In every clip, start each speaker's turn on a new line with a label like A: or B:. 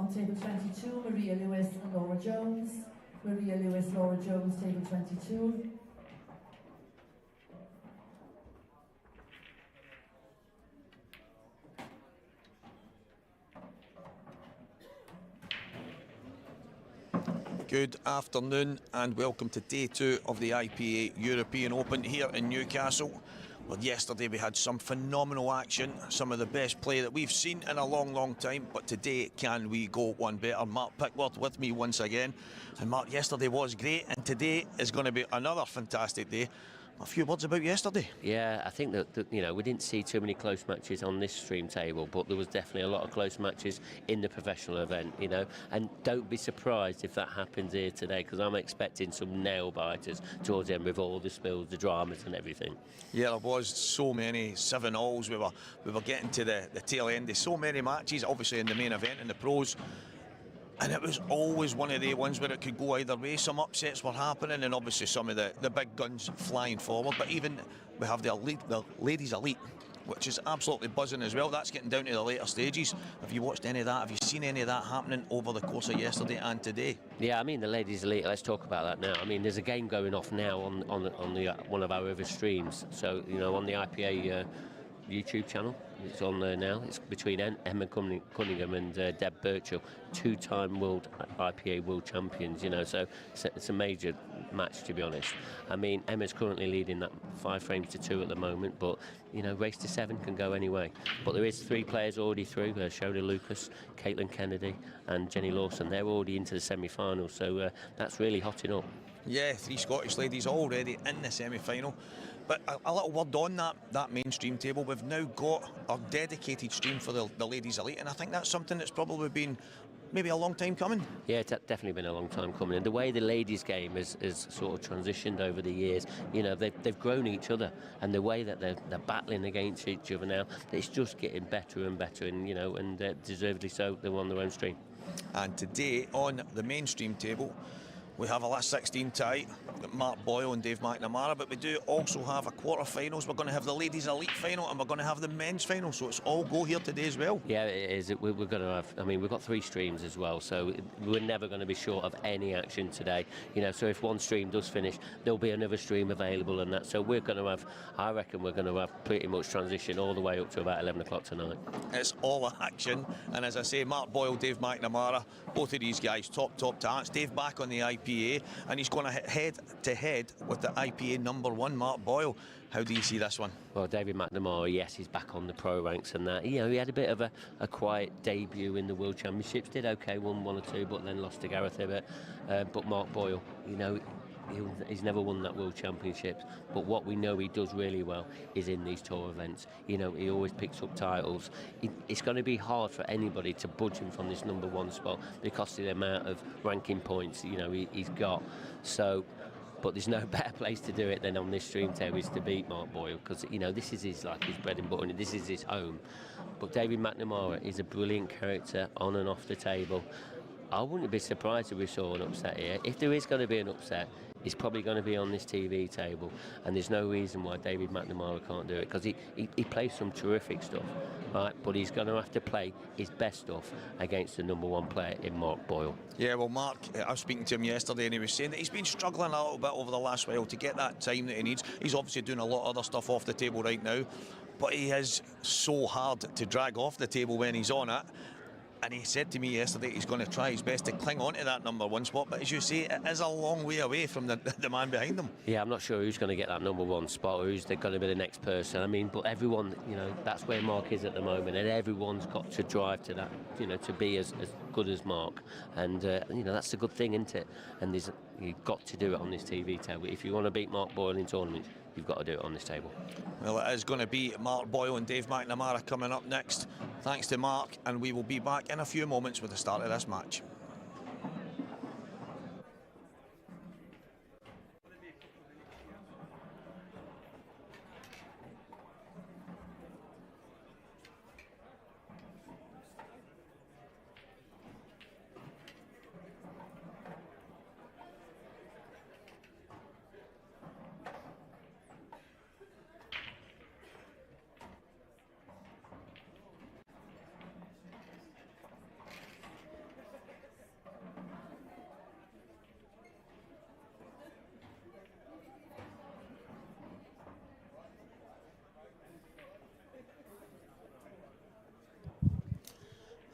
A: On table 22, Maria Lewis and Laura Jones. Maria Lewis, Laura Jones, table 22.
B: Good afternoon and welcome to day 2 of the IPA European Open here in Newcastle. Well, yesterday we had some phenomenal action, some of the best play that we've seen in a long time, but today can we go one better? Mark Pickford with me once again, and Mark, yesterday was great and today is going to be another fantastic day. A few words about yesterday.
C: Yeah, I think that we didn't see too many close matches on this stream table, but there was definitely a lot of close matches in the professional event, and don't be surprised if that happens here today, because I'm expecting some nail biters towards the end with all the spills, the dramas and everything.
B: Yeah, there was so many 7-alls. We were getting to the tail end of so many matches, obviously in the main event in the pros. And it was always one of the ones where it could go either way. Some upsets were happening, and obviously some of the big guns flying forward. But even we have the ladies elite, which is absolutely buzzing as well. That's getting down to the later stages. Have you watched any of that? Have you seen any of that happening over the course of yesterday and today?
C: Yeah, I mean the ladies elite. Let's talk about that now. I mean, there's a game going off now on one of our other streams. So on the IPA YouTube channel. It's on there now. It's between Emma Cunningham and Deb Birchall, 2-time world IPA world champions. So it's a major match, to be honest. I mean, Emma's currently leading that 5 frames to 2 at the moment, but race to 7 can go any way. But there is 3 players already through: Shona Lucas, Caitlin Kennedy, and Jenny Lawson. They're already into the semi-finals, so that's really hotting up.
B: Yeah, 3 Scottish ladies already in the semi-final. But a little word on that mainstream table. We've now got a dedicated stream for the ladies elite, and I think that's something that's probably been maybe a long time coming.
C: Yeah, it's definitely been a long time coming. And the way the ladies' game has sort of transitioned over the years, they've grown each other, and the way that they're battling against each other now, it's just getting better and better, and deservedly so. They're on their own stream.
B: And today on the mainstream table, we have a last 16 tie, Mark Boyle and Dave McNamara, but we do also have a quarterfinals. We're going to have the ladies elite final and we're going to have the men's final, so it's all go here today as well.
C: Yeah, it is. We're going to have, we've got 3 streams as well, so we're never going to be short of any action today. So if one stream does finish, there'll be another stream available and that. So we're going to have, I reckon we're going to have pretty much transition all the way up to about 11 o'clock tonight.
B: It's all action, and as I say, Mark Boyle, Dave McNamara, both of these guys, top talents. Dave back on the IPA, and he's going to head to head with the IPA #1, Mark Boyle. How do you see this one?
C: Well, David McNamara, yes, he's back on the pro ranks and that. He had a bit of a quiet debut in the World Championships, did okay, won 1 or 2, but then lost to Gareth Hibbert. But Mark Boyle, he's never won that World Championships, but what we know he does really well is in these tour events. He always picks up titles. It's going to be hard for anybody to budge him from this #1 spot because of the amount of ranking points he's got. So, but there's no better place to do it than on this stream table is to beat Mark Boyle, because this is his bread and butter, and this is his home. But David McNamara is a brilliant character on and off the table. I wouldn't be surprised if we saw an upset here. If there is going to be an upset, it's probably going to be on this TV table, and there's no reason why David McNamara can't do it, because he plays some terrific stuff, right? But he's going to have to play his best stuff against the #1 player in Mark Boyle.
B: Yeah, well, Mark, I was speaking to him yesterday, and he was saying that he's been struggling a little bit over the last while to get that time that he needs. He's obviously doing a lot of other stuff off the table right now, but he is so hard to drag off the table when he's on it. And he said to me yesterday he's going to try his best to cling on to that #1 spot, but as you say, it is a long way away from the man behind them.
C: Yeah, I'm not sure who's going to get that #1 spot or who's going to be the next person. But everyone, that's where Mark is at the moment, and everyone's got to drive to that, to be as good as Mark. And, that's a good thing, isn't it? And you've got to do it on this TV table. If you want to beat Mark Boyle in tournaments, you've got to do it on this table.
B: Well, it is going to be Mark Boyle and Dave McNamara coming up next. Thanks to Mark, and we will be back in a few moments with the start of this match.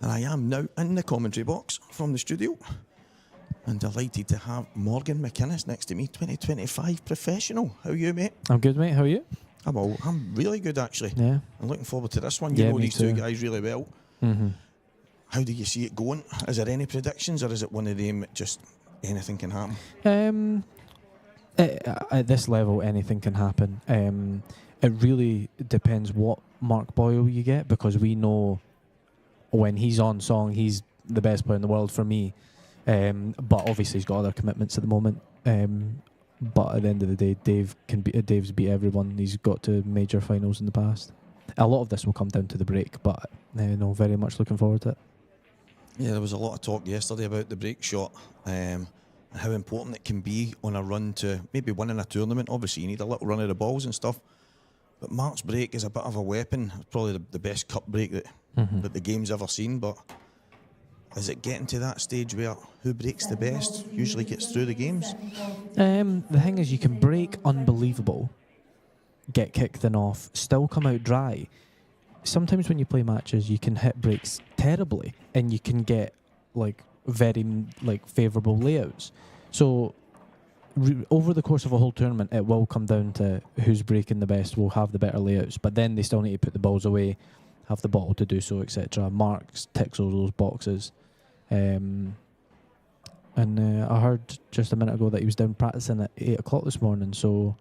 B: And I am now in the commentary box from the studio and delighted to have Morgan McInnes next to me, 2025 professional. How are you, mate?
D: I'm good, mate. How are you?
B: I'm really good, actually.
D: Yeah.
B: I'm looking forward to this one. You know
D: me
B: these two
D: too.
B: guys really well.
D: Mm-hmm.
B: How do you see it going? Is there any predictions, or is it one of them that just anything can happen?
D: At this level, anything can happen. It really depends what Mark Boyle you get, because we know when he's on song, he's the best player in the world for me. But obviously he's got other commitments at the moment. But at the end of the day, Dave's beat everyone. He's got to major finals in the past. A lot of this will come down to the break, but no, very much looking forward to it.
B: Yeah, there was a lot of talk yesterday about the break shot and how important it can be on a run to maybe winning a tournament. Obviously, you need a little run of the balls and stuff. But Mark's break is a bit of a weapon. It's probably the best cup break that the game's ever seen. But is it getting to that stage where who breaks the best usually gets through the games?
D: The thing is, you can break unbelievable, get kicked in off, still come out dry. Sometimes when you play matches, you can hit breaks terribly and you can get very favourable layouts. So over the course of a whole tournament, it will come down to who's breaking the best will have the better layouts, but then they still need to put the balls away, have the bottle to do so, etc. Mark ticks all those boxes. And I heard just a minute ago that he was down practicing at 8 o'clock this morning, so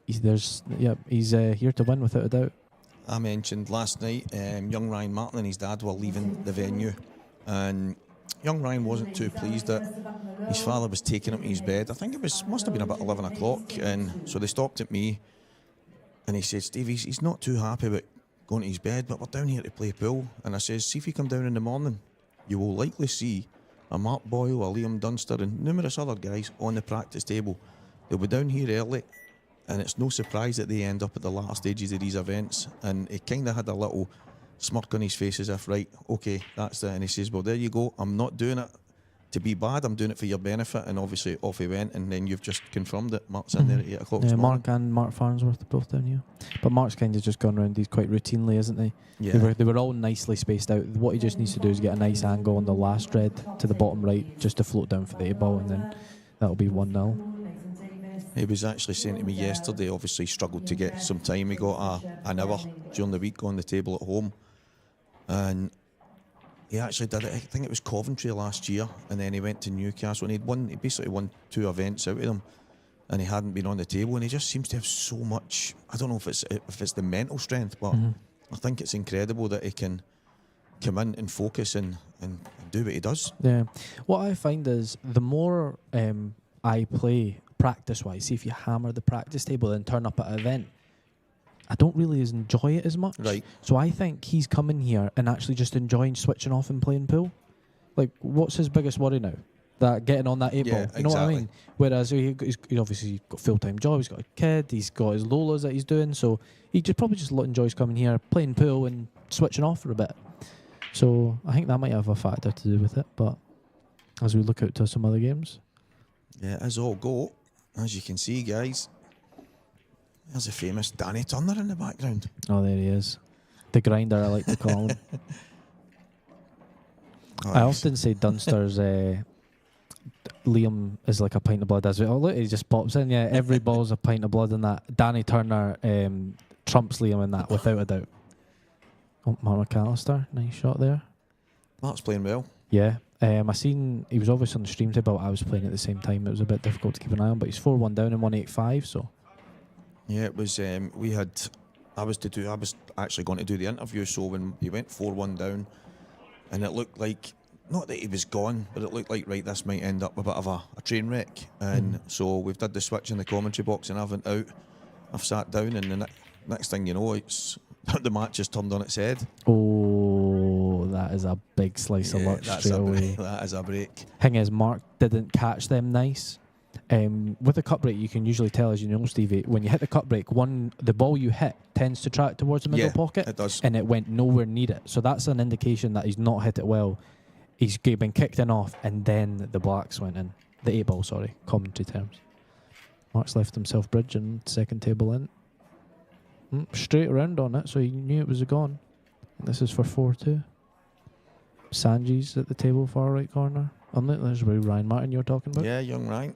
D: he's here to win without a doubt.
B: I mentioned last night young Ryan Martin and his dad were leaving the venue, and young Ryan wasn't too pleased that his father was taking him to his bed. I think it must have been about 11 o'clock, and so they stopped at me and he said, Steve, he's not too happy about going to his bed, but we're down here to play pool. And I says, see if you come down in the morning, you will likely see a Mark Boyle, a Liam Dunster and numerous other guys on the practice table. They'll be down here early, and it's no surprise that they end up at the latter stages of these events. And he kind of had a little smirk on his face as if, right, okay, that's it. And he says, well, there you go. I'm not doing it to be bad. I'm doing it for your benefit. And obviously off he went. And then you've just confirmed it. Mark's in there at 8 o'clock this morning.
D: Mark and Mark Farnsworth are both down here. But Mark's kind of just gone around these quite routinely, isn't he?
B: Yeah.
D: They were all nicely spaced out. What he just needs to do is get a nice angle on the last red to the bottom right, just to float down for the 8-ball, and then that'll be 1-0.
B: He was actually saying to me yesterday, obviously struggled to get some time. He got an hour during the week on the table at home. And he actually did it, I think it was Coventry last year, and then he went to Newcastle and he basically won 2 events out of them, and he hadn't been on the table, and he just seems to have so much, I don't know if it's the mental strength, but I think it's incredible that he can come in and focus and do what he does.
D: Yeah. What I find is the more I play practice-wise, see if you hammer the practice table and turn up at an event, I don't really enjoy it as much.
B: Right.
D: So I think he's coming here and actually just enjoying switching off and playing pool. Like, what's his biggest worry now? That getting on that 8-ball. You know what I mean? Whereas he's obviously got a full-time job, he's got a kid, he's got his Lolas that he's doing, so he probably just enjoys coming here, playing pool and switching off for a bit. So I think that might have a factor to do with it, but as we look out to some other games.
B: Yeah, as all go, as you can see, guys, there's a famous Danny Turner in the background.
D: Oh, there he is. The grinder, I like to call him. I often say Dunster's Liam is like a pint of blood. As well. Oh, look, he just pops in. Yeah, every ball's a pint of blood in that. Danny Turner trumps Liam in that, without a doubt. Oh, Mark McAllister, nice shot there.
B: Mark's playing well.
D: Yeah. I seen he was obviously on the stream table, but I was playing at the same time. It was a bit difficult to keep an eye on, but he's 4-1 down in 185, so.
B: Yeah, it was. I was actually going to do the interview. So when he went 4-1 down, and it looked like, not that he was gone, but it looked like, right, this might end up a bit of a train wreck. And so we've did the switch in the commentary box, and I went out. I've sat down, and the next thing you know, it's the match has turned on its head.
D: Oh, that is a big slice of luck straight away.
B: That is a break.
D: Thing is, Mark didn't catch them nice. With a cut break, you can usually tell, as you know, Stevie, when you hit the cut break, the ball you hit tends to track towards the middle pocket.
B: It does.
D: And it went nowhere near it. So that's an indication that he's not hit it well. He's been kicked in off, and then the blacks went in. The 8-ball, sorry, commentary terms. Mark's left himself bridge and second table in. Straight around on it, so he knew it was a gone. And this is for 4-2. Sanji's at the table, far right corner. There's where Ryan Martin you're talking about.
B: Yeah, young Ryan.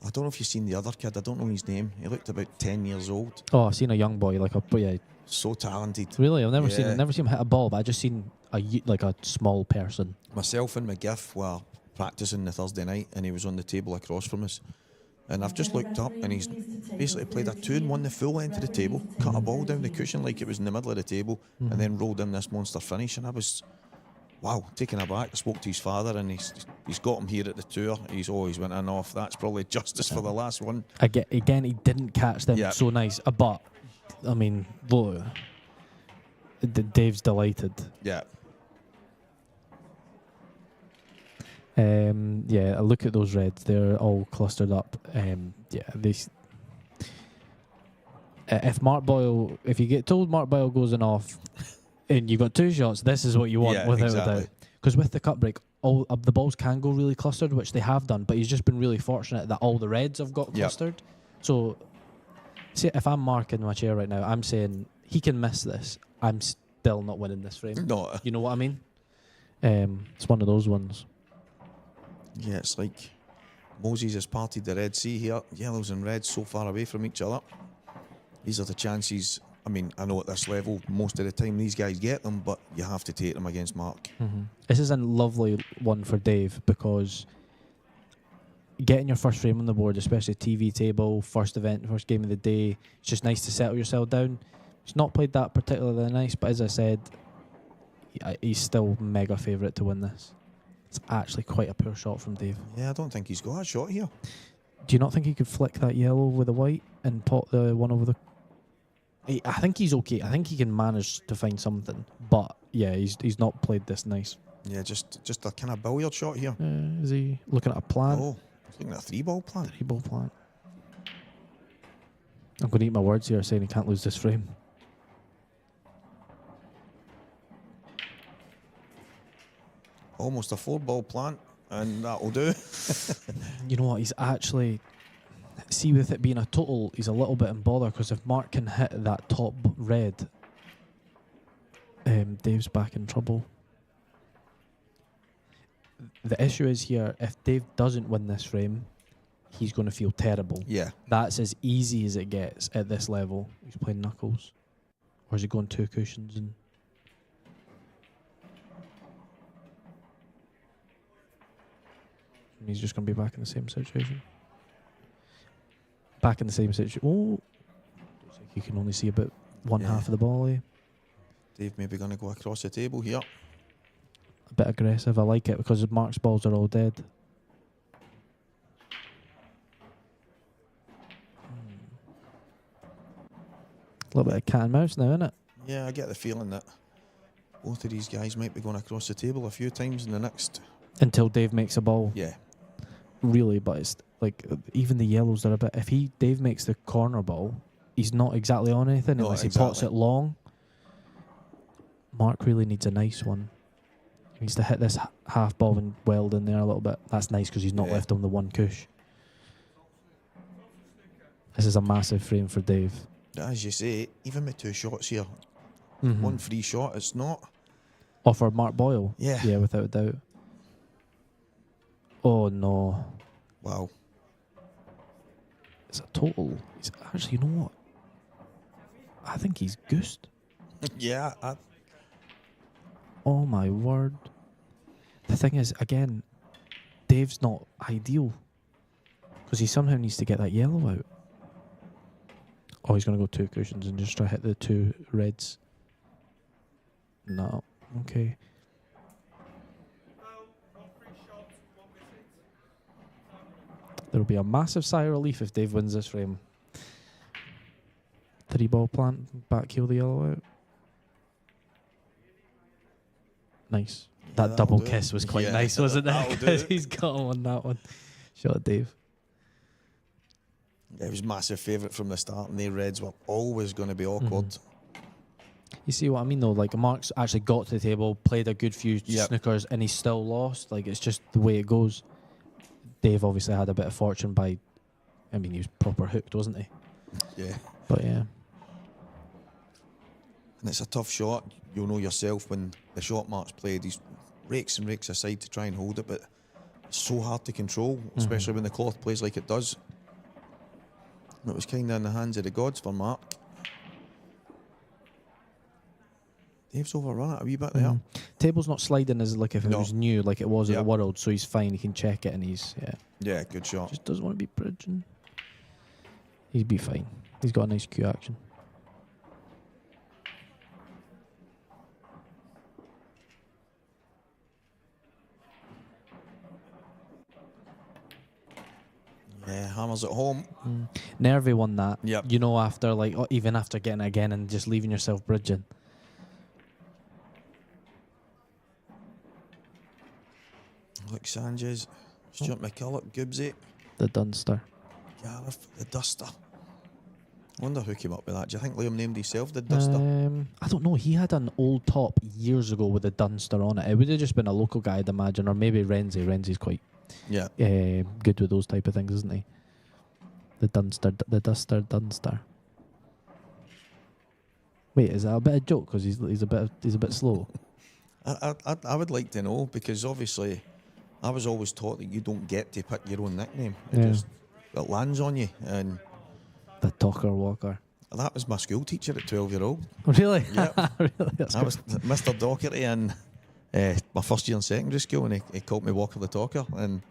B: I don't know if you've seen the other kid. I don't know his name. He looked about 10 years old.
D: Oh, I've seen a young boy, yeah.
B: So talented.
D: Really, I've never seen
B: Yeah.
D: him hit a ball, but I just seen a small person.
B: Myself and McGiff were practicing the Thursday night, and he was on the table across from us. And I've just looked up, and he's basically played a 2 and won the full length of the table, cut a ball down the cushion like it was in the middle of the table, and then rolled in this monster finish. And I was, wow, taken aback. I spoke to his father, and he's got him here at the tour. He's always went in off. That's probably justice for the last one.
D: Again, he didn't catch them.
B: Yeah.
D: So nice. But, I mean, look, Dave's delighted.
B: Yeah.
D: Yeah, look at those reds. They're all clustered up. If you get told Mark Boyle goes in off and you've got 2 shots, this is what you want, without a doubt. Because with the cut break, all of the balls can go really clustered, which they have done, but he's just been really fortunate that all the reds have got clustered. So, see, if I'm marking my chair right now, I'm saying he can miss this. I'm still not winning this frame.
B: No.
D: You know what I mean? It's one of those ones.
B: Yeah, it's like Moses has parted the Red Sea here. Yellows and reds so far away from each other. These are the chances. I mean, I know at this level, most of the time these guys get them, but you have to take them against Mark.
D: This is a lovely one for Dave, because getting your first frame on the board, especially TV table, first event, first game of the day, it's just nice to settle yourself down. He's not played that particularly nice, but as I said, he's still mega favourite to win this. It's actually quite a poor shot from Dave.
B: Yeah, I don't think he's got a shot here.
D: Do you not think he could flick that yellow with the white and pot the one over the... I think he's okay. I think he can manage to find something. But, yeah, he's not played this nice.
B: Yeah, just a kind of billiard shot here.
D: Is he looking at a plan?
B: Oh, he's looking at a 3-ball plan.
D: 3-ball plan. I'm going to eat my words here saying he can't lose this frame.
B: Almost a 4-ball plant, and that'll do.
D: You know what? He's actually... See, with it being a total, he's a little bit in bother, because if Mark can hit that top red, Dave's back in trouble. The issue is here, if Dave doesn't win this frame, he's going to feel terrible.
B: Yeah.
D: That's as easy as it gets at this level. He's playing knuckles. Or is he going 2 cushions and... He's just going to be back in the same situation. Back in the same situation. Oh, looks like you can only see about one half of the ball.
B: Dave maybe going to go across the table here.
D: A bit aggressive. I like it because Mark's balls are all dead. A little bit of cat and mouse now, isn't it?
B: Yeah, I get the feeling that both of these guys might be going across the table a few times in the next...
D: Until Dave makes a ball.
B: Yeah.
D: Really, but it's like even the yellows are a bit... If Dave makes the corner ball, he's not exactly on anything unless he pots it long. Mark really needs a nice one. He needs to hit this half ball and weld in there a little bit. That's nice because he's not left on the one cush. This is a massive frame for Dave.
B: As you say, even with 2 shots here,
D: Mm-hmm.
B: one free shot, it's not...
D: Oh, for Mark Boyle?
B: Yeah.
D: Yeah, without a doubt. Oh, no.
B: Wow.
D: It's a total... It's actually, you know what? I think he's goosed.
B: Yeah.
D: Oh, my word. The thing is, again, Dave's not ideal. Because he somehow needs to get that yellow out. Oh, he's going to go 2 cushions and just try to hit the 2 reds. No. Okay. There'll be a massive sigh of relief if Dave wins this frame. 3-ball plant, back heel the yellow out. Nice.
B: Yeah,
D: That double
B: do.
D: kiss was quite
B: Yeah,
D: nice, wasn't it?
B: that'll do.
D: Because he's got him on that one. Shot at Dave.
B: Yeah, he was massive favourite from the start, and the reds were always going to be awkward.
D: Mm-hmm. You see what I mean, though? Like, Mark's actually got to the table, played a good few snookers, and he's still lost. Like, it's just the way it goes. Dave obviously had a bit of fortune by... I mean, he was proper hooked, wasn't he?
B: Yeah.
D: But, yeah.
B: And it's a tough shot. You'll know yourself when the shot mark's played, he's rakes and rakes aside to try and hold it, but it's so hard to control, especially when the cloth plays like it does. And it was kind of in the hands of the gods for Mark. Dave's overrun it a wee bit there.
D: Table's not sliding as like if it was new, like it was at the World, so he's fine. He can check it, and he's
B: Yeah, good shot.
D: just doesn't want to be bridging. He'd be fine. He's got a nice cue action.
B: Yeah, hammers at home.
D: Nervy won that.
B: Yep.
D: You know, after like even after getting it again and just leaving yourself bridging.
B: Look, Sanchez, Stuart McCulloch, Gibbsy,
D: The Dunster.
B: Gareth, the Duster. Wonder who came up with that. Do you think Liam named himself the Duster?
D: I don't know. He had an old top years ago with a Dunster on it. It would have just been a local guy, I'd imagine, or maybe Renzi. Renzi's quite good with those type of things, isn't he? The Dunster, the Duster, Dunster. Wait, is that a bit of joke? Because he's a bit slow.
B: I would like to know, because obviously I was always taught that you don't get to pick your own nickname. It lands on you, and
D: The Talker Walker.
B: that was my school teacher at 12-year-old.
D: Really?
B: Yep.
D: Really? That's
B: I was Mr. Docherty in my first year in secondary school, and he called me Walker the Talker, and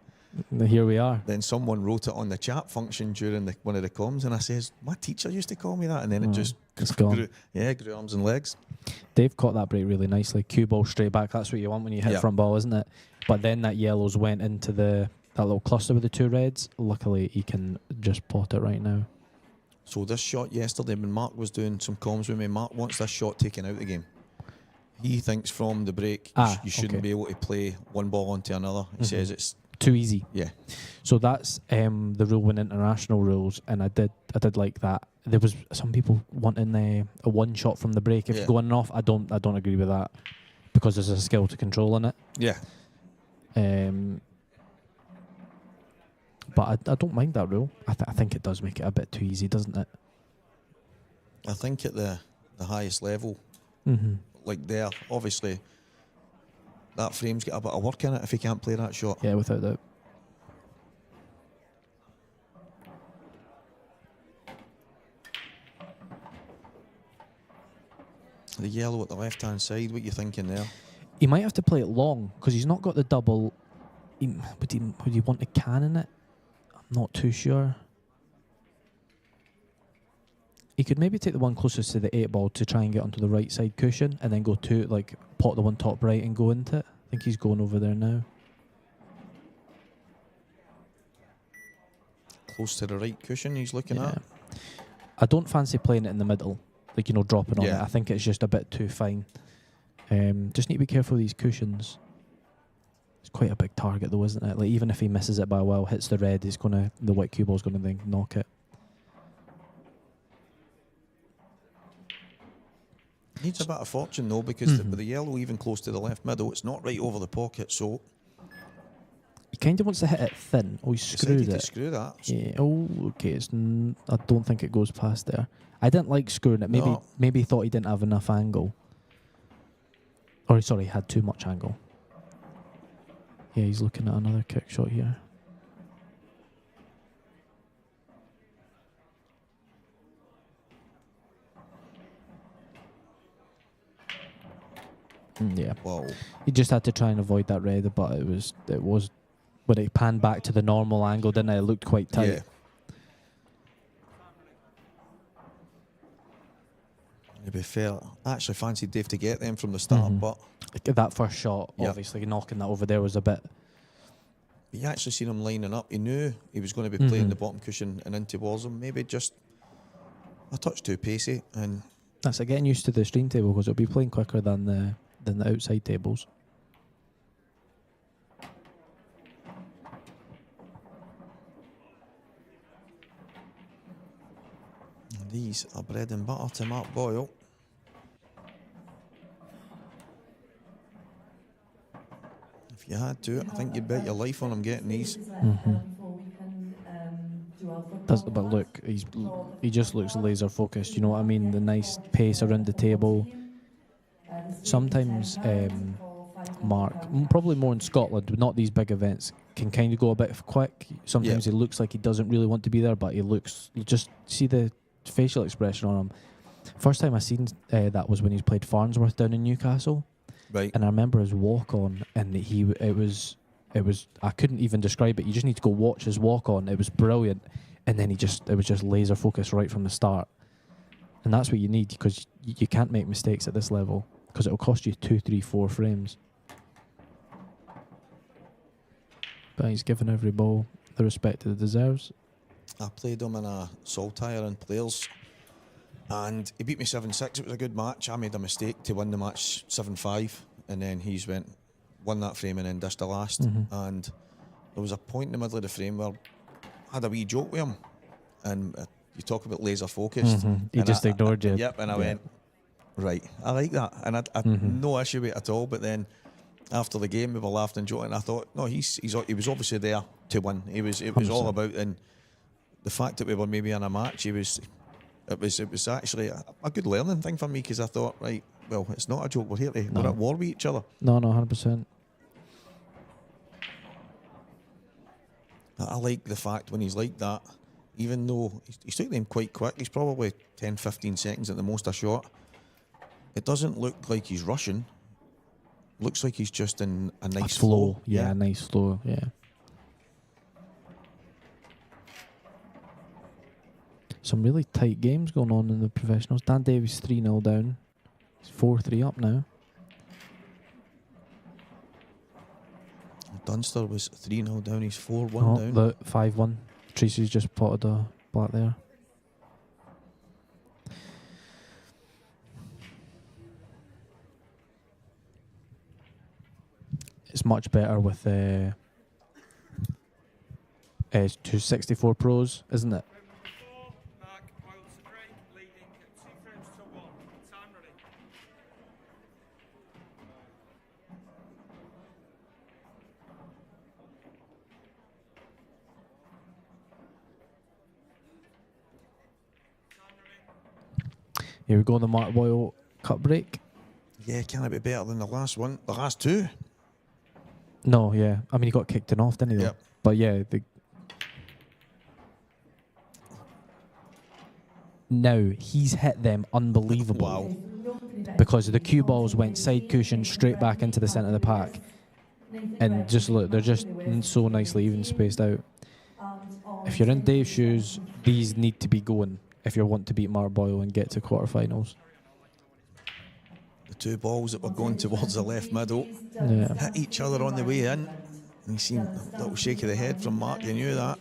D: here we are.
B: then someone wrote it on the chat function during one of the comms, and I says, my teacher used to call me that, and then it just
D: it's gone.
B: grew arms and legs.
D: Dave caught that break really nicely. Cue ball straight back. That's what you want when you hit front ball, isn't it? But then that yellows went into that little cluster with the two reds. Luckily, he can just pot it right now.
B: So this shot yesterday, when Mark was doing some comms with me, Mark wants this shot taken out of the game. He thinks from the break you shouldn't be able to play one ball onto another. He says it's
D: too easy.
B: Yeah.
D: So that's the rule in international rules, and I did like that. There was some people wanting a one shot from the break. If you're going off, I don't agree with that, because there's a skill to controlling it.
B: Yeah.
D: But I don't mind that rule. I think it does make it a bit too easy, doesn't it?
B: I think at the highest level, like there, obviously, that frame's got a bit of work in it if he can't play that shot.
D: Yeah, without doubt.
B: The yellow at the left-hand side, what you thinking there?
D: He might have to play it long, because he's not got the double. Would he want a cannon it? I'm not too sure. He could maybe take the one closest to the 8 ball to try and get onto the right side cushion, and then go to, like, pot the one top right and go into it. I think he's going over there now.
B: Close to the right cushion he's looking at.
D: I don't fancy playing it in the middle, like, dropping on it. I think it's just a bit too fine. Just need to be careful of these cushions. It's quite a big target though, isn't it? Like, even if he misses it by a while, hits the red, the white cue ball's gonna then knock it.
B: Needs a bit of fortune though, because with the yellow even close to the left middle, it's not right over the pocket, so
D: he kind of wants to hit it thin. Oh, he screwed it.
B: Screw that.
D: Yeah. Oh, okay. I don't think it goes past there. I didn't like screwing it. Maybe he thought he didn't have enough angle. Or sorry, he had too much angle. Yeah, he's looking at another kick shot here. Yeah.
B: Whoa.
D: He just had to try and avoid that red, but it was when it panned back to the normal angle, didn't it? It looked quite tight.
B: Yeah. To be fair, I actually fancied Dave to get them from the start, but
D: that first shot, obviously knocking that over there was a bit.
B: You actually seen him lining up. He knew he was going to be playing the bottom cushion and in towards him. Maybe just a touch too pacey, and
D: that's it. Getting used to the stream table, because it'll be playing quicker than the outside tables.
B: these are bread and butter to Mark Boyle. If you had to, I think you'd bet your life on him getting these.
D: But look, he just looks laser focused. You know what I mean? The nice pace around the table. sometimes Mark, probably more in Scotland, but not these big events, can kind of go a bit quick. Sometimes he looks like he doesn't really want to be there, but he looks, just see the facial expression on him. First time I seen that was when he's played Farnsworth down in Newcastle.
B: Right.
D: And I remember his walk on, and it was I couldn't even describe it. You just need to go watch his walk on. It was brilliant. And then it was just laser focused right from the start. And that's what you need, because you can't make mistakes at this level, because it'll cost you 2, 3, 4 frames. But he's given every ball the respect it deserves.
B: I played him in a Saltire and Players, and he beat me 7-6. It was a good match. I made a mistake to win the match 7-5, and then he's won that frame and then dished the last. And there was a point in the middle of the frame where I had a wee joke with him, and you talk about laser focused.
D: He just ignored you.
B: Yep, and I went, right, I like that, and I had no issue with it at all. But then after the game, we were laughing and joking. I thought, no, he was obviously there to win. It was all about, and the fact that we were maybe in a match, it was actually a good learning thing for me, because I thought, right, well, it's not a joke. We're at war with each other.
D: No, 100%.
B: I like the fact when he's like that, even though he's taking them quite quick, he's probably 10, 15 seconds at the most a shot. It doesn't look like he's rushing. Looks like he's just in a nice flow.
D: Yeah, a nice flow, yeah. Some really tight games going on in the professionals. Dan Davies 3-0 down. He's 4-3 up now.
B: Dunster was 3-0 down. He's 4-1 down.
D: The 5-1. Tracy's just potted a black there. It's much better with 264 pros, isn't it? Here we go, the Mark Boyle cut break.
B: Yeah, can it be better than the last one? The last two?
D: No, yeah. I mean, he got kicked in off, didn't he?
B: Yep.
D: But yeah, now he's hit them unbelievable.
B: Wow.
D: Because the cue balls went side cushion straight back into the centre of the pack. And just look, they're just so nicely even spaced out. If you're in Dave's shoes, these need to be going if you want to beat Mark Boyle and get to quarterfinals.
B: The two balls that were going towards the left middle hit each other on the way in. And you seen a little shake of the head from Mark, you knew that.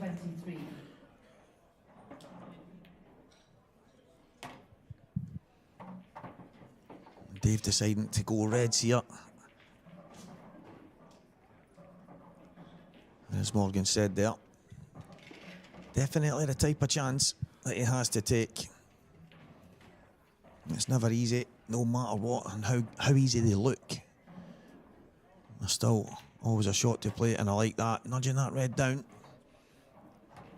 B: Dave deciding to go reds here. And as Morgan said there, definitely the type of chance that he has to take. It's never easy, no matter what and how easy they look. There's still always a shot to play, and I like that, nudging that red down.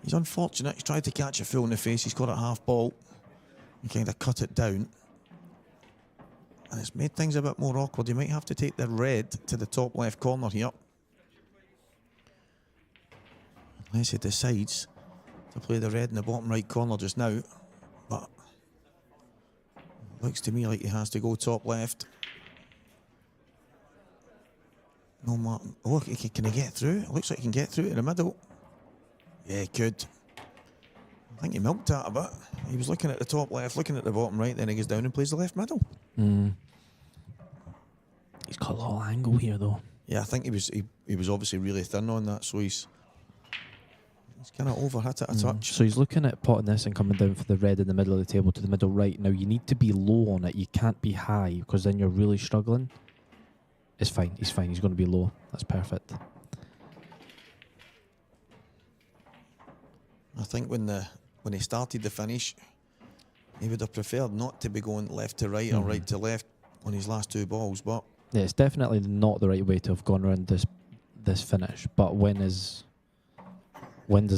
B: He's unfortunate, he's tried to catch a full in the face, he's got it half ball. He kind of cut it down. And it's made things a bit more awkward. You might have to take the red to the top left corner here. Unless he decides to play the red in the bottom right corner just now. But looks to me like he has to go top left. No matter. Oh, can he get through? It looks like he can get through to the middle. Yeah, he could. I think he milked that a bit. He was looking at the top left, looking at the bottom right, then he goes down and plays the left middle.
D: He's got a lot of angle here, though.
B: Yeah, I think he was obviously really thin on that, so he's kind of overhit it a touch.
D: So he's looking at potting this and coming down for the red in the middle of the table to the middle right. Now, you need to be low on it. You can't be high, because then you're really struggling. It's fine. He's fine. He's going to be low. That's perfect.
B: I think when he started the finish, he would have preferred not to be going left to right or right to left on his last two balls, but
D: yeah, it's definitely not the right way to have gone around this finish. But when does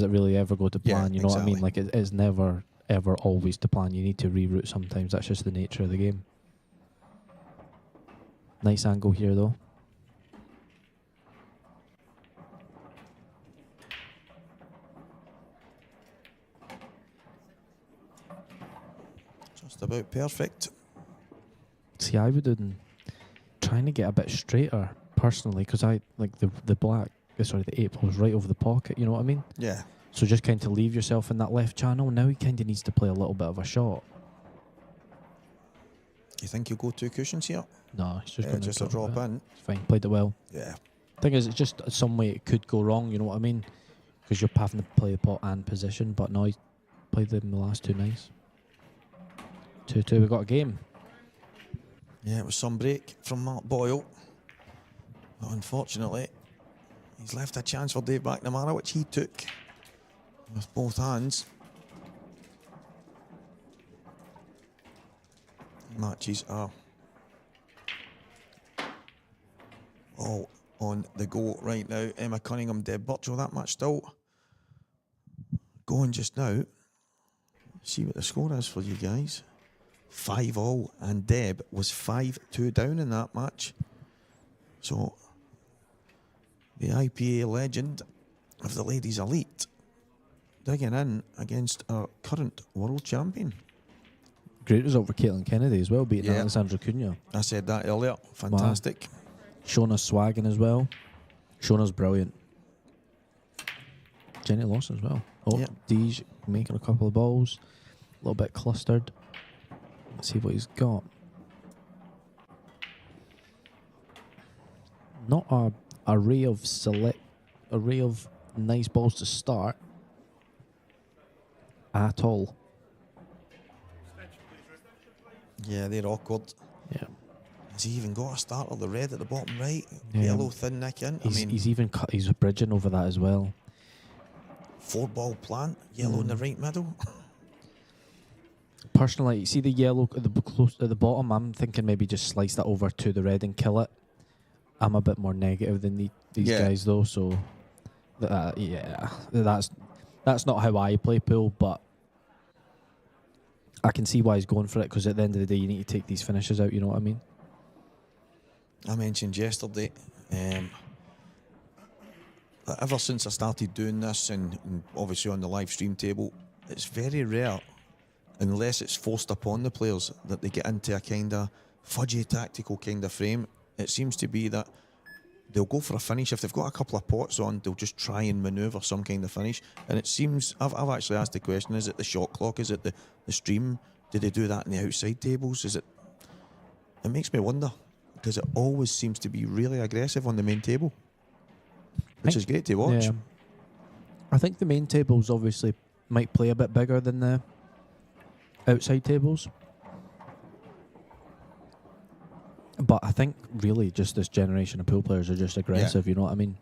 D: it really ever go to plan?
B: Yeah,
D: you know what I mean?
B: exactly.
D: Like, it is never ever always to plan. You need to reroute sometimes. That's just the nature of the game. Nice angle here, though.
B: Just about perfect.
D: See, I would been trying to get a bit straighter personally, because I like the black. Sorry, the 8 ball was right over the pocket. You know what I mean?
B: Yeah.
D: So just kind of leave yourself in that left channel. Now he kind of needs to play a little bit of a shot.
B: You think you'll go 2 cushions here?
D: No, it's just
B: Yeah,
D: going to
B: just a drop in.
D: It's fine. Played it well.
B: Yeah.
D: Thing is, it's just some way it could go wrong. You know what I mean? Because you're having to play the pot and position. But no, he's played them the last 2 nice. 2-2. We got a game.
B: Yeah, it was some break from Mark Boyle. But unfortunately, he's left a chance for Dave McNamara, which he took with both hands. Matches are all on the go right now. Emma Cunningham, Deb Birchall, that match still going just now. See what the score is for you guys. 5-all, and Deb was 5-2 down in that match. So the IPA legend of the ladies elite digging in against our current world champion.
D: Great result for Caitlin Kennedy as well, beating
B: Yeah.
D: Alexandra Cunha.
B: I said that earlier. Fantastic.
D: Shona's swagging as well. Shona's brilliant. Jenny Lawson as well. Oh,
B: Yeah.
D: Deej making a couple of balls. A little bit clustered. Let's see what he's got. Not a array of nice balls to start at all.
B: Yeah, they're awkward.
D: Yeah.
B: Has he even got a starter? The red at the bottom right,
D: Yeah.
B: yellow thin nick in.
D: He's even cut. He's bridging over that as well.
B: 4-ball plant, yellow in the right middle.
D: Personally, see the yellow at the bottom. I'm thinking maybe just slice that over to the red and kill it. I'm a bit more negative than these
B: Yeah.
D: guys though, so yeah, that's not how I play pool, but I can see why he's going for it, because at the end of the day, you need to take these finishes out. You know what I mean?
B: I mentioned yesterday, that ever since I started doing this, and obviously on the live stream table, it's very rare, unless it's forced upon the players, that they get into a kind of fudgy tactical kind of frame. It seems to be that they'll go for a finish. If they've got a couple of pots on, they'll just try and manoeuvre some kind of finish. And it seems, I've actually asked the question, is it the shot clock? Is it the stream? Do they do that in the outside tables? It makes me wonder, because it always seems to be really aggressive on the main table, which is great to watch.
D: Yeah. I think the main tables obviously might play a bit bigger than the outside tables. But I think really just this generation of pool players are just aggressive, you know what I mean?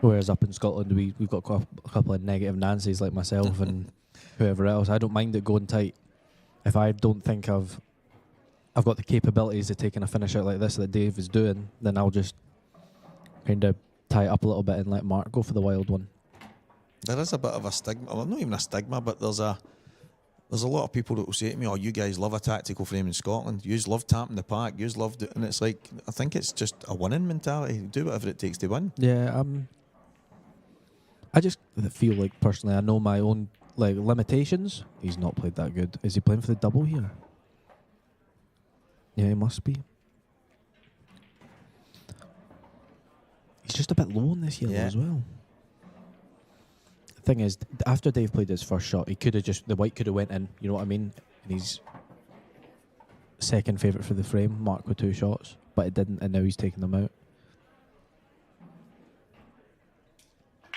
D: Whereas up in Scotland, we've got a couple of negative Nancy's like myself and whoever else. I don't mind it going tight. If I don't think I've got the capabilities of taking a finish out like this that Dave is doing, then I'll just kind of tie it up a little bit and let Mark go for the wild one.
B: There is a bit of a stigma, well, not even a stigma, but there's a lot of people that will say to me, "Oh, you guys love a tactical frame in Scotland. You love tapping the pack. You love it," and it's like, I think it's just a winning mentality. Do whatever it takes to win.
D: Yeah, I just feel like personally I know my own like limitations. He's not played that good. Is he playing for the double here? Yeah, he must be. He's just a bit low on this yellow as well. The thing is, after Dave played his first shot, he could have the white could have went in, you know what I mean? And he's second favourite for the frame, Mark with 2 shots, but it didn't, and now he's taking them out.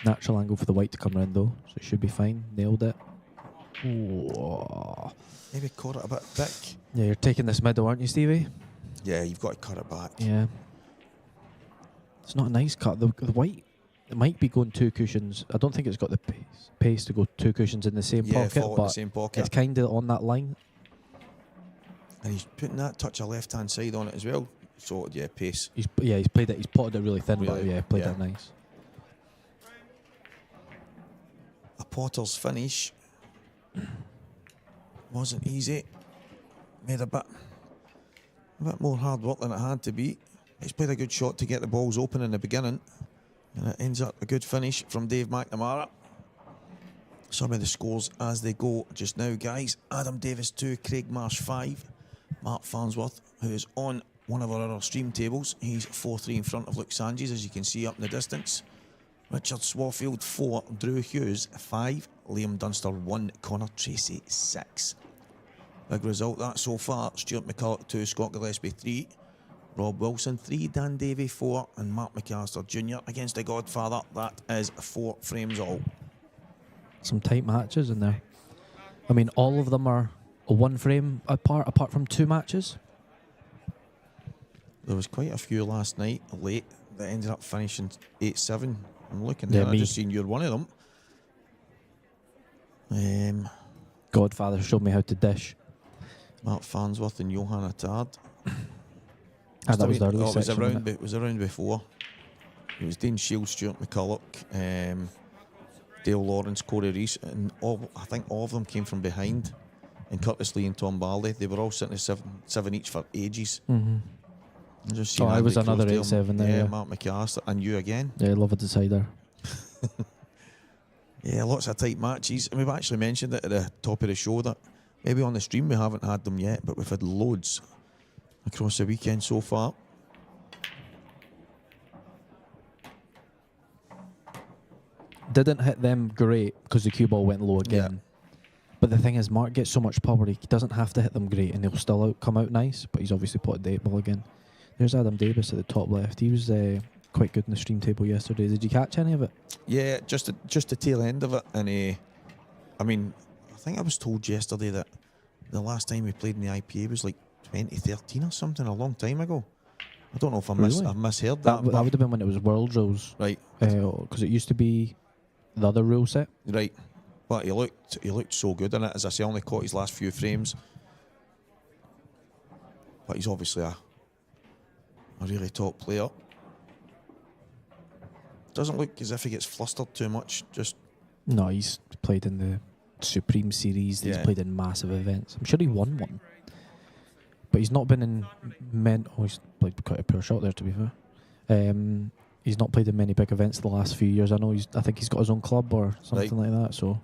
D: Natural angle for the white to come round though, so it should be fine. Nailed it. Ooh.
B: Maybe caught it a bit thick.
D: Yeah, you're taking this middle, aren't you, Stevie?
B: Yeah, you've got to cut it back.
D: Yeah. It's not a nice cut. The white, it might be going 2 cushions. I don't think it's got the pace to go 2 cushions in the same pocket,
B: fall in
D: but
B: the same pocket.
D: it's kind of on that line.
B: And he's putting that touch of left-hand side on it as well. So, yeah, pace.
D: He's played it. He's potted it really thin, but
B: Really,
D: yeah, played
B: yeah.
D: it nice.
B: A potter's finish wasn't easy. Made a bit more hard work than it had to be. He's played a good shot to get the balls open in the beginning, and it ends up a good finish from Dave McNamara. Some of the scores as they go just now, guys. Adam Davis 2, Craig Marsh 5. Mark Farnsworth, who is on one of our other stream tables, he's 4-3 in front of Luke Sanches, as you can see up in the distance. Richard Swarfield 4, Drew Hughes 5, Liam Dunster 1, Connor Tracy 6. Big result that so far. Stuart McCulloch 2, Scott Gillespie 3, Rob Wilson 3, Dan Davey 4, and Mark McAllister Jr. against the Godfather. That is 4 frames all.
D: Some tight matches in there. I mean, all of them are a 1 frame apart from 2 matches.
B: There was quite a few last night late that ended up finishing 8-7. I'm looking
D: Yeah,
B: there, I
D: me.
B: just seen you're one of them.
D: Godfather showed me how to dish.
B: Mark Farnsworth and Johan Attard.
D: And that was the early
B: it was
D: section,
B: around.
D: wasn't it?
B: It was around before. It was Dean Shields, Stuart McCulloch, Dale Lawrence, Corey Reese, and I think all of them came from behind. And Curtis Lee and Tom Barley, they were all sitting at 7 each for ages.
D: Mm-hmm.
B: I just
D: Oh,
B: seen
D: I was
B: Andy
D: another
B: Croasdale,
D: 8-7 there, yeah.
B: Mark McAllister, and you again.
D: Yeah, love a decider.
B: Yeah, lots of tight matches. And we've actually mentioned it at the top of the show that maybe on the stream we haven't had them yet, but we've had loads across the weekend so far.
D: Didn't hit them great because the cue ball went low again.
B: Yeah.
D: But the thing is, Mark gets so much power, he doesn't have to hit them great and they'll still come out nice, but he's obviously potted the 8 ball again. There's Adam Davis at the top left. He was quite good in the stream table yesterday. Did you catch any of it?
B: Yeah, just the tail end of it. And I mean, I think I was told yesterday that the last time we played in the IPA was like 2013 or something, a long time ago. I don't know if
D: Really?
B: I've misheard
D: That
B: that.
D: would have been when it was World Rules.
B: Right.
D: Because it used to be the other rule set.
B: Right. But he looked so good in it. As I say, only caught his last few frames. But he's obviously a really top player. Doesn't look as if he gets flustered too much. Just
D: No, he's played in the Supreme Series. He's
B: Yeah.
D: played in massive events. I'm sure he won one. But he's not been in he's played quite a poor shot there, to be fair. He's not played in many big events the last few years. I think he's got his own club or something like that. So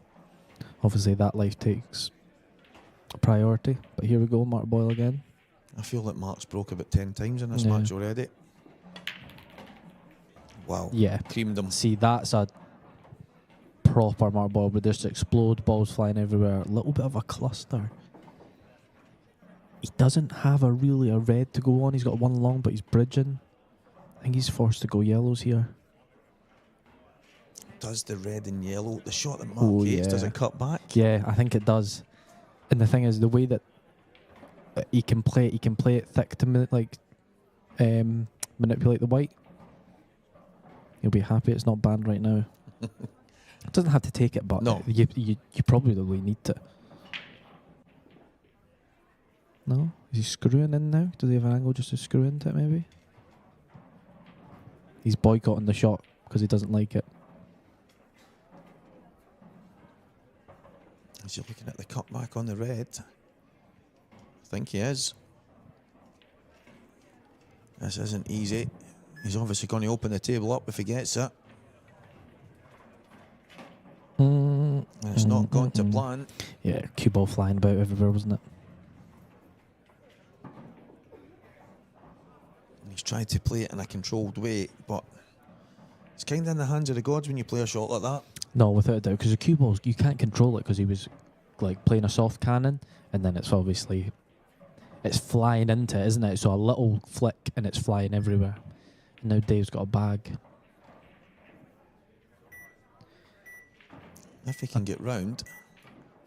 D: obviously that life takes priority. But here we go, Mark Boyle again.
B: I feel that Mark's broke about 10 times in this
D: Yeah.
B: match already. Wow.
D: Yeah.
B: Creamed him.
D: See, that's a proper Mark Boyle where just explode, balls flying everywhere. A little bit of a cluster. He doesn't have a red to go on. He's got one long, but he's bridging. I think he's forced to go yellows here.
B: Does the red and yellow, the shot that Mark
D: Oh,
B: gets,
D: yeah.
B: does it cut back?
D: Yeah, I think it does. And the thing is, the way that he can play it thick to manipulate the white. He'll be happy it's not banned right now. Doesn't have to take it, but
B: No.
D: you probably really need to. No? Is he screwing in now? Does he have an angle just to screw into it, maybe? He's boycotting the shot because he doesn't like it.
B: Is he looking at the cutback on the red? I think he is. This isn't easy. He's obviously going to open the table up if he gets it. And it's not gone to plan.
D: Yeah, cue ball flying about everywhere, wasn't it?
B: He's tried to play it in a controlled way, but it's kind of in the hands of the gods when you play a shot like that.
D: No, without a doubt, because the cue balls, you can't control it because he was like playing a soft cannon, and then it's flying into it, isn't it? So a little flick and it's flying everywhere. And now Dave's got a bag.
B: If he can get round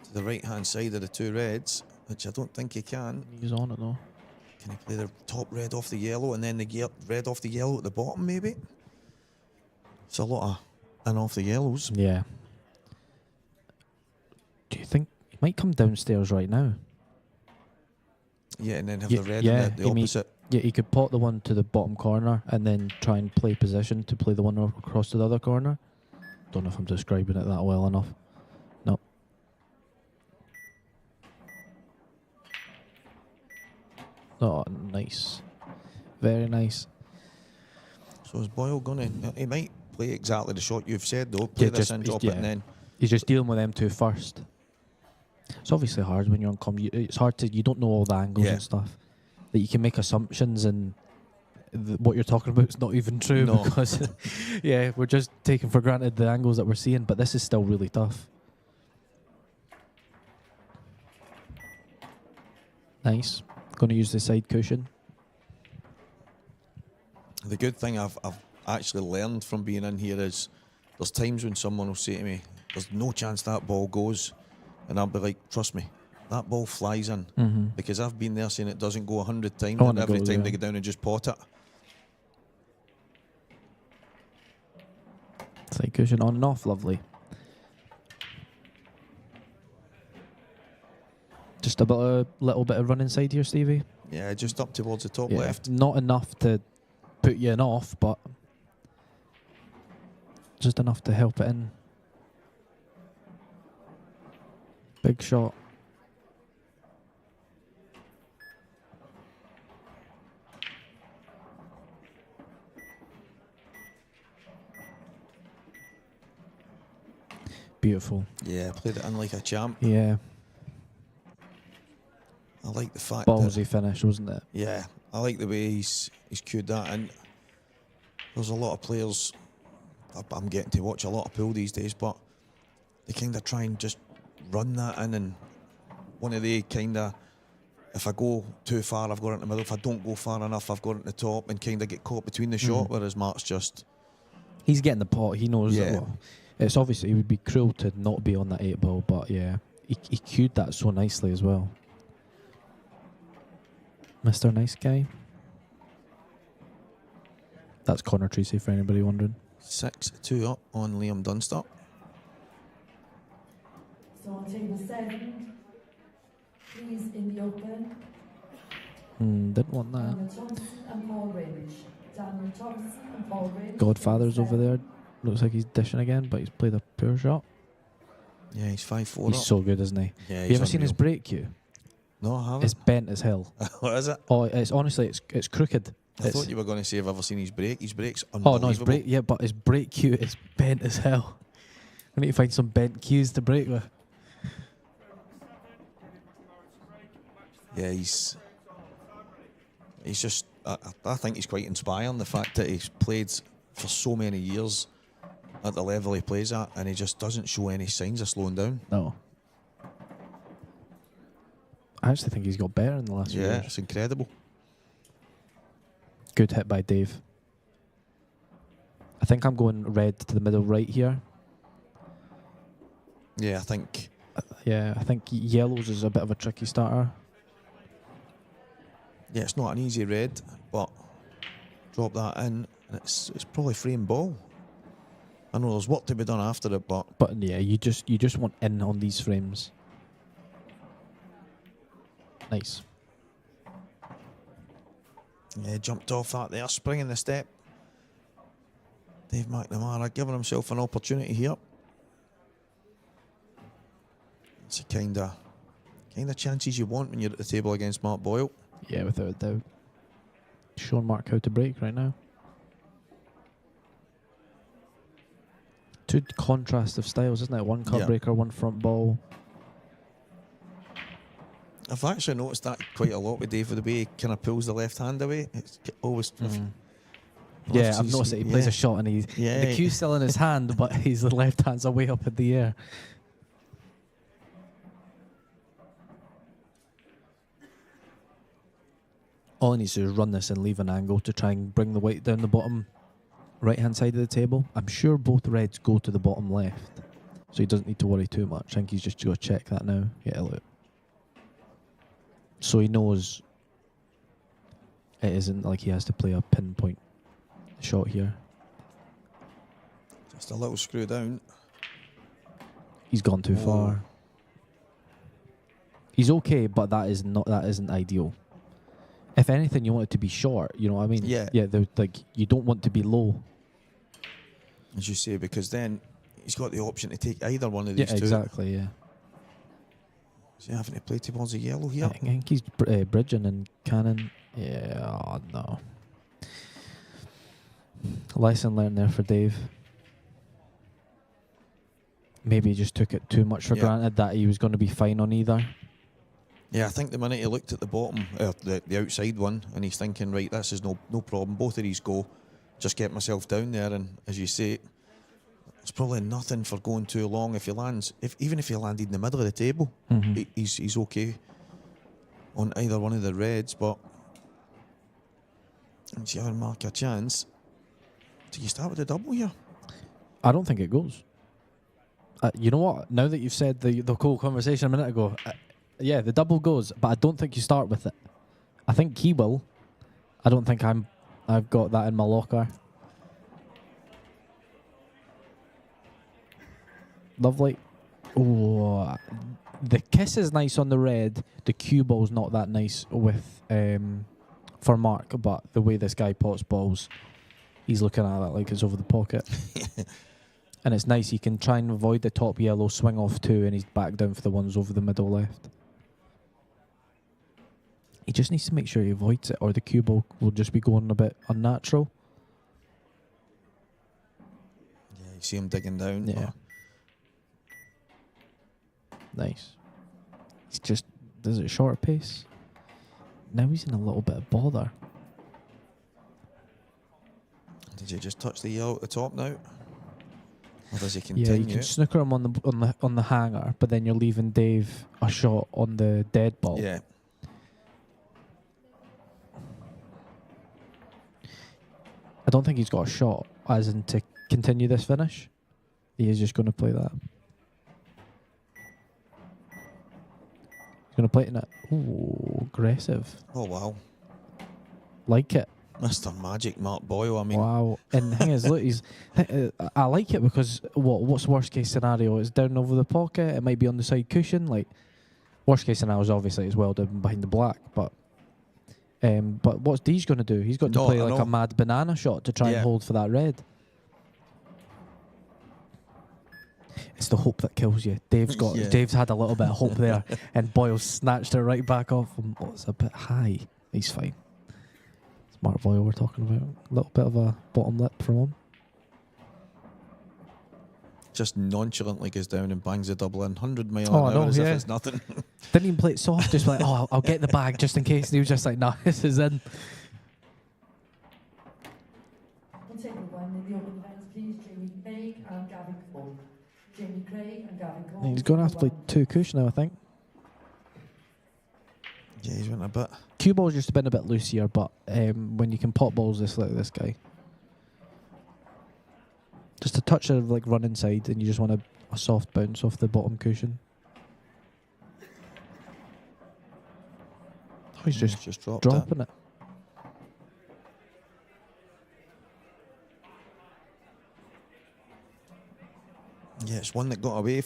B: to the right-hand side of the two reds, which I don't think he can.
D: He's on it though.
B: Can he play the top red off the yellow and then the red off the yellow at the bottom, maybe? It's a lot of in off the yellows.
D: Yeah. Do you think he might come downstairs right now?
B: Yeah, and then have
D: Yeah,
B: the red
D: yeah,
B: and the
D: he may-
B: opposite.
D: Yeah, he could pot the one to the bottom corner and then try and play position to play the one across to the other corner. Don't know if I'm describing it that well enough. No. Oh, nice. Very nice.
B: So is Boyle going to... He might play exactly the shot you've said, though. Play this in, drop it, and then...
D: He's just dealing with them two first. It's obviously hard when you're on com. It's hard to... You don't know all the angles and stuff. That you can make assumptions and what you're talking about is not even true because, we're just taking for granted the angles that we're seeing, but this is still really tough. Nice. Going to use the side cushion.
B: The good thing I've actually learned from being in here is there's times when someone will say to me, there's no chance that ball goes, and I'll be like, trust me, that ball flies in. Because I've been there saying it doesn't go 100 times, and every time they get down and just pot it.
D: Side cushion on and off, lovely. Just a little bit of run inside here, Stevie.
B: Yeah, just up towards the top left.
D: Not enough to put you in off, but just enough to help it in. Big shot. Beautiful.
B: Yeah, played it in like a champ.
D: Yeah.
B: I like the fact
D: Ballsy finish, wasn't it?
B: Yeah, I like the way he's cued that in. There's a lot of players, I'm getting to watch a lot of pool these days, but they kind of try and just run that in, and one of the kind of, if I go too far, I've got it in the middle. If I don't go far enough, I've got it in the top, and kind of get caught between the shot, whereas Mark's just...
D: He's getting the pot, he knows that. Well, it's obviously, it would be cruel to not be on that 8 ball, but yeah, he cued that so nicely as well. Mr. Nice Guy. That's Connor Tracy for anybody wondering.
B: 6-2 up on Liam Dunster.
A: So on table 7, please in the open.
D: Didn't want that.
A: Daniel Thompson and Paul Ridge. Daniel Thompson and Paul Ridge.
D: Godfather's over there. Looks like he's dishing again, but he's played a poor shot.
B: Yeah, he's 5-4
D: He's
B: up.
D: so good, isn't he?
B: Yeah,
D: Have you ever seen his break cue?
B: No, I haven't.
D: It's bent as hell.
B: What is it?
D: Oh, it's honestly, it's crooked.
B: I thought you were going to say, have I ever seen his break? His break's
D: Oh
B: unbelievable.
D: no, his break, yeah, but his break cue is bent as hell. I need to find some bent cues to break with.
B: Yeah, he's just, I think he's quite inspiring, the fact that he's played for so many years at the level he plays at, and he just doesn't show any signs of slowing down.
D: No. I actually think he's got better in the last few years.
B: Yeah, it's incredible.
D: Good hit by Dave. I think I'm going red to the middle right here.
B: Yeah, I think...
D: I think yellows is a bit of a tricky starter.
B: Yeah, it's not an easy red, but drop that in, and it's probably frame ball. I know there's work to be done after it, but
D: yeah, you just want in on these frames. Nice.
B: yeah, jumped off that there, springing the step. Dave McNamara giving himself an opportunity here. It's the kind of chances you want when you're at the table against Mark Boyle.
D: Yeah, without a doubt. Showing Mark how to break right now. Two contrast of styles, isn't it? One cut breaker, one front ball.
B: I've actually noticed that quite a lot with Dave, with the way he kind of pulls the left hand away. It's always...
D: Yeah, I've noticed that he plays a shot and the cue's still in his hand, but his left hand's away up in the air. All he needs to do is run this and leave an angle to try and bring the weight down the bottom right-hand side of the table. I'm sure both reds go to the bottom left, so he doesn't need to worry too much. I think he's just going to check that now. Yeah, look. So he knows it isn't like he has to play a pinpoint shot here.
B: Just a little screw down.
D: He's gone too far. He's okay, but that isn't ideal. If anything, you want it to be short. You know what I mean?
B: Yeah.
D: Yeah. Like you don't want to be low.
B: As you say, because then he's got the option to take either one of these two.
D: Yeah, exactly. Yeah.
B: Is he having to play towards the yellow here?
D: I think he's bridging and cannon. Yeah. Oh no. Lesson learned there for Dave. Maybe he just took it too much for granted that he was going to be fine on either.
B: Yeah, I think the minute he looked at the bottom, the outside one, and he's thinking, right, this is no problem. Both of these go. Just get myself down there, and as you say, it's probably nothing for going too long. If he lands, even if he landed in the middle of the table, he's okay on either one of the reds. But let's see how Mark a chance. Do you start with the double here?
D: I don't think it goes. You know what? Now that you've said the whole conversation a minute ago, yeah, the double goes, but I don't think you start with it. I think he will. I don't think I've got that in my locker. Lovely. Oh, the kiss is nice on the red. The cue ball's not that nice with for Mark, but the way this guy pots balls, he's looking at it like it's over the pocket. And it's nice, he can try and avoid the top yellow, swing off two, and he's back down for the ones over the middle left. He just needs to make sure he avoids it, or the cue ball will just be going a bit unnatural.
B: Yeah, you see him digging down.
D: Yeah. Nice. He's just, does it short pace? Now he's in a little bit of bother.
B: Did you just touch the yellow at the top now? Or does he continue?
D: Yeah, you can snooker him on the hanger, but then you're leaving Dave a shot on the dead ball.
B: Yeah.
D: I don't think he's got a shot, as in to continue this finish. He is just going to play that. He's going to play it in it. Ooh, aggressive.
B: Oh, wow.
D: Like it.
B: Mr. Magic Mark Boyle, I mean.
D: Wow. And the thing is, look, I like it because what's worst case scenario? It's down over the pocket. It might be on the side cushion. Like, worst case scenario is obviously it's well down behind the black, but what's Deej going to do? He's got to play like a mad banana shot to try and hold for that red. It's the hope that kills you. Dave's had a little bit of hope there, and Boyle snatched it right back off him. Oh, it's a bit high. He's fine. It's Mark Boyle we're talking about. A little bit of a bottom lip from him.
B: Just nonchalantly goes down and bangs the double in 100 mile an hour as if it's nothing.
D: Didn't even play it soft, just like, oh, I'll get the bag just in case. And he was just like, nah, this is in.
A: We'll take one in the open hands, please. Jamie Craig and Gavin Cole. Jamie Craig and Gavin Cole.
D: He's going to have to play two cushion now, I think.
B: Yeah, he's went a bit.
D: Cue ball's just been a bit loose here, but when you can pop balls like this guy, just a touch of like run inside, and you just want a soft bounce off the bottom cushion. Oh, he's just dropping it.
B: Yeah, it's one that got away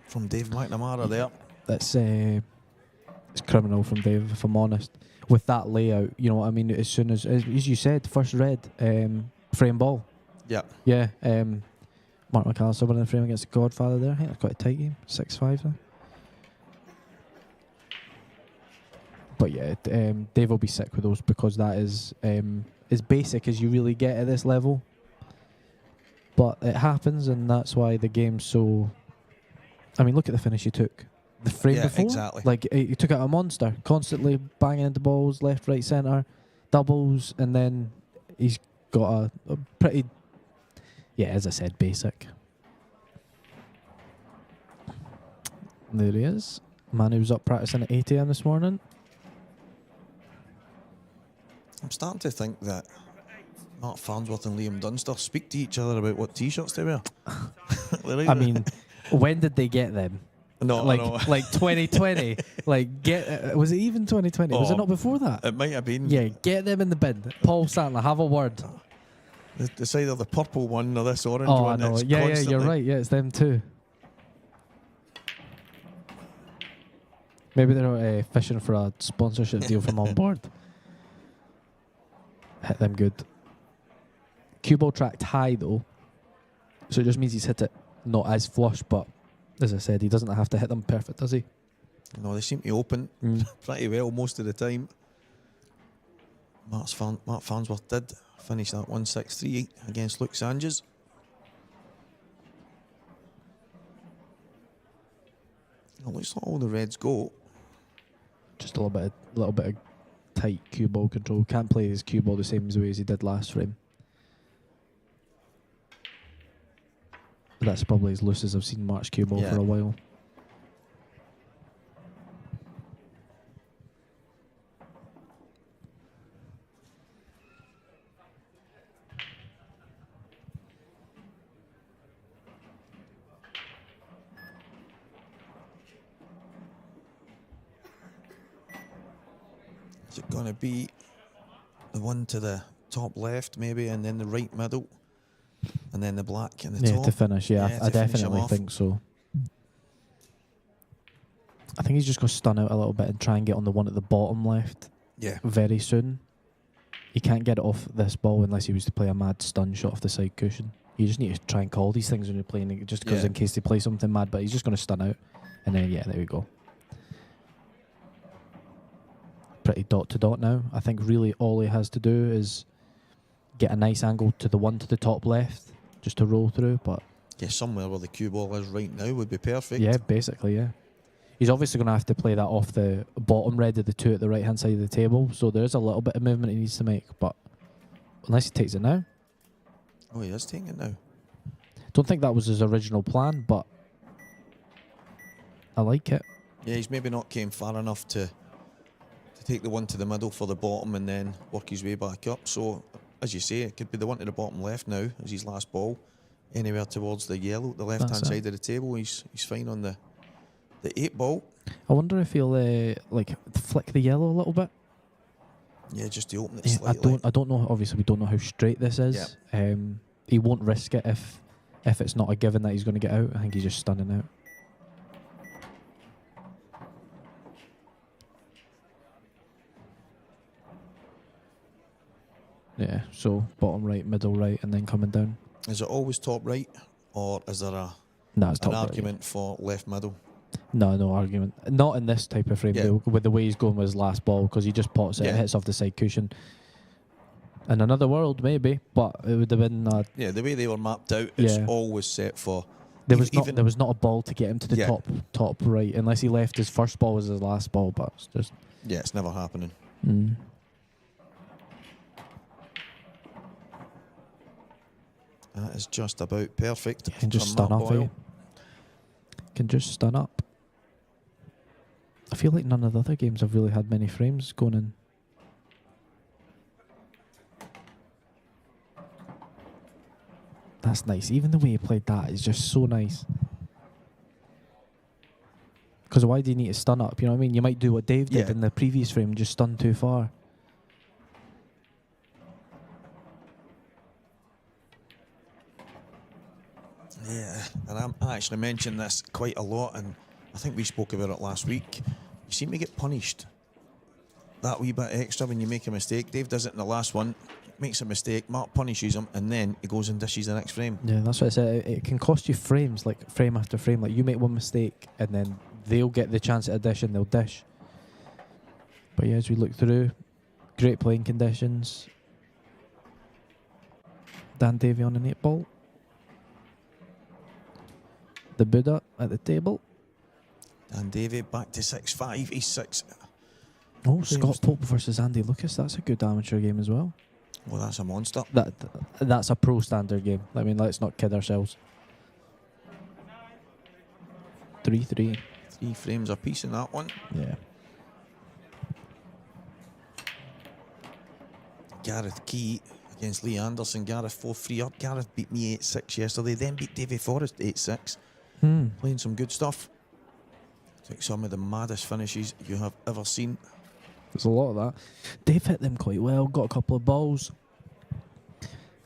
B: from Dave McNamara there.
D: That's it's criminal from Dave, if I'm honest. With that layout, you know what I mean? As soon as you said, first red, frame ball.
B: Yeah.
D: Yeah. Mark McAllister winning the frame against the Godfather there. I think that's quite a tight game. 6-5 now. But yeah, Dave will be sick with those because that is as basic as you really get at this level. But it happens, and that's why the game's so... I mean, look at the finish you took. The frame before?
B: Exactly.
D: Like, you took out a monster, constantly banging into balls, left, right, centre, doubles, and then he's got a pretty... Yeah, as I said, basic. There he is. Man who was up practicing at 8 AM this morning.
B: I'm starting to think that Mark Farnsworth and Liam Dunster speak to each other about what T-shirts they wear.
D: I mean, when did they get them?
B: No,
D: like 2020. Like, was it even 2020? Was it not before that?
B: It might have been.
D: Yeah, get them in the bin. Paul Sandler, have a word.
B: It's either the purple one or this orange
D: Oh,
B: one.
D: I know. Yeah, you're right. Yeah, it's them too. Maybe they're fishing for a sponsorship deal from on board. Hit them good. Cue ball tracked high though, so it just means he's hit it not as flush, but as I said, he doesn't have to hit them perfect, does he?
B: No, they seem to open pretty well most of the time. Mark Farnsworth did finish that 1-6-3 against Luke Sanches. It looks like all the Reds go.
D: Just a little bit of tight cue ball control. Can't play his cue ball the same way as he did last frame. But that's probably as loose as I've seen Mark's cue ball for a while.
B: Is it going to be the one to the top left, maybe, and then the right middle, and then the black in the top?
D: To finish, I
B: to
D: definitely think so. I think he's just going to stun out a little bit and try and get on the one at the bottom left very soon. He can't get it off this ball unless he was to play a mad stun shot off the side cushion. You just need to try and call these things when you're playing it, just because in case they play something mad, but he's just going to stun out. And then, there we go. Pretty dot to dot now. I think really all he has to do is get a nice angle to the one to the top left just to roll through. But
B: somewhere where the cue ball is right now would be perfect.
D: Yeah, basically, He's obviously going to have to play that off the bottom red of the two at the right hand side of the table, so there's a little bit of movement he needs to make, but unless he takes it now.
B: Oh, he is taking it now.
D: Don't think that was his original plan, but I like it.
B: Yeah, he's maybe not came far enough to take the one to the middle for the bottom and then work his way back up. So, as you say, it could be the one to the bottom left now as his last ball. Anywhere towards the yellow, the left-hand side of the table, he's fine on the 8 ball.
D: I wonder if he'll flick the yellow a little bit.
B: Yeah, just to open it slightly.
D: I don't know. Obviously, we don't know how straight this is. He won't risk it if it's not a given that he's going to get out. I think he's just stunning out. Yeah, so bottom right, middle right, and then coming down.
B: Is it always top right, or is there
D: it's
B: an argument for left middle?
D: No argument. Not in this type of frame, though, with the way he's going with his last ball, because he just pots it and hits off the side cushion. In another world, maybe, but it would have been...
B: the way they were mapped out, it's always set for...
D: There was not a ball to get him to the top right, unless he left his first ball as his last ball, but it's just...
B: Yeah, it's never happening. That is just about perfect.
D: Can just stun up, Can just stun up. I feel like none of the other games have really had many frames going in. That's nice. Even the way he played that is just so nice. Because why do you need to stun up? You know what I mean? You might do what Dave did in the previous frame, just stun too far.
B: Yeah, and I actually mentioned this quite a lot, and I think we spoke about it last week. You seem to get punished that wee bit extra when you make a mistake. Dave does it in the last one, makes a mistake, Mark punishes him, and then he goes and dishes the next frame.
D: Yeah, that's what I said. It can cost you frames, like frame after frame. Like you make one mistake, and then they'll get the chance at a dish, and they'll dish. But yeah, as we look through, great playing conditions. Dan Davey on an 8 ball. The Buddha at the table.
B: Dan Davey back to 6-5. He's 6.
D: Oh, Scott Pope versus Andy Lucas. That's a good amateur game as well.
B: Well, that's a monster.
D: That's a pro standard game. I mean, let's not kid ourselves. 3-3.
B: 3 frames apiece in that one.
D: Yeah.
B: Gareth Key against Lee Anderson. Gareth 4-3 up. Gareth beat me 8-6 yesterday, then beat Davey Forrest 8-6. Playing some good stuff. Took some of the maddest finishes you have ever seen.
D: There's a lot of that. Dave hit them quite well. Got a couple of balls.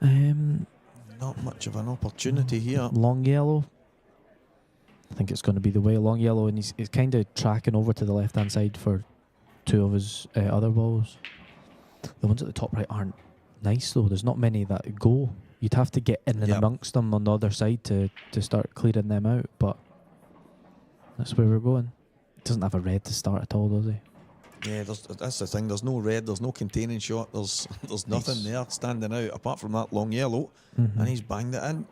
B: Not much of an opportunity here.
D: Long yellow. I think it's going to be the way. Long yellow, and he's kind of tracking over to the left-hand side for 2 of his other balls. The ones at the top right aren't nice, though. There's not many that go. You'd have to get in and amongst them on the other side to start clearing them out, but that's where we're going. Doesn't have a red to start at all, does he?
B: Yeah, that's the thing. There's no red. There's no containing shot. There's nothing there standing out apart from that long yellow, and he's banged it in.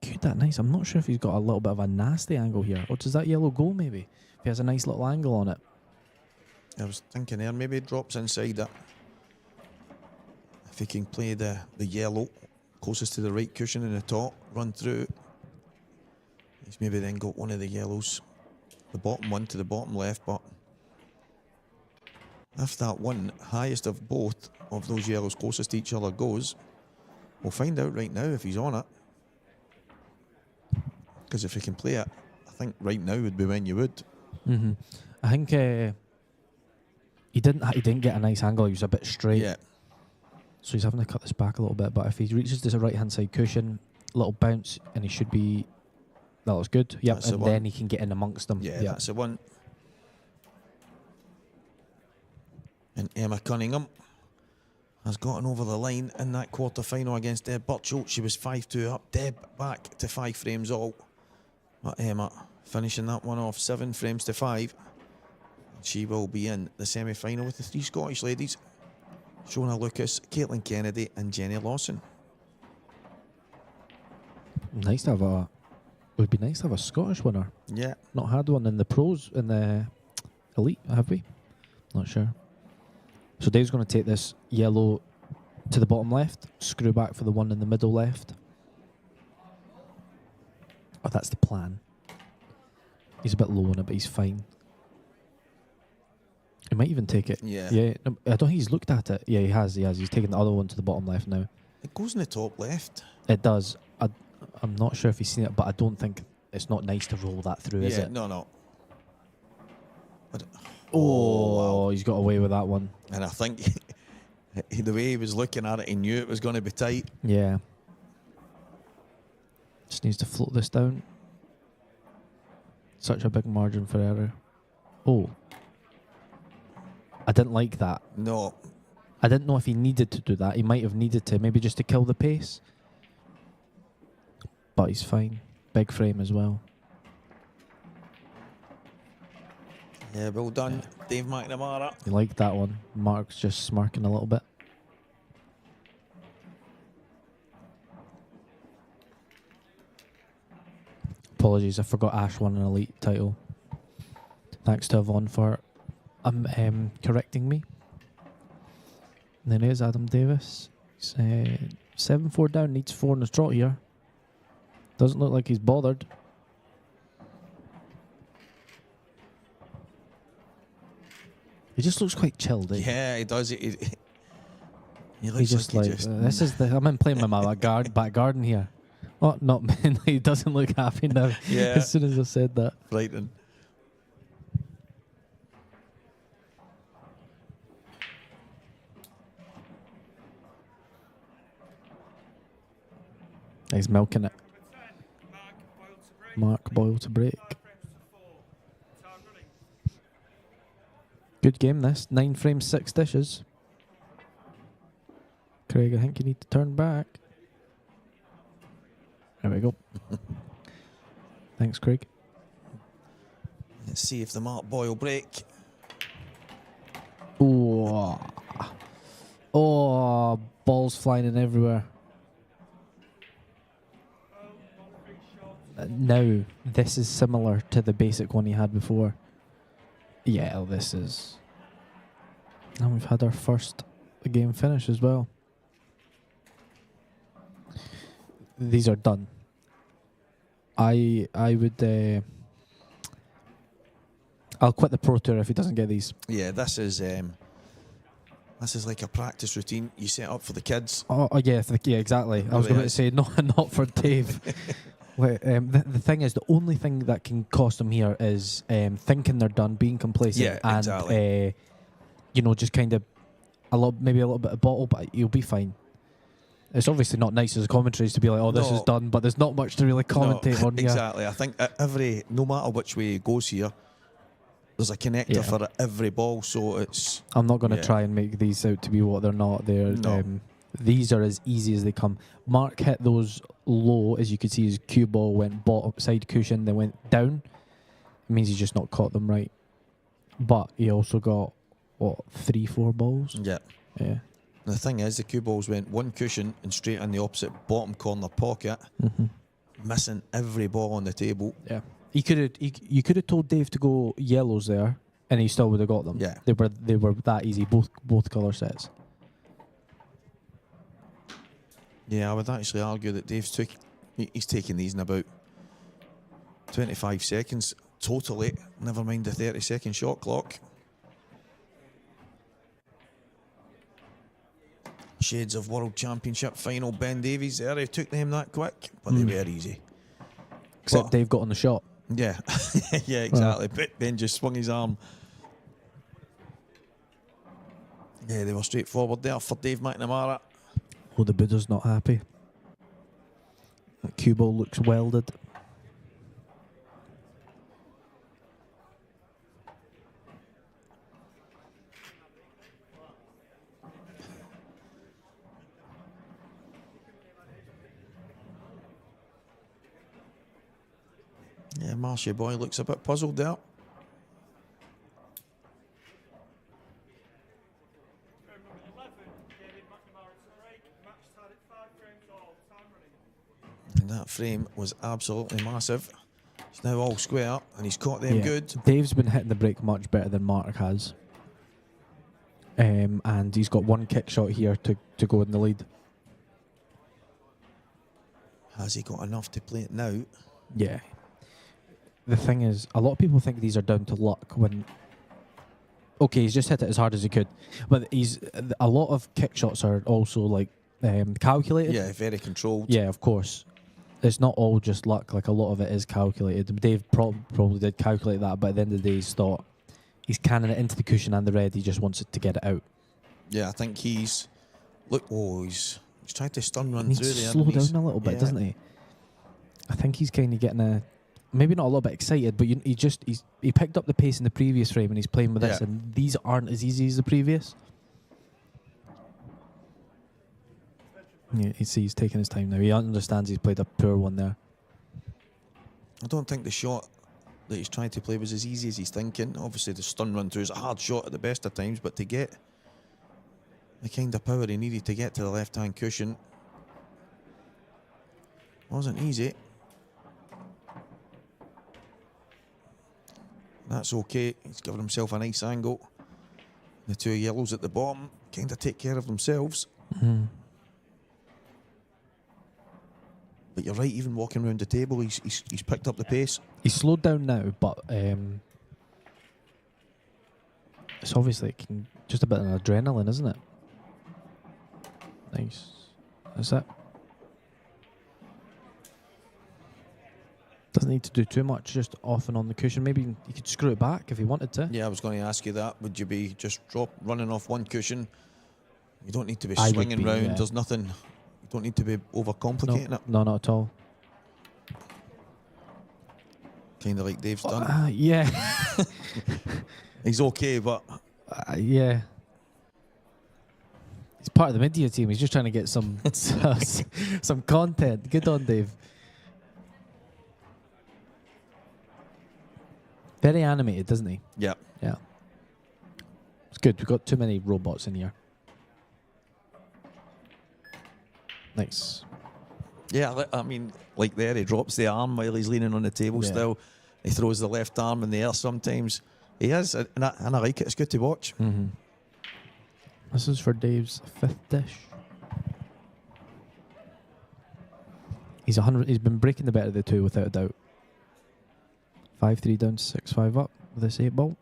D: Good, that nice. I'm not sure if he's got a little bit of a nasty angle here. Or does that yellow go maybe? If he has a nice little angle on it.
B: I was thinking there, maybe he drops inside it. If he can play the yellow closest to the right cushion in the top, run through. He's maybe then got one of the yellows, the bottom one to the bottom left, but if that one highest of both of those yellows closest to each other goes, we'll find out right now if he's on it. Because if he can play it, I think right now would be when you would.
D: I think he didn't get a nice angle. He was a bit straight.
B: Yeah.
D: So he's having to cut this back a little bit. But if he reaches this right hand side cushion, little bounce, and he should be. That looks good. Yep,
B: That's
D: and then he can get in amongst them.
B: Yeah,
D: yep.
B: That's the one. And Emma Cunningham has gotten over the line in that quarter-final against Deb Birchall. She was 5-2 up. Deb back to 5 frames all. But Emma finishing that one off 7 frames to 5. She will be in the semi-final with the 3 Scottish ladies. Shona Lucas, Caitlin Kennedy and Jenny Lawson.
D: Nice to have a... It would be nice to have a Scottish winner.
B: Yeah.
D: Not had one in the pros, in the elite, have we? Not sure. So Dave's going to take this yellow to the bottom left, screw back for the one in the middle left. Oh, that's the plan. He's a bit low on it, but he's fine. He might even take it.
B: Yeah.
D: Yeah. No, I don't think he's looked at it. Yeah, he has. He's taken the other one to the bottom left now.
B: It goes in the top left.
D: It does. I'm not sure if he's seen it, but I don't think it's not nice to roll that through, is it?
B: No. But,
D: wow. He's got away with that one.
B: And I think the way he was looking at it, he knew it was going to be tight.
D: Yeah. Just needs to float this down. Such a big margin for error. Oh. I didn't like that.
B: No.
D: I didn't know if he needed to do that. He might have needed to, maybe just to kill the pace. But he's fine. Big frame as well.
B: Yeah, well done, Dave McNamara.
D: You liked that one. Mark's just smirking a little bit. Apologies, I forgot Ash won an elite title. Thanks to Yvonne for correcting me. And then there's Adam Davis. He's 7-4 down, needs 4 in the trot here. Doesn't look like he's bothered. He just looks quite chilled.
B: Yeah, he does. He looks
D: He's just like this is the. I'm playing with my back garden here. Oh, not man. He doesn't look happy now.
B: Yeah.
D: As soon as I said that.
B: Frightening.
D: He's milking it. Mark Boyle to break. Good game this. 9 frames, 6 dishes. Craig, I think you need to turn back. There we go. Thanks, Craig.
B: Let's see if the Mark Boyle break.
D: Oh, balls flying in everywhere. Now, this is similar to the basic one he had before. Yeah, this is... And we've had our first game finish as well. These are done. I would... I'll quit the Pro Tour if he doesn't get these.
B: Yeah, this is like a practice routine you set up for the kids.
D: Oh yeah, exactly. I was going to say, not for Dave. Wait, the thing is, the only thing that can cost them here is thinking they're done, being complacent, and
B: exactly.
D: Just kind of maybe a little bit of bottle, but you'll be fine. It's obviously not nice as commentaries to be like, this is done, but there's not much to really commentate on here.
B: Exactly. I think no matter which way it goes here, there's a connector for every ball, so it's...
D: I'm not going to try and make these out to be what they're not. These are as easy as they come. Mark hit those low, as you could see, his cue ball went bottom side cushion, then went down. It means he's just not caught them right. but he also got, what, 3-4 balls?
B: Yeah.
D: Yeah.
B: The thing is, the cue balls went one cushion and straight in the opposite bottom corner pocket, missing every ball on the table.
D: Yeah. You could have told Dave to go yellows there, and he still would have got them.
B: Yeah.
D: They were that easy, both colour sets.
B: Yeah, I would actually argue that he's taking these in about 25 seconds totally, never mind the 30-second shot clock. Shades of World Championship final Ben Davies there. He took them that quick, but they were easy.
D: Except
B: But,
D: Dave got on the shot.
B: yeah, yeah, exactly. But Ben just swung his arm. Yeah, they were straightforward there for Dave McNamara.
D: Oh, the Buddha's not happy. That cue ball looks welded.
B: Yeah, Marcia boy looks a bit puzzled there. And that frame was absolutely massive. It's now all square, and he's caught them good.
D: Dave's been hitting the break much better than Mark has. And he's got one kick shot here to go in the lead.
B: Has he got enough to play it now?
D: Yeah. The thing is, a lot of people think these are down to luck when... Okay, he's just hit it as hard as he could. But a lot of kick shots are also, like, calculated.
B: Yeah, very controlled.
D: Yeah, of course. It's not all just luck. Like, a lot of it is calculated. Dave probably did calculate that, but at the end of the day, he's thought he's canning it into the cushion and the red. He just wants it to get it out.
B: Yeah, I think he's... Look, he's tried to stun run
D: He
B: through
D: needs
B: there.
D: to slow down a little bit, doesn't he? I think he's kind of getting maybe not a little bit excited, but he picked up the pace in the previous frame and he's playing with this, and these aren't as easy as the previous. Yeah, he's taking his time now. He understands he's played a poor one there.
B: I don't think the shot that he's trying to play was as easy as he's thinking. Obviously, the stun run through is a hard shot at the best of times, but to get the kind of power he needed to get to the left-hand cushion wasn't easy. That's okay. He's given himself a nice angle. The two yellows at the bottom kind of take care of themselves. But you're right, even walking around the table, he's picked up the pace.
D: He's slowed down now, but it's obviously just a bit of adrenaline, isn't it? Nice. That's it. Doesn't need to do too much, just off and on the cushion. Maybe he could screw it back if he wanted to.
B: Yeah, I was going to ask you that. Would you be just running off one cushion? You don't need to be
D: I would
B: swinging
D: be,
B: round.
D: yeah.
B: There's nothing. You don't need to be overcomplicating it.
D: No, not at all.
B: Kind of like Dave's done.
D: Yeah.
B: He's okay, but
D: yeah. He's part of the media team. He's just trying to get some some content. Good on Dave. Very animated, doesn't he?
B: yeah.
D: Yeah. It's good. We've got too many robots in here. Nice.
B: Yeah, I mean, like there, he drops the arm while he's leaning on the table still. He throws the left arm in the air sometimes. He is, and I like it. It's good to watch.
D: Mm-hmm. This is for Dave's 5th dish. He's been breaking the better of the two without a doubt. 5-3 down to 6-5 up with this 8 ball.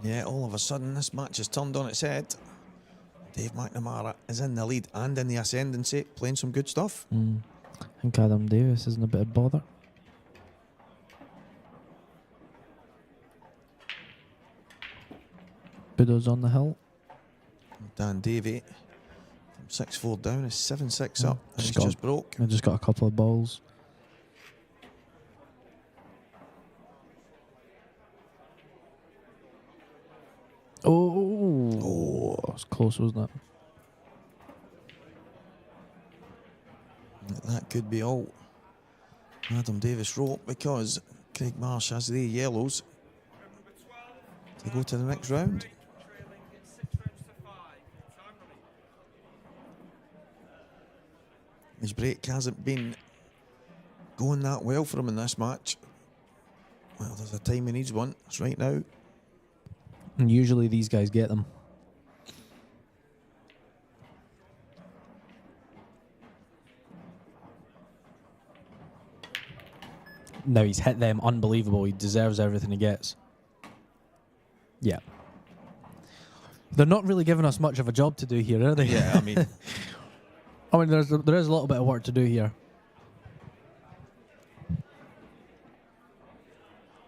B: Yeah, all of a sudden this match has turned on its head. Dave McNamara is in the lead and in the ascendancy, playing some good stuff.
D: I think Adam Davis isn't a bit of bother. Budo's on the hill.
B: Dan Davey, from 6-4 down, is 7-6 up. And he's
D: got-
B: just broke.
D: I just got a couple of balls. Oh, it was close, wasn't it?
B: that could be all Adam Davis wrote, because Craig Marsh has the yellows to go to the next round. His break hasn't been going that well for him in this match. Well, there's a time he needs one. It's right now.
D: And usually these guys get them. No, he's hit them. Unbelievable. He deserves everything he gets. Yeah. They're not really giving us much of a job to do here, are they?
B: Yeah, I mean...
D: there is a little bit of work to do here.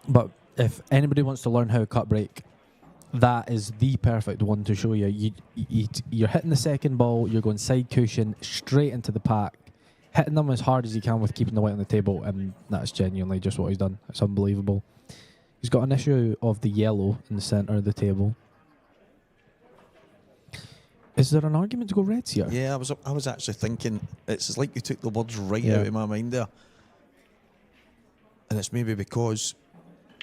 D: But if anybody wants to learn how to cut break, that is the perfect one to show you. You're hitting the second ball, you're going side cushion, straight into the pack, hitting them as hard as you can with keeping the white on the table, and that's genuinely just what he's done. It's unbelievable. He's got an issue of the yellow in the centre of the table. Is there an argument to go reds here?
B: Yeah, I was actually thinking, it's like you took the words right out of my mind there. And it's maybe because,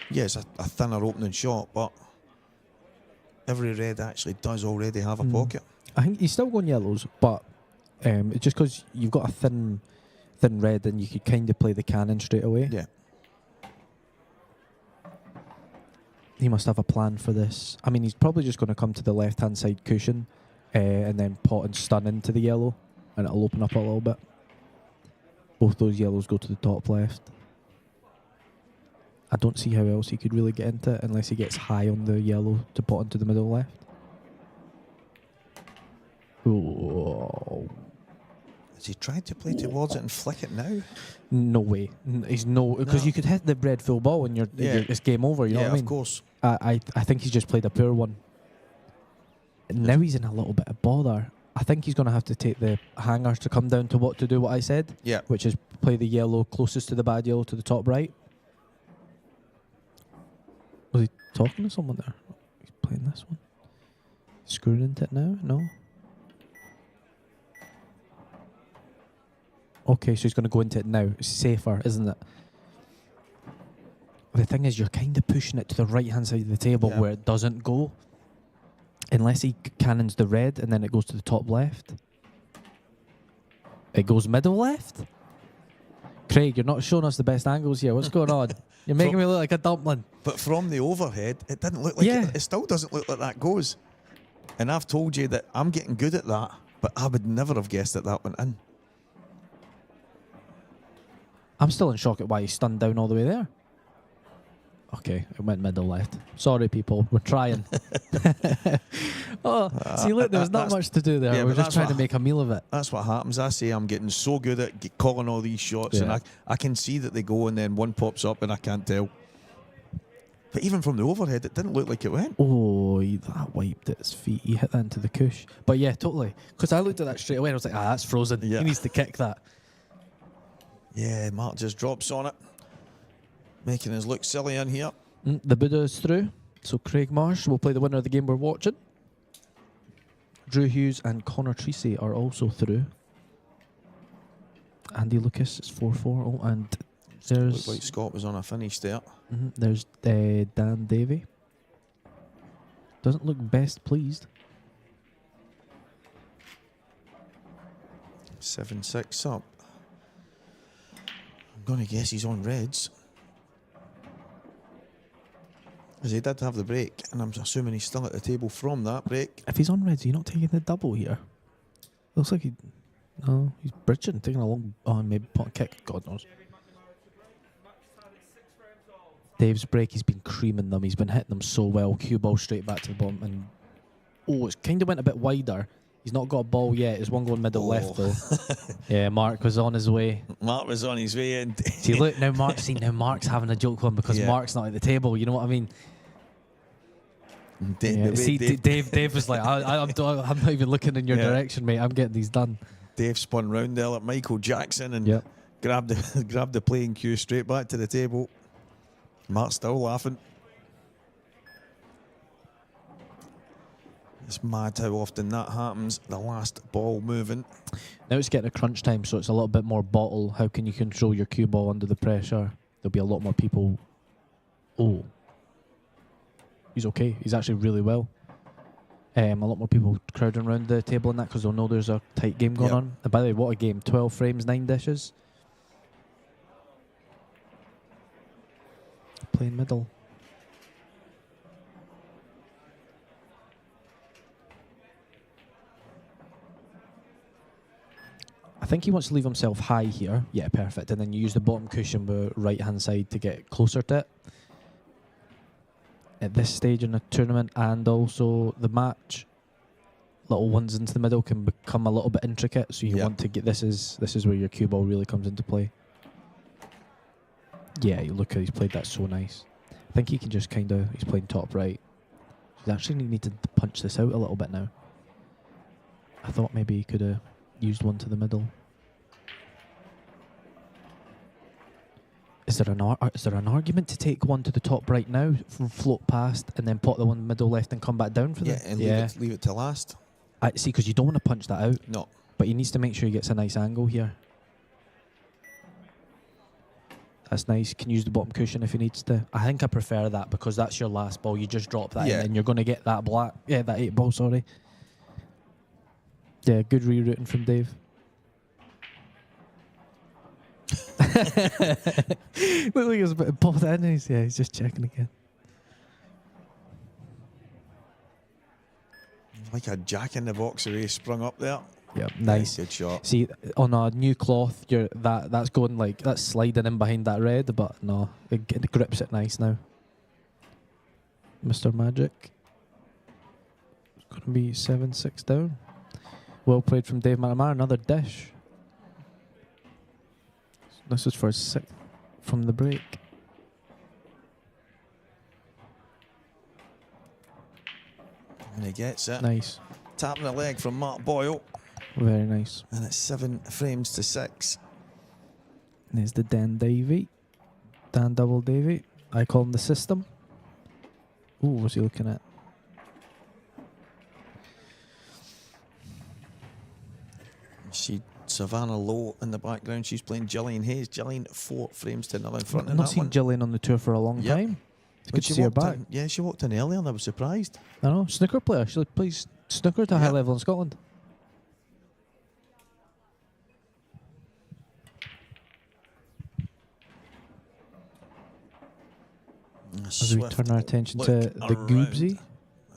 B: yes, a thinner opening shot, but every red actually does already have a pocket.
D: I think he's still going yellows, but it's just because you've got a thin red, and you could kind of play the cannon straight away.
B: Yeah.
D: He must have a plan for this. I mean, he's probably just going to come to the left-hand side cushion and then pot and stun into the yellow, and it'll open up a little bit. Both those yellows go to the top left. I don't see how else he could really get into it unless he gets high on the yellow to pot into the middle left. Oh.
B: Has he tried to play towards it and flick it now?
D: No way. Because
B: No.
D: you could hit the red full ball and it's game over. You know what I mean?
B: Of course.
D: I think he's just played a poor one. Now he's in a little bit of bother. I think he's going to have to take the hangers to come down to what I said.
B: Yeah.
D: Which is play the yellow closest to the bad yellow to the top right. Was he talking to someone there? He's playing this one. Screwing into it now? No. Okay, so he's going to go into it now. It's safer, isn't it? The thing is, you're kind of pushing it to the right-hand side of the table where it doesn't go. Unless he cannons the red and then it goes to the top left. It goes middle left? Craig, you're not showing us the best angles here. What's going on? You're making me look like a dumpling.
B: But from the overhead, it didn't look like it still doesn't look like that goes. And I've told you that I'm getting good at that, but I would never have guessed that went in.
D: I'm still in shock at why he stunned down all the way there. Okay, it went middle left. Sorry, people. We're trying. See, look, there was not much to do there.
B: Yeah,
D: we're just trying to make a meal of it.
B: That's what happens. I say I'm getting so good at calling all these shots, and I can see that they go, and then one pops up, and I can't tell. But even from the overhead, it didn't look like it went.
D: Oh, that wiped at his feet. He hit that into the cush. But yeah, totally. Because I looked at that straight away, and I was like, that's frozen.
B: Yeah.
D: He needs to kick that.
B: Yeah, Mark just drops on it, making us look silly in here.
D: The Buddha is through. So Craig Marsh will play the winner of the game we're watching. Drew Hughes and Connor Treacy are also through. Andy Lucas is 4-4. Oh, and there's...
B: Looked like Scott was on a finish there.
D: There's Dan Davey. Doesn't look best pleased.
B: 7-6 up. I'm going to guess he's on reds. As he did have the break, and I'm assuming he's still at the table from that break.
D: If he's on reds, you're not taking the double here. Looks like he's bridging, taking a long... Oh, maybe pot kick, God knows. Dave's break, he's been creaming them. He's been hitting them so well. Cue ball straight back to the bottom. And it's kind of went a bit wider. He's not got a ball yet. There's one going middle left, though. Yeah, Mark was on his way.
B: Mark was on his way. And
D: see, look, now Mark's having a joke one because Mark's not at the table. You know what I mean? Dave was like, I'm not even looking in your direction, mate. I'm getting these done.
B: Dave spun round there like Michael Jackson and grabbed the playing cue straight back to the table. Mark's still laughing. It's mad how often that happens. The last ball moving.
D: Now it's getting a crunch time, so it's a little bit more bottle. How can you control your cue ball under the pressure? There'll be a lot more people. Oh. He's okay. He's actually really well. A lot more people crowding around the table and that because they'll know there's a tight game going on. And by the way, what a game. 12 frames, 9 dishes. Playing middle. I think he wants to leave himself high here. Yeah, perfect. And then you use the bottom cushion with right-hand side to get closer to it. At this stage in the tournament and also the match, little ones into the middle can become a little bit intricate. So you want to get this is where your cue ball really comes into play. Yeah, you look at he's played that so nice. I think he can just he's playing top right. He's actually needed to punch this out a little bit now. I thought maybe he could have used one to the middle. Is there an argument to take one to the top right now, float past, and then pot the one middle left and come back down for
B: and leave it to last?
D: I see, because you don't want to punch that out.
B: No.
D: But he needs to make sure he gets a nice angle here. That's nice. Can use the bottom cushion if he needs to. I think I prefer that because that's your last ball. You just drop that in and you're going to get that black. Yeah, that 8 ball, sorry. Yeah, good rerouting from Dave. Look like he was a bit of both ends. Yeah, he's just checking again.
B: Like a jack in the box where he sprung up there.
D: Yeah, nice.
B: Good shot.
D: See, on a new cloth, that's going that's sliding in behind that red, but no, it grips it nice now. Mr. Magic. It's going to be 7-6 down. Well played from Dave McNamara. Another dish. This is for 6 from the break.
B: And he gets it.
D: Nice.
B: Tapping the leg from Mark Boyle.
D: Very nice.
B: And it's 7 frames to 6.
D: There's the Dan Davey. Dan Double Davey. I call him the system. Ooh, what's he looking at?
B: See Savannah Lowe in the background. She's playing Gillian Hayes. Gillian 4 frames to 0 in front.
D: I've not seen Gillian on the tour for a long time. It's good to see her back.
B: She walked in earlier and I was surprised.
D: I know, snooker player. She plays snooker at a high level in Scotland. As we turn our attention to the Goobsy.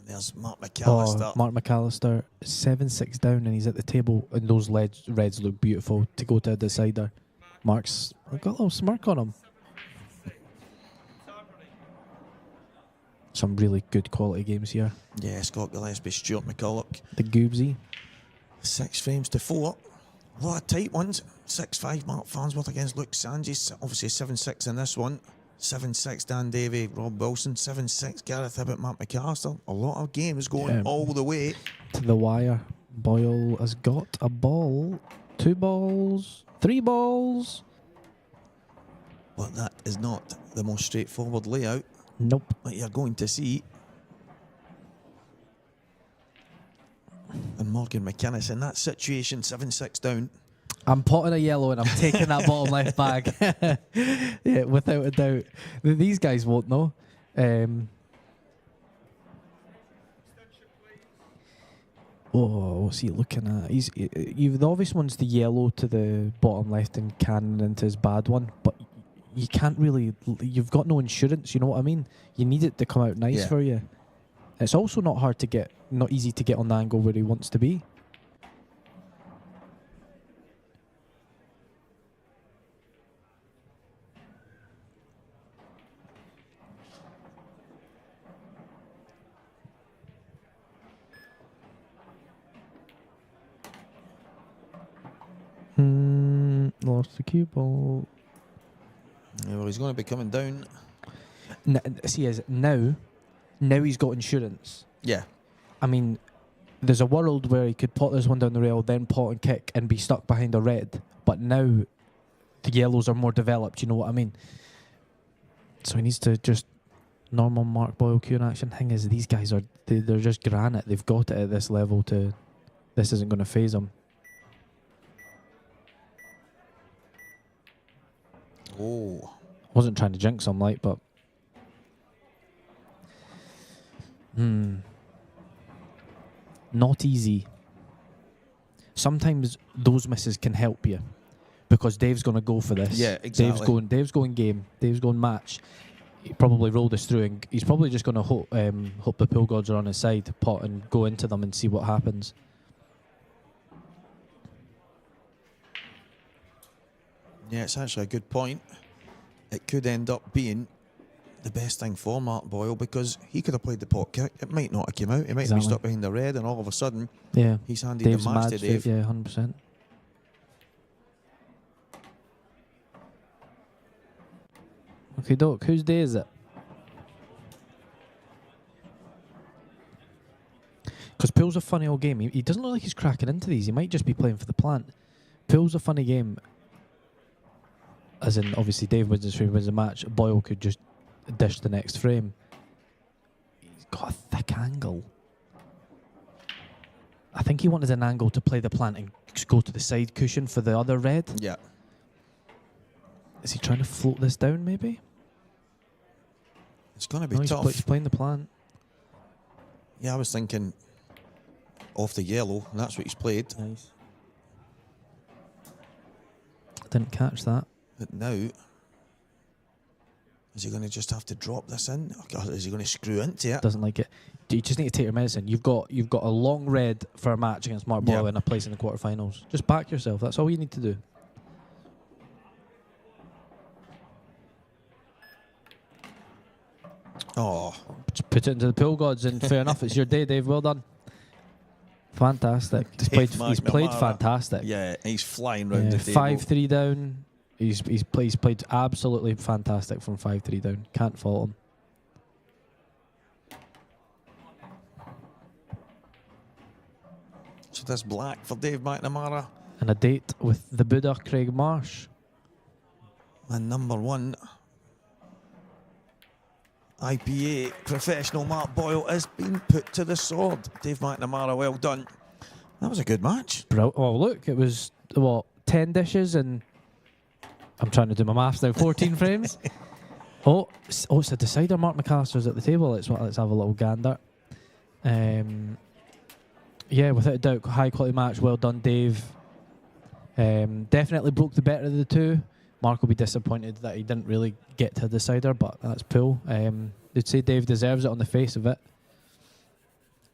B: There's Mark McAllister.
D: Mark McAllister, 7-6 down, and he's at the table, and those reds look beautiful to go to a decider. Mark's got a little smirk on him. Some really good quality games here.
B: Yeah, Scott Gillespie, Stuart McCulloch.
D: The Goobsy.
B: 6 frames to 4. A lot of tight ones. 6-5 Mark Farnsworth against Luke Sanji. Obviously 7-6 in this one. 7-6 Dan Davey, Rob Wilson. 7-6 Gareth Hibbett, Mark McAllister. A lot of games going all the way
D: to the wire. Boyle has got a ball. 2 balls. 3 balls.
B: But that is not the most straightforward layout.
D: Nope.
B: That you're going to see. And Morgan McInnes in that situation, 7-6 down.
D: I'm potting a yellow and I'm taking that bottom left bag. Yeah, without a doubt. These guys won't know. What's he looking at? The obvious one's the yellow to the bottom left and cannon into his bad one, but you can't really. You've got no insurance. You know what I mean? You need it to come out nice for you. It's also not easy to get on the angle where he wants to be. Lost the cue ball.
B: Yeah, well, he's going to be coming down.
D: Now he's got insurance.
B: Yeah.
D: I mean, there's a world where he could pot this one down the rail, then pot and kick and be stuck behind a red. But now the yellows are more developed, you know what I mean? So he needs to just Normal Mark Boyle Q in action. Thing is, these guys are they're just granite. They've got it at this level to. This isn't going to phase them.
B: Oh.
D: Wasn't trying to jinx them, like, but. Not easy. Sometimes those misses can help you, because Dave's going to go for this.
B: Yeah, exactly.
D: Dave's going game. Dave's going match. He probably rolled us through, and he's probably just going to hope the pool gods are on his side, pot and go into them and see what happens.
B: Yeah, it's actually a good point. It could end up being the best thing for Mark Boyle, because he could have played the pot kick. It might not have come out. He might be stuck behind the red, and all of a sudden, he's handed
D: Dave's
B: the match to Dave.
D: Yeah, 100%. Okay, Doc, whose day is it? Because Pool's a funny old game. He doesn't look like he's cracking into these. He might just be playing for the plant. Pool's a funny game. As in, obviously, Dave wins this frame, wins the match. Boyle could just dish the next frame. He's got a thick angle. I think he wanted an angle to play the plant and go to the side cushion for the other red.
B: Yeah.
D: Is he trying to float this down, maybe?
B: It's going to be tough.
D: He's playing the plant.
B: Yeah, I was thinking off the yellow, and that's what he's played.
D: Nice. Didn't catch that.
B: But now, is he going to just have to drop this in? Or is he going to screw into it?
D: Doesn't like it. You just need to take your medicine. You've got a long red for a match against Mark Boyle and a place in the quarterfinals. Just back yourself. That's all you need to do.
B: Oh.
D: Just put it into the pool gods, and fair enough. It's your day, Dave. Well done. Fantastic. He's played fantastic.
B: Yeah, he's flying round the table.
D: 5-3 down. He's played absolutely fantastic from 5-3 down. Can't fault him.
B: So this black for Dave McNamara.
D: And a date with the Buddha, Craig Marsh.
B: And number one, IPA professional Mark Boyle has been put to the sword. Dave McNamara, well done. That was a good match.
D: Oh, look, it was, 10 dishes and I'm trying to do my maths now, 14 frames. Oh, it's a decider. Mark McAllister's at the table. Let's have a little gander. Yeah, without a doubt, high quality match. Well done, Dave. Definitely broke the better of the two. Mark will be disappointed that he didn't really get to a decider, but that's cool. They'd say Dave deserves it on the face of it.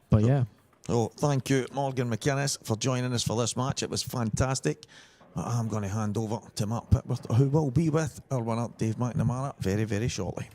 D: But yeah.
B: Oh, thank you, Morgan McInnes, for joining us for this match. It was fantastic. I'm going to hand over to Matt Pitworth, who will be with our winner, Dave McNamara, very, very shortly.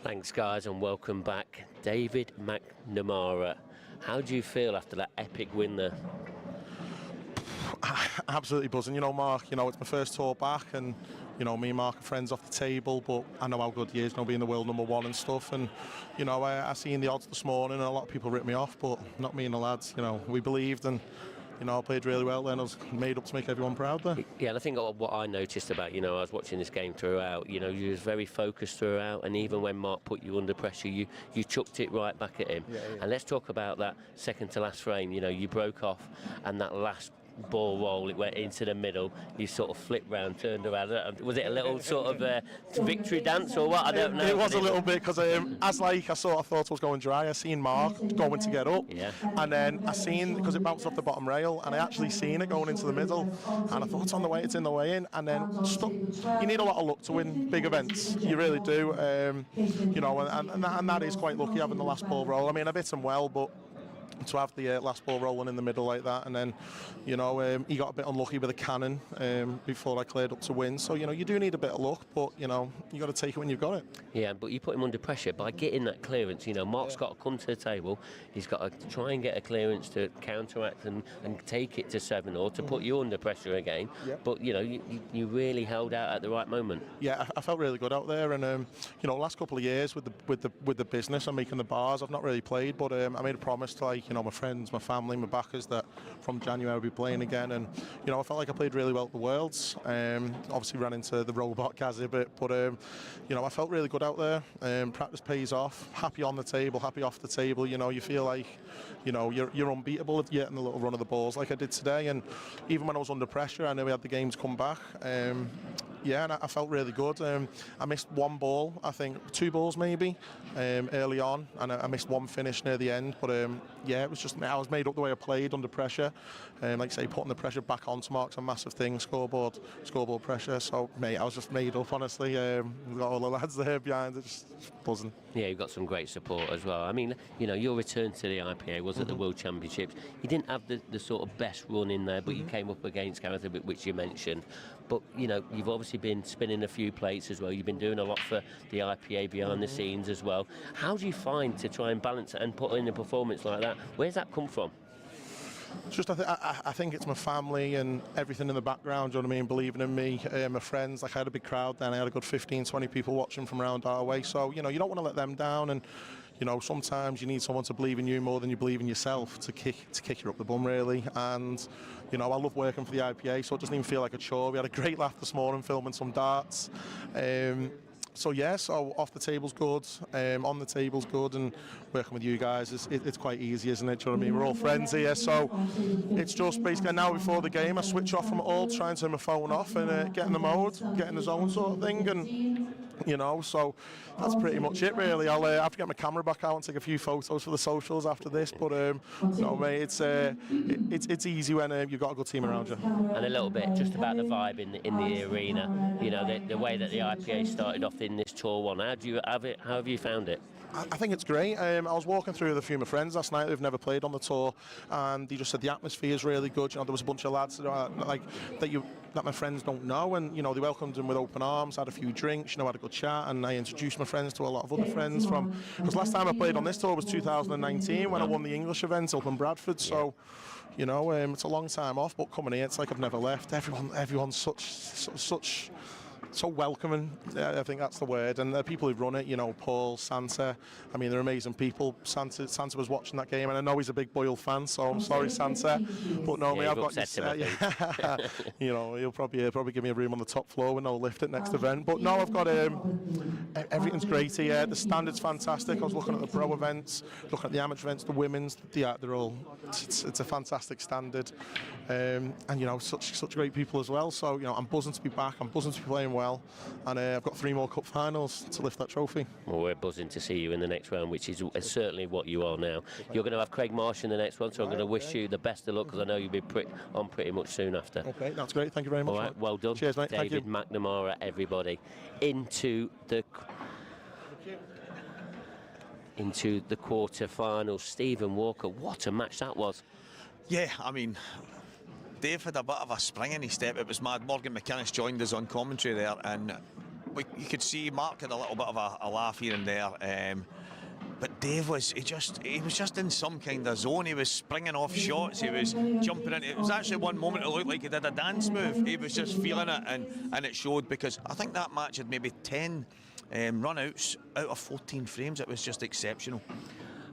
C: Thanks, guys, and welcome back. David McNamara, how do you feel after that epic win there?
E: Absolutely buzzing. Mark, it's my first tour back, and me and Mark are friends off the table, but I know how good he is, being the world #1 and stuff. And I seen the odds this morning, and a lot of people ripped me off, but not me and the lads. We believed, and I played really well then. I was made up to make everyone proud there.
C: Yeah, and I think what I noticed about, I was watching this game throughout, you was very focused throughout, and even when Mark put you under pressure, you chucked it right back at him.
E: Yeah.
C: And let's talk about that second to last frame. You broke off, and that last ball roll, it went into the middle, you sort of flipped round, turned around. Was it a little sort of victory dance or what? I don't know.
E: It was a little bit, because I sort of thought it was going dry. I seen Mark going to get up, and then I seen, because it bounced off the bottom rail, and I actually seen it going into the middle, and I thought it's on the way, it's in the way in, and then you need a lot of luck to win big events. You really do, and that is quite lucky, having the last ball roll. I mean, I've hit him well, but to have the last ball rolling in the middle like that, and then he got a bit unlucky with a cannon before I cleared up to win. So you do need a bit of luck, but you got to take it when you've got it.
C: Yeah, but you put him under pressure by getting that clearance. Mark's got to come to the table. He's got to try and get a clearance to counteract and take it to 7 or to put you under pressure again. But you really held out at the right moment.
E: Yeah, I felt really good out there, and last couple of years with the business and making the bars, I've not really played, but I made a promise to my friends, my family, my backers, that from January I'll be playing again, and I felt like I played really well at the Worlds. Obviously ran into the robot Gaz a bit, but I felt really good out there. Practice pays off. Happy on the table, happy off the table. You feel like you're unbeatable if you're getting a little run of the balls like I did today, and even when I was under pressure, I knew we had the game to come back. And I felt really good. I missed one ball, I think 2 balls maybe, early on, and I missed one finish near the end. But it was just, I was made up the way I played under pressure. Like I say, putting the pressure back onto Mark's a massive thing, scoreboard pressure. So, mate, I was just made up, honestly. We've got all the lads there behind it, just buzzing.
C: Yeah, you've got some great support as well. I mean, your return to the IPA was at the World Championships. You didn't have the sort of best run in there, but you came up against Gareth, which you mentioned. But, you've obviously been spinning a few plates as well. You've been doing a lot for the IPA behind the scenes as well. How do you find to try and balance it and put in a performance like that? Where's that come from?
E: It's just, I think it's my family and everything in the background, do you know what I mean, believing in me, my friends. Like, I had a big crowd then, I had a good 15, 20 people watching from around our way, so, you don't want to let them down, and, sometimes you need someone to believe in you more than you believe in yourself to kick you up the bum, really. And, I love working for the IPA, so it doesn't even feel like a chore. We had a great laugh this morning filming some darts. So off the table's good, on the table's good, and working with you guys, it's quite easy, isn't it? Do you know what I mean? We're all friends here, so it's just basically now before the game, I switch off from it all, try and turn my phone off and get in the mode, get in the zone sort of thing, and so that's pretty much it, really. I'll have to get my camera back out and take a few photos for the socials after this, but mate, it's easy when you've got a good team around you.
C: And a little bit just about the vibe in the arena, the way that the IPA started off in this tour one. How have you found it?
E: I think it's great. I was walking through with a few of my friends last night who've never played on the tour, and they just said the atmosphere is really good. There was a bunch of lads that my friends don't know, and they welcomed them with open arms, had a few drinks, had a good chat, and I introduced my friends to a lot of other friends because last time I played on this tour was 2019 when I won the English event up in Bradford. So it's a long time off, but coming here, it's like I've never left. Everyone's such so welcoming, I think that's the word, and the people who run it, Paul, Santa, I mean, they're amazing people. Santa was watching that game, and I know he's a big Boyle fan, so I'm sorry, Santa, but no, I've got he'll probably give me a room on the top floor with no lift at next event, but no, I've got everything's great here. The standard's fantastic. I was looking at the pro events, looking at the amateur events, the women's, they're all, it's a fantastic standard, and such great people as well. So I'm buzzing to be back. I'm buzzing to be playing well, and I've got 3 more cup finals to lift that trophy.
C: Well, we're buzzing to see you in the next round, which is certainly what you are now. You're going to have Craig Marsh in the next one, so I'm going to wish you the best of luck, because I know you'll be pretty much soon after.
E: Okay, that's great. Thank you very much.
C: All right, well done.
E: Cheers, mate.
C: David McNamara, everybody. Into the quarter-final. Stephen Walker, what a match that was.
B: Yeah, I mean, Dave had a bit of a spring in his step. It was mad. Morgan McInnes joined us on commentary there, and you could see Mark had a little bit of a laugh here and there. But Dave he was just in some kind of zone. He was springing off shots. He was jumping in. It was actually one moment it looked like he did a dance move. He was just feeling it, and it showed, because I think that match had maybe 10 run-outs out of 14 frames. It was just exceptional.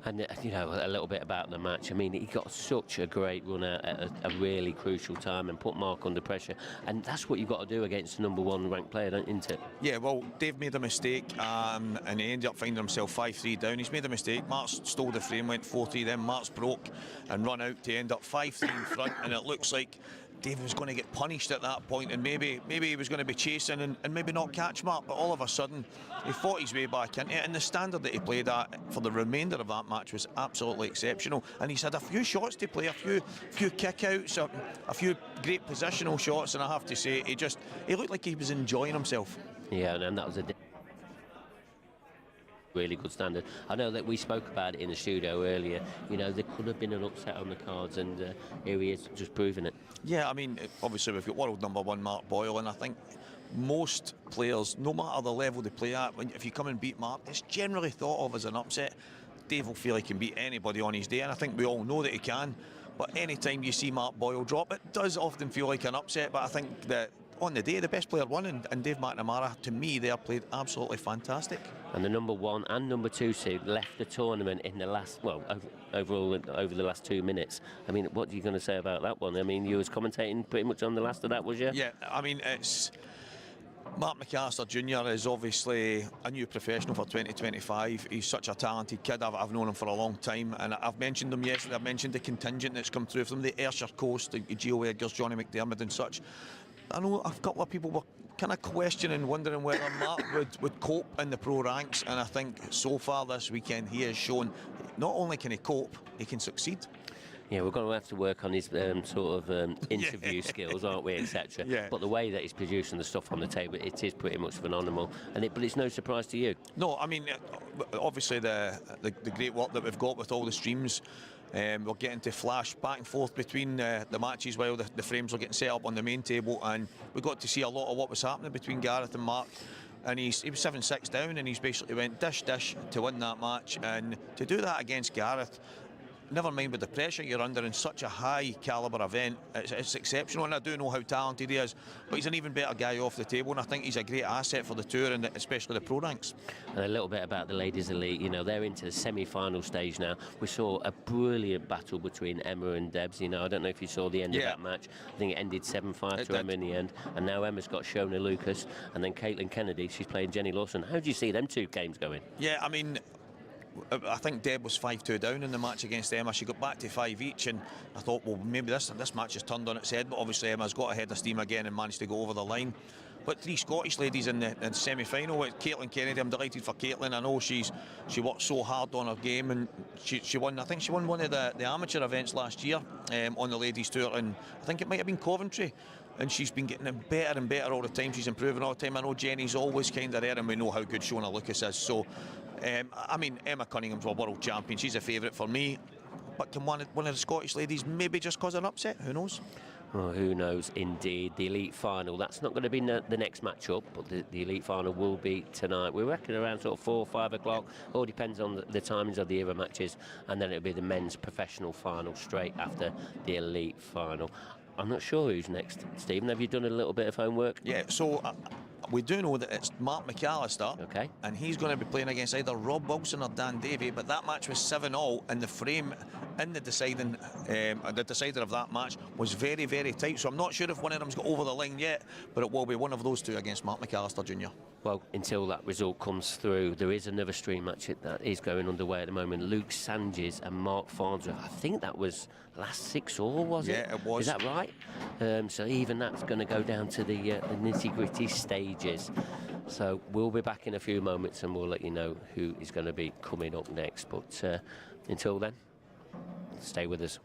C: And a little bit about the match. I mean, he got such a great run out at a really crucial time and put Mark under pressure. And that's what you've got to do against the #1 ranked player, isn't it?
B: Yeah, well, Dave made a mistake, and he ended up finding himself 5-3 down. He's made a mistake. Mark's stole the frame, went 4-3, then Mark's broke and run out to end up 5-3 in front. And it looks like Dave was going to get punished at that point, and maybe he was going to be chasing and maybe not catch Mark, but all of a sudden he fought his way back into it, and the standard that he played at for the remainder of that match was absolutely exceptional. And he's had a few shots to play, a few kick-outs, a few great positional shots, and I have to say, he looked like he was enjoying himself.
C: Yeah, and that was a really good standard. I know that we spoke about it in the studio earlier. There could have been an upset on the cards, and here he is, just proving it.
B: Yeah, I mean, obviously we've got world #1 Mark Boyle, and I think most players, no matter the level they play at, if you come and beat Mark, it's generally thought of as an upset. Dave will feel he can beat anybody on his day, and I think we all know that he can. But any time you see Mark Boyle drop, it does often feel like an upset. But I think that on the day, the best player won, and Dave McNamara, to me, they have played absolutely fantastic.
C: And the #1 and #2 seed left the tournament in the last, overall over the last 2 minutes. I mean, what are you going to say about that one? I mean, you was commentating pretty much on the last of that, was you?
B: Yeah, I mean, it's Mark McAllister Jr. is obviously a new professional for 2025. He's such a talented kid. I've known him for a long time, and I've mentioned him yesterday. I've mentioned the contingent that's come through from the Ayrshire Coast, the Gio Edgars, Johnny McDermott and such. I know a couple of people were kind of questioning, wondering whether Mark would cope in the pro ranks, and I think so far this weekend he has shown not only can he cope, he can succeed.
C: Yeah, we're going to have to work on his interview skills, aren't we, etc.
B: Yeah.
C: But the way that he's producing the stuff on the table, it is pretty much phenomenal. But it's no surprise to you.
B: No, I mean, obviously the great work that we've got with all the streams. We're getting to flash back and forth between the matches while the frames are getting set up on the main table, and we got to see a lot of what was happening between Gareth and Mark. And he was 7-6 down, and he's basically went dish to win that match. And to do that against Gareth, never mind with the pressure you're under in such a high calibre event, it's exceptional. And I do know how talented he is, but he's an even better guy off the table, and I think he's a great asset for the tour, and especially the pro ranks.
C: And a little bit about the ladies elite, they're into the semi-final stage now. We saw a brilliant battle between Emma and Debs. I don't know if you saw the end of that match. I think it ended 7-5 to Emma in the end, and now Emma's got Shona Lucas, and then Caitlin Kennedy, she's playing Jenny Lawson. How do you see them two games going?
B: Yeah, I mean, I think Deb was 5-2 down in the match against Emma. She got back to 5 each, and I thought, well, maybe this match has turned on its head. But obviously Emma's got ahead of steam again and managed to go over the line. But 3 Scottish ladies in the semi-final. Caitlin Kennedy, I'm delighted for Caitlin. I know she worked so hard on her game, and she won. I think she won one of the amateur events last year on the ladies tour, and I think it might have been Coventry. And she's been getting better and better all the time. She's improving all the time. I know Jenny's always kind of there, and we know how good Shona Lucas is. So, I mean, Emma Cunningham's a world champion. She's a favourite for me. But can one of the Scottish ladies maybe just cause an upset? Who knows?
C: Oh, who knows, indeed. The elite final, that's not going to be the next match-up, but the elite final will be tonight. We reckon around sort of 4 or 5 o'clock. All depends on the timings of the era matches, and then it'll be the men's professional final straight after the elite final. I'm not sure who's next. Stephen, have you done a little bit of homework?
B: Yeah, so we do know that it's Mark McAllister.
C: Okay.
B: And he's going to be playing against either Rob Wilson or Dan Davey, but that match was 7-all, and the frame in the decider of that match was very, very tight. So I'm not sure if one of them's got over the line yet, but it will be one of those two against Mark McAllister Jr.
C: Well, until that result comes through, there is another stream match that is going underway at the moment. Luke Sanchez and Mark Farnsworth. I think that was last 6-all, was it?
B: Yeah, it was.
C: Is that right? So even that's going to go down to the nitty-gritty stages. So we'll be back in a few moments, and we'll let you know who is going to be coming up next. But until then, stay with us.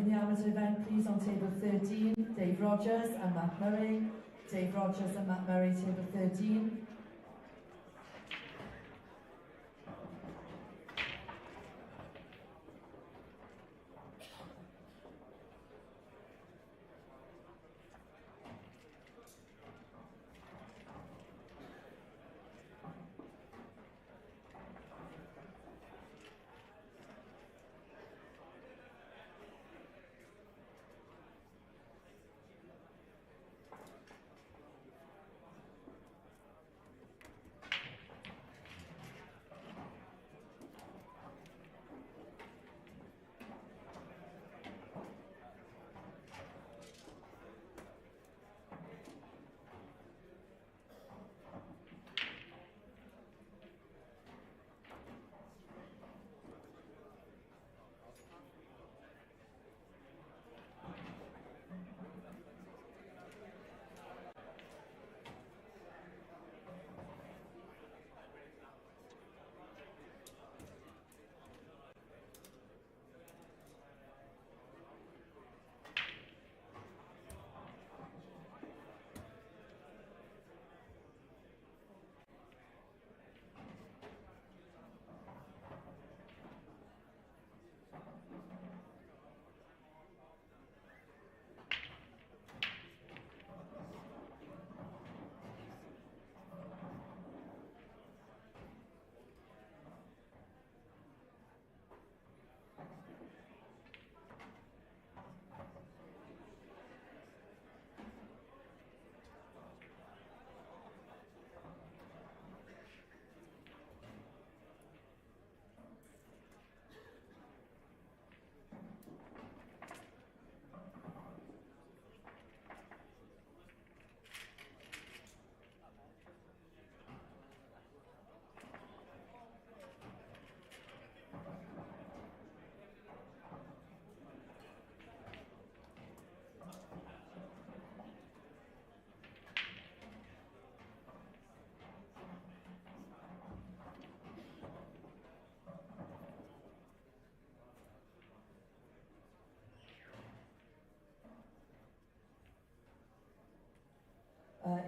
A: in the amateur event, please, on table 13, Dave Rogers and Matt Murray. Dave Rogers and Matt Murray, table 13.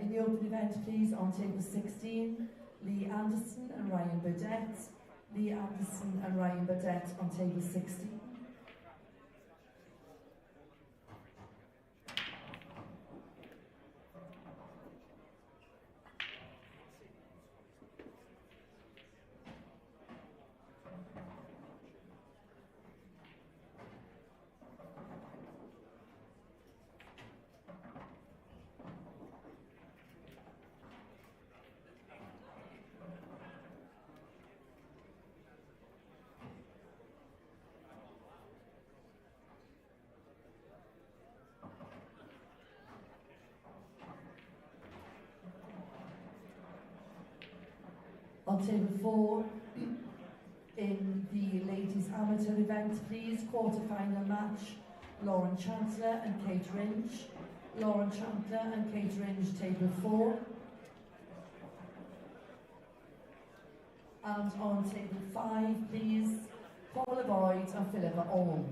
A: In the open event, please, on table 16, Lee Anderson and Ryan Burdett. Lee Anderson and Ryan Burdett on table 16. On table 4, in the ladies amateur event, please, quarter-final match, Lauren Chandler and Kate Ringe. Lauren Chandler and Kate Ringe, table 4. And on table 5, please, Paula Boyd and Philippa Orme.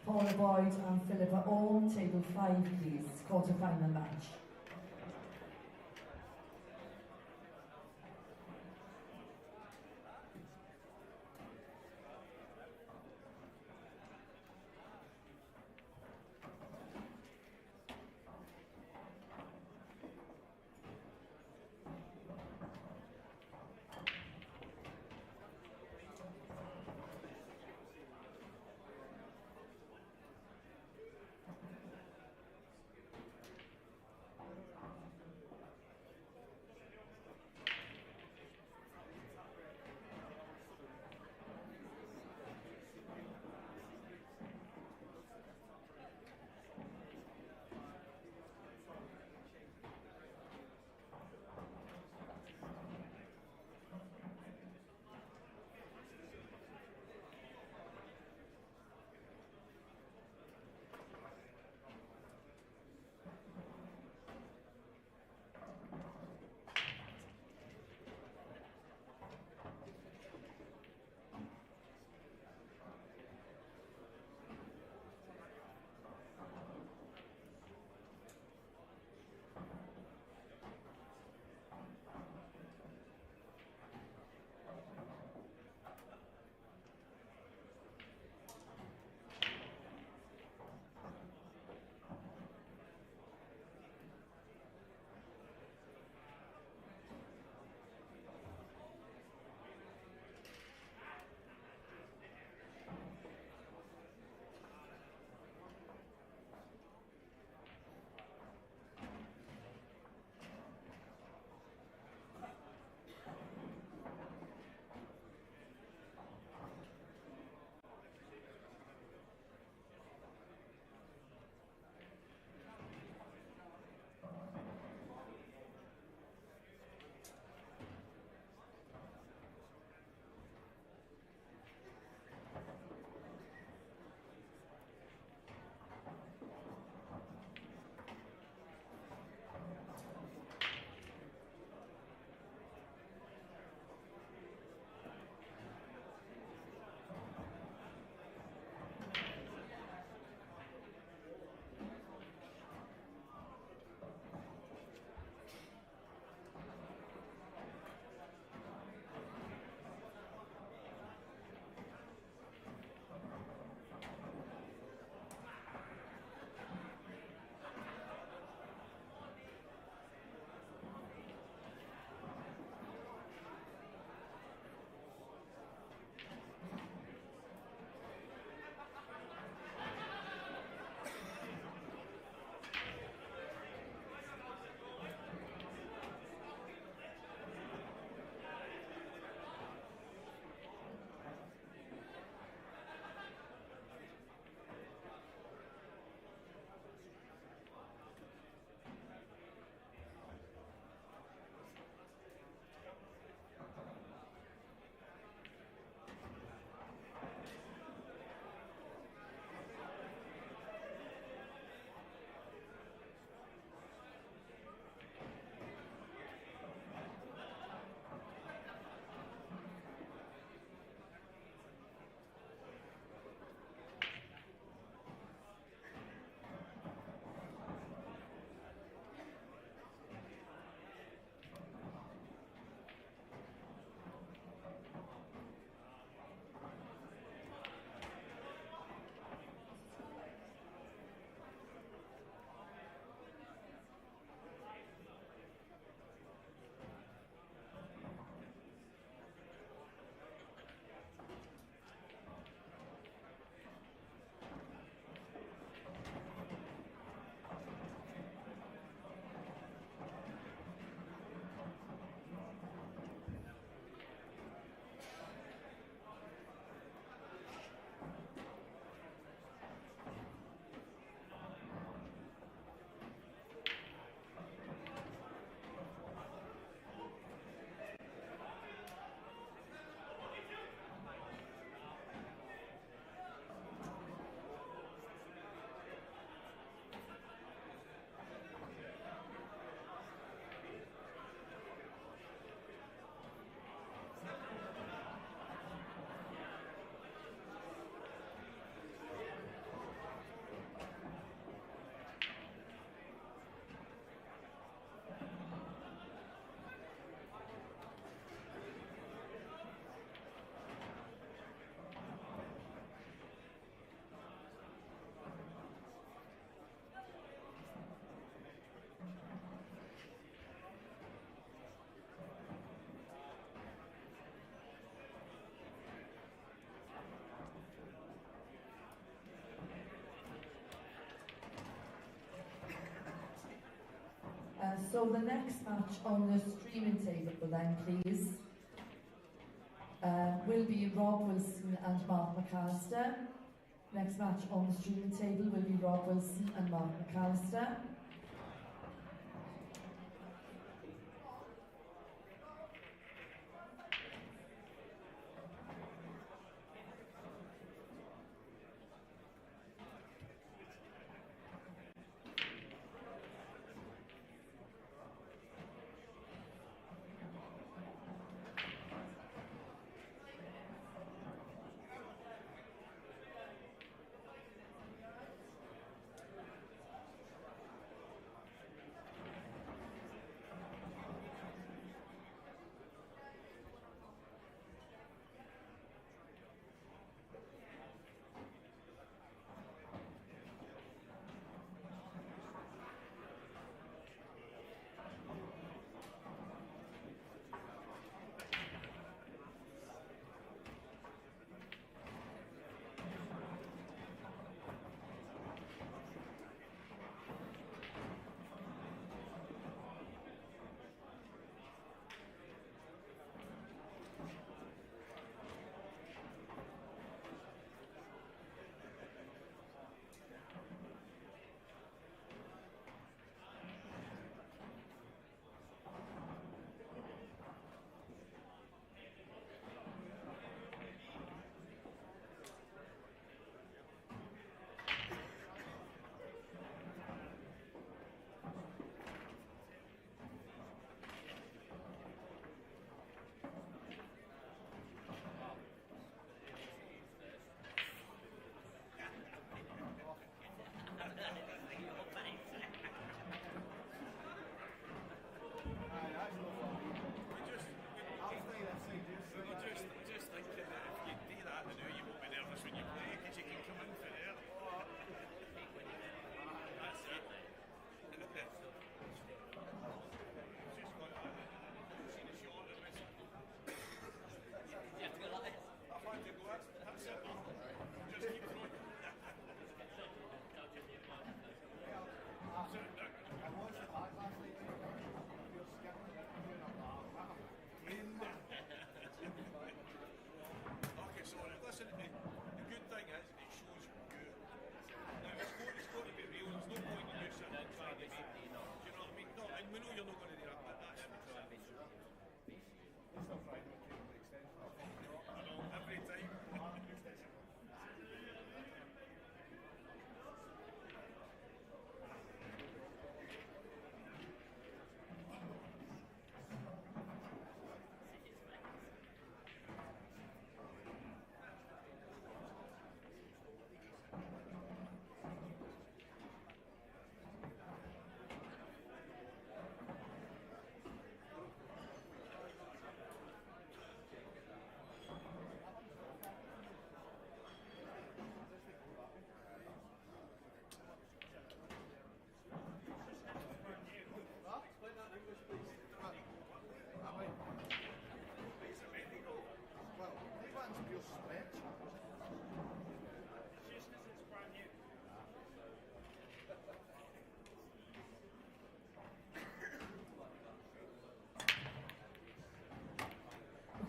A: Paula Boyd and Philippa Orme, table 5, please, quarter-final match. So the next match on the streaming table then, please, will be Rob Wilson and Mark McAllister. Next match on the streaming table will be Rob Wilson and Mark McAllister.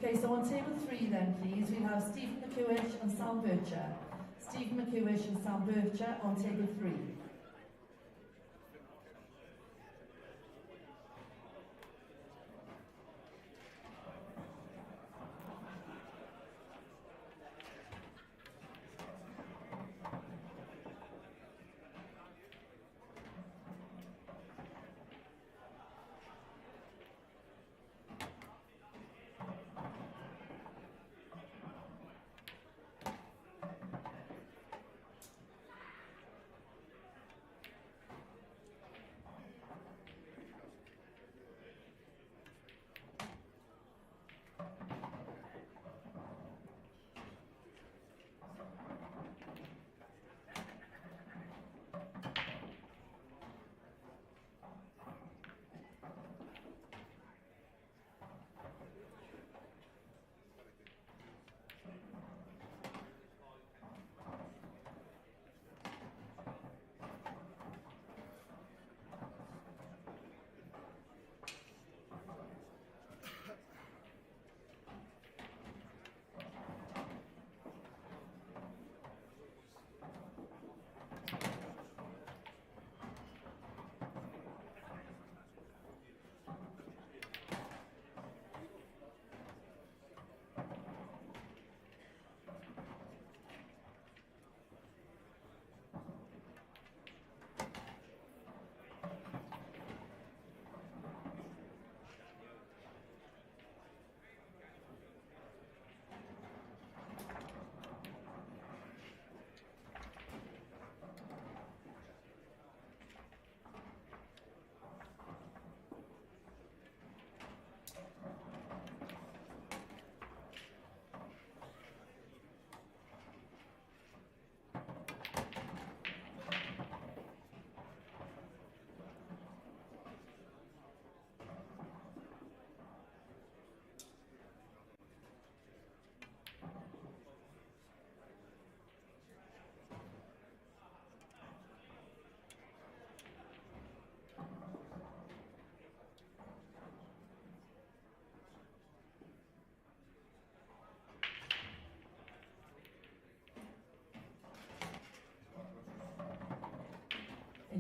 A: Okay, so on table 3 then, please, we have Stephen McEwish and Sam Bircher. Stephen McEwish and Sam Bircher on table 3.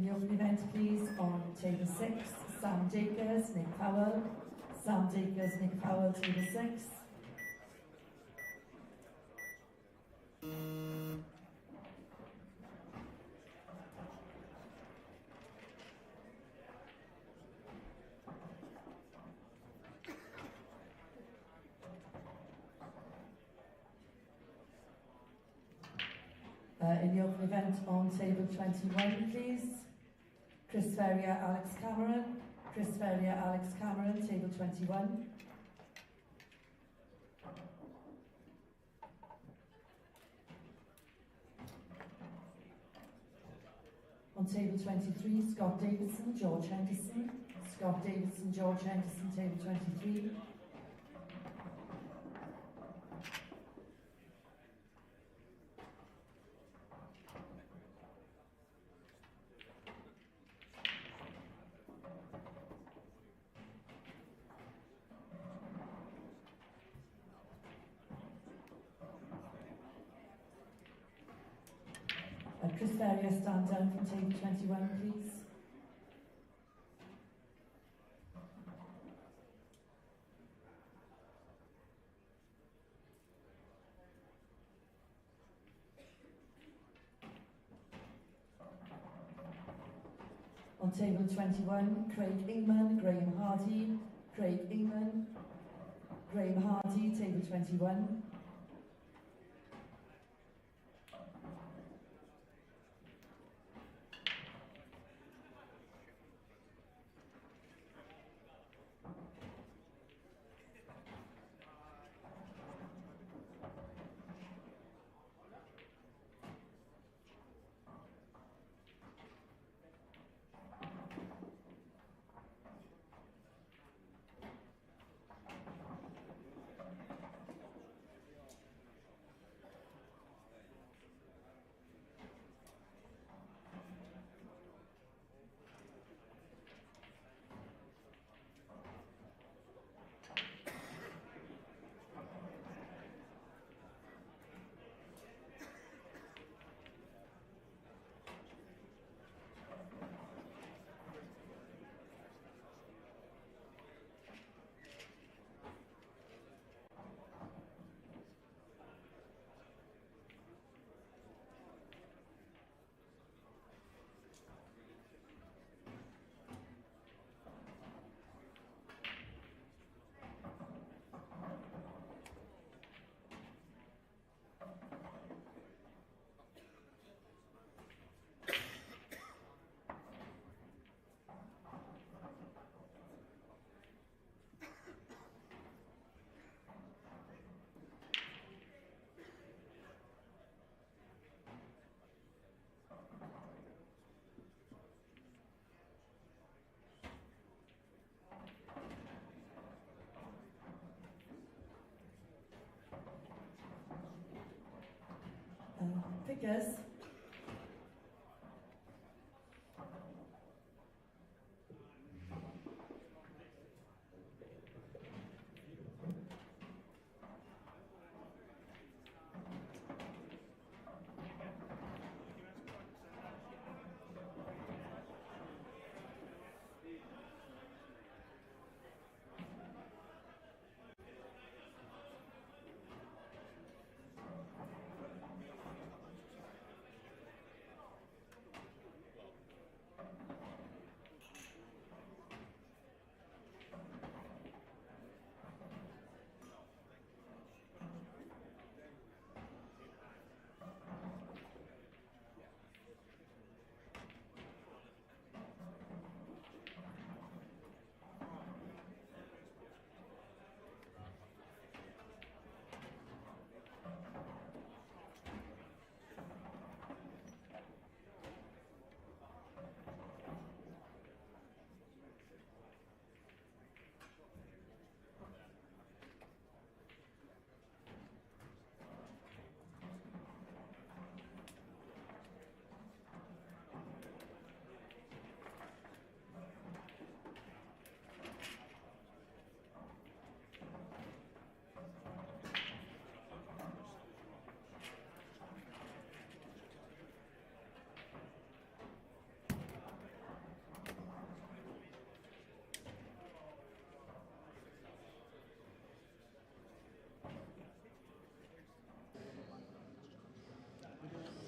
A: In the open event, please, on table 6, Sam Dakers, Nick Powell. Sam Dakers, Nick Powell, table 6. In the open event on table 21, please. Chris Ferrier, Alex Cameron. Chris Ferrier, Alex Cameron, table 21. On table 23, Scott Davidson, George Henderson. Scott Davidson, George Henderson, table 23. Chris Ferrier, stand down from table 21, please. On table 21, Craig Ingman, Graham Hardy. Craig Ingman, Graham Hardy, table 21. Figures.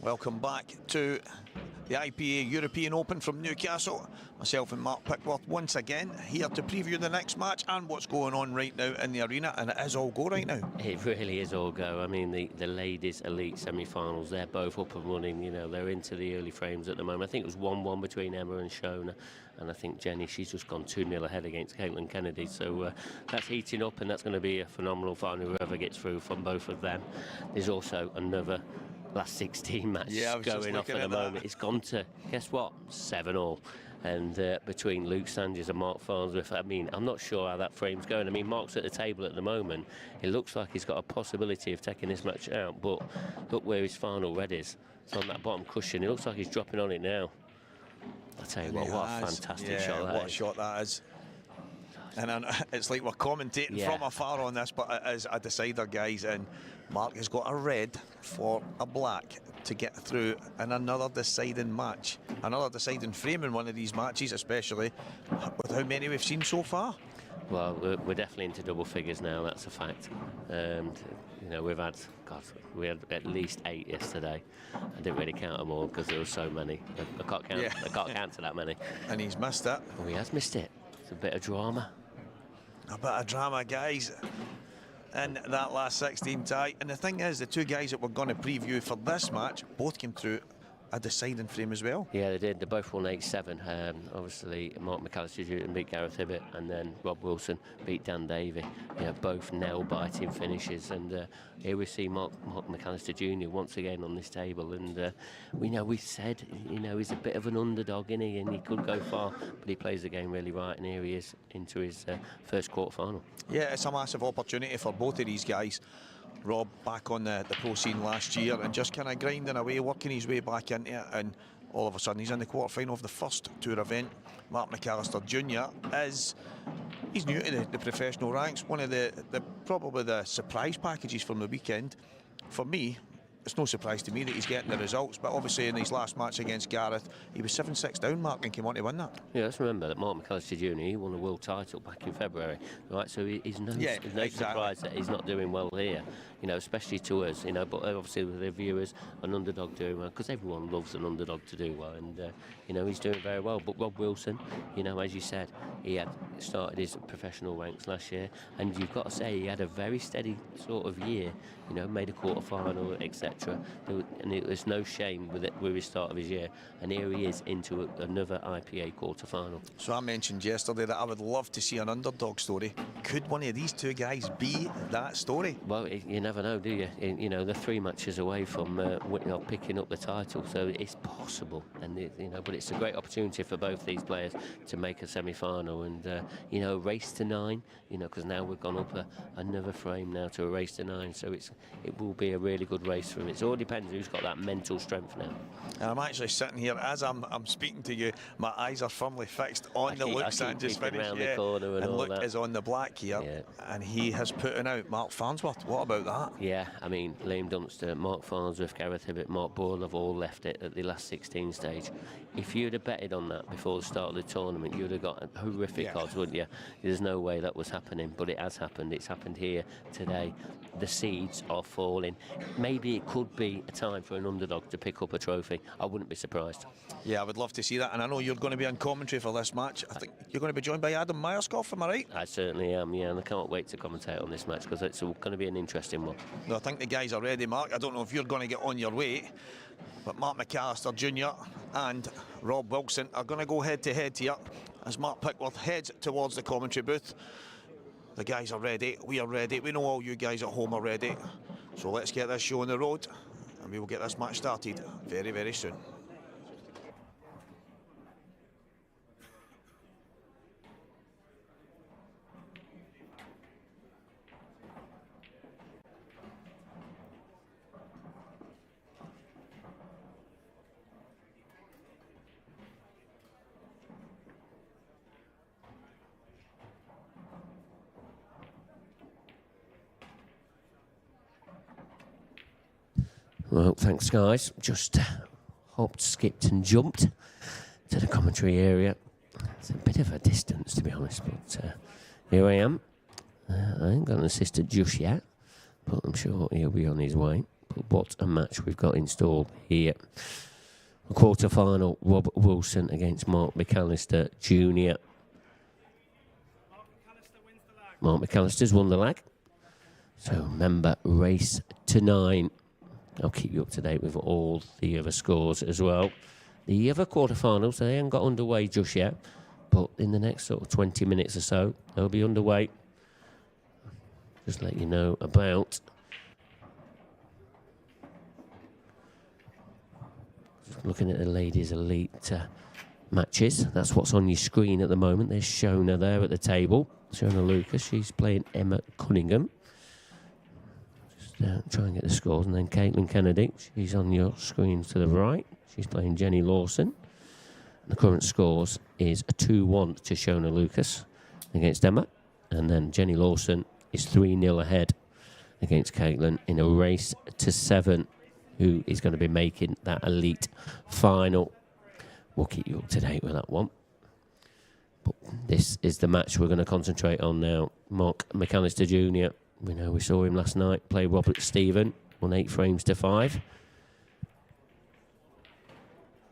B: Welcome back to the IPA European Open from Newcastle. Myself and Mark Pickworth once again here to preview the next match and what's going on right now in the arena, and it is all go right now.
C: It really is all go. I mean, the ladies' elite semi-finals, they're both up and running. You know, they're into the early frames at the moment. I think it was 1-1 between Emma and Shona, and I think Jenny, she's just gone 2-0 ahead against Caitlin Kennedy. So that's heating up, and that's going to be a phenomenal final, whoever gets through from both of them. There's also another last 16 match going off at the moment. It's gone to, guess what, 7-all. And between Luke Sanchez and Mark Farnsworth, I mean, I'm not sure how that frame's going. I mean, Mark's at the table at the moment. It looks like he's got a possibility of taking this match out, but look where his final red is. It's on that bottom cushion. It looks like he's dropping on it now. I'll tell you what a fantastic shot that is.
B: What a shot that is. And it's like we're commentating from afar on this, but it is a decider, guys, and Mark has got a red for a black to get through in another deciding match, another deciding frame in one of these matches, especially with how many we've seen so far.
C: Well, we're definitely into double figures now, that's a fact. And you know, we had at least 8 yesterday. I didn't really count them all because there were so many. I can't count. I can't count to that many.
B: And he's missed it.
C: Oh, he has missed it. It's a bit of drama.
B: A bit of drama, guys, in that last 16 tie. And the thing is, the two guys that we're going to preview for this match both came through a deciding frame as well.
C: Yeah, they did. They both won 8-7. Obviously, Mark McAllister beat Gareth Hibbert, and then Rob Wilson beat Dan Davey. You know, both nail-biting finishes. And here we see Mark McAllister Jr. once again on this table. And we said, you know, he's a bit of an underdog, isn't he? And he could go far, but he plays the game really right. And here he is into his first quarter-final.
B: Yeah, it's a massive opportunity for both of these guys. Rob back on the pro scene last year and just kind of grinding away, working his way back into it, and all of a sudden he's in the quarter-final of the first tour event. Mark McAllister Jr. he's new to the professional ranks. One of the probably the surprise packages from the weekend. For me, it's no surprise to me that he's getting the results, but obviously in his last match against Gareth, he was 7-6 down, Mark, and came on to win that.
C: Yeah, let's remember that Mark McAllister Jr., he won a world title back in February, right? So he's no surprise that he's not doing well here, you know, especially to us, you know, but obviously with the viewers, an underdog doing well, because everyone loves an underdog to do well, and, you know, he's doing very well. But Rob Wilson, you know, as you said, he had started his professional ranks last year, and you've got to say he had a very steady sort of year, you know, made a quarter-final, etc. And it was no shame with his start of his year, and here he is into another IPA quarter-final.
B: So I mentioned yesterday that I would love to see an underdog story. Could one of these two guys be that story?
C: Well, you never know, do you? You know, they're 3 matches away from picking up the title, so it's possible. And you know, but it's a great opportunity for both these players to make a semi-final, and you know, race to 9. You know, because now we've gone up another frame now to a race to 9, so it will be a really good race for him. It all depends who's got that mental strength now.
B: And I'm actually sitting here as I'm speaking to you. My eyes are firmly fixed on the Luke Sanchez finish.
C: The corner and
B: Luke
C: that
B: is on the black here, and he has put out Mark Farnsworth. What about that?
C: Yeah, I mean, Liam Dunster, Mark Farnsworth, Gareth Hibbert, Mark Boyle have all left it at the last 16 stage. If you'd have betted on that before the start of the tournament, you'd have got horrific odds, wouldn't you? There's no way that was happening, but it has happened. It's happened here today. The seeds are falling. Maybe it could be a time for an underdog to pick up a trophy. I wouldn't be surprised.
B: Yeah, I would love to see that, and I know you're going to be on commentary for this match. I think you're going to be joined by Adam Myerscough, am I right?
C: I certainly am, yeah, and I can't wait to commentate on this match because it's going to be an interesting one.
B: No, I think the guys are ready, Mark. I don't know if you're going to get on your way, but Mark McAllister Jr. and Rob Wilson are going to go head-to-head here as Mark Pickworth heads towards the commentary booth. The guys are ready, we are ready, we know all you guys at home are ready. So let's get this show on the road, and we will get this match started very, very soon.
C: Well, thanks, guys. Just hopped, skipped and jumped to the commentary area. It's a bit of a distance, to be honest, but here I am. I ain't got an assistant just yet, but I'm sure he'll be on his way. But what a match we've got installed here. A quarter-final, Rob Wilson against Mark McAllister Jr. Mark McAllister's won the leg. So remember, race to 9. I'll keep you up to date with all the other scores as well. The other quarterfinals, they haven't got underway just yet, but in the next sort of 20 minutes or so, they'll be underway. Just let you know about. Just looking at the ladies' elite matches. That's what's on your screen at the moment. There's Shona there at the table. Shona Lucas, she's playing Emma Cunningham. Just try and get the scores. And then Caitlin Kennedy, she's on your screen to the right. She's playing Jenny Lawson. And the current scores is a 2-1 to Shona Lucas against Emma. And then Jenny Lawson is 3-0 ahead against Caitlin in a race to 7, who is going to be making that elite final. We'll keep you up to date with that one. But this is the match we're going to concentrate on now. Mark McAllister Jr. We know we saw him last night play Robert Stephen, won 8 frames to 5.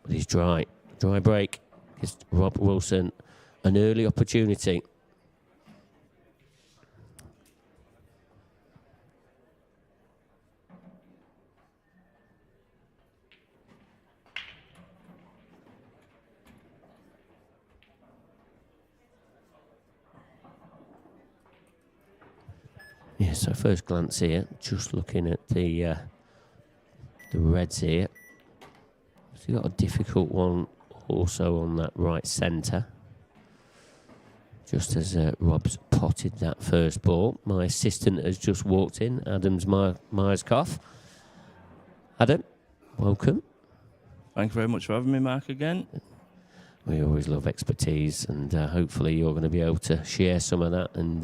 C: But he's dry. Dry break. Gives Rob Wilson an early opportunity. Yeah, so first glance here, just looking at the Reds here. So you've got a difficult one also on that right centre. Just as Rob's potted that first ball. My assistant has just walked in, Adam's Myerscough. Adam, welcome.
F: Thank you very much for having me, Mark, again.
C: We always love expertise, and hopefully you're going to be able to share some of that and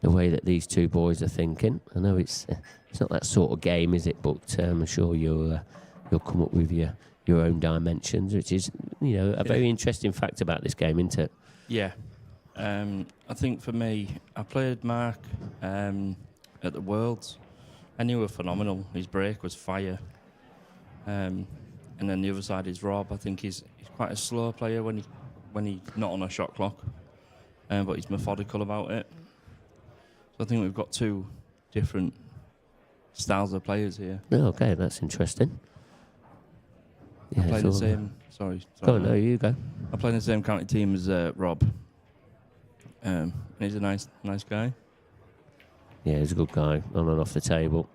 C: the way that these two boys are thinking. I know it's not that sort of game, is it? But I'm sure you'll come up with your own dimensions, which is a very interesting fact about this game, isn't it?
F: Yeah. I think for me, I played Mark at the Worlds. I knew he was phenomenal. His break was fire. And then the other side is Rob. I think he's quite a slow player when he's not on a shot clock, but he's methodical about it. So I think we've got two different styles of players here.
C: Oh, okay, that's interesting.
F: I play the same. Sorry.
C: Oh no, you go.
F: I play in the same county team as Rob. He's a nice guy.
C: Yeah, he's a good guy on and off the table.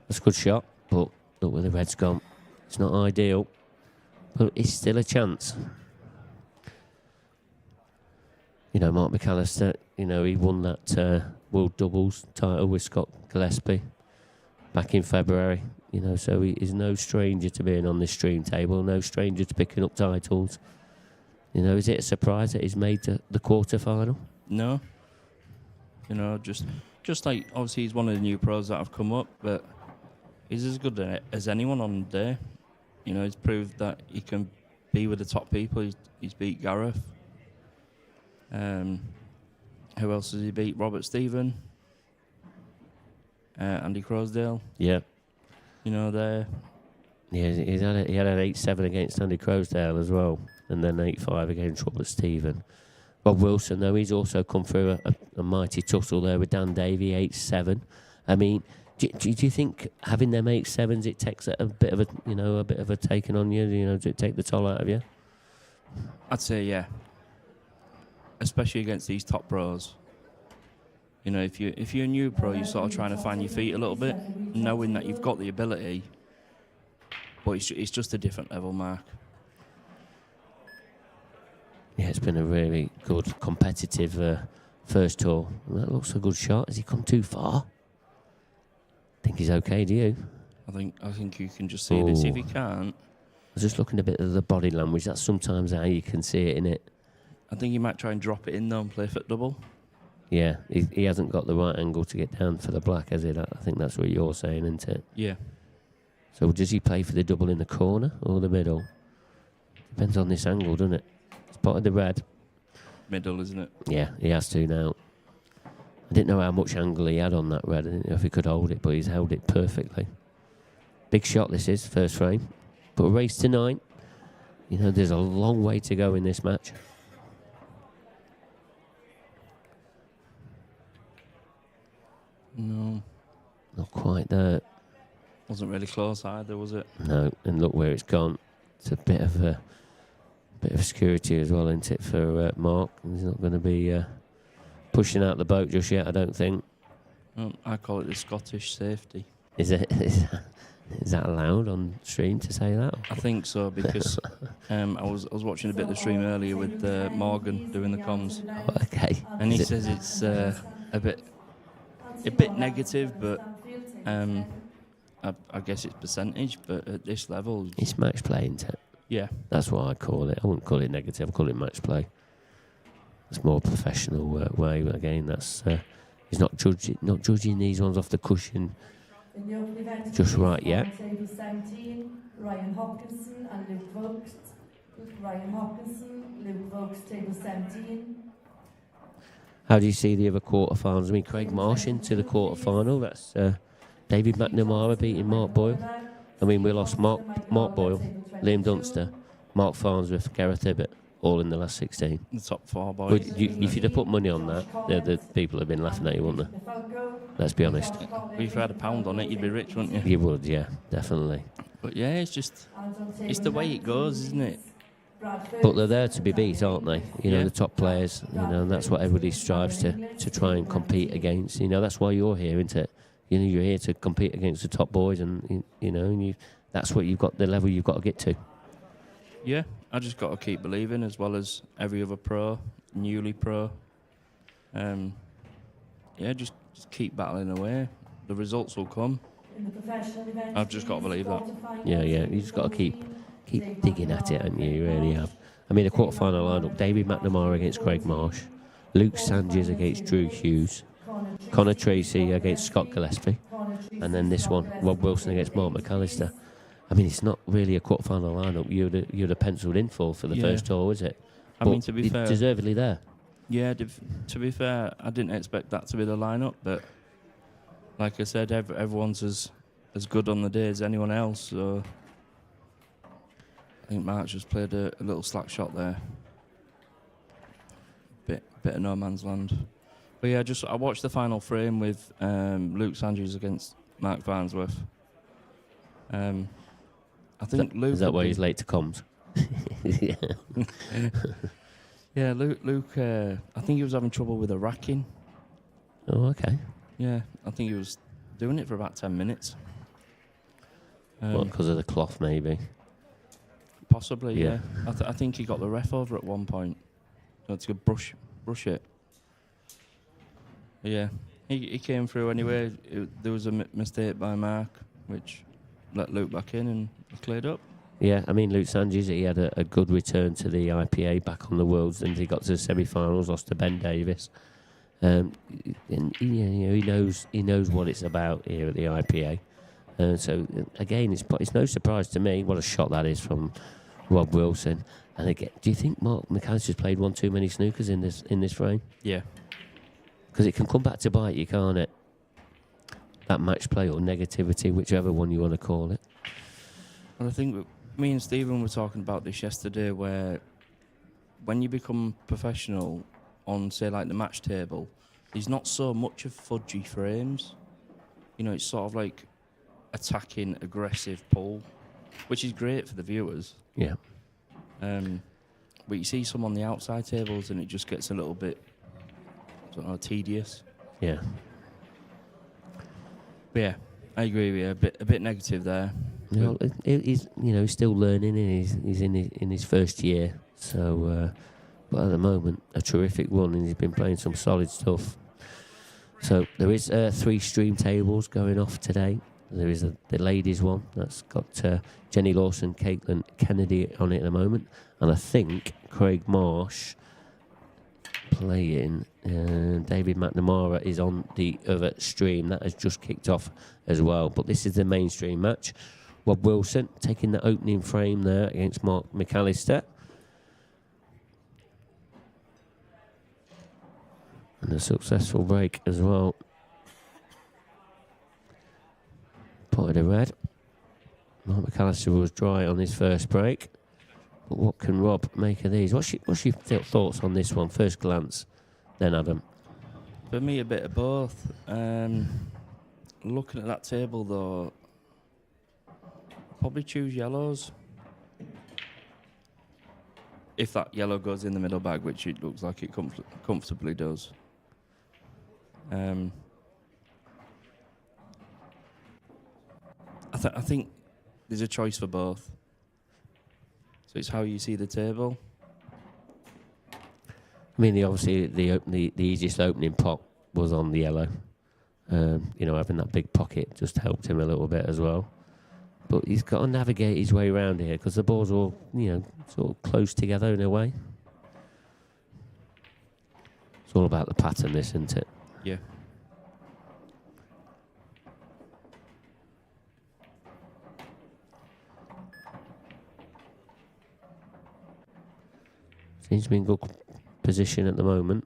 C: That's a good shot, but look where the Red's gone. It's not ideal, but it's still a chance. Mark McAllister, he won that World Doubles title with Scott Gillespie back in February. So he is no stranger to being on this stream table, no stranger to picking up titles. Is it a surprise that he's made the quarter-final?
F: No. Just like, obviously he's one of the new pros that have come up, but he's as good as anyone on the day. He's proved that he can be with the top people. He's beat Gareth. Who else has he beat? Robert Stephen. Andy Crosdale.
C: Yeah.
F: There.
C: Yeah, he had an 8-7 against Andy Crosdale as well, and then 8-5 against Robert Stephen. Rob Wilson, though, he's also come through a mighty tussle there with Dan Davey, 8-7. I mean, do you think having them 8-7s, it takes a bit of a taking on you? Does it take the toll out of you?
F: I'd say yeah. Especially against these top pros. If you're a new pro, you're sort of trying to find your feet a little bit, knowing that you've got the ability, but it's just a different level, Mark.
C: Yeah, it's been a really good competitive first tour. That looks a good shot. Has he come too far? Think he's okay, do you?
F: I think you can just see this. If he can't,
C: I was just looking a bit at the body language. That's sometimes how you can see it, innit?
F: I think he might try and drop it in though and play for double.
C: Yeah, he hasn't got the right angle to get down for the black, has he? I think that's what you're saying, isn't it?
F: Yeah.
C: So does he play for the double in the corner or the middle? Depends on this angle, doesn't it? Spotted the red.
F: Middle, isn't it?
C: Yeah, he has to now. I didn't know how much angle he had on that red. I didn't know if he could hold it, but he's held it perfectly. Big shot this is, first frame. But a race to 9. You know, there's a long way to go in this match.
F: No.
C: Not quite there.
F: Wasn't really close either, was it?
C: No, and look where it's gone. It's a bit of security as well, isn't it, for Mark? He's not going to be pushing out the boat just yet, I don't think.
F: I call it the Scottish safety.
C: Is that allowed on stream to say that?
F: I think so, because I was watching a bit of the stream earlier with Morgan doing the comms,
C: Okay.
F: and he says it's a bit negative, but I guess it's percentage. But at this level,
C: It's match play, isn't it?
F: yeah,
C: That's what I call it. I wouldn't call it negative. I call it match play. It's more professional way. But again, that's he's not judging these ones off the cushion. Just right, yeah.
A: Table 17, Ryan Hopkinson and Luke Vokes. Ryan Hopkinson, Luke Vokes, table 17.
C: How do you see the other quarterfinals? I mean, Craig Marsh into the quarterfinal. That's David McNamara beating Mark Boyle. I mean, we lost Mark Boyle, Liam Dunster, Mark Farnsworth, Gareth Ibbott, all in the last 16.
F: the top 4 boys.
C: Would you, if you'd have put money on that, the people have been laughing at you, wouldn't they? Let's be honest.
F: If you had £1 on it, you'd be rich, wouldn't you?
C: You would, yeah, definitely.
F: But yeah, it's the way it goes, isn't it?
C: But they're there to be beat, aren't they? You know,
F: Yeah.
C: the top players. You know, and that's what everybody strives to try and compete against. You know, that's why you're here, isn't it? You know, you're here to compete against the top boys, and you know, and that's what you've got, the level you've got to get to.
F: Yeah, I just got to keep believing, as well as every other pro, newly pro. Yeah, just keep battling away. The results will come. I've just got to believe that.
C: Yeah, you just got to keep digging at it, haven't you? You really have. I mean, the quarterfinal lineup: David McNamara against Craig Marsh, Luke Sanchez against Drew Hughes, Connor Tracy against Scott Gillespie, and then this one, Rob Wilson against Mark McAllister. I mean, it's not really a quarterfinal lineup you'd have penciled in for the first tour, is it?
F: I mean, to be fair,
C: deservedly there.
F: Yeah, to be fair, I didn't expect that to be the lineup, but like I said, everyone's as good on the day as anyone else. So I think Mark just played a little slack shot there. Bit of no man's land. But yeah, I watched the final frame with Luke Sanchez against Mark Farnsworth. I think Luke.
C: Is that why he's late to comms? Yeah.
F: Yeah, Luke. I think he was having trouble with the racking.
C: Oh, okay.
F: Yeah, I think he was doing it for about 10 minutes.
C: Because of the cloth, maybe.
F: Possibly,
C: Yeah.
F: yeah. I think he got the ref over at one point. To brush it. Yeah, he came through anyway. There was a mistake by Mark, which let Luke back in, and he cleared up.
C: Yeah, I mean, Luke Sanchez, he had a good return to the IPA back on the Worlds, and he got to the semi-finals, lost to Ben Davis. And he knows what it's about here at the IPA. So again, it's no surprise to me what a shot that is from Rob Wilson. And again, do you think Mark McAllister's played one too many snookers in this frame?
F: Yeah.
C: Because it can come back to bite you, can't it? That match play or negativity, whichever one you want to call it.
F: And I think me and Stephen were talking about this yesterday, where when you become professional on, say, like the match table, there's not so much of fudgy frames. You know, it's sort of like attacking, aggressive pull, which is great for the viewers.
C: Yeah.
F: But you see some on the outside tables, and it just gets a little bit, I don't know, tedious.
C: Yeah.
F: But yeah, I agree with you. A bit negative there.
C: You know, he's still learning, and he's in his first year. So, but at the moment, a terrific one, and he's been playing some solid stuff. So there is 3 stream tables going off today. There is the ladies one that's got Jenny Lawson, Caitlin Kennedy on it at the moment, and I think Craig Marsh playing. David McNamara is on the other stream that has just kicked off as well. But this is the mainstream match. Rob Wilson taking the opening frame there against Mark McAllister. And a successful break as well. Potted a red. Mark McAllister was dry on his first break. But what can Rob make of these? What's your thoughts on this one? First glance, then Adam.
F: For me, a bit of both. Looking at that table, though, probably choose yellows. If that yellow goes in the middle bag, which it looks like it comfortably does. I think there's a choice for both. So it's how you see the table.
C: I mean, obviously the easiest opening pot was on the yellow. Having that big pocket just helped him a little bit as well. But he's got to navigate his way around here because the balls are all, sort of close together in a way. It's all about the pattern, this, isn't it?
F: Yeah.
C: Seems to be in good position at the moment.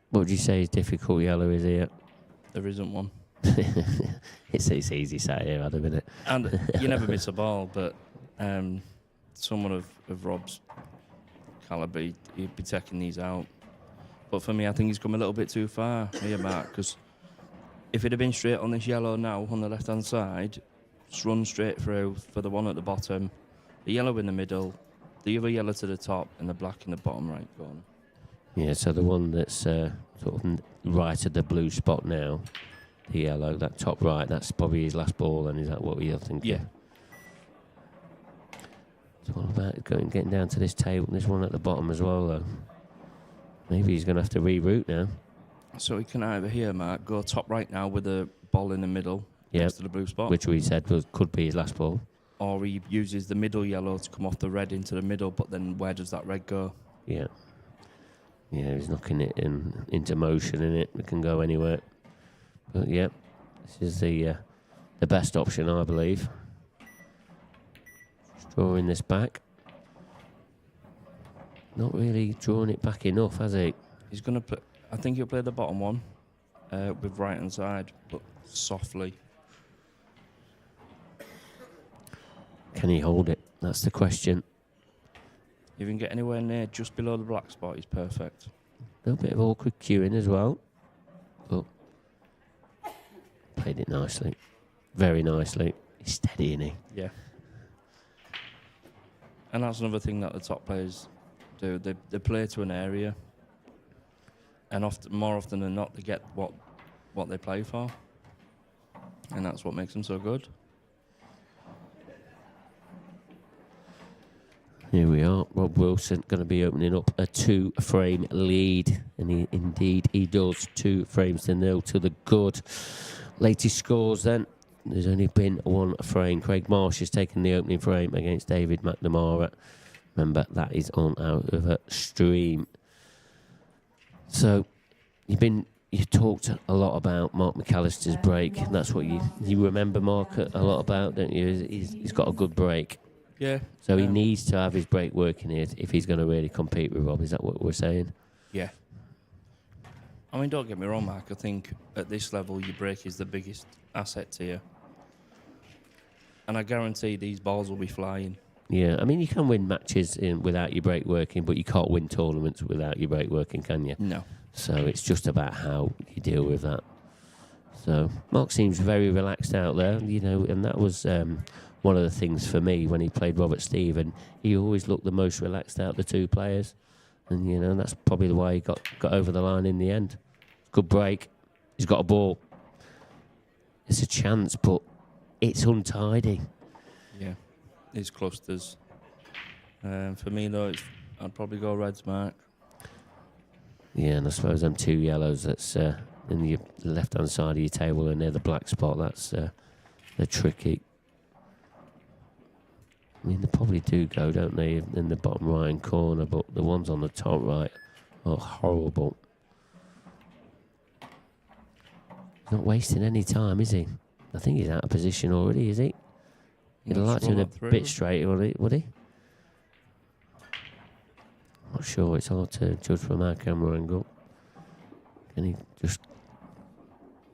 C: What would you say is difficult yellow is here?
F: There isn't one.
C: It's easy sat here, Adam, isn't it?
F: And you never miss a ball, but someone of Rob's calibre, he'd be taking these out. But for me, I think he's come a little bit too far here, Mark, because if it had been straight on this yellow now on the left-hand side, just run straight through for the one at the bottom, the yellow in the middle, the other yellow to the top, and the black in the bottom right corner.
C: Yeah, so the one that's sort of right at the blue spot now, the yellow, that top right, that's probably his last ball, and is that what you're thinking?
F: Yeah.
C: It's all about getting down to this table. There's one at the bottom as well, though. Maybe he's going to have to reroute now.
F: So he can either here, Mark, go top right now with the ball in the middle next to the blue spot.
C: Which we said could be his last ball.
F: Or he uses the middle yellow to come off the red into the middle, but then where does that red go?
C: Yeah. Yeah, he's knocking it into motion, in it. It can go anywhere. But yeah, this is the best option, I believe. Just drawing this back. Not really drawing it back enough, has he?
F: He's going to play. I think he'll play the bottom one with right hand side, but softly.
C: Can he hold it? That's the question.
F: If you can get anywhere near just below the black spot, he's perfect.
C: A little bit of awkward cueing as well. But played it nicely. Very nicely. He's steady, isn't he?
F: Yeah. And that's another thing that the top players do. They play to an area. And more often than not, they get what they play for. And that's what makes them so good.
C: Here we are. Rob Wilson going to be opening up a 2-frame lead. And indeed he does. 2 frames to 0 to the good. Latest scores then. There's only been 1 frame. Craig Marsh has taken the opening frame against David McNamara. Remember, that is on our other stream. So, you talked a lot about Mark McAllister's break. That's what you remember Mark a lot about, don't you? He's got a good break.
F: Yeah.
C: So he needs to have his break working here if he's going to really compete with Rob. Is that what we're saying?
F: Yeah. I mean, don't get me wrong, Mark. I think at this level, your break is the biggest asset to you. And I guarantee these balls will be flying.
C: Yeah, I mean, you can win matches without your break working, but you can't win tournaments without your break working, can you?
F: No.
C: So it's just about how you deal with that. So Mark seems very relaxed out there, and that was one of the things for me when he played Robert Stephen. He always looked the most relaxed out of the 2 players. And, that's probably why he got over the line in the end. Good break. He's got a ball. It's a chance, but it's untidy.
F: Yeah, it's clusters. For me, though, I'd probably go reds, Mark.
C: Yeah, and I suppose them 2 yellows that's in the left-hand side of your table and near the black spot, that's they're tricky. I mean, they probably do go, don't they, in the bottom right-hand corner, but the ones on the top right are horrible. He's not wasting any time, is he? I think he's out of position already, is he? He'd have liked to have a bit straighter, would he? Not sure, it's hard to judge from our camera angle. Can he just...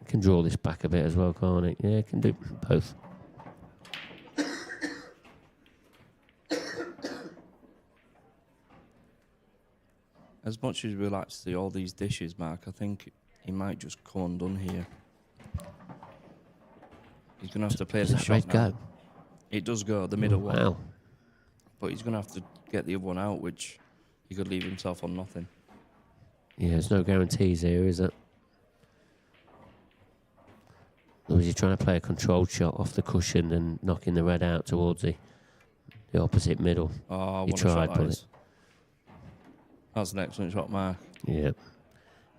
C: Can draw this back a bit as well, can't he? Yeah, can do both.
F: As much as we like to see all these dishes, Mark, I think he might just come undone here. He's going to have to play
C: Does
F: the
C: that
F: shot
C: red
F: now.
C: go?
F: It does go, the middle one.
C: Wow.
F: But he's going to have to get the other one out, which he could leave himself on nothing.
C: Yeah, there's no guarantees here, is it? Or was he trying to play a controlled shot off the cushion and knocking the red out towards the opposite middle?
F: Oh,
C: He
F: what a
C: tried,
F: shot that
C: but
F: is. That's an excellent shot, Mark.
C: Yeah.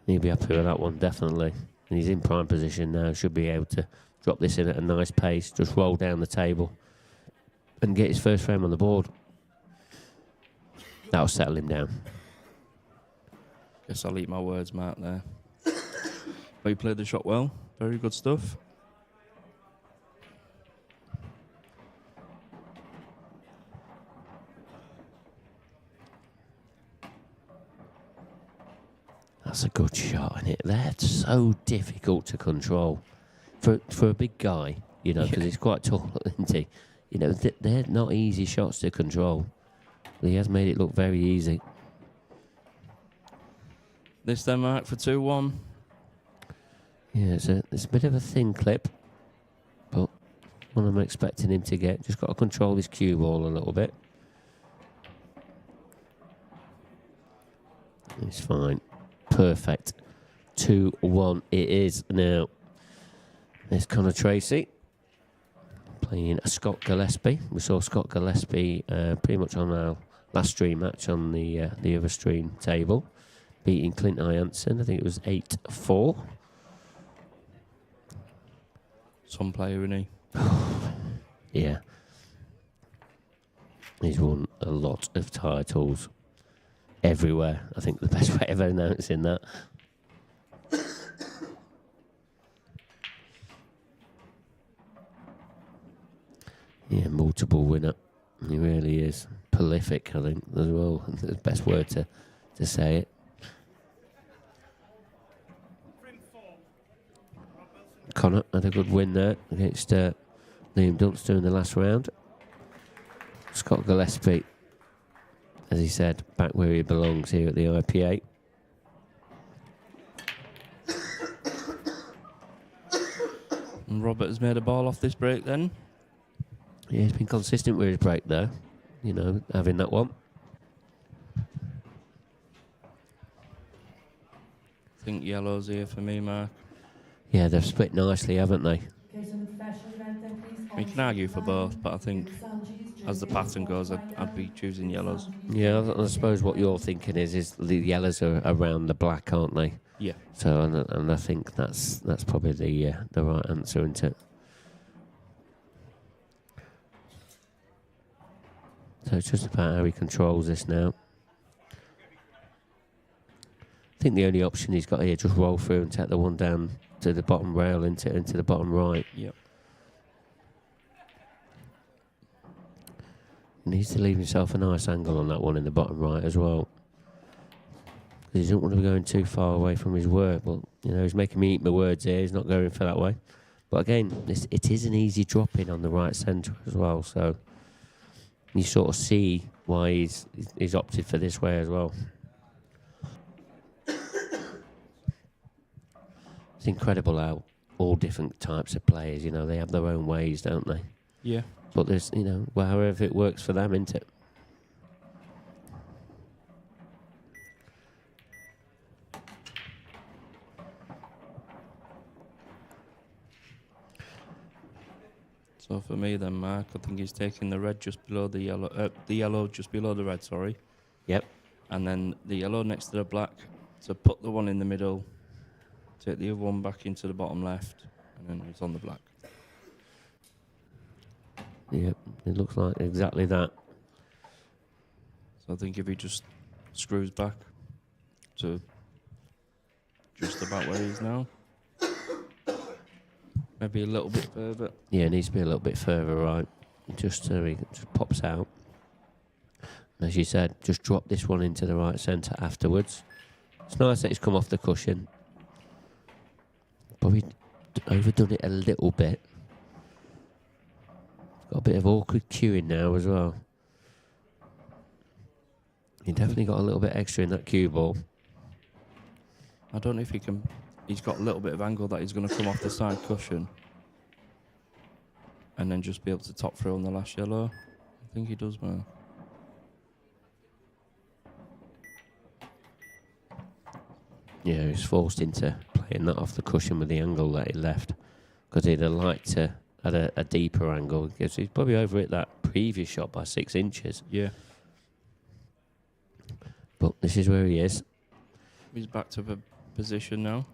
C: He'll be happy with that one, definitely. And he's in prime position now. Should be able to drop this in at a nice pace, just roll down the table and get his first frame on the board. That'll settle him down.
F: Guess I'll eat my words, Mark, there. But he played the shot well. Very good stuff.
C: That's a good shot, isn't it? They're so difficult to control. For a big guy, you know, because he's quite tall, isn't he? You know, they're not easy shots to control. He has made it look very easy.
F: This then, Mark, for 2-1.
C: Yeah, it's a bit of a thin clip, but one I'm expecting him to get. Just got to control his cue ball a little bit. It's fine. Perfect. 2-1 it is now. There's Connor Tracy playing Scott Gillespie. We saw Scott Gillespie pretty much on our last stream match on the other stream table, beating Clint Jansen. I think it was 8-4.
F: Some player, isn't he?
C: Yeah. He's won a lot of titles everywhere. I think the best way of announcing that. Yeah, multiple winner. He really is. Prolific, I think, as well. The best word to say it. Connor had a good win there against Liam Dunster in the last round. Scott Gillespie, as he said, back where he belongs here at the IPA.
F: And Robert has made a ball off this break then.
C: Yeah, he's been consistent with his break though. You know, having that one.
F: I think yellow's here for me, Mark.
C: Yeah, they've split nicely, haven't they?
F: We can argue for both, but I think as the pattern goes, I'd be choosing yellows.
C: Yeah, I suppose what you're thinking is the yellows are around the black, aren't they?
F: Yeah.
C: So, and I think that's probably the right answer, isn't it? So it's just about how he controls this now. I think the only option he's got here, just roll through and take the one down to the bottom rail into the bottom right.
F: Yep.
C: He needs to leave himself a nice angle on that one in the bottom right as well. Because he doesn't want to be going too far away from his work. But, you know, he's making me eat my words here. He's not going for that way. But again, it is an easy drop in on the right centre as well. So you sort of see why he's opted for this way as well. It's incredible how all different types of players, you know, they have their own ways, don't they?
F: Yeah.
C: But there's, you know, well, however it works for them, isn't it?
F: So for me then, Mark, I think he's taking the red just below the yellow just below the red, sorry.
C: Yep.
F: And then the yellow next to the black, to put the one in the middle, take the other one back into the bottom left, and then it's on the black.
C: Yep, it looks like exactly that.
F: So I think if he just screws back to just about where he is now, maybe a little bit further.
C: Yeah, it needs to be a little bit further right, just so he just pops out. And as you said, just drop this one into the right centre afterwards. It's nice that it's come off the cushion. Probably overdone it a little bit. Got a bit of awkward cueing now as well. He definitely got a little bit extra in that cue ball.
F: I don't know if he can. He's got a little bit of angle that he's going to come off the side cushion and then just be able to top throw on the last yellow. I think he does, man.
C: Yeah, he was forced into playing that off the cushion with the angle that he left, because he'd have liked to at a deeper angle, because he's probably over it that previous shot by 6 inches.
F: Yeah.
C: But this is where he is.
F: He's back to the position now.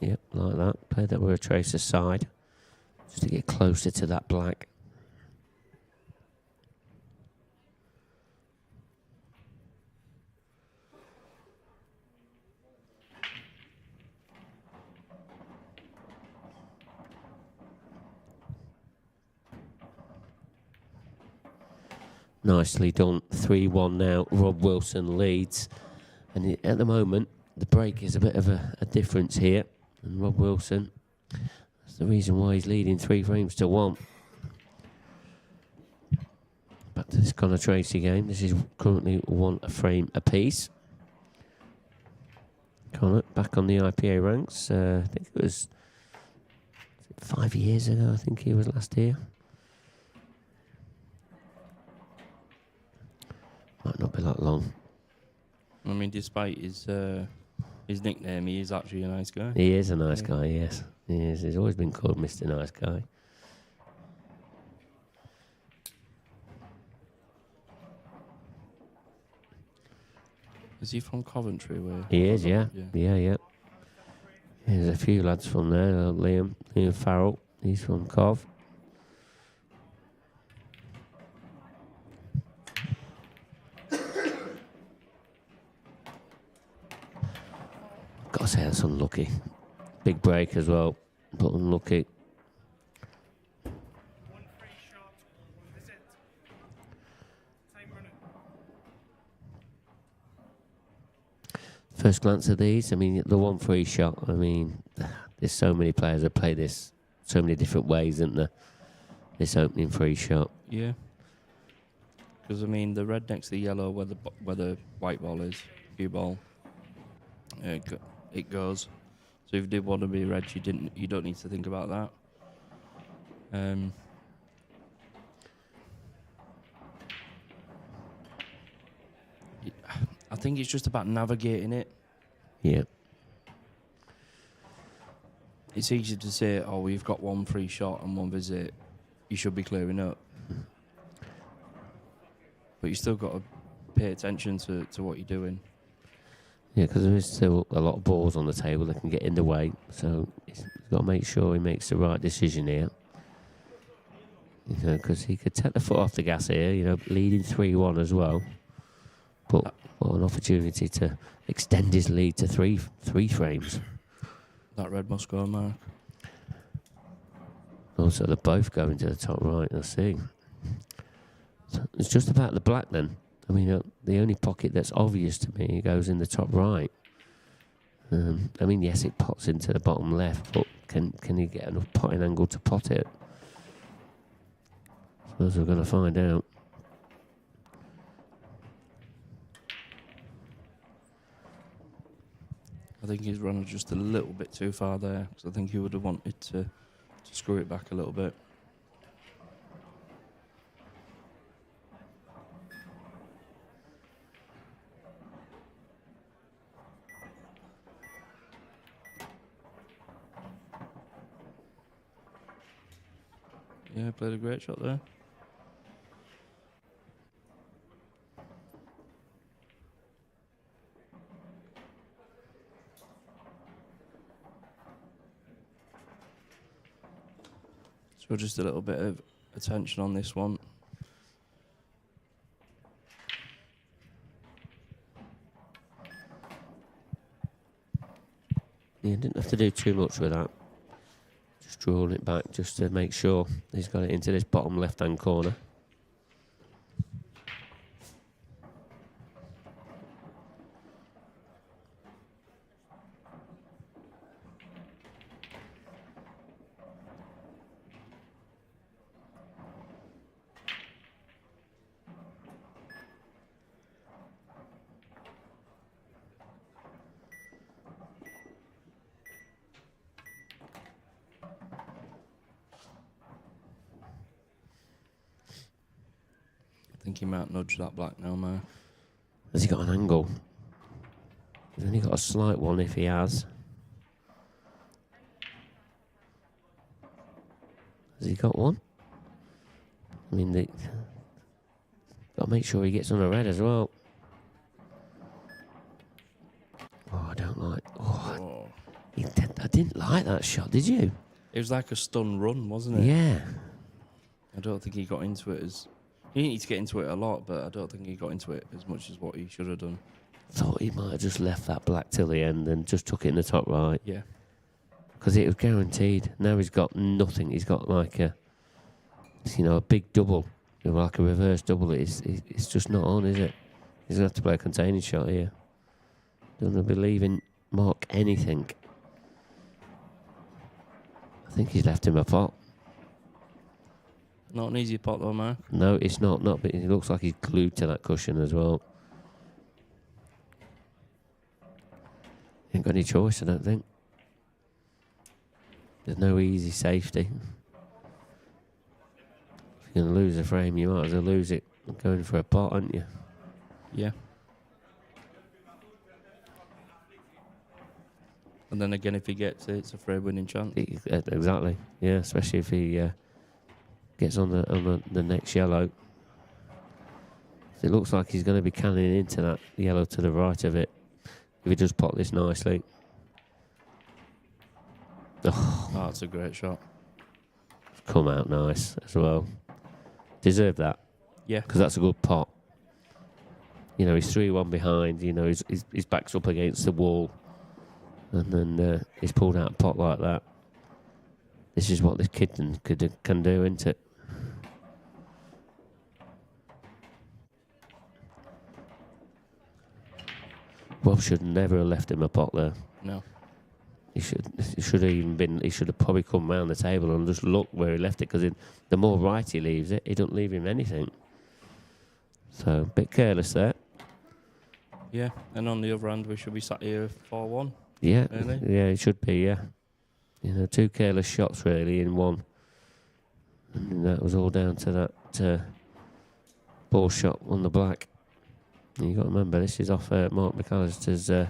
C: Yep, like that. Played that with a tracer side, just to get closer to that black. Nicely done. 3-1 now. Rob Wilson leads. And at the moment, the break is a bit of a difference here. And Rob Wilson, that's the reason why he's leading 3 frames to 1. Back to this Connor Tracy game. This is currently 1 frame apiece. Connor back on the IPA ranks. I think it was 5 years ago, I think he was last here. Might not be that long.
F: I mean, despite his nickname, he is actually a nice guy.
C: He is a nice guy, yes. He is. He's always been called Mr. Nice Guy.
F: Is he from Coventry? Where
C: He is, yeah. Yeah. There's a few lads from there. Liam Farrell, he's from Cov. Gotta say that's unlucky. Big break as well, but unlucky. First glance at these, I mean, the 1-free shot, I mean, there's so many players that play this so many different ways, isn't there? This opening free shot.
F: Yeah. Because, I mean, the red next to the yellow, where the white ball is, cue ball, it goes. So if you did want to be red, you don't need to think about that. I think it's just about navigating it.
C: Yeah.
F: It's easy to say, oh, we've got 1 free shot and 1 visit. You should be clearing up. But you still got to pay attention to what you're doing.
C: Yeah, because there is still a lot of balls on the table that can get in the way. So he's got to make sure he makes the right decision here. You know, because he could take the foot off the gas here, you know, leading 3-1 as well. But what an opportunity to extend his lead to three frames.
F: That red must go, Mark.
C: Also, they're both going to the top right, I see. So it's just about the black then. I mean, the only pocket that's obvious to me goes in the top right. I mean, yes, it pots into the bottom left, but can he get enough potting angle to pot it? I suppose we're going to find out.
F: I think he's run just a little bit too far there, because I think he would have wanted to screw it back a little bit. Yeah, played a great shot there. So just a little bit of attention on this one.
C: Yeah, didn't have to do too much with that. Just drawing it back just to make sure he's got it into this bottom left-hand corner.
F: I think he might nudge that black now, Mark.
C: Has he got an angle? He's only got a slight one if he has. Has he got one? I mean, got to make sure he gets on a red as well. Oh, I don't like. Oh, I didn't like that shot, did you?
F: It was like a stun run, wasn't it?
C: Yeah.
F: I don't think he got into it as... He didn't need to get into it a lot, but I don't think he got into it as much as what he should have done.
C: Thought he might have just left that black till the end and just took it in the top right.
F: Yeah.
C: Because it was guaranteed. Now he's got nothing. He's got like a big double. Like a reverse double. It's just not on, is it? He's going to have to play a containing shot here. Don't believe in Mark anything. I think he's left him a pot.
F: Not an easy pot though, Mark.
C: No, it's not. But it looks like he's glued to that cushion as well. Ain't got any choice, I don't think. There's no easy safety. If you're going to lose a frame, you might as well lose it going for a pot, aren't you?
F: Yeah. And then again, if he gets it, it's a frame winning chance.
C: Exactly. Yeah, especially if he gets on the next yellow. It looks like he's going to be canning into that yellow to the right of it. If he does pot this nicely. Oh,
F: that's a great shot.
C: Come out nice as well. Deserve that.
F: Yeah.
C: Because that's a good pot. You know, he's 3-1 behind. You know, his back's up against the wall. And then he's pulled out a pot like that. This is what this kid can do, isn't it? Bob should never have left him a pot there.
F: No.
C: He should have probably come round the table and just looked where he left it, because the more right he leaves it, he don't leave him anything. So, a bit careless there.
F: Yeah, and on the other hand, we should be sat here 4-1.
C: Yeah,
F: really?
C: Yeah, it should be, yeah. You know, 2 careless shots really in one. And that was all down to that ball shot on the black. And you got to remember, this is off Mark McAllister's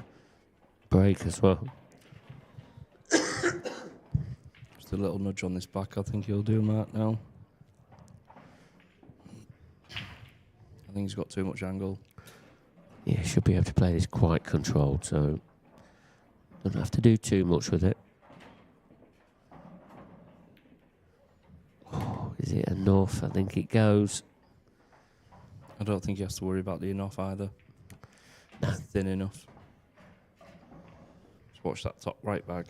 C: break as well.
F: Just a little nudge on this back, I think he'll do, Mark, now. I think he's got too much angle.
C: Yeah, should be able to play this quite controlled, so don't have to do too much with it. Oh, is it enough? I think it goes.
F: I don't think he has to worry about the enough either.
C: No.
F: It's thin enough. Just watch that top right bag.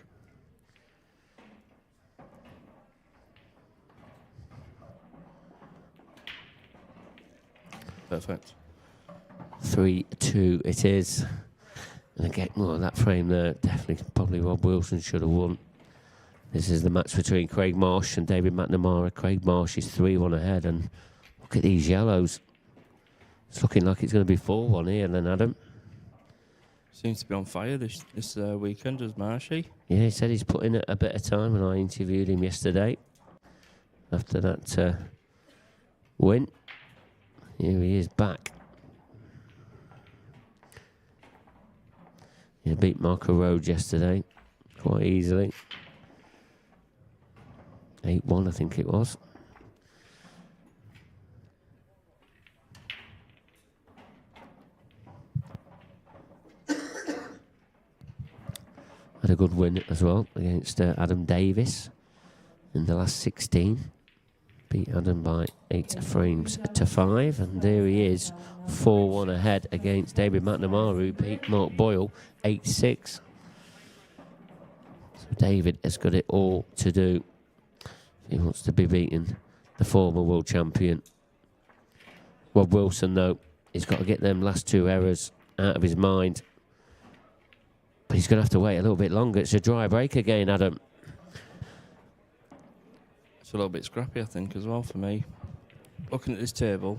F: Perfect.
C: 3-2 it is. And again, well, that frame there, definitely, probably Rob Wilson should have won. This is the match between Craig Marsh and David McNamara. Craig Marsh is 3-1 ahead, and look at these yellows. It's looking like it's going to be 4-1 here then, Adam.
F: Seems to be on fire this weekend, does Marshy?
C: Yeah, he said he's put in a bit of time when I interviewed him yesterday. After that win. Here he is back. He beat Marco Rhodes yesterday quite easily. 8-1, I think it was. Had a good win as well against Adam Davis in the last 16. Beat Adam by 8 frames to 5, and there he is, 4-1 ahead against David McNamara, who beat Mark Boyle 8-6. So David has got it all to do. He wants to be beating the former world champion. Rob Wilson, though, he's got to get them last 2 errors out of his mind. But he's going to have to wait a little bit longer. It's a dry break again, Adam.
F: It's a little bit scrappy, I think, as well for me. Looking at this table,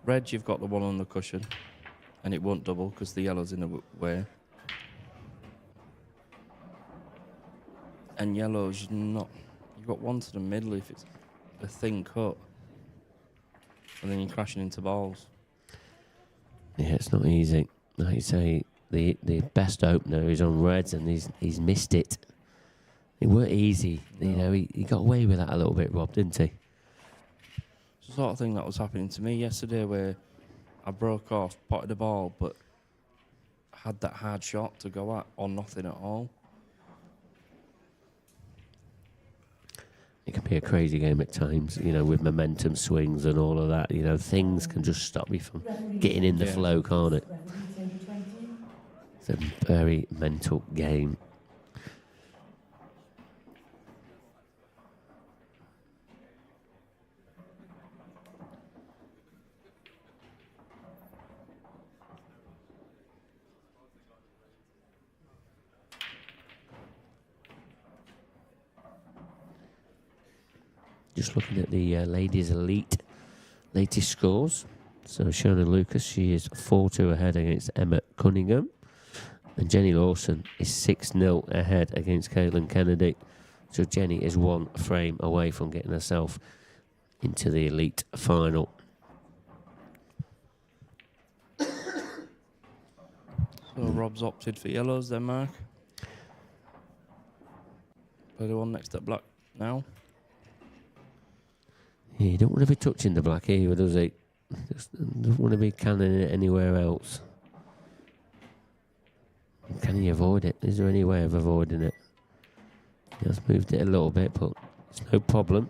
F: red, you've got the one on the cushion, and it won't double because the yellow's in the way. And yellow's not. You've got one to the middle if it's a thin cut, and then you're crashing into balls.
C: Yeah, it's not easy. Like you say, the best opener is on reds, and he's missed it. It weren't easy.
F: No.
C: You know, he got away with that a little bit, Rob, didn't he?
F: It's the sort of thing that was happening to me yesterday, where I broke off, potted the ball, but had that hard shot to go at, or nothing at all.
C: It can be a crazy game at times, you know, with momentum swings and all of that. You know, things can just stop you from getting in the
F: Yeah.
C: flow, can't it?
A: Referee table 20.
C: It's a very mental game. Just looking at the ladies' elite latest scores. So Shona Lucas, she is 4-2 ahead against Emma Cunningham. And Jenny Lawson is 6-0 ahead against Caitlin Kennedy. So Jenny is one frame away from getting herself into the elite final.
F: So Rob's opted for yellows then, Mark. Play the one next to black now.
C: Yeah, you don't want to be touching the black either, does he? Just don't want to be canning it anywhere else. Can he avoid it? Is there any way of avoiding it? He has moved it a little bit, but it's no problem.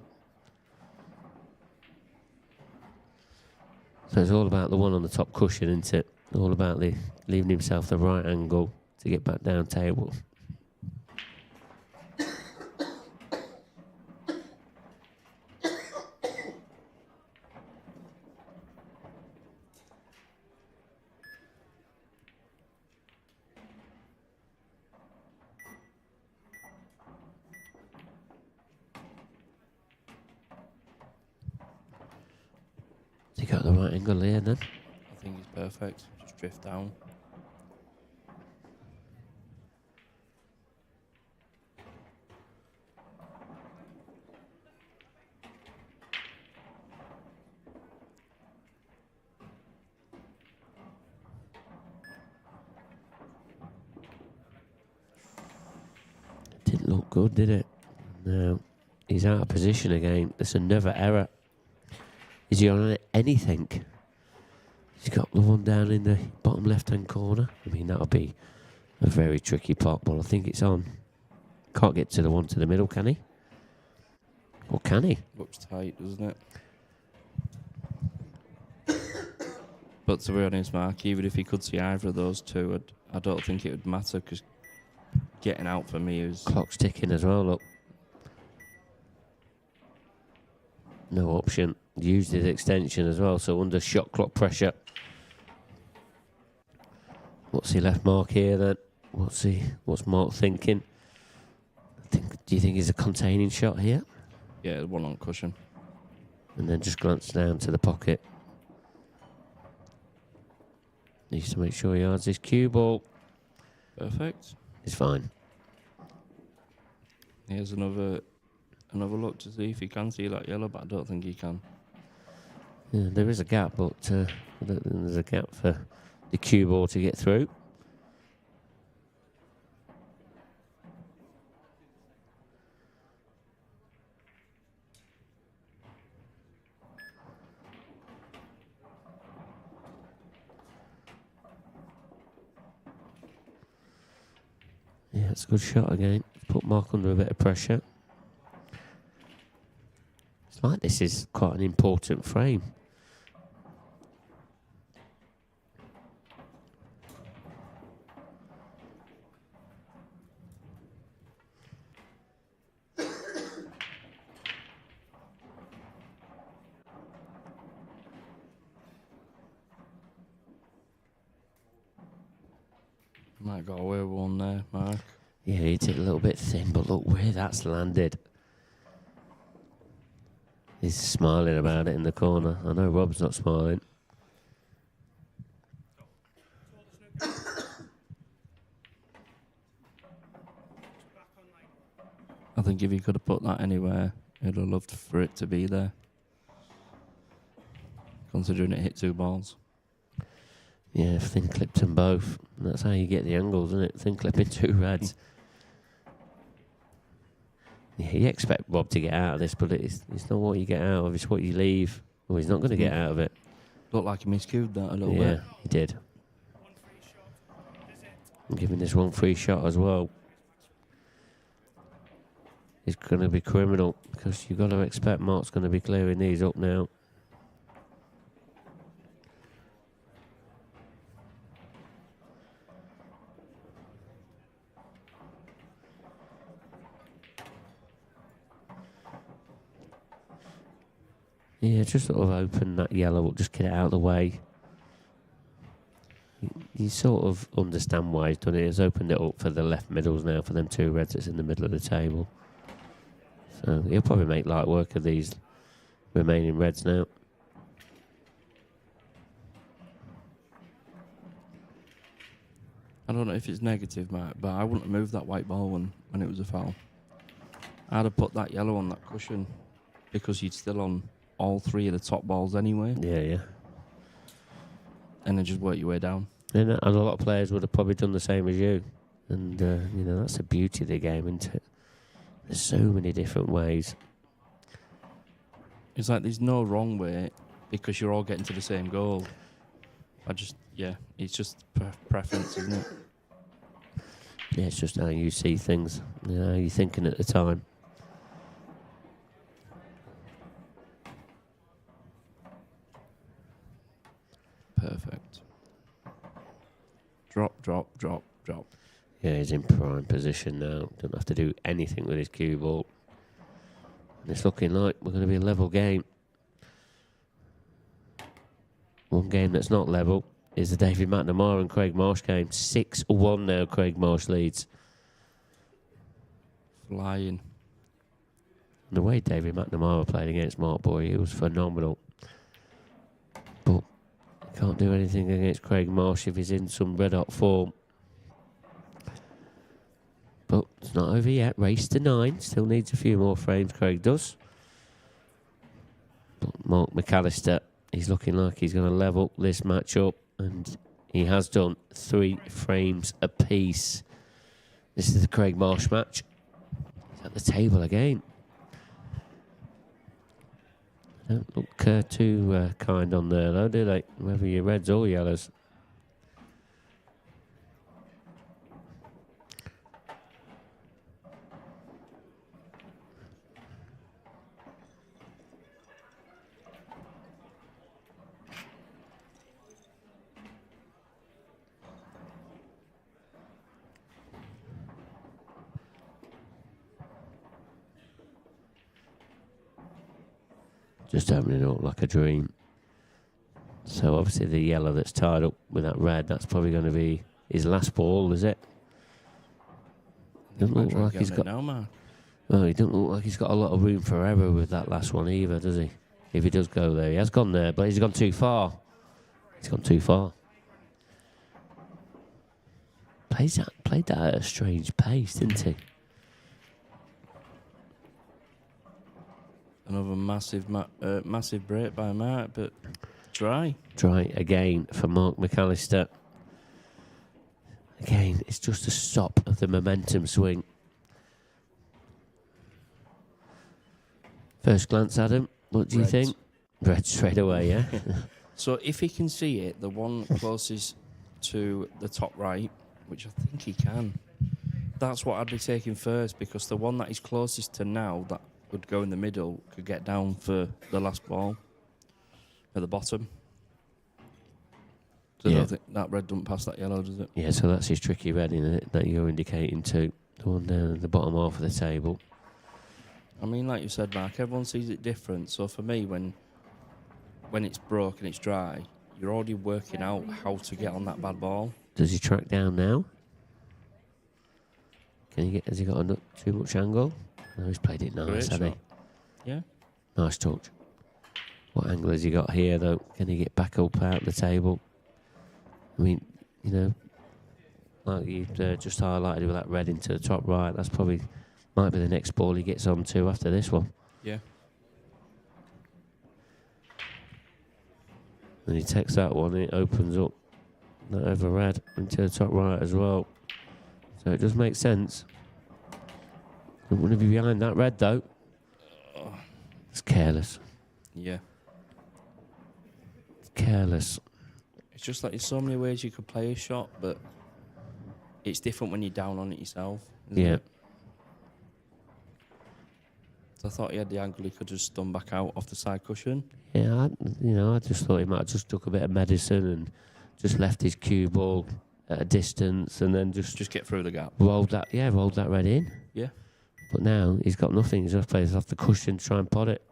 C: So it's all about the one on the top cushion, isn't it? All about the leaving himself the right angle to get back down table. Has he got the right angle here then?
F: I think he's perfect. Just drift down.
C: Didn't look good, did it? No. He's out of position again. That's another error. Is he on anything? He's got the one down in the bottom left-hand corner. I mean, that'll be a very tricky pot, but I think it's on. Can't get to the one to the middle, can he? Or can he?
F: Looks tight, doesn't it? But to be honest, Mark, even if he could see either of those two, I don't think it would matter, because getting out for me is...
C: Clock's ticking as well, look. No option. Used his extension as well, so under shot clock pressure. What's he left Mark here then? What's Mark thinking? Do you think he's a containing shot here?
F: Yeah, one on cushion.
C: And then just glance down to the pocket. Needs to make sure he yards his cue ball.
F: Perfect.
C: He's fine.
F: Here's another look to see if he can see that yellow, but I don't think he can.
C: Yeah, there is a gap, but I don't think there's a gap for the cue ball to get through. Yeah, it's a good shot again. Put Mark under a bit of pressure. It's like this is quite an important frame.
F: Might got away with one there, Mark.
C: Yeah, it's a little bit thin, but look where that's landed. He's smiling about it in the corner. I know Rob's not smiling.
F: I think if he could have put that anywhere, I'd have loved for it to be there, considering it hit 2 balls.
C: Yeah, thin clipped them both. That's how you get the angles, isn't it? Thin clipping 2 reds. Yeah, you expect Rob to get out of this, but it's not what you get out of, it's what you leave. Well, he's not going to get out of it.
F: Looked like he miscued that a little bit.
C: Yeah, he did. I'm giving this one free shot as well. It's going to be criminal because you've got to expect Mark's going to be clearing these up now. Yeah, just sort of open that yellow up, just get it out of the way. You sort of understand why he's done it. He's opened it up for the left middles now, for them 2 reds that's in the middle of the table. So he'll probably make light work of these remaining reds now.
F: I don't know if it's negative, Mark, but I wouldn't have moved that white ball when it was a foul. I'd have put that yellow on that cushion because you'd still on all 3 of the top balls anyway.
C: Yeah.
F: And then just work your way down.
C: And a lot of players would have probably done the same as you. And, that's the beauty of the game, isn't it? There's so many different ways.
F: It's like there's no wrong way because you're all getting to the same goal. It's just preference, isn't it?
C: Yeah, it's just how you see things, how you're thinking at the time.
F: Perfect. Drop, drop, drop, drop.
C: Yeah, he's in prime position now. Don't have to do anything with his cue ball. And it's looking like we're going to be a level game. One game that's not level is the David McNamara and Craig Marsh game. 6-1 now, Craig Marsh leads.
F: Flying.
C: The way David McNamara played against Mark Boy, he was phenomenal. But can't do anything against Craig Marsh if he's in some red-hot form. But it's not over yet. Race to 9. Still needs a few more frames, Craig does. But Mark McAllister, he's looking like he's going to level this match up. And he has done 3 frames apiece. This is the Craig Marsh match. He's at the table again. Don't look too kind on there, though, do they? Whether you're reds or yellows. Just opening up like a dream. So obviously the yellow that's tied up with that red, that's probably going to be his last ball, is it? Doesn't look like he's got.
F: Now, man.
C: Well, he doesn't look like he's got a lot of room for error with that last one either, does he? If he does go there, he has gone there, but he's gone too far. He's gone too far. Played that at a strange pace, didn't he?
F: Another massive break by Mark, but dry.
C: Dry again for Mark McAllister. Again, it's just a stop of the momentum swing. First glance, Adam, what do you think? Red straight away, yeah?
F: So if he can see it, the one closest to the top right, which I think he can, that's what I'd be taking first, because the one that he's closest to now, that would go in the middle, could get down for the last ball at the bottom. So I don't think that red doesn't pass that yellow, does it?
C: Yeah, so that's his tricky red, isn't it, that you're indicating to. The one down at the bottom half of the table.
F: I mean, like you said, Mark, everyone sees it different. So for me, when it's broke and it's dry, you're already working out how to get on that bad ball.
C: Does he track down now? Has he got too much angle? No, he's played it nice, hasn't he?
F: Yeah.
C: Nice touch. What angle has he got here, though? Can he get back up out the table? I mean, like you just highlighted with that red into the top right, that's probably might be the next ball he gets on to after this one.
F: Yeah.
C: And he takes that one, it opens up that over red into the top right as well. So it does make sense. Don't want to be behind that red though. It's careless.
F: Yeah.
C: It's careless.
F: It's just like there's so many ways you could play a shot, but it's different when you're down on it yourself. Isn't
C: Yeah.
F: it? So I thought he had the angle he could just done back out off the side cushion.
C: Yeah, I just thought he might have just took a bit of medicine and just left his cue ball at a distance and then just
F: Just get through the gap.
C: rolled that red in.
F: Yeah.
C: But now he's got nothing. He's just plays off the cushion to try and pot it.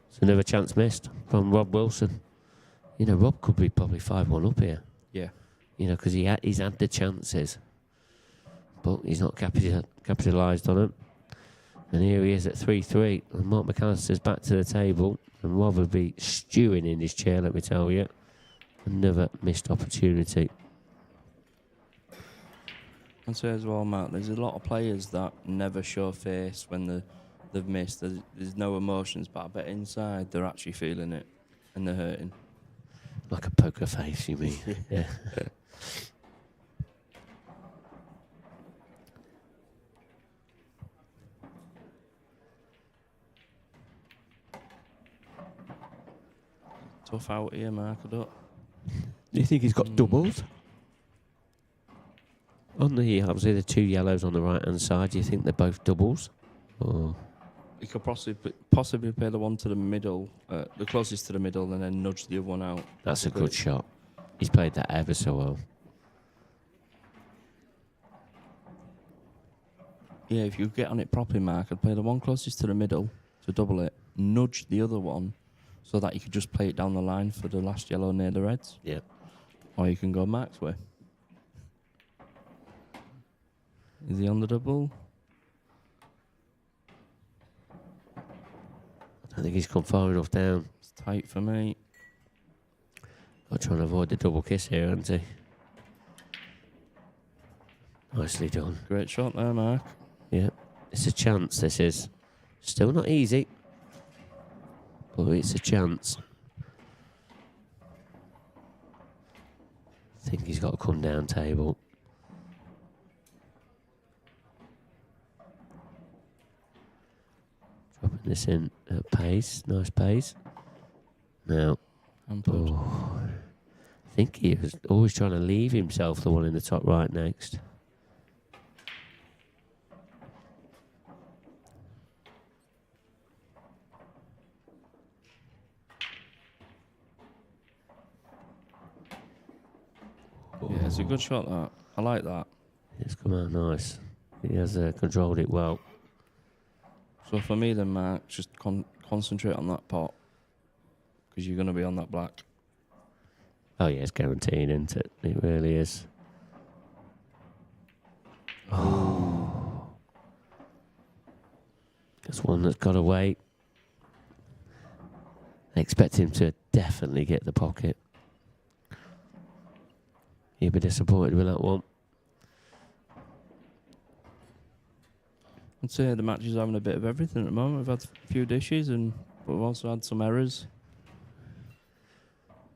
C: It's another chance missed from Rob Wilson. You know, Rob could be probably 5-1 up here.
F: Yeah.
C: You know, because he's had the chances, but he's not capitalised on them. And here he is at 3-3. And Mark McAllister's back to the table. And Rob would be stewing in his chair, let me tell you. Another missed opportunity.
F: I'd say as well, Matt, there's a lot of players that never show face when they've missed. There's no emotions, but I bet inside they're actually feeling it and they're hurting.
C: Like a poker face, you mean? Yeah.
F: Tough out here, Mark. I don't.
C: Do you think he's got doubles? On the obviously the two yellows on the right hand side, do you think they're both doubles? Or
F: He could possibly play the one to the middle, the closest to the middle, and then nudge the other one out.
C: that's a good shot. He's played that ever so well.
F: Yeah, if you get on it properly, Mark, I'd play the one closest to the middle to double it, nudge the other one, so that you could just play it down the line for the last yellow near the reds.
C: Yeah.
F: Or you can go Mark's way. Is he on the double?
C: I don't think he's come far enough down.
F: It's tight for me.
C: Got to try and avoid the double kiss here, hasn't he? Nicely done.
F: Great shot there, Mark.
C: Yeah. It's a chance, this is. Still not easy. But it's a chance. I think he's got to come down table. Dropping this in at pace. Nice pace. Now,
F: And put.
C: I think he was always trying to leave himself the one in the top right next.
F: Yeah, it's a good shot, that. I like that.
C: It's come out nice. He has controlled it well.
F: So for me then, Mark, just concentrate on that pot, because you're going to be on that black.
C: Oh yeah, it's guaranteed, isn't it? It really is. Oh. That's one that's got to wait. I expect him to definitely get the pocket. He'll be disappointed with that one.
F: I'd say the match is having a bit of everything at the moment. We've had a few dishes, and we've also had some errors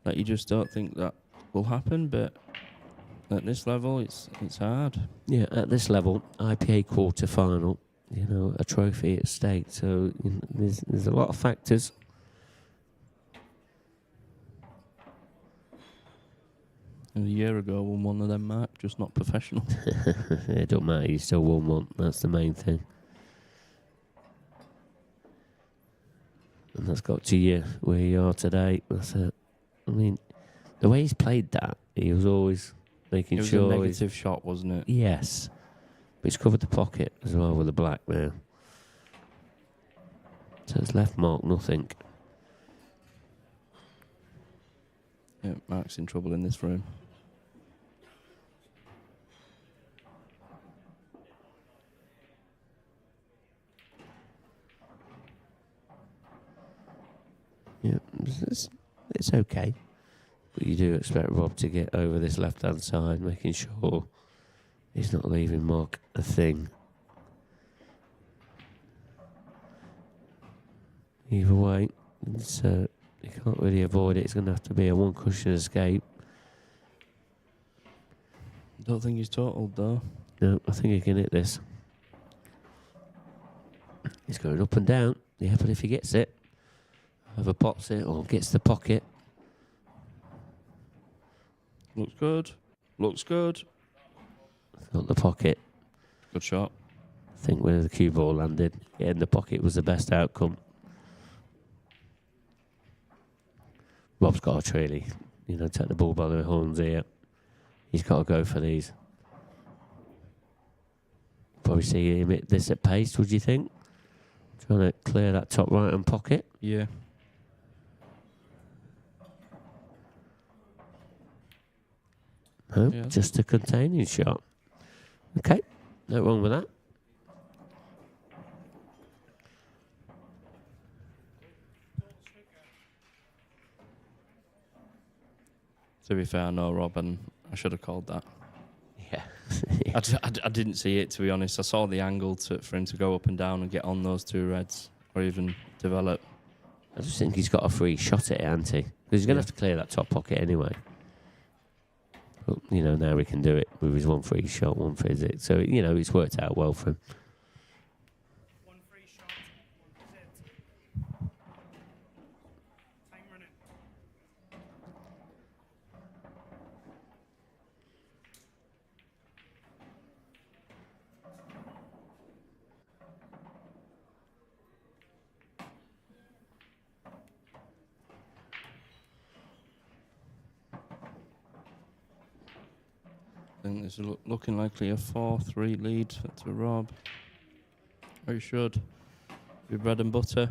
F: that you just don't think that will happen, but at this level it's hard.
C: Yeah, at this level, IPA quarterfinal, you know, a trophy at stake. So you know, there's a lot of factors.
F: And a year ago I won one of them, Mark, just not professional.
C: It don't matter, you still won one. That's the main thing. And that's got to you where you are today. That's it. I mean, the way he's played that, he was always making
F: It was
C: sure.
F: a negative shot, wasn't it?
C: Yes. But he's covered the pocket as well with the black now. So it's left Mark nothing.
F: Yeah, Mark's in trouble in this room.
C: Yeah, it's okay. But you do expect Rob to get over this left-hand side, making sure he's not leaving Mark a thing. Either way, it's, you can't really avoid it. It's going to have to be a one cushion escape.
F: Don't think he's totaled though.
C: No, I think he can hit this. He's going up and down. Yeah, but if he gets it, either pots it or gets the pocket.
F: Looks good. Looks good.
C: Got the pocket.
F: Good shot.
C: I think where the cue ball landed, getting the pocket was the best outcome. Rob's got to really, take the ball by the horns here. He's got to go for these. Probably see him hit this at pace, would you think? Trying to clear that top right-hand pocket.
F: Yeah.
C: No,
F: Yeah.
C: just a containing shot. Okay, no wrong with that.
F: To be fair, no, Rob, and I should have called that.
C: Yeah.
F: I didn't see it, to be honest. I saw the angle for him to go up and down and get on those two reds, or even develop.
C: I just think he's got a free shot at it, hasn't he? Because he's going to have to clear that top pocket anyway. But, now he can do it with his one free shot, one free hit. So, it's worked out well for him.
G: One free shot, one hit. Time running.
F: I think this is looking likely a 4-3 lead to Rob. Or it should be bread and butter.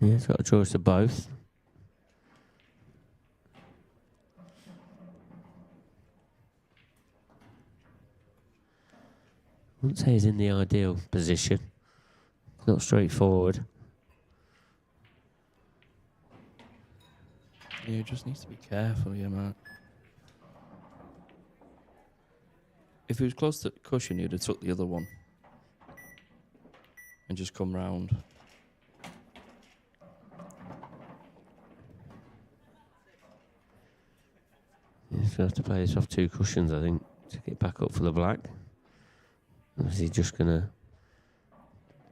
C: Yeah, he's got a choice of both. I wouldn't say he's in the ideal position. It's not straightforward.
F: Yeah, he just needs to be careful here, Matt. If he was close to the cushion, he'd have took the other one and just come round.
C: He's going to have to play this off two cushions, I think, to get back up for the black. Or is he just going to...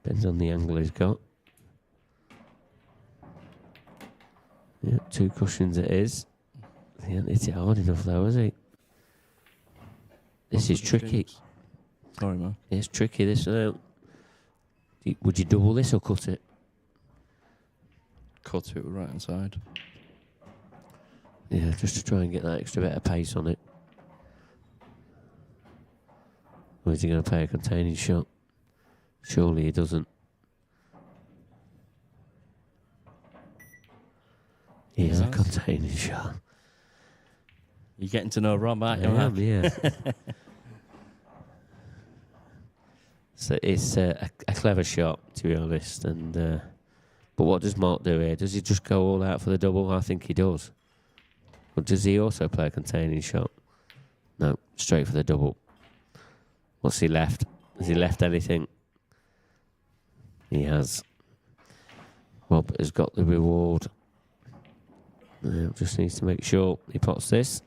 C: Depends on the angle he's got. Yeah, two cushions it is. He hasn't hit it hard enough though, has he? This is tricky.
F: Sorry, man.
C: It's tricky, this now. Would you double this or cut it?
F: Cut it right hand side.
C: Yeah, just to try and get that extra bit of pace on it. Or is he going to play a containing shot? Surely he doesn't. He has a containing shot.
F: You're getting to know Rob, aren't you?
C: I am, yeah. So it's a clever shot, to be honest. And but what does Mark do here? Does he just go all out for the double? I think he does. But does he also play a containing shot? No, straight for the double. What's he left? Has he left anything? He has. Rob has got the reward. Just needs to make sure he pots this.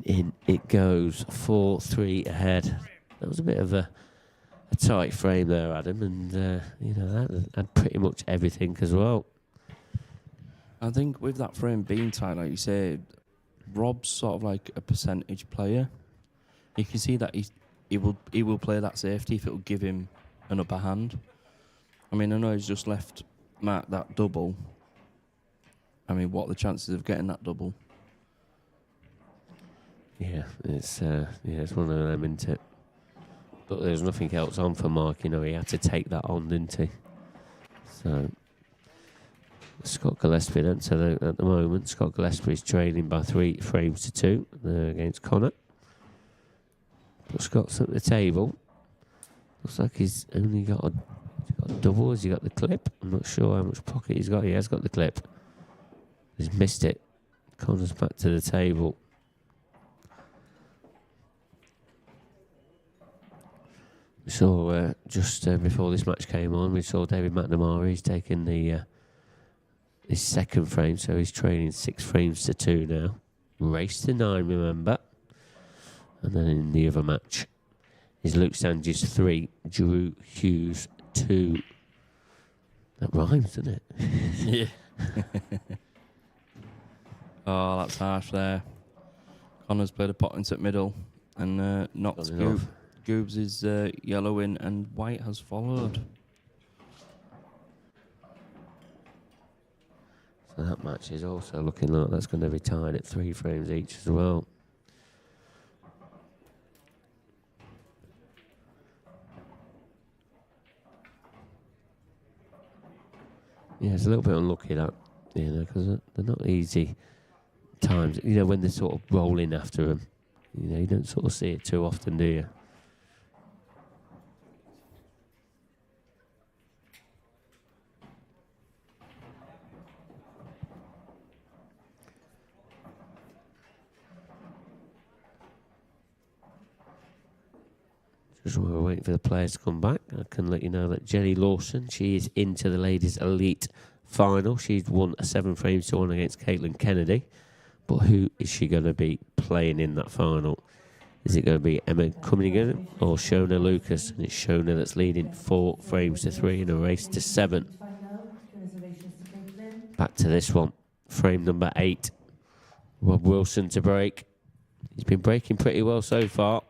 C: In it goes 4-3 ahead. That was a bit of a tight frame there, Adam, and that had pretty much everything as well.
F: I think with that frame being tight, like you say, Rob's sort of like a percentage player. You can see that he will play that safety if it will give him an upper hand. I mean, I know he's just left Matt that double. I mean, what are the chances of getting that double?
C: Yeah, it's one of them, isn't it? But there was nothing else on for Mark. You know, he had to take that on, didn't he? So Scott Gillespie then. So at the moment, Scott Gillespie is trailing by 3 frames to 2 against Connor. But Scott's at the table. Looks like he's only got a double. Has he got the clip? I'm not sure how much pocket he's got. He has got the clip. He's missed it. Connor's back to the table. We saw just before this match came on, we saw David McNamara. He's taken his second frame, so he's trailing 6 frames to 2 now. Race to 9, remember. And then in the other match is Luke Sanges 3, Drew Hughes 2. That rhymes, doesn't it?
F: Yeah. Oh, that's harsh there. Connor's played a pot into middle and knocked Goobs is yellow in, and white has followed.
C: So that match is also looking like that's going to be tied at 3 frames each as well. Yeah, it's a little bit unlucky that, you know, because they're not easy times. You know, when they're sort of rolling after them, you know, you don't sort of see it too often, do you? Just while we're waiting for the players to come back, I can let you know that Jenny Lawson, she is into the ladies' elite final. She's won a 7 frames to 1 against Caitlin Kennedy. But who is she going to be playing in that final? Is it going to be Emma Cummingham or Shona Lucas? And it's Shona that's leading 4 frames to 3 in a race to 7. Back to this one. Frame number 8. Rob Wilson to break. He's been breaking pretty well so far.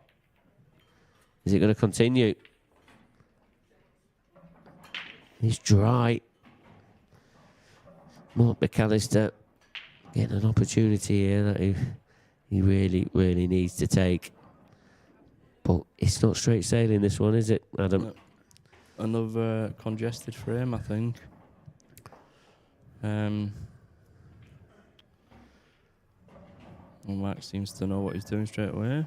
C: Is it going to continue? He's dry. Mark McAllister getting an opportunity here that he really, really needs to take. But it's not straight sailing, this one, is it, Adam?
F: No. Another congested frame, I think. Well, Max seems to know what he's doing straight away.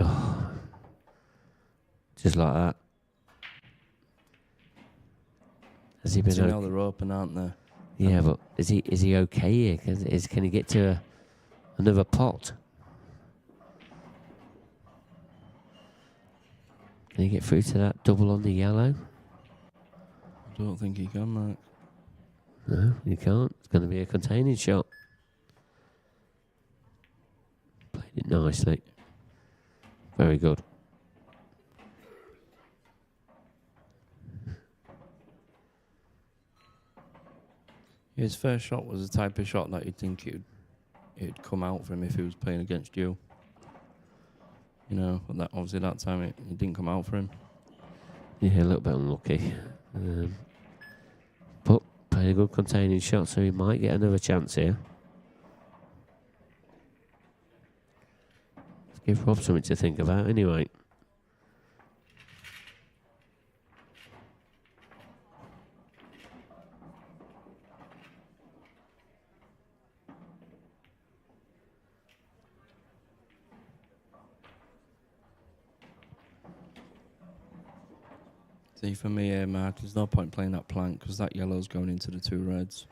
C: Oh, just like that. Has he been
F: See, now
C: okay?
F: they're open, aren't they?
C: Yeah, but is he okay here? Can he get to another pot? Can he get through to that double on the yellow?
F: I don't think he can, Mark.
C: No, he can't. It's going to be a containing shot. Played it nicely. Very good.
F: His first shot was the type of shot that you'd think it'd come out for him if he was playing against you. You know, but that obviously that time it didn't come out for him.
C: Yeah, a little bit unlucky. But played a good containing shot, so he might get another chance here. Let's give Rob something to think about anyway.
F: See, for me, Mark, there's no point playing that plank because that yellow's going into the 2 reds.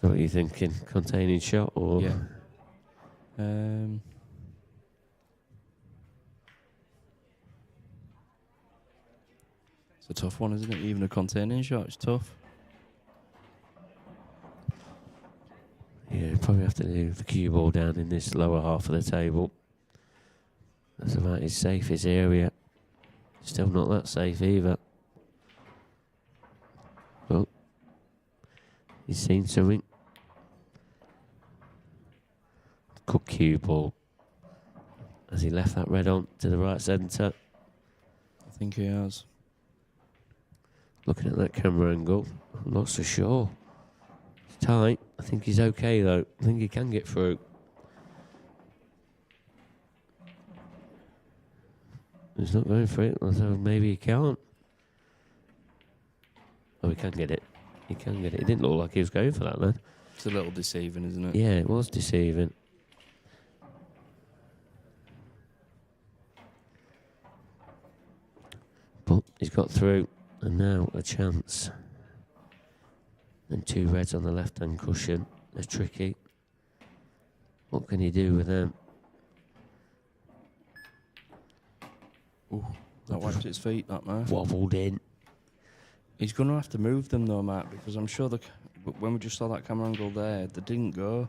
C: So what are you thinking? Containing shot or?
F: Yeah. It's a tough one, isn't it? Even a containing shot, it's tough.
C: Yeah, probably have to do the cue ball down in this lower half of the table. That's about his safest area. Still not that safe either. Well, he's seen something. Good cue ball. Has he left that red on to the right centre?
F: I think he has.
C: Looking at that camera angle, I'm not so sure. It's tight. I think he's okay though. I think he can get through. He's not going for it, so maybe he can't. Oh, he can get it. He can get it. It didn't look like he was going for that then.
F: It's a little deceiving, isn't it?
C: Yeah, it was deceiving. But he's got through, and now a chance. And 2 reds on the left-hand cushion. They're tricky. What can he do with them?
F: Ooh, that wiped its feet, that man.
C: Wobbled in.
F: He's going to have to move them though, Matt, because I'm sure when we just saw that camera angle there, they didn't go.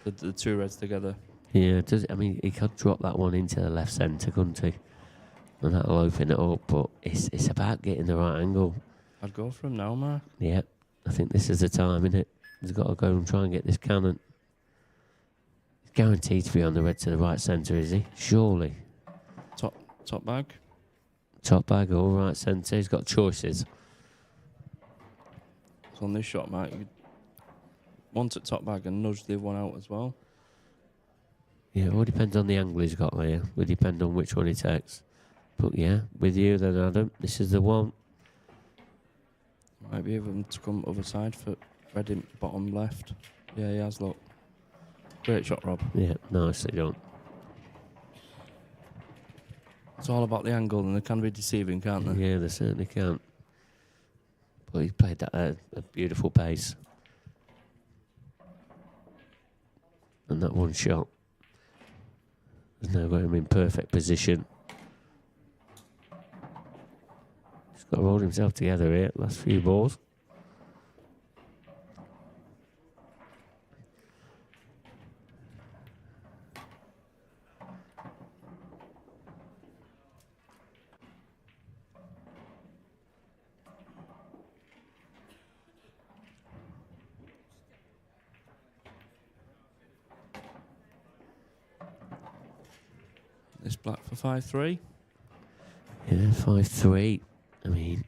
F: The 2 reds together.
C: Yeah, I mean, he could drop that one into the left centre, couldn't he? And that'll open it up, but it's about getting the right angle.
F: I'd go for him now, Mark.
C: Yeah, I think this is the time, isn't it? He's got to go and try and get this cannon. He's guaranteed to be on the red to the right centre, is he? Surely.
F: Top bag.
C: Top bag or right centre. He's got choices.
F: So on this shot, Matt, you want at top bag and nudge the other one out as well.
C: Yeah, it all depends on the angle he's got there. It will depend on which one he takes. But yeah, with you then, Adam, this is the one.
F: Might be able to come other side for red in bottom left. Yeah, he has, look. Great shot, Rob.
C: Yeah, nicely done.
F: It's all about the angle, and they can be deceiving, can't they?
C: Yeah, they certainly can. But he played that at a beautiful pace. And that one shot has now got him in perfect position. He's got to hold himself together here, last few balls.
F: This black for 5-3.
C: Yeah, 5-3. I mean,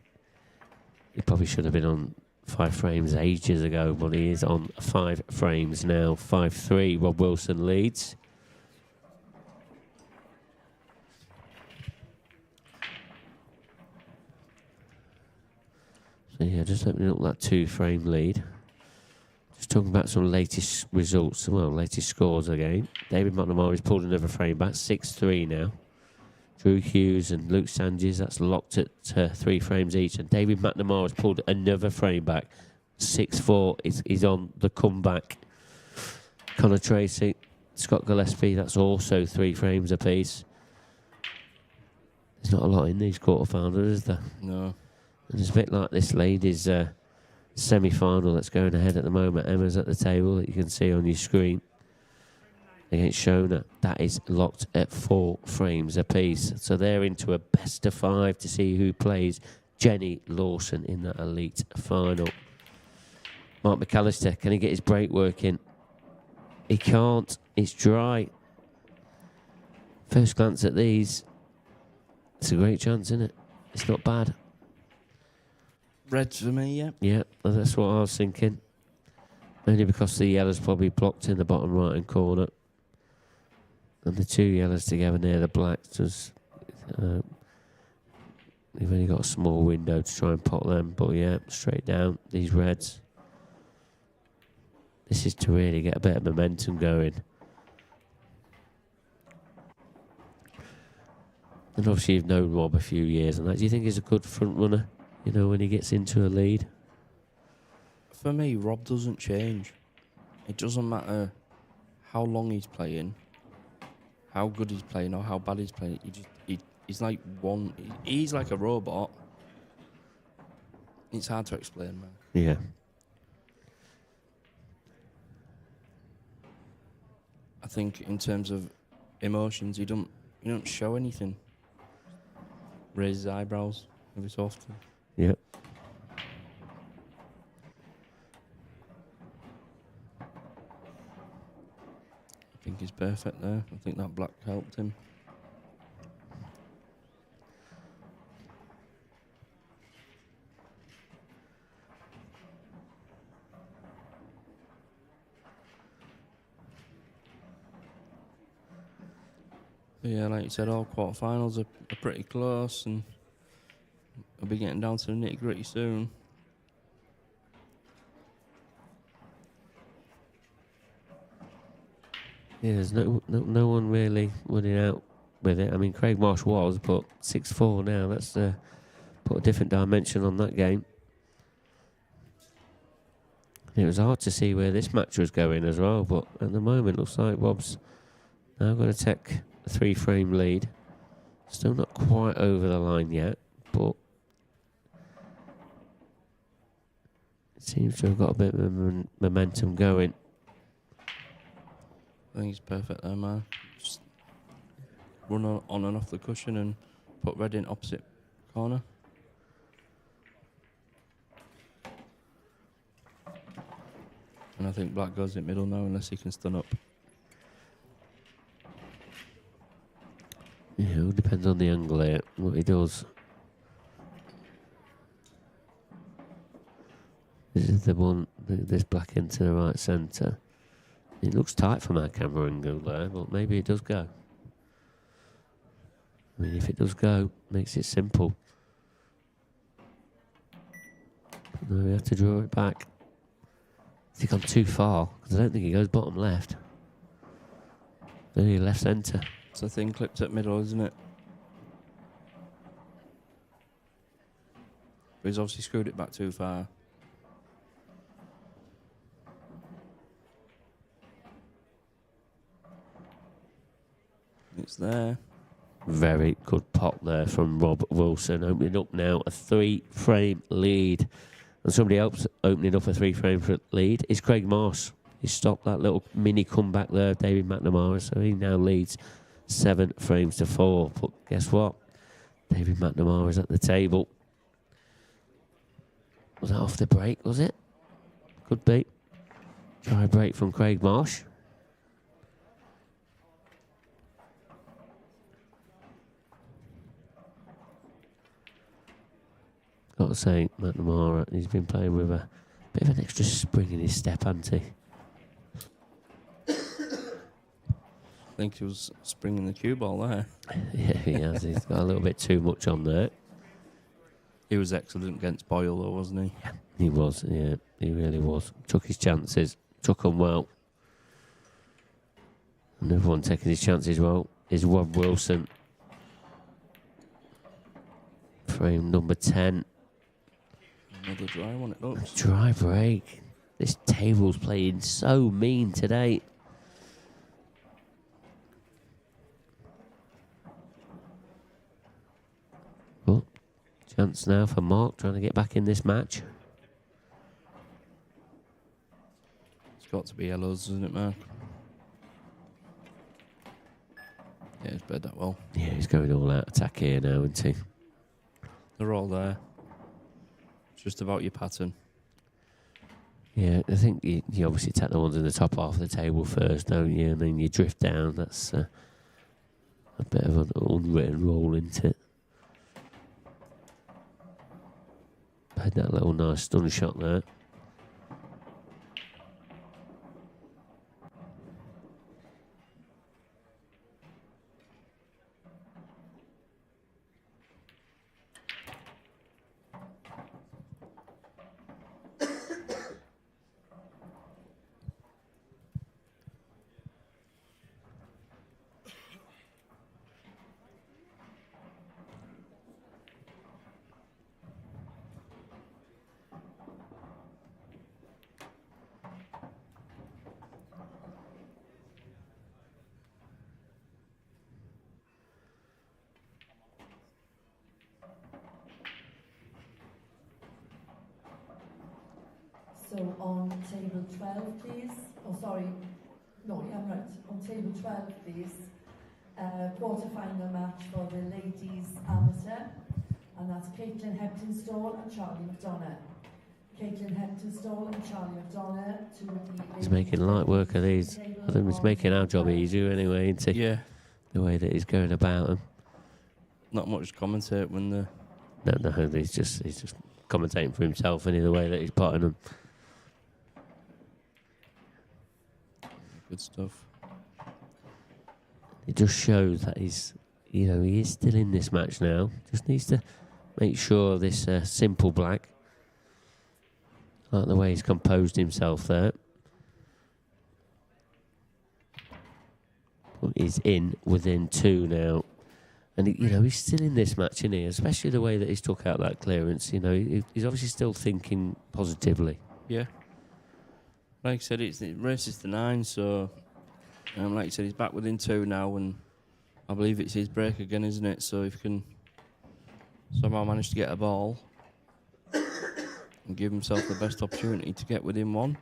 C: he probably should have been on 5 frames ages ago, but he is on 5 frames now. 5-3. Rob Wilson leads. So yeah, just opening up that 2-frame lead. Just talking about some latest results, well, latest scores again. David McNamara's pulled another frame back, 6-3 now. Drew Hughes and Luke Sanchez, that's locked at 3 frames each. And David McNamara's pulled another frame back, 6-4. He's on the comeback. Connor Tracy, Scott Gillespie, that's also 3 frames apiece. There's not a lot in these quarterfinals, is there?
F: No.
C: And it's a bit like this ladies' semi-final that's going ahead at the moment. Emma's at the table that you can see on your screen against Shona. That is locked at 4 frames apiece. So they're into a best of 5 to see who plays Jenny Lawson in that elite final. Mark McAllister, can he get his break working? He can't. It's dry. First glance at these, it's a great chance, isn't it? It's not bad.
F: Reds for me, yeah.
C: Yeah, that's what I was thinking. Only because the yellow's probably blocked in the bottom right-hand corner. And the 2 yellows together near the blacks, we've only got a small window to try and pot them. But yeah, straight down, these reds. This is to really get a bit of momentum going. And obviously you've known Rob a few years and that. Do you think he's a good front runner? You know, when he gets into a lead?
F: For me, Rob doesn't change. It doesn't matter how long he's playing, how good he's playing, or how bad he's playing. He's like one. He's like a robot. It's hard to explain, man.
C: Yeah.
F: I think in terms of emotions, he don't show anything. Raises his eyebrows every so often.
C: Yep.
F: I think he's perfect there. I think that black helped him. Yeah, like you said, all quarterfinals are pretty close, and we'll be getting down to the nitty gritty soon.
C: Yeah, there's no one really winning out with it. I mean, Craig Marsh was, but 6-4 now. That's put a different dimension on that game. It was hard to see where this match was going as well, but at the moment, looks like Rob's now going to take a 3-frame lead. Still not quite over the line yet, but it seems to have got a bit of momentum going.
F: I think he's perfect there, man. Just run on and off the cushion and put red in opposite corner. And I think black goes in middle now unless he can stun up.
C: Yeah, it all depends on the angle here, what he does. This is the one, this black into the right centre. It looks tight from our camera angle there, but maybe it does go. I mean, if it does go, makes it simple. But no, we have to draw it back. Has he gone too far? Because I don't think he goes bottom left. Maybe left centre.
F: It's a thing clipped at middle, isn't it? But he's obviously screwed it back too far. It's there.
C: Very good pop there from Rob Wilson, opening up now a 3-frame lead. And somebody else opening up a 3-frame lead is Craig Marsh. He stopped that little mini comeback there, David McNamara, so he now leads 7 frames to 4. But guess what? David McNamara is at the table. Was that off the break, was it? Could be. Try break from Craig Marsh. Got to say, McNamara, he's been playing with a bit of an extra spring in his step, hasn't he?
F: I think he was springing the cue ball there.
C: Yeah, he has. He's got a little bit too much on there.
F: He was excellent against Boyle, though, wasn't he?
C: Yeah, he was. Yeah, he really was. Took his chances. Took them well. Another one taking his chances well is Rob Wilson. Frame number 10.
F: Another dry one, it looks.
C: Dry break. This table's playing so mean today. Oh, chance now for Mark trying to get back in this match.
F: It's got to be yellows, isn't it, Mark? Yeah, he's played that well.
C: Yeah, he's going all out attack here now, isn't he?
F: They're all there. It's just about your pattern.
C: Yeah, I think you obviously take the ones in the top half of the table first, don't you? And then you drift down. That's a bit of an unwritten rule, isn't it? Had that little nice stun shot there.
A: So on table 12, please. Oh, sorry. No, yeah, I'm right. On table 12, please. Quarter-final match for the ladies amateur. And that's Caitlin Heptonstall and Charlie McDonough. Caitlin Heptonstall and Charlie McDonough.
C: He's making light work of these. I think he's making our job easier anyway, isn't he?
F: Yeah.
C: The way that he's going about them.
F: Not much commentate when the...
C: No, he's just commentating for himself in the way that he's potting them.
F: Good stuff.
C: it just shows that he's, you know, he is still in this match now. Just needs to make sure this simple black, like the way he's composed himself there, is in within 2 now. And, you know, he's still in this match, isn't he? Especially the way that he's took out that clearance. You know, he's obviously still thinking positively.
F: Yeah. Like I said, it races to 9, so like I said, he's back within 2 now, and I believe it's his break again, isn't it? So if he can somehow manage to get a ball and give himself the best opportunity to get within 1.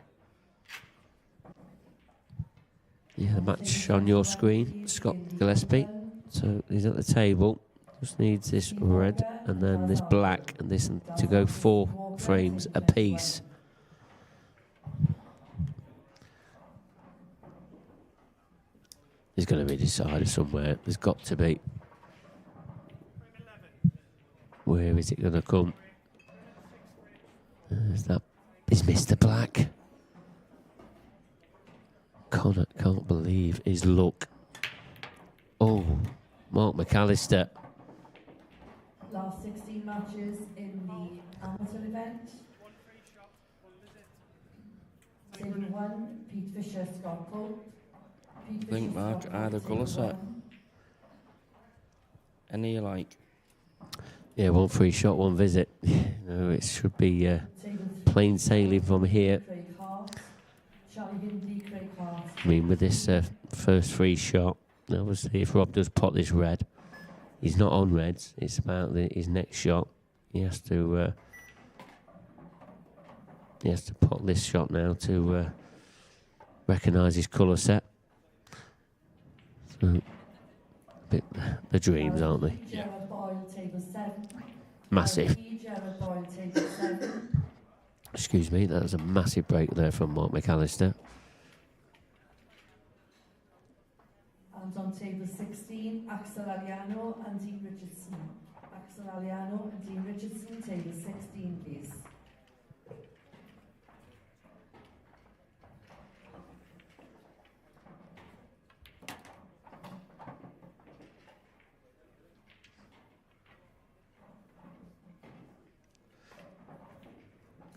C: Yeah, the match on your screen, Scott Gillespie. So he's at the table. Just needs this red and then this black and this to go 4 frames apiece. There's going to be decided somewhere. There's got to be. Where is it going to come? Is Mr. Black. Connor can't believe his luck. Oh, Mark McAllister.
A: Last 16 matches in the amateur event. Table 1, Pete Fisher, Scott Cope.
F: I think Mark either colour set. Any you like?
C: Yeah, 1 free shot, 1 visit. No, it should be plain sailing from here. I mean, with this first free shot, obviously, if Rob does pot this red, he's not on reds. It's about his next shot. He has to pot this shot now to recognise his colour set. So, the dreams, aren't they?
F: Yeah.
C: Massive. Excuse me, that was a massive break there from Mark McAllister.
A: And on table 16, Axel Aliano and Dean Richardson. Axel Aliano and Dean Richardson, table 16, please.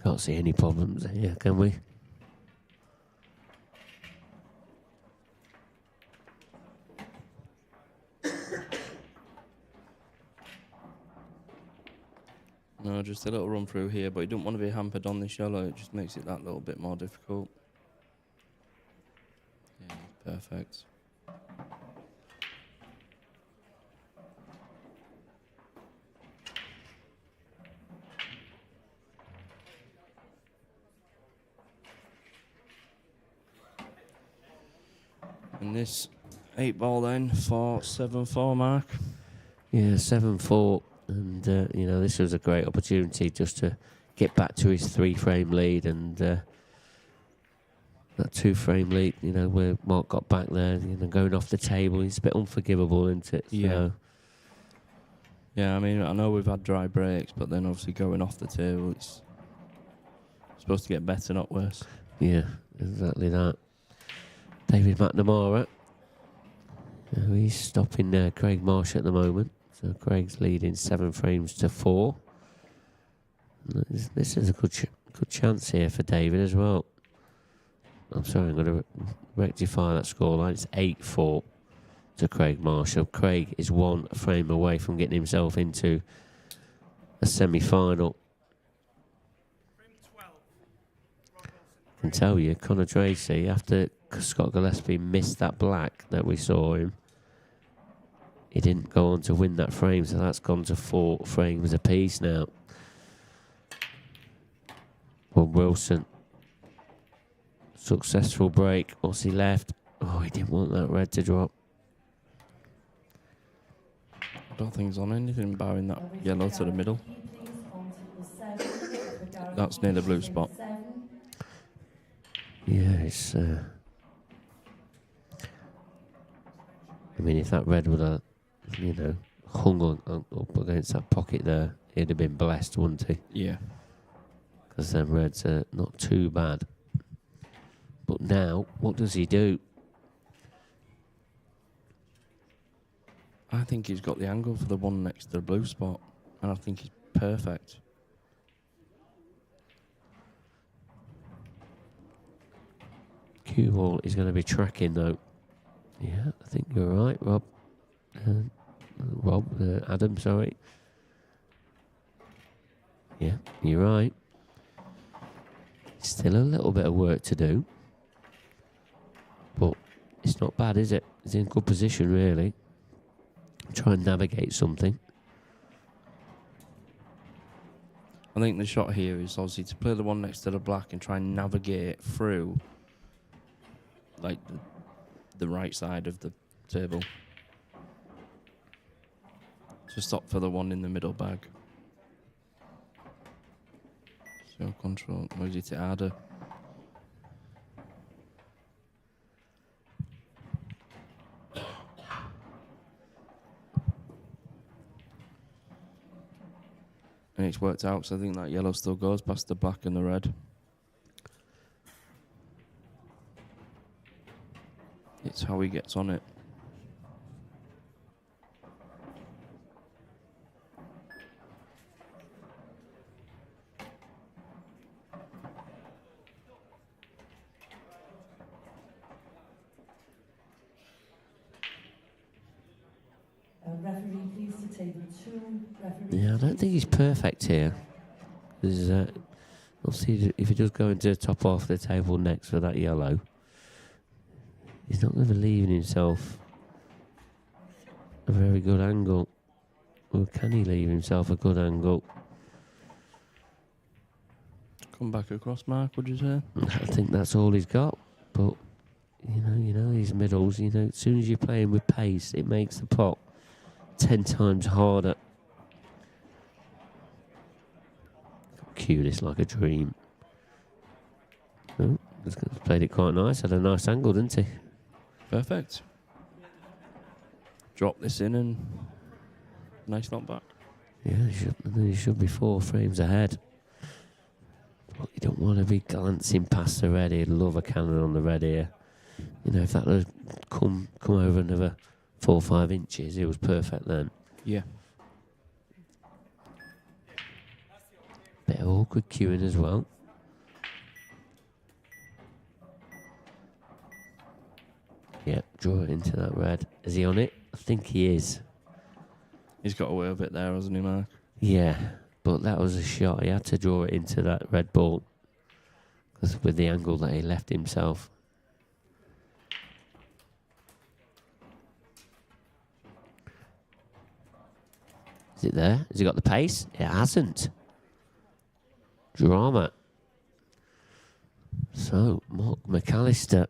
C: Can't see any problems here, can we?
F: No, just a little run through here, but you don't want to be hampered on this yellow. It just makes it that little bit more difficult. Yeah, perfect. And this 8 ball then for 7-4 Mark.
C: Yeah, 7-4. And, you know, this was a great opportunity just to get back to his 3-frame lead. And that 2-frame lead, you know, where Mark got back there, you know, going off the table, it's a bit unforgivable, isn't it?
F: Yeah.
C: So,
F: Yeah, I mean, I know we've had dry breaks, but then obviously going off the table, it's supposed to get better, not worse.
C: yeah, exactly that. David McNamara. He's stopping Craig Marsh at the moment. So Craig's leading 7 frames to 4. This is a good chance here for David as well. I'm sorry, I'm going to rectify that scoreline. It's 8-4 to Craig Marshall. Craig is 1 frame away from getting himself into a semi-final. I can tell you, Conor Tracy, after Scott Gillespie missed that black that we saw him, he didn't go on to win that frame, so that's gone to 4 frames apiece now. Well, Wilson, successful break. What's he left? Oh, he didn't want that red to drop.
F: I don't think he's on anything barring that yellow to the middle. That's near the blue spot.
C: Yeah, it's... I mean, if that red would have, you know, hung on up against that pocket there, he'd have been blessed, wouldn't he?
F: Yeah.
C: Because them reds are not too bad. But now, what does he do?
F: I think he's got the angle for the one next to the blue spot, and I think he's perfect.
C: Cue ball is going to be tracking though. Yeah, I think you're right, Rob. Adam, sorry. Yeah, you're right. Still a little bit of work to do, but it's not bad, is it? It's in good position, really. Try and navigate something.
F: I think the shot here is obviously to play the one next to the black and try and navigate through, like, the right side of the table. To stop for the one in the middle bag. So control, moves it to Ada. And it's worked out, so I think that yellow still goes past the black and the red. It's how he gets on it.
A: Referee, please, to table 2. Referee.
C: Yeah, I don't think he's perfect here. There's, obviously, if he does go into the top half of the table next for that yellow, he's not going to be leaving himself a very good angle. Or can he leave himself a good angle?
F: Come back across, Mark, would you say?
C: I think that's all he's got. But, you know, these middles, as soon as you're playing with pace, it makes the pot 10 times harder. Cue this like a dream. Oh, he's played it quite nice. Had a nice angle, didn't he?
F: Perfect. Drop this in and nice knock back.
C: Yeah, you should be 4 frames ahead. But you don't want to be glancing past the red. He'd love a cannon on the red here. If that had come over another 4 or 5 inches, it was perfect then.
F: Yeah.
C: Bit of awkward cueing as well. Yeah, draw it into that red. Is he on it? I think he is.
F: He's got away a bit there, hasn't he, Mark?
C: Yeah, but that was a shot. He had to draw it into that red ball. Because with the angle that he left himself. Is it there? Has he got the pace? It hasn't. Drama. So, Mark McAllister.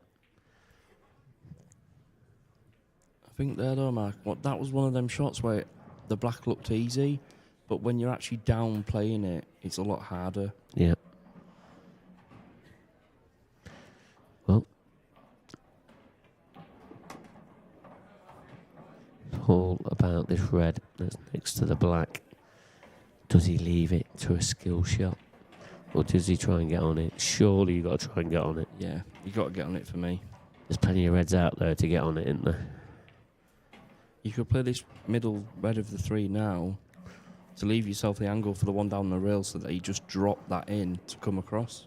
F: I think there though, Mark, that was one of them shots where the black looked easy, but when you're actually down playing it, it's a lot harder.
C: Yeah. Well. All about this red that's next to the black. Does he leave it to a skill shot? Or does he try and get on it? Surely you've got to try and get on it.
F: Yeah, you got to get on it for me.
C: There's plenty of reds out there to get on it, isn't there?
F: You could play this middle red of the 3 now to leave yourself the angle for the one down the rail so that you just drop that in to come across.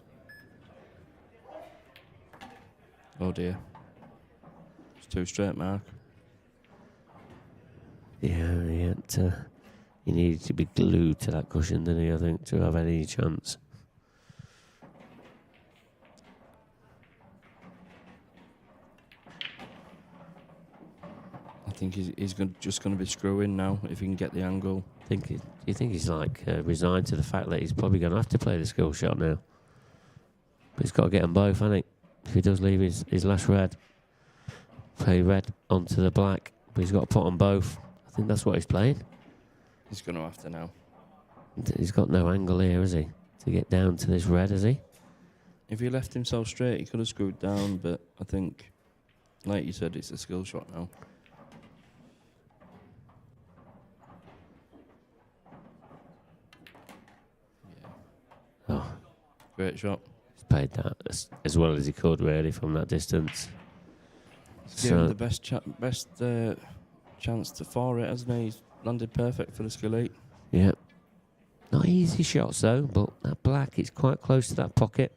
F: Oh dear. It's too straight, Mark.
C: Yeah, he needed to be glued to that cushion, didn't he, I think, to have any chance.
F: I think he's just going to be screwing now if he can get the angle.
C: You think he's like resigned to the fact that he's probably going to have to play the skill shot now? But he's got to get them both, hasn't he? If he does leave his last red, play red onto the black, but he's got to put on both. I think that's what he's playing.
F: He's going to have to now.
C: He's got no angle here, has he? To get down to this red, has he?
F: If he left himself straight, he could have screwed down, but I think, like you said, it's a skill shot now. Yeah.
C: Oh.
F: Great shot.
C: He's played that as well as he could, really, from that distance.
F: Give him the best chance for it, hasn't he? He's landed perfect for the skill 8.
C: Yeah. Not easy shots though, but that black is quite close to that pocket.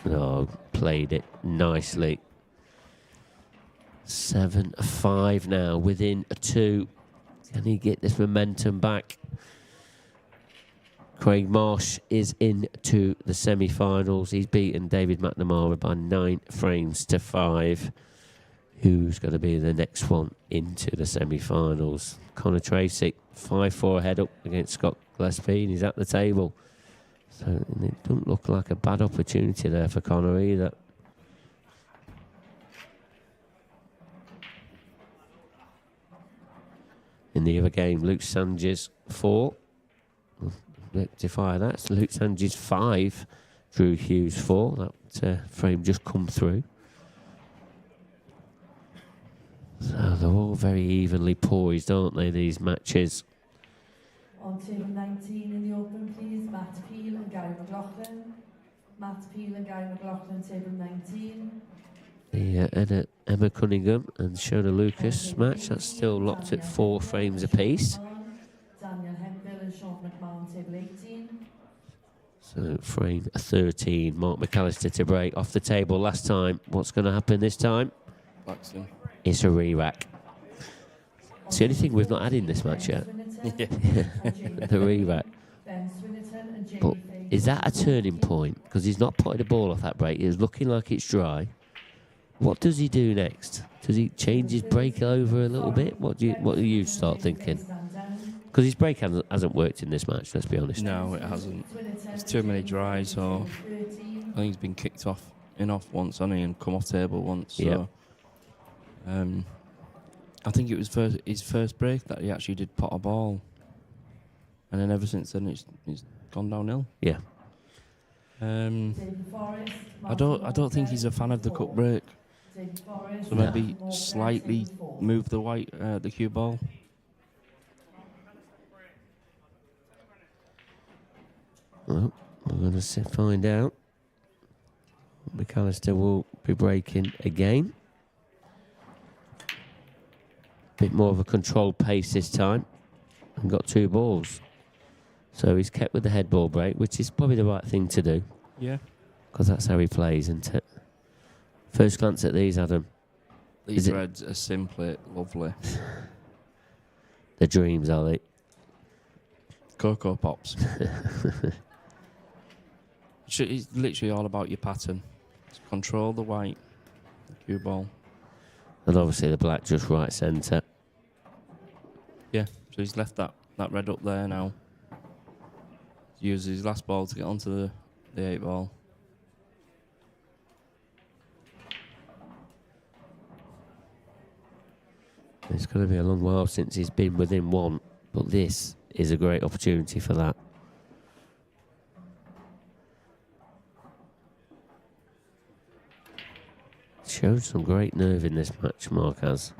C: Oh, played it nicely. 7-5 now, within a 2. Can he get this momentum back? Craig Marsh is into the semi-finals. He's beaten David McNamara by 9 frames to 5. Who's going to be the next one into the semi-finals? Connor Tracy, 5-4 head up against Scott Gillespie, and he's at the table. So it doesn't look like a bad opportunity there for Connor either. In the other game, Luke Sanchez 4. Rectify that. So Luke Sanchez 5. Drew Hughes 4. That frame just come through. So they're all very evenly poised, aren't they, these matches?
A: On table 19 in the open, please, Matt Peel and Gary McLaughlin. Matt Peel and Gary McLaughlin, table 19.
C: The Emma Cunningham and Shona Lucas match, that's still locked at 4 frames apiece.
A: Daniel Hemphill and Sean McMahon, table 18.
C: So frame 13, Mark McAllister to break off the table last time. What's going to happen this time?
F: Blackstone.
C: It's a re-rack. It's the only thing we've not had in this match yet. The re-rack. But is that a turning point? Because he's not putting the ball off that break. It's looking like it's dry. What does he do next? Does he change his break over a little bit? What do you start thinking? Because his break hasn't worked in this match, let's be honest.
F: No, it hasn't. There's too many dries, so I think he's been kicked off once, hasn't he, and come off table once. So.
C: Yep.
F: I think it was his first break that he actually did pot a ball, and then ever since then it's gone downhill.
C: Yeah.
F: I don't think he's a fan of the cut break, so maybe slightly move the cue ball.
C: Well, we're going to find out. McAllister will be breaking again. Bit more of a controlled pace this time, and got 2 balls. So he's kept with the head ball break, which is probably the right thing to do.
F: Yeah.
C: Because that's how he plays, isn't it? First glance at these, Adam.
F: These reds are simply lovely.
C: The dreams, are they?
F: Cocoa Pops. It's literally all about your pattern. Just control the white cue ball.
C: And obviously the black just right centre.
F: Yeah, so he's left that red up there now. Uses his last ball to get onto the 8 ball.
C: It's going to be a long while since he's been within 1, but this is a great opportunity for that. Showed some great nerve in this match, Mark has.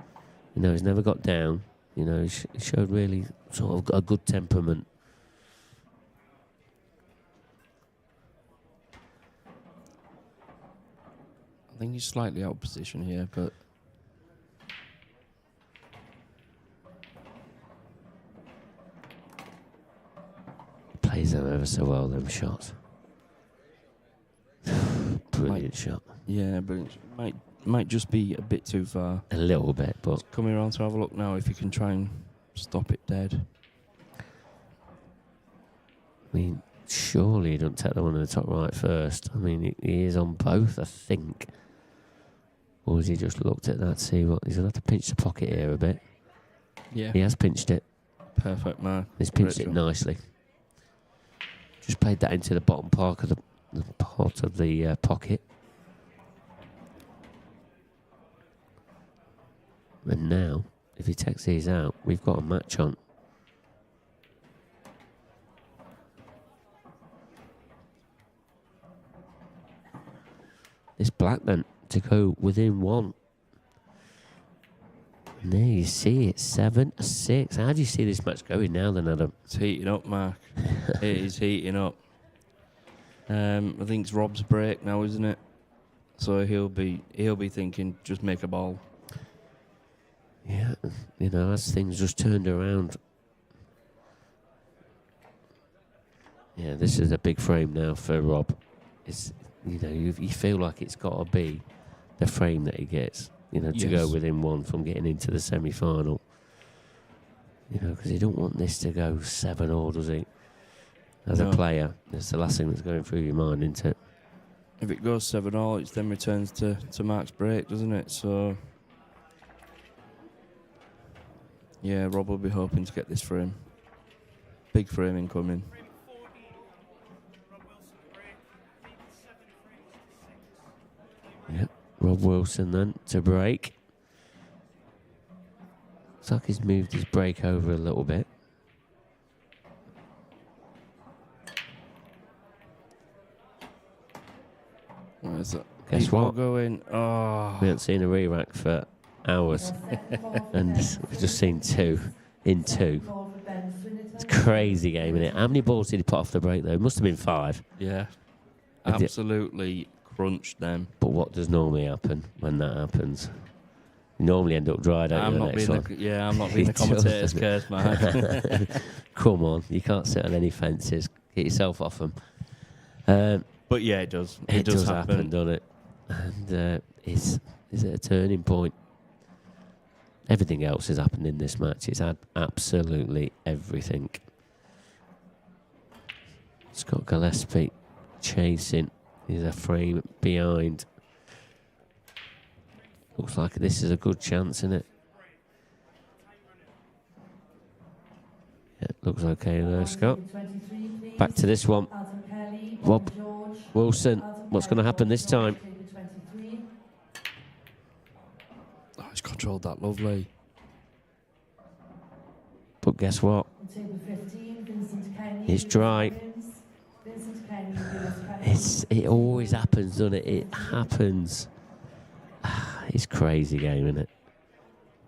C: You know, he's never got down. You know, he showed really sort of a good temperament.
F: I think he's slightly out of position here, but
C: Plays them ever so well, them shots. Brilliant shot.
F: Yeah, but it might just be a bit too far.
C: A little bit, but
F: Coming around to have a look now if you can try and stop it dead.
C: I mean, surely he don't take the one in the top right first. I mean, he is on both, I think. Or has he just looked at that, see what... He's going to have to pinch the pocket here a bit.
F: Yeah.
C: He has pinched it.
F: Perfect, Mark.
C: He's pinched
F: Great
C: it
F: job.
C: nicely. Just played that into the bottom part of the pocket. And now, if he takes these out, we've got a match on. This black then to go within 1. And there you see it, 7-6. How do you see this match going now then, Adam?
F: It's heating up, Mark. It is heating up. I think it's Rob's break now, isn't it? So he'll be thinking, just make a ball.
C: You know, as things just turned around. Yeah, this is a big frame now for Rob. It's, you know, you feel like it's got to be the frame that he gets, you know, to go
F: Yes.
C: within one from getting into the semi-final. You know, because he don't want this to go 7-all, does he? As a
F: No.
C: player, that's the last thing that's going through your mind, isn't it?
F: If it goes 7-all, it then returns to Mark's break, doesn't it? So, yeah, Rob will be hoping to get this frame. Big frame incoming.
G: Frame 14. Rob Wilson break. Lead 7 frames to 6.
C: Yep. Rob Wilson then to break. Looks like he's moved his break over a little bit.
F: What is that?
C: Guess
F: 8-ball
C: what?
F: going. Oh,
C: We haven't seen a re-rack for hours, and we've just seen 2 in 2. It's a crazy game, isn't it? How many balls did he put off the break, though? It must have been 5.
F: yeah.
C: And the-
F: Absolutely crunched them.
C: But what does normally happen when that happens? You normally end up dry, don't
F: I'm
C: you, the
F: not
C: next
F: being
C: one?
F: I'm not being the
C: It does,
F: commentator's
C: doesn't
F: curse, Mark.
C: Come on, you can't sit on any fences. Get yourself off them.
F: But yeah, it does.
C: It does happen, doesn't it? And is it a turning point? Everything else has happened in this match. It's had absolutely everything. Scott Gillespie chasing. He's a frame behind. Looks like this is a good chance, isn't it? Yeah, looks okay there, Scott. Back to this one. Rob Wilson, what's going to happen this time?
F: Oh, he's controlled that lovely.
C: But guess what? It's dry. It always happens, doesn't it? It happens. It's a crazy game, isn't it?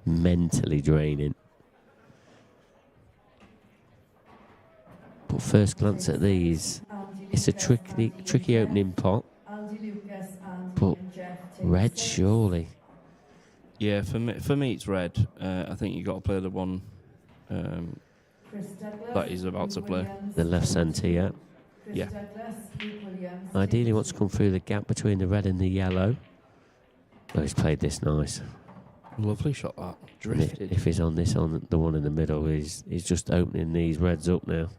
C: Mentally draining. But first glance at these, it's a tricky opening pot. But red, surely.
F: Yeah, for me it's red. I think you got to play the one that he's about to play.
C: The left centre, yeah.
F: Yeah.
C: Ideally wants to come through the gap between the red and the yellow. Oh, he's played this nice.
F: Lovely shot that.
C: And
F: Drifted.
C: if he's on this, on the one in the middle, he's just opening these reds up now.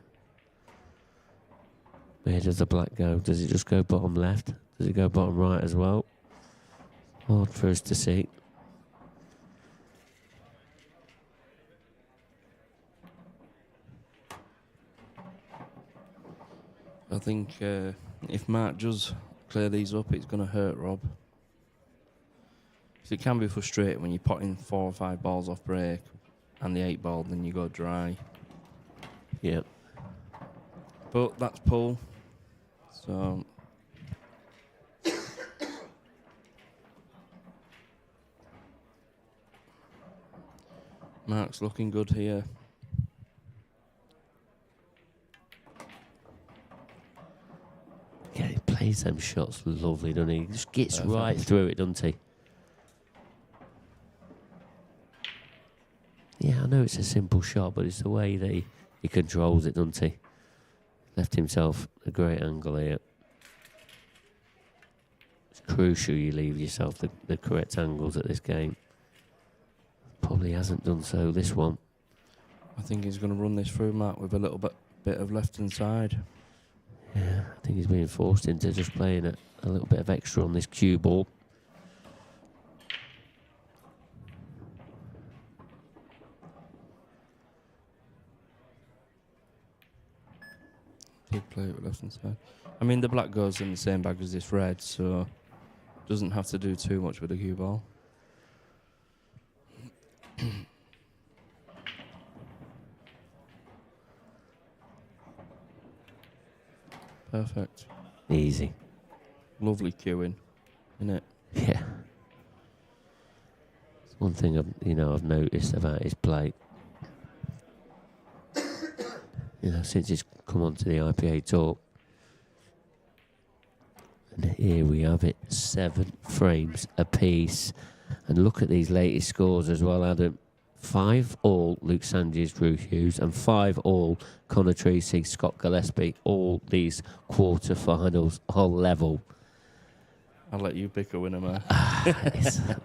C: Where does the black go? Does it just go bottom left? Does it go bottom right as well? Hard for us to see.
F: I think if Mark does clear these up, it's going to hurt Rob. 'Cause it can be frustrating when you're potting 4 or 5 balls off break and the 8-ball, then you go dry.
C: Yeah.
F: But that's pull. So Mark's looking good here.
C: Yeah, he plays them shots lovely, doesn't he? He just gets
F: Perfect.
C: right through it, doesn't he? Yeah, I know it's a simple shot, but it's the way that he controls it, doesn't he? Left himself a great angle here. It's crucial you leave yourself the correct angles at this game. Probably hasn't done so this one.
F: I think he's going to run this through, Mark, with a little bit of left hand side.
C: Yeah, I think he's being forced into just playing a little bit of extra on this cue ball.
F: Did play it with left hand side. I mean, the black goes in the same bag as this red, so doesn't have to do too much with the cue ball. Perfect.
C: Easy.
F: Lovely cueing, isn't it?
C: Yeah. It's one thing I've noticed about his play. Since he's come onto the IPA tour. And here we have it, 7 frames apiece. And look at these latest scores as well, Adam. 5-all Luke Sanches, Drew Hughes, and 5-all Connor Treacy, Scott Gillespie. All these quarterfinals are level.
F: I'll let you pick a winner, man.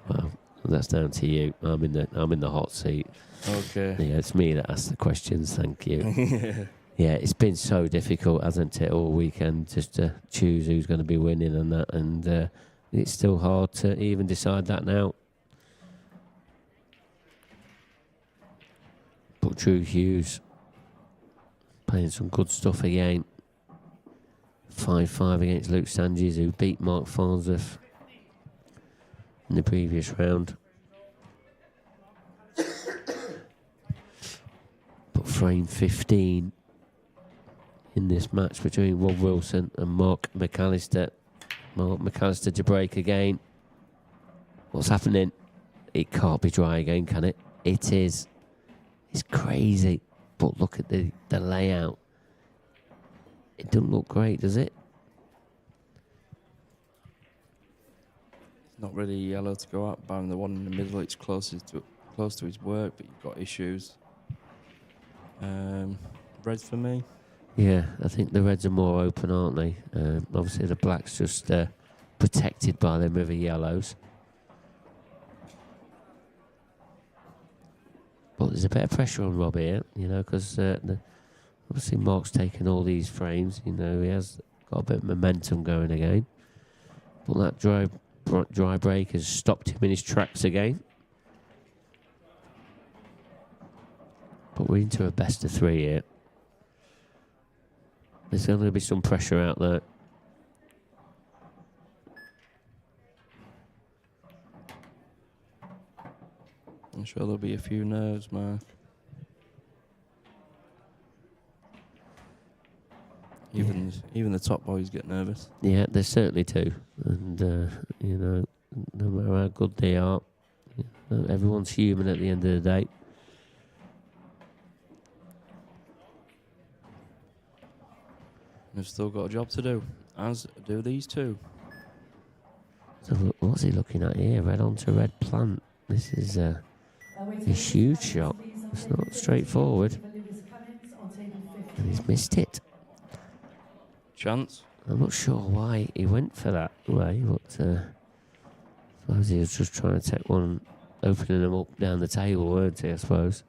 C: Well, that's down to you. I'm in the hot seat.
F: Okay.
C: Yeah, it's me that asks the questions. Thank you. Yeah, it's been so difficult, hasn't it, all weekend, just to choose who's going to be winning and that, and it's still hard to even decide that now. But Drew Hughes playing some good stuff again. 5-5 against Luke Sanches, who beat Mark Farnsworth in the previous round. But frame 15 in this match between Rob Wilson and Mark McAllister. Mark McAllister to break again. What's happening? It can't be dry again, can it? It is. It's crazy. But look at the layout. It doesn't look great, does it?
F: Not really yellow to go up, barring the one in the middle. It's close to his work, but you've got issues. Red for me.
C: Yeah, I think the reds are more open, aren't they? Obviously, the blacks just protected by them with the yellows. But there's a bit of pressure on Rob here, you know, because obviously Mark's taken all these frames. You know, he has got a bit of momentum going again. But that dry break has stopped him in his tracks again. But we're into a best of 3 here. There's going to be some pressure out there.
F: I'm sure there'll be a few nerves, Mark. Even the top boys get nervous.
C: Yeah, they certainly do. And, you know, no matter how good they are, you know, everyone's human at the end of the day.
F: They've still got a job to do, as do these two.
C: So what's he looking at here? Red onto red plant. This is a huge shot. It's not straightforward. And he's missed it.
F: Chance.
C: I'm not sure why he went for that way, but I suppose he was just trying to take one, opening them up down the table, weren't he, I suppose.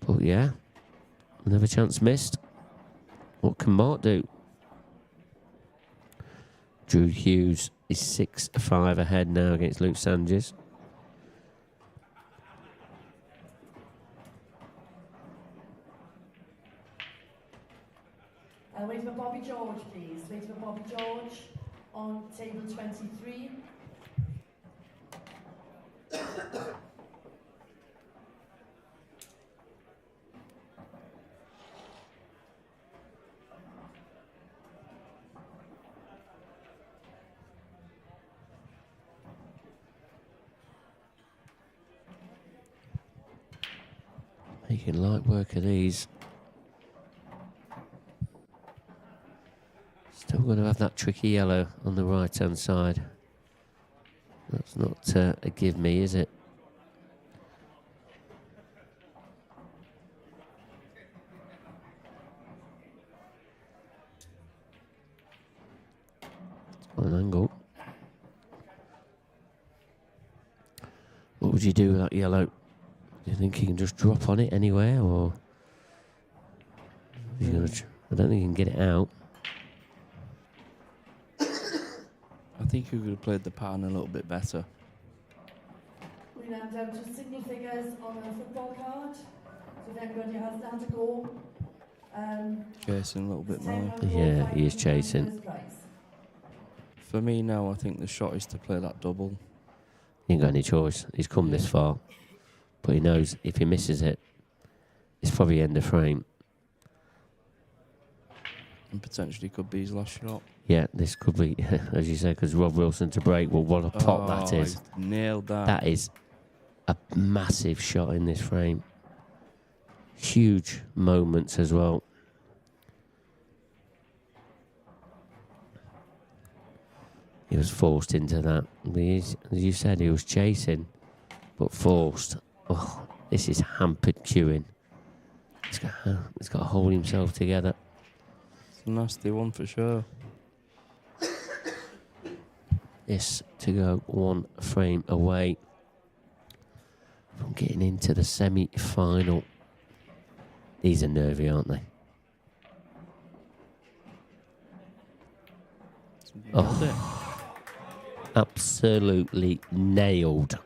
C: But yeah, another chance missed. What can Mark do? Drew Hughes is 6-5 ahead now against Luke Sanches.
A: Wait for Bobby George, please. Wait for Bobby George on table 23.
C: Making light work of these. Still going to have that tricky yellow on the right-hand side. That's not a give me, is it? It's got an angle. What would you do with that yellow? Do you think you can just drop on it anywhere, or are you gonna I don't think you can get it out.
F: I think you could have played the pattern a little bit better.
A: We now down to single figures on a football card. So if anybody has that to go.
F: Chasing a little bit more.
C: Yeah, he is chasing.
F: For me now, I think the shot is to play that double.
C: He ain't got any choice. He's come this far. But he knows if he misses it, it's probably end of frame.
F: And potentially could be his last shot.
C: Yeah, this could be, as you say, because Rob Wilson to break. Well, what a pot that is.
F: He's nailed that.
C: That is a massive shot in this frame. Huge moments as well. He was forced into that. As you said, he was chasing, but forced. Oh, this is hampered queuing. He's got to hold himself together.
F: It's a nasty one for sure.
C: This to go one frame away from getting into the semi-final. These are nervy, aren't they? Oh, absolutely nailed.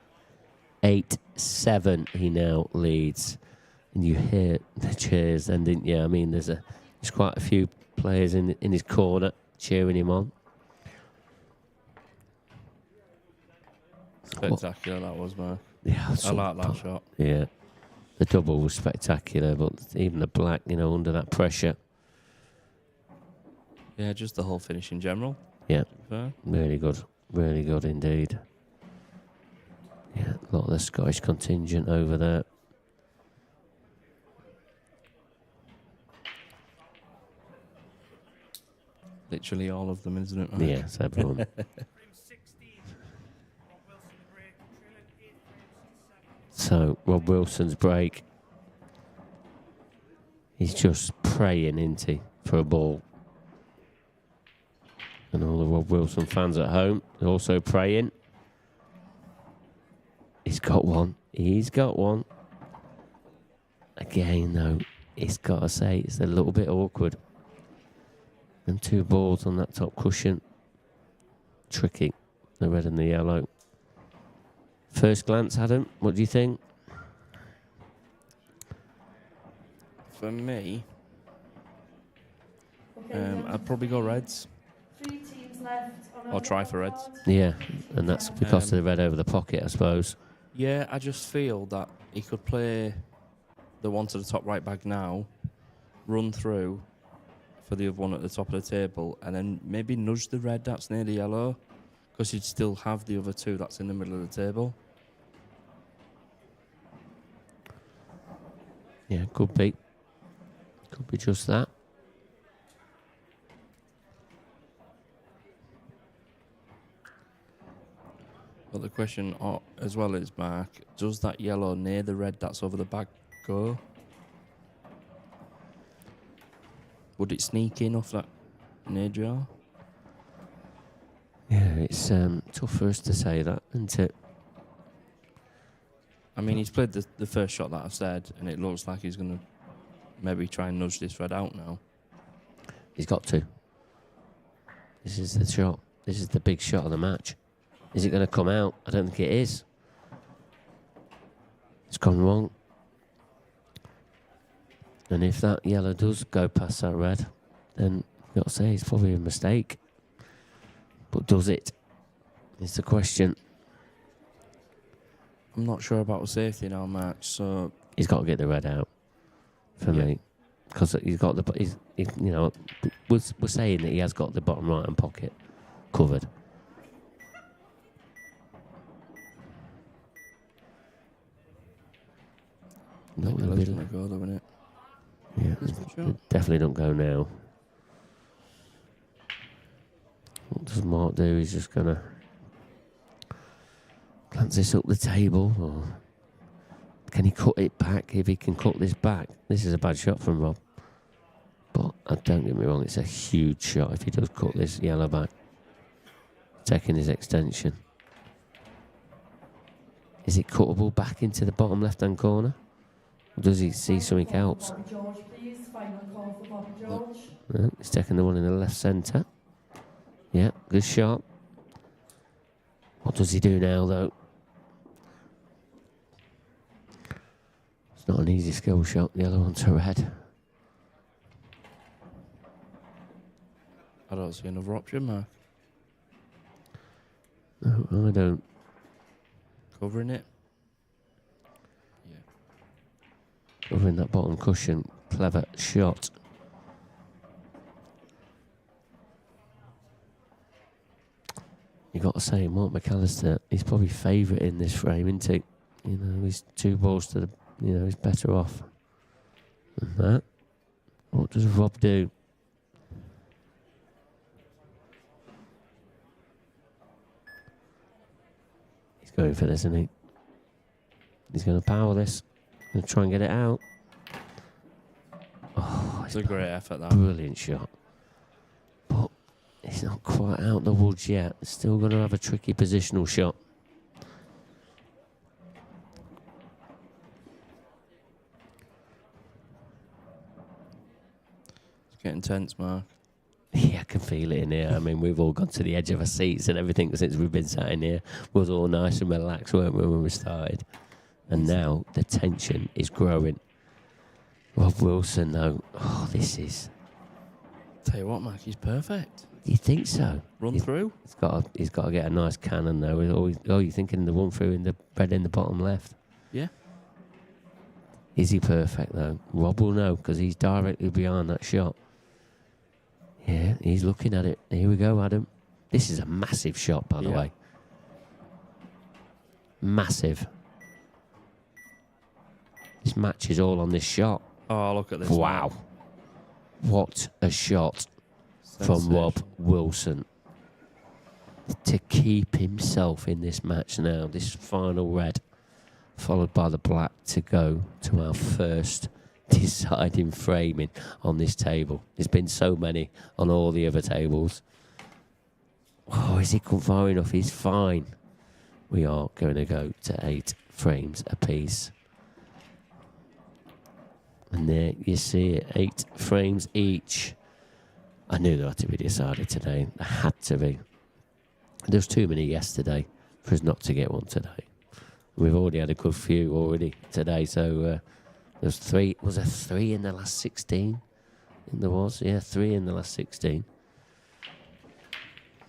C: 8-7 he now leads. And you hear the cheers then, didn't you? I mean, there's quite a few players in his corner cheering him on.
F: Spectacular that was, man.
C: Yeah,
F: I like that shot.
C: Yeah. The double was spectacular, but even the black, under that pressure.
F: Yeah, just the whole finish in general.
C: Yeah.
F: Fair.
C: Really good. Really good indeed. Yeah, a lot of the Scottish contingent over there.
F: Literally all of them, isn't it?
C: Yeah, it's everyone.
G: Frame 16. Rob Wilson the break. Trailing 8 frames 7.
C: So, Rob Wilson's break. He's just praying, isn't he, for a ball. And all the Rob Wilson fans at home are also praying. He's got one. He's got one. Again, though, it's got to say, it's a little bit awkward. And 2 balls on that top cushion. Tricky. The red and the yellow. First glance, Adam, what do you think?
F: For me,
A: Okay,
F: I'd probably go reds.
A: 3 teams left on
F: Or try for reds.
C: Yeah, and that's because of the red over the pocket, I suppose.
F: Yeah, I just feel that he could play the one to the top right bag now, run through for the other one at the top of the table, and then maybe nudge the red that's near the yellow, because you'd still have the other 2 that's in the middle of the table.
C: Yeah, could be. Could be just that.
F: But the question as well is, Mark, does that yellow near the red that's over the bag go? Would it sneak in off that near jar?
C: Yeah, it's tough for us to say that, isn't it?
F: I mean, he's played the first shot that I've said, and it looks like he's going to maybe try and nudge this red out now.
C: He's got to. This is the shot. This is the big shot of the match. Is it going to come out? I don't think it is. It's gone wrong. And if that yellow does go past that red, then you've got to say it's probably a mistake. But does it? Is the question.
F: I'm not sure about the safety in our match, so
C: He's got to get the red out for me. Because he's got we're saying that he has got the bottom right hand pocket covered. Not
F: the
C: in the
F: yellow's
C: middle.
F: going to go though, innit?
C: Yeah,
F: Sure.
C: definitely don't go now. What does Mark do? He's just going to glance this up the table, or can he cut it back? If he can cut this back, this is a bad shot from Rob. But don't get me wrong, it's a huge shot if he does cut this yellow back. Taking his extension. Is it cuttable back into the bottom left-hand corner? Or does he see something else?
A: Bobby George, please. Final call for Bobby George.
C: No, he's taking the one in the left centre. Yeah, good shot. What does he do now, though? It's not an easy skill shot. The other one's a red.
F: I don't see another option, Mark.
C: No, I don't.
F: Covering it.
C: Covering that bottom cushion. Clever shot. You got to say, Mark McAllister, he's probably favourite in this frame, isn't he? You know, he's 2 balls to the, he's better off than that. What does Rob do? He's going for this, isn't he? He's going to power this. Going to try and get it out. Oh,
F: It's a great effort, that.
C: brilliant shot. But he's not quite out the woods yet. Still going to have a tricky positional shot.
F: It's getting tense, Mark.
C: Yeah, I can feel it in here. I mean, we've all gone to the edge of our seats and everything since we've been sat in here. Was all nice and relaxed, weren't we, when we started? And now the tension is growing. Rob Wilson, though, oh, this is...
F: Tell you what, Mark, he's perfect.
C: You think so?
F: Run through.
C: He's got to get a nice cannon, though. You're thinking the one through in the red in the bottom left.
F: Yeah.
C: Is he perfect, though? Rob will know, because he's directly behind that shot. Yeah, he's looking at it. Here we go, Adam. This is a massive shot, by the way. Massive. This match is all on this shot.
F: Oh, look at this.
C: Wow. What a shot from Rob Wilson. To keep himself in this match now, this final red, followed by the black to go to our first deciding framing on this table. There's been so many on all the other tables. Oh, is he come far enough? He's fine. We are going to go to 8 frames apiece. And there you see it, 8 frames each. I knew there had to be decided today. There had to be. There was too many yesterday for us not to get one today. We've already had a good few already today, so there's 3. Was there 3 in the last 16? I think there was, yeah, 3 in the last 16.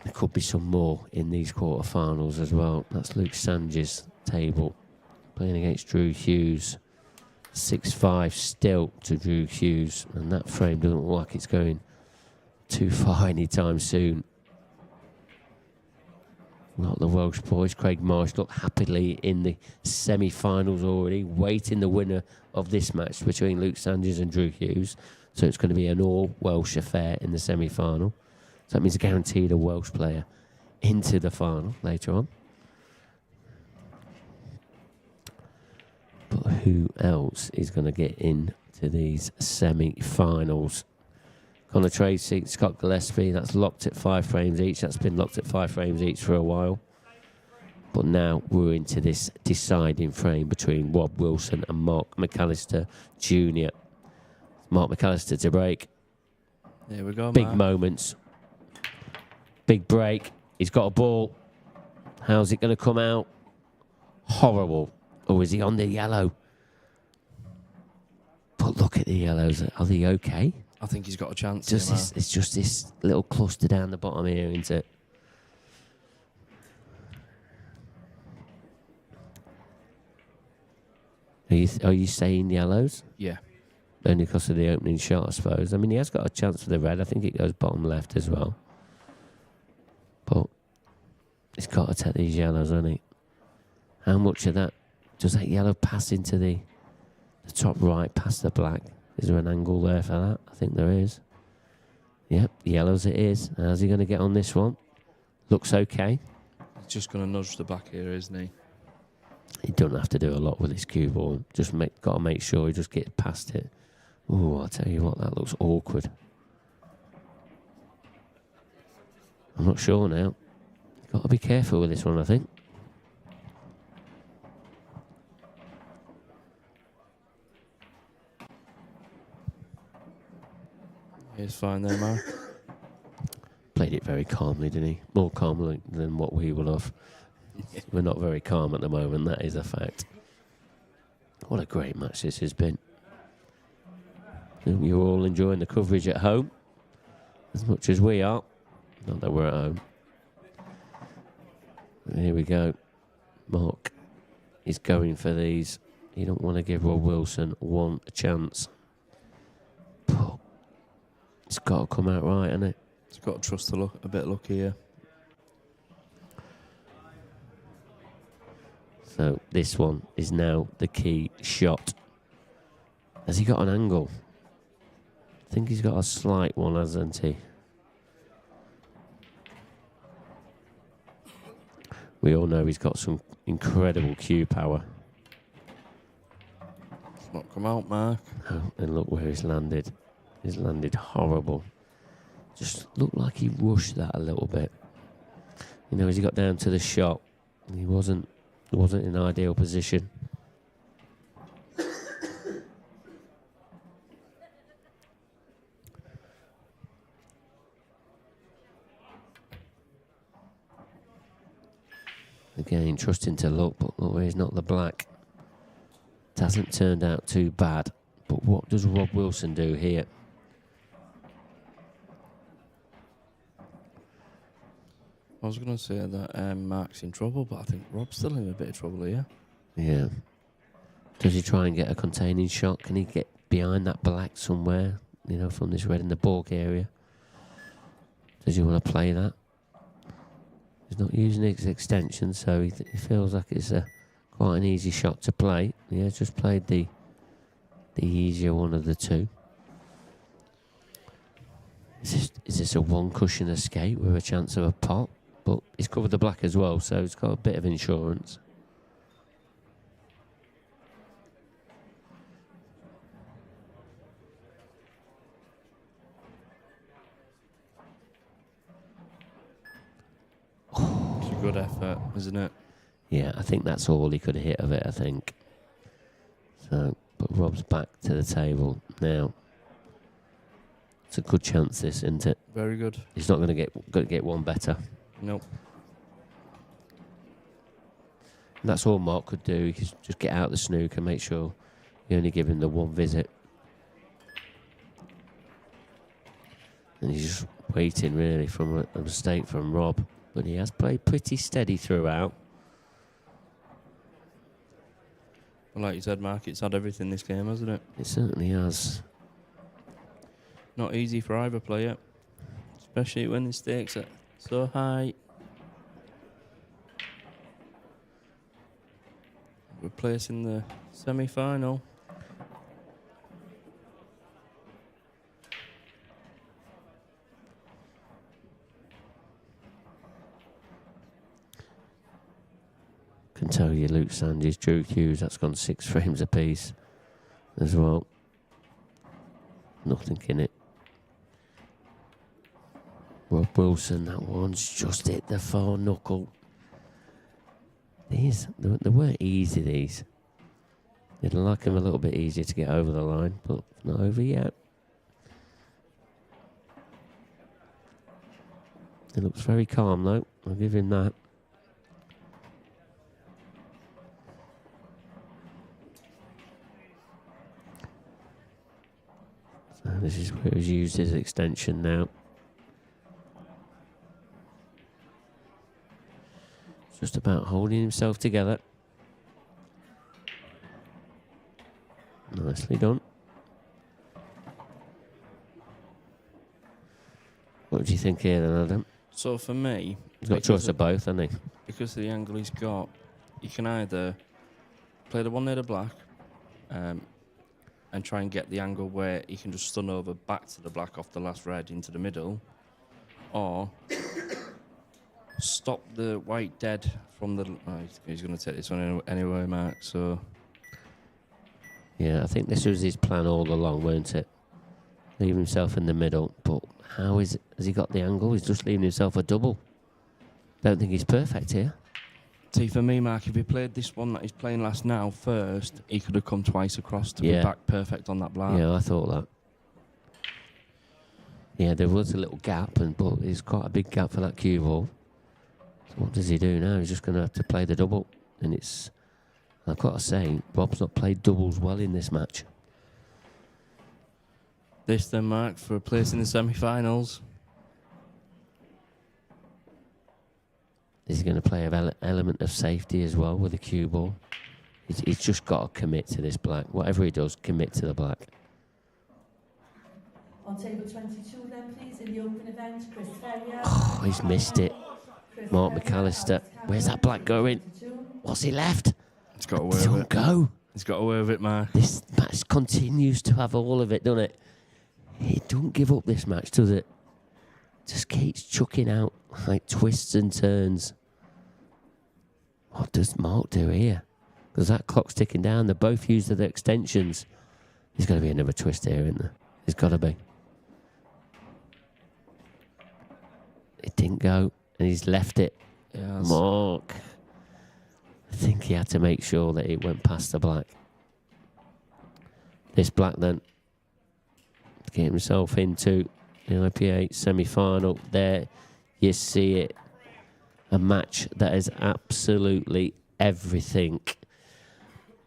C: There could be some more in these quarterfinals as well. That's Luke Sange's table, playing against Drew Hughes. 6-5 still to Drew Hughes, and that frame doesn't look like it's going too far anytime soon. Not the Welsh boys. Craig Marsh look happily in the semi-finals already, waiting the winner of this match between Luke Sanges and Drew Hughes. So it's going to be an all-Welsh affair in the semi-final. So that means guaranteed a Welsh player into the final later on. But who else is going to get into these semi-finals? Connor Tracy, Scott Gillespie, that's locked at 5 frames each. That's been locked at 5 frames each for a while. But now we're into this deciding frame between Rob Wilson and Mark McAllister Jr. Mark McAllister to break.
F: There we go,
C: Big
F: Mark.
C: moments. Big break. He's got a ball. How's it going to come out? Horrible. Or is he on the yellow? But look at the yellows. Are they okay?
F: I think he's got a chance.
C: It's just this little cluster down the bottom here, isn't it? Are you saying yellows?
F: Yeah.
C: Only because of the opening shot, I suppose. I mean, he has got a chance for the red. I think it goes bottom left as well. But he's got to take these yellows, hasn't he? How much of that? Does that yellow pass into the top right past the black? Is there an angle there for that? I think there is. Yep, yellows it is. How's he going to get on this one? Looks okay.
F: He's just going to nudge the back here, isn't he?
C: He don't have to do a lot with his cue ball. Just got to make sure he just gets past it. Oh, I'll tell you what, that looks awkward. I'm not sure now. Got to be careful with this one, I think.
F: He's fine there, Mark.
C: Played it very calmly, didn't he? More calmly than what we would have. We're not very calm at the moment, that is a fact. What a great match this has been. You're all enjoying the coverage at home as much as we are. Not that we're at home. Here we go. Mark is going for these. You don't want to give Rob Wilson one chance. But it's got to come out right, hasn't it?
F: He's got to trust the luck, a bit of luck here.
C: So this one is now the key shot. Has he got an angle? I think he's got a slight one, hasn't he? We all know he's got some incredible cue power.
F: It's not come out, Mark.
C: Oh, and look where he's landed. He's landed horrible. Just looked like he rushed that a little bit. You know, as he got down to the shot, he wasn't in an ideal position. Again, trusting to luck, but look where he's not the black. It hasn't turned out too bad. But what does Rob Wilson do here?
F: I was going to say that Mark's in trouble, but I think Rob's still in a bit of trouble here.
C: Yeah. Does he try and get a containing shot? Can he get behind that black somewhere? You know, from this red in the Borg area? Does he want to play that? He's not using his extension, so he feels like it's quite an easy shot to play. He has just played the easier one of the two. Is this a one cushion escape with a chance of a pot? But he's covered the black as well, so he's got a bit of insurance.
F: It's a good effort, isn't it?
C: Yeah, I think that's all he could hit of it, I think. So, but Rob's back to the table now. It's a good chance, this, isn't it?
F: Very good.
C: He's not going to get one better.
F: Nope.
C: And that's all Mark could do. He could just get out the snooker and make sure you only give him the one visit. And he's just waiting, really, from a mistake from Rob. But he has played pretty steady throughout.
F: Well, like you said, Mark, it's had everything this game, hasn't it?
C: It certainly has.
F: Not easy for either player, especially when the stakes are so high. We're placing the semi-final.
C: Can tell you Luke Sandys, Drew Hughes, that's gone 6 frames apiece as well. Nothing in it. Rob Wilson, that one's just hit the far knuckle. These, they weren't easy, these. You'd like them a little bit easier to get over the line, but not over yet. It looks very calm, though. I'll give him that. So this is where he's used his extension now. Just about holding himself together. Nicely done. What do you think here then, Adam?
F: So for me,
C: He's got a choice of both, hasn't he?
F: because of the angle he's got, you can either play the one near the black and try and get the angle where he can just stun over back to the black off the last red into the middle, or stop the white dead from the... Oh, he's going to take this one anyway, Mark, so...
C: Yeah, I think this was his plan all along, weren't it? Leave himself in the middle, but has he got the angle? He's just leaving himself a double. Don't think he's perfect here.
F: See, for me, Mark, if he played this one that he's playing last now first, he could have come twice across to be back perfect on that black.
C: Yeah, I thought that. Yeah, there was a little gap, but it's quite a big gap for that cue ball. So what does he do now? He's just going to have to play the double. And I've got to say, Rob's not played doubles well in this match.
F: This then, Mark, for a place in the semi-finals.
C: Is he going to play an element of safety as well with the cue ball? He's just got to commit to this black. Whatever he does, commit to the black.
A: On table 22 then, please, in the open event, Chris Ferrier.
C: Oh, he's missed it. Mark McAllister. Where's that black going? What's he left?
F: He's got away with
C: Don't
F: it.
C: go.
F: He's got away with it, Mark.
C: This match continues to have all of it, doesn't it? It don't give up this match, does it? Just keeps chucking out like twists and turns. What does Mark do here? because that clock's ticking down. They're both used to their extensions. There's going to be another twist here, isn't there? There's got to be. It didn't go, and he's left it.
F: Yes.
C: Mark. I think he had to make sure that it went past the black. This black then get himself into the IPA semi-final. There you see it. A match that is absolutely everything.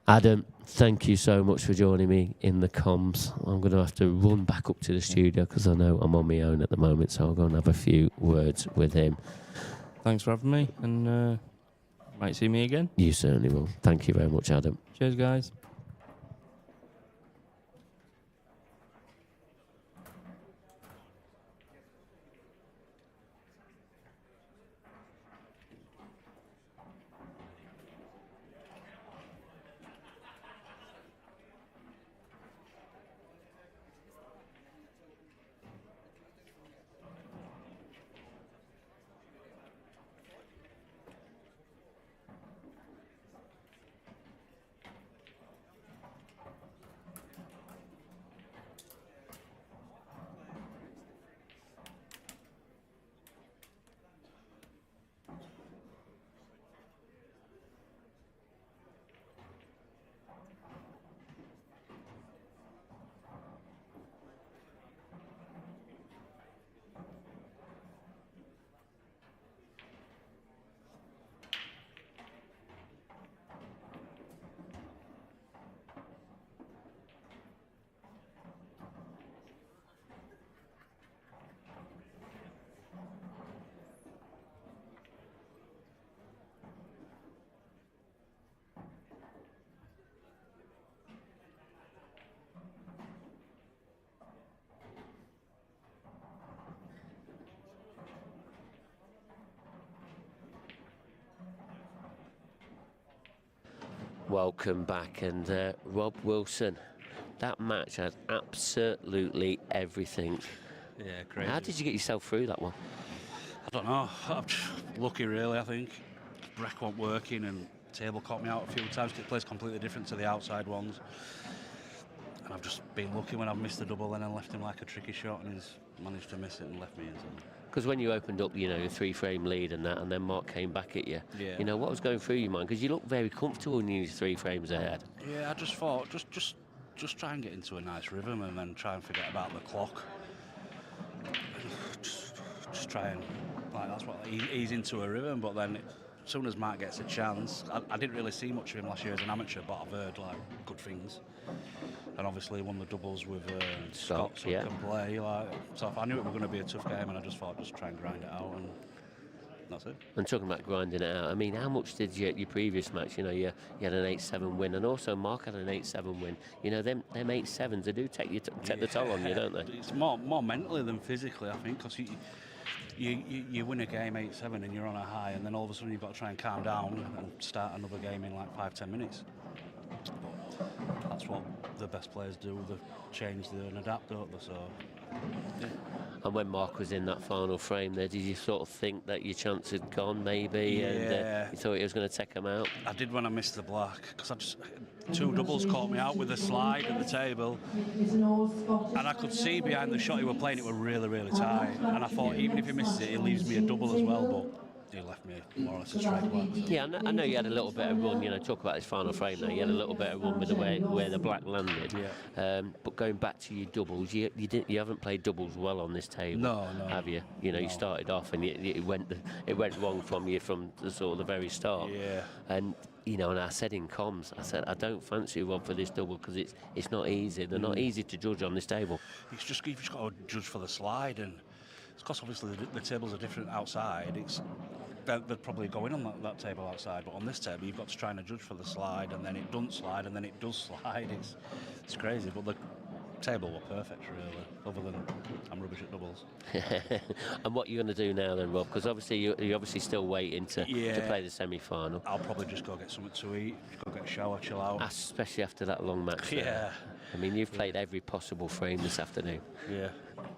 C: Adam, thank you so much for joining me in the comms. I'm going to have to run back up to the studio because I know I'm on my own at the moment, so I'll go and have a few words with him.
F: Thanks for having me, and might see me again.
C: You certainly will. Thank you very much, Adam.
F: Cheers, guys.
C: Welcome back, and Rob Wilson, that match had absolutely everything.
H: Yeah, crazy.
C: How did you get yourself through that one?
H: I don't know. I'm just lucky, really, I think. Brack wasn't working and table caught me out a few times. It plays completely different to the outside ones. And I've just been lucky when I've missed the double and then left him like a tricky shot, and he's managed to miss it and left me in.
C: Because when you opened up, you know, your 3-frame lead and that, and then Mark came back at you,
H: Yeah.
C: you know, what was going through your mind? Because you looked very comfortable in these 3 frames ahead.
H: Yeah, I just thought, just try and get into a nice rhythm and then try and forget about the clock. Just try and, like, that's what, he's into a rhythm, but then as soon as Mark gets a chance, I didn't really see much of him last year as an amateur, but I've heard, like, good things. And obviously won the doubles with Scott, so
C: yeah.
H: can play. Like, so I knew it was going to be a tough game, and I just thought just try and grind it out, and that's it.
C: And talking about grinding it out, I mean, how much did you, your previous match, you know, you had an 8-7 win, and also Mark had an 8-7 win. You know, them 8-7s, they do take the toll on you, don't they?
H: It's more mentally than physically, I think, because you win a game 8-7 and you're on a high, and then all of a sudden you've got to try and calm down and start another game in like 5-10 minutes. But that's what the best players do. They change and adapt, don't they? So, yeah.
C: And when Mark was in that final frame there, did you sort of think that your chance had gone maybe?
H: Yeah.
C: And you thought he was going to take him out?
H: I did when I missed the black, because two doubles caught me out with a slide at the table, and I could see behind the shot he were playing, it were really, really tight, and I thought even if he misses it, he leaves me a double as well, but he left me more or less a straight black.
C: Yeah, I know you had a little bit of run, you know, talk about this final frame now, you had a little bit of run with the way where the black landed.
H: Yeah.
C: But going back to your doubles, you haven't played doubles well on this table,
H: No.
C: have you? You know,
H: No.
C: you started off and it went wrong from you from the sort of the very start.
H: Yeah.
C: And you know, and I said in comms, I said I don't fancy Rob for this double because it's not easy. They're not easy to judge on this table.
H: You've just got to judge for the slide, and it's because obviously the tables are different outside. They're probably going on that table outside, but on this table you've got to try and judge for the slide, and then it doesn't slide, and then it does slide. It's crazy, but the table were perfect, really, other than I'm rubbish at doubles.
C: And what are you going to do now then, Rob? Because obviously you're obviously still waiting to play the semi-final.
H: I'll probably just go get something to eat, go get a shower, chill out.
C: Especially after that long match.
H: Yeah.
C: I mean, you've played every possible frame this afternoon.
H: Yeah.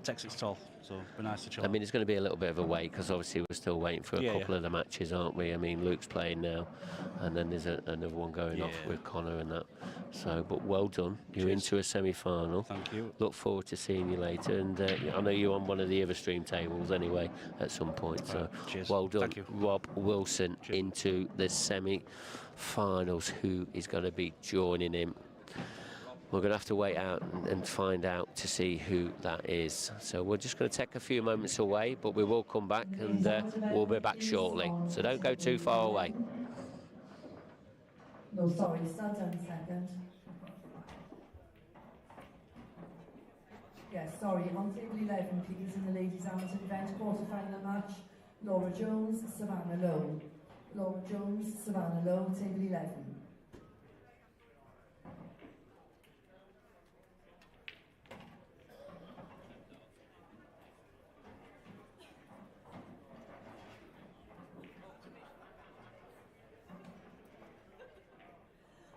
H: takes its toll. So it'd be nice to chill
C: I
H: out.
C: mean, it's going to be a little bit of a wait because obviously we're still waiting for a
H: Yeah,
C: couple of the matches, aren't we? I mean, Luke's playing now, and then there's another one going off
H: Yeah.
C: with Connor and that. So, but well done. You're
H: Cheers.
C: into a semi-final.
H: Thank you.
C: Look forward to seeing you later, and I know you're on one of the other stream tables anyway at some point. So,
H: cheers.
C: well done,
H: Thank you.
C: Rob Wilson,
H: Cheers.
C: into the semi-finals. Who is going to be joining him? We're going to have to wait out and find out to see who that is. So we're just going to take a few moments away, but we will come back and we'll be back shortly. So don't go too far away.
A: No, sorry, stand down a second. Yes, sorry, on table 11, please, in the ladies' amateur event quarter-final match, Laura Jones, Savannah Lowe. Laura Jones, Savannah Lowe, table 11.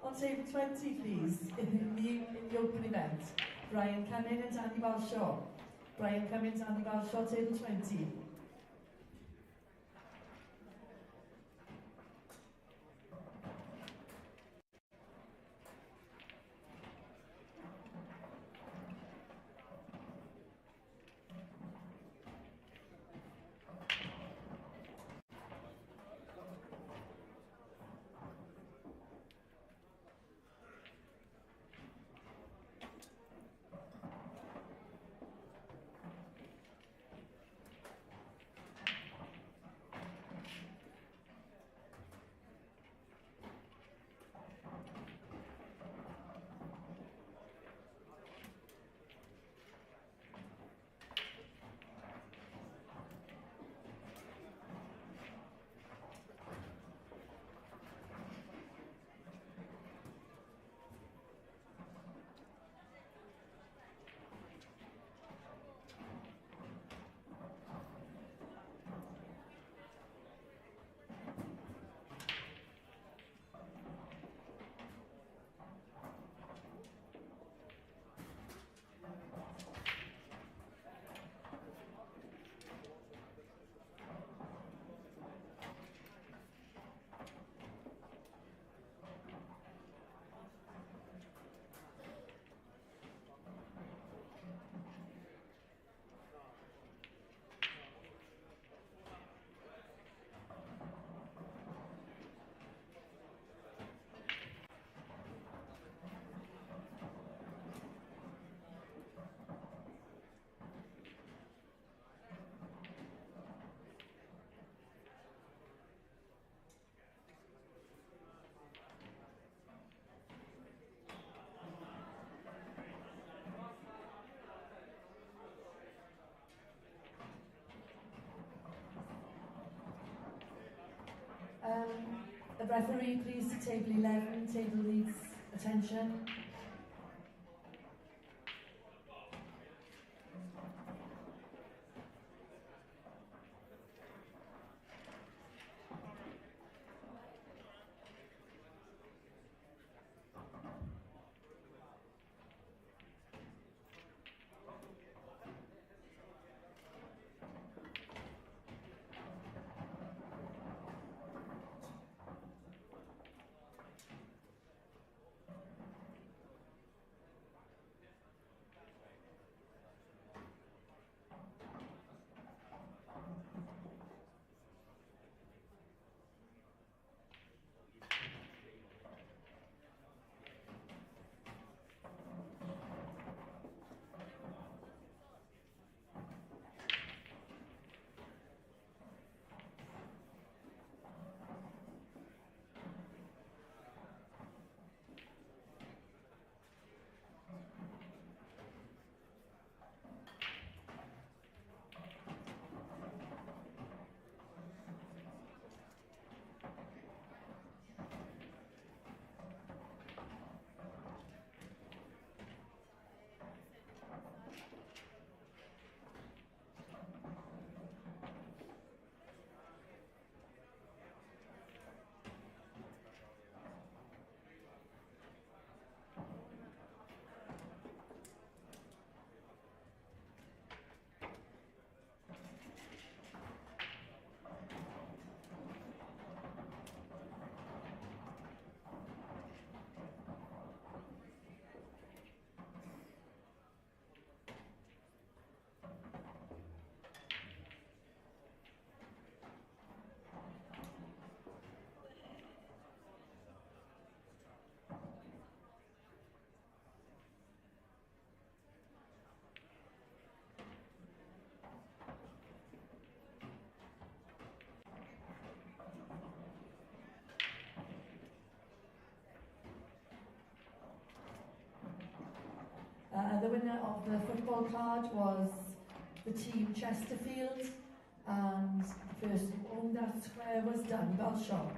A: On table 20, please, in the open event, Brian Cumming and Andy Balshaw. Brian Cummings, Andy Balshaw, table 20. The referee, please, to table 11. Table needs attention. The winner of the football card was the team Chesterfield, and the person who owned that square was Dan Belshaw.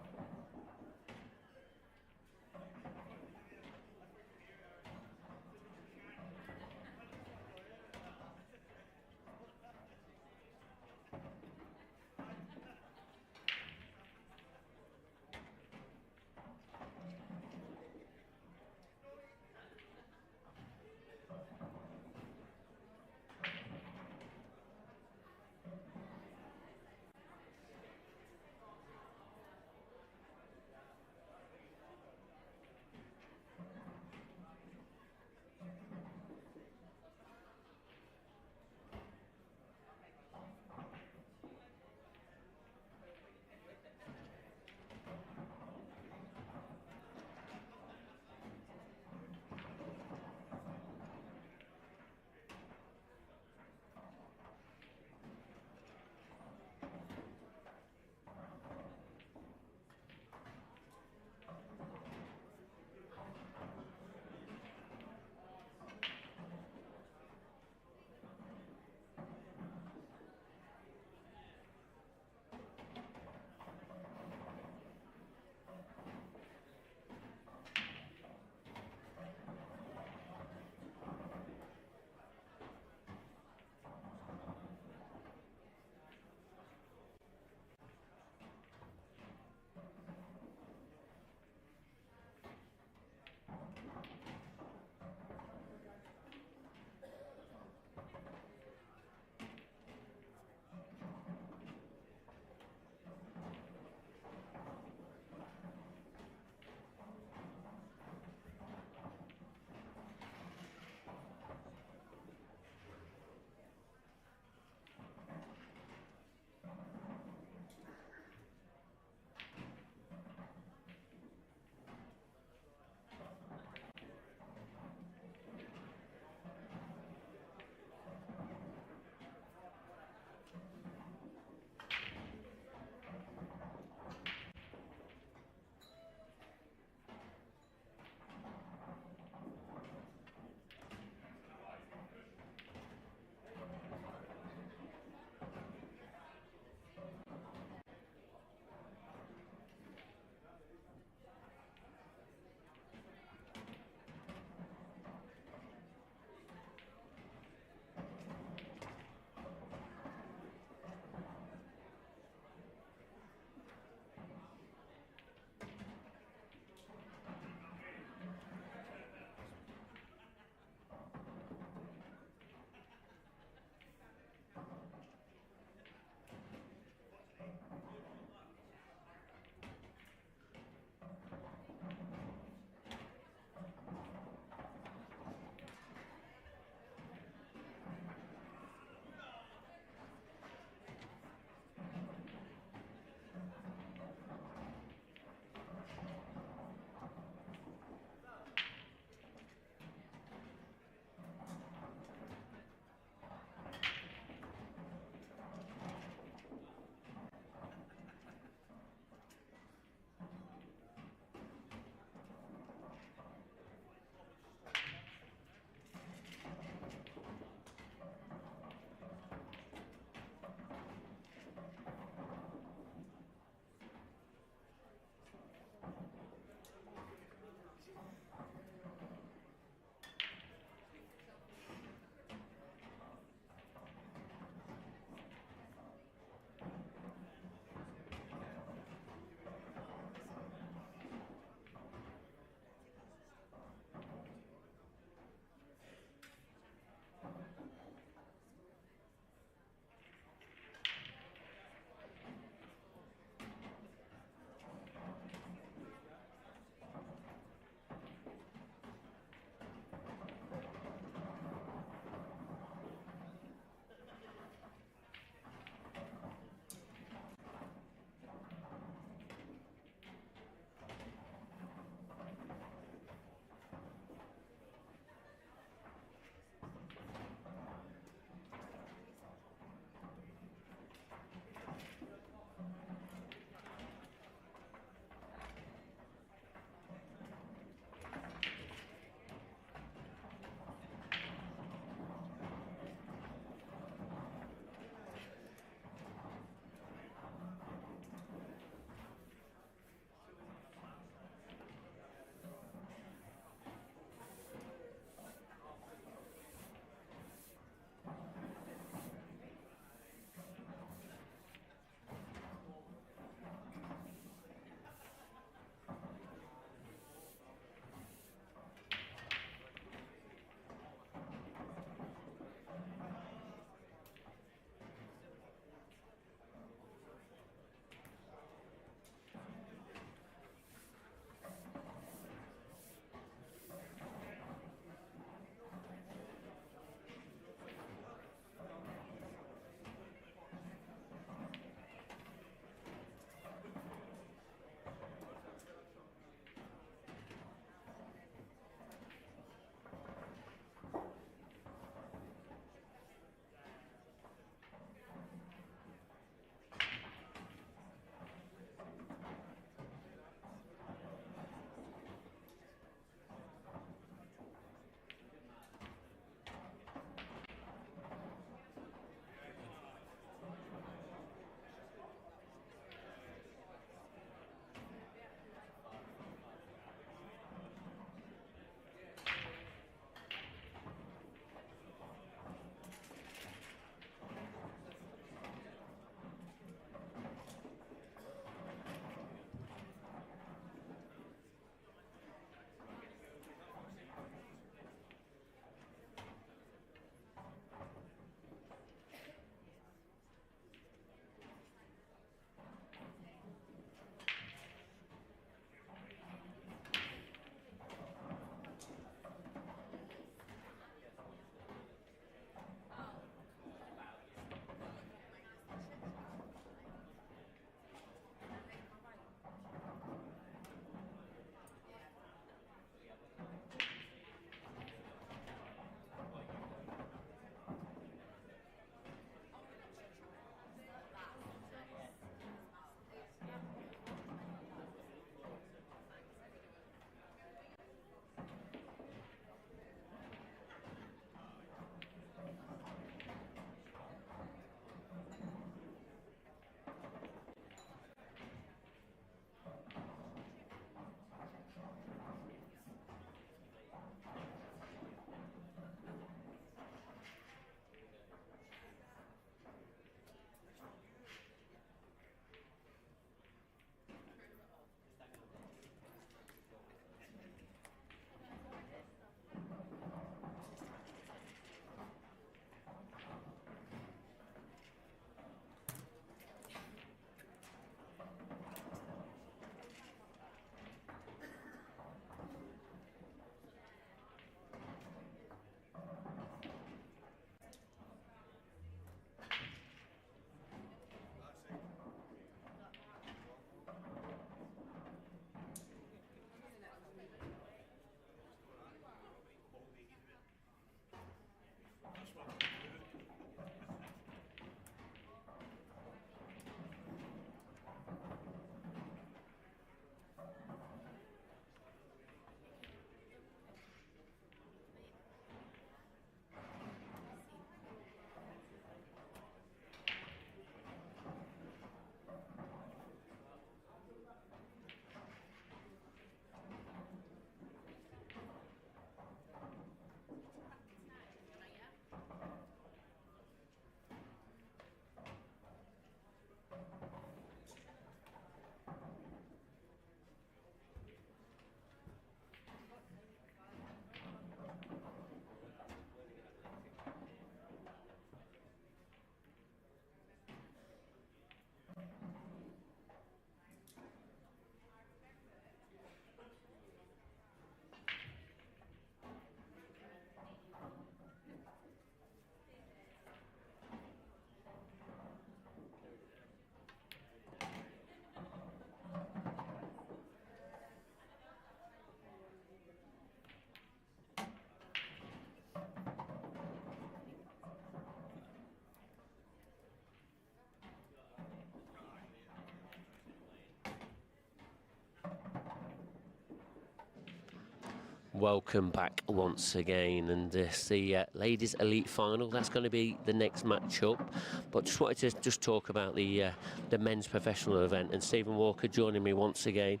C: welcome back once again, and it's the ladies elite final. That's going to be the next match up, but just wanted to just talk about the men's professional event, and Stephen Walker joining me once again.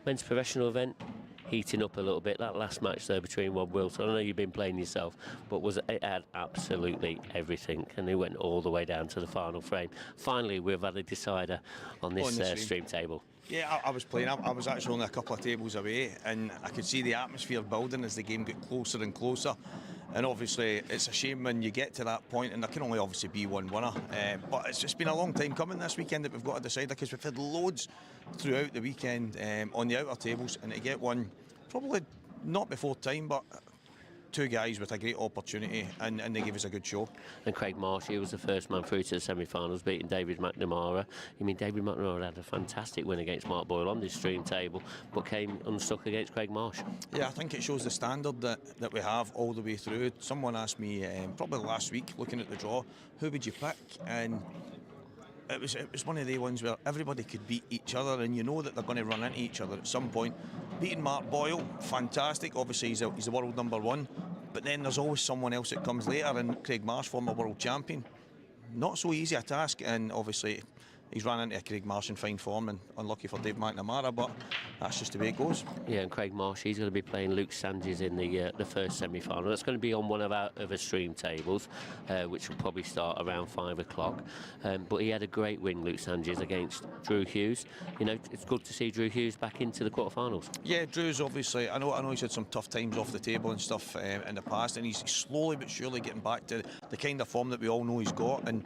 C: Men's professional event heating up a little bit. That last match though between Rob Wilson, I know you've been playing yourself, but it had absolutely everything, and it went all the way down to the final frame. Finally, we've had a decider on this stream table.
B: Yeah, I was playing. I was actually only a couple of tables away, and I could see the atmosphere building as the game got closer and closer. And obviously, it's a shame when you get to that point, and there can only obviously be one winner. But it's just been a long time coming this weekend that we've got a decider, because we've had loads throughout the weekend on the outer tables, and to get one probably not before time, but two guys with a great opportunity, and they gave us a good show.
C: And Craig Marsh, he was the first man through to the semi-finals, beating David McNamara. I mean, David McNamara had a fantastic win against Mark Boyle on this stream table, but came unstuck against Craig Marsh.
B: Yeah, I think it shows the standard that we have all the way through. Someone asked me probably last week, looking at the draw, who would you pick? And it was one of the ones where everybody could beat each other, and you know that they're going to run into each other at some point. Beating Mark Boyle, fantastic. Obviously, he's the world number one. But then there's always someone else that comes later, and Craig Marsh, former world champion. Not so easy a task, and obviously he's ran into Craig Marsh in fine form, and unlucky for Dave McNamara, but that's just the way it goes.
C: Yeah, and Craig Marsh, he's going to be playing Luke Sanchez in the first semi-final. That's going to be on one of our other stream tables, which will probably start around 5 o'clock. But he had a great win, Luke Sanchez, against Drew Hughes. You know, it's good to see Drew Hughes back into the quarterfinals.
B: Yeah, Drew's obviously, I know he's had some tough times off the table and stuff in the past, and he's slowly but surely getting back to the kind of form that we all know he's got. And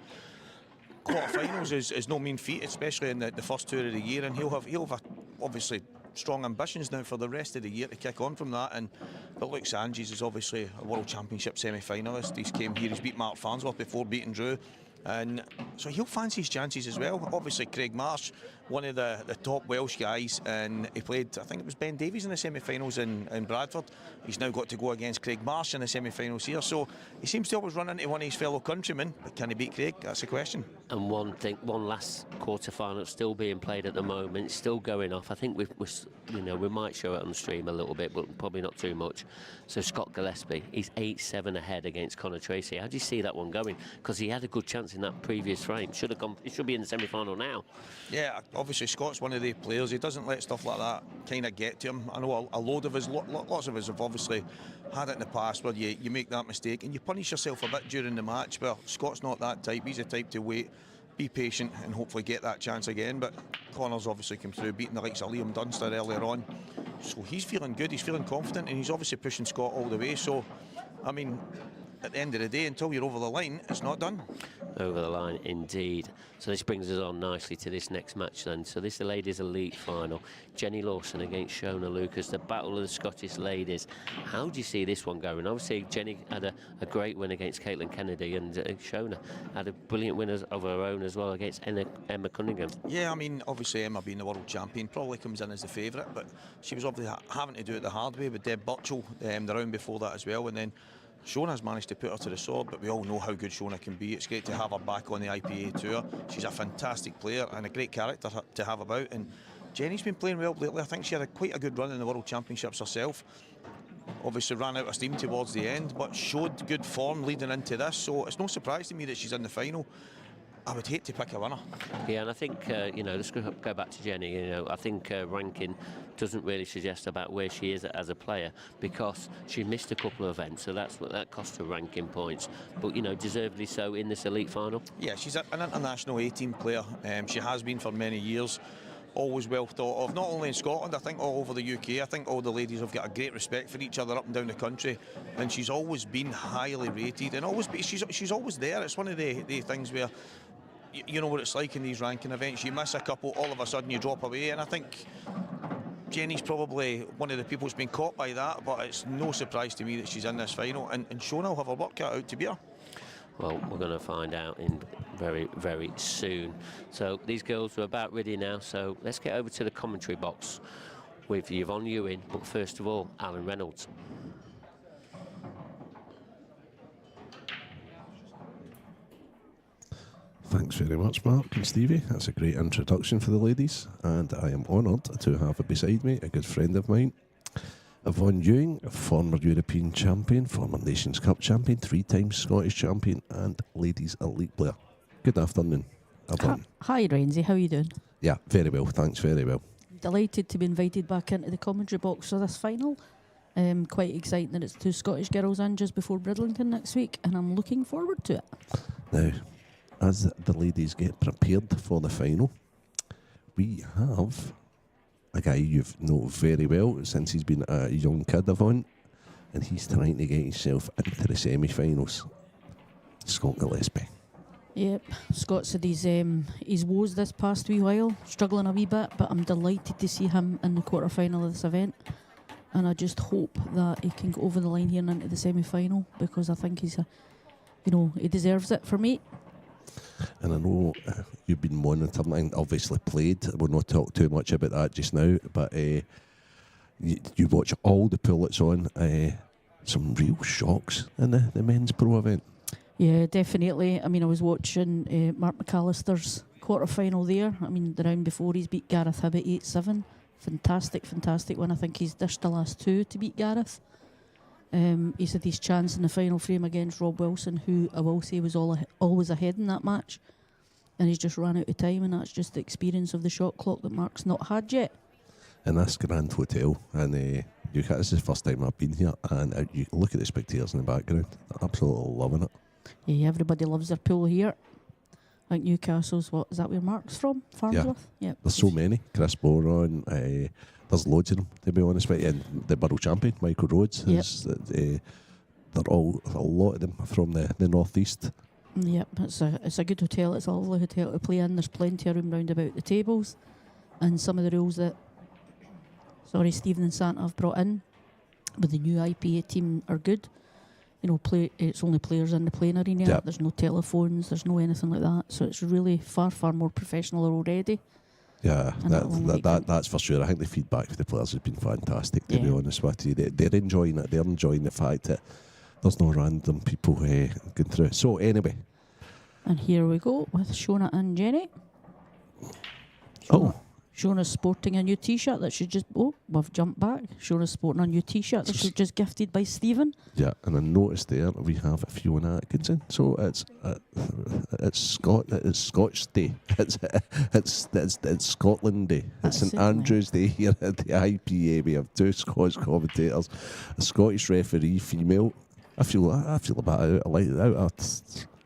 B: quarterfinals is no mean feat, especially in the first tour of the year, and he'll have obviously strong ambitions now for the rest of the year to kick on from that. But Luke Sanchez is obviously a World Championship semi-finalist. He's came here, he's beat Mark Farnsworth before beating Drew, and so he'll fancy his chances as well. Obviously Craig Marsh, one of the top Welsh guys, and he played, I think it was Ben Davies in the semi-finals in Bradford. He's now got to go against Craig Marsh in the semi-finals here, so he seems to always run into one of his fellow countrymen. But can he beat Craig? That's the question.
C: And one last quarter-final still being played at the moment, still going off. I think we might show it on the stream a little bit, but probably not too much. So Scott Gillespie, he's 8-7 ahead against Conor Tracy. How do you see that one going? Because he had a good chance in that previous frame. He should be in the semi-final now.
B: Yeah, obviously Scott's one of the players. He doesn't let stuff like that kind of get to him. I know a load of us, lots of us have obviously had it in the past where you make that mistake and you punish yourself a bit during the match. Well, Scott's not that type. He's the type to wait, be patient, and hopefully get that chance again. But Connor's obviously come through, beating the likes of Liam Dunster earlier on. So he's feeling good, he's feeling confident, and he's obviously pushing Scott all the way. So, I mean, at the end of the day, until you're over the line, it's not done.
C: Over the line, indeed. So this brings us on nicely to this next match then. So this is the ladies' elite final. Jenny Lawson against Shona Lucas, the battle of the Scottish ladies. How do you see this one going? Obviously, Jenny had a great win against Caitlin Kennedy, and Shona had a brilliant win of her own as well against Emma Cunningham.
B: Yeah, I mean, obviously Emma being the world champion probably comes in as the favourite, but she was obviously having to do it the hard way with Deb Burchell the round before that as well, and then Shona's managed to put her to the sword, but we all know how good Shona can be. It's great to have her back on the IPA tour. She's a fantastic player and a great character to have about. And Jenny's been playing well lately. I think she had quite a good run in the World Championships herself. Obviously ran out of steam towards the end, but showed good form leading into this. So it's no surprise to me that she's in the final. I would hate to pick a winner.
C: Yeah, and I think, let's go back to Jenny. I think ranking doesn't really suggest about where she is as a player, because she missed a couple of events, so that cost her ranking points. But, deservedly so in this elite final. Yeah,
B: she's an international A-team player. She has been for many years. Always well thought of, not only in Scotland, I think all over the UK. I think all the ladies have got a great respect for each other up and down the country, and she's always been highly rated, and she's always there. It's one of the things where you know what it's like in these ranking events. You miss a couple, all of a sudden you drop away, and I think Jenny's probably one of the people who's been caught by that, but it's no surprise to me that she's in this final, and Shona will have her work cut out to beat her.
C: Well, we're going to find out in very, very soon. So these girls are about ready now, so let's get over to the commentary box with Yvonne Ewing, but first of all, Alan Reynolds.
I: Thanks very much, Mark and Stevie. That's a great introduction for the ladies, and I am honoured to have beside me a good friend of mine. Yvonne Ewing, former European champion, former Nations Cup champion, 3-time Scottish champion, and ladies elite player. Good afternoon, Yvonne.
J: Hi, Renzi. How are you doing?
I: Yeah, very well, thanks, very well.
J: Delighted to be invited back into the commentary box for this final. Quite exciting that it's 2 Scottish girls in just before Bridlington next week, and I'm looking forward to it.
I: Now, as the ladies get prepared for the final, we have a guy you've known very well since he's been a young kid, Yvonne, and he's trying to get himself into the semi-finals. Scott Gillespie.
J: Yep, Scott's had his woes this past wee while, struggling a wee bit, but I'm delighted to see him in the quarter-final of this event. And I just hope that he can go over the line here and into the semi-final, because I think he's he deserves it for me.
I: And I know you've been monitoring and obviously played. We'll not talk too much about that just now, but you watch all the pullets on. Some real shocks in the men's pro event.
J: Yeah, definitely. I mean, I was watching Mark McAllister's quarter-final there. I mean, the round before he's beat Gareth Hibbett 8-7. Fantastic win. I think he's dished the last 2 to beat Gareth. He's had his chance in the final frame against Rob Wilson, who I will say was always ahead in that match. And he's just ran out of time, and that's just the experience of the shot clock that Mark's not had yet.
I: In this grand hotel in Newcastle, this is the first time I've been here, and you look at the spectators in the background, they're absolutely loving it.
J: Yeah, everybody loves their pool here. I think Newcastle's, is that where Mark's from? Farnsworth? Yeah.
I: There's so many. Chris Boron, there's loads of them, to be honest with you. And the borough champion, Michael Rhodes, they're all, a lot of them from the northeast.
J: Yep, it's a good hotel. It's a lovely hotel to play in. There's plenty of room round about the tables. And some of the rules that Stephen and Santa have brought in with the new IPA team are good. It's only players in the playing arena.
I: Yep.
J: There's no telephones, there's no anything like that. So it's really far more professional already.
I: Yeah, that's for sure. I think the feedback for the players has been fantastic, to be honest with you. They're enjoying it. They're enjoying the fact that there's no random people going through. So anyway.
J: And here we go with Shona and Jenny. Shona's sporting a new T-shirt that she just... Oh, we've jumped back. Shona's sporting a new T-shirt that she's just gifted by Stephen.
I: Yeah, and I noticed there we have Fiona Atkinson. So it's Scotch Day. It's Scotland Day. It's St Andrew's Day here at the IPA. We have 2 Scottish commentators, a Scottish referee, female. I feel a bit out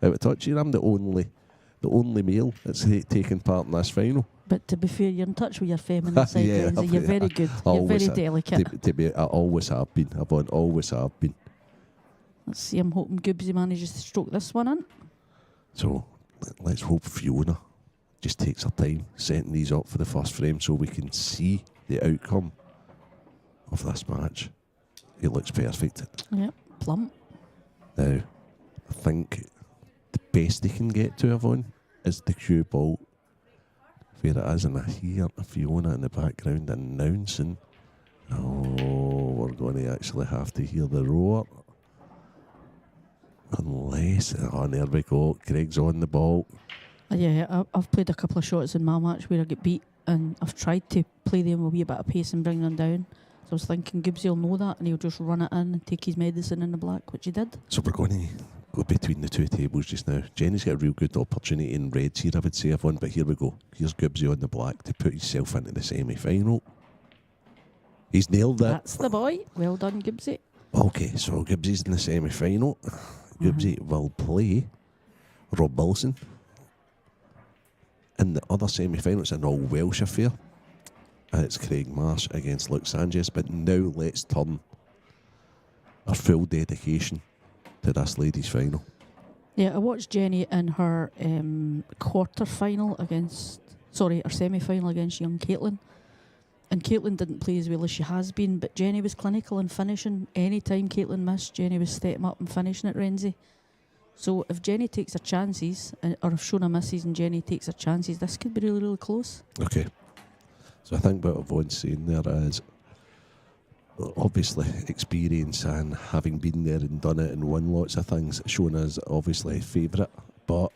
I: of touch here. I'm the only male that's taking part in this final.
J: But to be fair, you're in touch with your feminine side, Lindsay. You're very good. You're very delicate.
I: I always have been. I've always have been.
J: Let's see, I'm hoping Gibbsy manages to stroke this one in.
I: So, let's hope Fiona just takes her time setting these up for the first frame so we can see the outcome of this match. It looks perfect.
J: Yep, plump.
I: Now, I think the best they can get to, Yvonne, is the cue ball. Where it is, and I hear Fiona in the background announcing, we're going to actually have to hear the roar. Unless, there we go, Craig's on the ball.
J: Yeah, I've played a couple of shots in my match where I get beat, and I've tried to play them with a wee bit of pace and bring them down. So I was thinking Gibbsy will know that, and he'll just run it in and take his medicine in the black, which he did.
I: So we're going to go between the 2 tables just now. Jenny's got a real good opportunity in reds here, I would say, everyone, but here we go. Here's Gibbsy on the black to put himself into the semi-final. He's nailed it.
J: That's the boy. Well done, Gibbsy.
I: Okay, so Gibbsy's in the semi-final. Gibbsy will play Rob Wilson. In the other semi-final, it's an all-Welsh affair. And it's Craig Marsh against Luke Sanchez. But now let's turn our full dedication to this ladies' final.
J: Yeah, I watched Jenny in her quarter-final her semi-final against young Caitlin. And Caitlin didn't play as well as she has been, but Jenny was clinical in finishing. Any time Caitlin missed, Jenny was stepping up and finishing it, Renzi. So if Jenny takes her chances, or if Shona misses and Jenny takes her chances, this could be really, really close.
I: Okay. So I think what Yvonne's saying there is, obviously experience and having been there and done it and won lots of things, Shona's obviously favourite, but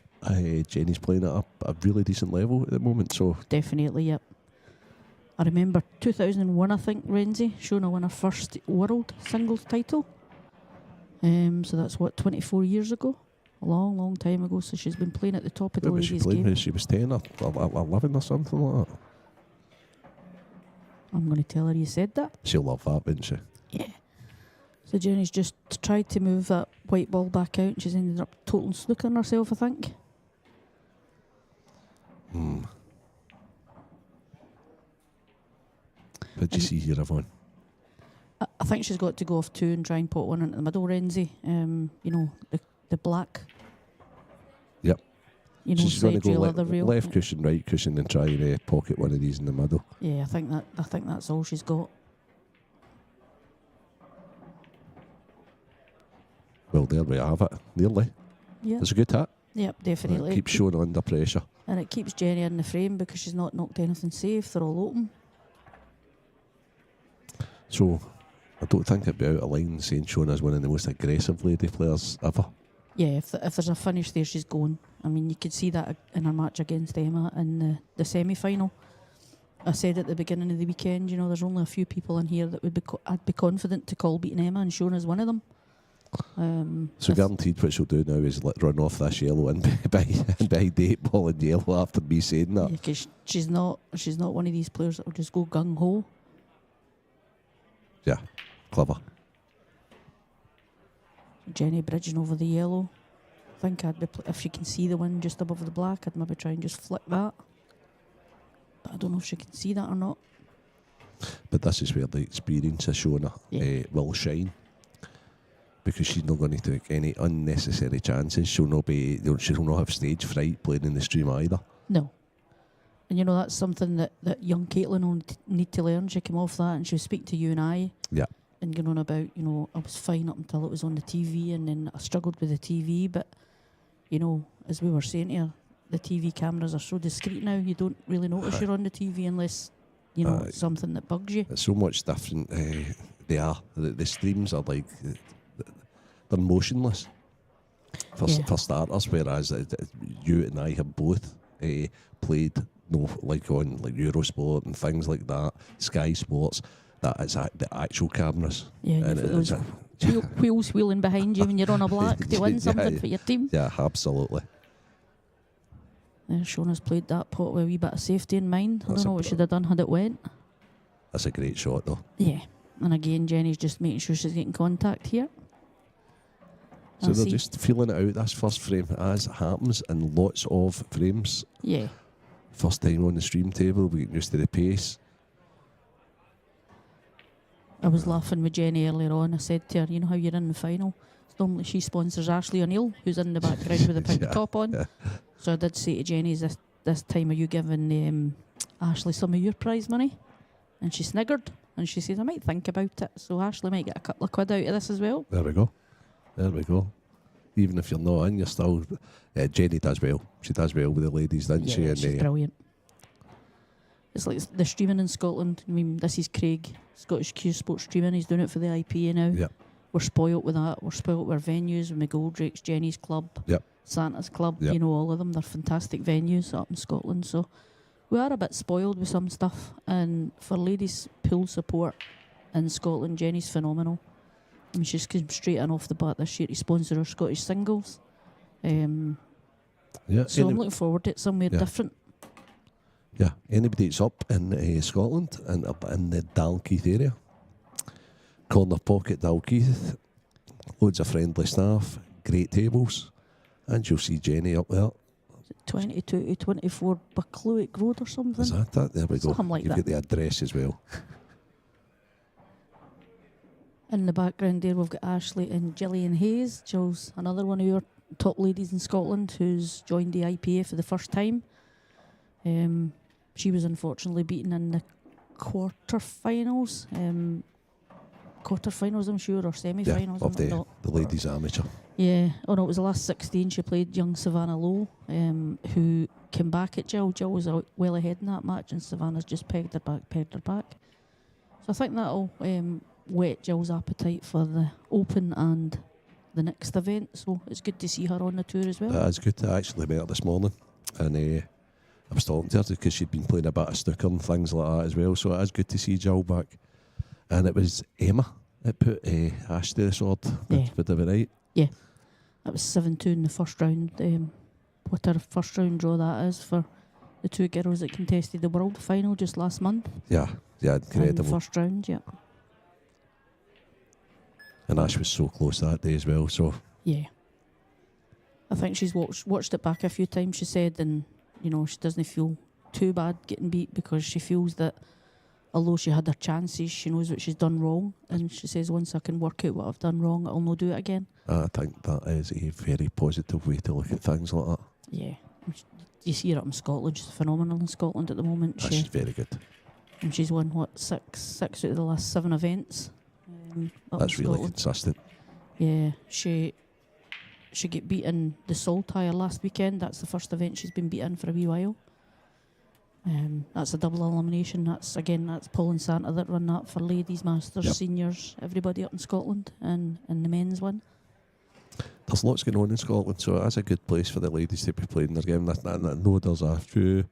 I: Jenny's playing at a really decent level at the moment. So
J: definitely, yep. I remember 2001, I think, Renzi, Shona won her first world singles title. So that's, 24 years ago? A long, long time ago. So she's been playing at the top of the
I: Where was she
J: ladies'
I: playing?
J: game.
I: She was 10 or 11 or something like that.
J: I'm going to tell her you said that.
I: She'll love that, won't she?
J: Yeah. So Jenny's just tried to move that white ball back out and she's ended up total snookering herself, I think.
I: What do you see here, Yvonne?
J: I think she's got to go off 2 and try and put one into the middle, Renzi. You know, the black.
I: Yep.
J: You know,
I: She's going to go
J: leather rail.
I: left cushion, right cushion, and try and pocket one of these in the middle.
J: Yeah, I think that's all she's got.
I: Well, there we have it. Nearly.
J: Yeah.
I: It's a good hit.
J: Yep, definitely.
I: Keeps showing under pressure.
J: And it keeps Jenny in the frame because she's not knocked anything safe. They're all open.
I: So, I don't think it'd be out of line saying Shona's one of the most aggressive lady players ever.
J: Yeah, if there's a finish there, she's going. I mean, you could see that in her match against Emma in the semi-final. I said at the beginning of the weekend, you know, there's only a few people in here that would I'd be confident to call beating Emma, and Shona's one of them.
I: So guaranteed what she'll do now is run off this yellow and behind the 8 ball in yellow after me saying that.
J: Yeah, because she's not one of these players that will just go gung-ho.
I: Yeah, clever.
J: Jenny bridging over the yellow. I think I'd be if she can see the one just above the black, I'd maybe try and just flick that. But I don't know if she can see that or not.
I: But this is where the experience of Shona will shine. Because she's not going to take any unnecessary chances. She'll not have stage fright playing in the stream either.
J: No. And you know, that's something that young Caitlin will need to learn. She came off that and she'll speak to you and I.
I: Yeah.
J: And going on about, you know, I was fine up until it was on the TV and then I struggled with the TV. But, you know, as we were saying here, the TV cameras are so discreet now, you don't really notice you're on the TV unless, you know, it's something that bugs you.
I: It's so much different. They are. The streams are like... They're motionless for starters, whereas you and I have both played like on like Eurosport and things like that, Sky Sports. That is the actual cameras.
J: Yeah, and those wheels wheeling behind you when you're on a black to win something for your team.
I: Yeah, absolutely.
J: Shona's played that pot with a wee bit of safety in mind. I don't know what she'd have done had it went.
I: That's a great shot, though.
J: Yeah, and again, Jenny's just making sure she's getting contact here.
I: So they're just feeling it out, this first frame, as happens in lots of frames.
J: Yeah.
I: First time on the stream table, we get used to the pace.
J: I was laughing with Jenny earlier on. I said to her, you know how you're in the final? Normally she sponsors Ashley O'Neill, who's in the background with the pink top on. Yeah. So I did say to Jenny, this time are you giving Ashley some of your prize money? And she sniggered. And she said, I might think about it. So Ashley might get a couple of quid out of this as well.
I: There we go. There we go. Even if you're not in, you're still... Jenny does well. She does well with the ladies, doesn't she?
J: Yeah, she's brilliant. It's like the streaming in Scotland. I mean, this is Craig, Scottish Cuesports streaming. He's doing it for the IPA now.
I: Yep.
J: We're spoilt with that. We're spoilt with our venues, with McGoldrick's, Jenny's Club, Santa's Club. You know, all of them. They're fantastic venues up in Scotland. So we are a bit spoiled with some stuff. And for ladies' pool support in Scotland, Jenny's phenomenal. I mean, she's come straight in off the bat this year to sponsor her Scottish singles. So I'm looking forward to it somewhere different.
I: Yeah, anybody that's up in Scotland and up in the Dalkeith area, corner pocket Dalkeith, loads of friendly staff, great tables, and you'll see Jenny up there.
J: Is it 22 to 24 Buccleuch Road or something?
I: Is that? There we go.
J: Something like
I: You've
J: that.
I: got the address as well.
J: In the background there, we've got Ashley and Gillian Hayes. Jill's another one of your top ladies in Scotland who's joined the IPA for the first time. She was unfortunately beaten in the quarterfinals. Quarterfinals, I'm sure, or semi-finals.
I: Of the ladies amateur.
J: Yeah. Oh no, it was the last 16. She played young Savannah Lowe, who came back at Jill. Jill was well ahead in that match, and Savannah's just pegged her back. So I think that'll whet Jill's appetite for the Open and the next event. So it's good to see her on the tour as well.
I: It's good. I actually met her this morning, and I was talking to her because she'd been playing a bit of snooker and things like that as well. So it is good to see Jill back. And it was Emma that put Ash to the sword.
J: Yeah.
I: Would I be right?
J: Yeah. That was 7-2 in the first round. What a first round draw that is for the two girls that contested the world final just last month.
I: Yeah,
J: In
I: incredible.
J: the first round, yeah.
I: And Ash was so close that day as well. So
J: Yeah. I think she's watched it back a few times, she said, and she doesn't feel too bad getting beat because she feels that although she had her chances, she knows what she's done wrong, and she says once I can work out what I've done wrong, I'll not do it again.
I: I think that is a very positive way to look at things like that.
J: Yeah. You see her up in Scotland, she's phenomenal in Scotland at the moment.
I: She's very good.
J: And she's won, six out of the last 7 events. Up
I: That's
J: in
I: really
J: Scotland.
I: consistent.
J: Yeah, she got beaten the Saltire last weekend. That's the first event she's been beaten for a wee while. That's a double elimination. That's Paul and Santa that run that for ladies, masters, seniors, everybody up in Scotland, and the men's one.
I: There's lots going on in Scotland, so it is a good place for the ladies to be playing their game. I know there's a few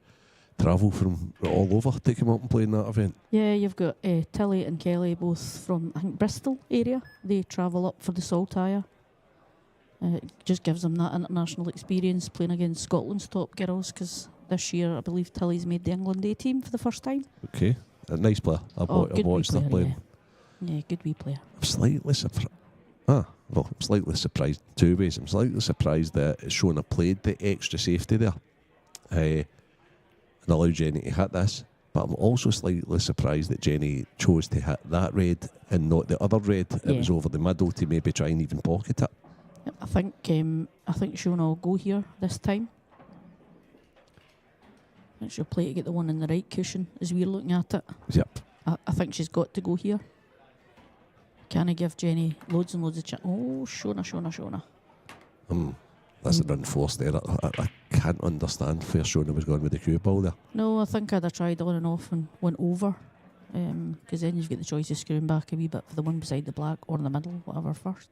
I: travel from all over to come up and play in that event.
J: Yeah, you've got Tilly and Kelly, both from, I think, Bristol area. They travel up for the Saltire. It just gives them that international experience playing against Scotland's top girls, because this year I believe Tilly's made the England A team for the first time.
I: Okay, a nice player. I've watched her playing.
J: Yeah, good wee player.
I: I'm slightly surprised. I'm slightly surprised in 2 ways. I'm slightly surprised that Shona played the extra safety there and allowed Jenny to hit this. But I'm also slightly surprised that Jenny chose to hit that red and not the other red. It was over the middle to maybe try and even pocket it.
J: Yep, I think Shona will go here this time. I think she'll play to get the one in the right cushion as we're looking at it.
I: Yep.
J: I think she's got to go here. Can I give Jenny loads and loads of chance? Oh, Shona.
I: That's a run force there. I can't understand where Shona was going with the cue ball there.
J: No, I think I'd have tried on and off and went over. Because then you've got the choice of screwing back a wee bit for the one beside the black or in the middle, whatever first.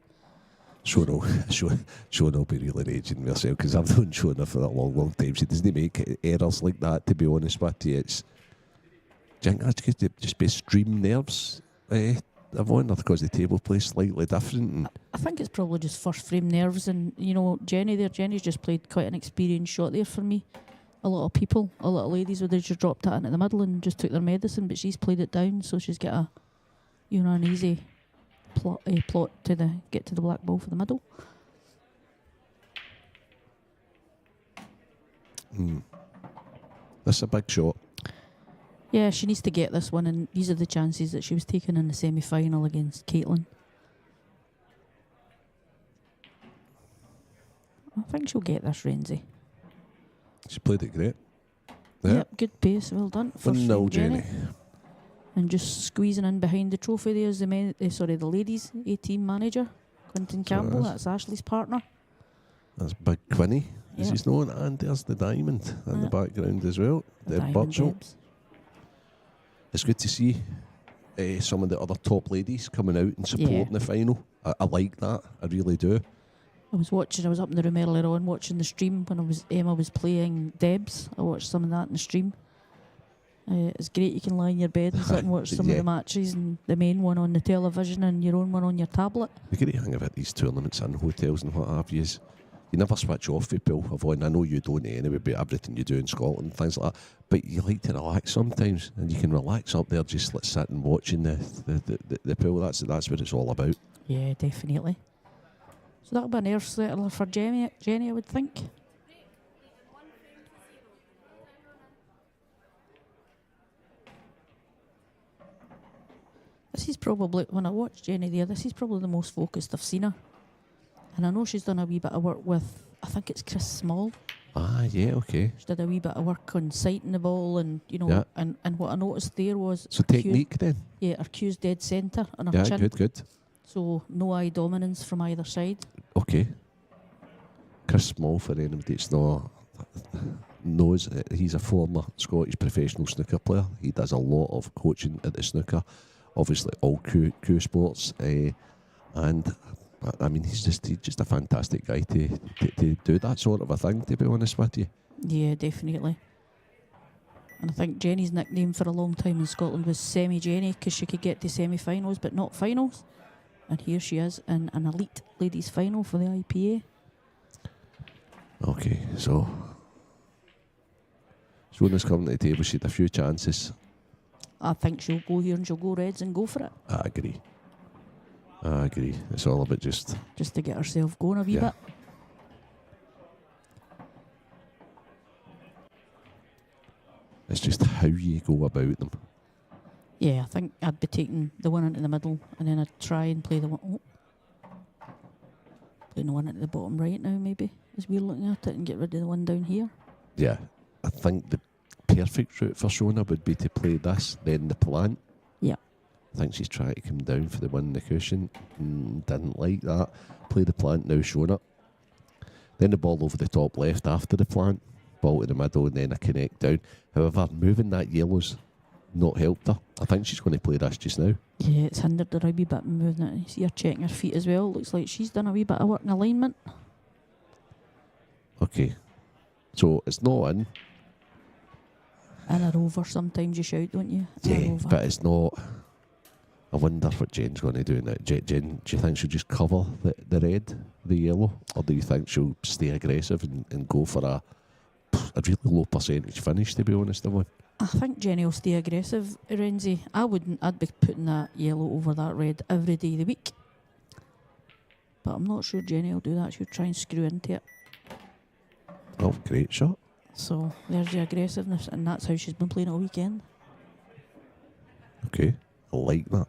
I: Shona will be really raging with herself, because I've known Shona for a long time. She doesn't make errors like that, to be honest with you. Do you think that's just be stream nerves? I wonder, because the table plays slightly different. And
J: I think it's probably just first frame nerves, and Jenny's just played quite an experienced shot there for me. A lot of ladies would have just dropped that into the middle and just took their medicine, but she's played it down, so she's got an easy plot to get to the black ball for the middle.
I: That's a big shot.
J: Yeah, she needs to get this one, and these are the chances that she was taking in the semi-final against Caitlin. I think she'll get this, Renzi.
I: She played it great. Yeah.
J: Yep, good pace, well done. First frame, Jenny. And just squeezing in behind the trophy there's the ladies' A-team manager, Quentin Campbell. That's Ashley's partner.
I: That's Big Quinny, as he's known, and there's the diamond in the background as well. The Birchall. It's good to see some of the other top ladies coming out and supporting the final. I like that, I really do.
J: I was up in the room earlier on watching the stream when Emma was playing Debs. I watched some of that in the stream. It's great, you can lie in your bed and sit and watch some of the matches, and the main one on the television and your own one on your tablet.
I: The great thing about these tournaments and hotels and what have you is you never switch off the pool. I know you don't anyway, but everything you do in Scotland, things like that. But you like to relax sometimes, and you can relax up there just sitting watching the pool. That's what it's all about.
J: Yeah, definitely. So that'll be an air settler for Jenny, I would think. This is probably, when I watched Jenny there, this is probably the most focused I've seen her. And I know she's done a wee bit of work with, I think it's Chris Small.
I: Ah, yeah, okay.
J: She did a wee bit of work on sighting the ball, and and what I noticed there was...
I: So technique then?
J: Yeah, her cue's dead centre on her chin.
I: Yeah, good.
J: So no eye dominance from either side.
I: Okay. Chris Small, for anybody that's not knows, he's a former Scottish professional snooker player. He does a lot of coaching at the snooker, obviously all Cuesports, and I mean he's just a fantastic guy to do that sort of a thing, to be honest with you.
J: Yeah, definitely. And I think Jenny's nickname for a long time in Scotland was Semi-Jenny, because she could get to semi-finals but not finals. And here she is in an elite ladies final for the IPA.
I: Okay, so Shona's coming to the table. She had a few chances.
J: I think she'll go here and she'll go reds and go for it.
I: I agree. It's all about just
J: to get herself going a wee bit.
I: It's just how you go about them.
J: Yeah, I think I'd be taking the one into the middle and then I'd try and play the one. Playing the one into the bottom right now, maybe, as we're looking at it, and get rid of the one down here.
I: Yeah, I think the perfect route for Shona would be to play this, then the plant.
J: Yeah.
I: I think she's trying to come down for the one in the cushion. Didn't like that. Play the plant, now Shona. Then the ball over the top left after the plant. Ball to the middle and then a connect down. However, moving that yellow's not helped her. I think she's going to play this just now.
J: Yeah, it's hindered her a wee bit moving it. You see her checking her feet as well. Looks like she's done a wee bit of work in alignment.
I: Okay. So it's not in.
J: In or over, sometimes you shout, don't you?
I: Yeah, but it's not. I wonder what Jen's going to do now. Jen, do you think she'll just cover the red, the yellow? Or do you think she'll stay aggressive and go for a really low percentage finish, to be honest, Yvonne?
J: I think Jenny will stay aggressive, Renzi. I'd be putting that yellow over that red every day of the week. But I'm not sure Jenny will do that. She'll try and screw into it.
I: Oh, great shot.
J: So there's the aggressiveness, and that's how she's been playing all weekend.
I: Okay, I like that.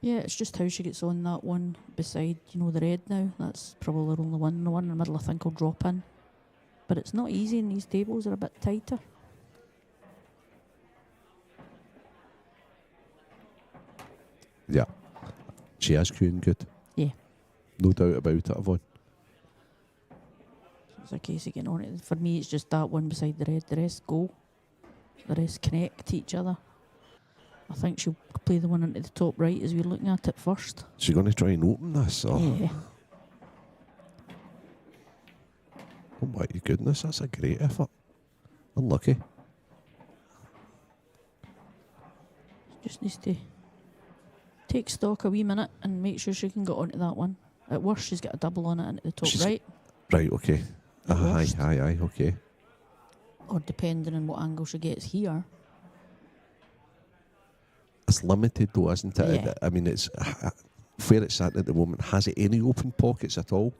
J: Yeah, it's just how she gets on that one beside, the red now. That's probably the only one. The one in the middle, I think, will drop in. But it's not easy, and these tables are a bit tighter.
I: Yeah. She is queuing good.
J: Yeah.
I: No doubt about it, Yvonne.
J: It's a case of getting on it. For me, it's just that one beside the red. The rest go. The rest connect to each other. I think she'll play the one into the top right as we're looking at it first.
I: She's going to try and open this? Or?
J: Yeah.
I: Oh my goodness, that's a great effort. Unlucky.
J: Just needs to take stock a wee minute and make sure she can get onto that one. At worst, she's got a double on it into the top right.
I: Right, okay. Aye, okay.
J: Or depending on what angle she gets here.
I: It's limited though, isn't it?
J: Yeah.
I: I mean, it's where it's at the moment. Has it any open pockets at all?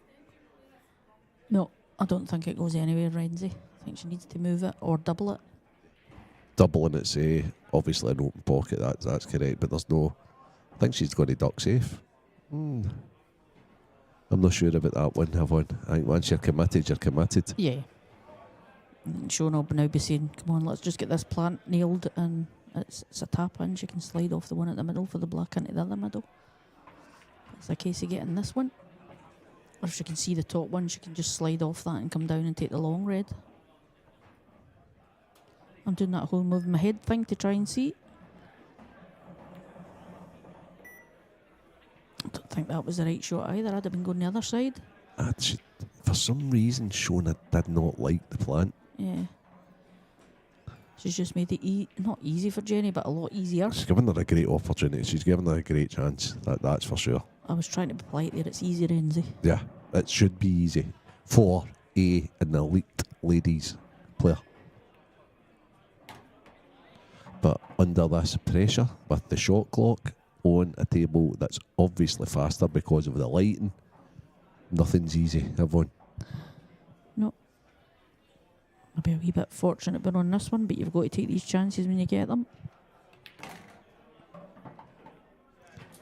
J: No, I don't think it goes anywhere, Renzi. I think she needs to move it or double it.
I: Doubling it's obviously an open pocket, that's correct, but there's no... I think she's going to duck safe. I'm not sure about that one, Yvonne. I think once you're committed.
J: Yeah. Shona will now be saying, come on, let's just get this plant nailed, and it's a tap in. She can slide off the one at the middle for the black into the other middle. It's a case of getting this one. Or if she can see the top one, she can just slide off that and come down and take the long red. I'm doing that whole moving my head thing to try and see. I don't think that was the right shot either. I'd have been going the other side.
I: For some reason, Shona did not like the plant.
J: Yeah. She's just made it not easy for Jenny, but a lot easier.
I: She's given her a great opportunity. She's given her a great chance. That's for sure.
J: I was trying to be polite there. It's easy, Renzi.
I: Yeah, it should be easy for an elite ladies player. But under this pressure, with the shot clock on a table that's obviously faster because of the lighting, nothing's easy, everyone.
J: No. I'll be a wee bit fortunate being on this one, but you've got to take these chances when you get them.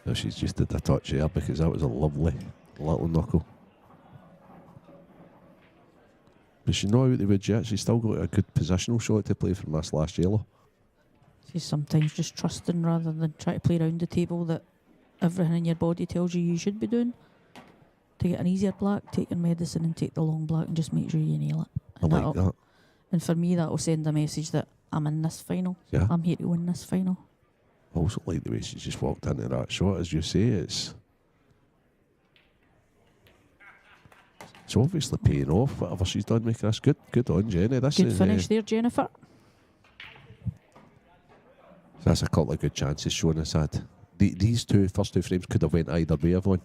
I: No, she's just did a touch there because that was a lovely little knuckle. But she's not out the woods yet. She's still got a good positional shot to play from this last yellow.
J: She's sometimes just trusting rather than trying to play around the table that everything in your body tells you should be doing. To get an easier black, take your medicine and take the long black and just make sure you nail it.
I: And I like that.
J: And for me, that will send a message that I'm in this final.
I: Yeah.
J: I'm here to win this final.
I: I also like the way she just walked into that shot, as you say. It's obviously paying off, whatever she's done, making us good on Jenny.
J: Good finish there, Jennifer.
I: That's a couple of good chances Shona's had. These first two frames could have went either way, Yvonne.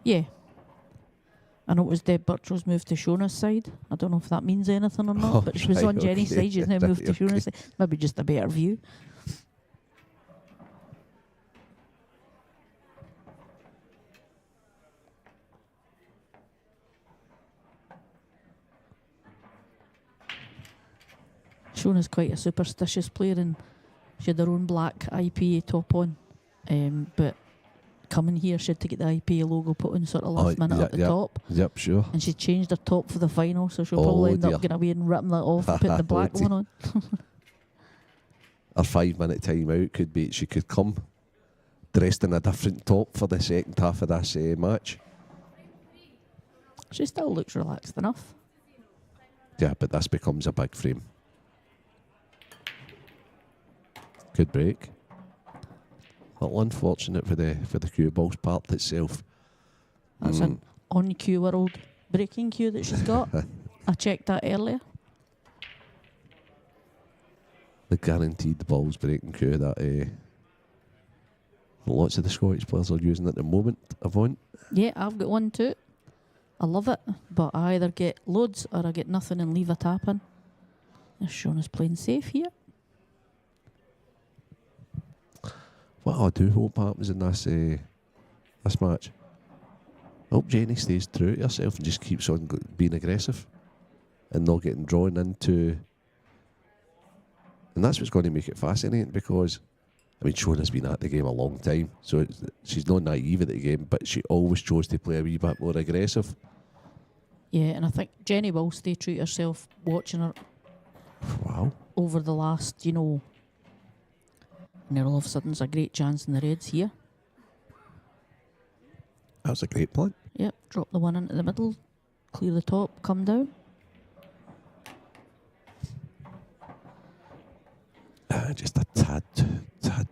J: Yeah. I know it was Deb Birchall's moved to Shona's side. I don't know if that means anything or not, but she was on Jenny's side. She's now moved to Shona's side. Maybe just a better view. Shona's quite a superstitious player, and she had her own black IPA top on. But coming here, she had to get the IPA logo put on sort of last minute at the top.
I: Yep, sure.
J: And she changed her top for the final, so she'll probably end up going away and ripping that off and putting the black one on.
I: Her 5-minute time out could be she could come dressed in a different top for the second half of this match.
J: She still looks relaxed enough.
I: Yeah, but this becomes a big frame. Good break. A little unfortunate for the cue ball's part itself.
J: That's an on cue world breaking cue that she's got. I checked that earlier.
I: The guaranteed balls breaking cue that lots of the Scottish players are using at the moment, Yvonne.
J: Yeah, I've got one too. I love it, but I either get loads or I get nothing and leave a tap in. As Shona's playing safe here.
I: What I do hope happens in this match, I hope Jenny stays true to herself and just keeps on being aggressive and not getting drawn into. And that's what's going to make it fascinating, because, I mean, Shona's been at the game a long time, so she's not naive at the game, but she always chose to play a wee bit more aggressive.
J: Yeah, and I think Jenny will stay true to herself watching her.
I: Wow.
J: Over the last, and then all of a sudden there's a great chance in the Reds here.
I: That was a great point.
J: Yep, drop the one into the middle, clear the top, come down.
I: Just a tad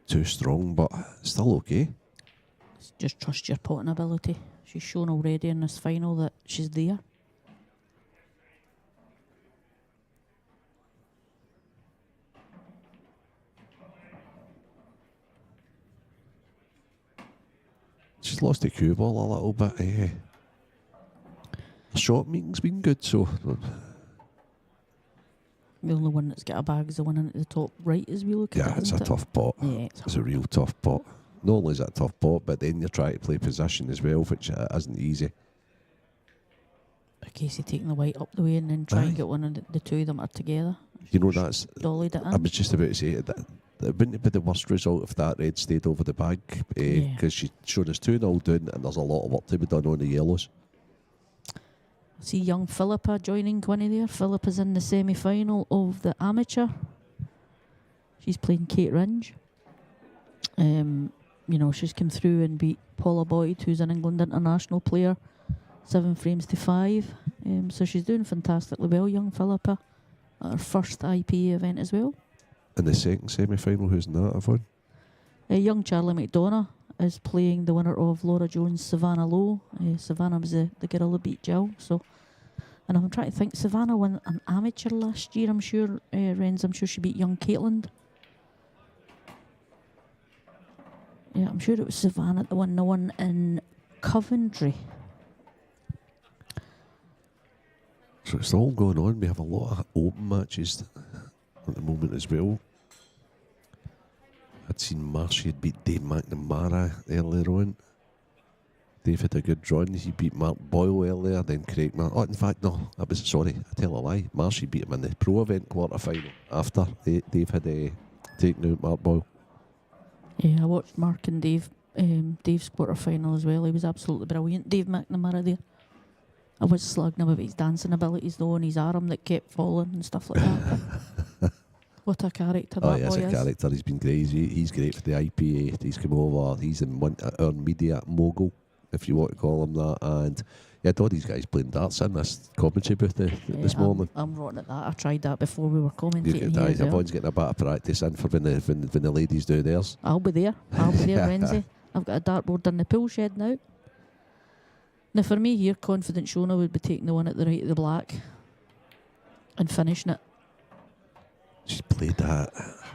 I: too strong, but still okay.
J: Just trust your potting ability. She's shown already in this final that she's there.
I: She's lost the cue ball a little bit. The shot making's been good, so.
J: The only one that's got a bag is the one in at the top right as we look at it.
I: Yeah, it's a tough pot.
J: Yeah,
I: it's a real tough pot. Not only is it a tough pot, but then you're trying to play position as well, which isn't easy.
J: Casey taking the white up the way and then trying to get one of the two of them are together.
I: That's.
J: Dollied it in.
I: I was just about to say that it wouldn't be the worst result if that red stayed over the bag, because she showed us 2-0 down, and there's a lot of work to be done on the yellows.
J: I see young Philippa joining Quinny there. Philippa's in the semi-final of the amateur. She's playing Kate Ringe. She's come through and beat Paula Boyd, who's an England international player, 7 frames to 5. So she's doing fantastically well, young Philippa, at her first IPA event as well.
I: In the second semi-final, who's in that, Yvonne?
J: Young Charlie McDonough is playing the winner of Laura Jones' Savannah Lowe. Savannah was the girl that beat Jill. So, and I'm trying to think, Savannah won an amateur last year, I'm sure. Renz, I'm sure she beat young Caitlin. Yeah, I'm sure it was Savannah that won the one in Coventry.
I: So it's all going on. We have a lot of open matches at the moment as well. I'd seen Marcy had beat Dave McNamara earlier on. Dave had a good run. He beat Mark Boyle earlier, then Craig Mark. Oh, in fact, no, I tell a lie. Marcy beat him in the pro event quarter-final after Dave had taken out Mark Boyle.
J: Yeah, I watched Mark and Dave's quarter-final as well. He was absolutely brilliant. Dave McNamara there. I was slugging him about his dancing abilities though, and his arm that kept falling and stuff like that. What a character that boy is.
I: Oh, he's a character. He's been great. He's great for the IPA. He's come over. He's our media mogul, if you want to call him that. And yeah, all these guys playing darts in this commentary booth this morning.
J: I'm rotten at that. I tried that before we were commentating here.
I: Everyone's getting a bit of practice in for when the ladies do theirs.
J: I'll be there. Wednesday. I've got a dartboard in the pool shed now. Now for me here, confident Shona would be taking the one at the right of the black and finishing it.
I: She's played that.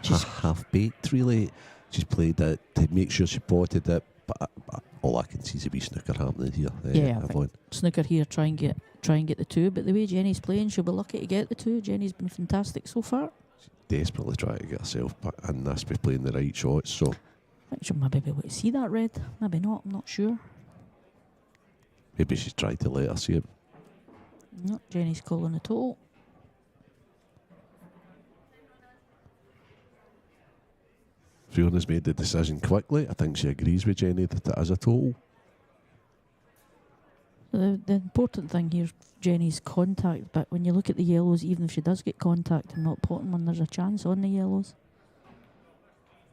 I: half-baked, really. She's played it to make sure she potted it, but all I can see is a wee snooker happening here.
J: Yeah, I think snooker here, try and get the 2, but the way Jenny's playing, she'll be lucky to get the 2. Jenny's been fantastic so far.
I: Desperately trying to get herself back in this by playing the right shots, so
J: I think she'll maybe be able to see that red. Maybe not, I'm not sure.
I: maybe she's tried to let her see it.
J: No, Jenny's calling the total.
I: Fiona's made the decision quickly. I think she agrees with Jenny that it is a total.
J: The important thing here, Jenny's contact, but when you look at the yellows, even if she does get contact and not potting one, there's a chance on the yellows.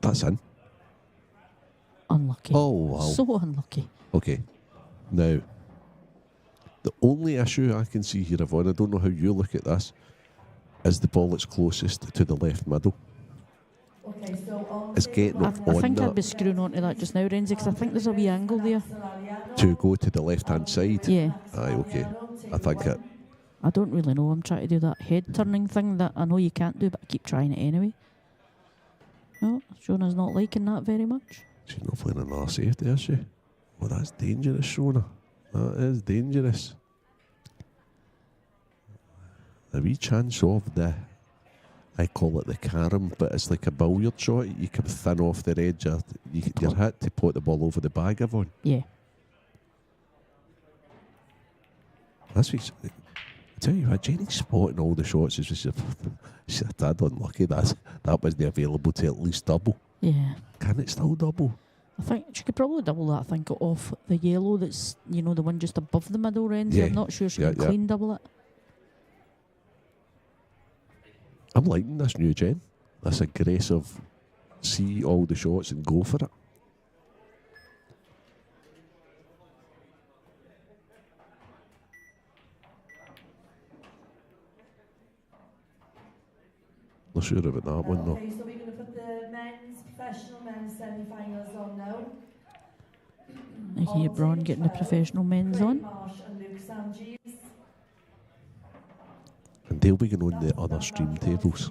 I: That's in.
J: Unlucky.
I: Oh, wow.
J: So unlucky.
I: Okay. Now, the only issue I can see here, Yvonne, I don't know how you look at this, is the ball that's closest to the left middle.
A: Okay, so on
I: It's getting up
J: I
I: on
J: think I'd
I: that
J: be screwing onto that just now, Renzi, because I think there's a wee angle there.
I: to go to the left-hand side.
J: Yeah.
I: Aye, okay. I think it.
J: I don't really know. I'm trying to do that head turning thing that I know you can't do, but I keep trying it anyway. No, Shona's not liking that very much.
I: She's not playing another safety, is she? Well, that's dangerous, Shona. That is dangerous. A wee chance of the, I call it the carom, but it's like a billiard shot. You come thin off the edge. You're hit to pot the ball over the bag, Yvonne.
J: Yeah.
I: That's what I tell you what, Jenny's spotting all the shots is just she's a tad unlucky. That wasn't available to at least double.
J: Yeah.
I: Can it still double?
J: I think she could probably double that, I think, off the yellow that's, the one just above the middle range.
I: Yeah.
J: I'm not sure she can clean double it.
I: I'm liking this new Jen. This aggressive, see all the shots and go for it. Not sure about that one though.
A: Okay, so we're going to put the professional men's semi-finals on now.
J: I hear Braun getting the professional men's on.
A: Marsh and Luke Sanges.
I: And they'll be going on the other stream tables.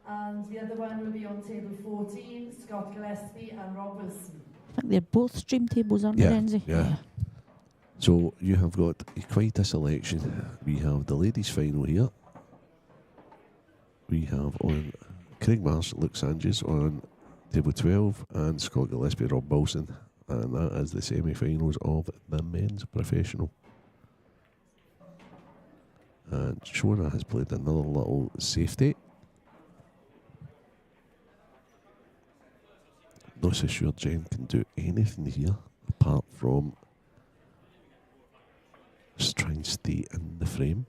A: And the other one will be on table 14, Scott Gillespie and Rob Wilson.
J: I think they're both stream tables, aren't they, Renzi?
I: Yeah. So you have got quite a selection. We have the ladies' final here. We have on Craig Marsh, Luke Sanches on table 12 and Scott Gillespie, Rob Wilson. And that is the semi-finals of the men's professional. And Shona has played another little safety. Not so sure Jen can do anything here apart from just try and stay in the frame.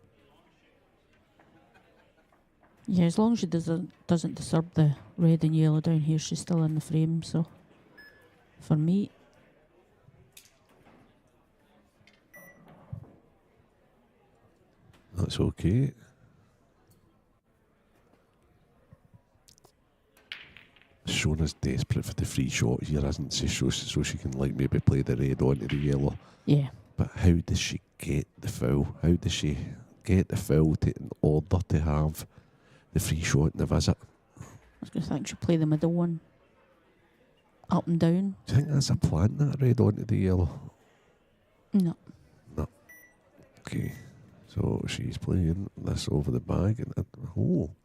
J: Yeah, as long as she doesn't disturb the red and yellow down here, she's still in the frame. So, for me,
I: that's okay. Shona's desperate for the free shot here, isn't she? So she can maybe play the red onto the yellow.
J: Yeah.
I: But how does she get the foul? How does she get the foul in order to have the free shot in the visit?
J: I was going to think she'll play the middle one up and down.
I: Do you think that's a plan, that red onto the yellow?
J: No.
I: No. Okay. So she's playing this over the bag. And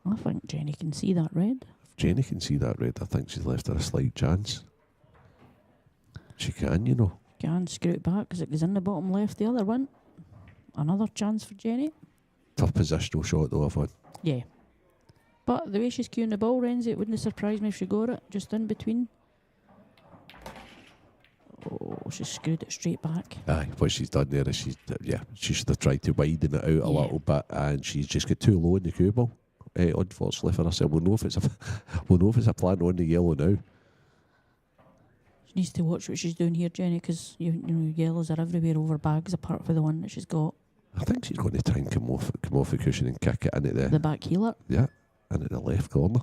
J: I think Jenny can see that red.
I: If Jenny can see that red, I think she's left her a slight chance. She can,
J: Can screw it back because it goes in the bottom left. The other one, another chance for Jenny.
I: Tough positional shot though, I thought.
J: Yeah. But the way she's cueing the ball, Renzi, it wouldn't surprise me if she got it just in between. Oh, she screwed it straight back.
I: Aye, what she's done there is she should have tried to widen it out a little bit, and she's just got too low in the cue ball. Unfortunately for herself, we'll know if it's a plan on the yellow now.
J: She needs to watch what she's doing here, Jenny, because yellows are everywhere over bags apart from the one that she's got.
I: I think she's going to try and come off the cushion and kick it into
J: the back heeler.
I: Yeah, into the left corner.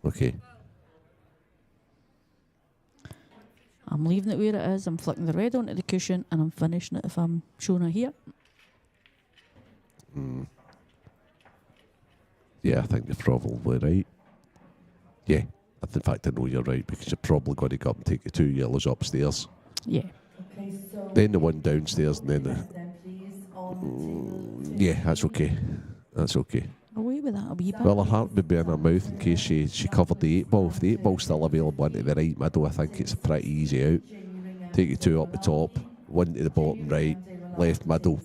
I: Okay.
J: I'm leaving it where it is. I'm flicking the red onto the cushion and I'm finishing it if I'm Shona here.
I: Yeah, I think you're probably right. Yeah, in fact, I know you're right because you're probably going to go up and take the 2 yellows upstairs.
J: Yeah.
A: Okay, so
I: Then the one downstairs, and then the.
A: then please on table two.
I: Yeah, that's okay. That's okay.
J: Away with that a wee bit.
I: Well, her heart would be in her mouth in case she covered the 8 ball. If the 8 ball's still available into the right middle, I think it's pretty easy out. Take your 2 up the top, 1 to the bottom right, left middle,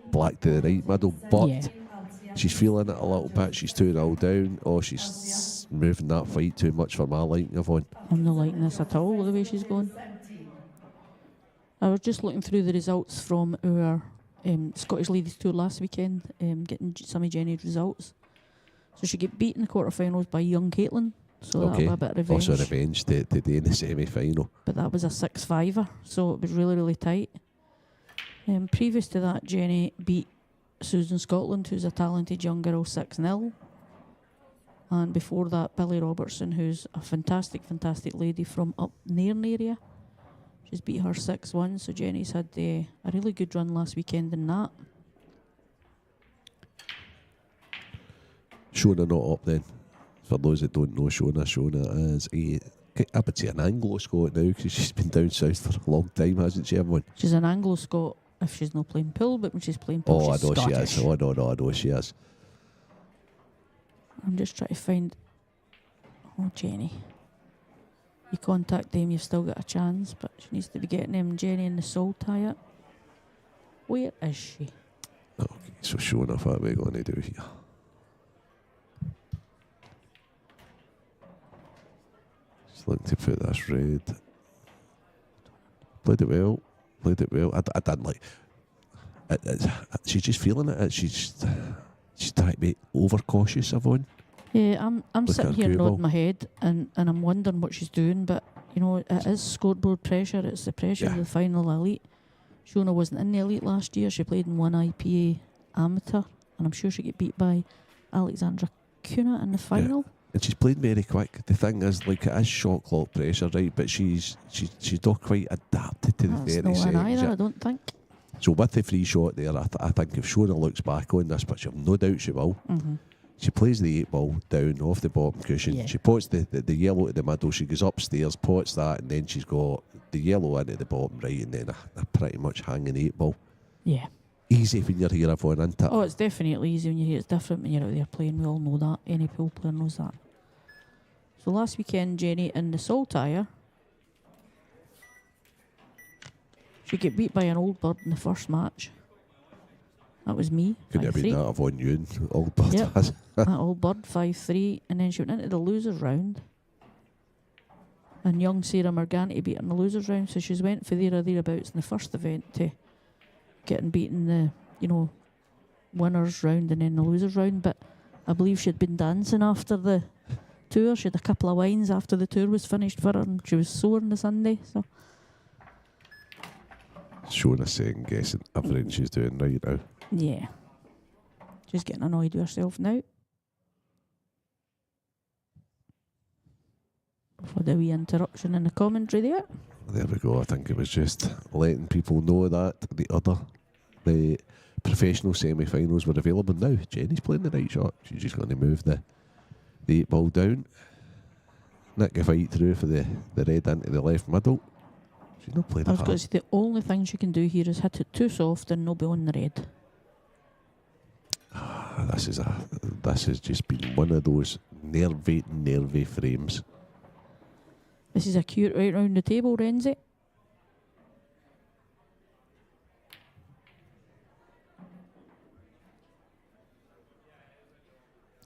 I: black to the right middle. But
J: Yeah.
I: she's feeling it a little bit. She's 2-0 down. Oh, she's moving that fight too much for my liking, Yvonne.
J: I'm not liking this at all, the way she's going. I was just looking through the results from our Scottish Ladies Tour last weekend, getting some of Jenny's results. So she get beat in the quarterfinals by young Caitlin. So that'll be a bit of revenge.
I: Also revenge today in the semi-final.
J: But that was a 6-5er, so it was really, really tight. Previous to that, Jenny beat Susan Scotland, who's a talented young girl, 6-0. And before that, Billy Robertson, who's a fantastic, fantastic lady from up Nairn area. She's beat her 6-1, so Jenny's had a really good run last weekend in that.
I: Shona not up then. For those that don't know Shona is I would say an Anglo-Scot now because she's been down south for a long time, hasn't she, everyone?
J: She's an Anglo-Scot if she's not playing pool, but when she's playing pool, she's Scottish.
I: She is. I know she is.
J: I'm just trying to find... Oh, Jenny. You contact them, you've still got a chance, but she needs to be getting them Jenny in the soul tie-up. Where is she?
I: Okay, so Shona, what are we going to do here? Just looking to put this red. Played it well. I didn't like... she's just feeling it. She's trying to be overcautious, Yvonne.
J: Yeah, I'm
I: Look
J: sitting
I: at her
J: here
I: cue
J: nodding
I: ball.
J: my head and I'm wondering what she's doing, but you know, it is scoreboard pressure, it's the pressure of the final elite. Shona wasn't in the elite last year, she played in one IPA amateur, and I'm sure she got beat by Alexandra Kuna in the final.
I: And she's played very quick. The thing is, like, it is shot clock pressure, right? But she's not quite adapted to the
J: That's
I: 30
J: no one
I: seconds
J: either,
I: yet.
J: I don't think.
I: So with the free shot there, I think if Shona looks back on this, but no doubt she will.
J: Mm-hmm.
I: She plays the 8 ball down off the bottom cushion.
J: Yeah.
I: She pots the yellow to the middle. She goes upstairs, pots that, and then she's got the yellow into the bottom right, and then a pretty much hanging 8 ball.
J: Yeah.
I: Easy when you're here, everyone, isn't it?
J: Oh, it's definitely easy when you're here. It's different when you're out there playing. We all know that. Any pool player knows that. So last weekend, Jenny in the soul tire, she got beat by an old bird in the first match. That was me.
I: Couldn't have been
J: 5-3.
I: that of on you and all but
J: Yep. That old bird, 5-3. And then she went into the losers round. And young Sarah Morganti beat her in the losers round. So she's went for there or thereabouts in the first event to getting beaten the, winners round and then the losers round. But I believe she'd been dancing after the tour. She had a couple of wines after the tour was finished for her, and she was sore on the Sunday. So
I: Shona second guessing everything she's doing right now.
J: yeah, she's getting annoyed with herself now. For the wee interruption in the commentary there.
I: There we go. I think it was just letting people know that the professional semi-finals were available now. Jenny's playing the right shot. She's just going to move the 8 ball down. Nick a fight through for the red into the left middle. She's not played
J: I was
I: it
J: going
I: hard.
J: to say the only thing she can do here is hit it too soft and no be on the red.
I: This has just been one of those nervy frames.
J: This is a cute right round the table, Renzi.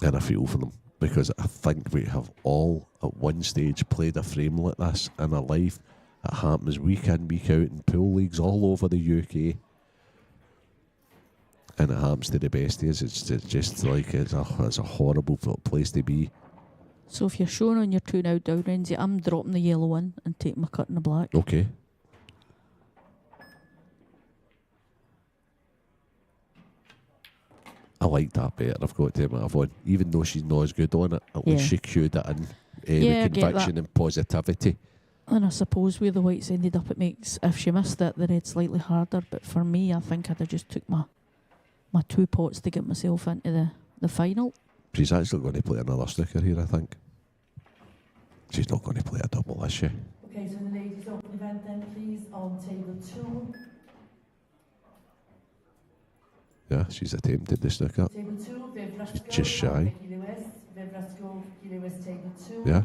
I: And I feel for them because I think we have all at one stage played a frame like this in our life. It happens week in, week out in pool leagues all over the UK. And it happens to the besties. It's just like it's a horrible place to be.
J: So if you're showing on your 2 now down, Renzi, I'm dropping the yellow in and taking my cut in the black.
I: Okay. I like that better, I've got to admit, Yvonne. Even though she's not as good on it, at least she cued it in
J: Yeah, I
I: with
J: get
I: conviction
J: that.
I: and positivity.
J: And I suppose where the whites ended up, it makes, if she missed it, the red slightly harder. But for me, I think I'd have just took my my 2 pots to get myself into the final.
I: She's actually going to play another snooker here, I think. She's not going to play a double, is she?
A: Okay, so the ladies open event then, please, on table 2.
I: Yeah, she's attempted the snooker.
A: Table 2, Viv Rusco,
I: Just shy.
A: Vicky Lewis. Viv Rusco, Vicky Lewis, table 2.
I: Yeah.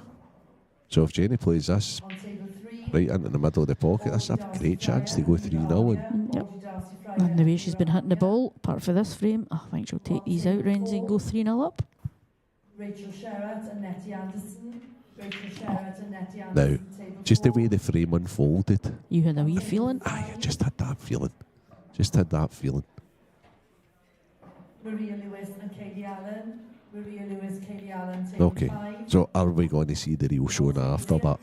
I: So if Jenny plays this
A: On table 3,
I: right into the middle of the pocket, that's a great chance to go 3-0.
J: Yep. And the way she's been hitting the ball, apart from this frame, I think she'll take these out, Renzi, and go 3-0 up.
A: Rachel Sherratt and Nettie Anderson. Rachel Sherratt and Nettie
I: Now,
A: Anderson, table
I: just the
A: 4.
I: way the frame unfolded.
J: You had a wee feeling.
I: Aye, I just had that feeling. Just had that feeling.
A: Maria Lewis and Kaylee Allen. Maria Lewis, Kaylee Allen, table
I: Okay,
A: 5.
I: so are we going to see the real Shona after that?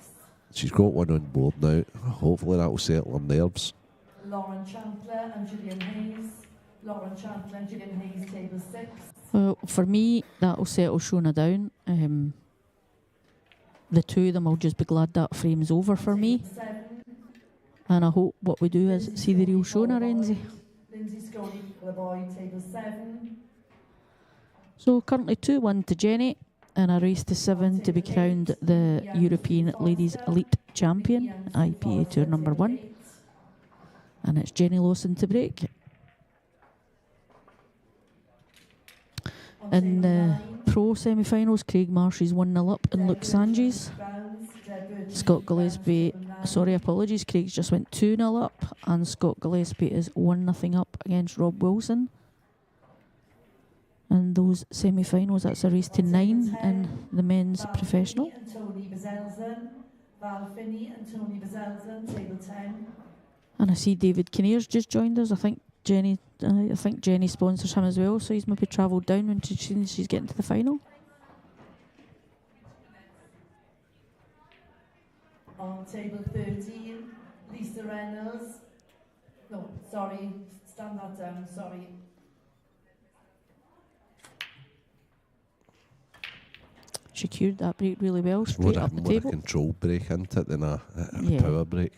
I: She's got one on board now. Hopefully that will settle her nerves.
A: Lauren Chandler and Gillian Hayes. Lauren Chandler and Gillian Hayes, table 6.
J: Well, for me, that'll settle Shona down. The 2 of them will just be glad that frame's over for me.
A: 7.
J: And I hope what we do is see the real Shona, Renzi.
A: Lindsay Scully, Lavoy, table 7.
J: So currently 2-1 to Jenny, and a race to 7 to be crowned the European Ladies Elite Champion, IPA Tour number 1. And it's Jenny Lawson to break. In the pro semi-finals, Craig Marsh is 1-0 up and Luke Sanges. Scott Gillespie, sorry, apologies, Craig's just went 2-0 up, and Scott Gillespie is 1-0 up against Rob Wilson. And those semi-finals, that's a race to 9 in the men's professional.
A: And Tony Bezelzen. Val Finney and Tony Bezelzen, table 10.
J: And I see David Kinnear's just joined us. I think Jenny sponsors him as well, so he's maybe travelled down when she's getting to the final.
A: On table 13, Lisa Reynolds. No, sorry, stand that down, sorry.
J: She cured that break really well,
I: More
J: straight
I: a,
J: up the
I: more a
J: table.
I: control break, isn't it, than a
J: Yeah.
I: power break.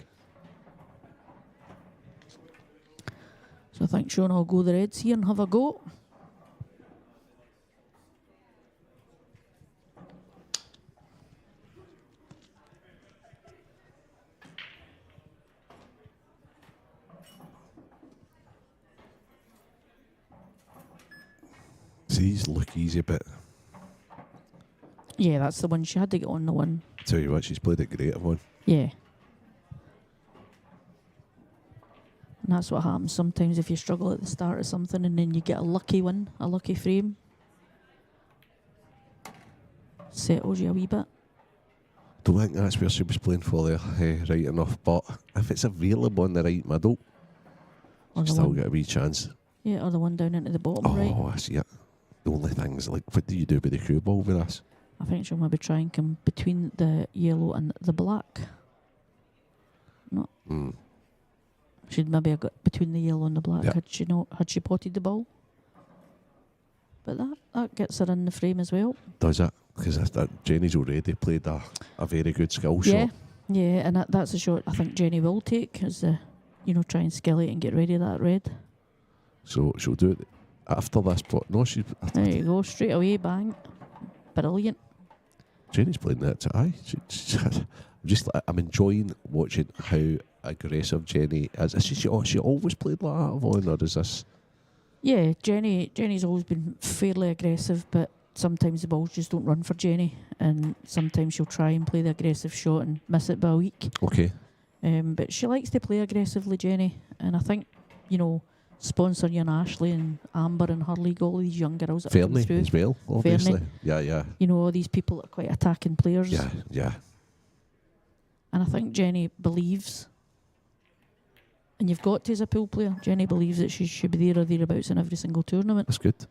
J: So I think Shona will go the Reds here and have a go.
I: These look easy, but
J: Yeah, that's the one. She had to get on the one.
I: tell you what, she's played it great, one.
J: Yeah. And that's what happens sometimes if you struggle at the start of something and then you get a lucky one, a lucky frame. Settles you a wee bit.
I: Don't think that's where she was playing for there, right enough. But if it's available in the right middle,
J: Or the
I: still
J: one,
I: get a wee chance.
J: yeah, or the one down into the bottom right.
I: Oh, I see it. The only thing is, like, what do you do with the cue ball with this?
J: I think she'll maybe try and come between the yellow and the black. No,
I: Mm.
J: she'd maybe have got between the yellow and the black
I: Yeah.
J: had she potted the ball. But that gets her in the frame as well.
I: Does it? Because Jenny's already played a very good skill
J: Yeah,
I: shot.
J: yeah, and that's a shot I think Jenny will take, is the, try and skill it and get rid of that red.
I: So she'll do it after this. But no,
J: There you go, straight away, bang. Brilliant.
I: Jenny's playing that to eye. I'm enjoying watching how aggressive Jenny is. She always played like that, Yvonne, or is this?
J: Yeah, Jenny's always been fairly aggressive, but sometimes the balls just don't run for Jenny, and sometimes she'll try and play the aggressive shot and miss it by a week.
I: Okay.
J: But she likes to play aggressively, Jenny, and I think, sponsor Ian Ashley and Amber and her league, all these young girls that come
I: Fairly
J: through.
I: as well, obviously.
J: Fairly.
I: Yeah.
J: All these people that are quite attacking players.
I: Yeah.
J: And I think Jenny believes, and you've got to as a pool player, Jenny believes that she should be there or thereabouts in every single tournament.
I: That's good.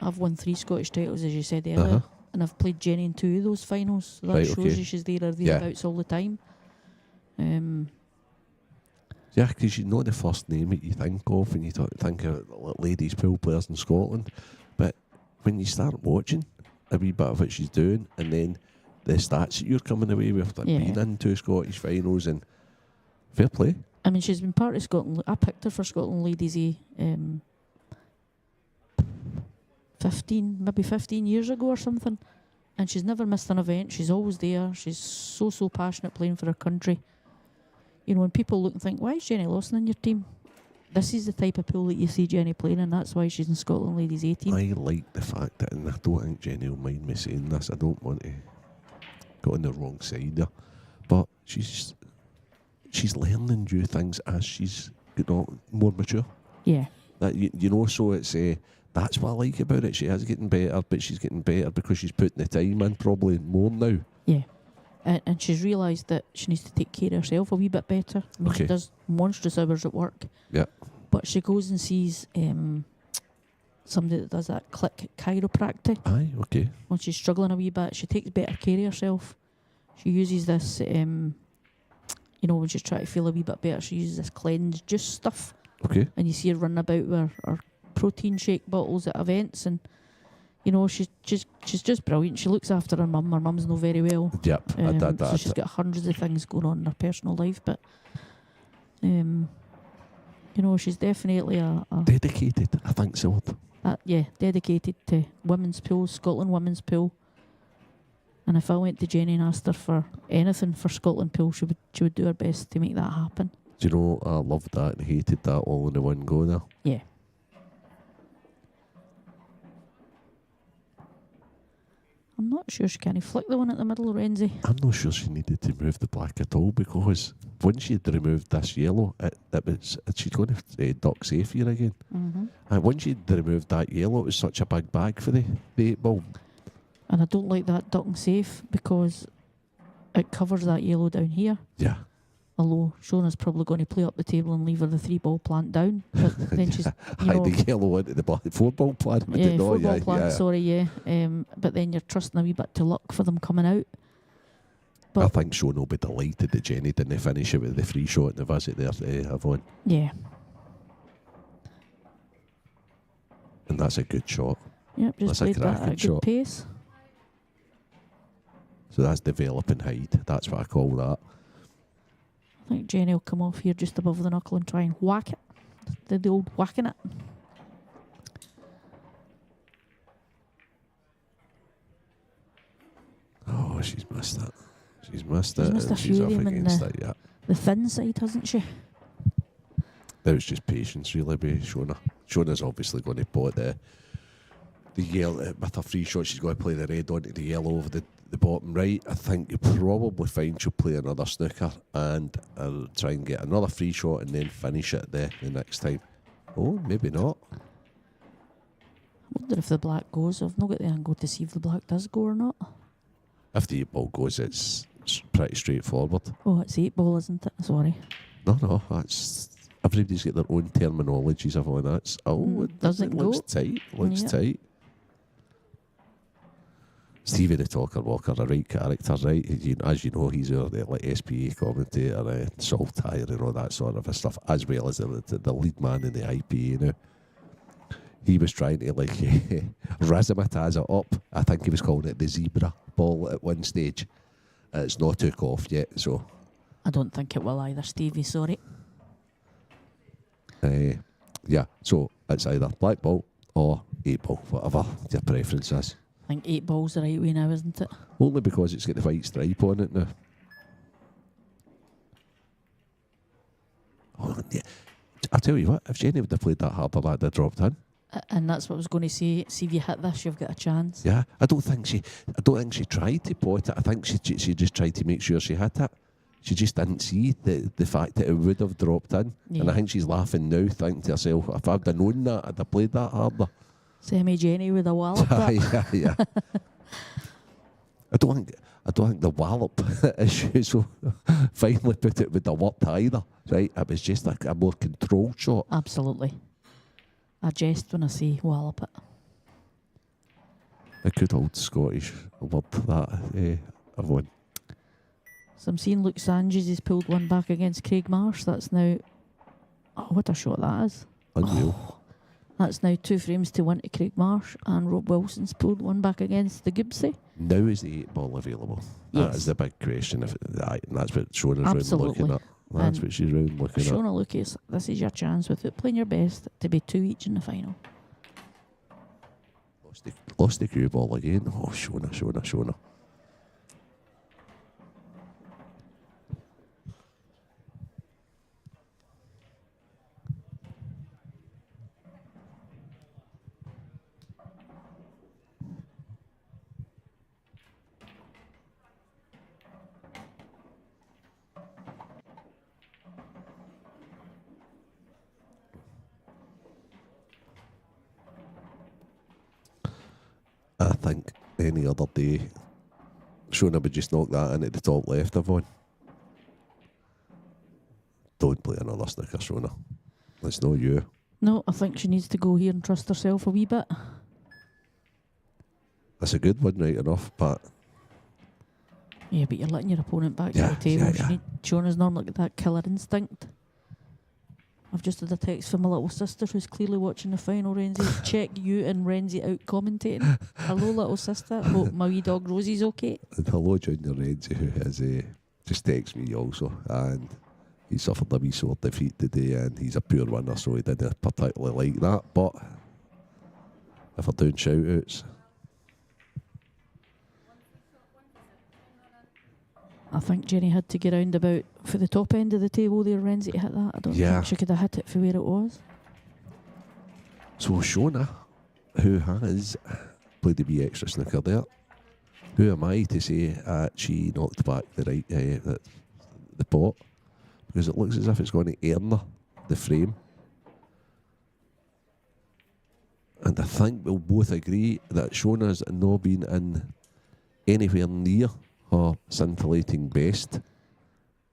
J: I've won 3 Scottish titles, as you said earlier, and I've played Jenny in 2 of those finals. So that
I: Right,
J: shows
I: okay.
J: you she's there or thereabouts all the time.
I: Yeah, because you know the first name that you think of when you think of ladies pool players in Scotland. But when you start watching a wee bit of what she's doing, and then the stats that you're coming away with, like
J: Yeah.
I: being in 2 Scottish finals, and fair play.
J: I mean, she's been part of Scotland. I picked her for Scotland Ladies A 15 years ago or something. And she's never missed an event. She's always there. She's so passionate playing for her country. You know, when people look and think, why is Jenny Lawson in your team? This is the type of pool that you see Jenny playing, and that's why she's in Scotland Ladies A team.
I: I like the fact that, and I don't think Jenny will mind me saying this, I don't want to go on the wrong side there, but she's learning new things as she's more mature.
J: Yeah.
I: That you know, so it's that's what I like about it. She is getting better, but she's getting better because she's putting the time in probably more now.
J: Yeah. And she's realised that she needs to take care of herself a wee bit better. I mean, she does monstrous hours at work.
I: Yeah.
J: But she goes and sees somebody that does that click chiropractic.
I: Aye, okay.
J: When she's struggling a wee bit, she takes better care of herself. She uses this, when she's trying to feel a wee bit better, she uses this cleanse juice stuff.
I: Okay.
J: And you see her running about with her protein shake bottles at events, and she's just brilliant. She looks after her mum. Her mum's not very well.
I: Yep.
J: So she's got hundreds of things going on in her personal life, but she's definitely a
I: dedicated, I think so.
J: Dedicated to women's pool, Scotland women's pool. And if I went to Jenny and asked her for anything for Scotland pool, she would do her best to make that happen.
I: Do you know, I loved that and hated that all in the one go now.
J: Yeah. I'm not sure she can flick the one at the middle, Renzi.
I: I'm not sure she needed to remove the black at all, because when she had removed this yellow, she's going to duck safe here again.
J: Mm-hmm.
I: And when she had removed that yellow, it was such a big bag for the 8 ball.
J: And I don't like that ducking safe because it covers that yellow down here.
I: Yeah.
J: Although Shona's probably going to play up the table and leave her the 3-ball plant down. But then she's,
I: the yellow into the 4-ball plant.
J: Yeah, 4-ball plant, sorry, yeah. But then you're trusting a wee bit to luck for them coming out. But
I: I think Shona will be delighted that Jenny didn't finish it with the free shot in the visit there to Avon.
J: Yeah.
I: And that's a good shot.
J: Yep, just played that at a good pace.
I: So that's developing height. That's what I call that.
J: I think Jenny will come off here just above the knuckle and try and whack it. The old whacking it.
I: Oh, she's missed it. She's missed it.
J: She's missed a few
I: she's
J: of
I: up
J: them in
I: against it, yeah.
J: the thin side, hasn't she?
I: There was just patience, really, with Shona. Shona's obviously going to put the yellow with her free shot. She's going to play the red onto the yellow over the bottom right. I think you'll probably find she'll play another snooker and try and get another free shot and then finish it the next time. Oh, maybe not.
J: I wonder if the black goes. I've not got the angle to see if the black does go or not.
I: If the 8 ball goes, it's pretty straightforward.
J: Oh, it's 8-ball, isn't it? Sorry.
I: No, that's... Everybody's got their own terminologies of all that.
J: Doesn't
I: it looks tight. Looks tight. Stevie the Talker Walker, a right character, right? As you know, he's our SPA commentator, salt tire and all that sort of stuff, as well as the lead man in the IPA now. He was trying to razzmatazz it up. I think he was calling it the zebra ball at one stage. It's not took off yet, so...
J: I don't think it will either, Stevie, sorry.
I: Yeah, so it's either black ball or 8 ball, whatever your preference is.
J: I think 8 ball's the right way now, isn't it?
I: Only because it's got the white stripe on it now. Oh, yeah. I'll tell you what, if Jenny would have played that harbour, that'd have dropped in.
J: And that's what I was going to say. See if you hit this, you've got a chance.
I: Yeah, I don't think she tried to pot it. I think she just tried to make sure she hit it. She just didn't see the fact that it would have dropped in. Yeah. And I think she's laughing now, thinking to herself, if I'd have known that, I'd have played that harder.
J: Semi-Jenny with a wallop.
I: Yeah. I don't think the wallop issues will finally put it with the worked either. Right? It was just like a more controlled shot.
J: Absolutely. I jest when I say wallop it.
I: A good old Scottish word, that, everyone.
J: So I'm seeing Luke Sanches has pulled one back against Craig Marsh. That's now... Oh, what a shot that is.
I: Unreal.
J: Oh, that's now 2 frames to 1 to Craig Marsh, and Rob Wilson's pulled one back against the Gibbsy.
I: Now is the 8 ball available?
J: Yes.
I: That is the big question. And that's what Shona's really looking at. That's
J: And
I: what she's round looking at.
J: Shona Lucas, this is your chance without playing your best to be 2 each in the final.
I: Lost the cue ball again. Oh, Shona. I think any other day, Shona would just knock that into the top left of one. Don't play another snooker, Shona. It's not you.
J: No, I think she needs to go here and trust herself a wee bit.
I: That's a good one, right enough, but
J: Yeah, but you're letting your opponent back
I: Yeah,
J: to the table.
I: yeah.
J: Shona's normally got that killer instinct. I've just had a text from my little sister who's clearly watching the final, Renzi. Check you and Renzi out commentating. Hello, little sister. Hope my wee dog Rosie's okay.
I: and hello, Junior Renzi, who has just texted me also, and he suffered a wee sore defeat today, and he's a poor winner, so he didn't particularly like that. But if we're doing shout outs,
J: I think Jenny had to get round about for the top end of the table there, Renzi, to hit that. I don't
I: Yeah.
J: think she could have hit it for where it was.
I: so Shona, who has played the wee extra snooker there, who am I to say she knocked back the pot? Because it looks as if it's going to earn her the frame. And I think we'll both agree that Shona's not been in anywhere near her scintillating best,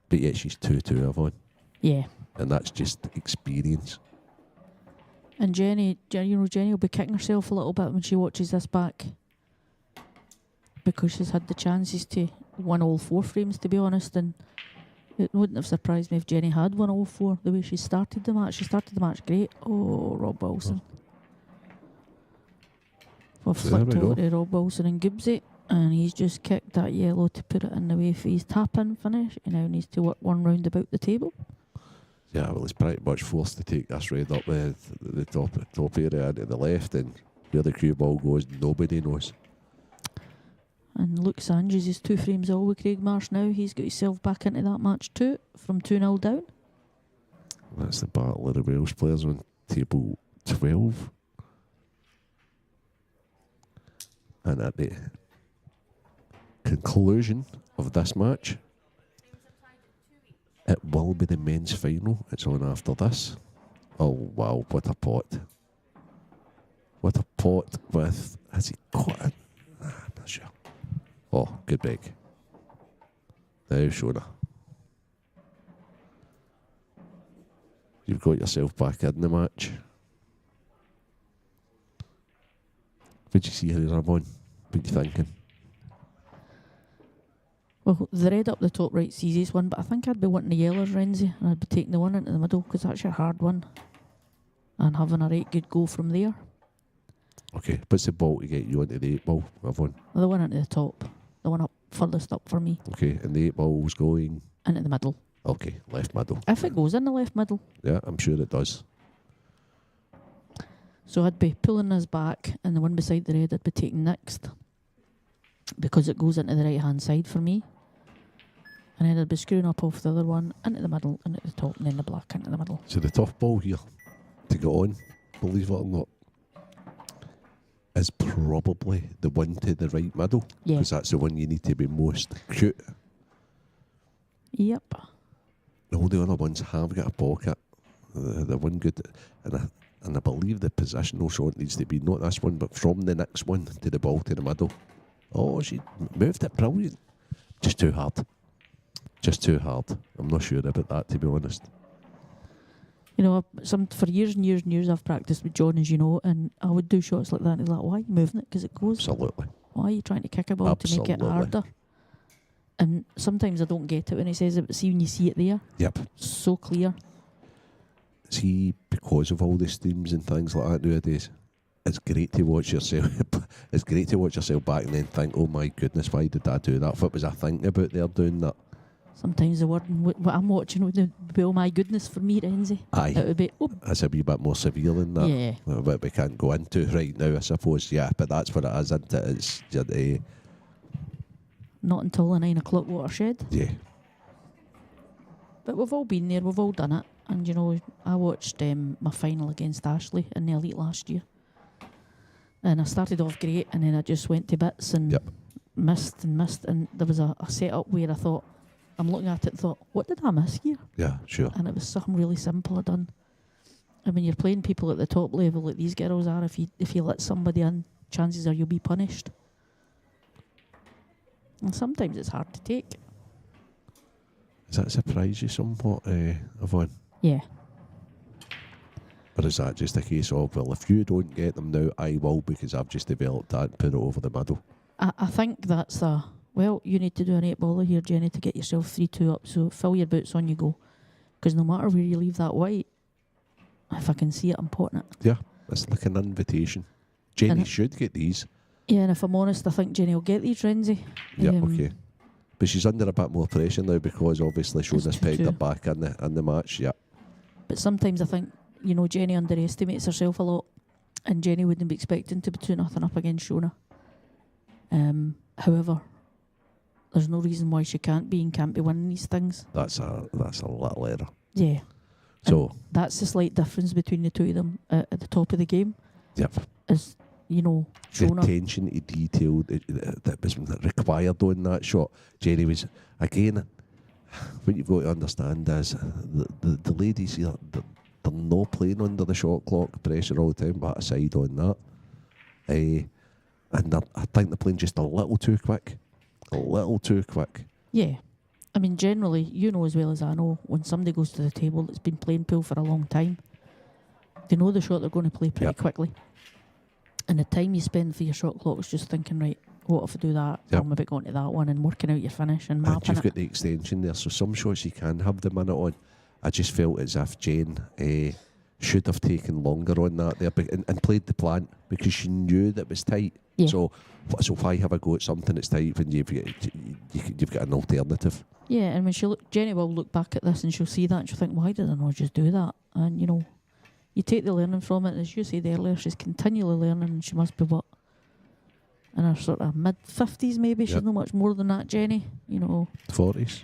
I: but yet she's 2-2 of one.
J: Yeah.
I: And that's just experience.
J: And Jenny will be kicking herself a little bit when she watches this back, because she's had the chances to win all 4 frames, to be honest, and it wouldn't have surprised me if Jenny had won all 4 the way she started the match. She started the match great. Oh, Rob Wilson. We've
I: So there
J: flipped
I: we
J: over
I: go.
J: to Rob Wilson and Gibbsy, and he's just kicked that yellow to put it in the way for his tap-in finish. He now needs to work one round about the table.
I: Yeah, well, he's pretty much forced to take this red up the top area into the left, and where the cue ball goes, nobody knows.
J: And Luke Sanches is 2 frames all with Craig Marsh now. He's got himself back into that match too, from 2-0 down.
I: That's the battle of the Welsh players on table 12. And at the conclusion of this match, it will be the men's final. It's on after this. Oh, wow, what a pot. What a pot with... Has he caught it? I'm not sure. Oh, good break. Now, Shona. You've got yourself back in the match. What did you see here, Ramon? What are you thinking?
J: Well, the red up the top right's the easiest one, but I think I'd be wanting the yellows, Renzi, and I'd be taking the one into the middle, because that's your hard one, and having a right good go from there.
I: Okay, what's the ball to get you onto the 8 ball, everyone?
J: Well, the one into the top, the one up furthest up for me,
I: Okay, and the 8 ball's going...
J: into the middle.
I: Okay, left middle.
J: If it goes in the left middle.
I: Yeah, I'm sure it does.
J: So I'd be pulling this back, and the one beside the red I'd be taking next, because it goes into the right hand side for me. And then I'd be screwing up off the other one, into the middle, and at the top, and then the black into the middle.
I: So the tough ball here, to go on, believe it or not, is probably the one to the right middle.
J: Yeah.
I: Because that's the one you need to be most cute.
J: Yep.
I: All the other ones have got a pocket. The one good... And I believe the positional shot needs to be not this one, but from the next one to the ball to the middle. Oh, she moved it brilliant. Just too hard. Just too hard. I'm not sure about that, to be honest.
J: You know, for years and years and years I've practiced with John, as you know, and I would do shots like that and he's like, why are you moving it? Because it goes.
I: Absolutely.
J: Why are you trying to kick a ball to make it
I: Absolutely.
J: harder? And sometimes I don't get it when he says it, but see when you see it there,
I: Yep.
J: so clear.
I: See, because of all the streams and things like that nowadays, it's great to watch yourself. It's great to watch yourself back and then think, oh my goodness, why did I do that? What was I thinking about there doing that?
J: Sometimes the word what I'm watching would be, oh my goodness, for me, Renzi.
I: Aye.
J: It would be, oh,
I: It's a wee bit more severe than that.
J: yeah.
I: But we can't go into right now, I suppose. Yeah, but that's what it is, isn't it? It's just,
J: Not until the 9 o'clock watershed.
I: yeah.
J: But we've all been there, we've all done it. And you know, I watched my final against Ashley in the Elite last year. And I started off great, and then I just went to bits and
I: Yep.
J: missed. And there was a setup where I thought, I'm looking at it and thought, what did I miss here?
I: Yeah, sure.
J: And it was something really simple I done. And when you're playing people at the top level like these girls are, if you let somebody in, chances are you'll be punished. And sometimes it's hard to take.
I: Does that surprise you somewhat, Yvonne?
J: Yeah.
I: Or is that just a case of, well, if you don't get them now, I will, because I've just developed that and put it over the middle?
J: I think that's well, you need to do an 8-baller here, Jenny, to get yourself 3-2 up. So fill your boots, on you go. Because no matter where you leave that white, if I can see it, I'm potting it.
I: Yeah, it's like an invitation. Jenny should get these.
J: Yeah, and if I'm honest, I think Jenny will get these, Renzi.
I: Yeah, okay. But she's under a bit more pressure now because obviously Shona's pegged her
J: 2-2.
I: back in the match, yeah.
J: But sometimes I think, you know, Jenny underestimates herself a lot. And Jenny wouldn't be expecting to be 2-0 up against Shona. However, there's no reason why she can't be and can't be winning these things.
I: That's a little error.
J: Yeah.
I: So
J: And that's the slight difference between the two of them at the top of the game.
I: Yep.
J: Is, you know,
I: The
J: Shona.
I: attention to detail that was required on that shot. Jenny was, again, what you've got to understand is the ladies here, they're not playing under the shot clock pressure all the time, but aside on that. And I think they're playing just a little too quick. A little too quick.
J: Yeah. I mean, generally, you know as well as I know, when somebody goes to the table that's been playing pool for a long time, they know the shot they're going to play pretty quickly. And the time you spend for your shot clock is just thinking, right, what if I do that?
I: Yep.
J: Or maybe going to that one and working out your finish and
I: And
J: mapping
I: you've
J: it.
I: got the extension there, so some shots you can have the minute on. I just felt as if Jane should have taken longer on that there and played the plan because she knew that it was tight.
J: Yeah.
I: So why have a go at something that's tight when you've got an alternative?
J: Yeah, and when Jenny will look back at this and she'll see that and she'll think, why did I not just do that? And, you know, you take the learning from it. As you said earlier, she's continually learning and she must be, in her sort of mid-50s maybe. She's not much more than that, Jenny. You know.
I: 40s.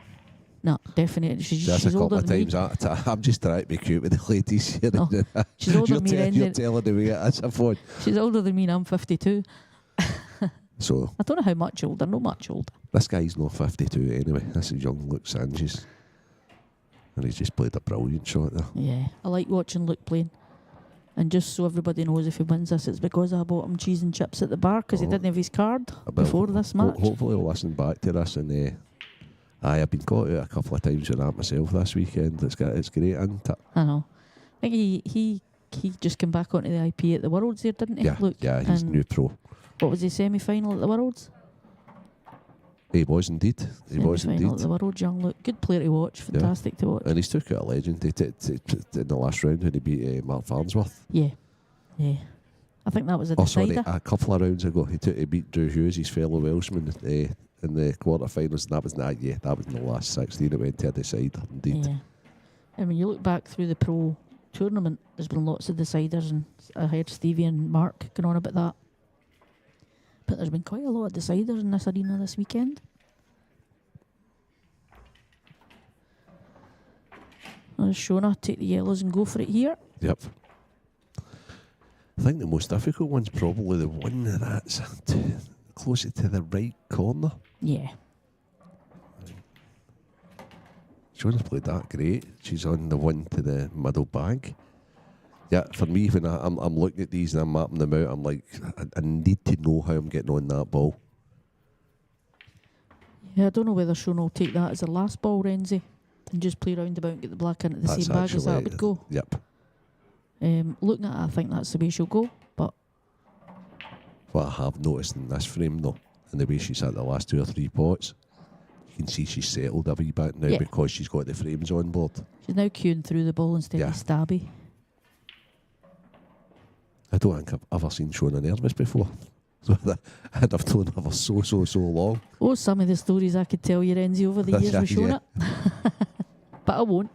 J: No, definitely. She's
I: That's a couple
J: older
I: of
J: than me.
I: times. I'm just trying to be cute with the ladies here.
J: No, she's older than me.
I: You're telling the way it is, I thought.
J: She's older than me and I'm 52.
I: So
J: I don't know how much older, not much older.
I: this guy's not 52 anyway. This is young Luke Sanchez. And he's just played a brilliant shot there.
J: Yeah, I like watching Luke playing. And just so everybody knows, if he wins this, it's because I bought him cheese and chips at the bar because he didn't have his card before this match.
I: Hopefully I'll listen back to this and I've been caught out a couple of times with that myself this weekend. It's great, isn't it?
J: I know. I think he just came back onto the IPA at the Worlds there, didn't he?
I: Yeah,
J: Luke?
I: yeah, he's
J: And
I: new pro.
J: What was his semi-final at the Worlds?
I: He was indeed. He was
J: Semi-final
I: indeed.
J: at the Worlds, young Luke. Good player to watch, fantastic to watch.
I: And he's took out a legend in the last round when he beat Mark Farnsworth.
J: Yeah. I think that was a decider.
I: A couple of rounds ago he beat Drew Hughes, his fellow Welshman, in the quarterfinals, and that was in the last 16. It went to a decider, indeed.
J: Yeah. And when you look back through the pro tournament, there's been lots of deciders, and I heard Stevie and Mark going on about that. But there's been quite a lot of deciders in this arena this weekend. There's Shona, take the yellows and go for it here.
I: Yep. I think the most difficult one's probably the one that's closer to the right corner.
J: Yeah.
I: Shona's played that great. She's on the one to the middle bag. Yeah, for me, when I'm looking at these and I'm mapping them out, I'm like, I need to know how I'm getting on that ball.
J: Yeah, I don't know whether Shona will take that as her last ball, Renzi, and just play round about and get the black into the
I: That's
J: same bag as that
I: actually-
J: would go.
I: Yep.
J: Looking at it, I think that's the way she'll go. But
I: What I have noticed in this frame, though, and the way she's at the last 2 or 3 pots, you can see she's settled a wee bit now because she's got the frames on board.
J: she's now queuing through the ball instead of stabby.
I: I don't think I've ever seen Shona nervous before. So and I've known her for so long.
J: Oh, some of the stories I could tell you, Renzi, over the years we've shown
I: Yeah.
J: it. But I won't.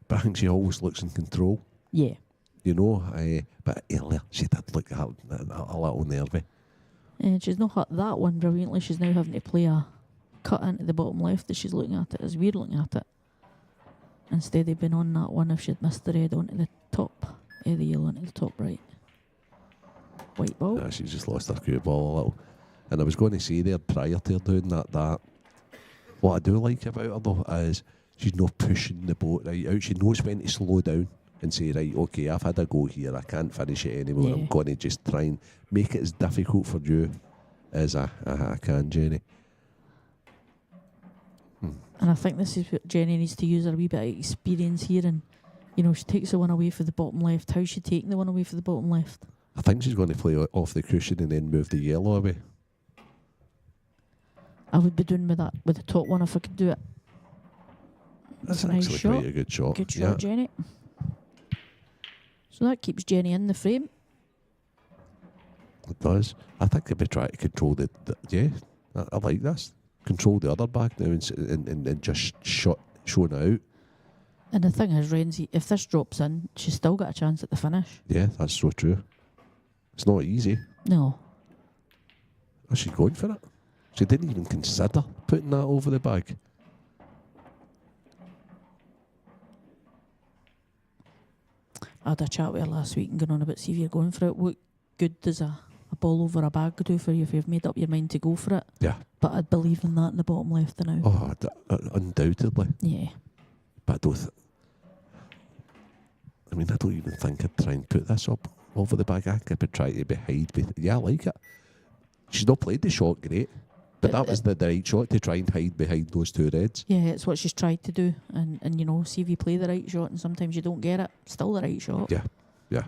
I: But I think she always looks in control.
J: Yeah.
I: You know, but earlier she did look a little nervy.
J: And she's not hit that one brilliantly. She's now having to play a cut into the bottom left as she's looking at it, as we're looking at it. Instead of being on that one if she'd missed the red onto the top, the yellow onto the top right. White ball.
I: Yeah, she's just lost her cue ball a little. And I was going to say there prior to her doing that what I do like about her though is she's not pushing the boat right out. She knows when to slow down and say, right, okay, I've had a go here, I can't finish it anymore.
J: Yeah.
I: I'm going to just try and make it as difficult for you as I can, Jenny.
J: And I think this is what Jenny needs to use her wee bit of experience here. And, you know, she takes the one away for the bottom left. How's she taking the one away for the bottom left?
I: I think she's going to play off the cushion and then move the yellow away.
J: I would be doing with that with the top one if I could do it.
I: That's
J: a nice
I: actually
J: shot.
I: quite a good shot.
J: Good shot,
I: Yeah.
J: Jenny. So that keeps Jenny in the frame.
I: It does. I think they'd be trying to control the yeah. I like this. Control the other back now and just shown out.
J: And the thing is, Renzi, if this drops in, she's still got a chance at the finish.
I: Yeah, that's so true. It's not easy.
J: No.
I: Oh, she's going for it. She didn't even consider putting that over the bag.
J: I had a chat with her last week and going on about, see if you're going for it, what good does a ball over a bag do for you if you've made up your mind to go for it?
I: Yeah.
J: But I'd believe in that in the bottom left now.
I: Oh, undoubtedly.
J: Yeah.
I: But I don't. I mean, I don't even think I'd try and put this up over the bag. I think I'd be trying to be hide. Yeah, I like it. She's not played the shot great, but that was the right shot to try and hide behind those two reds.
J: Yeah, it's what she's tried to do. And you know, see if you play the right shot and sometimes you don't get it, still the right shot.
I: Yeah, yeah.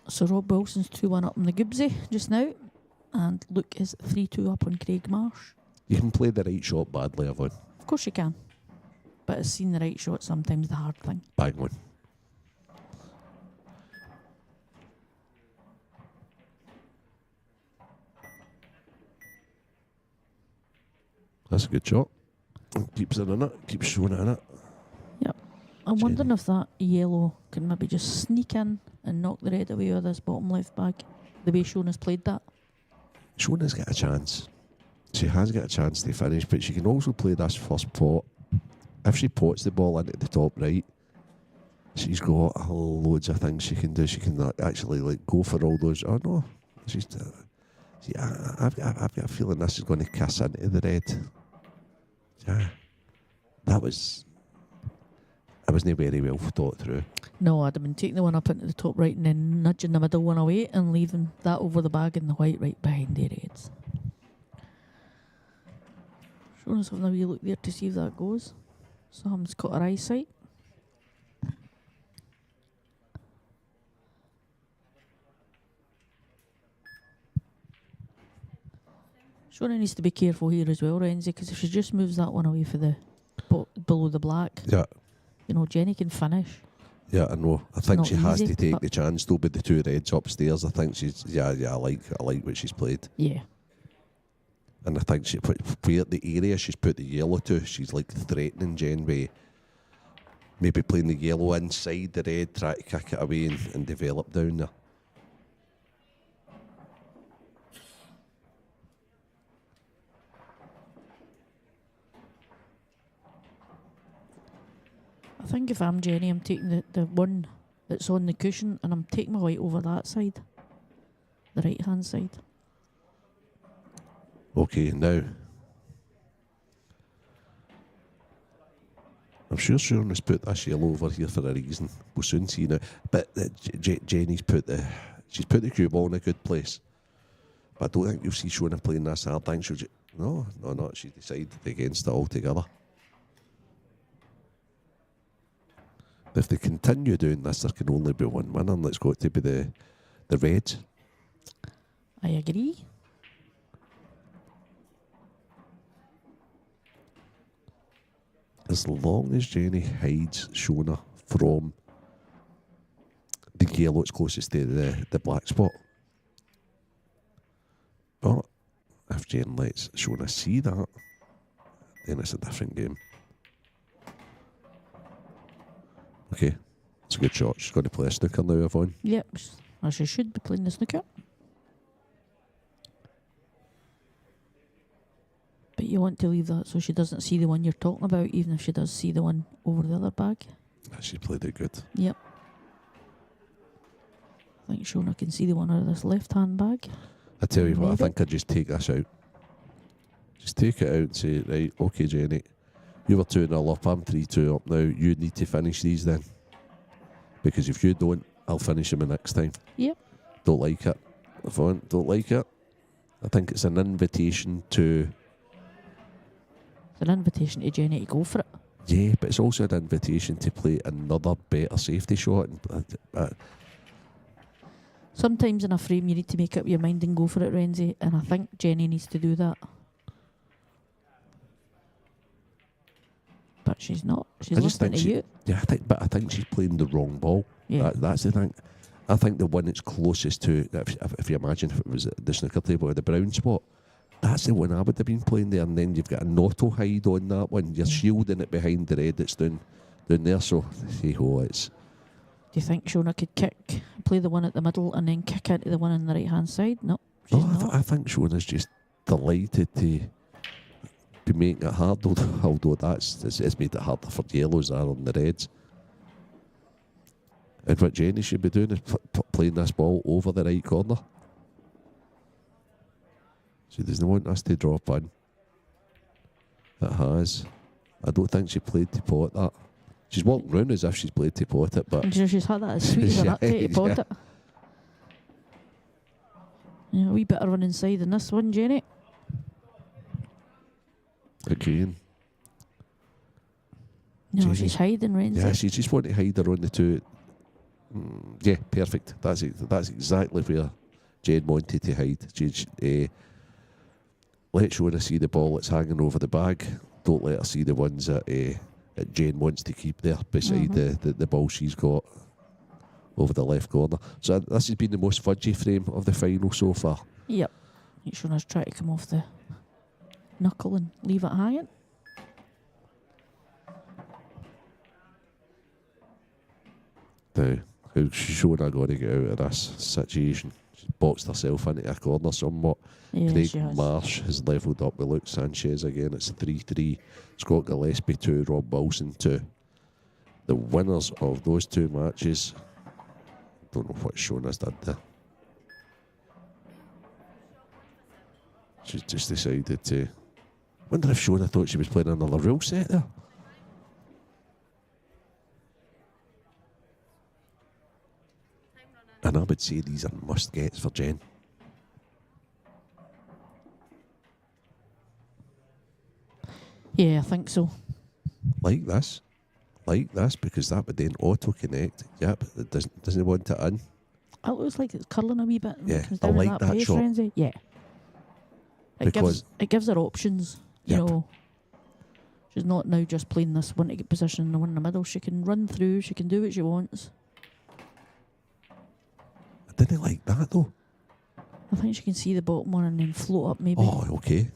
J: So Rob Wilson's 2-1 up on the Gibbsy just now. And Luke is 3-2 up on Craig Marsh.
I: You can play the right shot badly, Yvonne.
J: Of course you can. But it's seeing the right shot sometimes the hard thing.
I: Bang on. That's a good shot. Keeps it in it. Keeps showing it in it.
J: Yep. I'm wondering if that yellow can maybe just sneak in and knock the red away with this bottom left bag. The way Shona's played that.
I: Shona's got a chance. She has got a chance to finish, but she can also play this first pot. If she pots the ball into the top right, she's got loads of things she can do. She can actually like go for all those. Oh no, she's. I've got a feeling this is going to kiss into the red. Yeah, it wasn't very well thought through.
J: No, I'd have been taking the one up into the top right and then nudging the middle one away and leaving that over the bag and the white right behind the reds. Showing us having a wee look there to see if that goes. Sam's got her eyesight. Shona needs to be careful here as well, Renzi, because if she just moves that one away for the below the black,
I: Yeah.
J: you know, Jenny can finish.
I: Yeah, I know. I think
J: not
I: she has
J: easy,
I: to take
J: but-
I: the chance though with the two reds upstairs. I think she's I like what she's played.
J: Yeah.
I: And I think she put where the area she's put the yellow to, she's like threatening Jen by maybe playing the yellow inside the red, try to kick it away and develop down there.
J: I think if I'm Jenny, I'm taking the one that's on the cushion and I'm taking my white over that side. The right hand side.
I: Okay, now I'm sure Shauna's put this yellow over here for a reason. We'll soon see now. But Jenny's she's put the cue ball in a good place. But I don't think you'll see Shauna playing this hard. I think she'll no, she decided against it altogether. If they continue doing this, there can only be one winner, and it's got to be the Reds.
J: I agree.
I: As long as Jenny hides Shona from the yellow, it's closest to the black spot, Jane lets Shona see that, then it's a different game. Okay, it's a good shot. She's going to play a snooker now, Yvonne.
J: Yep, as she should be playing the snooker. But you want to leave that so she doesn't see the one you're talking about, even if she does see the one over the other bag.
I: She played it good.
J: Yep. I think Shona can see the one out of this left-hand bag.
I: I tell you what, I
J: Maybe.
I: think I'd just take this out. Just take it out and say, right, okay, Jenny, you were 2-0 up, I'm 3-2 up now. You need to finish these then. Because if you don't, I'll finish them the next time.
J: Yep.
I: Don't like it. Yvonne, don't like it. I think it's an invitation to...
J: It's an invitation to Jenny to go for it.
I: Yeah, but it's also an invitation to play another better safety shot. And,
J: Sometimes in a frame you need to make up your mind and go for it, Renzi, and I think Jenny needs to do that. But she's not. She's
I: I just
J: listening
I: think
J: to you.
I: Yeah, I think she's playing the wrong ball.
J: Yeah.
I: That's the thing. I think the one it's closest to, if you imagine if it was the snooker table or the brown spot, that's the one I would have been playing there. And then you've got an auto hide on that one. You're shielding it behind the red that's down there. So, hey ho, it's...
J: Do you think Shona could play the one at the middle and then kick into the one on the right-hand side? No, she's not.
I: I think Shona's just delighted to be making it hard, although it's made it harder for the yellows are on the reds. And what Jenny should be doing is playing this ball over the right corner. She doesn't want us to drop in. It has. I don't think she played to pot that. She's walking round as if she's played to pot it, but...
J: I'm sure she's had that as sweet as a nut to pot it. Yeah, a wee bit of run inside in this one, Jenny.
I: Again.
J: No,
I: Jenny.
J: she's hiding, Renzi.
I: Yeah, she just want to hide her on the two. Yeah, perfect. That's exactly where Jane wanted to hide. Let Shona see the ball that's hanging over the bag. Don't let her see the ones that Jane wants to keep there beside the ball she's got over the left corner. So this has been the most fudgy frame of the final so far.
J: Yep. Shona's trying to come off the knuckle and leave it hanging.
I: Now, how's Shona going to get out of this situation? She's boxed herself into a corner somewhat.
J: Yeah,
I: Craig
J: she has.
I: Marsh has levelled up with Luke Sanchez again. It's 3-3. Scott Gillespie 2, Rob Wilson 2. The winners of those two matches. Don't know what Shona's done there. She's just decided to... Wonder if Shona thought she was playing another rule set there. And I would say these are must-gets for Jen.
J: Yeah, I think so.
I: Like this, because that would then auto-connect. Yep, it doesn't want it in.
J: It looks like it's curling a wee bit.
I: Yeah,
J: Comes
I: I
J: down
I: like
J: at
I: that
J: pace,
I: shot.
J: Renzi. Yeah.
I: Because-
J: it gives her options. You
I: Yep.
J: know, she's not now just playing this one to get position and the one in the middle. She can run through. She can do what she wants.
I: I didn't like that though.
J: I think she can see the bottom one and then float up maybe.
I: Oh, okay.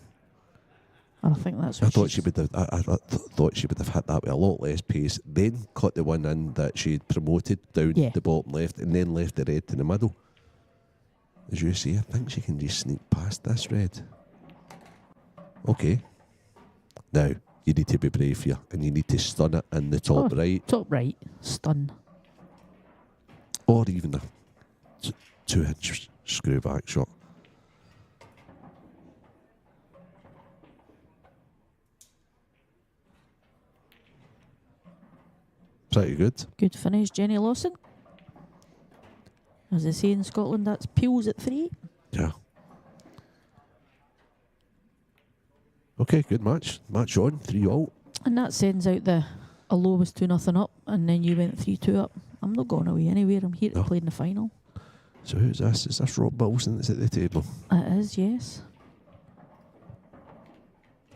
J: And I think that's
I: I
J: what
I: thought she would have. I thought she would have hit that with a lot less pace. Then cut the one in that she had promoted down
J: Yeah.
I: the bottom left, and then left the red to the middle. As you see, I think she can just sneak past this red. Okay. Now you need to be brave here, and you need to stun it in the top right,
J: Top right. Stun.
I: or even a 2-inch screw back shot. Pretty good.
J: Good finish, Jenny Lawson. As they say in Scotland, that's peels at 3.
I: Yeah. Okay, good match. Match on, 3-all.
J: And that sends out the Allo was 2-0 up, and then you went 3-2 up. I'm not going away anywhere. I'm here to
I: No.
J: play in the final.
I: So who's this? Is this Rob Wilson that's at the table?
J: It is, yes.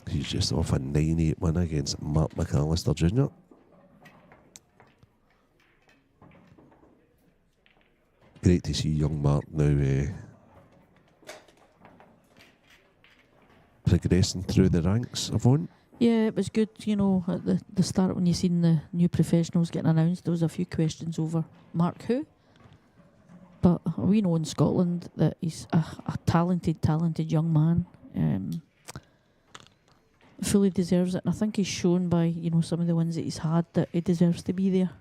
I: He's just off a 9-8 win against Mark McAllister Jr. Great to see young Mark now progressing through the ranks, Yvonne?
J: Yeah, it was good, at the start when you seen the new professionals getting announced, there was a few questions over Mark who. But we know in Scotland that he's a talented young man. Fully deserves it, and I think he's shown by, some of the wins that he's had that he deserves to be there.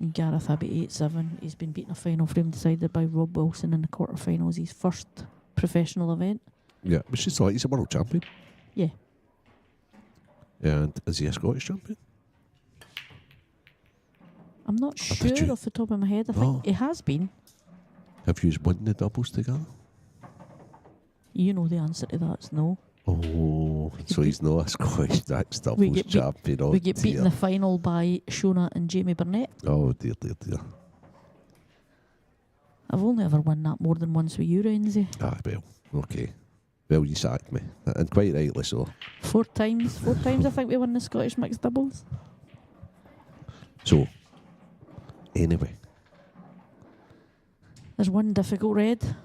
J: And Gareth Abbott 8-7, he's been beaten a final frame decided by Rob Wilson in the quarterfinals, his first professional event.
I: Yeah, but she's like, he's a world champion.
J: Yeah.
I: And is he a Scottish champion?
J: I'm not sure off the top of my head. I think he has been.
I: Have you won the doubles together?
J: You know the answer to that is no.
I: Oh, so he's not a Scottish doubles champion.
J: We get beaten in the final by Shona and Jamie Burnett.
I: Oh, dear.
J: I've only ever won that more than once with you, Renzi.
I: Ah, well, okay. Well, you sacked me, and quite rightly so.
J: 4 times I think we won the Scottish mixed doubles.
I: So, anyway.
J: There's one difficult red.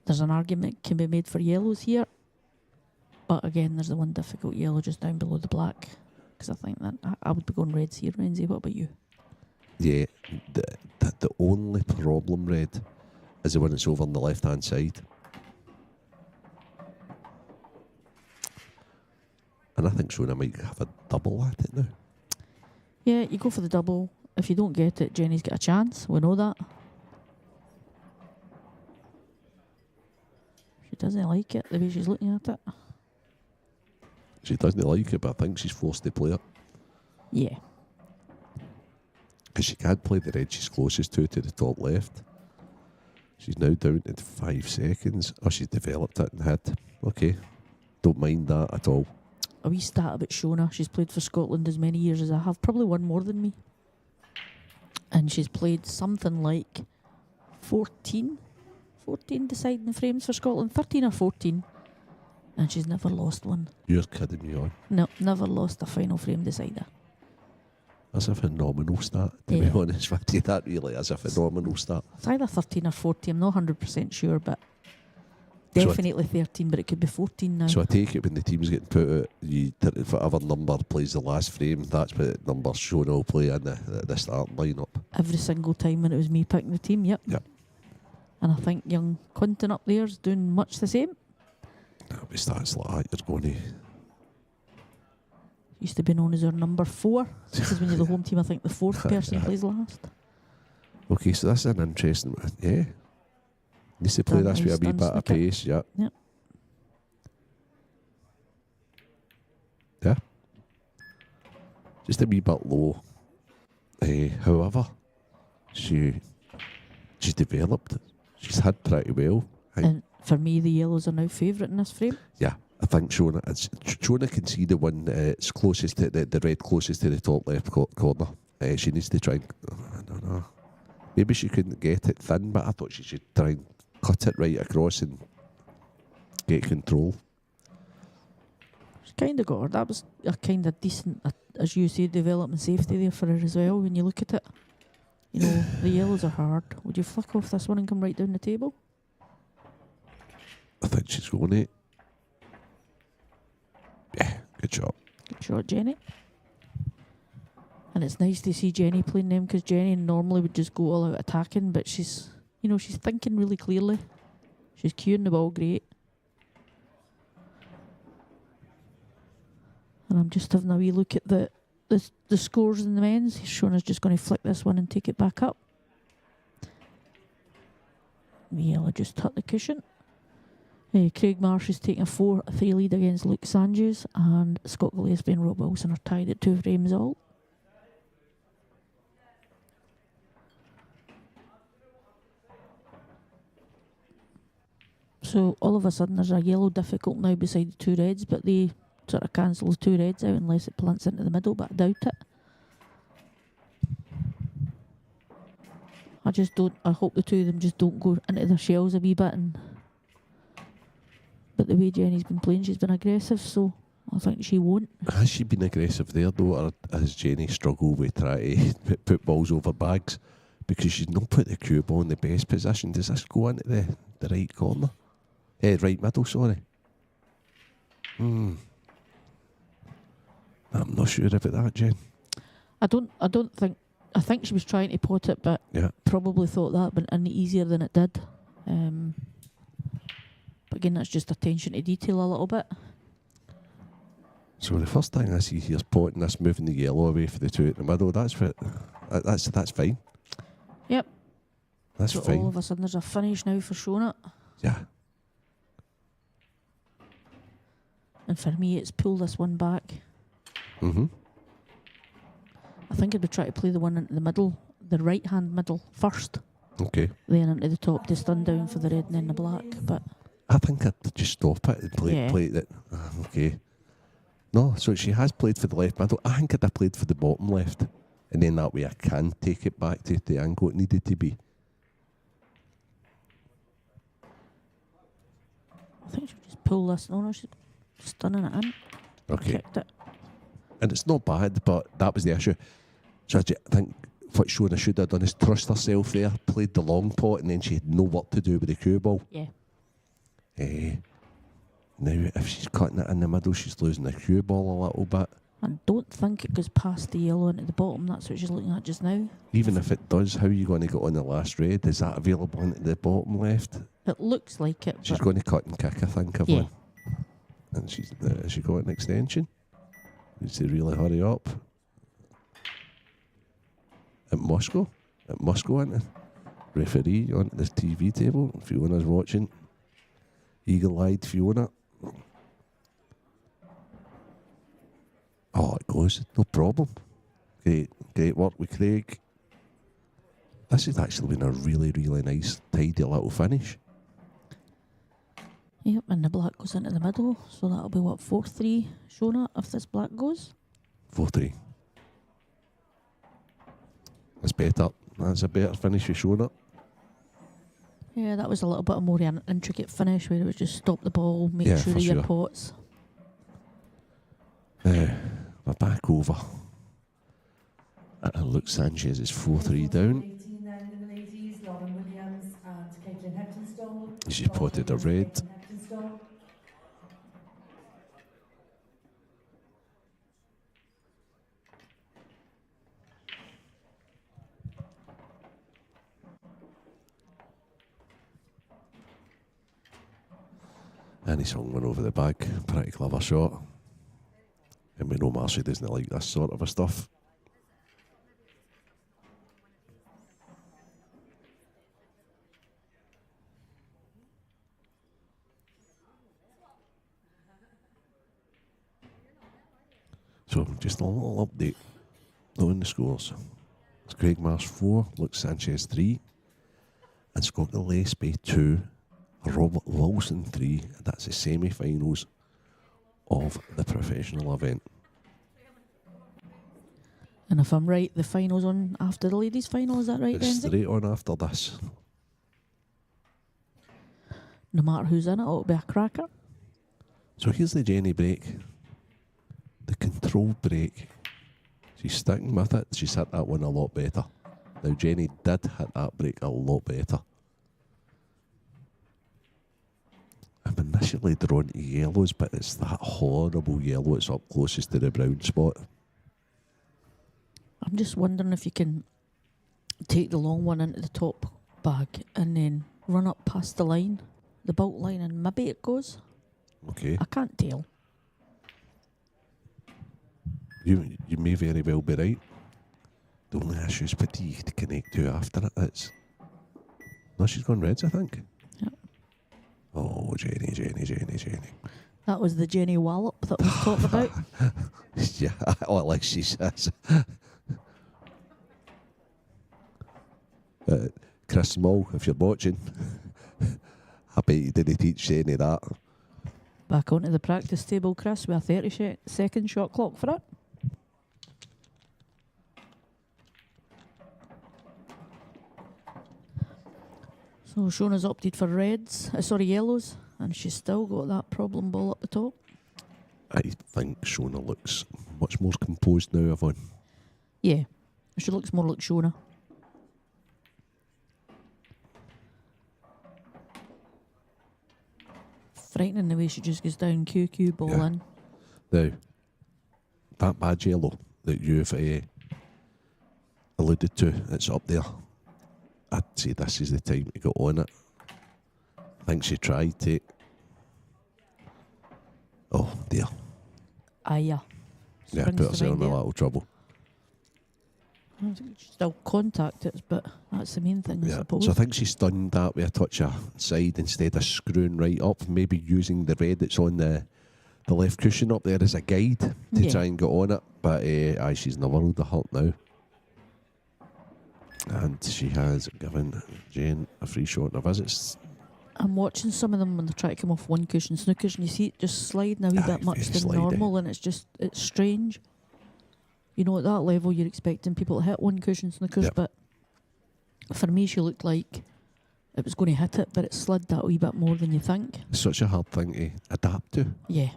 J: There's an argument can be made for yellows here. But again, there's the one difficult yellow just down below the black. Because I think that I would be going reds here, Renzi. What about you?
I: Yeah, the only problem, Red, is the one that's over on the left-hand side. And I think Shona might have a double at it now.
J: Yeah, you go for the double. If you don't get it, Jenny's got a chance. We know that. She doesn't like it, the way she's looking at it.
I: She doesn't like it, but I think she's forced to play it.
J: Yeah.
I: Because she can't play the red she's closest to the top left. She's now down to 5 seconds. Oh, she's developed it and had. Okay. Don't mind that at all.
J: A wee stat about Shona. She's played for Scotland as many years as I have. Probably one more than me. And she's played something like 14 deciding frames for Scotland. 13 or 14. And she's never lost one.
I: You're kidding me on.
J: No, never lost a final frame decider.
I: That's a phenomenal stat, to be honest with you. That really is a phenomenal stat.
J: It's either 13 or 14. I'm not 100% sure, but definitely 13, but it could be 14 now.
I: So I take it when the team's getting put out, whatever number plays the last frame, that's what number Shona will play in the starting lineup.
J: Every single time when it was me picking the team, yep. And I think young Quinton up there's doing much the same.
I: With stats like that, you're going to...
J: Used to be known as our number 4. Because when you're the home team, I think the 4th person plays last.
I: Okay, so that's an interesting one. Yeah. Needs to play this with a wee bit of pace, yeah.
J: Yep.
I: Yeah. Just a wee bit low. However, she's developed. She's had pretty well.
J: And for me, the yellows are now favourite in this frame.
I: Yeah, I think Shona can see the one it's closest to the red closest to the top left corner. She needs to try and, I don't know. Maybe she couldn't get it thin, but I thought she should try and cut it right across and get control.
J: She's kind of got her. That was a kind of decent, as you say, development safety there for her as well. When you look at it, the yellows are hard. Would you flick off this one and come right down the table?
I: I think she's going to. Yeah, good shot.
J: Good shot, Jenny. And it's nice to see Jenny playing them because Jenny normally would just go all out attacking, but she's thinking really clearly. She's cueing the ball great. And I'm just having a wee look at the scores in the men's. Shona's just going to flick this one and take it back up. Yellow just hit the cushion. Craig Marsh is taking a 4-3 lead against Luke Sanjus, and Scott Gillespie and Rob Wilson are tied at 2 frames all. So all of a sudden there's a yellow difficult now beside the 2 reds, but they sort of cancel the 2 reds out unless it plants into the middle, but I doubt it. I hope the 2 of them just don't go into their shells a wee bit. But the way Jenny's been playing, she's been aggressive, so I think she won't.
I: Has she been aggressive there though, or has Jenny struggled with trying to put balls over bags? Because she's not put the cue ball in the best position. Does this go into the right corner? Right middle, sorry. I'm not sure about that, Jen.
J: I think she was trying to pot it, but
I: Yeah.
J: probably thought that went in easier than it did. But again, that's just attention to detail a little bit.
I: So the first thing I see here is potting this, moving the yellow away for the two in the middle. That's fine.
J: Yep.
I: That's
J: So
I: fine.
J: all of a sudden there's a finish now for showing it.
I: Yeah.
J: And for me, it's pull this one back.
I: Mm-hmm.
J: I think I'd be trying to play the one into the middle, the right-hand middle first,
I: Okay.
J: then into the top to stun down for the red and then the black. But
I: I think I'd just stop it and play it. Okay. No, so she has played for the left middle. I think I'd have played for the bottom left. And then that way I can take it back to the angle it needed to be.
J: I think she'll just pull this. No, she's stunning it in.
I: Okay.
J: Kicked it.
I: And it's not bad, but that was the issue. So I think what Shona should have done is trust herself there, played the long pot, and then she had no work to do with the cue ball.
J: Yeah.
I: Now, if she's cutting it in the middle, she's losing the cue ball a little bit.
J: I don't think it goes past the yellow into the bottom. That's what she's looking at just now.
I: Even if it does, how are you going to get on the last red? Is that available into the bottom left?
J: It looks like it.
I: She's
J: but
I: going to cut and kick, I think, Evelyn. And has she got an extension? Needs to really hurry up. It must go. It must go into referee on the TV table. Fiona's watching. Eagle-eyed Fiona. Oh, it goes. No problem. Great work with Craig. This has actually been a really, really nice, tidy little finish.
J: Yep, and the black goes into the middle. So that'll be what, 4-3 Shona if this black goes?
I: 4-3. That's better. That's a better finish for Shona.
J: Yeah, that was a little bit more an intricate finish where it was just stop the ball, make
I: Yeah,
J: sure
I: for
J: of your
I: sure.
J: pots.
I: We're back over. Luke Sanchez is 4-3 down.
A: 18 then in the ladies, Lauren Williams and Caitlin Heptonstall.
I: She's potted a red.
A: Caitlin Heptonstall.
I: And he's hung one over the bag. Pretty clever shot. And we know Marcy doesn't like this sort of a stuff. So just a little update on the scores. It's Craig Marsh 4, Luke Sanchez 3, and Scott Gillespie 2, Robert Wilson 3. That's the semi-finals of the professional event.
J: And if I'm right, the final's on after the ladies' final, is that right,
I: It's
J: Denzi?
I: straight on after this.
J: No matter who's in it, it'll be a cracker.
I: So here's the Jenny break. The controlled break. She's sticking with it. She's hit that one a lot better. Now Jenny did hit that break a lot better. I'm initially drawn to yellows, but it's that horrible yellow. It's up closest to the brown spot.
J: I'm just wondering if you can take the long one into the top bag and then run up past the line, the bulk line, and maybe it goes.
I: Okay.
J: I can't tell.
I: You may very well be right. The only issue is what do you connect to after it? It's no, she's gone reds, I think.
J: Yep.
I: Oh, Jenny.
J: That was the Jenny Wallop that we talked about.
I: Yeah, oh, like she says. Chris Small, if you're watching, I bet you didn't teach any of that.
J: Back onto the practice table, Chris, with a 30-second shot clock for it. So Shona's opted for yellows, and she's still got that problem ball up the top.
I: I think Shona looks much more composed now, Yvonne.
J: Yeah, she looks more like Shona. frightening the way she just goes down, QQ, ball
I: Yeah.
J: in.
I: Now, that bad yellow that you've alluded to, it's up there. I'd say this is the time to go on it. I think she tried to. Oh dear.
J: Yeah.
I: Yeah,
J: Springs
I: put
J: to
I: herself in
J: mind
I: a
J: there.
I: little trouble.
J: I think she still contact it, but that's the main thing, I
I: Yeah.
J: suppose.
I: So I think she stunned that with a touch of side instead of screwing right up, maybe using the red that's on the left cushion up there as a guide to
J: Yeah.
I: try and get on it. But aye, she's in the world of hurt now. And she has given Jane a free shot in her visits.
J: I'm watching some of them when they try to come off one cushion, snookers, and you see it just sliding a wee
I: Aye,
J: bit much
I: very
J: than
I: slidey.
J: normal, and it's strange. You know, at that level, you're expecting people to hit one cushion, snookers,
I: Yep.
J: but for me, she looked like it was going to hit it, but it slid that wee bit more than you think.
I: It's such a hard thing to adapt to.
J: Yeah.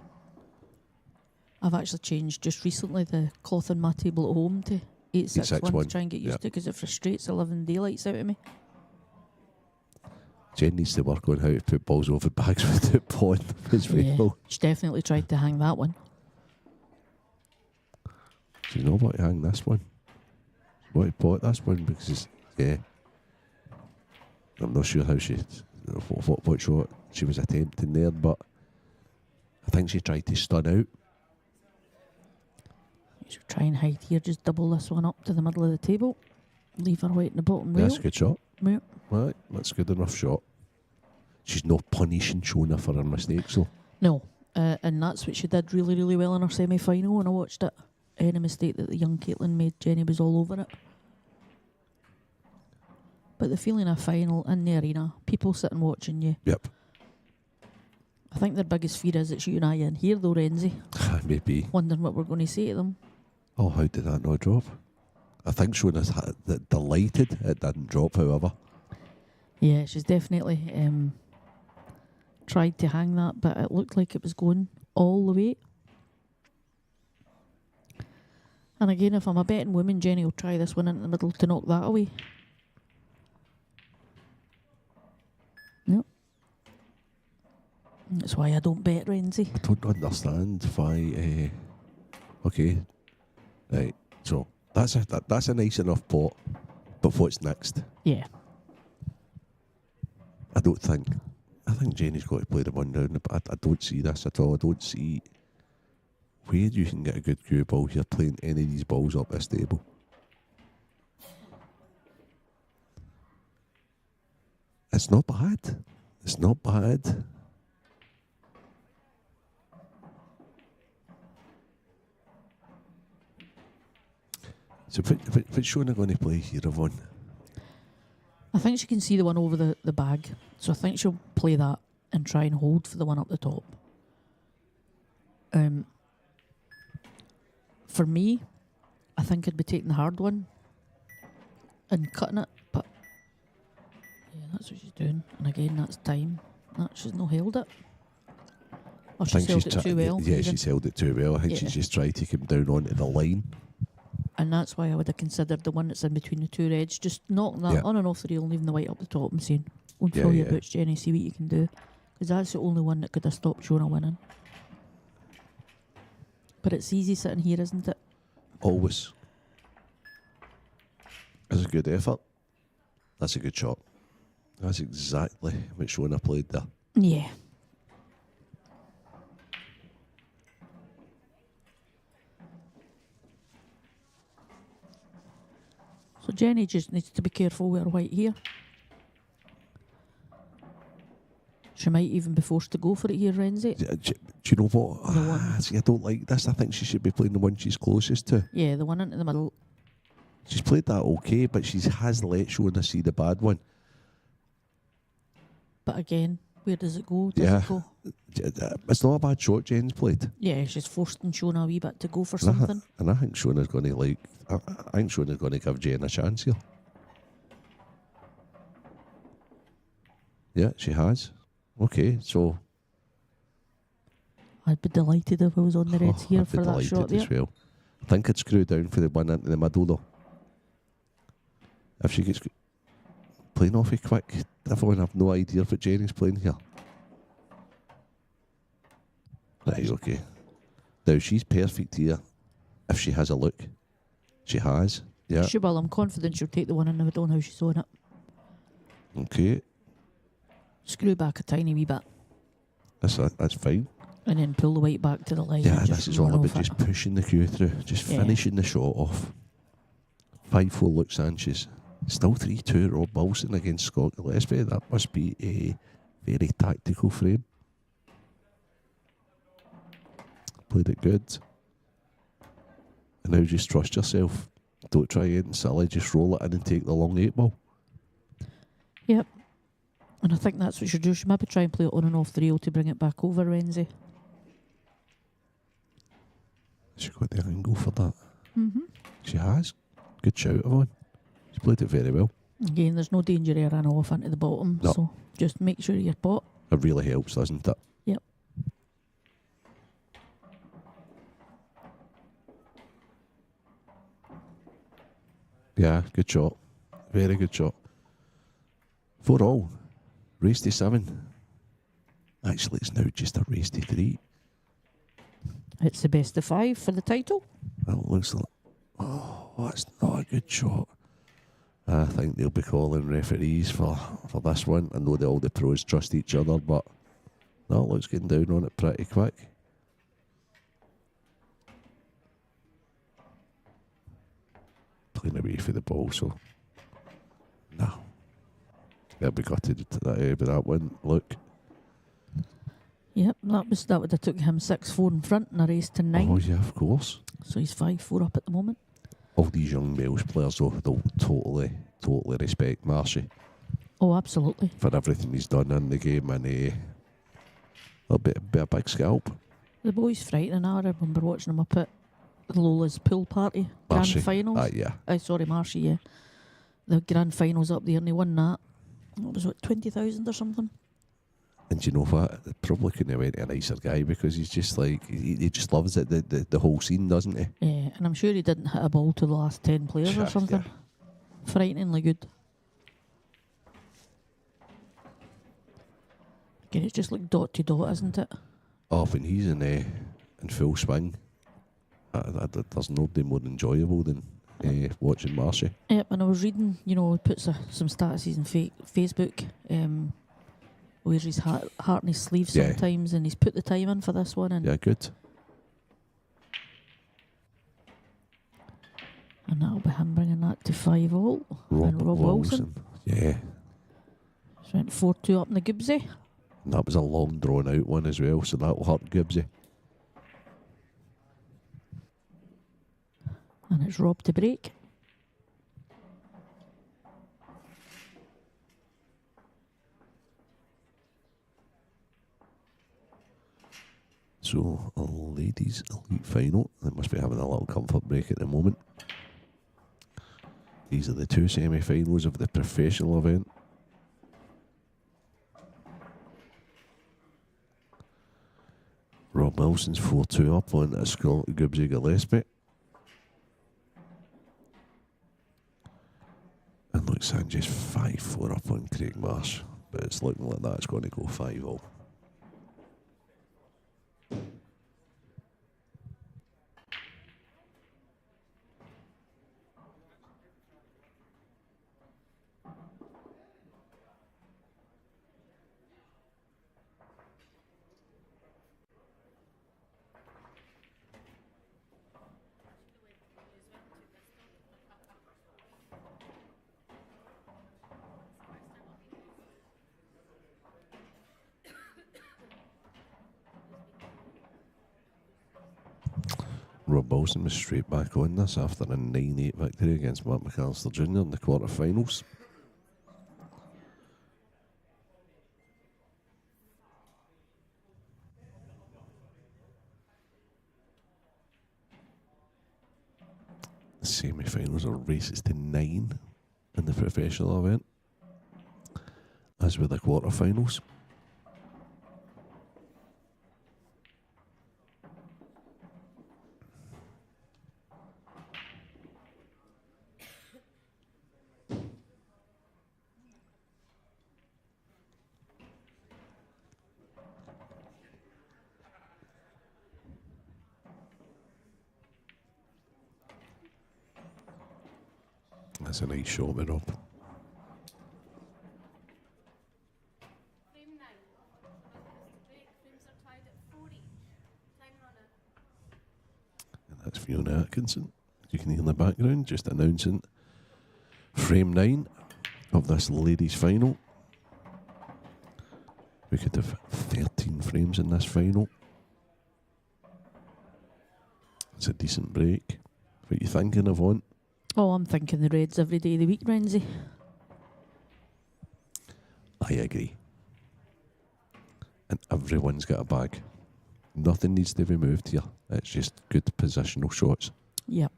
J: I've actually changed just recently the cloth on my table at home to 861 to try and get used
I: Yep.
J: to it, because it frustrates the living daylights out of me.
I: Jen needs to work on how to put balls over bags without pawing them as
J: Yeah.
I: well.
J: She definitely tried to hang that one.
I: Do you know what to hang this one? What to pot this one? Because it's, yeah. I'm not sure how she, what shot she was attempting there, but I think she tried to stun out.
J: She'll try and hide here, just double this one up to the middle of the table. Leave her right in the bottom rail.
I: That's a good shot.
J: Yeah.
I: Right, that's a good enough shot. She's not punishing Shona for her mistakes, though.
J: No, and that's what she did really, really well in her semi-final when I watched it. Any mistake that the young Caitlin made, Jenny was all over it. But the feeling of final in the arena, people sitting watching you.
I: Yep.
J: I think their biggest fear is it's you and I in here, though, Renzi.
I: Maybe.
J: Wondering what we're going to say to them.
I: Oh, how did that not drop? I think Shona's delighted it didn't drop, however.
J: Yeah, she's definitely tried to hang that, but it looked like it was going all the way. And again, if I'm a betting woman, Jenny will try this one in the middle to knock that away. No. That's why I don't bet, Renzi.
I: I don't understand why. Okay, right. So that's a nice enough pot, but what's next?
J: Yeah.
I: I think Jenny's got to play the one down, but I don't see this at all. I don't see where you can get a good cue ball here playing any of these balls up this table. It's not bad. It's not bad. So what's Shona going to play here, Yvonne?
J: I think she can see the one over the bag, so I think she'll play that and try and hold for the one up the top. For me, I think I'd be taking the hard one and cutting it, but yeah, that's what she's doing. And again, that's time. She's not held it. Or she's held it too well.
I: Yeah,
J: even.
I: she's held it too well. I think she's just tried to come down onto the line.
J: And that's why I would have considered the one that's in between the two reds. Just knocking that on and off the reel and leaving the white up the top and saying, go and throw your boots, Jenny, see what you can do. Because that's the only one that could have stopped Shona winning. But it's easy sitting here, isn't it?
I: Always. That's a good effort. That's a good shot. That's exactly what Shona played there.
J: Yeah. So Jenny just needs to be careful with her white here. She might even be forced to go for it here, Renzi.
I: Do you know what? See, I don't like this. I think she should be playing the one she's closest to.
J: Yeah, the one into the middle.
I: She's played that okay, but she has let Shona see the bad one.
J: But again, where does it go? Does it go?
I: It's not a bad shot Jen's played.
J: Yeah, she's forcing Shona a wee bit to go for something.
I: And I think Shona's going to I think Shona's going to give Jen a chance here. Yeah, she has. Okay, so
J: I'd be delighted if I was on the reds here for that shot there.
I: As well. I think I'd screw down for the one into the middle though. If she gets playing off it quick, everyone have no idea what Jenny's playing here. Right, okay. Now, she's perfect here if she has a look. She has, yeah.
J: She will. I'm confident she'll take the one in. I don't know how she's on it.
I: Okay,
J: Screw back a tiny wee bit.
I: that's fine.
J: And then pull the weight back to the line.
I: Yeah,
J: and
I: this
J: just
I: is all
J: run
I: about
J: off it.
I: just pushing the cue through, just
J: Yeah.
I: finishing the shot off. 5-4 Luke Sanchez. Still 3-2 Rob Wilson against Scott Gillespie. That must be a very tactical frame. Played it good. And now just trust yourself. Don't try anything silly, just roll it in and take the long 8 ball.
J: Yep. And I think that's what she'll do. She'll maybe try and play it on and off the reel to bring it back over Renzi.
I: She got the angle for that.
J: Mm-hmm.
I: She has. Good shout, Yvonne. She played it very well.
J: Again, there's no danger here run off into the bottom.
I: No.
J: So just make sure you're pot.
I: It really helps, doesn't it?
J: Yep.
I: Yeah, good shot. Very good shot. 4-all. Race to 7. Actually, it's now just a race to 3.
J: It's the best of 5 for the title.
I: Well, it looks like... Oh, that's not a good shot. I think they'll be calling referees for this one. I know that all the pros trust each other, but no, it looks getting down on it pretty quick. Playing away for the ball, so no. They'll be gutted by that one. Look.
J: Yep, that would have took him 6-4 in front in a race to 9.
I: Oh yeah, of course.
J: So he's 5-4 up at the moment.
I: All these young Welsh players, though, they'll totally respect Marshy
J: Oh, absolutely.
I: for everything he's done in the game, and it'll be a big scalp.
J: The boy's frightening. I remember watching him up at Lola's pool party,
I: Marshy.
J: grand finals.
I: Yeah.
J: Sorry, Marshy, yeah. The grand finals up there, and he won that. What was it, 20,000 or something?
I: And you know what? Probably couldn't have went to a nicer guy, because he's just like, he just loves it, the whole scene, doesn't he?
J: Yeah, and I'm sure he didn't hit a ball to the last 10 players or
I: Yeah,
J: something.
I: yeah.
J: Frighteningly good. Again, it's just like dot to dot, isn't it?
I: Oh, when he's in full swing, there's nobody more enjoyable than watching Marshy.
J: Yep, and I was reading, he puts some statuses on Facebook, wears his heart in his sleeve
I: Yeah.
J: sometimes, and he's put the time in for this one. And
I: Yeah, good.
J: And that'll be him bringing that to 5-all. And Rob Wilson.
I: Yeah.
J: Just went 4-2 up in the Gibbsy.
I: And that was a long drawn out one as well, so that'll hurt Gibbsy.
J: And it's Rob to break.
I: So, a ladies' elite final. They must be having a little comfort break at the moment. These are the 2 semi-finals of the professional event. Rob Wilson's 4-2 up on Scott Gibbsy Gillespie. And Luke Sanchez 5-4 up on Craig Marsh. But it's looking like that's going to go 5-all. Rob Wilson was straight back on this after a 9-8 victory against Mark McAllister Jr. in the quarterfinals. The semi-finals are races to 9 in the professional event, as with the quarterfinals. That's a nice shot, with Rob.
K: Frame 9. Break. Frames are tied at 4 each. Time runner.
I: And that's Fiona Atkinson. You can hear in the background, just announcing frame 9 of this ladies' final. We could have 13 frames in this final. It's a decent break. What you thinking, Yvonne?
J: Oh, I'm thinking the Reds every day of the week, Renzi.
I: I agree. And everyone's got a bag. Nothing needs to be moved here. It's just good positional shots.
J: Yep.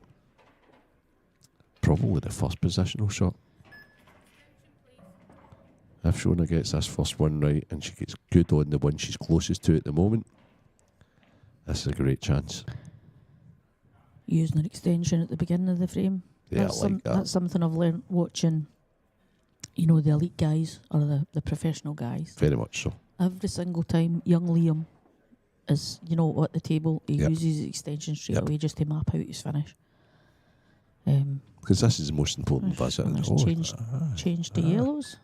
I: Probably the first positional shot. If Shona gets this first one right and she gets good on the one she's closest to at the moment, this is a great chance.
J: Using an extension at the beginning of the frame.
I: Yeah,
J: That's
I: I like that.
J: That's something I've learnt watching, you know, the elite guys or the professional guys.
I: Very much so.
J: Every single time young Liam is, you know, at the table, he
I: Yep.
J: uses his extension straight
I: Yep.
J: away just to map out his finish.
I: Because this is the most important visit.
J: And there's change to yellows.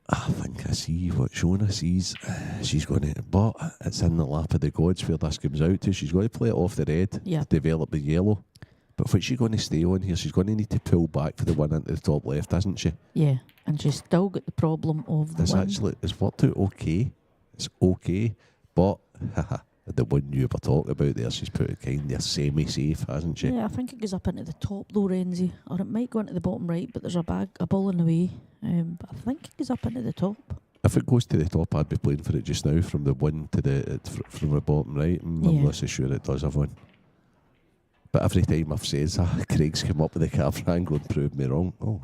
I: I think I see what Shona sees. She's going to, but it's in the lap of the gods where this comes out to. She's going to play it off the red,
J: Yeah.
I: develop the yellow. But what's she going to stay on here? She's going to need to pull back for the one into the top left, isn't she?
J: Yeah, and she's still got the problem of the wind.
I: It's worked out okay. It's okay, but the one you were talking about there, she's put it kind of semi-safe, hasn't she?
J: Yeah, I think it goes up into the top though, Renzi, or it might go into the bottom right, but there's a ball in the way. But I think it goes up into the top.
I: If it goes to the top, I'd be playing for it just now from the one to from the bottom right. I'm less sure it does have one. But every time I've said that, Craig's come up with a camera angle and proved me wrong. Oh.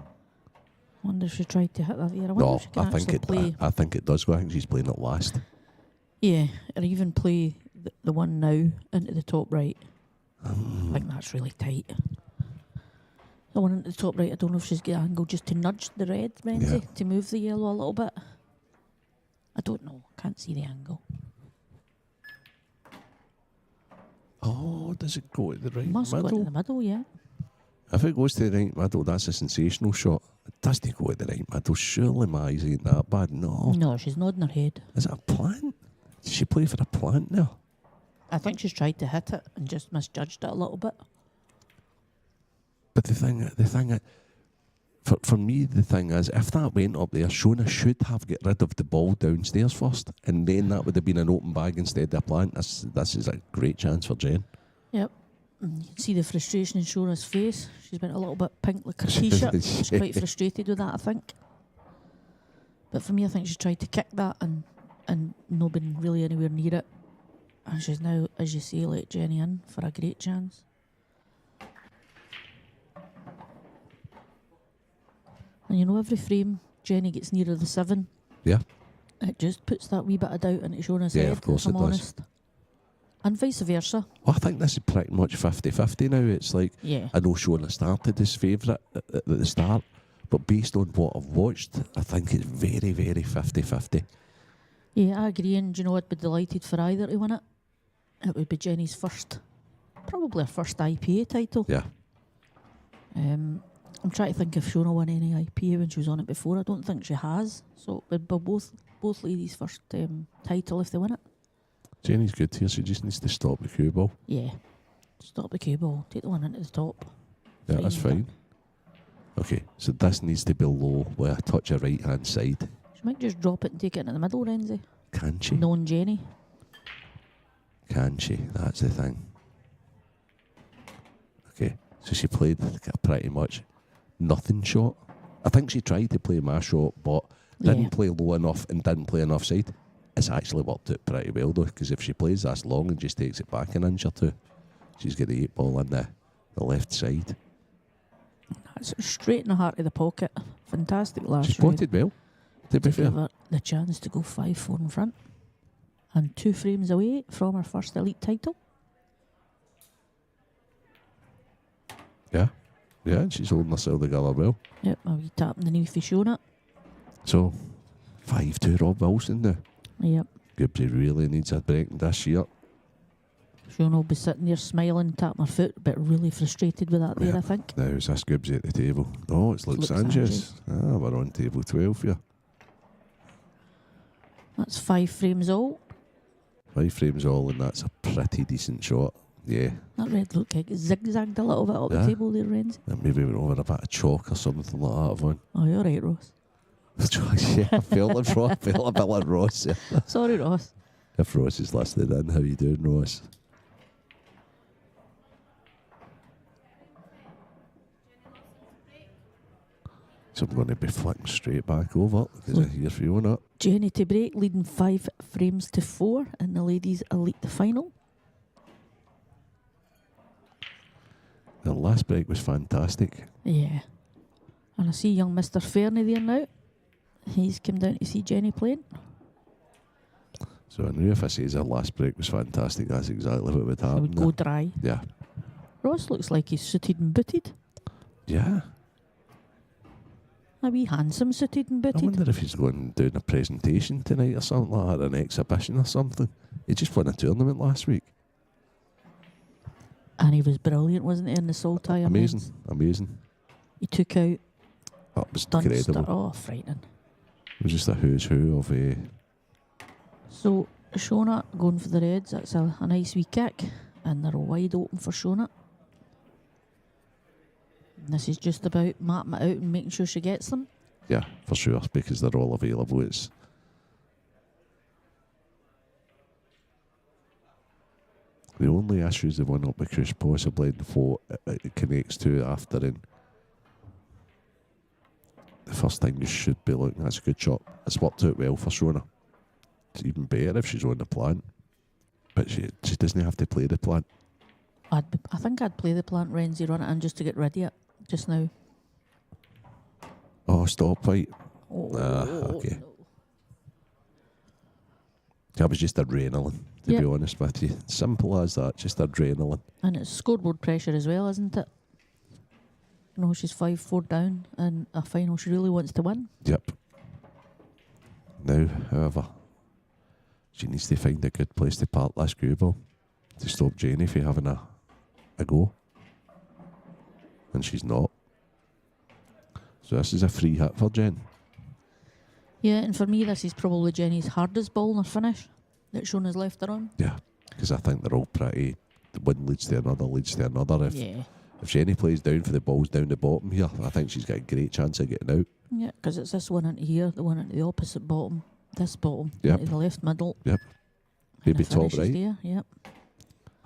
J: Wonder if she tried to hit that there. I wonder
I: No,
J: if she can
I: I think
J: actually play.
I: I think it does go. I think she's playing it last.
J: Yeah, or even play the one now into the top right. I think that's really tight. The one into the top right, I don't know if she's got angle just to nudge the red, Renzi, to move the yellow a little bit. I don't know. Can't see the angle.
I: Oh, does it go to the right
J: Must
I: middle?
J: go into the middle, yeah.
I: If it goes to the right middle, that's a sensational shot. It doesn't go to the right middle. Surely my eyes ain't that bad. No.
J: No, she's nodding her head.
I: Is it a plant? Did she play for a plant now?
J: I think she's tried to hit it and just misjudged it a little bit.
I: But the thing, for me, the thing is, if that went up there, Shona should have got rid of the ball downstairs first, and then that would have been an open bag instead of a plant. This is a great chance for Jen.
J: Yep. And you can see the frustration in Shona's face. She's been a little bit pink like her t-shirt. She's quite frustrated with that, I think. But for me, I think she's tried to kick that and not been really anywhere near it. And she's now, as you say, let Jenny in for a great chance. And you know, every frame Jenny gets nearer the 7.
I: Yeah.
J: It just puts that wee bit of doubt into Shona's head,
I: Of course
J: if I'm
I: it does.
J: honest. And vice versa.
I: Well, I think this is pretty much 50-50 now. It's like,
J: Yeah.
I: I know Shona started as favourite at the start, but based on what I've watched, I think it's very, very 50-50.
J: Yeah, I agree, and you know, I'd be delighted for either to win it. It would be Jenny's probably her first IPA title.
I: Yeah.
J: I'm trying to think if Shona won any IPA when she was on it before. I don't think she has. So it would be both ladies' first title if they win it.
I: Jenny's good here. She just needs to stop the cue ball.
J: Yeah. Stop the cue ball. Take the one into the top.
I: Yeah, that's fine. Okay, so this needs to be low with a touch of right hand side.
J: She might just drop it and take it into the middle, Renzi.
I: Can she?
J: Knowing Jenny.
I: Can she? That's the thing. Okay, so she played pretty much nothing shot. I think she tried to play my shot, but didn't play low enough and didn't play enough side. It's actually worked out pretty well though, because if she plays this long and just takes it back an inch or two, she's got the 8 ball in the left side.
J: That's straight in the heart of the pocket. Fantastic last
I: She spotted well, to be fair.
J: Give her the chance to go 5-4 in front. And 2 frames away from her first elite title.
I: Yeah, and she's holding herself together well.
J: Yep, a wee tap in the knee for Shona.
I: So, 5-2 Rob Wilson now.
J: Yep.
I: Gibbsy really needs a break this year.
J: Shona will be sitting there smiling, tapping her foot, but really frustrated with that there, I think.
I: Now, is this Gibbsy at the table? Oh, it's Luke Sanchez. Ah, we're on table 12 here.
J: That's 5 frames all.
I: 5 frames all, and that's a pretty decent shot. Yeah.
J: That red looked like it zigzagged a little bit up the table there, Renzi.
I: And maybe went over a bit of chalk or something like that, Yvonne.
J: Oh, you're right, Ross.
I: Yeah, I felt like Ross. I felt a bit like Ross. Yeah.
J: Sorry, Ross.
I: If Ross is listening in, how you doing, Ross? So I'm going to be flicking straight back over because I hear Fiona.
J: Jenny to break, leading 5 frames to 4 in the ladies' elite final.
I: The last break was fantastic.
J: Yeah. And I see young Mr. Fernie there now. He's come down to see Jenny playing.
I: So I knew if I says her last break was fantastic, that's exactly what would happen.
J: It would go dry.
I: Yeah.
J: Ross looks like he's suited and booted.
I: Yeah.
J: A wee handsome suited and
I: I
J: booted.
I: wonder if he's going doing a presentation tonight or something like that, an exhibition or something. He just won a tournament last week.
J: And he was brilliant, wasn't he, in the Saltire?
I: Amazing, amazing.
J: He took out
I: That was
J: Dunster.
I: incredible.
J: Oh, frightening.
I: It was just a who's who of
J: So, Shona going for the Reds. That's a nice wee kick. And they're wide open for Shona. And this is just about mapping it out and making sure she gets them.
I: yeah, for sure, because they're all available. It's the only issues the one up with Chris possibly in the 4 it connects to after in. The first thing you should be looking at is a good shot. It's worked out well for Shona. It's even better if she's on the plant. But she doesn't have to play the plant.
J: I think I'd play the plant Renzi, run it in just to get rid of it just now.
I: Oh, stop fight.
J: Oh,
I: Okay. That was just adrenaline, to be honest with you. Simple as that, just adrenaline.
J: And it's scoreboard pressure as well, isn't it? You know, she's 5-4 down in a final she really wants to win.
I: Yep. Now, however, she needs to find a good place to park this cue ball to stop Jenny from having a go. And she's not. So this is a free hit for Jen.
J: Yeah, and for me, this is probably Jenny's hardest ball in her finish that Shona's left her on.
I: Yeah, because I think they're all pretty. The one leads to another, leads to another. If Jenny plays down for the balls down the bottom here, I think she's got a great chance of getting out.
J: Yeah, because it's this one into here, the one into the opposite bottom, this bottom,
I: Yep.
J: into the left middle.
I: Yep.
J: And
I: Maybe
J: the
I: top
J: finish is
I: right.
J: there, yep.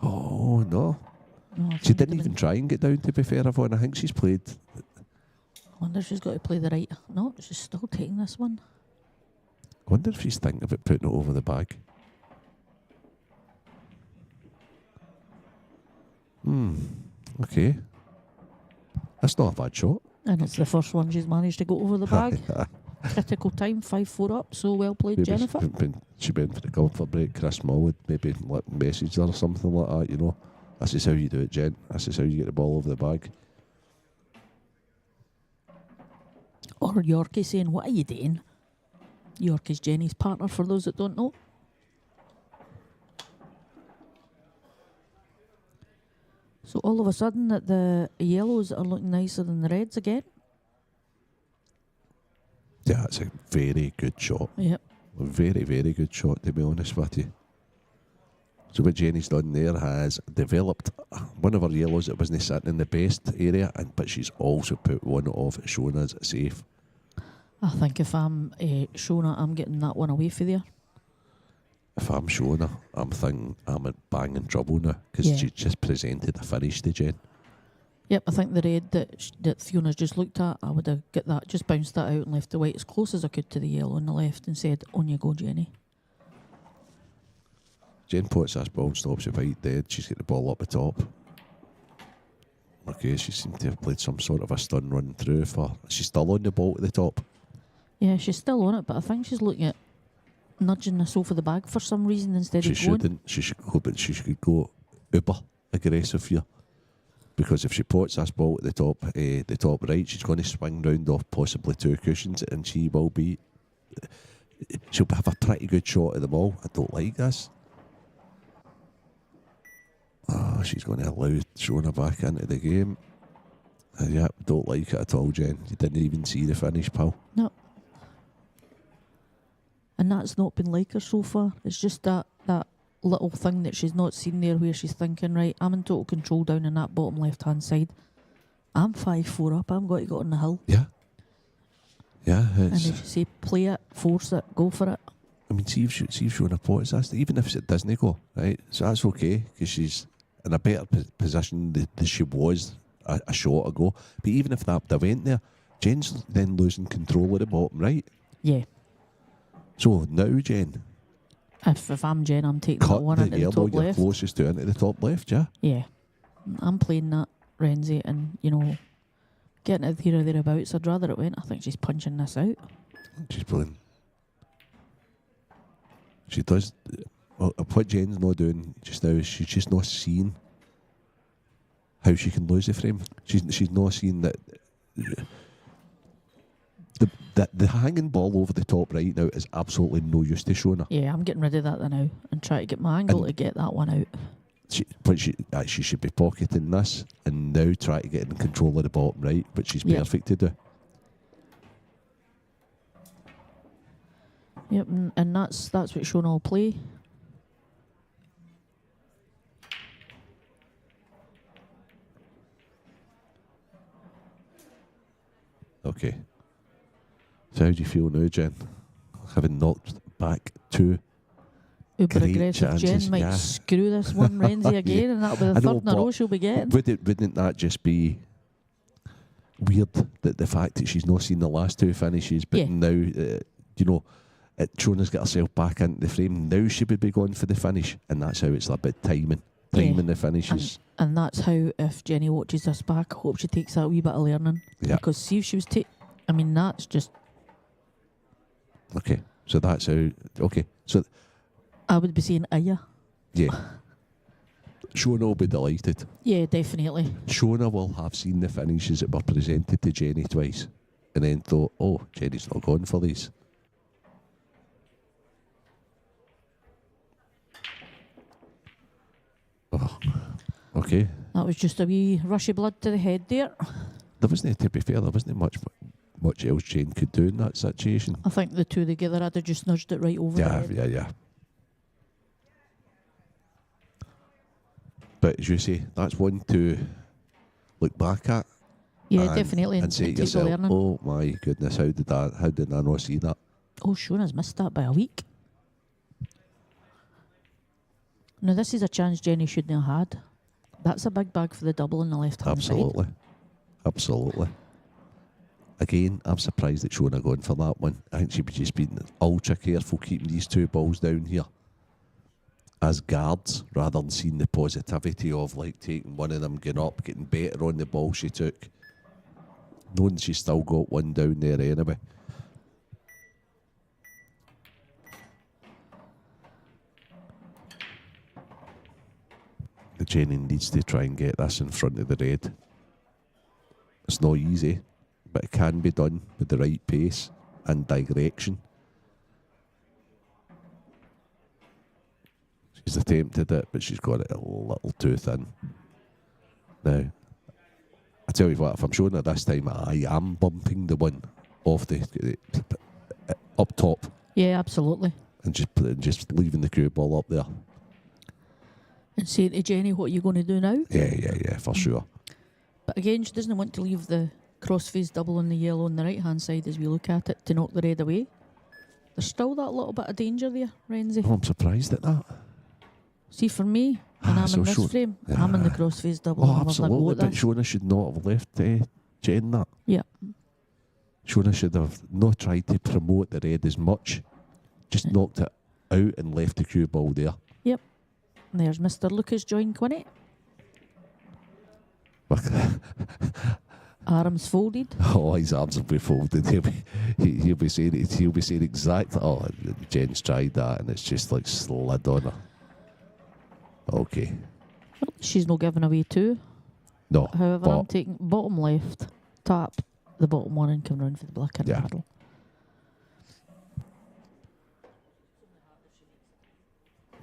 I: Oh, no.
J: No, I
I: She
J: think
I: didn't
J: it
I: even
J: would-
I: try and get down, to be fair, everyone. I think she's played.
J: I wonder if she's got to play the right. No, she's still taking this one.
I: I wonder if she's thinking about putting it over the bag. Okay. That's not a bad shot.
J: And it's the first one she's managed to go over the bag. Critical time, 5-4 up. So well played,
I: Maybe
J: Jennifer.
I: she went for the comfort break. Chris Mull would maybe message her or something like that, you know. This is how you do it, Jen. This is how you get the ball over the bag.
J: Or Yorkie saying, "What are you doing?" York is Jenny's partner, for those that don't know. So all of a sudden that the yellows are looking nicer than the reds again.
I: Yeah, it's a very good shot.
J: Yep.
I: A very, very good shot, to be honest with you. So what Jenny's done there has developed one of her yellows that wasn't sitting in the best area, but she's also put one of Shona's safe.
J: I think if I'm Shona, I'm getting that one away for there.
I: If I'm Shona, I'm thinking I'm in banging trouble now because she just presented a finish to Jen.
J: Yep, I think the red that Fiona's just looked at, I would have got that, just bounced that out and left the white as close as I could to the yellow on the left and said, "On you go, Jenny."
I: Jen puts this ball and stops it right dead. She's got the ball up the top. Okay, she seemed to have played some sort of a stun run through for. She's still on the ball at the top.
J: Yeah, she's still on it, but I think she's looking at nudging this over the bag for some reason instead
I: She
J: of going.
I: shouldn't. She should go, but she should go uber aggressive here. Because if she puts this ball at the top right, she's going to swing round off possibly 2 cushions, and she'll have a pretty good shot at the ball. I don't like this. she's going to allow Shona back into the game. Yeah, don't like it at all, Jen. You didn't even see the finish, pal.
J: No. And that's not been like her so far. It's just that little thing that she's not seen there where she's thinking, right, I'm in total control down in that bottom left-hand side. I'm 5-4 up. I'm going to go on the hill.
I: Yeah. Yeah,
J: And
I: it's...
J: as you say, play it, force it, go for it.
I: I mean, see if Shona Potts, that's even if it doesn't go, right? So that's okay, because she's in a better position than she was a shot ago. But even if that went there, Jen's then losing control of the bottom right.
J: Yeah.
I: So now, Jen,
J: If I'm Jen, I'm taking that one into the
I: yellow,
J: top
I: you're
J: left.
I: closest to into the top left, yeah?
J: Yeah. I'm playing that, Renzi, and, getting it there or thereabouts. I'd rather it went. I think she's punching this out.
I: She's playing. She does. Well, what Jen's not doing just now is she's just not seeing how she can lose the frame. She's not seeing that the hanging ball over the top right now is absolutely no use to Shona.
J: Yeah, I'm getting rid of that now and try to get my angle to get that one out.
I: She should be pocketing this and now try to get in control of the bottom right, but she's perfect to do.
J: Yep, and that's what Shona will play.
I: Okay. So how do you feel now, Jen? Having knocked back two
J: Uber
I: great
J: aggressive
I: chances,
J: Jen might screw this one Renzi again, and that'll be the third in a row she'll be getting.
I: Wouldn't that just be weird that the fact that she's not seen the last two finishes, but now Shona's got herself back into the frame. Now she would be going for the finish, and that's how it's about timing the finishes.
J: And that's how, if Jenny watches this back, I hope she takes that wee bit of learning.
I: Yeah.
J: Because see if she was that's just...
I: Okay, so that's how... Okay, so...
J: I would be saying, yeah.
I: Yeah. Shona will be delighted.
J: Yeah, definitely.
I: Shona will have seen the finishes that were presented to Jenny twice and then thought, oh, Jenny's not going for these. Oh, okay.
J: That was just a wee rush of blood to the head there.
I: There wasn't, to be fair, much else Jane could do in that situation.
J: I think the two together had just nudged it right over the head.
I: Yeah. But as you say, that's one to look back at.
J: Yeah, definitely.
I: And say to
J: take
I: yourself,
J: the learning.
I: oh my goodness, how did I not see that?
J: Oh, Shona's missed that by a week. Now, this is a chance Jenny shouldn't have had. That's a big bag for the double on the left-hand side.
I: Absolutely. Again, I'm surprised that Shona going for that one. I think she would just been ultra careful keeping these two balls down here as guards, rather than seeing the positivity of like taking one of them, getting up, getting better on the ball she took, knowing she's still got one down there anyway. Jenny needs to try and get this in front of the red. It's not easy, but it can be done with the right pace and direction. She's attempted it, but she's got it a little too thin. Now, I tell you what, if I'm showing her this time, I am bumping the one off the up top.
J: Yeah, absolutely.
I: And just leaving the cue ball up there.
J: And saying to Jenny, what are you going to do now?
I: Yeah, for sure.
J: But again, she doesn't want to leave the cross-face double on the yellow on the right-hand side as we look at it to knock the red away. There's still that little bit of danger there, Renzi.
I: Oh, I'm surprised at that.
J: See, for me, when I'm in this frame, I'm in the cross-face double.
I: Oh, absolutely, but Shona should not have left Jen that.
J: Yeah.
I: Shona should have not tried to promote the red as much. Just knocked it out and left the cue ball there.
J: Yep. And there's Mr. Lucas Join Quinney. Arms folded.
I: Oh, his arms will be folded. He'll be saying it. He'll be saying exactly. Oh, Jen's tried that, and it's just like slid on her. Okay.
J: Well, she's not giving away two.
I: No.
J: However, I'm taking bottom left, tap the bottom one, and come round for the black in the middle.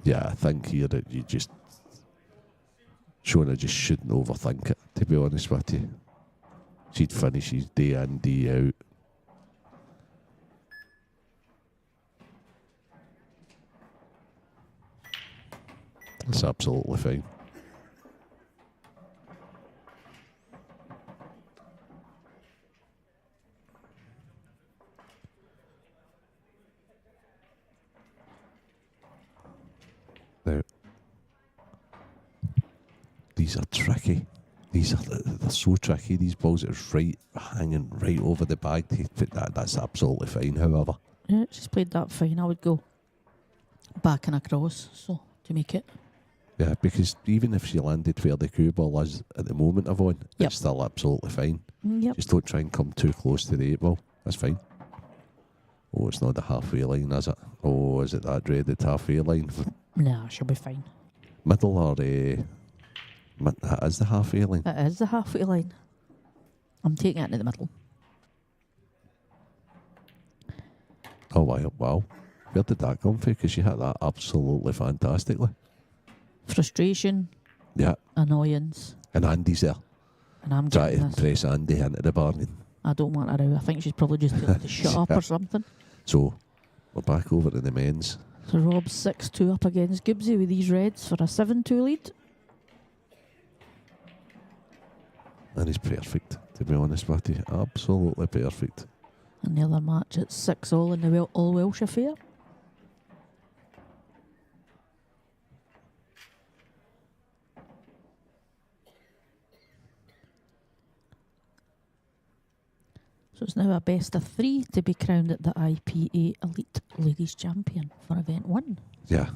I: Yeah, I think here that you just Shona just shouldn't overthink it, to be honest with you. She'd finish his day in, day out. It's absolutely fine. Now, these are tricky. They're so tricky. These balls are right hanging right over the bag. That's absolutely fine. However,
J: Yeah, she's played that fine. I would go back and across, so to make it.
I: yeah, because even if she landed where the cue ball is at the moment, Yvonne,
J: Yep.
I: it's still absolutely fine.
J: Yep.
I: Just don't try and come too close to the 8 ball. That's fine. Oh, it's not the halfway line, is it? Oh, is it that dreaded halfway line?
J: Nah, she'll be fine.
I: Middle or that is the halfway line.
J: It is the halfway line. I'm taking it into the middle.
I: Oh, wow. Where did that come from? Because she hit that absolutely fantastically.
J: Frustration,
I: Yeah,
J: annoyance,
I: and Andy's there.
J: and I'm
I: Try to
J: getting this.
I: impress Andy into the bargain.
J: I don't want her out. I think she's probably just told to shut up or something.
I: So, we're back over to the men's.
J: So Rob's 6-2 up against Gibbsy with these reds for a 7-2 lead.
I: And he's perfect, to be honest with you. Absolutely perfect.
J: And the other match at 6-all in the All Welsh affair. So it's now a best of 3 to be crowned at the IPA Elite Ladies Champion for event 1.
I: Yeah.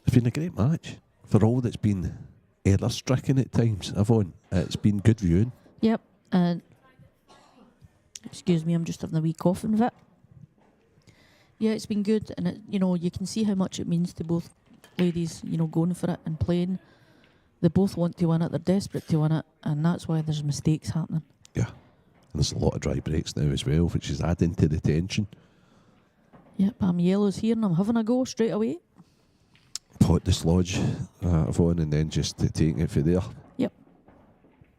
I: It's been a great match. For all that's been error-stricken at times, Yvonne, it's been good viewing.
J: Yep, and excuse me, I'm just having a wee coughing fit. Yeah, it's been good, and it, you can see how much it means to both ladies, going for it and playing. They both want to win it, they're desperate to win it, and that's why there's mistakes happening.
I: Yeah. And there's a lot of dry breaks now as well, which is adding to the tension.
J: Yep, I'm yellows here and I'm having a go straight away.
I: Pot dislodge Yvonne, and then just taking it for there.
J: Yep.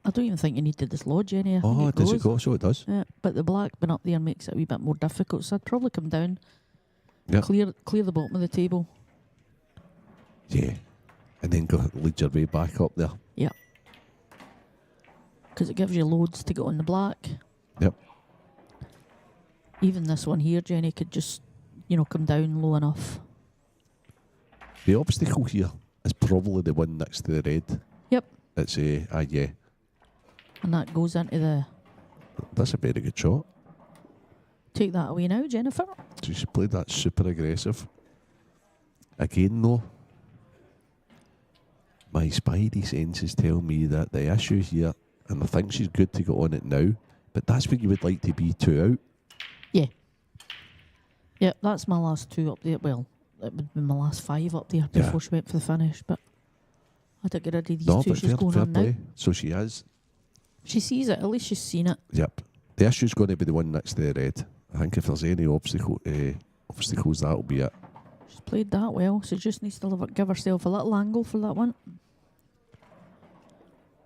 J: I don't even think you need to dislodge any. I think
I: Oh,
J: it
I: does it
J: goes.
I: go? So it does.
J: Yeah, but the black being up there makes it a wee bit more difficult, so I'd probably come down,
I: Yep.
J: clear the bottom of the table.
I: Yeah. And then go lead your way back up there.
J: Yep. Because it gives you loads to get on the black.
I: Yep.
J: Even this one here, Jenny could just, come down low enough.
I: The obstacle here is probably the one next to the red.
J: Yep.
I: It's yeah.
J: And that goes into the...
I: That's a very good shot.
J: Take that away now, Jennifer.
I: So she played that super aggressive. Again, though, my spidey senses tell me that the issue here, and I think she's good to go on it now, but that's where you would like to be 2 out.
J: Yeah. Yep, that's my last 2 up there. Well, it would be my last 5 up there
I: Yeah.
J: before she went for the finish, but I had to get rid of these
I: No,
J: 2
I: but
J: she's going
I: fair
J: on now.
I: play. So she is.
J: She sees it, at least she's seen it.
I: Yep. The issue's going to be the one next to the red. I think if there's any obstacles, that'll be it.
J: She's played that well, so she just needs to give herself a little angle for that one.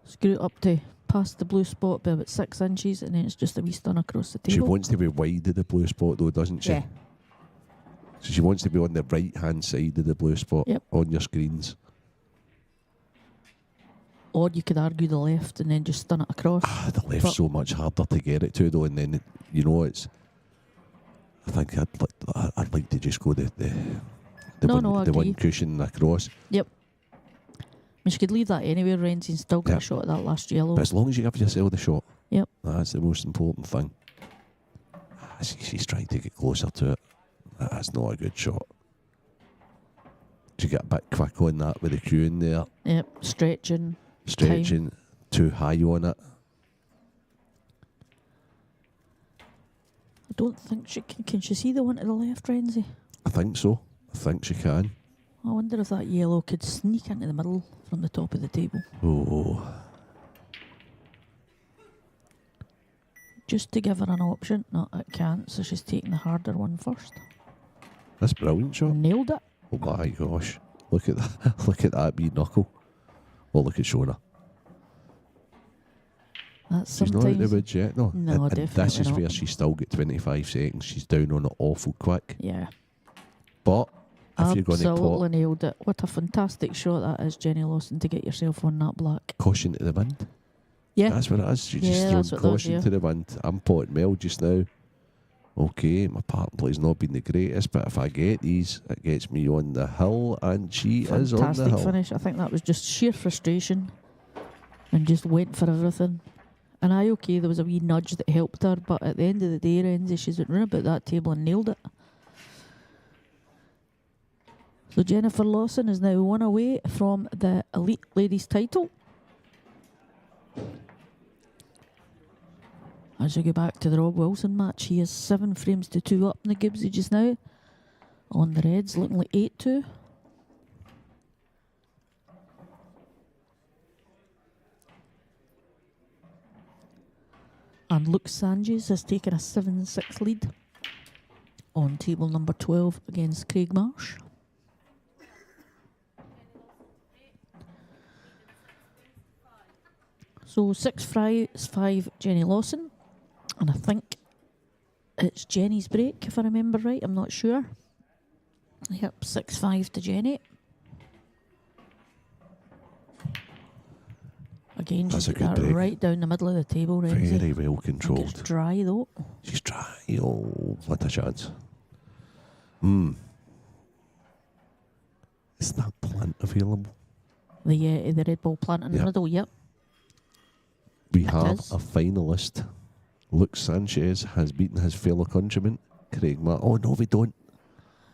J: Screw it up to past the blue spot by about 6 inches, and then it's just a wee stun across the table.
I: She wants to be wide of the blue spot, though, doesn't she?
J: Yeah.
I: So she wants to be on the right-hand side of the blue spot on your screens.
J: Or you could argue the left and then just stun it across.
I: The left's so much harder to get it to, though, and then, it's... I think I'd like to just go the one cushion across.
J: Yep. I mean, she could leave that anywhere, Renzi, and still get a shot at that last yellow.
I: But as long as you give yourself the shot,
J: yep,
I: that's the most important thing. She's trying to get closer to it. That's not a good shot. She get a bit quick on that with the cue in there.
J: Yep, stretching,
I: too high on it.
J: I don't think she can she see the one to the left, Renzi?
I: I think so. I think she can.
J: I wonder if that yellow could sneak into the middle from the top of the table.
I: Oh.
J: Just to give her an option. No, it can't, so she's taking the harder one first.
I: That's brilliant shot.
J: Nailed it.
I: Oh my gosh. Look at that. Look at that wee knuckle. Well, look at Shona.
J: That's
I: She's not out the
J: sometimes.
I: woods yet, no.
J: No,
I: and
J: definitely
I: this is
J: not.
I: where she's still got 25 seconds. She's down on it awful quick.
J: Yeah.
I: But if you're going to
J: Absolutely
I: put
J: nailed it. What a fantastic shot that is, Jenny Lawson, to get yourself on that black.
I: caution to the wind,
J: Yeah.
I: that's what it is. She's
J: Yeah,
I: just
J: that's
I: throwing
J: what it is,
I: caution
J: yeah.
I: to the wind. I'm potting well just now. Okay, my partner play's not been the greatest, but if I get these, it gets me on the hill, and she is on the
J: Fantastic
I: hill.
J: finish. I think that was just sheer frustration and just went for everything. And okay, there was a wee nudge that helped her, but at the end of the day, Renzi, she's went round about that table and nailed it. So Jennifer Lawson is now one away from the Elite Ladies title. As we go back to the Rob Wilson match, he is 7 frames to 2 up in the Gibbsy just now. On the Reds, looking like 8-2. And Luke Sanchez has taken a 7-6 lead on table number 12 against Craig Marsh. So 6-5 Jenny Lawson, and I think it's Jenny's break if I remember right, I'm not sure. Yep, 6-5 to Jenny. Again,
I: That's
J: just
I: a
J: put
I: good
J: that
I: break.
J: right down the middle of the table, Renzi.
I: Very well
J: It's
I: controlled.
J: dry though.
I: She's dry. Oh, what a chance. Is that plant available?
J: The red ball plant in the
I: Yep.
J: middle, yep.
I: We
J: It
I: have
J: is.
I: a finalist. Luke Sanchez has beaten his fellow countryman, Craig Marsh. Oh, no, we don't.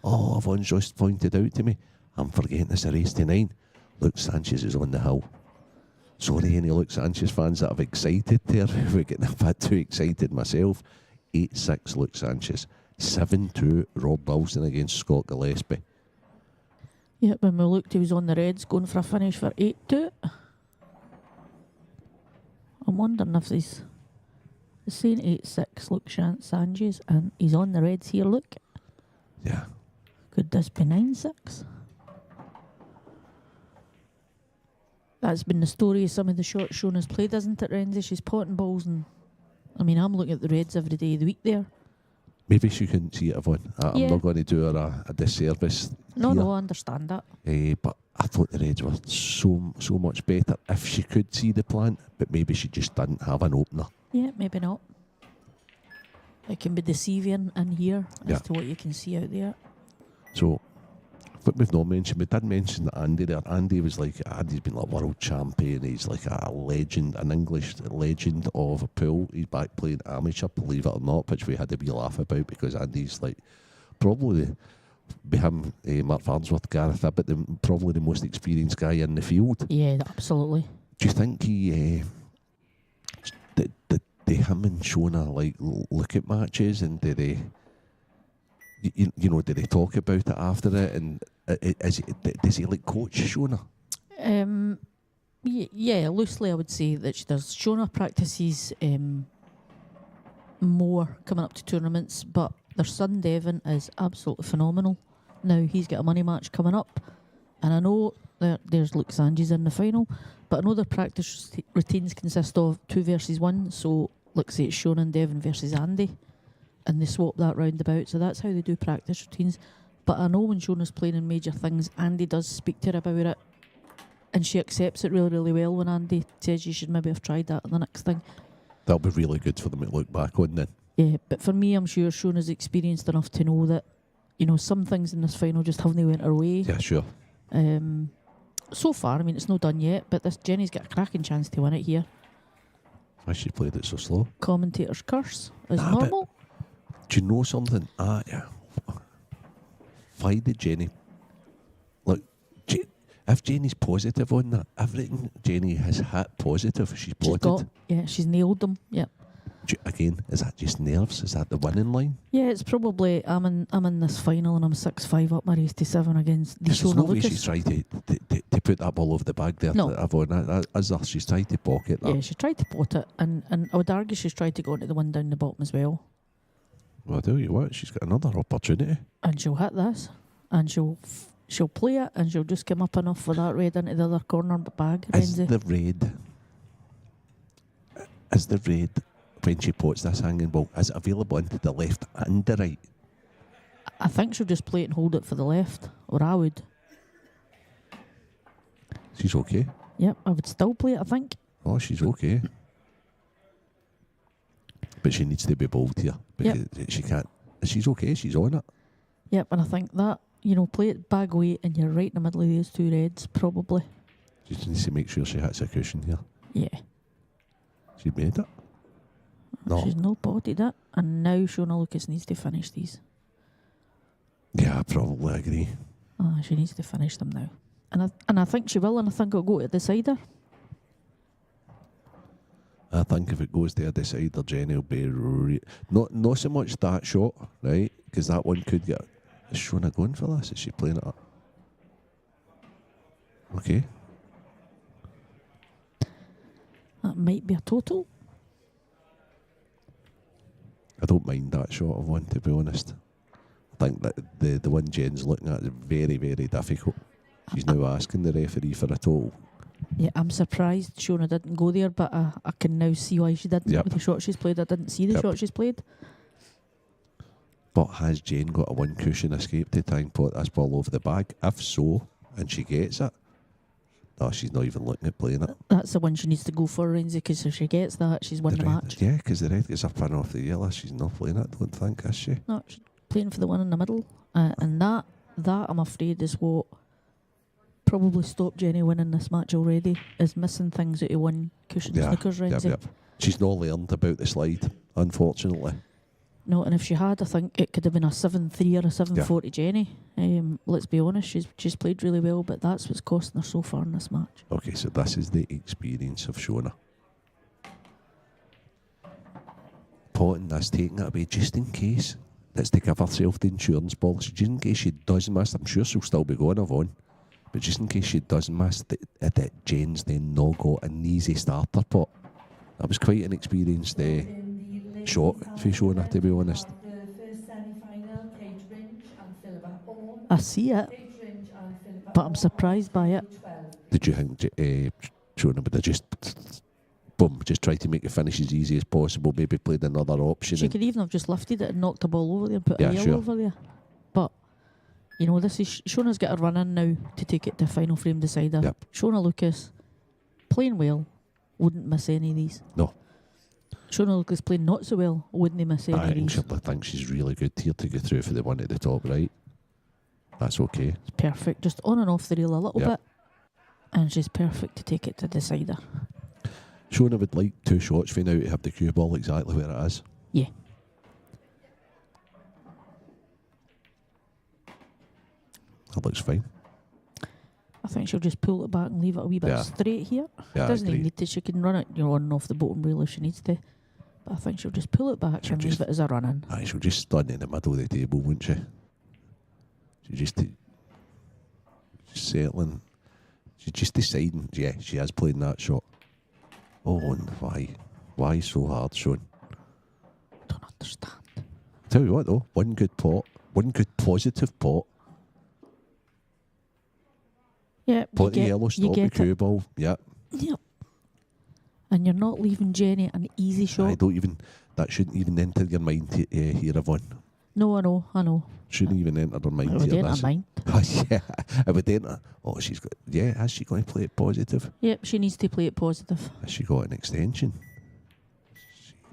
I: Oh, Yvonne's just pointed out to me. I'm forgetting it's a race to 9. Luke Sanchez is on the hill. Sorry, any Luke Sanchez fans that have excited there. We're getting a bit too excited myself. 8-6 Luke Sanchez. 7-2 Rob Wilson against Scott Gillespie.
J: Yep, when we looked, he was on the Reds going for a finish for 8-2. I'm wondering if he's saying 8-6 Luke Sanchez, and he's on the Reds here, look.
I: Yeah.
J: Could this be 9-6? That's been the story of some of the shots Shona's played, isn't it, Renzi? She's potting balls, and I mean, I'm looking at the Reds every day of the week there.
I: Maybe she couldn't see it, Yvonne. I'm
J: Yeah.
I: not going to do her a disservice.
J: No,
I: here.
J: no, I understand that.
I: But I thought the Reds were so much better if she could see the plant, but maybe she just didn't have an opener.
J: Yeah, maybe not. It can be deceiving in here as
I: Yeah.
J: to what you can see out there.
I: So, what we've not mentioned, we did mention that Andy there. Andy's been like world champion. He's like a legend, an English legend of a pool. He's back playing amateur, believe it or not, which we had a wee laugh about because Andy's like probably be him, Mark Farnsworth, Gareth Abbott, probably the most experienced guy in the field.
J: Yeah, absolutely.
I: Do you think he did him and Shona like look at matches, and did they did they talk about it after it, and does he like coach Shona?
J: Yeah, loosely I would say that she does. Shona practices more coming up to tournaments, but their son Devon is absolutely phenomenal. Now he's got a money match coming up, and I know that there's Luke Sanchez in the final, but I know their practice routines consist of 2 versus 1. So let's say it's Shona and Devon versus Andy, and they swap that round about. So that's how they do practice routines. But I know when Shona's playing in major things, Andy does speak to her about it, and she accepts it really, really well when Andy says you should maybe have tried that at the next thing.
I: That'll be really good for them to look back on then.
J: Yeah, but for me, I'm sure Shona's experienced enough to know that, some things in this final just haven't went her way.
I: Yeah, sure.
J: So far, I mean, it's not done yet, but this Jenny's got a cracking chance to win it here.
I: Why she played it so slow?
J: Commentator's curse is
I: Nah, but-
J: normal.
I: Do you know something? Yeah. Why did Jenny... Look, if Jenny's positive on that, everything Jenny has hit positive, she's plotted.
J: She's nailed them. Yeah.
I: Again, is that just nerves? Is that the winning line?
J: Yeah, it's probably I'm in this final and I'm 6-5 up my race to 7 against the
I: There's
J: Shona
I: no way
J: Lucas.
I: she's tried to put that ball over the bag there.
J: No.
I: She's tried to pocket that.
J: Yeah, she tried to pot it, and I would argue she's tried to go into the one down the bottom as well.
I: Well, I tell you what, she's got another opportunity.
J: And she'll hit this, and she'll she'll play it and she'll just come up enough for that red into the other corner bag.
I: Is
J: Renzi.
I: the red when she puts this hanging ball, is it available into the left and the right?
J: I think she'll just play it and hold it for the left, or I would.
I: She's okay.
J: Yep, I would still play it, I think.
I: Oh, she's okay. But she needs to be bold here. Because she can't. She's okay, she's on it.
J: Yep, and I think that, play it bag weight and you're right in the middle of these two reds, probably.
I: She just needs to make sure she hits a cushion here.
J: Yeah.
I: She made it. No.
J: She's not bodied it. And now Shona Lucas needs to finish these.
I: Yeah, I probably agree.
J: She needs to finish them now. And I think she will, and I think it'll go to the decider.
I: I think if it goes to a decider, Jenny will be not so much that shot, right? Because that one could get. Is Shona going for this? Is she playing it up? Okay.
J: That might be a total.
I: I don't mind that shot of one, to be honest. I think that the one Jen's looking at is very, very difficult. She's now asking the referee for a total.
J: Yeah, I'm surprised Shona didn't go there, but I can now see why she didn't with the shot she's played. I didn't see the shot she's played.
I: But has Jen got a one cushion escape to try and put this ball over the bag? If so, and she gets it, no, she's not even looking at playing it.
J: That's the one she needs to go for, Renzi, because if she gets that, she's won the match.
I: Yeah, because the red gets a pin off the yellow. She's not playing it, don't think, is she?
J: No, she's playing for the one in the middle. And that, I'm afraid, is what probably stopped Jenny winning this match already, is missing things out of one cushion sneakers, Renzi.
I: Yep. She's not learned about the slide, unfortunately.
J: No, and if she had, I think it could have been a 7-3 or a 7-4 Jenny. Let's be honest, she's played really well, but that's what's costing her so far in this match.
I: Okay, so this is the experience of Shona. Potting this, taking it away just in case. That's to give herself the insurance policy. Just in case she does miss, I'm sure she'll still be going on. But just in case she does miss, that Jen's then not got an easy starter pot. That was quite an experienced shot for Shona, to be honest.
J: I see it, but I'm surprised by it.
I: Did you think Shona would have just try to make the finish as easy as possible, maybe played another option?
J: She could even have just lifted it and knocked the ball over there and put a yellow over there. But, this is Shona's got a run in now to take it to final frame decider.
I: Yep.
J: Shona Lucas, playing well, wouldn't miss any of these.
I: No.
J: Shona Lucas playing not so well, wouldn't miss any of these.
I: I think she's really good here to go through for the one at the top right. That's okay.
J: It's perfect, just on and off the rail a little bit. And she's perfect to take it to decider.
I: Shona would like 2 shots for now to have the cue ball exactly where it is.
J: Yeah.
I: That looks fine.
J: I think she'll just pull it back and leave it a wee bit straight here.
I: Yeah,
J: doesn't even need to. She can run it, on and off the bottom rail if she needs to. But I think she'll just pull it back and leave it as a run in.
I: Aye, she'll just stand in the middle of the table, won't she? She's just settling. She's just deciding, she is playing that shot. Oh, and why? Why so hard, Sean?
J: Don't understand.
I: Tell you what though, one good positive pot.
J: Yeah,
I: pot the yellow, stop the cue ball. Yep.
J: And you're not leaving Jenny an easy shot.
I: That shouldn't even enter your mind to hear of one.
J: No, I know.
I: Shouldn't even enter her mind.
J: It would enter mind.
I: Yeah, it would enter. Oh, has she going to play it positive?
J: Yep, she needs to play it positive.
I: Has she got an extension?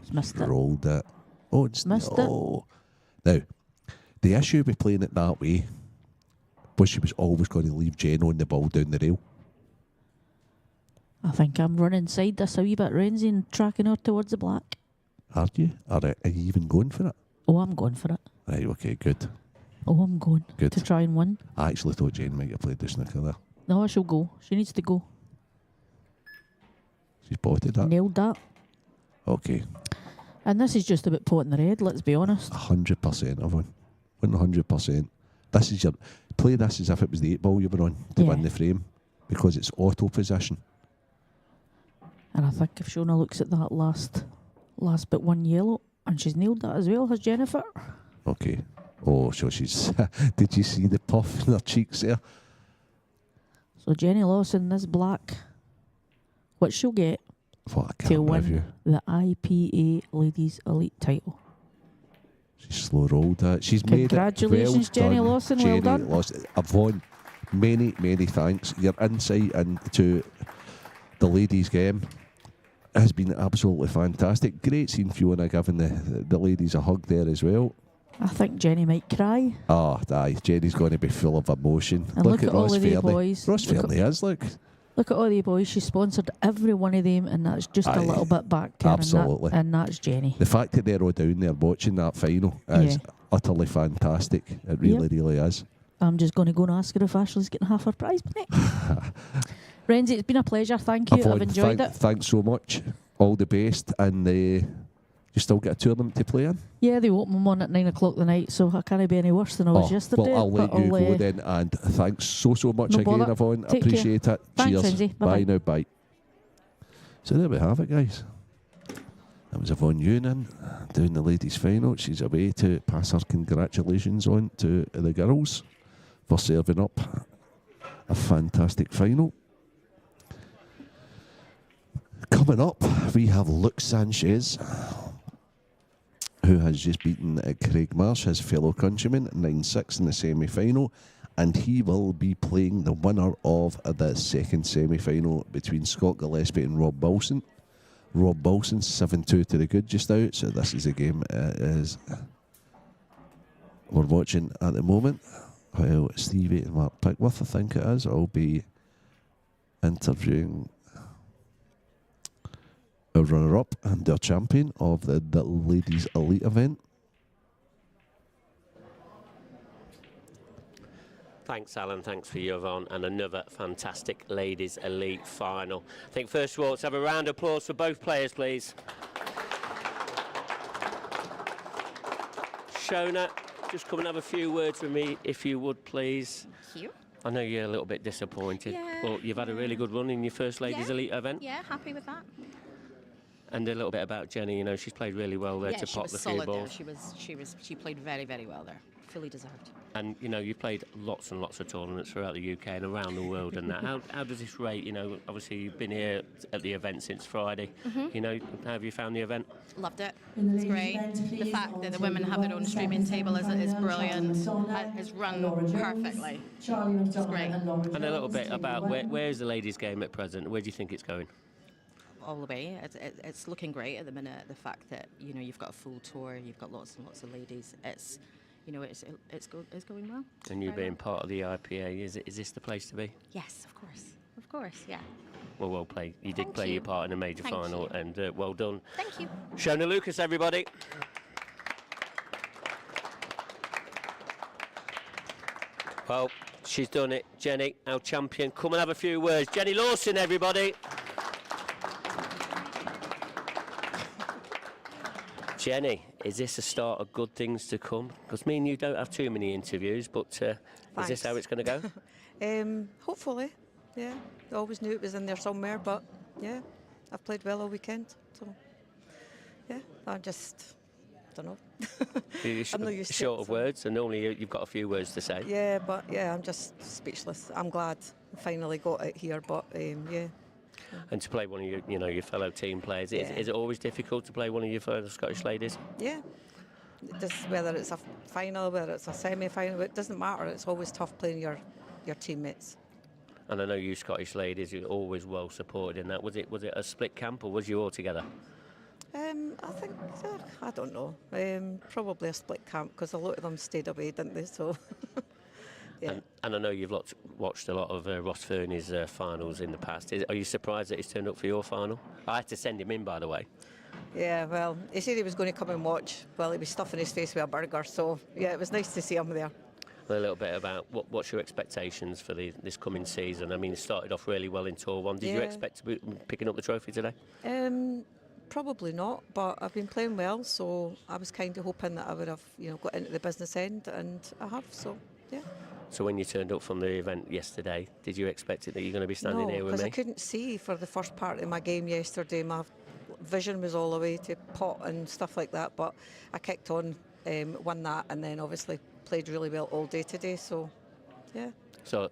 J: She's missed it.
I: Rolled it. Oh, it's
J: missed it.
I: Now, the issue with playing it that way was she was always going to leave Jen on the ball down the rail.
J: I think I'm running inside this a wee bit, Renzi, and tracking her towards the black.
I: Are you? Are you even going for it?
J: Oh, I'm going for it.
I: Right, okay, good.
J: Oh, I'm going to try and win.
I: I actually thought Jen might have played the snooker there.
J: No, she'll go. She needs to go.
I: She's spotted that.
J: Nailed that.
I: Okay.
J: And this is just about potting the red, let's be honest.
I: 100% of one. 100%. This is play this as if it was the 8 ball you were on to win the frame, because it's auto position.
J: And I think if Shona looks at that last but one yellow, and she's nailed that as well, has Jennifer.
I: Okay. Oh, so she's. Did you see the puff in her cheeks there?
J: So Jenny Lawson, this black, what she'll get
I: What a
J: to
I: camp
J: win
I: review.
J: the IPA Ladies Elite title.
I: She's slow rolled that. She's made it.
J: Congratulations,
I: Well
J: Jenny
I: done,
J: Lawson,
I: Jenny
J: well done.
I: Lawson. Yvonne, many, many thanks. Your insight into the ladies' game has been absolutely fantastic. Great seeing Fiona giving the ladies a hug there as well.
J: I think Jenny might cry.
I: Oh, aye, Jenny's going to be full of emotion.
J: And look at all
I: Ross
J: of the
I: Fairley.
J: boys.
I: Ross
J: Look
I: Fairley is, look.
J: Look at all the boys. She sponsored every one of them, and that's just
I: Aye,
J: a little bit back to her.
I: absolutely.
J: And that's Jenny.
I: The fact that they're all down there watching that final is utterly fantastic. It really, really is.
J: I'm just going to go and ask her if Ashley's getting half her prize money. Renzi, it's been a pleasure. Thank you.
I: Yvonne,
J: I've enjoyed it.
I: Thanks so much. All the best. And you still get a tournament to play in?
J: Yeah, they open them on at 9 o'clock tonight, so I can't be any worse than I was yesterday.
I: Well, I'll let
J: but
I: you go then. And thanks so much
J: No
I: again,
J: bother.
I: Yvonne.
J: Take care.
I: Appreciate it.
J: Thanks,
I: Cheers.
J: Renzi.
I: Bye
J: Bye-bye.
I: now. Bye. So there we have it, guys. That was Yvonne Ewan doing the ladies' final. She's away to pass her congratulations on to the girls for serving up a fantastic final. Coming up, we have Luke Sanchez, who has just beaten Craig Marsh, his fellow countryman, 9-6 in the semi-final, and he will be playing the winner of the second semi-final between Scott Gillespie and Rob Wilson. Rob Wilson 7-2 to the good just now, so this is a game we're watching at the moment. While Stevie and Mark Pickworth, I think it is, will be interviewing a runner-up and their champion of the ladies' elite event.
C: Thanks, Alan. Thanks for you, Yvonne. And another fantastic ladies' elite final. I think first of all, let's have a round of applause for both players, please. Shona, just come and have a few words with me, if you would, please.
L: Thank you.
C: I know you're a little bit disappointed, but you've had a really good run in your first ladies' elite event.
L: Yeah, happy with that.
C: And a little bit about Jenny. You know, she's played really well there to pop the few balls.
L: She played very, very well there. Fully deserved.
C: And you know, you've played lots and lots of tournaments throughout the UK and around the world. And that, how does this rate? You know, obviously you've been here at the event since Friday. You know, how have you found the event?
L: Loved it. It's great. The fact that the women have their own streaming table is brilliant. It's run perfectly. It's great.
C: And a little bit about where is the ladies' game at present? Where do you think it's going?
L: All the way. It's looking great at the minute. The fact that you've got a full tour, you've got lots and lots of ladies. It's going well.
C: And you being part of the IPA, is this the place to be?
L: Yes, of course, yeah.
C: Well played. You did play your part in a major final, and well done.
L: Thank you.
C: Shona Lucas, everybody. Well, she's done it. Jenny, our champion. Come and have a few words. Jenny Lawson, everybody. Jenny, is this a start of good things to come? Because me and you don't have too many interviews, but is this how it's going to
M: go? Hopefully, yeah. I always knew it was in there somewhere, but yeah, I've played well all weekend, so yeah, I just don't know. I'm not used to
C: short
M: it,
C: of
M: so.
C: words, and normally you've got a few words to say.
M: Yeah, but yeah, I'm just speechless. I'm glad I finally got it here, but yeah.
C: And to play one of your fellow team players, is it always difficult to play one of your fellow Scottish ladies?
M: Yeah. Just whether it's a final, whether it's a semi-final, it doesn't matter. It's always tough playing your teammates.
C: And I know you Scottish ladies, you're always well supported in that. Was it a split camp, or was you all together?
M: I think, I don't know. Probably a split camp, because a lot of them stayed away, didn't they? So. Yeah.
C: And I know you've watched a lot of Ross Fernie's finals in the past. Are you surprised that he's turned up for your final? I had to send him in, by the way.
M: Yeah, well, he said he was going to come and watch. Well, he was stuffing his face with a burger, so yeah, it was nice to see him there.
C: A little bit about what's your expectations for this coming season? I mean, it started off really well in Tour 1. Did you expect to be picking up the trophy today?
M: Probably not, but I've been playing well, so I was kind of hoping that I would have, got into the business end, and I have, so yeah.
C: So when you turned up from the event yesterday, did you expect it that you're going to be standing here with me?
M: No, because I couldn't see for the first part of my game yesterday. My vision was all the way to pot and stuff like that, but I kicked on won that, and then obviously played really well all day today. So, yeah.
C: So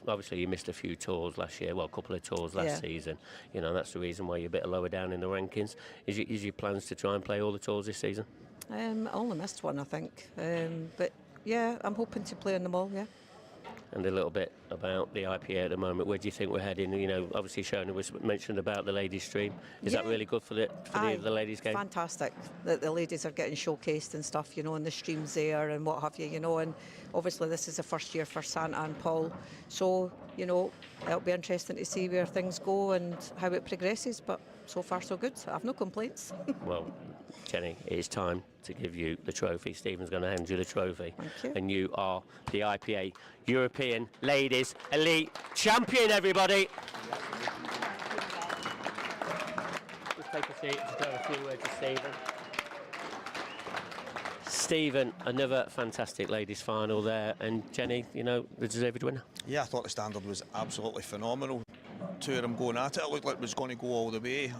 C: obviously you missed a few tours last year, well, a couple of tours last season. You know, that's the reason why you're a bit lower down in the rankings. Is your plans to try and play all the tours this season?
M: I only missed one, I think. But yeah, I'm hoping to play on them all, yeah.
C: And a little bit about the IPA at the moment. Where do you think we're heading? You know, obviously Shona was mentioned about the ladies' stream. Is that really good for the ladies' game?
M: Fantastic that the ladies are getting showcased and stuff, you know, and the streams there and what have you, you know. And obviously this is the first year for Santa and Paul. So, you know, it'll be interesting to see where things go and how it progresses. But so far so good. I have no complaints.
C: Well, Jenny, it is time to give you the trophy. Stephen's going to hand you the trophy.
M: Thank you.
C: And you are the IPA European Ladies Elite Champion, everybody. Just take a seat to go a few words to Stephen. Stephen, another fantastic ladies final there. And Jenny, you know, the deserved winner.
B: Yeah, I thought the standard was absolutely phenomenal. Two of them going at it. It looked like it was going to go all the way.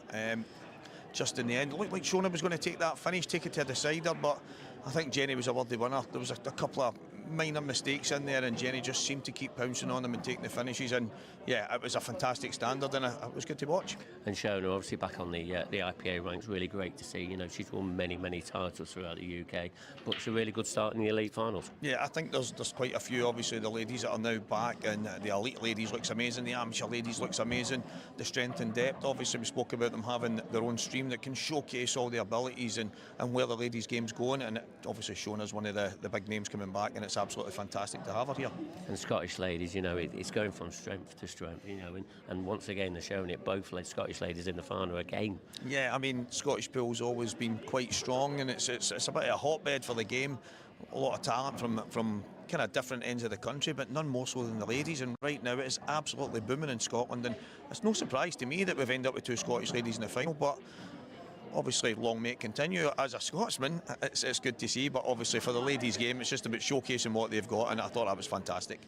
B: Just in the end, it looked like Shona was going to take that finish, take it to a decider, but I think Jenny was a worthy winner. There was a couple of minor mistakes in there, and Jenny just seemed to keep pouncing on them and taking the finishes. And yeah, it was a fantastic standard, and it was good to watch.
C: And Shona, obviously back on the IPA ranks, really great to see. You know, she's won many titles throughout the UK, but it's a really good start in the elite finals.
B: Yeah, I think there's quite a few. Obviously, the ladies that are now back, and the elite ladies looks amazing. The amateur ladies looks amazing. The strength and depth. Obviously, we spoke about them having their own stream that can showcase all their abilities and where the ladies' game's going. And obviously, Shona's one of the big names coming back, and it's absolutely fantastic to have her here.
C: And Scottish ladies, you know, it's going from strength to strength, you know, and once again they're showing it, both Scottish ladies in the final again.
B: Yeah, I mean, Scottish pool's always been quite strong, and it's a bit of a hotbed for the game. A lot of talent from kind of different ends of the country, but none more so than the ladies. And right now it is absolutely booming in Scotland, and it's no surprise to me that we've ended up with two Scottish ladies in the final. But obviously, long may it continue. As a Scotsman, it's good to see, but obviously for the ladies' game, it's just about showcasing what they've got, and I thought that was fantastic.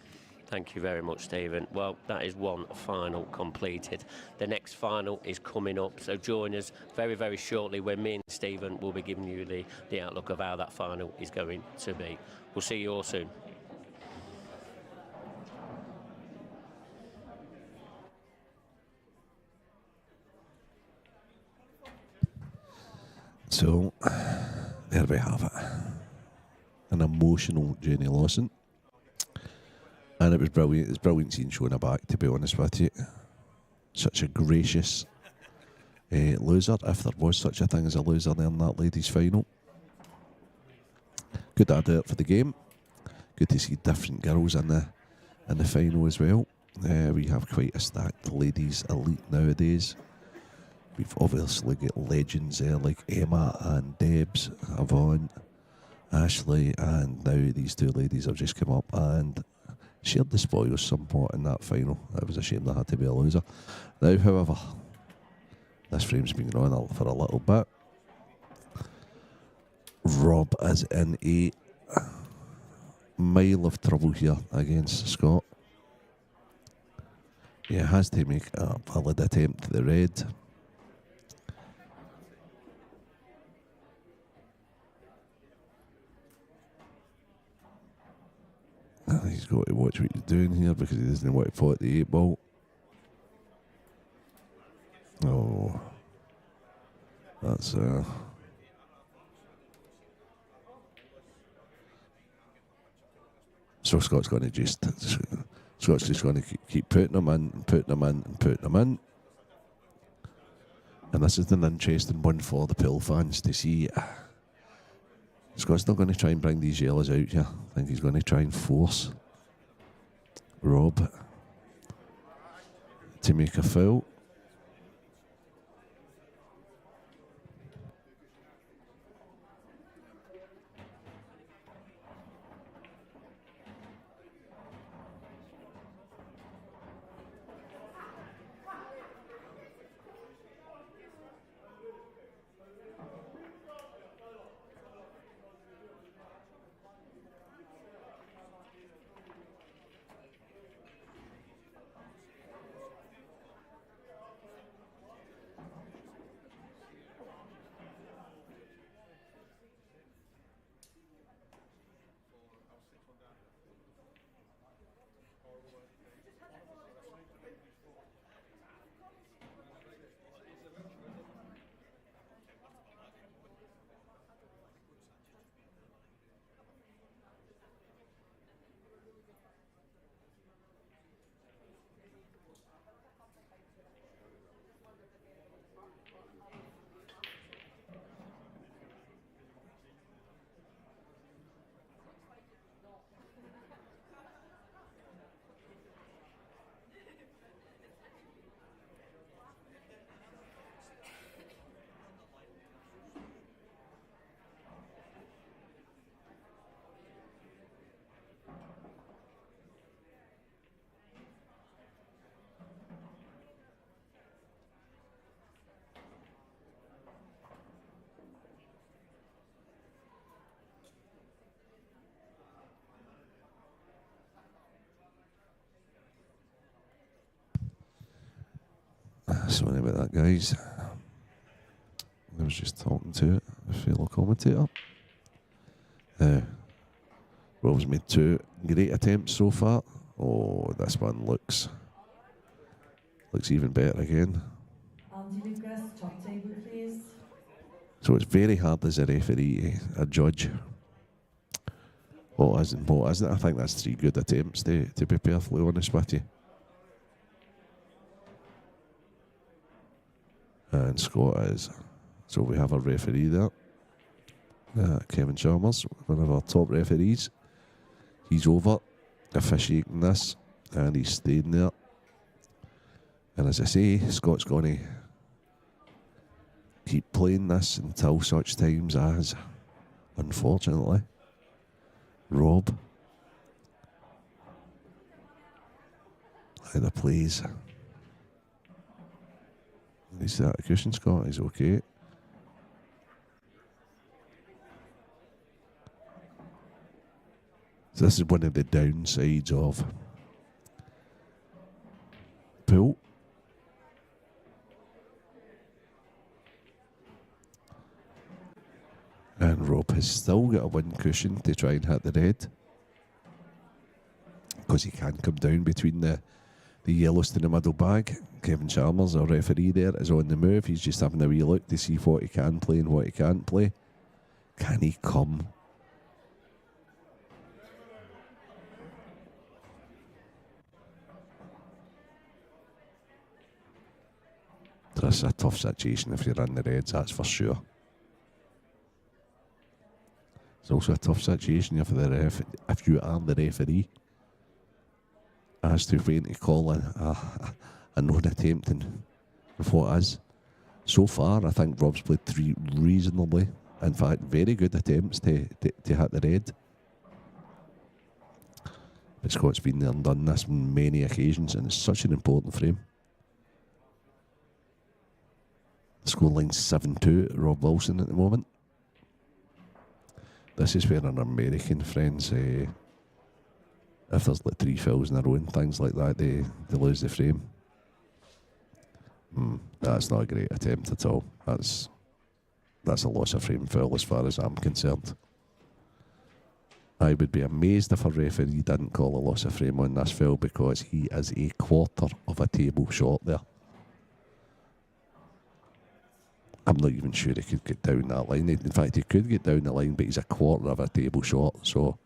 C: Thank you very much, Stephen. Well, that is one final completed. The next final is coming up, so join us very shortly when me and Stephen will be giving you the outlook of how that final is going to be. We'll see you all soon.
I: So, there we have it. An emotional Jenny Lawson. And it was brilliant. It's brilliant seeing Shona back, to be honest with you. Such a gracious loser, if there was such a thing as a loser there in that ladies' final. Good advert for the game. Good to see different girls in the final as well. We have quite a stacked ladies elite nowadays. We've obviously got legends there like Emma and Debs, Yvonne, Ashley, and now these two ladies have just come up and shared the spoils somewhat in that final. It was a shame they had to be a loser. Now, however, this frame's been going on for a little bit. Rob is in a mile of trouble here against Scott. He has to make a valid attempt at the red. He's got to watch what he's doing here because he doesn't want to pot the 8 ball. Oh, that's so Scott's going to Scott's just going to keep putting them in and putting them in and putting them in. And this is an interesting one for the pool fans to see. Scott's not going to try and bring these yellows out here. I think he's going to try and force Rob to make a foul. Sorry about that, guys. I was just talking to a fellow commentator. Rob's made 2 great attempts so far. Oh, this one looks even better again.
A: Andy Lucas, top table, please.
I: So it's very hard as a referee to judge what is and what isn't. I think that's 3 good attempts, to be perfectly honest with you. And Scott is. So we have a referee there. Kevin Chalmers, one of our top referees. He's over officiating this, and he's staying there. And as I say, Scott's going to keep playing this until such times as, unfortunately, Rob either plays. He's that cushion, Scott. He's okay. So this is one of the downsides of pool. And Rob has still got a 1 cushion to try and hit the red, because he can come down between the yellows to the middle bag. Kevin Chalmers, our referee there, is on the move. He's just having a wee look to see what he can play and what he can't play. Can he come? That's a tough situation if you're in the reds, that's for sure. It's also a tough situation if you are the referee as to when to call a non-attempt and what is. So far, I think Rob's played 3 reasonably, in fact, very good attempts to hit the red. But Scott's been there and done this on many occasions, and it's such an important frame. Scoreline's 7-2 Rob Wilson at the moment. This is where our American friends, if there's like 3 fouls in a row and things like that, they lose the frame. That's not a great attempt at all. That's a loss of frame foul as far as I'm concerned. I would be amazed if a referee didn't call a loss of frame on this foul, because he is a quarter of a table short there. I'm not even sure he could get down that line. In fact, he could get down the line, but he's a quarter of a table short, so...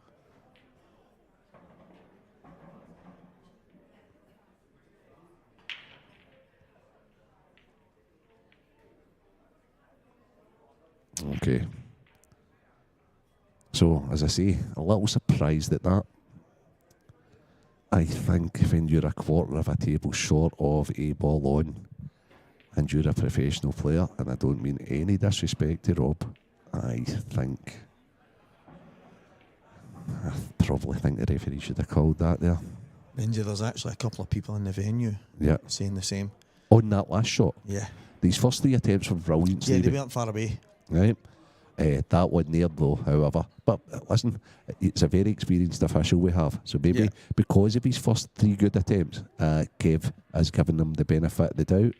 I: Okay. So, as I say, a little surprised at that. I think when you're a quarter of a table short of a ball on, and you're a professional player, and I don't mean any disrespect to Rob, I probably think the referee should have called that there.
B: Benji, there's actually a couple of people in the venue saying the same.
I: On that last shot?
B: Yeah.
I: These first 3 attempts were brilliant.
B: Yeah, they weren't far away.
I: Right. That one there, though, however. But listen, it's a very experienced official we have. So maybe because of his first 3 good attempts, Kev has given them the benefit of the doubt.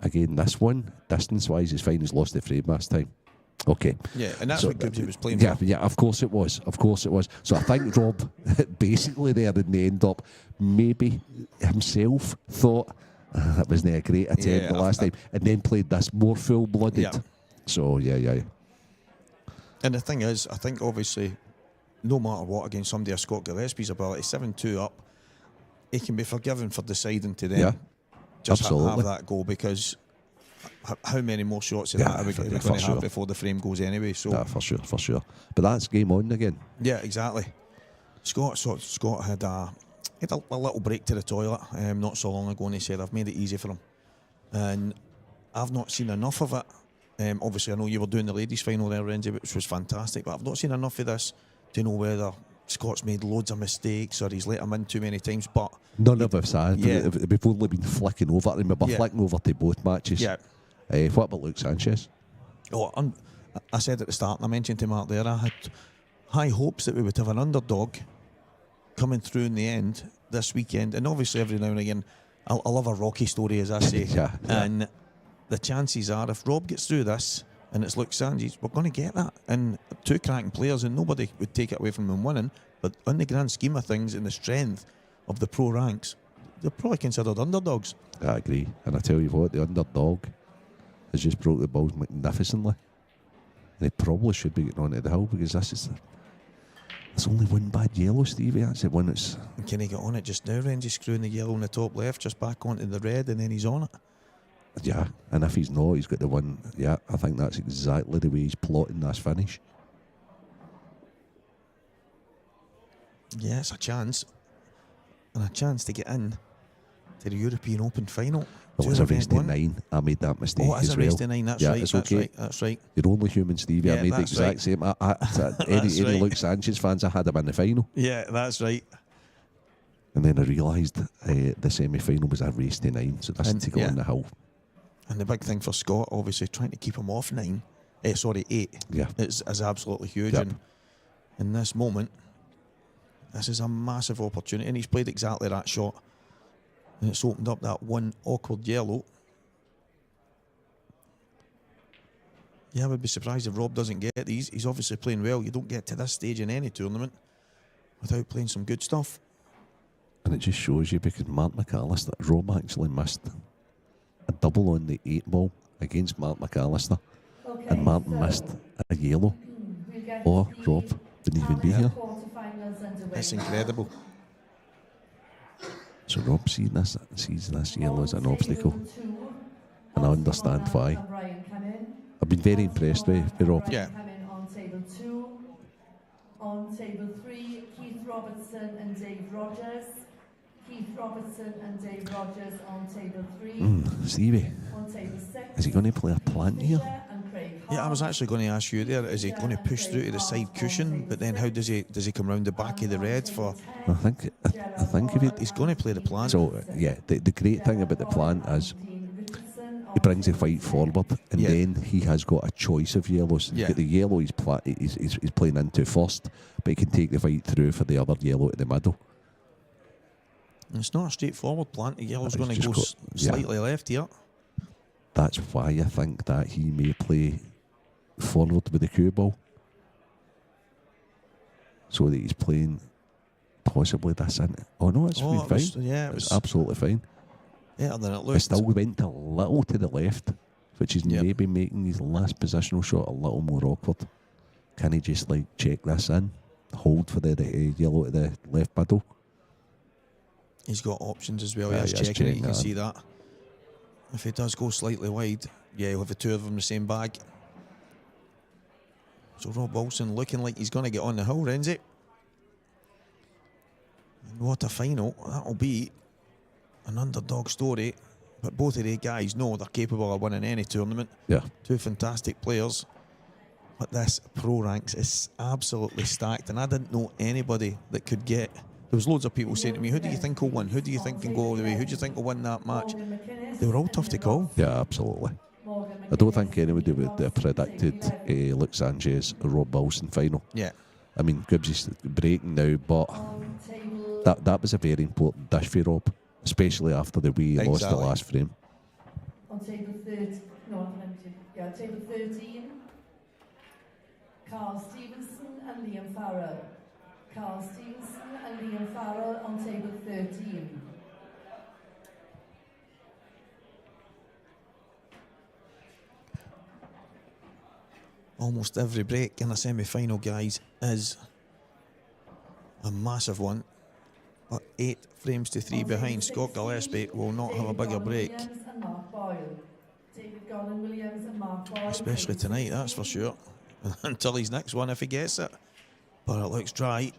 I: Again, this one, distance-wise, is fine. He's lost the frame last time. Okay.
B: Yeah, and that's what Gibbsy was playing
I: for.
B: Yeah,
I: of course it was. Of course it was. So I think Rob, basically there in the end up, maybe himself thought that wasn't a great attempt the last time, and then played this more full-blooded.
B: Yeah.
I: So, yeah.
B: And the thing is, I think obviously, no matter what, against somebody of Scott Gillespie's ability, 7-2 up, he can be forgiven for deciding to then just have that goal, because how many more shots of that are we going to have before the frame goes anyway? So
I: for sure. But that's game on again.
B: Yeah, exactly. Scott had a little break to the toilet not so long ago, and he said, I've made it easy for him. And I've not seen enough of it. Obviously, I know you were doing the ladies' final there, Renzi, which was fantastic, but I've not seen enough of this to know whether Scott's made loads of mistakes or he's let him in too many times. But
I: none of us have. We've only been flicking over. I remember flicking over to both matches.
B: Yeah.
I: What about Luke Sanchez?
B: Oh, I said at the start, and I mentioned to Mark there, I had high hopes that we would have an underdog coming through in the end this weekend. And obviously, every now and again, I love a Rocky story, as I say.
I: Yeah.
B: And the chances are, if Rob gets through this and it's Luke Sanchez, we're going to get that. And two cracking players, and nobody would take it away from them winning. But on the grand scheme of things and the strength of the pro ranks, they're probably considered underdogs.
I: I agree. And I tell you what, the underdog has just broke the balls magnificently. And he probably should be getting onto the hill, because there's only one bad yellow, Stevie. That's the one that's...
B: And can he get on it just now, Renzi, screwing the yellow in the top left, just back onto the red, and then he's on it?
I: Yeah, and if he's not, he's got the one. Yeah, I think that's exactly the way he's plotting this finish.
B: Yeah, it's a chance. And a chance to get in to the European Open final.
I: It was a race to 9. I made that mistake.
B: Oh, it's
I: as
B: a race
I: well.
B: to 9, that's
I: yeah,
B: right.
I: It's
B: that's
I: okay.
B: right. That's right.
I: You're only human, Stevie.
B: Yeah,
I: I made the
B: that's
I: exact
B: right.
I: same.
B: That's
I: Any
B: right.
I: Luke Sanchez fans, I had him in the final.
B: Yeah, that's right.
I: And then I realised the semi-final was a race to 9, so that's to go on the hill.
B: And the big thing for Scott, obviously, trying to keep him off 9. 8.
I: Yeah.
B: Is absolutely huge.
I: Yep.
B: And in this moment, this is a massive opportunity, and he's played exactly that shot. And it's opened up that one awkward yellow. Yeah, I would be surprised if Rob doesn't get these. He's obviously playing well. You don't get to this stage in any tournament without playing some good stuff.
I: And it just shows you, because Mark McAllister, Rob actually missed a double on the 8 ball against Mark McAllister.
A: Okay,
I: And Martin missed a yellow. Or Rob didn't even be here.
B: It's incredible.
I: So Rob sees this yellow as an obstacle. And I understand why. I've been very impressed with Rob.
B: Yeah.
A: On table 2. On table 3, Keith Robertson and Dave Rogers. Keith Robertson and Dave Rogers on table 3.
I: Stevie,
A: On table 6.
I: is he going to play a plant here?
B: Yeah, I was actually going to ask you there, is he going to push through to the side cushion, but then how does he come round the back of the red for...
I: I think if
B: he's going to play the plant.
I: So, yeah, the great thing about the plant is he brings the fight forward, and then he has got a choice of yellows.
B: Yeah.
I: The yellow he's playing into first, but he can take the fight through for the other yellow in the middle.
B: It's not a straightforward plant. The yellow's
I: He's
B: going to
I: just
B: go
I: got-
B: slightly left here.
I: That's why I think that he may play forward with the cue ball, so that he's playing possibly this in. Oh no, it's been fine.
B: It
I: it's absolutely fine.
B: Better than it
I: It
B: looked.
I: still went a little to the left, which is maybe making his last positional shot a little more awkward. Can he just check this in, hold for the yellow to the left middle?
B: He's got options as well.
I: Yeah,
B: He's
I: he is
B: checking it. You
I: checking
B: can
I: that
B: see
I: in.
B: that. If he does go slightly wide, he'll have the two of them in the same bag. So Rob Wilson looking like he's going to get on the hill, Renzi. And what a final. That'll be an underdog story. But both of the guys know they're capable of winning any tournament.
I: Yeah.
B: Two fantastic players. But this pro ranks is absolutely stacked. And I didn't know anybody that could get... There was loads of people saying to me, who do you think will win? Who do you think can go all the way? Who do you think will win that match? They were all tough to call.
I: Yeah, absolutely. I don't think anybody would have predicted Luke Sanchez or Rob Wilson final.
B: Yeah.
I: I mean, Gibbs is breaking now, but that was a very important dish for Rob, especially after the way he lost the last frame.
A: On table 13, table 13, Carl Stevenson and Liam Farrell. Carl Stevenson and Liam Farrell on table 13.
B: Almost every break in a semi-final, guys, is a massive one. But 8 frames to 3 behind, Scott Gillespie will not have a bigger break.
A: And Mark Boyle. David Gollan Williams and Mark Boyle.
B: Especially tonight, that's for sure. Until his next one, if he gets it. But it looks dry.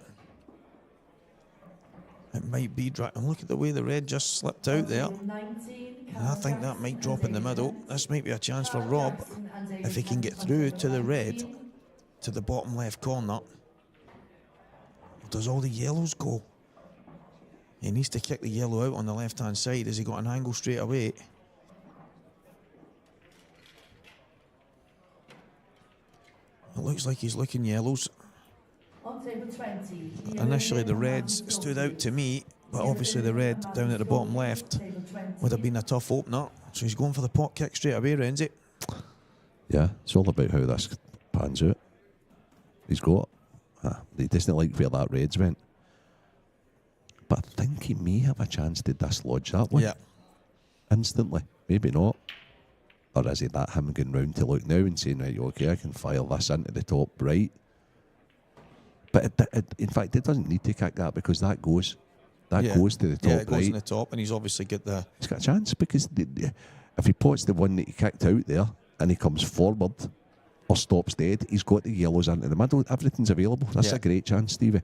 B: It might be dry. And look at the way the red just slipped out there. And I think that might drop in the middle. This might be a chance for Rob, if he can get through to the red, to the bottom left corner. Does all the yellows go? He needs to kick the yellow out on the left-hand side. Has he got an angle straight away? It looks like he's looking yellows.
A: On table 20.
B: Initially, the reds stood out to me But obviously the red down at the bottom left would have been a tough opener. So he's going for the pot kick straight away, Renzi.
I: Yeah, it's all about how this pans out. He's got. He doesn't like where that red's went. But I think he may have a chance to dislodge that one.
B: Yeah.
I: Instantly. Maybe not. Or is it that him going round to look now and saying, right, okay, I can fire this into the top right. But in fact, it doesn't need to kick that because that goes. That goes to the top
B: Yeah, it goes
I: right.
B: in the top, and he's obviously got the...
I: He's got a chance because if he pots the one that he kicked out there and he comes forward or stops dead, he's got the yellows into the middle. Everything's available. That's a great chance, Stevie.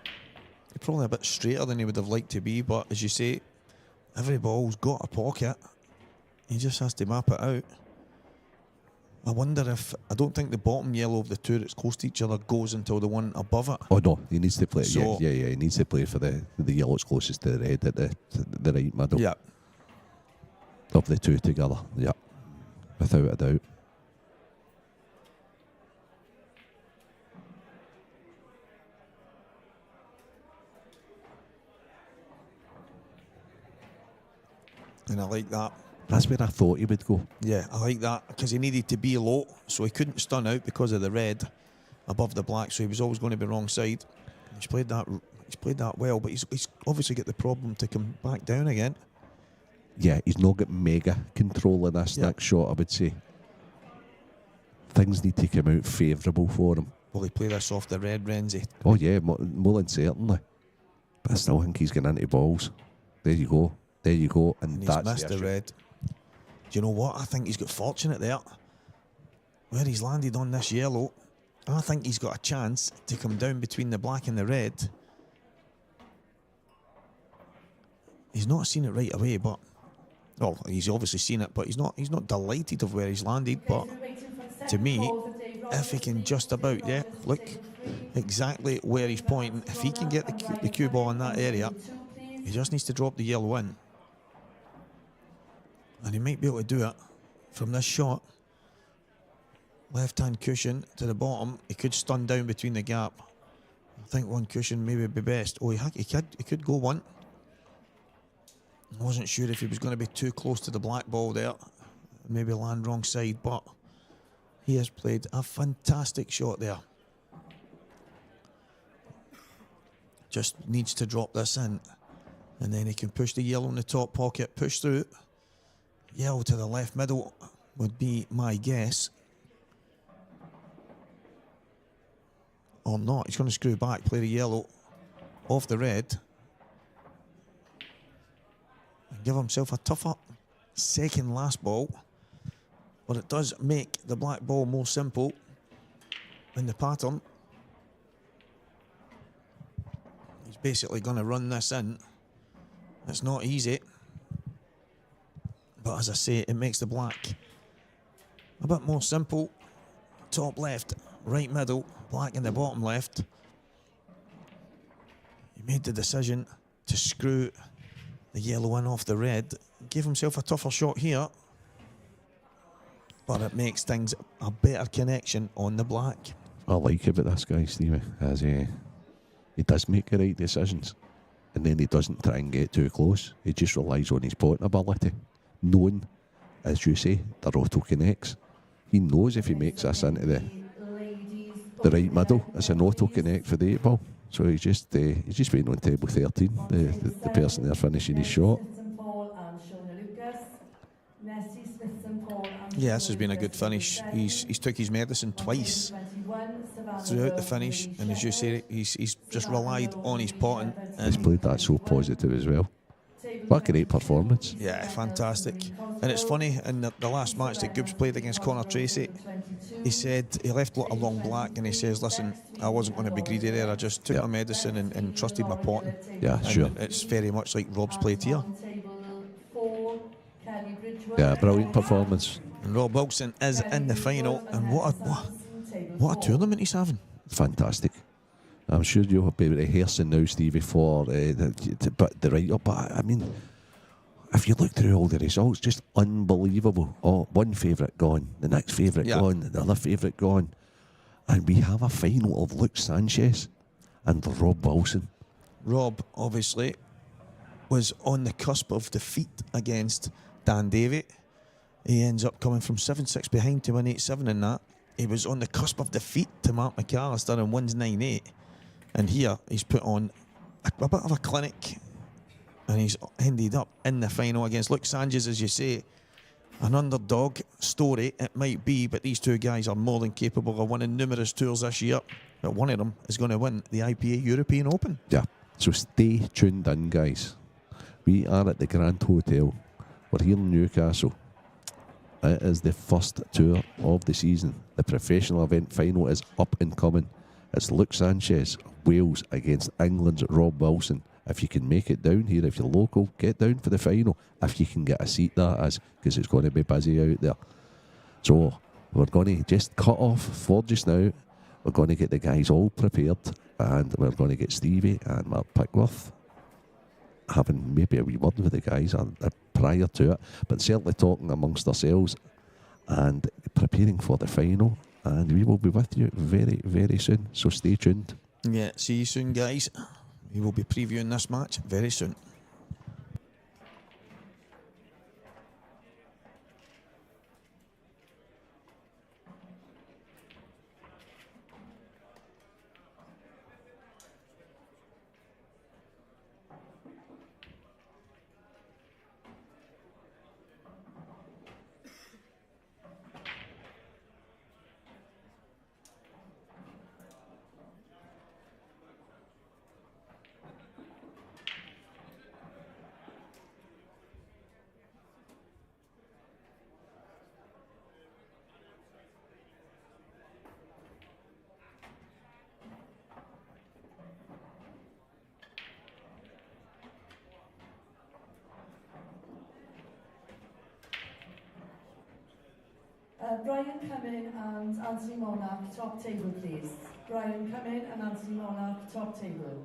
B: He's probably a bit straighter than he would have liked to be, but as you say, every ball's got a pocket. He just has to map it out. I wonder if... I don't think the bottom yellow of the two that's close to each other goes until the one above it.
I: Oh no, he needs to play.
B: So,
I: yeah. He needs to play for the yellow that's closest to the red at the right middle.
B: Yeah.
I: Of the two together. Yeah. Without a doubt.
B: And I like that.
I: That's where I thought he would go.
B: Yeah, I like that because he needed to be low, so he couldn't stun out because of the red above the black. So he was always going to be wrong side. He's played that well, but he's obviously got the problem to come back down again.
I: Yeah, he's not got mega control of this next shot, I would say. Things need to come out favourable for him.
B: Will he play this off the red, Renzi?
I: Oh yeah, more than certainly. But I still think he's getting into balls. There you go. And
B: he's
I: that's
B: missed the red. Do you know what? I think he's got fortunate there. Where he's landed on this yellow, I think he's got a chance to come down between the black and the red. He's not seen it right away, but... Well, he's obviously seen it, but he's not delighted of where he's landed. But to me, if he can just about, look, exactly where he's pointing. If he can get the cue ball in that area, he just needs to drop the yellow in. And he might be able to do it from this shot. Left-hand cushion to the bottom. He could stun down between the gap. I think one cushion maybe would be best. Oh, he could go one. I wasn't sure if he was going to be too close to the black ball there. Maybe land wrong side, but he has played a fantastic shot there. Just needs to drop this in. And then he can push the yellow in the top pocket, push through. Yellow to the left middle would be my guess. Or not. He's going to screw back, play the yellow off the red. And give himself a tougher second last ball. But it does make the black ball more simple in the pattern. He's basically going to run this in. It's not easy. But as I say, it makes the black a bit more simple. Top left, right middle, black in the bottom left. He made the decision to screw the yellow in off the red. Gave himself a tougher shot here. But it makes things a better connection on the black.
I: I like about this guy, Stevie, as he does make the right decisions. And then he doesn't try and get too close. He just relies on his potting ability. Knowing, as you say, the auto connects. He knows if he makes this into the right middle, it's an auto connect for the 8 ball. So he's just waiting on table 13, the person there finishing his shot.
B: Yeah, this has been a good finish. He's took his medicine twice throughout the finish, and as you say, he's just relied on his potting.
I: He's played that so positive as well. What a great performance.
B: Yeah, fantastic. And it's funny, in the last match that Goobs played against Connor Tracy, he said he left along black and he says, listen, I wasn't going to be greedy there, I just took my medicine and trusted my potting.
I: Yeah,
B: and
I: sure.
B: It's very much like Rob's played here.
I: Yeah, brilliant performance.
B: And Rob Wilson is in the final, and what a tournament he's having.
I: Fantastic. I'm sure you'll be rehearsing now, Stevie, for the write-up. But I mean, if you look through all the results, just unbelievable. Oh, one favourite gone, the next favourite gone, the other favourite gone. And we have a final of Luke Sanchez and Rob Wilson.
B: Rob, obviously, was on the cusp of defeat against Dan Davey. He ends up coming from 7-6 behind to win 8-7 in that. He was on the cusp of defeat to Mark McAllister and wins 9-8. And here he's put on a bit of a clinic, and he's ended up in the final against Luke Sanchez, as you say. An underdog story it might be, but these two guys are more than capable of winning numerous tours this year. But one of them is going to win the IPA European Open.
I: Yeah, so stay tuned in, guys. We are at the Grand Hotel. We're here in Newcastle. It is the first tour of the season. The professional event final is up and coming. It's Luke Sanchez of Wales against England's Rob Wilson. If you can make it down here, if you're local, get down for the final. If you can get a seat, that is, because it's going to be busy out there. So we're going to just cut off for just now. We're going to get the guys all prepared, and we're going to get Stevie and Mark Pickworth having maybe a wee word with the guys prior to it, but certainly talking amongst ourselves and preparing for the final. And we will be with you very, very soon. So stay tuned.
B: Yeah, see you soon, guys. We will be previewing this match very soon.
A: Brian Cumming and Anthony Monarch, top table, please. Brian Cumming and Anthony Monarch, top table.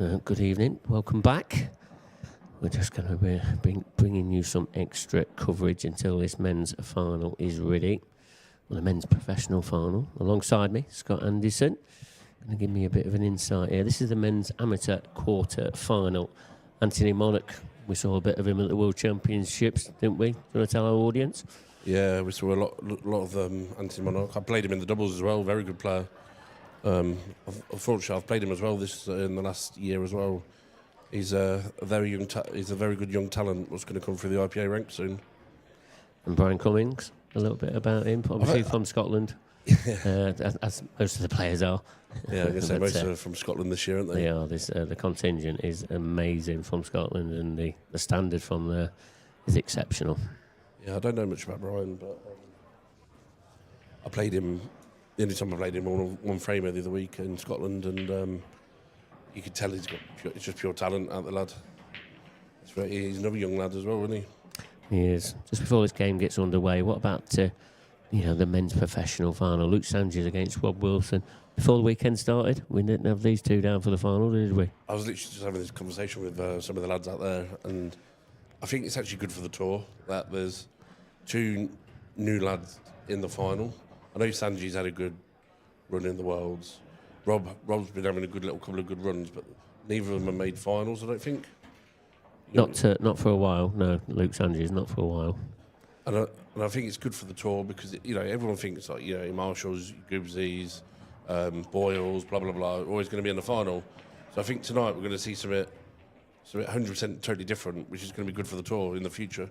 C: Good evening, welcome back. We're just going to be bringing you some extra coverage until this men's final is ready. Well, the men's professional final. Alongside me, Scott Anderson. Going to give me a bit of an insight here. This is the men's amateur quarter final. Anthony Monarch, we saw a bit of him at the World Championships, didn't we? Do you want to tell our audience?
N: Yeah, we saw a lot of Anthony Monarch. I played him in the doubles as well, very good player. Unfortunately, I've played him as well in the last year as well. He's a very good young talent. What's going to come through the IPA ranks soon.
C: And Brian Cummings, a little bit about him. Obviously from Scotland, as most of the players are.
N: Yeah, I'm going to say most are from Scotland this year, aren't they?
C: They are. The contingent is amazing from Scotland, and the standard from there is exceptional.
N: Yeah, I don't know much about Brian, but I played him. The only time I played him on one framer the other week in Scotland, and you could tell it's just pure talent out the lad. He's another young lad as well, isn't he?
C: He is. Just before this game gets underway, what about the men's professional final? Luke Sanchez against Rob Wilson. Before the weekend started, we didn't have these two down for the final, did we?
N: I was literally just having this conversation with some of the lads out there, and I think it's actually good for the tour that there's two new lads in the final. I know Sanji's had a good run in the Worlds. Rob's been having a couple of good runs, but neither of them have made finals, I don't think.
C: Not for a while, no. Luke Sanchez, not for a while.
N: And I think it's good for the tour because everyone thinks Marshalls, Goobsies, Boyles, blah blah blah, are always going to be in the final. So I think tonight we're going to see something 100% totally different, which is going to be good for the tour in the future.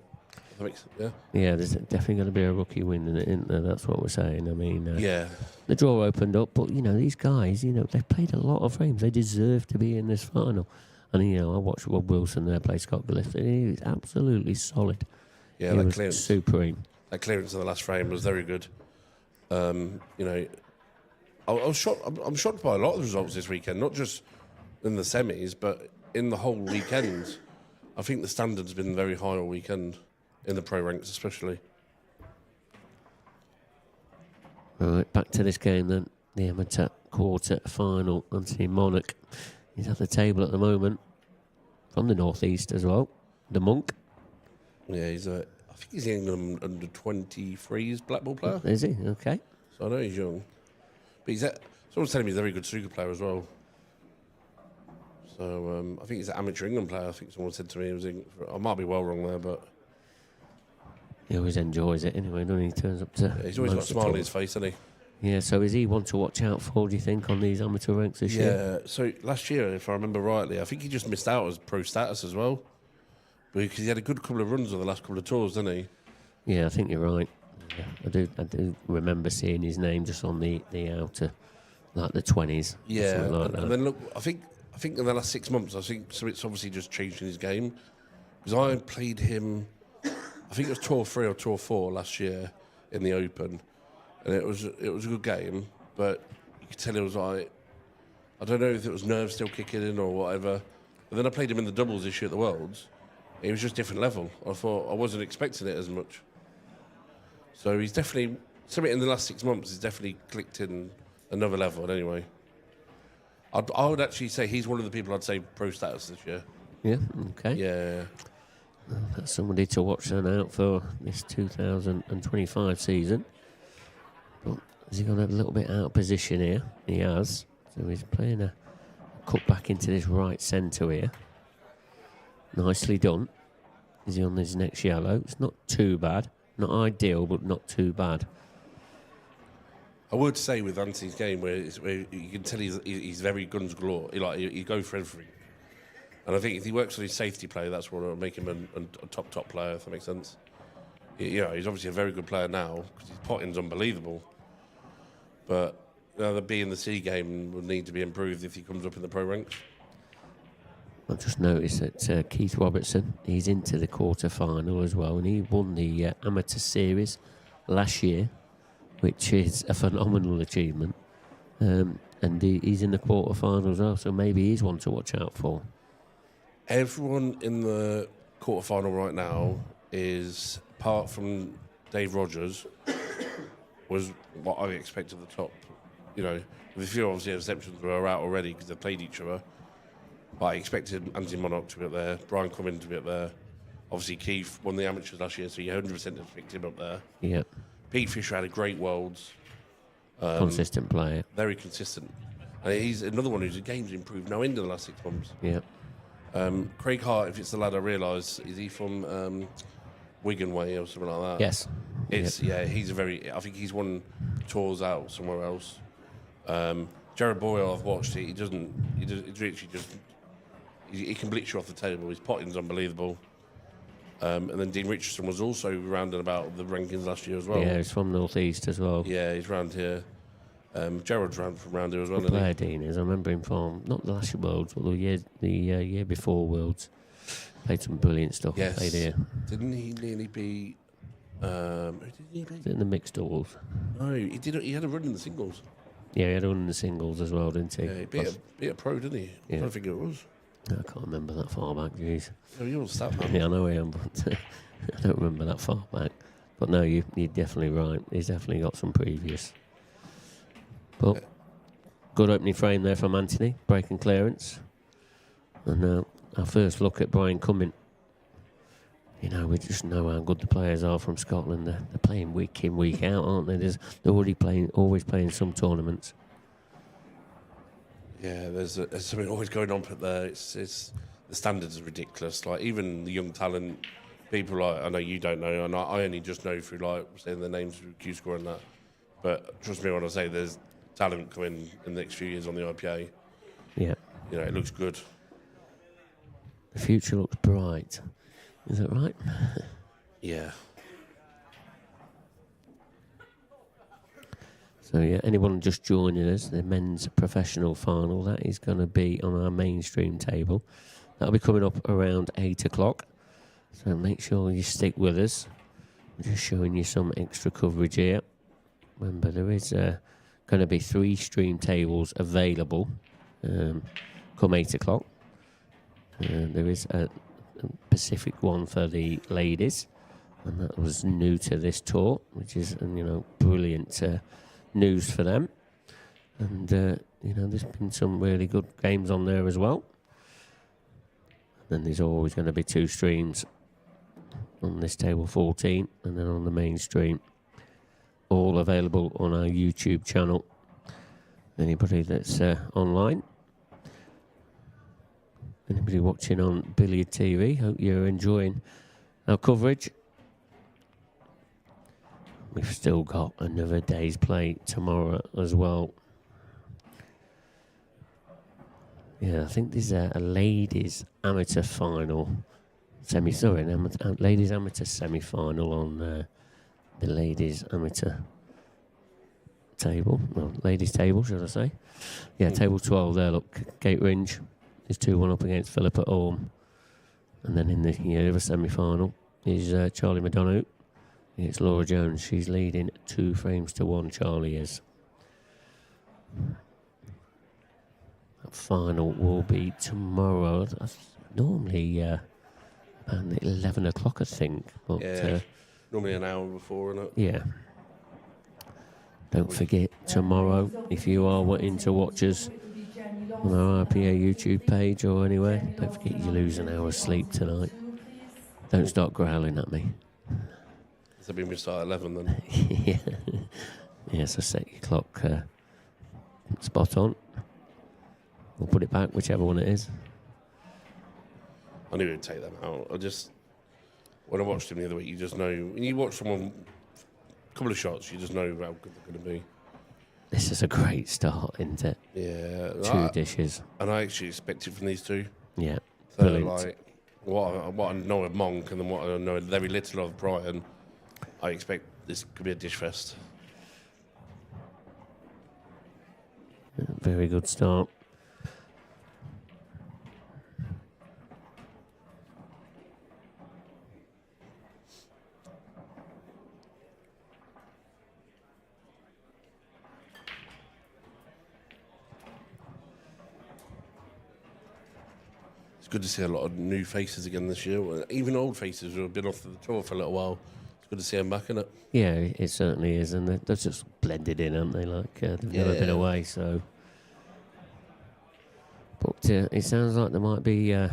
C: Yeah, there's definitely going to be a rookie win in it, isn't there? That's what we're saying. I mean,
N: yeah,
C: the draw opened up, but these guys, they've played a lot of frames. They deserve to be in this final. And I watched Rob Wilson there play Scott Glyph, and he was absolutely solid.
N: Yeah,
C: he
N: that
C: was
N: clearance,
C: supreme.
N: That clearance in the last frame was very good. I was shocked. I'm shocked by a lot of the results this weekend, not just in the semis, but in the whole weekend. I think the standard's been very high all weekend. In the pro ranks especially.
C: Right, back to this game then. The amateur quarter final. Anthony Monarch. He's at the table at the moment. From the northeast as well. The Monk.
N: Yeah, I think he's the England under 23s blackball player.
C: Is he? Okay.
N: So I know he's young. But someone's telling me he's a very good snooker player as well. So I think he's an amateur England player. I think someone said to me I might be well wrong there, but
C: he always enjoys it anyway, doesn't he? He turns up to...
N: Yeah, he's always got a smile on his face, hasn't he?
C: Yeah, so is he one to watch out for, do you think, on these amateur ranks this year?
N: Yeah, so last year, if I remember rightly, I think he just missed out as pro status as well. Because he had a good couple of runs on the last couple of tours, didn't he?
C: Yeah, I think you're right. Yeah, I do remember seeing his name just on the outer, like the 20s.
N: Yeah,
C: like
N: and then look, I think in the last 6 months, so it's obviously just changed in his game. Because I played him... I think it was Tour 3 or Tour 4 last year in the Open, and it was a good game, but you could tell it was like, I don't know if it was nerves still kicking in or whatever. But then I played him in the doubles this year at the Worlds. It was just different level. I thought I wasn't expecting it as much. So he's definitely something in the last 6 months. He's definitely clicked in another level. Anyway, I would actually say he's one of the people I'd say pro status this year.
C: Yeah. Okay.
N: Yeah.
C: That's somebody to watch then out for this 2025 season. But has he gone a little bit out of position here? He has. So he's playing a cut back into this right centre here. Nicely done. Is he on his next yellow? It's not too bad. Not ideal, but not too bad.
N: I would say with Anthony's game, where you can tell he's very guns galore. He go for everything. And I think if he works on his safety play, that's what will make him a top player, if that makes sense. He's obviously a very good player now, because his potting's unbelievable. But the B in the C game will need to be improved if he comes up in the pro ranks.
C: I've just noticed that Keith Robertson, he's into the quarter-final as well, and he won the Amateur Series last year, which is a phenomenal achievement. And he's in the quarter-final as well, so maybe he's one to watch out for.
N: Everyone in the quarter-final right now is, apart from Dave Rogers, was what I expected the top. With a few obviously exceptions were out already because they played each other. But I expected Anthony Monarch to be up there, Brian Cummins to be up there. Obviously, Keith won the amateurs last year, so you 100% have picked him up there.
C: Yep.
N: Pete Fisher had a great Worlds.
C: Consistent player.
N: Very consistent. And he's another one whose game's improved no end in the last 6 months.
C: Yep.
N: Craig Hart, if it's the lad I realise, is he from Wigan Way or something like that?
C: Yes.
N: He's I think he's won tours out somewhere else. Jared Boyle, I've watched it. He literally just, he can blitz you off the table. His potting's unbelievable. And then Dean Richardson was also rounding about the rankings last year as well.
C: Yeah, he's from North East as well.
N: Yeah, he's round here. Jared's from round here as well.
C: Good player, Dean is. I remember him from not the last Worlds, but the year before Worlds. Played some brilliant stuff.
N: Yes.
C: Played here.
N: Didn't he nearly be? Who did he beat?
C: In the mixed doubles.
N: No, he did. He had a run in the singles.
C: Yeah, he had a run in the singles as well, didn't he?
N: Yeah, he beat a pro, didn't he?
C: Yeah.
N: I don't think it was.
C: I can't remember that far back. Jeez.
N: Oh, you're a stat man.
C: Yeah, I know I am, but I don't remember that far back. But no, you're definitely right. He's definitely got some previous. But good opening frame there from Anthony, breaking clearance. And now our first look at Brian Cummins. You know, we just know how good the players are from Scotland. They're playing week in, week out, aren't they? They're always playing some tournaments.
N: Yeah, there's something always going on up there. It's the standards are ridiculous. Like even the young talent, people like I know you don't know, and I only just know through like saying their names through Q-Score and that. But trust me when I say there's talent coming in the next few years on the IPA.
C: Yeah,
N: you know it looks good.
C: The future looks bright. Is that right?
N: Yeah.
C: So yeah, anyone just joining us, the men's professional final, that is going to be on our mainstream table. That'll be coming up around 8 o'clock. So make sure you stick with us. We're just showing you some extra coverage here. Remember, there is going to be 3 stream tables available come 8 o'clock. There is a Pacific one for the ladies, and that was new to this tour, which is brilliant news for them. And there's been some really good games on there as well. Then there's always going to be 2 streams on this table 14, and then on the mainstream, all available on our YouTube channel. Anybody that's online, anybody watching on Billiard TV, hope you're enjoying our coverage. We've still got another day's play tomorrow as well. Yeah, I think there's a ladies amateur final ladies amateur semi-final on the ladies amateur table. Well, ladies table, should I say? Yeah, table 12 there. Look, Kate Ringe is 2-1 up against Philippa Orme, and then in the other semi-final is Charlie McDonough. It's Laura Jones. She's leading 2 frames to 1. Charlie is. That final will be tomorrow. That's normally around 11 o'clock, I think. But,
N: yeah, normally an hour before, isn't it?
C: Yeah. Don't forget, tomorrow, if you are wanting to watch us on our IPA YouTube page or anywhere, don't forget you lose an hour's sleep tonight. Don't start growling at me.
N: So we start at 11 then?
C: Yeah, so set your clock spot on. We'll put it back, whichever one it is.
N: I knew he'd take them out. When I watched him the other week, you just know, when you watch someone, a couple of shots, you just know how good they're going to be.
C: This is a great start, isn't it?
N: Yeah.
C: 2 dishes.
N: And I actually expected from these 2.
C: Yeah,
N: so
C: brilliant.
N: Like, what I know of Monk and then what I know very little of Brighton, I expect this could be a dish fest.
C: Very good start.
N: It's good to see a lot of new faces again this year. Even old faces who have been off the tour for a little while. It's good to see them back, isn't it?
C: Yeah, it certainly is, and they're just blended in, aren't they? Like they've never been away. So, but it sounds like there might be a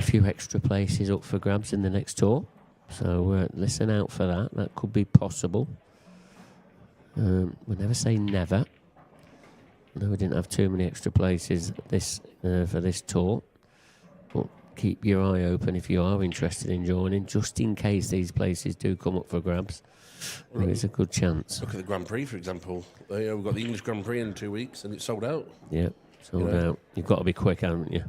C: few extra places up for grabs in the next tour. So listen out for that. That could be possible. We'll never say never. No, we didn't have too many extra places for this tour. But keep your eye open if you are interested in joining, just in case these places do come up for grabs. There is a good chance.
N: Look at the Grand Prix, for example. We've got the English Grand Prix in 2 weeks, and it's sold out.
C: Yeah, sold out. You've got to be quick, haven't you?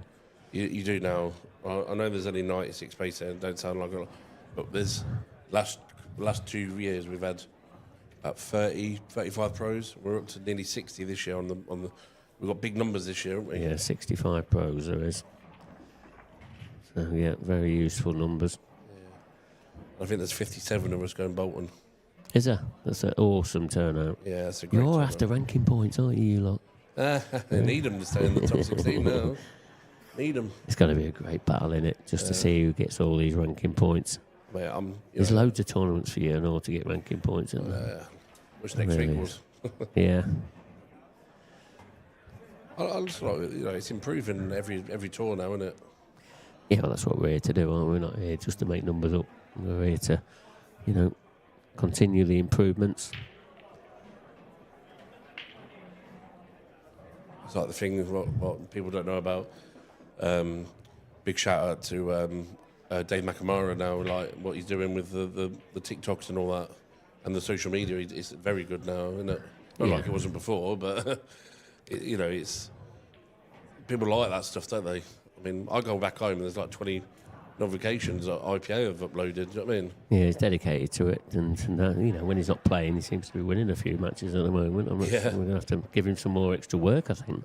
N: You do now. I know there's only 96 space there. Don't sound like a lot, but there's last 2 years we've had about 30, 35 pros. We're up to nearly 60 this year on the. We've got big numbers this year, haven't we?
C: Yeah, 65 pros there is. So yeah, very useful numbers.
N: Yeah. I think there's 57 of us going Bolton.
C: Is there? That's an awesome turnout.
N: Yeah, that's a great
C: You're
N: turnout.
C: after ranking points, aren't you, lot?
N: They need them to stay in the top 16 now. Need them.
C: It's going to be a great battle in it, just to see who gets all these ranking points.
N: Mate,
C: There's loads of tournaments for you and all to get ranking points, isn't there?
N: Which next week was.
C: Yeah.
N: I just like, it's improving every tour now, isn't it?
C: Yeah, well, that's what we're here to do, aren't we? We're not here just to make numbers up. We're here to, continue the improvements.
N: It's like the thing what people don't know about. Big shout out to Dave McNamara now, like what he's doing with the TikToks and all that, and the social media. It's very good now, isn't it? Not like it wasn't before, but it's people like that stuff, don't they? I mean, I go back home and there's like 20 notifications that IPA have uploaded. Do you know what I mean?
C: Yeah, he's dedicated to it, and when he's not playing, he seems to be winning a few matches at the moment. We're going to have to give him some more extra work, I think.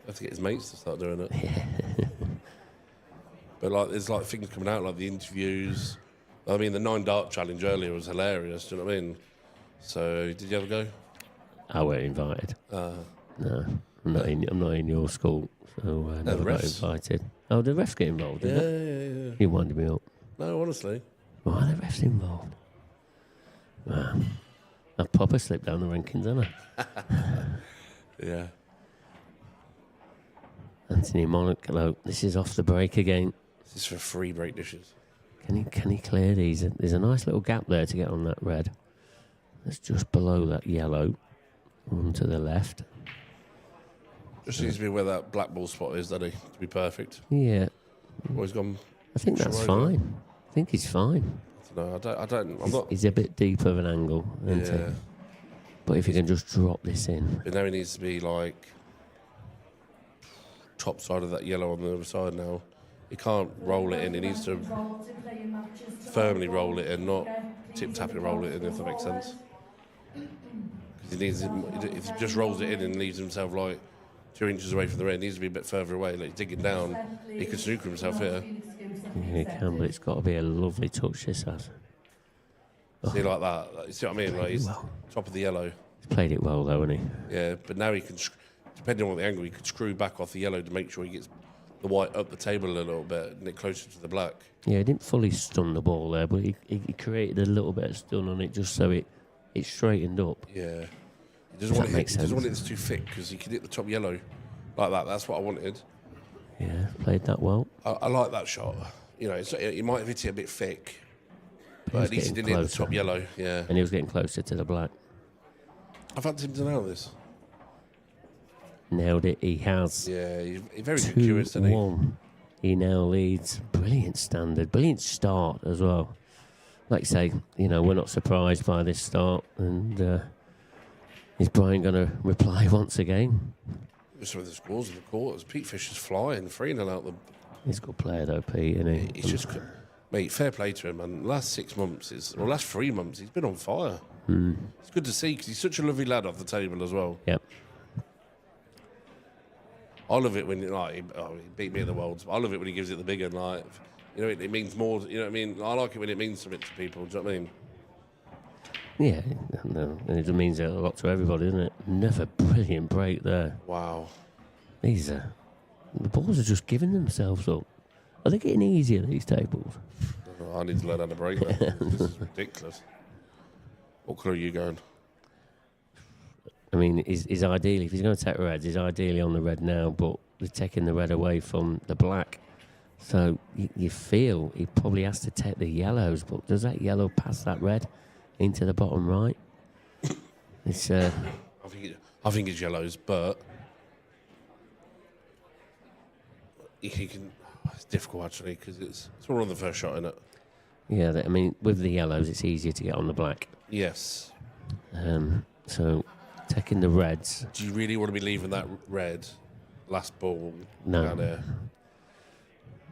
N: Have to get his mates to start doing it.
C: Yeah.
N: But there's things coming out, like the interviews. I mean, the 9 Dart challenge earlier was hilarious. Do you know what I mean? So, did you ever go?
C: I weren't invited. No, I'm not in your school, so I never got invited. Oh, the refs get involved, didn't it?
N: Yeah.
C: You winded me up.
N: No, honestly.
C: Why are the refs involved? I've proper slipped down the rankings, haven't I?
N: Yeah.
C: Anthony Monarch, hello. This is off the break again.
N: This is for free break dishes.
C: Can he clear these? There's a nice little gap there to get on that red. That's just below that yellow. One to the left.
N: Just seems to be where that blackball spot is, doesn't he? To be perfect.
C: Yeah.
N: Always gone.
C: I think that's fine. I think he's fine.
N: No, I don't. I'm not.
C: He's a bit deep of an angle, isn't he? But if you can just drop this in.
N: But now he needs to be top side of that yellow on the other side now. He can't roll it in. He needs to firmly roll it in, not tip-tap and roll it in, if that makes sense. Because he needs, if he just rolls it in and leaves himself 2 inches away from the red, he needs to be a bit further away, digging down. He could snooker himself here.
C: Yeah, he can, but it's got to be a lovely touch, this has.
N: See, like that. You see what I mean? He's top of the yellow.
C: He's played it well, though, hasn't he?
N: Yeah, but now he can, depending on the angle, he could screw back off the yellow to make sure he gets the white up the table a little bit and it closer to the black.
C: Yeah, he didn't fully stun the ball there, but he created a little bit of stun on it just so it straightened up.
N: Yeah. He doesn't want it that's too thick because he can hit the top yellow like that. That's what I wanted.
C: Yeah, played that well.
N: I like that shot. He might have hit it a bit thick, but at least he didn't hit the top yellow. Yeah.
C: And he was getting closer to the black.
N: I fancy him to nail this.
C: Nailed it, he has.
N: Yeah, he's very good curious, isn't he?
C: 2-1. He now leads. Brilliant standard. Brilliant start as well. Like you say, we're not surprised by this start. And is Brian going to reply once again?
N: Some of the scores in the quarters. Pete Fisher's flying, 3-0 out the...
C: He's a good player though, Pete, isn't he?
N: He's just... Mate, fair play to him, man. Last 6 months, last 3 months, he's been on fire. It's good to see because he's such a lovely lad off the table as well.
C: Yep.
N: I love it when he beat me at the Worlds. I love it when he gives it the big one. It means more. You know what I mean? I like it when it means something to people. Do you know what I mean?
C: Yeah, no, it means a lot to everybody, doesn't it? Another brilliant break there.
N: Wow.
C: The balls are just giving themselves up. Are they getting easier, these tables?
N: I need to learn how to break that. This is ridiculous. What colour are you going?
C: I mean, is ideally, if he's going to take the reds, he's ideally on the red now, but they're taking the red away from the black. So you feel he probably has to take the yellows, but does that yellow pass that red into the bottom right? It's.
N: I think it's yellows, but he can. It's difficult actually because it's all on the first shot, isn't it?
C: Yeah, I mean, with the yellows, it's easier to get on the black.
N: Yes.
C: So taking the reds.
N: Do you really want to be leaving that red last ball down there?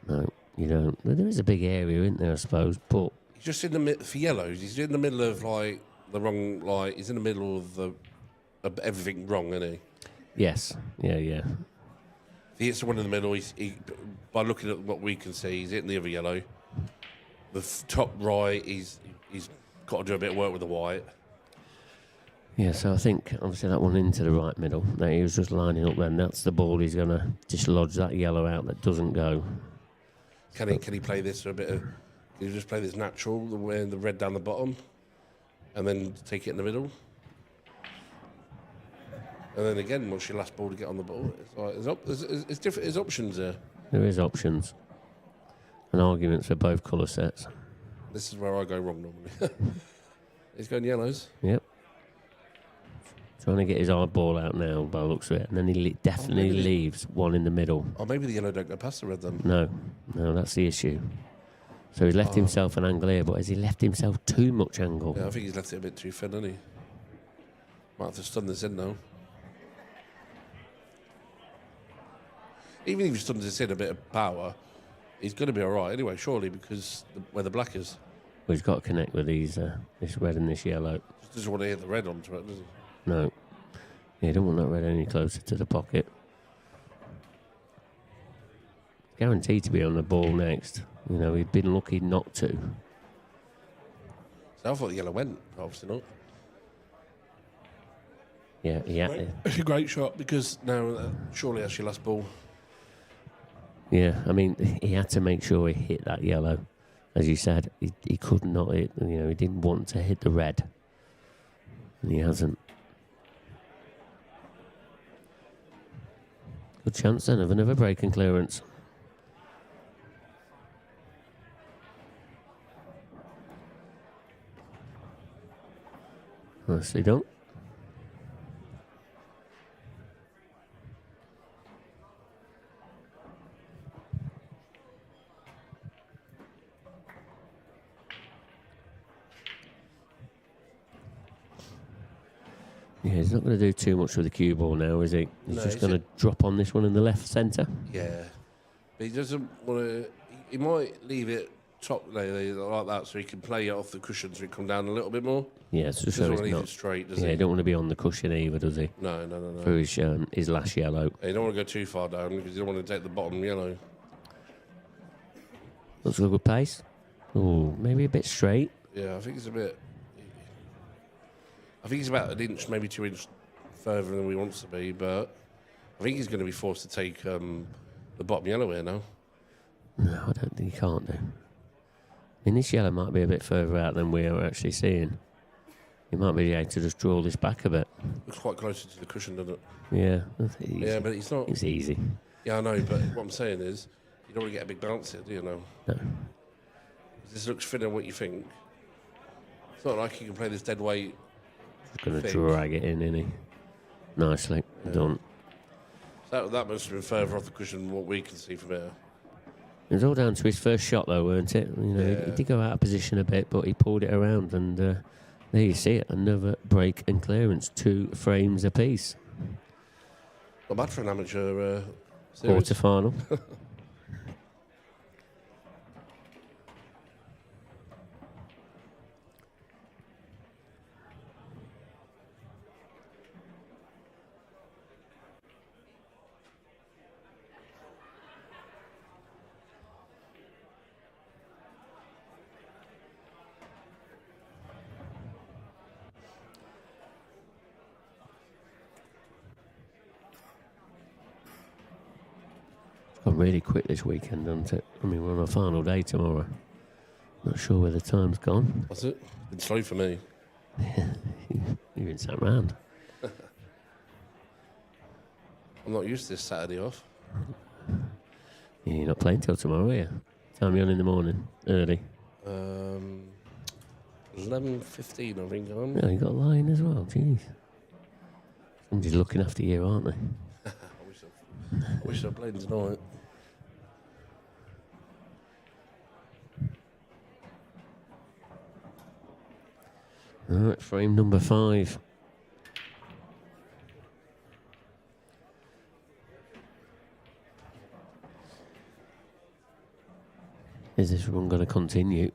C: No, you don't. There is a big area, isn't there, I suppose, but...
N: He's just in the middle, for yellows, he's in the middle of, like, the wrong, like, he's in the middle of everything wrong, isn't he?
C: Yes, yeah.
N: If he hits the one in the middle, by looking at what we can see, he's hitting the other yellow. The top right, he's got to do a bit of work with the white.
C: Yeah, so I think, obviously, that one into the right middle, that he was just lining up then, that's the ball he's going to dislodge that yellow out that doesn't go.
N: Can he play this for a bit of... Can he just play this natural, the red down the bottom, and then take it in the middle? And then again, what's your last ball to get on the ball? It's like, there's options there.
C: There is options. And arguments for both colour sets.
N: This is where I go wrong normally. He's going yellows.
C: Yep. Trying to get his eyeball out now by the looks of it. And then he definitely leaves one in the middle.
N: Or maybe the yellow don't go past the red then.
C: No, that's the issue. So he's left himself an angle here, but has he left himself too much angle?
N: Yeah, I think he's left it a bit too thin, hasn't he? Might have to stun this in now. Even if he stuns this in a bit of power, he's going to be all right anyway, surely, because where the black is.
C: Well, he's got to connect with these, this red and this yellow.
N: Just doesn't want to hit the red onto it, does he?
C: No. Yeah, you don't want that red any closer to the pocket. Guaranteed to be on the ball next. You know, he'd been lucky not to.
N: So I thought the yellow went, obviously not.
C: Yeah.
N: It's a great shot because now surely that's your last ball.
C: Yeah, I mean, he had to make sure he hit that yellow. As you said, he could not hit, you know, he didn't want to hit the red. And he hasn't. Good chance then of another break and clearance. Nicely done. Yeah, he's not going to do too much with the cue ball now, is he? He's just going to drop on this one in the left centre.
N: Yeah. But he doesn't want to... He might leave it top like that so he can play it off the cushion so he come down a little bit more.
C: Yeah, so
N: doesn't want to leave it straight, does he?
C: Yeah, he don't want to be on the cushion either, does he?
N: No.
C: For his last yellow.
N: Yeah, you don't want to go too far down because you don't want to take the bottom yellow.
C: Looks like a good pace. Oh, maybe a bit straight.
N: Yeah, I think it's a bit... I think he's about an inch, maybe 2 inches further than he wants to be, but I think he's going to be forced to take the bottom yellow here now.
C: No, I don't think he can't do. I mean, this yellow might be a bit further out than we are actually seeing. He might be able to just draw this back a bit.
N: Looks quite closer to the cushion, doesn't it?
C: Yeah.
N: Yeah, but it's not...
C: It's easy.
N: Yeah, I know, but what I'm saying is, you don't want to get a big bounce here, do you know?
C: No.
N: This looks thinner than what you think. It's not like you can play this dead weight.
C: Just going to drag it in, isn't he? Nicely done.
N: So that must have been further off the cushion than what we can see from here.
C: It was all down to his first shot, though, weren't it? You know, he did go out of position a bit, but he pulled it around, and there you see it. Another break and clearance, 2 frames apiece.
N: Not bad for an amateur
C: Quarterfinal. Gone really quick this weekend, hasn't it? I mean, we're on our final day tomorrow. Not sure where the time's gone.
N: That's it. It's slow for me.
C: You've been sat round.
N: I'm not used to this Saturday off.
C: Yeah, you're not playing till tomorrow, are you? Time you on in the morning, early.
N: 11:15, I think I'm.
C: Yeah, you got a line as well. Jeez. Somebody's looking after you, aren't they?
N: I wish I played tonight.
C: All right, frame number 5. Is this run going to continue?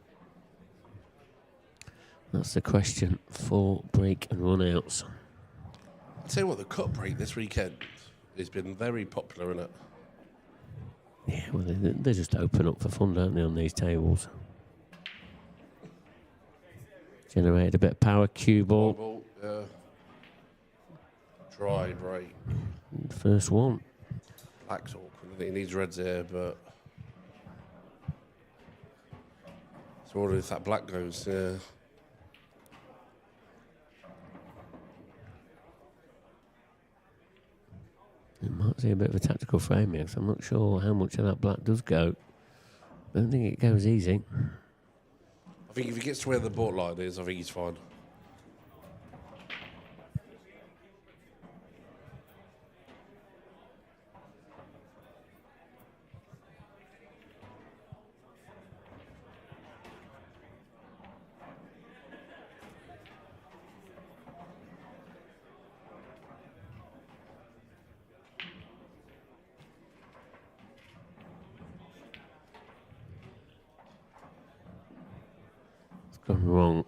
C: That's the question for break and run outs.
N: I'll tell you what, the cut break this weekend has been very popular, isn't it?
C: Yeah, well, they just open up for fun, don't they, on these tables? Generated a bit of power, cue ball.
N: Yeah. Dry break.
C: First one.
N: Black's awkward. I think he needs reds here, but. So what if that black goes? Yeah.
C: It might see a bit of a tactical frame here, 'cause I'm not sure how much of that black does go. I don't think it goes easy.
N: I think if he gets to where the baulk line is, I think he's fine.
C: Gone wrong.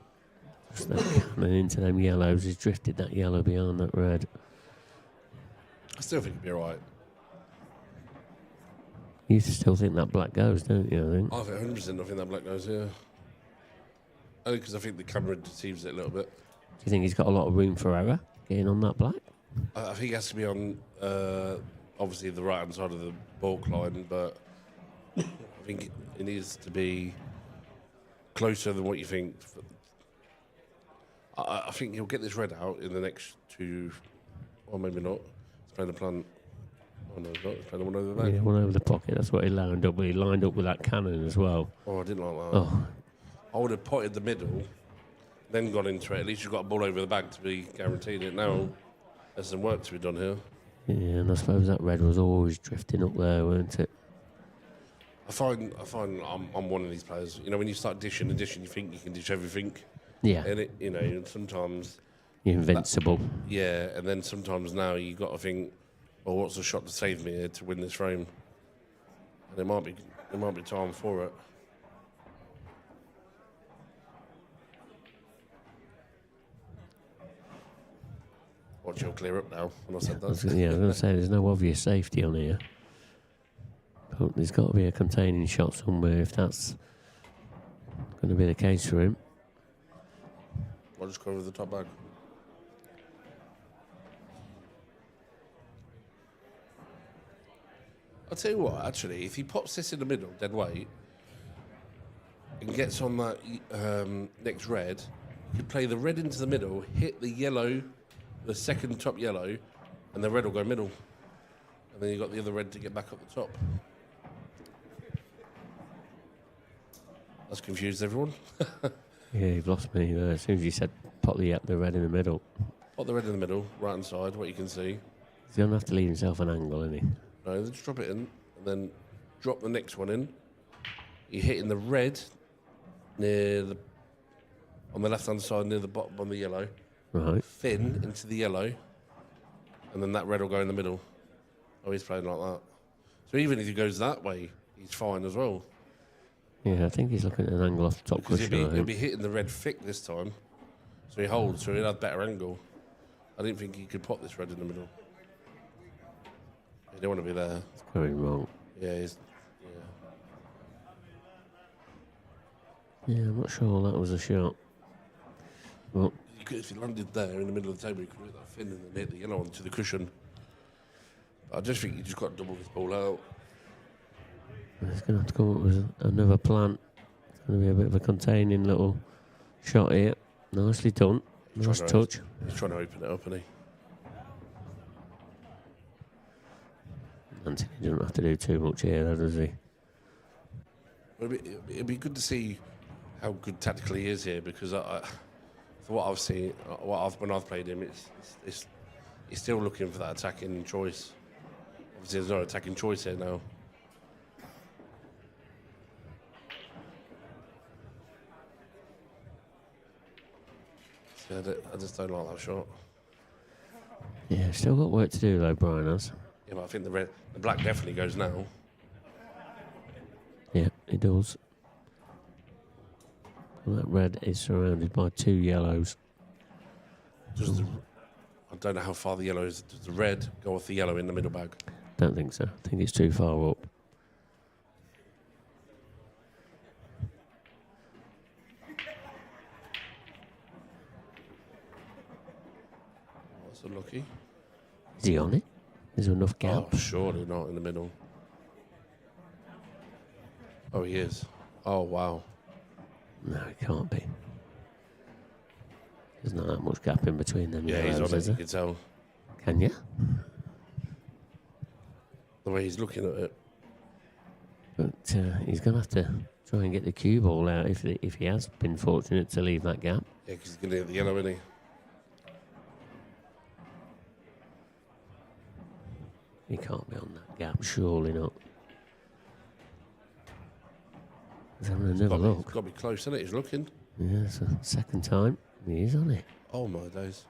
C: Just that coming into them yellows. He's drifted that yellow behind that red.
N: I still think he'll be alright.
C: You still think that black goes, don't you? I think.
N: I think 100% I think that black goes, yeah. Only because I think the camera deceives it a little bit.
C: Do you think he's got a lot of room for error getting on that black?
N: I think he has to be on, obviously, the right-hand side of the baulk line, but I think it needs to be closer than what you think. I think he'll get this red out in the next 2, or maybe not. He's playing the plan. Oh no, he's not. He's playing the one over the back.
C: Yeah, one over the pocket. That's what he lined up with. He lined up with that cannon as well.
N: Oh, I didn't like that.
C: Oh.
N: I would have potted the middle, then gone into it. At least you've got a ball over the back to be guaranteed it. Now, there's some work to be done here.
C: Yeah, and I suppose that red was always drifting up there, weren't it?
N: I find I'm one of these players. You know, when you start dishing, you think you can dish everything.
C: Yeah.
N: And it, you know, sometimes
C: You're invincible.
N: yeah, and then sometimes now you got to think, well, what's the shot to save me here to win this frame? And it might be time for it. Watch your clear up now. When I said that.
C: I was going to say there's no obvious safety on here. But there's got to be a containing shot somewhere if that's going to be the case for him.
N: I'll just go over the top bag. I'll tell you what, actually, if he pops this in the middle, dead weight, and gets on that next red, you play the red into the middle, hit the yellow, the second top yellow, and the red will go middle. And then you've got the other red to get back up the top. That's confused everyone.
C: Yeah, you've lost me there. As soon as you said pop the red in the middle.
N: Pop the red in the middle, right hand side, what you can see.
C: He's going to have to leave himself an angle, isn't he?
N: No, then just drop it in, and then drop the next one in. You're hitting the red on the left hand side near the bottom on the yellow.
C: Right.
N: Thin into the yellow, and then that red will go in the middle. Oh, he's playing like that. So even if he goes that way, he's fine as well.
C: Yeah, I think he's looking at an angle off the top
N: Because
C: cushion.
N: he'll be hitting the red thick this time. So he holds, so he'll have better angle. I didn't think he could pop this red in the middle. He don't want to be there.
C: It's going wrong.
N: Yeah,
C: Yeah, I'm not sure that was a shot. Well,
N: if he landed there in the middle of the table, he could hit that thin and then hit the yellow onto the cushion. But I just think you just got to double this ball out.
C: he's going to have to come up with another plan. It's going to be a bit of a containing little shot here. Nicely done. Nice touch.
N: He's trying to open it up, isn't he?
C: Anthony doesn't have to do too much here, though, does he?
N: It'd be good to see how good tactically he is here, because for what I've seen, when I've played him, he's still looking for that attacking choice. Obviously, there's no attacking choice here now. I just don't like that shot.
C: Yeah, still got work to do though, Brian has.
N: Yeah, but I think the black definitely goes now.
C: Yeah, it does. Well, that red is surrounded by 2 yellows.
N: I don't know how far the yellow is. Does the red go off the yellow in the middle bag?
C: Don't think so. I think it's too far up.
N: That's unlucky.
C: Is he on it? Is there enough gap?
N: Oh, surely not in the middle. Oh, he is. Oh, wow.
C: No, it can't be. There's not that much gap in between them.
N: Yeah, he's
C: yellows,
N: on it,
C: is
N: you
C: there?
N: can tell.
C: Can you?
N: The way he's looking at it.
C: But he's going to have to try and get the cue ball out if he has been fortunate to leave that gap.
N: Yeah, because he's going to get the yellow, isn't he?
C: He can't be on that gap, surely not. He's having another look.
N: It's got to be close, isn't it? He's looking.
C: Yeah, it's the second time. He is on it.
N: Oh, my days.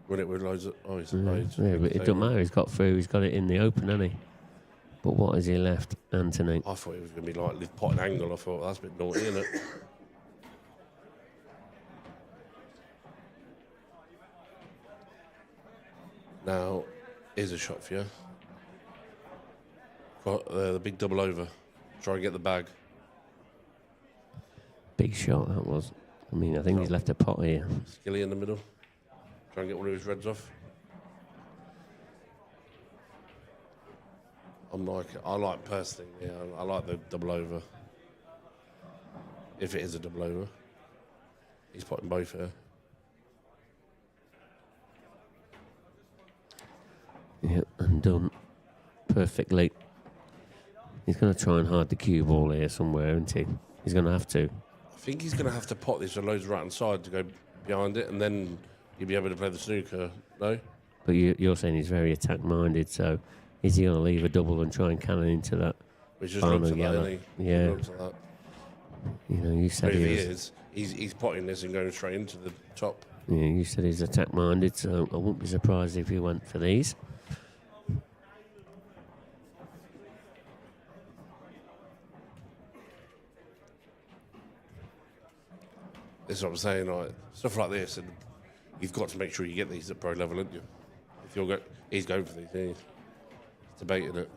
N: When it with loads of... Oh, he's...
C: Yeah, but it doesn't matter. He's got through. He's got it in the open, hasn't he? But what has he left, Anthony?
N: I thought it was going to be like live pot and angle. I thought that's a bit naughty, isn't it? Now, here's a shot for you. Got the big double over. Try and get the bag.
C: Big shot that was. I mean, I think he's left a pot here.
N: Skilly in the middle. Try and get one of his reds off. I like personally, yeah, I like the double over. If it is a double over. He's potting both here.
C: Yep, and done perfectly. He's going to try and hide the cue ball here somewhere, isn't he? He's going to have to.
N: I think he's going to have to pot this with loads right hand side to go behind it, and then you'll be able to play the snooker, no?
C: But you're saying he's very attack-minded, so is he going to leave a double and try and cannon into that
N: Which just
C: final
N: looks at
C: yellow?
N: that, isn't he?
C: Yeah.
N: Looks at that.
C: You know, you said
N: But if
C: he
N: he
C: was,
N: is, he's potting this and going straight into the top.
C: yeah, you said he's attack-minded, so I wouldn't be surprised if he went for these.
N: This is what I'm saying, like, stuff like this, and you've got to make sure you get these at pro level, haven't you? If he's going for these, he's debating it.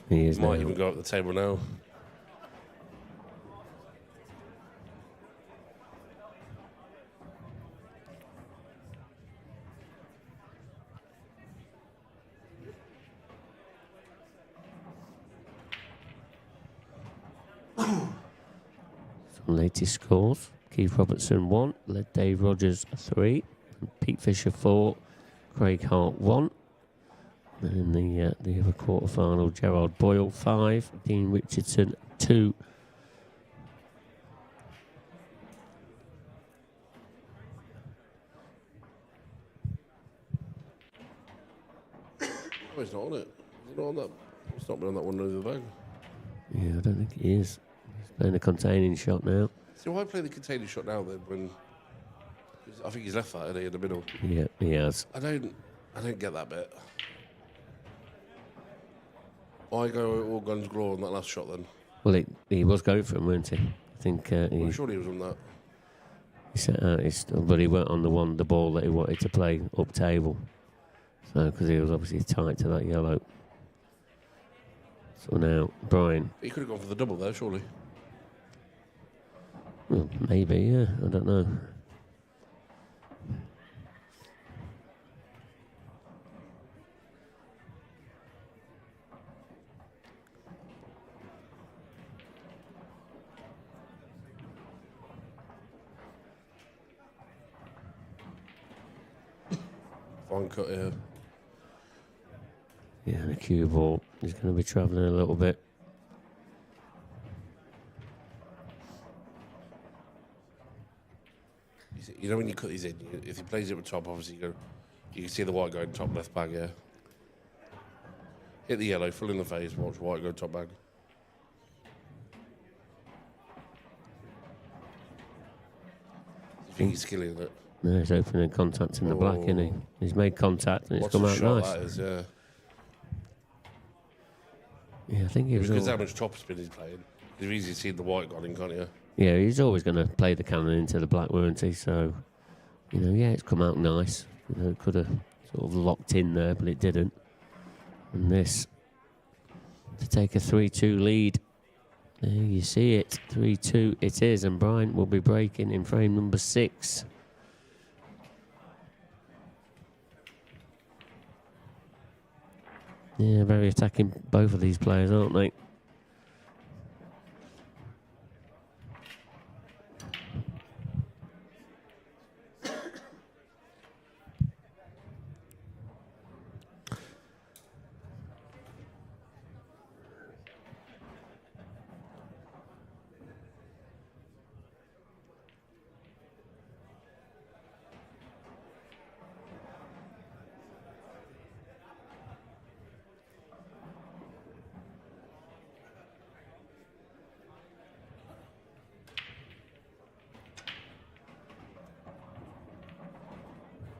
C: He is
N: Might
C: now.
N: even go up the table now.
C: Some latest scores. Keith Robertson 1, led Dave Rogers 3, Pete Fisher 4, Craig Hart 1. And in the other quarter-final, Gerard Boyle 5, Dean Richardson 2.
N: Oh, he's not on it. He's not on that. He's not been on that one over the bag.
C: Yeah, I don't think he is. He's playing a containing shot now.
N: So why play the containing shot now then? When I think he's left that in the middle.
C: Yeah, he has.
N: I don't get that bit. Why go all guns galore on that last shot then?
C: Well, he was going for him, weren't he? I think
N: Well, surely he was on that.
C: he set out but he went on the ball that he wanted to play up table. So, because he was obviously tight to that yellow. So now, Brian.
N: He could have gone for the double there, surely.
C: Well, maybe, yeah. I don't know.
N: Fine cut here.
C: Yeah, the cue ball is going to be travelling a little bit.
N: You know when you cut these in, if he plays it with top, obviously you can see the white going top left bag, yeah. Hit the yellow, full in the face, watch white go top bag. You think he's killing it?
C: No, he's opening contact in the black, isn't he? He's made contact and it's come
N: a
C: out
N: shot
C: nice.
N: that is, yeah.
C: Yeah, I think he was.
N: Because how much top spin he's playing. You've easily seen the white gone in, can't you?
C: Yeah, he's always going to play the cannon into the black, weren't he? So, you know, yeah, it's come out nice. You know, it could have sort of locked in there, but it didn't. And this to take a 3-2 lead. There you see it, 3-2 it is, and Bryant will be breaking in frame number 6. Yeah, very attacking, both of these players, aren't they?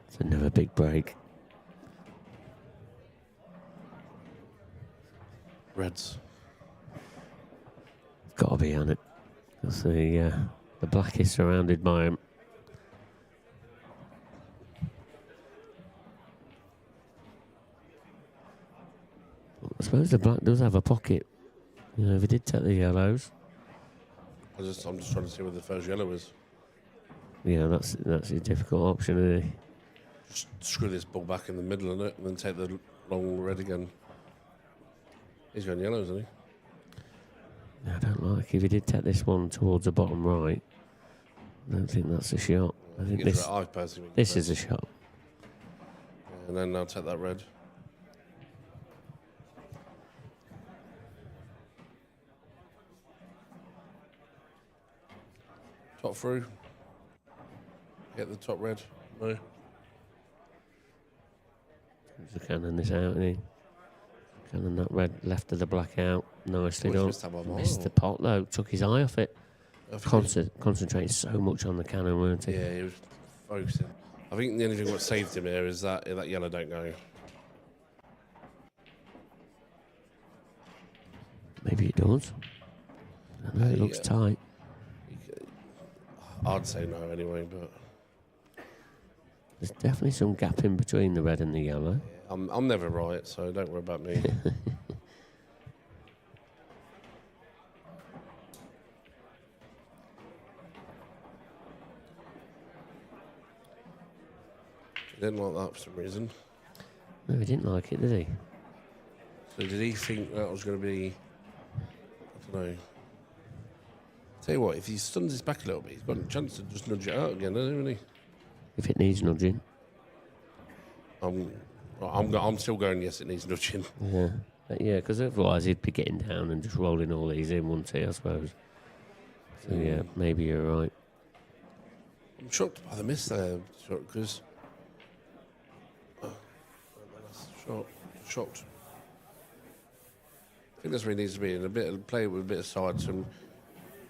C: It's another big break.
N: Reds.
C: Got to be on it. Because the black is surrounded by him. I suppose the black does have a pocket. You know, if he did take the yellows.
N: I'm just trying to see where the first yellow is.
C: Yeah, that's a difficult option, isn't it?
N: Just screw this ball back in the middle of it and then take the long red again. He's going yellow, isn't he?
C: I don't like if he did take this one towards the bottom right. I don't think that's a shot. I think this.
N: I personally think
C: this is a shot.
N: And then I'll take that red. Top through. Get the top red. No.
C: The cannon this out, isn't he? Cannon that red left of the black out. Nicely done. Missed the pot though. Took his eye off it. Concentrating so much on the cannon, weren't he?
N: Yeah, he was focusing. I think the only thing what saved him here is that yellow don't go.
C: Maybe it does. I know it looks tight.
N: I'd say no anyway, but
C: there's definitely some gap in between the red and the yellow.
N: I'm never right, so don't worry about me. He didn't like that for some reason.
C: No, he didn't like it, did he?
N: So did he think that was going to be? I don't know. Tell you what, if he stuns his back a little bit, he's got a chance to just nudge it out again, hasn't he?
C: If it needs nudging.
N: I'm still going, yes, it needs nudging.
C: Yeah. Yeah, because otherwise he'd be getting down and just rolling all these in, wouldn't he, I suppose. So, yeah, maybe you're right.
N: I'm shocked by the miss there, because... Shocked. I think that's where he needs to be, and play with a bit of sides, and,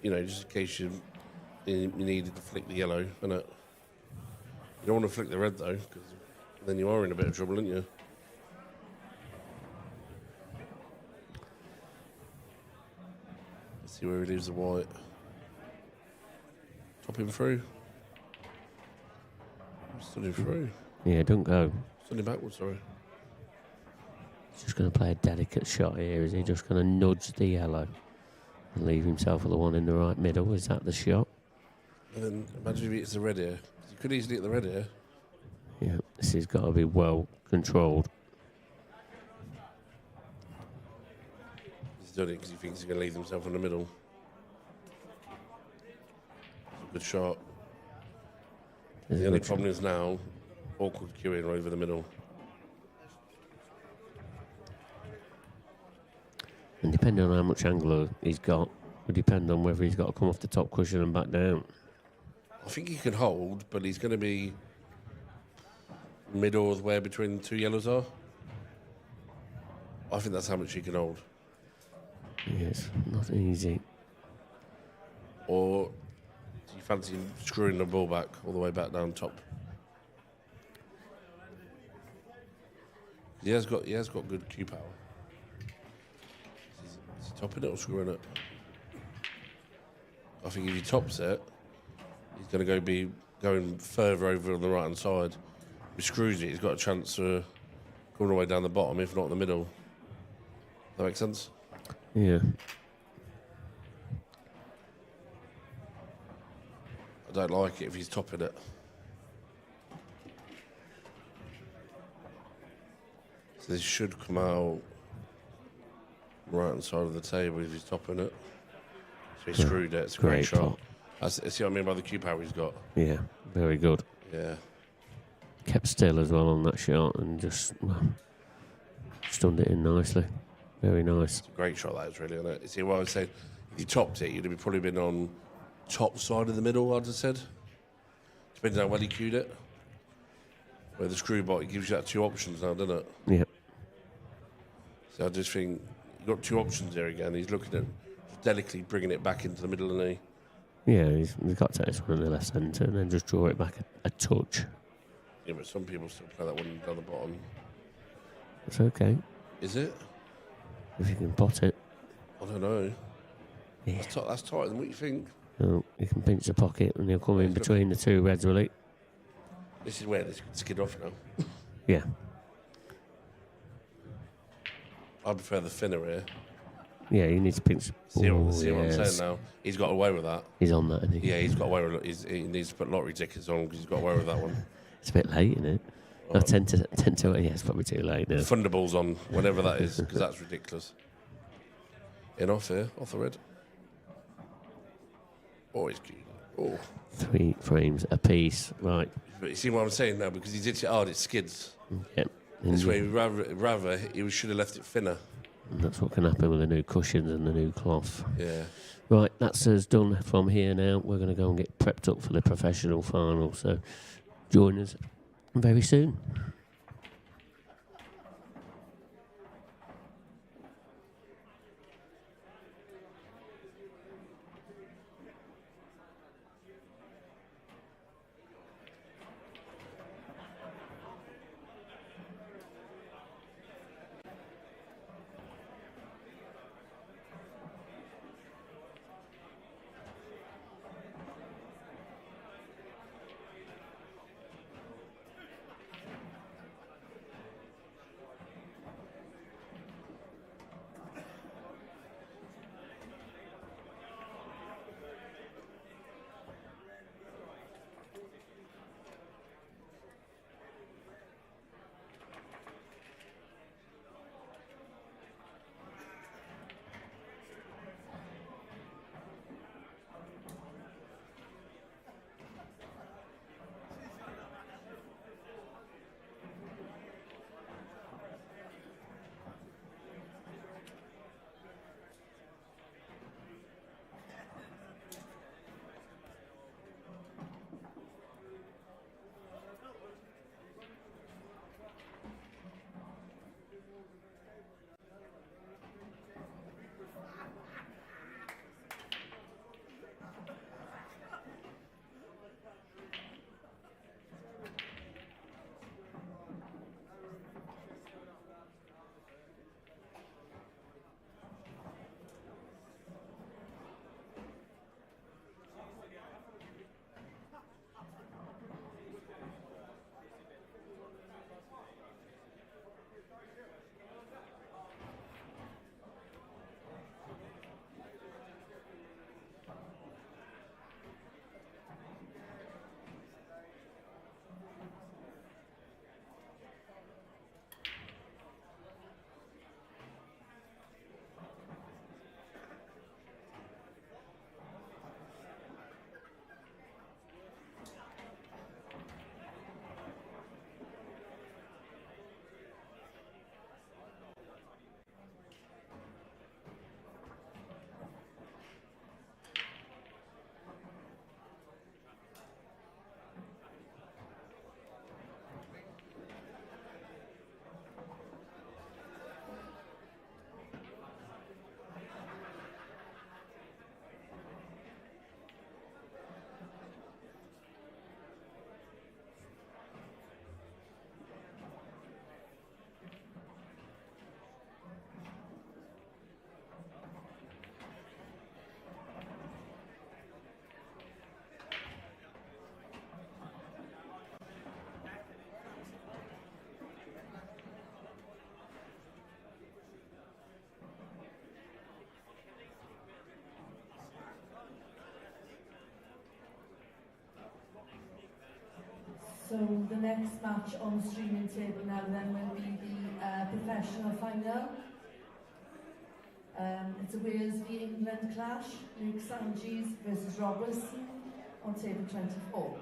N: you know, just in case you needed to flick the yellow, innit? You don't want to flick the red, though, because then you are in a bit of trouble, aren't you? Let's see where he leaves the white. Top him through. Stood him through.
C: Yeah, don't go.
N: Stood him backwards, sorry.
C: He's just going to play a delicate shot here. Is he just going to nudge the yellow and leave himself with the one in the right middle? Is that the shot?
N: And then imagine if he hits the red here. He could easily hit the red here.
C: Yeah, this has got to be well controlled.
N: He's done it because he thinks he's going to leave himself in the middle. It's a good shot. The only problem is now awkward queuing over the middle.
C: And depending on how much angle he's got, would depend on whether he's got to come off the top cushion and back down.
N: I think he can hold, but he's going to be middle of the way between the two yellows are. I think that's how much he can hold.
C: Yes, not easy.
N: Or do you fancy screwing the ball back all the way back down top? He has got good cue power. Is he topping it or screwing it? I think if he tops it, he's going to be going further over on the right hand side. If he screws it, he's got a chance of going all the way down the bottom, if not in the middle. That makes sense?
C: Yeah.
N: I don't like it if he's topping it. So this should come out right hand side of the table if he's topping it. So he screwed it. It's a great shot. See what I mean by the cue power he's got?
C: Yeah, very good.
N: Yeah.
C: Kept still as well on that shot and just stunned it in nicely. Very nice.
N: It's a great shot, that is, really, isn't it? You see what I was saying? If you topped it, you'd have probably been on top side of the middle, I'd have said. Depends how well he cued it. Where the screw bot, it gives you that two options now, doesn't it?
C: Yep.
N: So I just think you've got two options there again. He's looking at delicately bringing it back into the middle, isn't he?
C: Yeah, he's got to take this one in the left centre and then just draw it back a touch.
N: Yeah, but some people still play that one down the bottom.
C: It's okay.
N: Is it?
C: If you can pot it.
N: I don't know.
C: Yeah.
N: That's tighter than what you think.
C: Oh, you can pinch the pocket and he'll come in between the two reds, will he?
N: This is where this could skid off now.
C: Yeah.
N: I prefer the thinner here.
C: Yeah, you need to pinch.
N: See what I'm saying now? He's got away with that.
C: He's on that, isn't he?
N: Yeah, he's got away with it. He needs to put lottery tickets on because he's got away with that one.
C: It's a bit late, isn't it? I tend to. Yeah, it's probably too late now.
N: Thunderballs on whenever that is because that's ridiculous. In off here, off the red. Oh, he's cute. Oh.
C: 3 frames a piece, right?
N: But you see what I'm saying now? Because he's hit it hard, it skids.
C: Yep.
N: This way, rather he should have left it thinner.
C: And that's what can happen with the new cushions and the new cloth.
N: Yeah.
C: Right, that's us done from here now. We're going to go and get prepped up for the professional final. So join us very soon.
A: So the next match on the streaming table now then will be the professional final. It's a Wales v England clash. Luke Sanches versus Rob Wilson on table 24.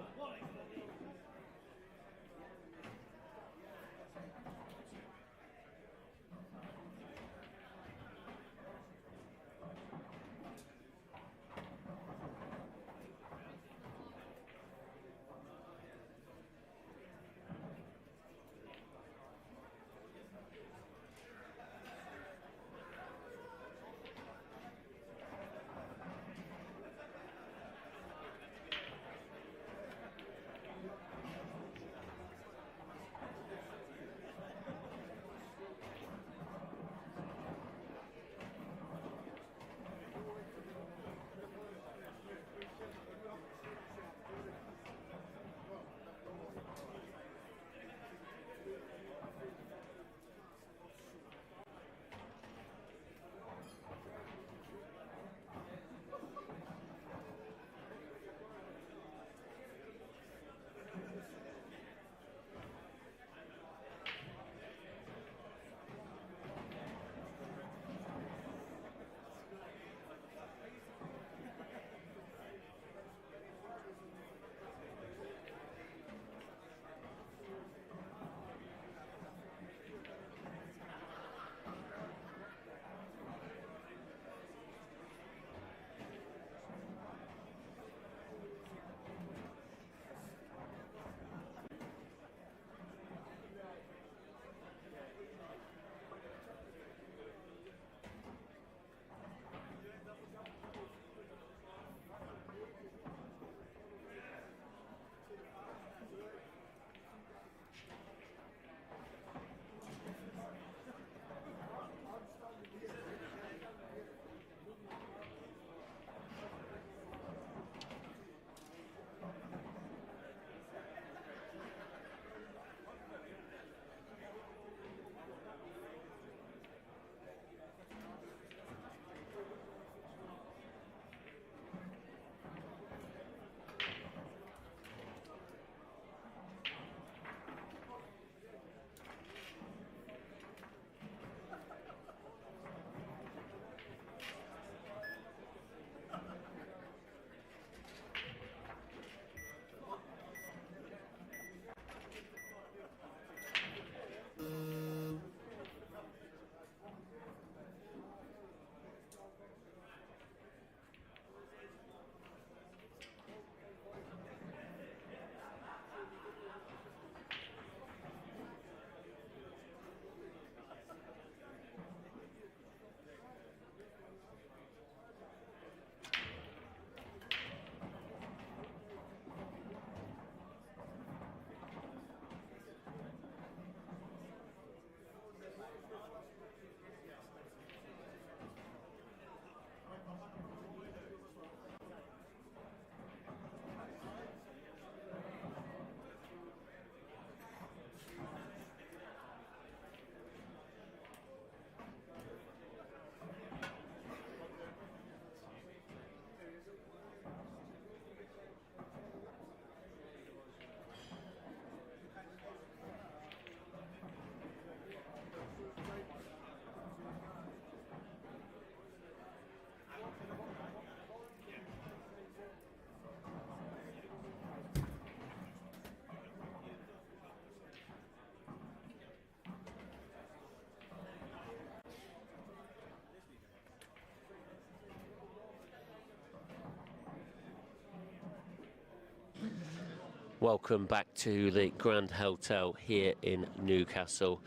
C: Welcome back to the Grand Hotel here in Newcastle,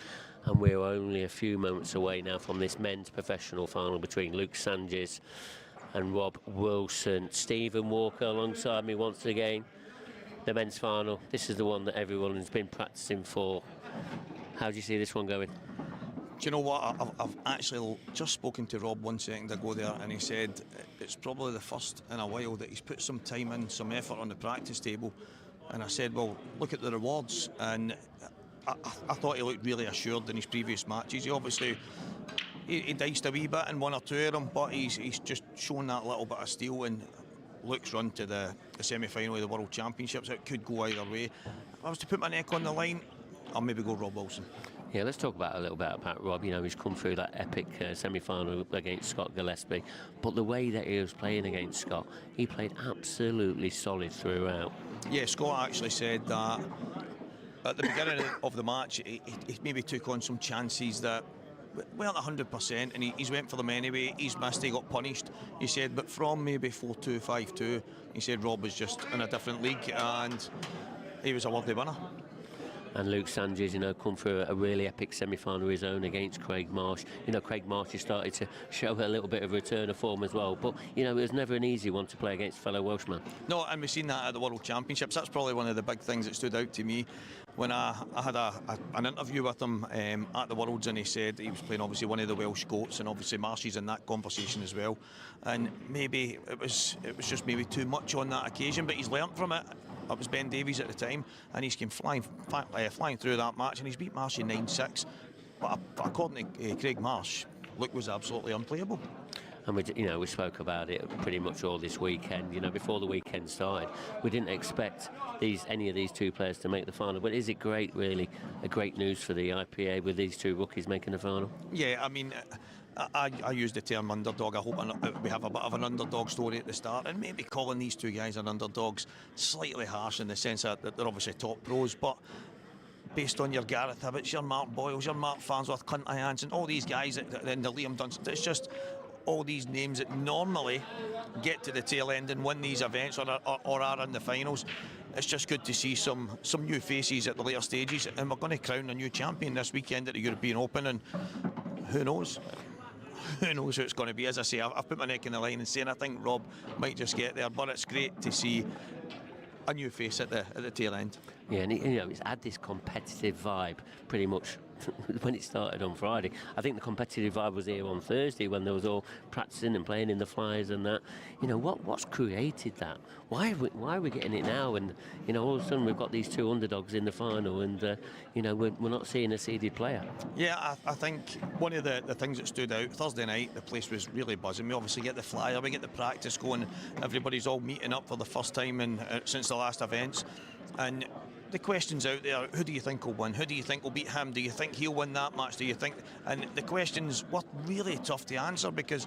C: and we're only a few moments away now from this men's professional final between Luke Sanches and Rob Wilson. Stephen Walker alongside me once again. The men's final, this is the one that everyone has been practicing for. How do you see this one going?
B: Do you know what? I've actually just spoken to Rob 1 second ago there, and he said it's probably the first in a while that he's put some time in, some effort on the practice table. And I said, well, look at the rewards. And I thought he looked really assured in his previous matches. He obviously he diced a wee bit in one or two of them, but he's just shown that little bit of steel. And Luke's run to the semi-final of the World Championships, it could go either way. I was to put my neck on the line, I'll maybe go Rob Wilson.
C: Yeah, let's talk a little bit about Rob. You know, he's come through that epic semi-final against Scott Gillespie, but the way that he was playing against Scott, he played absolutely solid throughout.
B: Yeah, Scott actually said that at the beginning of the match, he maybe took on some chances that weren't 100%, and he's went for them anyway. He's missed, he got punished. He said, but from maybe 4-2, 5-2, he said Rob was just in a different league, and he was a worthy winner.
C: And Luke Sanchez, you know, come through a really epic semi-final of his own against Craig Marsh. You know, Craig Marsh has started to show a little bit of return of form as well. But, you know, it was never an easy one to play against fellow Welshman.
B: No, and we've seen that at the World Championships. That's probably one of the big things that stood out to me when I had an interview with him at the Worlds, and he said he was playing obviously one of the Welsh goats, and obviously Marshy's in that conversation as well. And maybe it was just maybe too much on that occasion, but he's learnt from it. It was Ben Davies at the time, and he's came flying through that match, and he's beat Marshy 9-6. But according to Craig Marsh, Luke was absolutely unplayable.
C: And we spoke about it pretty much all this weekend. You know, before the weekend started, we didn't expect any of these two players to make the final. But is it great, really, a great news for the IPA with these two rookies making the final?
B: Yeah, I mean, I use the term underdog. I hope we have a bit of an underdog story at the start, and maybe calling these two guys an underdogs slightly harsh in the sense that they're obviously top pros, but based on your Gareth Hibbets, your Mark Boyles, your Mark Farnsworth, Clint Hansen, all these guys, and the Liam Dunstan, it's just all these names that normally get to the tail end and win these events or are in the finals. It's just good to see some new faces at the later stages, and we're going to crown a new champion this weekend at the European Open, and who knows? Who knows who it's going to be? As I say, I've put my neck in the line and saying I think Rob might just get there, but it's great to see a new face at the tail end.
C: Yeah, and it's had this competitive vibe pretty much when it started on Friday. I think the competitive vibe was here on Thursday when they was all practicing and playing in the flyers and that. You know, what's created that? Why are we getting it now? And, you know, all of a sudden we've got these two underdogs in the final, and, you know, we're not seeing a seeded player.
B: Yeah, I think one of the things that stood out, Thursday night, the place was really buzzing. We obviously get the flyer, we get the practice going, everybody's all meeting up for the first time since the last events. And the questions out there, who do you think will win? Who do you think will beat him? Do you think he'll win that match? Do you think? And the questions were really tough to answer because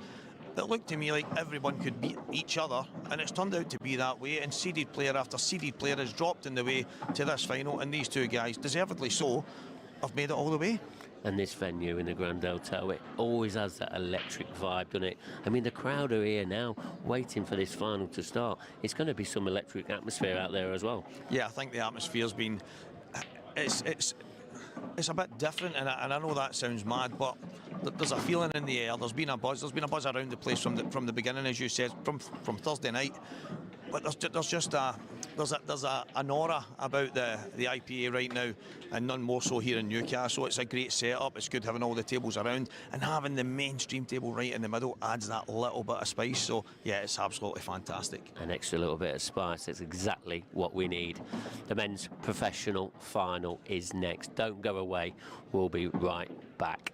B: it looked to me like everyone could beat each other, and it's turned out to be that way, and seeded player after seeded player has dropped in the way to this final, and these two guys, deservedly so, have made it all the way.
C: And this venue in the Grand Hotel, it always has that electric vibe, doesn't it? I mean, the crowd are here now, waiting for this final to start. It's going to be some electric atmosphere out there as well.
B: Yeah, I think the atmosphere's been... It's a bit different, and I know that sounds mad, but there's a feeling in the air. There's been a buzz around the place from the beginning, as you said, from Thursday night. But there's just an aura about the IPA right now, and none more so here in Newcastle. It's a great setup. It's good having all the tables around, and having the mainstream table right in the middle adds that little bit of spice. So yeah, it's absolutely fantastic.
C: An extra little bit of spice. It's exactly what we need. The men's professional final is next. Don't go away. We'll be right back.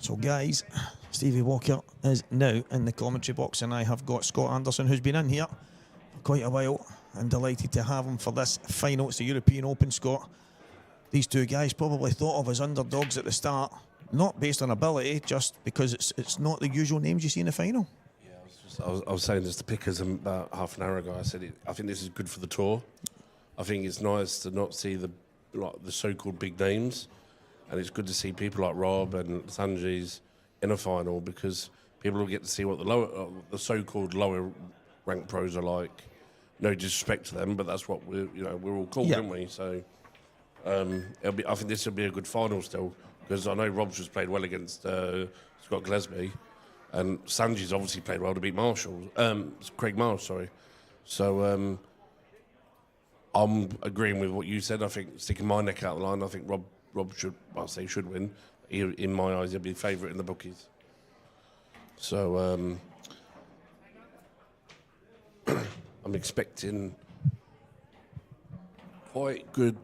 B: So guys, Stevie Walker is now in the commentary box, and I have got Scott Anderson, who's been in here for quite a while, and delighted to have him for this final. It's the European Open, Scott. These two guys probably thought of as underdogs at the start, not based on ability, just because it's not the usual names you see in the final.
N: I was saying this to Pickers about half an hour ago. I said I think this is good for the tour. I think it's nice to not see the so-called big names, and it's good to see people like Rob and Sanjay's in a final, because people will get to see what the so-called lower ranked pros are like. No disrespect to them, but that's what we're all called, aren't we? So I think this will be a good final still, because I know Rob's just played well against Scott Gillespie. And Sanji's obviously played well to beat Craig Marsh, sorry. So I'm agreeing with what you said. I think sticking my neck out of the line, I think Rob should win. In my eyes, he'll be favourite in the bookies. So I'm expecting quite good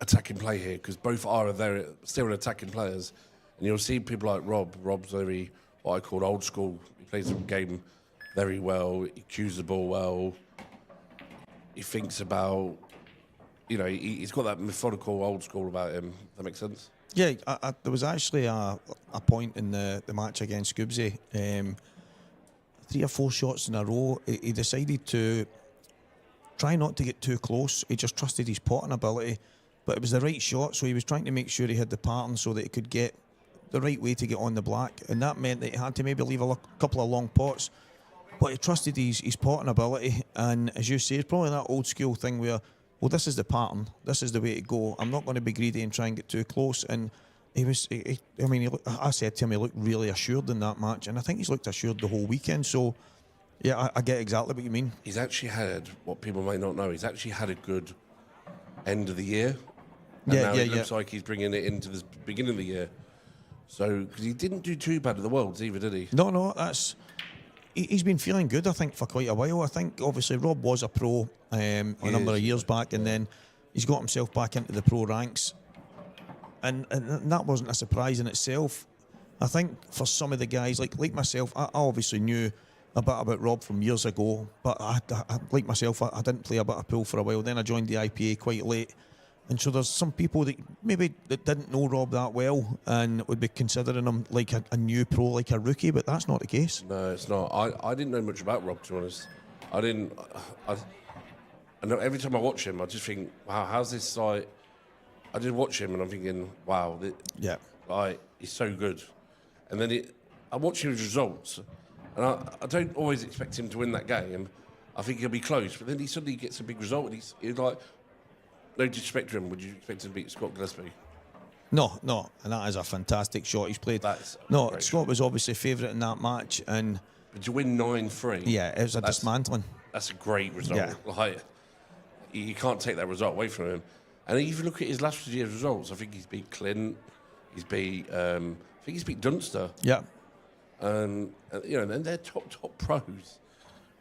N: attacking play here, because both are there still attacking players. And you'll see people like Rob. Rob's very, what I call old school. He plays the game very well. He cues the ball well. He thinks about, he's got that methodical old school about him. Does that make sense?
B: Yeah, there was actually a point in the match against Scoobsy. 3 or 4 shots in a row, he decided to try not to get too close. He just trusted his potting ability. But it was the right shot, so he was trying to make sure he had the pattern so that he could get the right way to get on the black, and that meant that he had to maybe leave a couple of long pots, but he trusted his potting ability. And as you say, it's probably that old school thing where, well, this is the pattern, this is the way to go, I'm not going to be greedy and try and get too close. And I said to him, he looked really assured in that match, and I think he's looked assured the whole weekend. So yeah, I get exactly what you mean.
N: He's actually had, what people may not know, he's actually had a good end of the year. And now it looks like he's bringing it into the beginning of the year. So, because he didn't do too bad at the Worlds either, did he?
B: No, he's been feeling good, I think, for quite a while. I think, obviously, Rob was a pro a number of years back, and then he's got himself back into the pro ranks. And that wasn't a surprise in itself. I think for some of the guys, like myself, I obviously knew a bit about Rob from years ago, but I like myself, I didn't play a bit of pool for a while. Then I joined the IPA quite late. And so there's some people that maybe that didn't know Rob that well and would be considering him like a new pro, like a rookie, but that's not the case.
N: No, it's not. I didn't know much about Rob, to be honest. I know every time I watch him, I just think, wow, how's this like? I did watch him and I'm thinking, wow, he's so good. And then I watch his results, and I don't always expect him to win that game. I think he'll be close, but then he suddenly gets a big result, and he's like, no disrespect to him, would you expect him to beat Scott Gillespie?
B: No, and that is a fantastic shot he's played. Scott was obviously favourite in that match, and
N: but to win 9-3,
B: yeah, it was a dismantling.
N: That's a great result.
B: Yeah.
N: Like, you can't take that result away from him. And if you look at his last year's results, I think he's beat Clint, he's beat Dunster.
B: Yeah.
N: And they're top pros.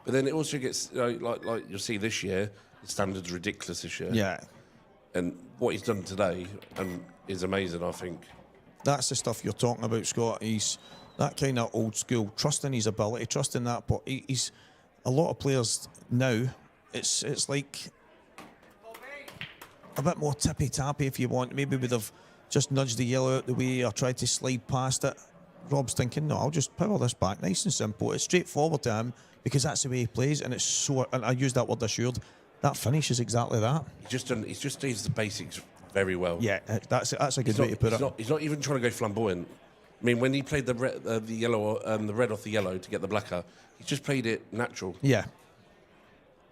N: But then it also gets like you'll see this year, the standard's ridiculous this year.
B: Yeah.
N: And what he's done today is amazing, I think.
B: That's the stuff you're talking about, Scott. He's that kind of old school, trusting his ability, trusting that. But he's a lot of players now. It's like a bit more tippy tappy, if you want. Maybe would have just nudged the yellow out the way or tried to slide past it. Rob's thinking, no, I'll just power this back, nice and simple. It's straightforward to him because that's the way he plays, and it's so. And I use that word assured. That finish is exactly that.
N: He's just does the basics very well.
B: Yeah, that's a good way to put it.
N: He's not even trying to go flamboyant. I mean, when he played the yellow, the red off the yellow to get the blacker, he just played it natural.
B: Yeah.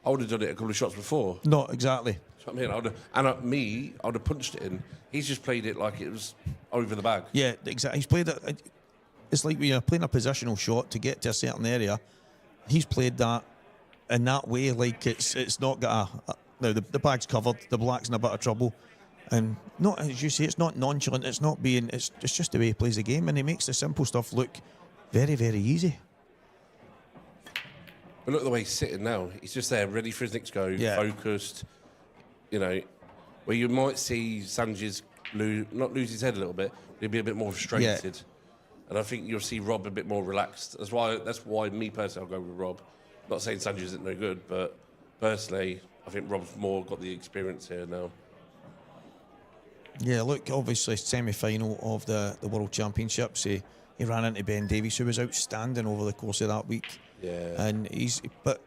N: I would have done it a couple of shots before.
B: No, exactly.
N: I mean, I would have punched it in. He's just played it like it was over the bag.
B: Yeah, exactly. He's played it. It's like when you're playing a positional shot to get to a certain area. He's played that in that way, like it's not got now the bag's covered, the black's in a bit of trouble, and not, as you say, it's not nonchalant. It's not being. It's just the way he plays the game, and he makes the simple stuff look very, very easy.
N: But look at the way he's sitting now. He's just there, ready for his next go, focused. Where you might see Sanjay's not lose his head a little bit, but he'll be a bit more frustrated. And I think you'll see Rob a bit more relaxed. That's why me personally, I'll go with Rob. Not saying Sanjay isn't no good, but personally, I think Rob's more got the experience here now.
B: Yeah, look, obviously semi-final of the World Championships, he ran into Ben Davies, who was outstanding over the course of that week.
N: Yeah.
B: And but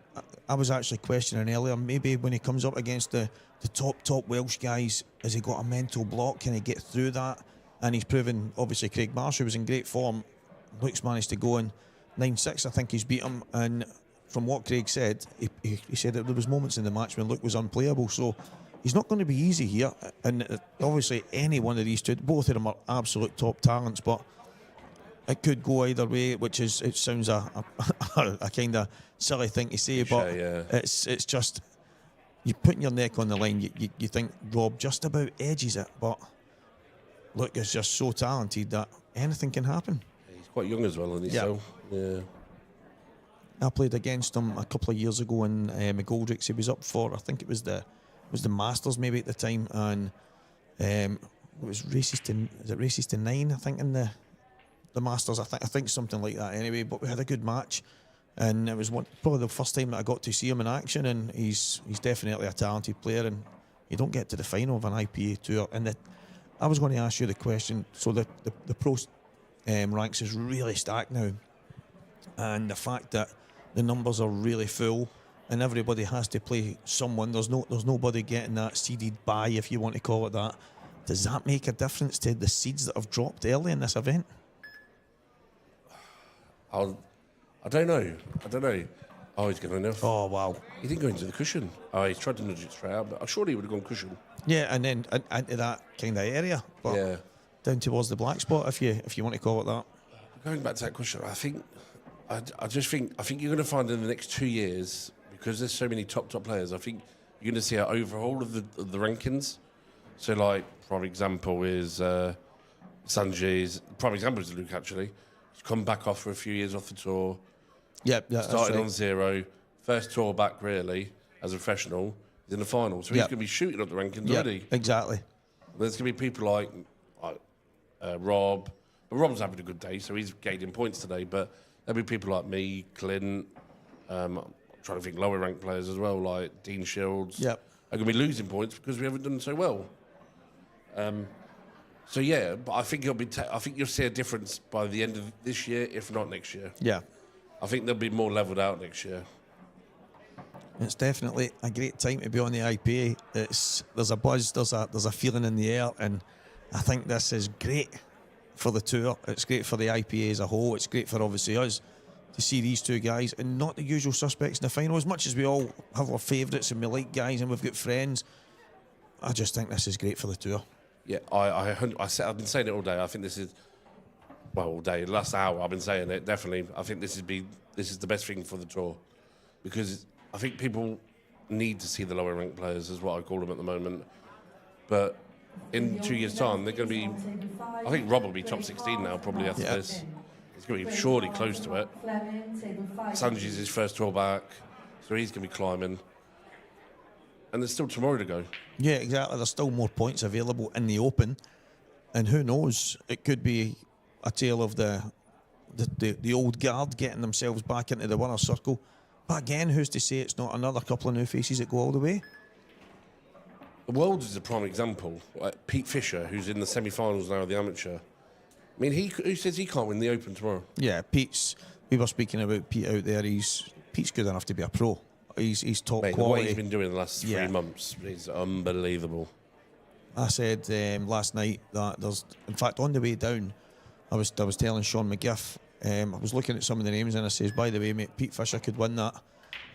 B: I was actually questioning earlier, maybe when he comes up against the top Welsh guys, has he got a mental block? Can he get through that? And he's proven, obviously, Craig Marsh, who was in great form, Luke's managed to go in 9-6. I think he's beat him. And from what Craig said, he said that there was moments in the match when Luke was unplayable. So he's not going to be easy here. And obviously, any one of these two, both of them are absolute top talents, but it could go either way, it sounds a kind of silly thing to say, but it's just, you're putting your neck on the line. You think Rob just about edges it, but Luke is just so talented that anything can happen.
N: He's quite young as well, isn't he? So, yeah.
B: I played against him a couple of years ago in McGoldricks. He was up for, I think it was the Masters maybe at the time, and it was races to 9, I think, in the Masters. I think something like that anyway. But we had a good match, and it was probably the first time that I got to see him in action. And he's definitely a talented player, and you don't get to the final of an IPA tour. And I was going to ask you the question. So the pro ranks is really stacked now, and the fact that the numbers are really full, and everybody has to play someone. There's nobody getting that seeded bye, if you want to call it that. Does that make a difference to the seeds that have dropped early in this event?
N: I don't know. Oh, he's going enough.
B: Oh, wow.
N: He didn't go into the cushion. Oh, he's tried to nudge it straight out, but I'm sure he would have gone cushion.
B: Yeah, and then into that kind of area. But down towards the black spot, if you want to call it that.
N: Going back to that question, I think you're going to find in the next 2 years, because there's so many top players, I think you're going to see an overhaul of the rankings. So, like, prime example is Sanjay's. Prime example is Luke, actually. He's come back off for a few years off the tour. Started on 0. First tour back, really, as a professional. He's in the final. So he's going to be shooting up the rankings already.
B: Exactly.
N: There's going to be people like Rob. But Rob's having a good day, so he's gaining points today. But there'll be people like me, Clint. I'm trying to think lower ranked players as well, like Dean Shields. Are going to be losing points because we haven't done so well. So yeah, but I think I think you'll see a difference by the end of this year, if not next year.
B: Yeah,
N: I think they'll be more levelled out next year.
B: It's definitely a great time to be on the IPA. There's a buzz, there's a feeling in the air, and I think this is great for the tour. It's great for the IPA as a whole. It's great for obviously us to see these two guys and not the usual suspects in the final. As much as we all have our favourites and we like guys and we've got friends, I just think this is great for the tour.
N: Yeah, I've been saying it all day. I think this is, well, all day. The last hour I've been saying it, definitely. I think this is the best thing for the tour, because I think people need to see the lower ranked players, is what I call them at the moment. But in 2 years' time, they're going to be, I think Rob will be top 16 now, probably after this. He's going to be surely close to it. Sanjay's his first tour back, so he's going to be climbing. And there's still tomorrow to go.
B: Yeah, exactly. There's still more points available in the Open, and who knows? It could be a tale of the old guard getting themselves back into the winner's circle. But again, who's to say it's not another couple of new faces that go all the way?
N: The Worlds is a prime example. Like Pete Fisher, who's in the semi-finals now of the amateur. I mean, who says he can't win the Open tomorrow?
B: Yeah, we were speaking about Pete out there. Pete's good enough to be a pro. He's top quality.
N: What he's been doing the last 3 months is unbelievable.
B: I said last night that in fact, on the way down, I was telling Sean McGiff, I was looking at some of the names and I says, by the way, mate, Pete Fisher could win that.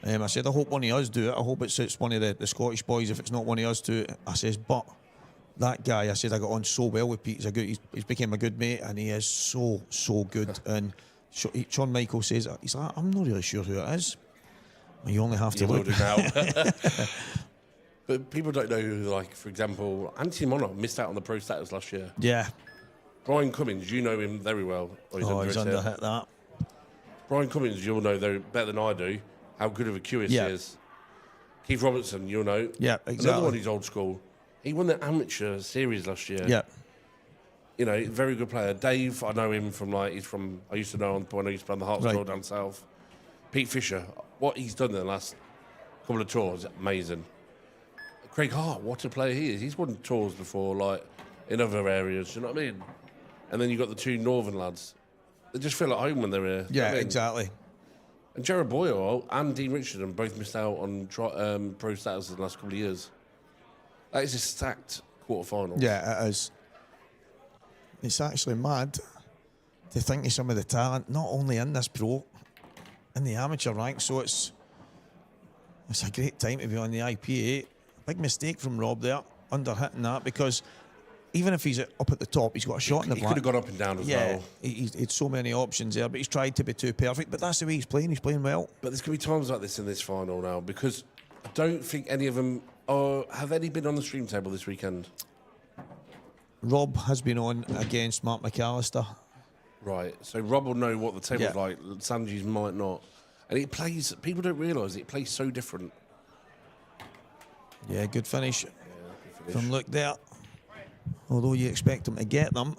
B: I said, I hope one of us do it. I hope it's one of the Scottish boys. If it's not one of us do it, I says, but that guy, I said, I got on so well with Pete. He's became a good mate, and he is so good. And Sean Michael says, he's like, I'm not really sure who it is. You only have to look
N: now. But people don't know who, like, for example, Anthony Monarch missed out on the pro status last year.
B: Yeah.
N: Brian Cummins, you know him very well.
B: He's underhit that.
N: Brian Cummins, you'll know better than I do how good of a QS he is. Keith Robertson, you'll know.
B: Yeah, exactly.
N: Another one who's old school. He won the amateur series last year.
B: Yeah.
N: You know, very good player. Dave, I know him from I used to know him when I used to play on the Hearts
B: Right.
N: Tour down south. Pete Fisher, what he's done in the last couple of tours, amazing. Craig Hart, what a player he is. He's won tours before, like in other areas, you know what I mean? And then you've got the two northern lads. They just feel at home when they're here. You know
B: Yeah,
N: what I mean?
B: exactly.
N: And Jared Boyle and Dean Richardson both missed out on pro status in the last couple of years. That is a stacked quarterfinals.
B: Yeah, it is. It's actually mad to think of some of the talent, not only in this pro, in the amateur ranks. So it's a great time to be on the IPA. Big mistake from Rob there, under-hitting that, because even if he's up at the top, he's got a shot in the
N: He
B: black.
N: could have gone up and down as well.
B: He's had so many options there, but he's tried to be too perfect. But that's the way he's playing. He's playing well.
N: But there's going to be times like this in this final now, because I don't think any of them have any been on the stream table this weekend.
B: Rob has been on against Mark McAllister.
N: Right, so Rob will know what the table's
B: Yeah.
N: like. Sanji's might not. And it plays, people don't realise it plays so different.
B: Yeah, good finish,
N: finish.
B: from Luke there. Although you expect him to get them,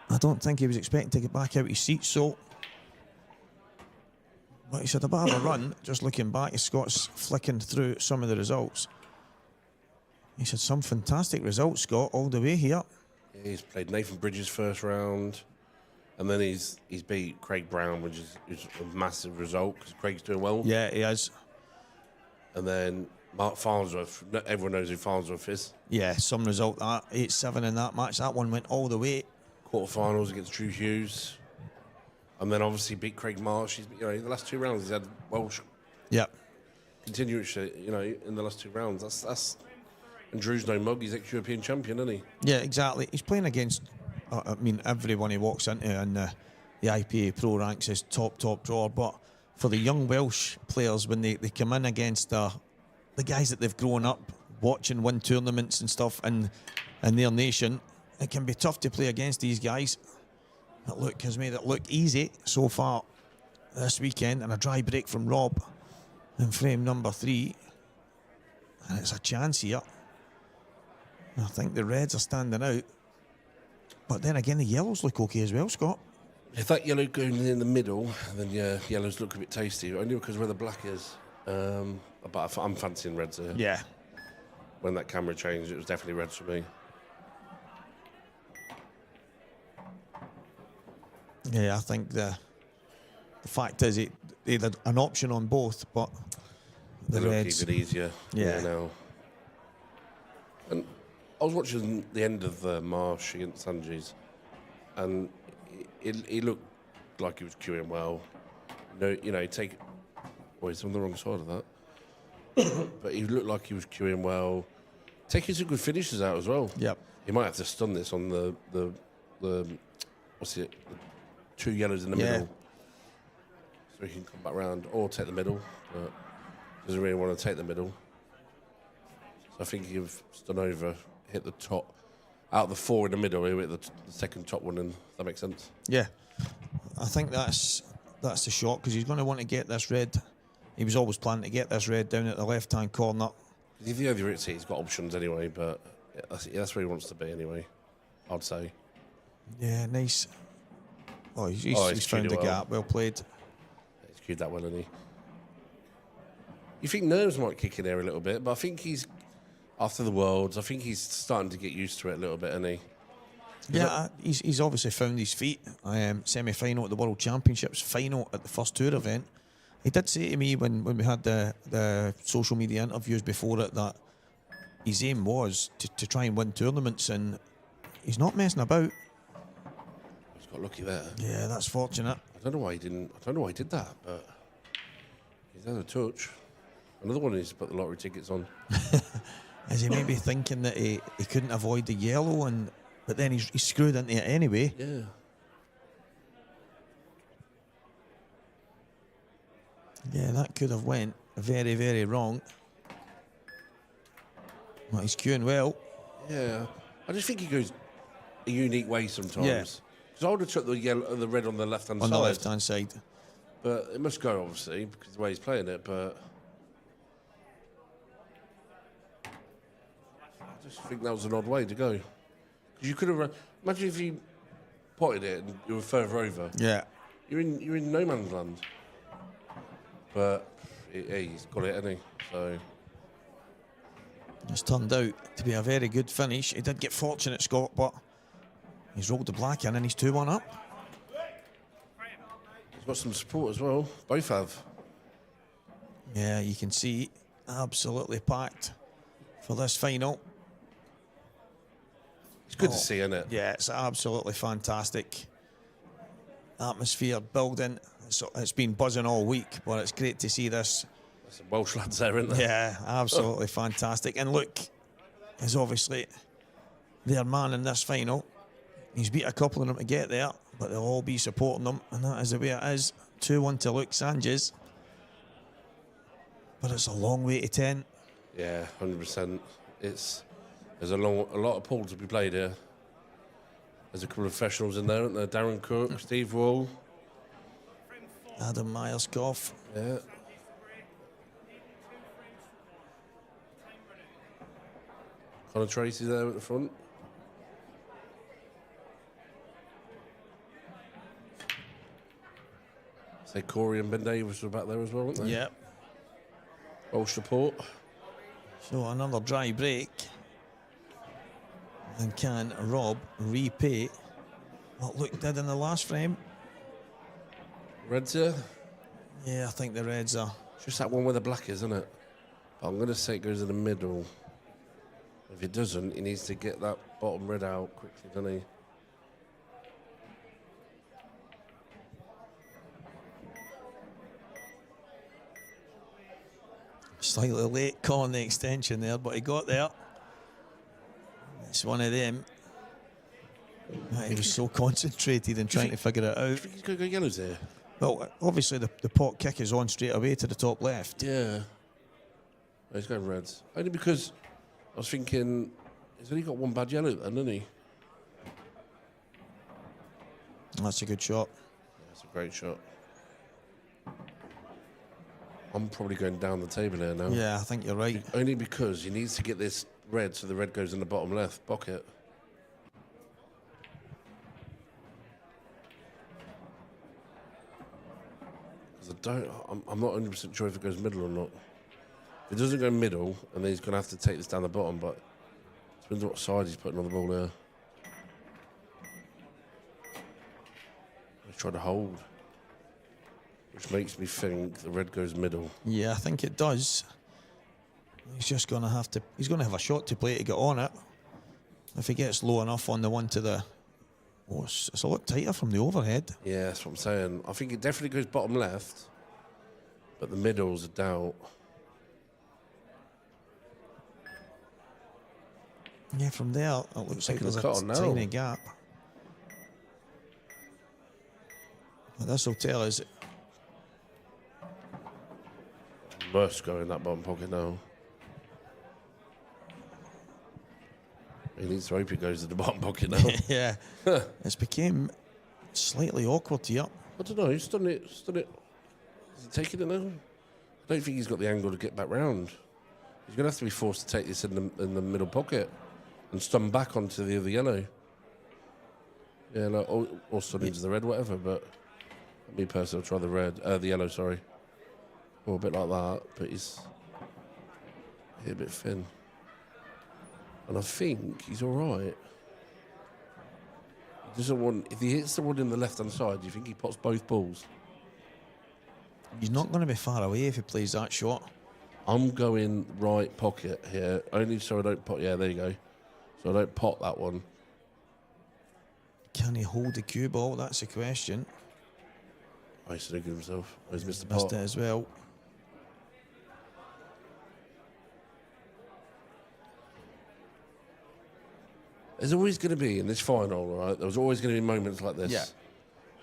B: I don't think he was expecting to get back out his seat. So, but he's had a bit of a run. Just looking back, Scott's flicking through some of the results. He's had some fantastic results, Scott, all the way here.
N: Yeah, he's played Nathan Bridges first round, and then he's beat Craig Brown, which is a massive result because Craig's doing well.
B: Yeah, he is.
N: And then Mark Farnsworth, everyone knows who Farnsworth is.
B: Yeah, some result that 8-7 in that match. That one went all the way.
N: Quarterfinals against Drew Hughes, and then obviously beat Craig Marsh. He's, you know, in the last two rounds he's had Welsh.
B: Yeah.
N: Continuously, you know, in the last two rounds. That's. And Drew's no mug. He's ex-European champion, isn't he?
B: Yeah, exactly. He's playing against, I mean, everyone he walks into in the IPA Pro ranks is top drawer. But for the young Welsh players, when they come in against the guys that they've grown up watching win tournaments and stuff in their nation, it can be tough to play against these guys. That look has made it look easy so far this weekend, and a dry break from Rob in frame number 3. And it's a chance here. I think the reds are standing out. But then again, the yellows look okay as well, Scott.
N: If that yellow goes in the middle, then yeah, yellows look a bit tasty. Only because where the black is. But I'm fancying reds here.
B: Yeah.
N: When that camera changed, it was definitely reds for me.
B: Yeah, I think the fact is they had an option on both, but the
N: they
B: reds
N: look even easier.
B: Yeah.
N: Now. And I was watching the end of the Marsh against Sanji's, and he looked like he was queuing well. You know, take. Oh, he's on the wrong side of that. But he looked like he was queuing well. Taking some good finishes out as well.
B: Yep.
N: He might have to stun this on the what's it? The 2 yellows in the middle. So he can come back round or take the middle. But doesn't really want to take the middle. So I think he'll stun over, hit the top. Out of the 4 in the middle, he'll hit the second top one, and that makes sense.
B: Yeah, I think that's the shot, because he's going to want to get this red. He was always planning to get this red down at the left-hand corner.
N: If the other hits it, he's got options anyway, but that's where he wants to be anyway, I'd say.
B: Yeah, nice. Oh, he's
N: he's
B: found
N: queued
B: the
N: it well.
B: gap. Well played.
N: He's queued that well, hasn't he? You think nerves might kick in there a little bit, but I think he's, after the Worlds, I think he's starting to get used to it a little bit, isn't he?
B: Yeah, he's obviously found his feet. Semi-final at the World Championships, final at the first tour event. He did say to me when we had the social media interviews before it that his aim was to try and win tournaments, and he's not messing about.
N: He's got lucky there.
B: Yeah, that's fortunate.
N: I don't know why he did that, but he's had a touch. Another one is to put the lottery tickets on.
B: Is he maybe thinking that he couldn't avoid the yellow, but then he's screwed into it anyway?
N: Yeah.
B: Yeah, that could have went very, very wrong. Well, he's queuing well.
N: Yeah. I just think he goes a unique way sometimes.
B: Yeah.
N: Because I would have took the red on the left-hand side.
B: On the left-hand side.
N: But it must go, obviously, because of the way he's playing it, but... I just think that was an odd way to go. 'Cause you could have imagine if you potted it and you were further over.
B: Yeah.
N: You're in no man's land. But he's got it, hasn't he? So
B: It's turned out to be a very good finish. He did get fortunate, Scott, but he's rolled the black in and he's 2-1 up.
N: he's got some support as well. Both have.
B: Yeah, you can see absolutely packed for this final.
N: It's good to see, isn't it?
B: Yeah, it's absolutely fantastic. Atmosphere building. It's been buzzing all week, but it's great to see this.
N: There's some Welsh lads there, isn't there?
B: Yeah, absolutely fantastic. And look, is obviously their man in this final. He's beat a couple of them to get there, but they'll all be supporting them, and that is the way it is. 2-1 to Luke Sanchez. But it's a long way to 10.
N: Yeah, 100%. There's a lot of pools to be played here. There's a couple of professionals in there, aren't there? Darren Cook, Steve Wall,
B: Adam Myers-Goff.
N: Yeah. Connor Tracy there at the front. Say Corey and Ben Davis were back there as well, weren't they?
B: Yep.
N: Welsh support.
B: So another dry break. And can Rob repay what Luke did in the last frame?
N: Reds here?
B: Yeah, I think the Reds are.
N: It's just that one where the black is, isn't it? But I'm going to say it goes in the middle. If it doesn't, he needs to get that bottom red out quickly, doesn't he?
B: Slightly late calling the extension there, but he got there. It's one of them. He was so concentrated in trying to figure it out.
N: I think he's going to go yellows there.
B: Well, obviously the pot kick is on straight away to the top left.
N: Yeah. Oh, he's going reds. Only because I was thinking, he's only got one bad yellow then, hasn't he?
B: That's a good shot.
N: That's a great shot. I'm probably going down the table here now.
B: Yeah, I think you're right.
N: Only because he needs to get this red so the red goes in the bottom left pocket. Because I'm not 100% sure if it goes middle or not. If it doesn't go middle, and then he's going to have to take this down the bottom, but it depends what side he's putting on the ball there. He's trying to hold. Which makes me think the red goes middle.
B: Yeah, I think it does. He's just going to have to. He's going to have a shot to play to get on it. If he gets low enough on the one to the. Oh, it's a lot tighter from the overhead.
N: Yeah, that's what I'm saying. I think it definitely goes bottom left, but the middle's a doubt.
B: Yeah, from there it looks like there's a
N: now.
B: tiny gap. But this will tell us.
N: Must go in that bottom pocket now. He needs to hope it goes to the bottom pocket now.
B: Yeah. It's became slightly awkward here.
N: I don't know, he's done it. Is he taking it now? I don't think he's got the angle to get back round. He's going to have to be forced to take this in the middle pocket and stun back onto the other yellow. Yeah, like, or stun into the red, whatever, but me personally, I'll try the red, the yellow, sorry. Or a bit like that, but he's a bit thin. And I think he's all right. He doesn't want. If he hits the one in the left-hand side, do you think he pots both balls?
B: He's not going to be far away if he plays that shot.
N: I'm going right pocket here, only so I don't pot. Yeah, there you go. So I don't pot that one.
B: Can he hold the cue ball? That's the question.
N: Oh, he's good himself. Oh, he's missed the
B: Missed
N: pot.
B: it as well.
N: There's always going to be in this final, right? There's always going to be moments like this.
B: Yeah.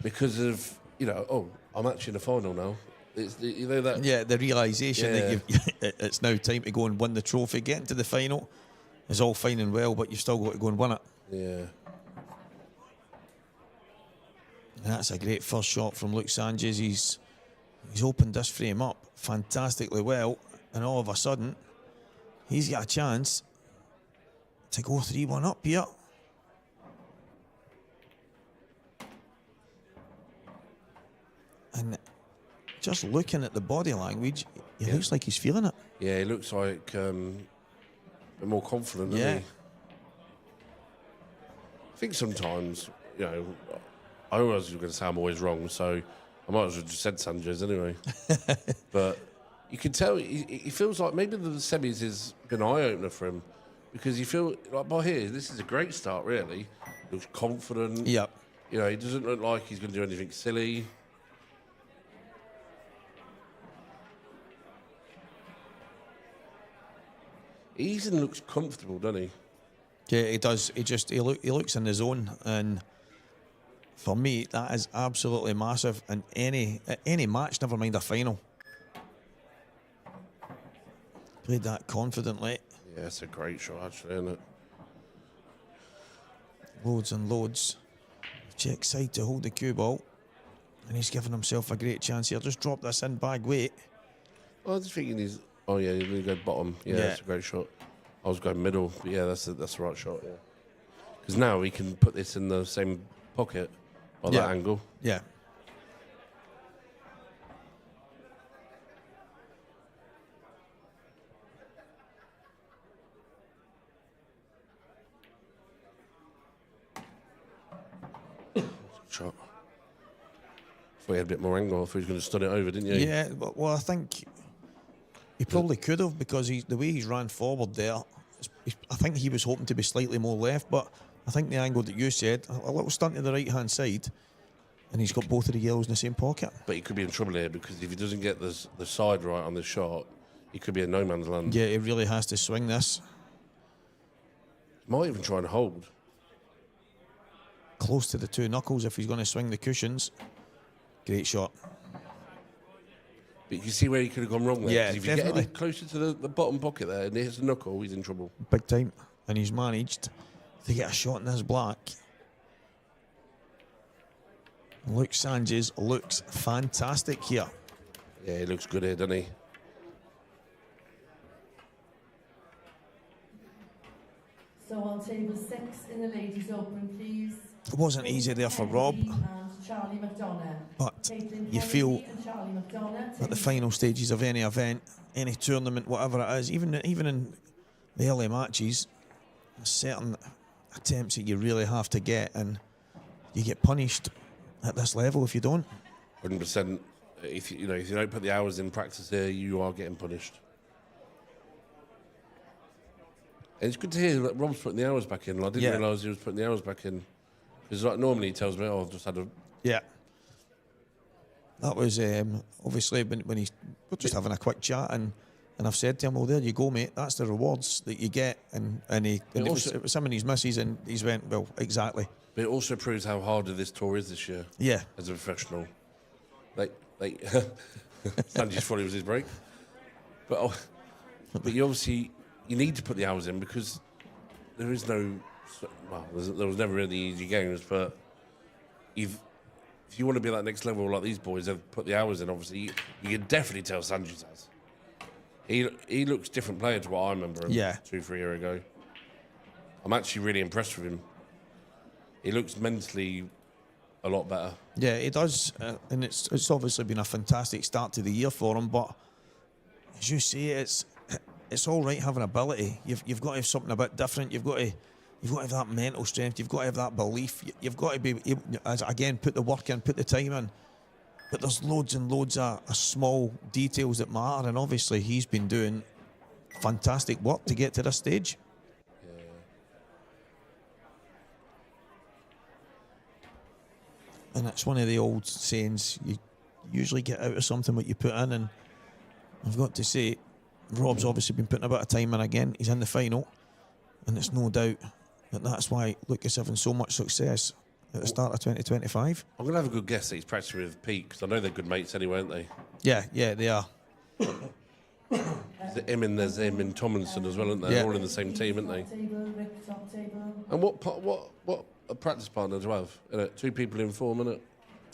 N: Because of, I'm actually in the final now. It's that.
B: Yeah, the realisation that it's now time to go and win the trophy. Getting to the final is all fine and well, but you've still got to go and win it.
N: Yeah.
B: And that's a great first shot from Luke Sanchez. He's opened this frame up fantastically well, and all of a sudden, he's got a chance to go 3-1 up here. And just looking at the body language, he looks like he's feeling it.
N: Yeah, he looks like a bit more confident, doesn't he? I think sometimes, you know, I was going to say I'm always wrong, so I might as well just said Sanchez anyway. But you can tell he feels like maybe the semis is an eye-opener for him, because you feel like, by here, this is a great start, really. He looks confident.
B: Yep.
N: You know, he doesn't look like he's going to do anything silly. He even looks comfortable, doesn't he?
B: Yeah, he does. He looks in the zone, and for me, that is absolutely massive in any match. Never mind a final. Played that confidently.
N: Yeah, it's a great shot, actually, isn't it?
B: Loads and loads. Check side to hold the cue ball, and he's giving himself a great chance here. Just drop this in bag weight.
N: I was thinking he's. Oh yeah, he's going to go bottom. Yeah, that's a great shot. I was going middle, but yeah, that's the right shot. Yeah, because now he can put this in the same pocket by that angle.
B: Yeah.
N: Shot. Thought he had a bit more angle. I thought he was going to stun it over, didn't you?
B: Yeah, well, I think he probably could have, because the way he's ran forward there, I think he was hoping to be slightly more left, but I think the angle that you said, a little stunt to the right-hand side, and he's got both of the yellows in the same pocket.
N: But he could be in trouble here, because if he doesn't get the side right on this shot, he could be in no man's land.
B: Yeah, he really has to swing this.
N: Might even try and hold.
B: Close to the two knuckles if he's going to swing the cushions. Great shot.
N: But you can see where he could have gone wrong there.
B: Yeah,
N: if you get any closer to the bottom pocket there and he hits the knuckle, he's in trouble.
B: Big time. And he's managed to get a shot in this black. Luke Sanchez looks fantastic here.
N: Yeah, he looks good here, doesn't he?
A: So on table 6 in the Ladies Open, please.
B: It wasn't easy there for Rob,
A: Charlie McDonough.
B: but you feel at the final stages of any event, any tournament, whatever it is, even in the early matches, there's certain attempts that you really have to get, and you get punished at this level if you don't.
N: 100%. If you don't put the hours in practice here, you are getting punished. And it's good to hear that Rob's putting the hours back in. I didn't realise he was putting the hours back in. Because like normally he tells me, I've just had a...
B: Yeah. That was obviously when he's just having a quick chat, and I've said to him, well, there you go, mate, that's the rewards that you get. And it was some of his misses, and he's went, well, exactly.
N: But it also proves how hard this tour is this year.
B: Yeah.
N: As a professional. Sanji's thought it was his break. But you obviously, you need to put the hours in, because there is no... Well, there was never really easy games, but if you want to be at that next level like these boys have put the hours in, obviously, you can definitely tell Sanchez has. He looks different player to what I remember him 2-3 years ago. I'm actually really impressed with him. He looks mentally a lot better.
B: Yeah, he does, and it's obviously been a fantastic start to the year for him, but as you say, it's all right having ability. You've got to have something a bit different. You've got to have that mental strength. You've got to have that belief. You've got to be able, again, put the work in, put the time in. But there's loads and loads of small details that matter, and obviously he's been doing fantastic work to get to this stage. And it's one of the old sayings, you usually get out of something what you put in, and I've got to say, Rob's obviously been putting a bit of time in again. He's in the final, and it's no doubt that's why Luke is having so much success at the start of 2025.
N: I'm going to have a good guess that he's practicing with Pete, because I know they're good mates anyway, aren't they?
B: Yeah, they are.
N: There's him and Tomlinson as well, aren't they?
B: Yeah.
N: They're all in the same team, aren't they? And what a practice partner to have, innit? 2 people in form, innit?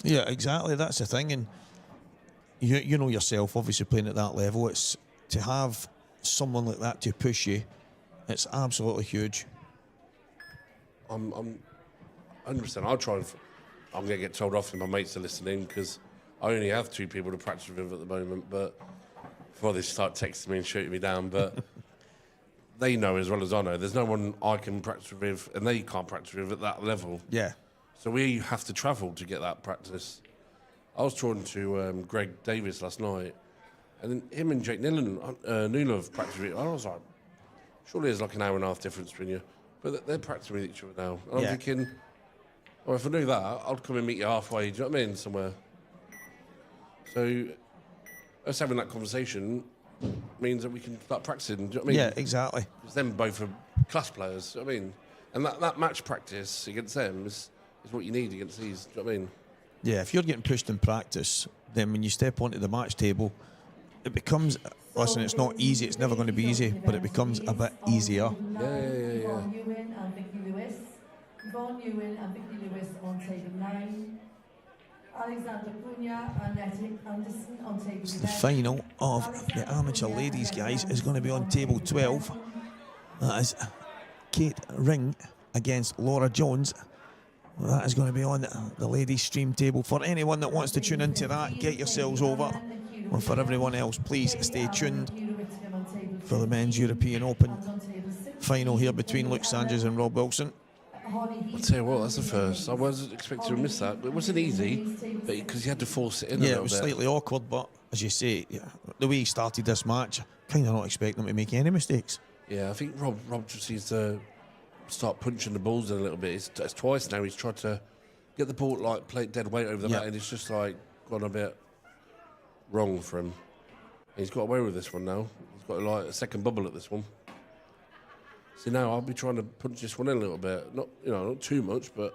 B: Yeah, exactly. That's the thing, and you know yourself, obviously playing at that level, it's to have someone like that to push you. It's absolutely huge.
N: I'm 100%. I'll try and. I'm going to get told off if my mates are listening because I only have 2 people to practice with at the moment. But before they start texting me and shooting me down, but they know as well as I know. There's no one I can practice with, and they can't practice with at that level.
B: Yeah.
N: So we have to travel to get that practice. I was talking to Greg Davis last night, and then him and Jake Newland practiced with. I was like, surely there's like an hour and a half difference between you, but they're practicing with each other now. And I'm thinking, well, if I knew that, I'd come and meet you halfway. Do you know what I mean? Somewhere. So us having that conversation means that we can start practicing. Do you know what I mean?
B: Yeah, exactly.
N: Because them both are class players. Do you know what I mean? And that match practice against them is what you need against these. Do you know what I mean?
B: Yeah, if you're getting pushed in practice, then when you step onto the match table, it becomes. Listen, it's not easy. It's never going to be easy, but it becomes a bit easier.
N: Yeah.
A: Yvonne Ewan and Vicky Lewis. Yvonne Ewan and Vicky Lewis on table 9. Alexander Cunha and Nettie Anderson on table 11.
B: The final of the amateur ladies, guys, is going to be on table 12. That is Kate Ring against Laura Jones. That is going to be on the ladies' stream table. For anyone that wants to tune into that, get yourselves over. And for everyone else, please stay tuned for the Men's European Open final here between Luke Sanchez and Rob Wilson.
N: I'll tell you what, that's the first. I wasn't expecting to miss that. It wasn't easy, because you had to force it in a
B: Yeah,
N: little
B: it was
N: bit.
B: slightly awkward, but as you say, the way he started this match, kind of not expect him to make any mistakes.
N: Yeah, I think Rob just needs to start punching the balls in a little bit. It's twice now he's tried to get the ball, like, play it dead weight over the mat, and it's just, like, gone a bit wrong for him. He's got away with this one now. He's got, like, a second bubble at this one. See, now I'll be trying to punch this one in a little bit. Not too much, but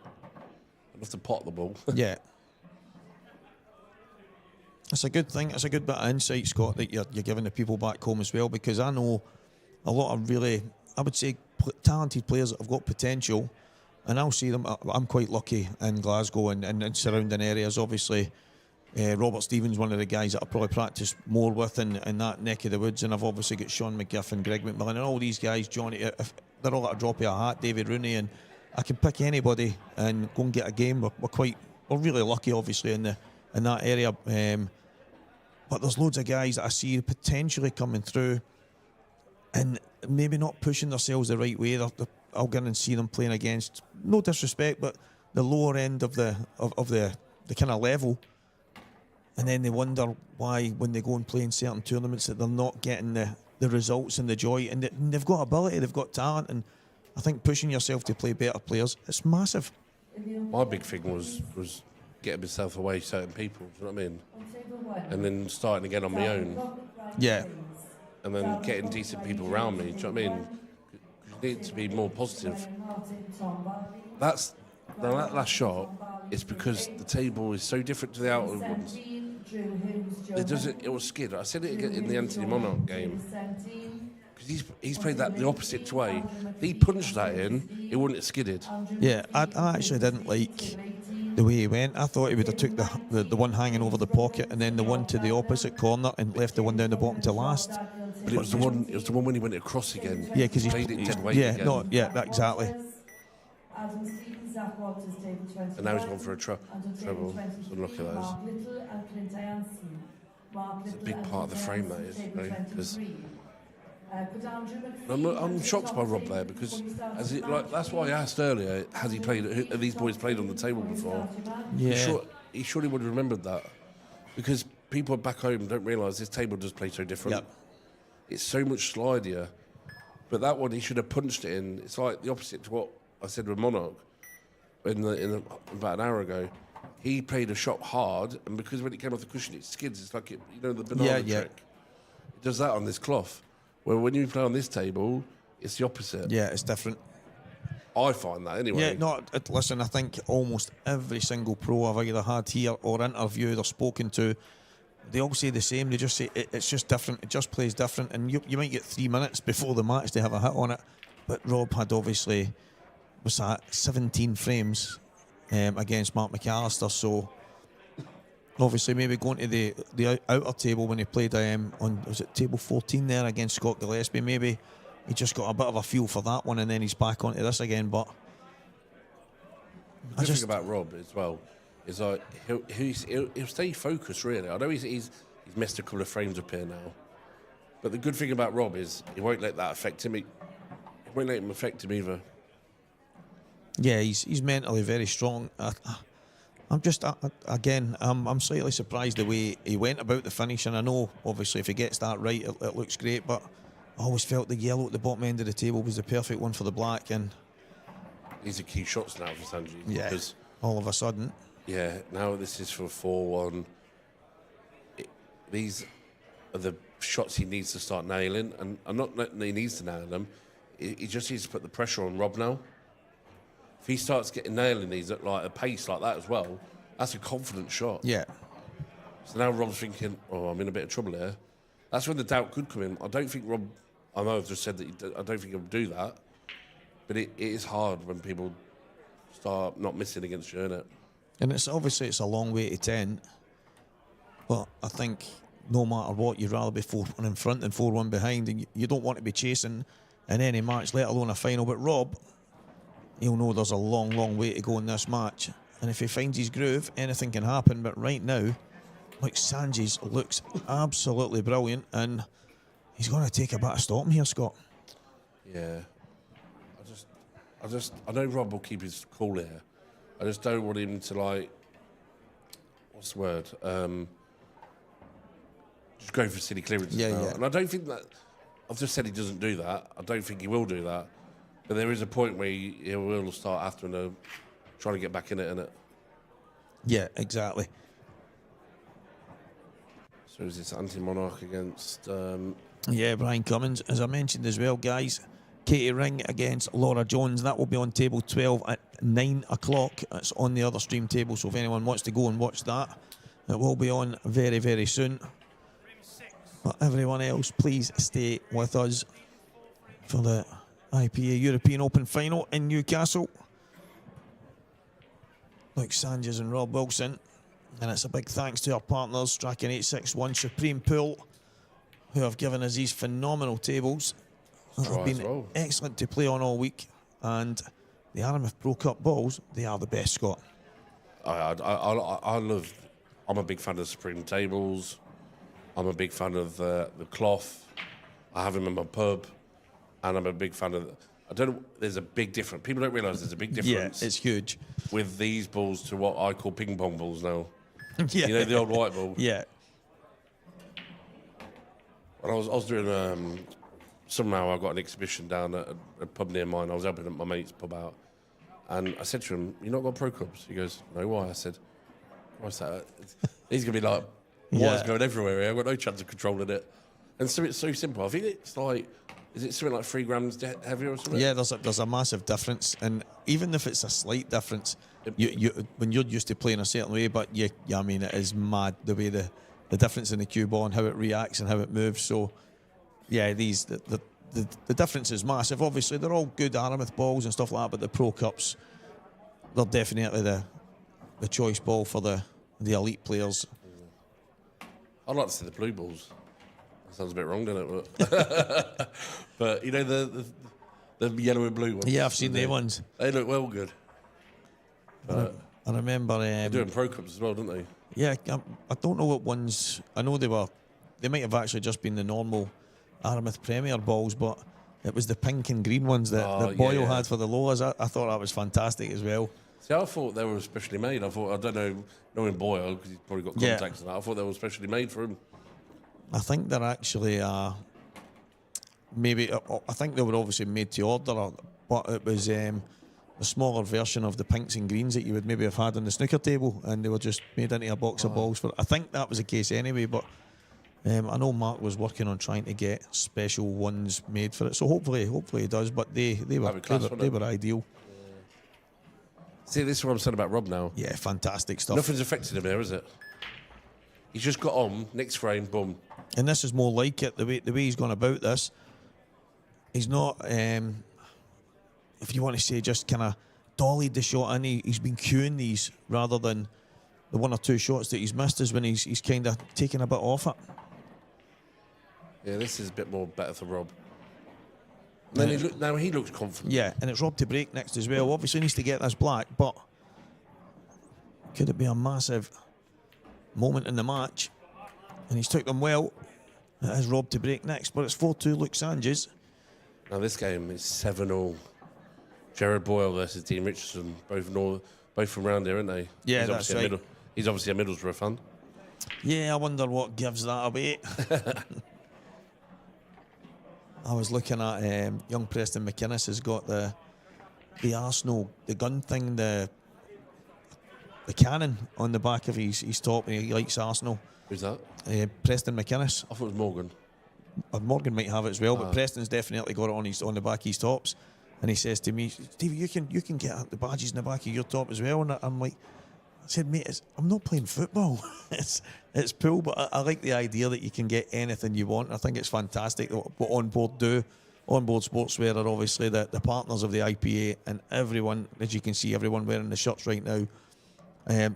N: enough to pot the ball.
B: Yeah. It's a good thing. It's a good bit of insight, Scott, that you're giving the people back home as well, because I know a lot of really, I would say, talented players that have got potential, and I'll see them. I'm quite lucky in Glasgow and surrounding areas, obviously. Robert Stevens, one of the guys that I probably practice more with in that neck of the woods, and I've obviously got Sean McGiff and Greg McMillan and all these guys, Johnny, if they're all at a drop of a hat, David Rooney, and I can pick anybody and go and get a game. We're really lucky, obviously, in that area. But there's loads of guys that I see potentially coming through and maybe not pushing themselves the right way. I'll go and see them playing against, no disrespect, but the lower end of the kind of level. And then they wonder why, when they go and play in certain tournaments, that they're not getting the results and the joy. And they've got ability, they've got talent, and I think pushing yourself to play better players, it's massive.
N: My big thing was getting myself away certain people, do you know what I mean? And then starting again on my own.
B: Yeah.
N: And then getting decent people around me, do you know what I mean? You need to be more positive. That last shot is because the table is so different to the outer ones. It was skid. I said it in the Anthony Monarch game. Because he's played that the opposite way. If he punched that in, it wouldn't have skidded.
B: Yeah, I actually didn't like the way he went. I thought he would have took the one hanging over the pocket and then the one to the opposite corner and left the one down the bottom to last.
N: But it was the one when he went across again.
B: Yeah, because
N: he played it dead weight again.
B: Exactly.
N: And now he's gone for a treble. So look at those. It's a big part of the frame, that is. Because I'm shocked by Rob there, because that's why I asked earlier, has he played? Have these boys played on the table before?
B: Yeah.
N: He surely would have remembered that, because people back home don't realise this table does play so different.
B: Yep.
N: It's so much slidier. But that one, he should have punched it in. It's like the opposite to what I said with Monarch about an hour ago. He played a shot hard, and because when it came off the cushion, it skids. It's like the banana trick. It does that on this cloth. Where when you play on this table, it's the opposite.
B: Yeah, it's different.
N: I find that anyway.
B: Yeah, listen, I think almost every single pro I've either had here or interviewed or spoken to, they all say the same. They just say it's just different. It just plays different. And you might get 3 minutes before the match to have a hit on it. But Rob had obviously, 17 frames against Mark McAllister. So obviously maybe going to the outer table when he played on, was it table 14 there against Scott Gillespie, maybe he just got a bit of a feel for that one, and then he's back onto this again. But
N: The good thing about Rob as well is like he'll stay focused. Really, I know he's messed a couple of frames up here now, but the good thing about Rob is he won't let that affect him. He won't let him affect him either.
B: Yeah, he's mentally very strong. I'm just again, I'm slightly surprised the way he went about the finish, and I know obviously if he gets that right, it looks great. But I always felt the yellow at the bottom end of the table was the perfect one for the black, and
N: these are key shots now for Sanji.
B: Yeah,
N: because,
B: all of a sudden.
N: Yeah, now this is for 4-1. These are the shots he needs to start nailing, and I'm not that he needs to nail them. He just needs to put the pressure on Rob now. If he starts getting nailing these at like a pace like that as well, that's a confident shot.
B: Yeah.
N: So now Rob's thinking, oh, I'm in a bit of trouble here. That's when the doubt could come in. I don't think Rob, I know I've just said that I don't think he'll do that, but it is hard when people start not missing against you, isn't it?
B: And it's obviously it's a long way to 10, but I think no matter what, you'd rather be 4-1 in front than 4-1 behind, and you don't want to be chasing in any match, let alone a final. But Rob, he'll know there's a long, long way to go in this match, and if he finds his groove, anything can happen. But right now, like, Sanji's looks absolutely brilliant, and he's going to take a bit of stopping here, Scott.
N: Yeah, I know Rob will keep his cool here. I just don't want him to, like, what's the word? Just go for silly clearances now.
B: Yeah.
N: And I don't think that, I've just said he doesn't do that. I don't think he will do that. But there is a point where he will start after trying to get back in it, innit?
B: Yeah, exactly.
N: So is this anti-monarch against...
B: Yeah, Brian Cummins, as I mentioned as well, guys. Katie Ring against Laura Jones. That will be on table 12 at 9 o'clock. It's on the other stream table, so if anyone wants to go and watch that, it will be on very, very soon. But everyone else, please stay with us for the IPA European Open final in Newcastle. Luke Sanchez and Rob Wilson. And it's a big thanks to our partners, Strachan 861 Supreme Pool, who have given us these phenomenal tables that have been excellent to play on all week. And the Aramith Pro Cup balls, they are the best, Scott.
N: I'm a big fan of Supreme tables. I'm a big fan of the cloth. I have them in my pub, and I'm a big fan of. I don't know. There's a big difference. People don't realise there's a big difference.
B: Yeah, it's huge
N: with these balls to what I call ping pong balls now.
B: Yeah.
N: You know, the old white ball.
B: Yeah.
N: When I was doing somehow I got an exhibition down at a pub near mine. I was helping my mate's pub out, and I said to him, "You not got pro clubs?" He goes, "No, why?" I said, "What's that?" He's gonna be like, "Wires going everywhere here. I've got no chance of controlling it." And so it's so simple. I think it's like, is it something like 3 grams heavier or something?
B: Yeah, there's a massive difference, and even if it's a slight difference, you when you're used to playing a certain way, but I mean, it is mad the way the difference in the cue ball and how it reacts and how it moves. So, yeah, the difference is massive. Obviously, they're all good Aramith balls and stuff like that, but the Pro Cups, they're definitely the choice ball for the elite players.
N: I'd like to see the blue balls. That sounds a bit wrong, doesn't it? But you know the yellow and blue ones.
B: Yeah, I've seen them ones.
N: They look well good.
B: I remember
N: they're doing Pro Cups as well, don't they?
B: Yeah, I don't know what ones. I know they might have actually just been the normal Aramith Premier balls, but it was the pink and green ones that Boyle had for the lowers. I thought that was fantastic as well.
N: See, I thought they were specially made. I don't know, knowing Boyle, because he's probably got contacts and that, I thought they were specially made for him.
B: I think they're actually, maybe, I think they were obviously made to order, but it was a smaller version of the pinks and greens that you would maybe have had on the snooker table, and they were just made into a box of balls. I think that was the case anyway, but I know Mark was working on trying to get special ones made for it, so hopefully he does, but they were ideal.
N: See, this is what I'm saying about Rob now.
B: Yeah, fantastic stuff.
N: Nothing's affected him there, is it? He's just got on, next frame, boom.
B: And this is more like it, the way he's gone about this. He's not, if you want to say, just kind of dollied the shot in. He's been queuing these rather than the 1 or 2 shots that he's missed is when he's kind of taken a bit off it.
N: Yeah, this is a bit more better for Rob. Then he looks confident.
B: Yeah, and it's Rob to break next as well. Obviously, he needs to get this black, but Could it be a massive moment in the match? And he's took them well. It has Rob to break next, but it's 4-2 Luke Sanches.
N: Now this game is 7-all. Jared Boyle versus Dean Richardson, both from round here, aren't they?
B: Yeah, that's right.
N: He's obviously a Middlesbrough fan.
B: Yeah, I wonder what gives that away. I was looking at young Preston McInnes has got the Arsenal, the gun thing, the cannon on the back of his top, and he likes Arsenal.
N: Who's that?
B: Preston McInnes.
N: I thought it was Morgan.
B: Morgan might have it as well, but Preston's definitely got it on the back of his tops. And he says to me, Stevie, you can get the badges in the back of your top as well. And I'm like, I said, mate, I'm not playing football. it's pool, but I like the idea that you can get anything you want. I think it's fantastic what On Board do. On Board Sportswear are obviously the partners of the IPA, and everyone, as you can see, everyone wearing the shirts right now,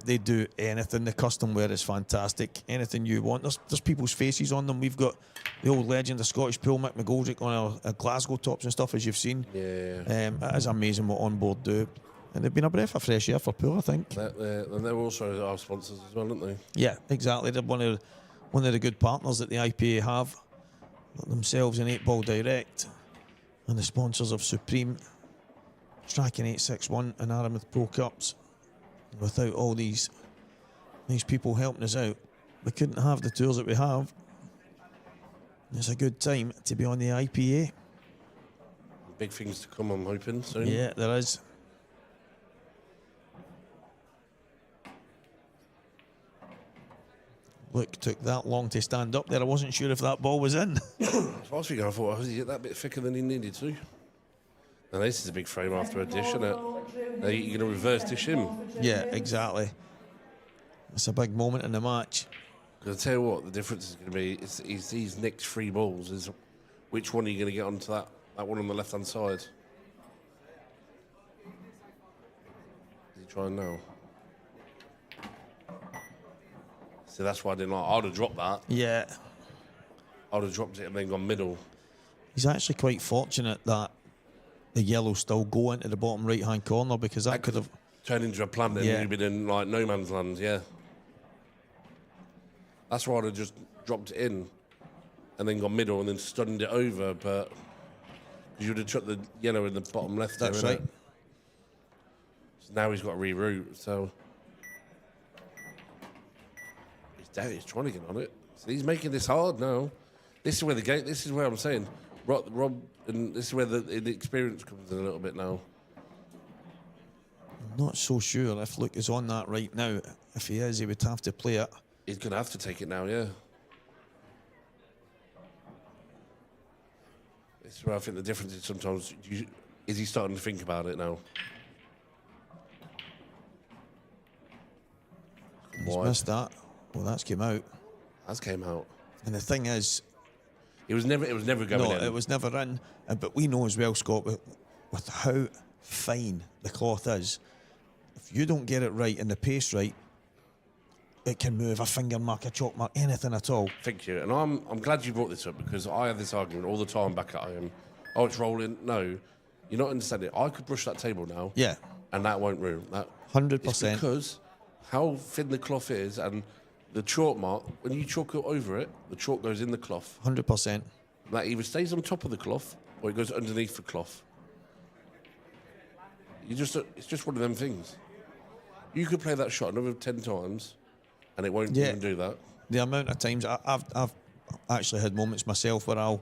B: they do anything. The custom wear is fantastic. Anything you want. There's people's faces on them. We've got the old legend of Scottish pool, Mick McGoldrick, on our Glasgow tops and stuff, as you've seen.
N: Yeah.
B: It is amazing what On Board do. And they've been a breath of fresh air for pool, I think.
N: And they're also our sponsors as well, aren't they?
B: Yeah, exactly. They're one of the good partners that the IPA have. Themselves in 8 Ball Direct. And the sponsors of Supreme, Striking 861 and Aramuth Pro Cups. Without all these people helping us out, we couldn't have the tours that we have. It's a good time to be on the IPA.
N: Big things to come, I'm hoping, soon.
B: Yeah, there is. Look, took that long to stand up there. I wasn't sure if that ball was in.
N: That's what I was thinking. I thought, was he that bit thicker than he needed to? Now this is a big frame after a dish, isn't it? Now you're going to reverse dish him.
B: Yeah, exactly. It's a big moment in the match.
N: Because I tell you what, the difference is going to be is these next 3 balls. Is which one are you going to get onto that one on the left hand side? Is he trying now? So that's why I didn't like. I'd have dropped that.
B: Yeah.
N: I'd have dropped it and then gone middle.
B: He's actually quite fortunate that the yellow still go into the bottom right hand corner, because that could have
N: turned into a plant and you'd been in like no man's land. Yeah. That's why I'd have just dropped it in and then gone middle and then stunned it over, but you'd have chucked the yellow in the bottom left.
B: That's right.
N: So now he's got to reroute. So he's trying to get on it. So he's making this hard now. This is where the game. This is where I'm saying, Rob, and this is where the experience comes in a little bit now.
B: I'm not so sure if Luke is on that right now. If he is, he would have to play it.
N: He's going to have to take it now, yeah. This is where I think the difference is sometimes, is he starting to think about it now?
B: He's missed that. Well, that's came out.
N: That's came out.
B: And the thing is,
N: it was never going in.
B: No, it was never in. But we know as well, Scott, with how fine the cloth is, if you don't get it right and the pace right, it can move a finger mark, a chalk mark, anything at all.
N: Thank you. And I'm glad you brought this up, because I have this argument all the time back at home. Oh, it's rolling. No, you're not understanding. I could brush that table now.
B: Yeah.
N: And that won't ruin that.
B: 100%.
N: It's because how thin the cloth is and the chalk mark, when you chalk it over it, the chalk goes in the cloth.
B: 100%.
N: That either stays on top of the cloth or it goes underneath the cloth. It's just one of them things. You could play that shot another 10 times and it won't even do that.
B: The amount of times I've actually had moments myself where I'll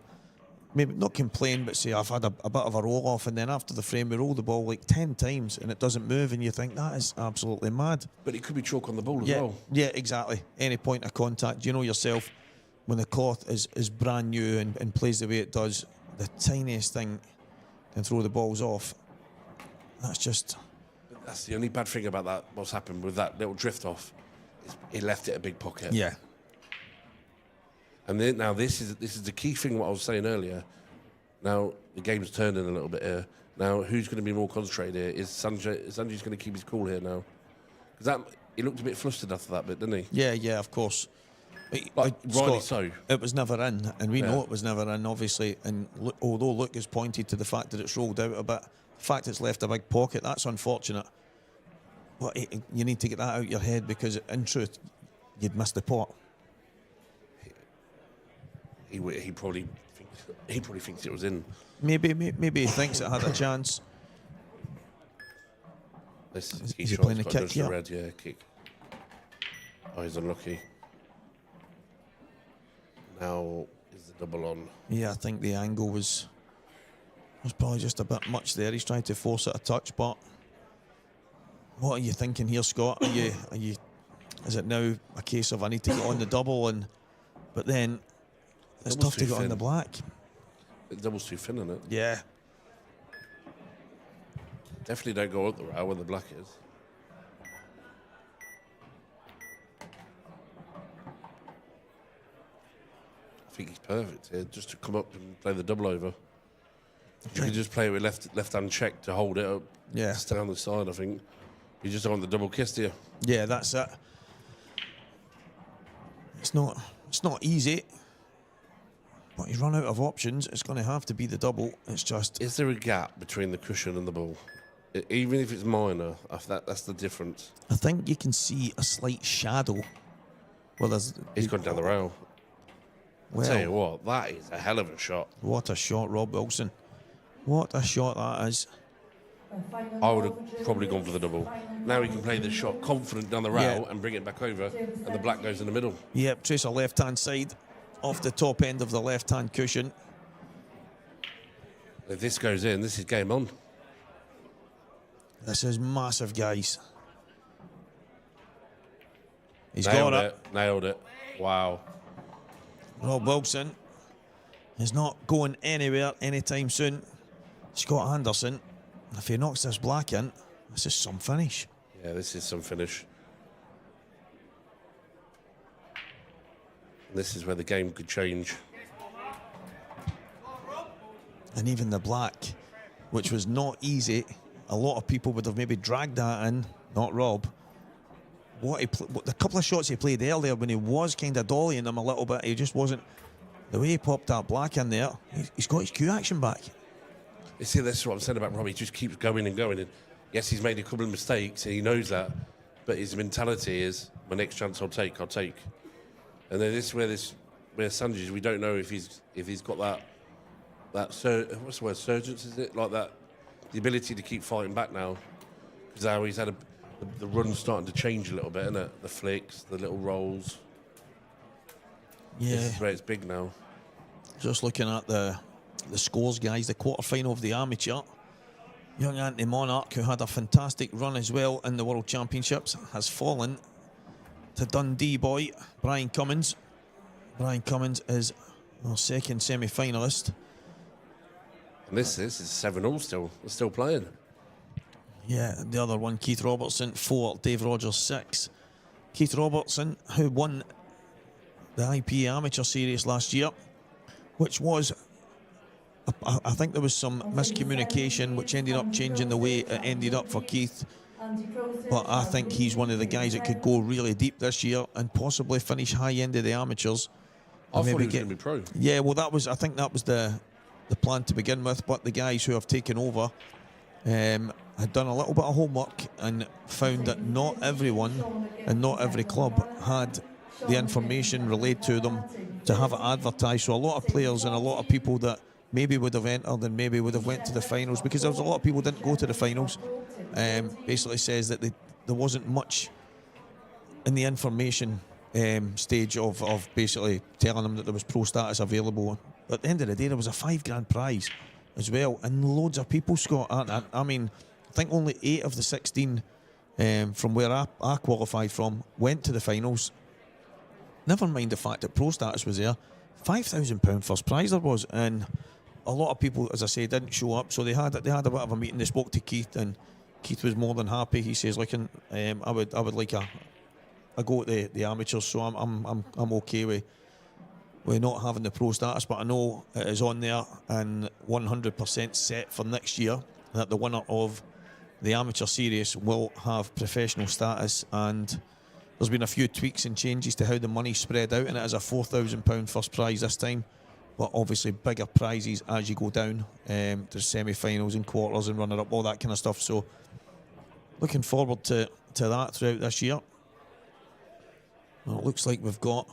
B: maybe not complain, but say I've had a bit of a roll off, and then after the frame we roll the ball like 10 times and it doesn't move, and you think that is absolutely mad.
N: But it could be chalk on the ball as well.
B: Yeah, exactly. Any point of contact, you know yourself, when the cloth is brand new and plays the way it does, the tiniest thing can throw the balls off.
N: That's the only bad thing about that. What's happened with that little drift off? He left it a big pocket.
B: Yeah.
N: And then now this is the key thing. What I was saying earlier. Now the game's turning a little bit here. Now who's going to be more concentrated here? Is Sanjay's going to keep his cool here now? Because he looked a bit flustered after that bit, didn't he?
B: Yeah, of course.
N: Rightly so.
B: It was never in, and we know it was never in, obviously. And although Luke has pointed to the fact that it's rolled out a bit, the fact it's left a big pocket, that's unfortunate. But you need to get that out of your head, because in truth, you'd missed the pot.
N: He probably thinks it was in.
B: Maybe he thinks it had a chance.
N: This
B: Is
N: Keith
B: he
N: Short's
B: playing a
N: got
B: kick?
N: just
B: Yeah.
N: red, yeah, kick. Oh, he's unlucky. Now is the double on.
B: Yeah, I think the angle was probably just a bit much there. He's trying to force it a touch, but what are you thinking here, Scott? Are you? Is it now a case of I need to get on the double, but then it's
N: Double's
B: tough to
N: too
B: get on
N: thin.
B: the black?
N: The double's too thin, isn't it?
B: Yeah.
N: Definitely don't go up the rail where the black is. I think he's perfect here, just to come up and play the double over. You can just play it with left hand check to hold it up.
B: Yeah.
N: Stay on the side, I think. You just don't want the double kiss, do you?
B: Yeah, that's it. It's not easy, but you run out of options. It's going to have to be the double. It's just...
N: Is there a gap between the cushion and the ball? Even if it's minor, that's the difference.
B: I think you can see a slight shadow. Well,
N: He's gone down the rail.
B: Well,
N: I'll tell you what, that is a hell of a shot.
B: What a shot, Rob Wilson. What a shot that is.
N: I would have probably gone for the double. Now he can play the shot confident down the rail and bring it back over, and the black goes in the middle.
B: Yep, trace a left-hand side off the top end of the left-hand cushion.
N: If this goes in, this is game on.
B: This is massive, guys. He's
N: Nailed
B: got it.
N: Nailed it. Wow.
B: Rob Wilson is not going anywhere anytime soon. Scott Anderson, if he knocks this black in, this is some finish.
N: Yeah, this is some finish. This is where the game could change.
B: And even the black, which was not easy, a lot of people would have maybe dragged that in, not Rob. The couple of shots he played earlier when he was kind of dollying them a little bit, he just wasn't. The way he popped that black in there, he's got his cue action back.
N: You see, that's what I'm saying about Rob. He just keeps going and going. And yes, he's made a couple of mistakes, and he knows that. But his mentality is, my next chance I'll take. And then this is where Sanji's, we don't know if he's got that what's the word, surgence, is it? Like that, the ability to keep fighting back now. Because now he's had the run's starting to change a little bit, isn't it? The flicks, the little rolls.
B: Yeah.
N: This is where it's big now.
B: Just looking at the scores, guys, the quarterfinal of the amateur. Young Anthony Monarch, who had a fantastic run as well in the World Championships, has fallen to Dundee boy, Brian Cummins. Brian Cummins is our second semi-finalist.
N: And this is 7-all still. They're still playing.
B: Yeah, the other one, Keith Robertson, 4, Dave Rogers, 6. Keith Robertson, who won the IPA Amateur Series last year, which was, I think there was some miscommunication which ended up changing the way it ended up for Keith. But I think he's one of the guys that could go really deep this year and possibly finish high end of the amateurs.
N: I thought he was going to be pro.
B: Yeah, well, I think that was the plan to begin with. But the guys who have taken over had done a little bit of homework and found that not everyone and not every club had the information relayed to them to have it advertised. So a lot of players and a lot of people that maybe would have entered and maybe would have went to the finals, because there was a lot of people didn't go to the finals. Basically says that there wasn't much in the information stage of basically telling them that there was pro status available. But at the end of the day, there was a £5,000 prize as well, and loads of people, Scott. I mean, I think only 8 of the 16 from where I qualified from went to the finals. Never mind the fact that pro status was there. £5,000 first prize there was, and a lot of people, as I say, didn't show up. So they had a bit of a meeting. They spoke to Keith, and Keith was more than happy. He says, "Look, I would like a go at the amateurs. So I'm okay with not having the pro status, but I know it is on there and 100% set for next year that the winner of the amateur series will have professional status, and there's been a few tweaks and changes to how the money's spread out, and it is a £4,000 first prize this time, but obviously bigger prizes as you go down. There's semi-finals and quarters and runner-up, all that kind of stuff. So looking forward to to that throughout this year. Well, it looks like we've got...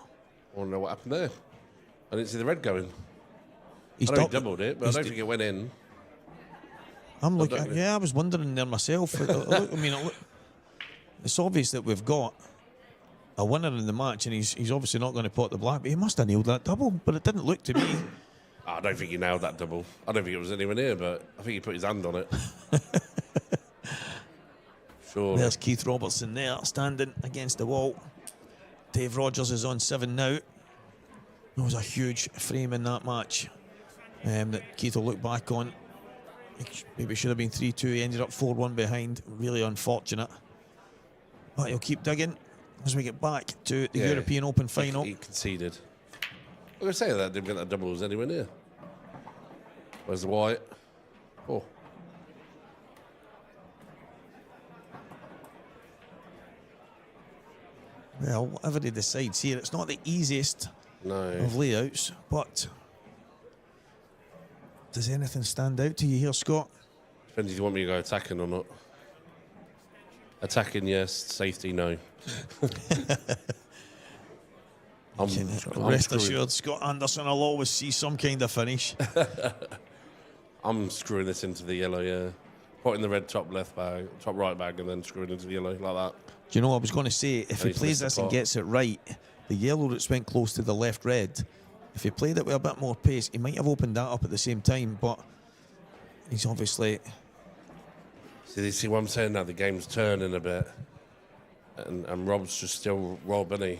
N: I don't know what happened there. I didn't see the red going.
B: He's
N: I know he doubled it, but I don't think it went in.
B: I'm looking. Yeah, I was wondering there myself. It's obvious that we've got a winner in the match, and he's obviously not going to pot the black. But he must have nailed that double, but it didn't look to me.
N: I don't think he nailed that double. I don't think it was anywhere near, but I think he put his hand on it. Sure.
B: There's Keith Robertson there, standing against the wall. Dave Rogers is on 7 now. There was a huge frame in that match that Keith will look back on. Maybe it should have been 3-2. He ended up 4-1 behind. Really unfortunate. But he'll keep digging as we get back to the European Open final.
N: He conceded. I was going to say that didn't get that double was anywhere near. Where's the white? Oh.
B: Well, whatever he decides here, it's not the easiest of layouts, but does anything stand out to you here, Scott?
N: Depends if you want me to go attacking or not. Attacking, yes. Safety, no.
B: Rest assured, Scott Anderson will always see some kind of finish.
N: I'm screwing this into the yellow, yeah. Putting the red top right bag, and then screwing into the yellow like that.
B: Do you know what I was going to say? If he plays this and gets it right, the yellow that's went close to the left red, if he played it with a bit more pace, he might have opened that up at the same time, but he's obviously...
N: See what I'm saying now? The game's turning a bit, and Rob's just still Rob, isn't he?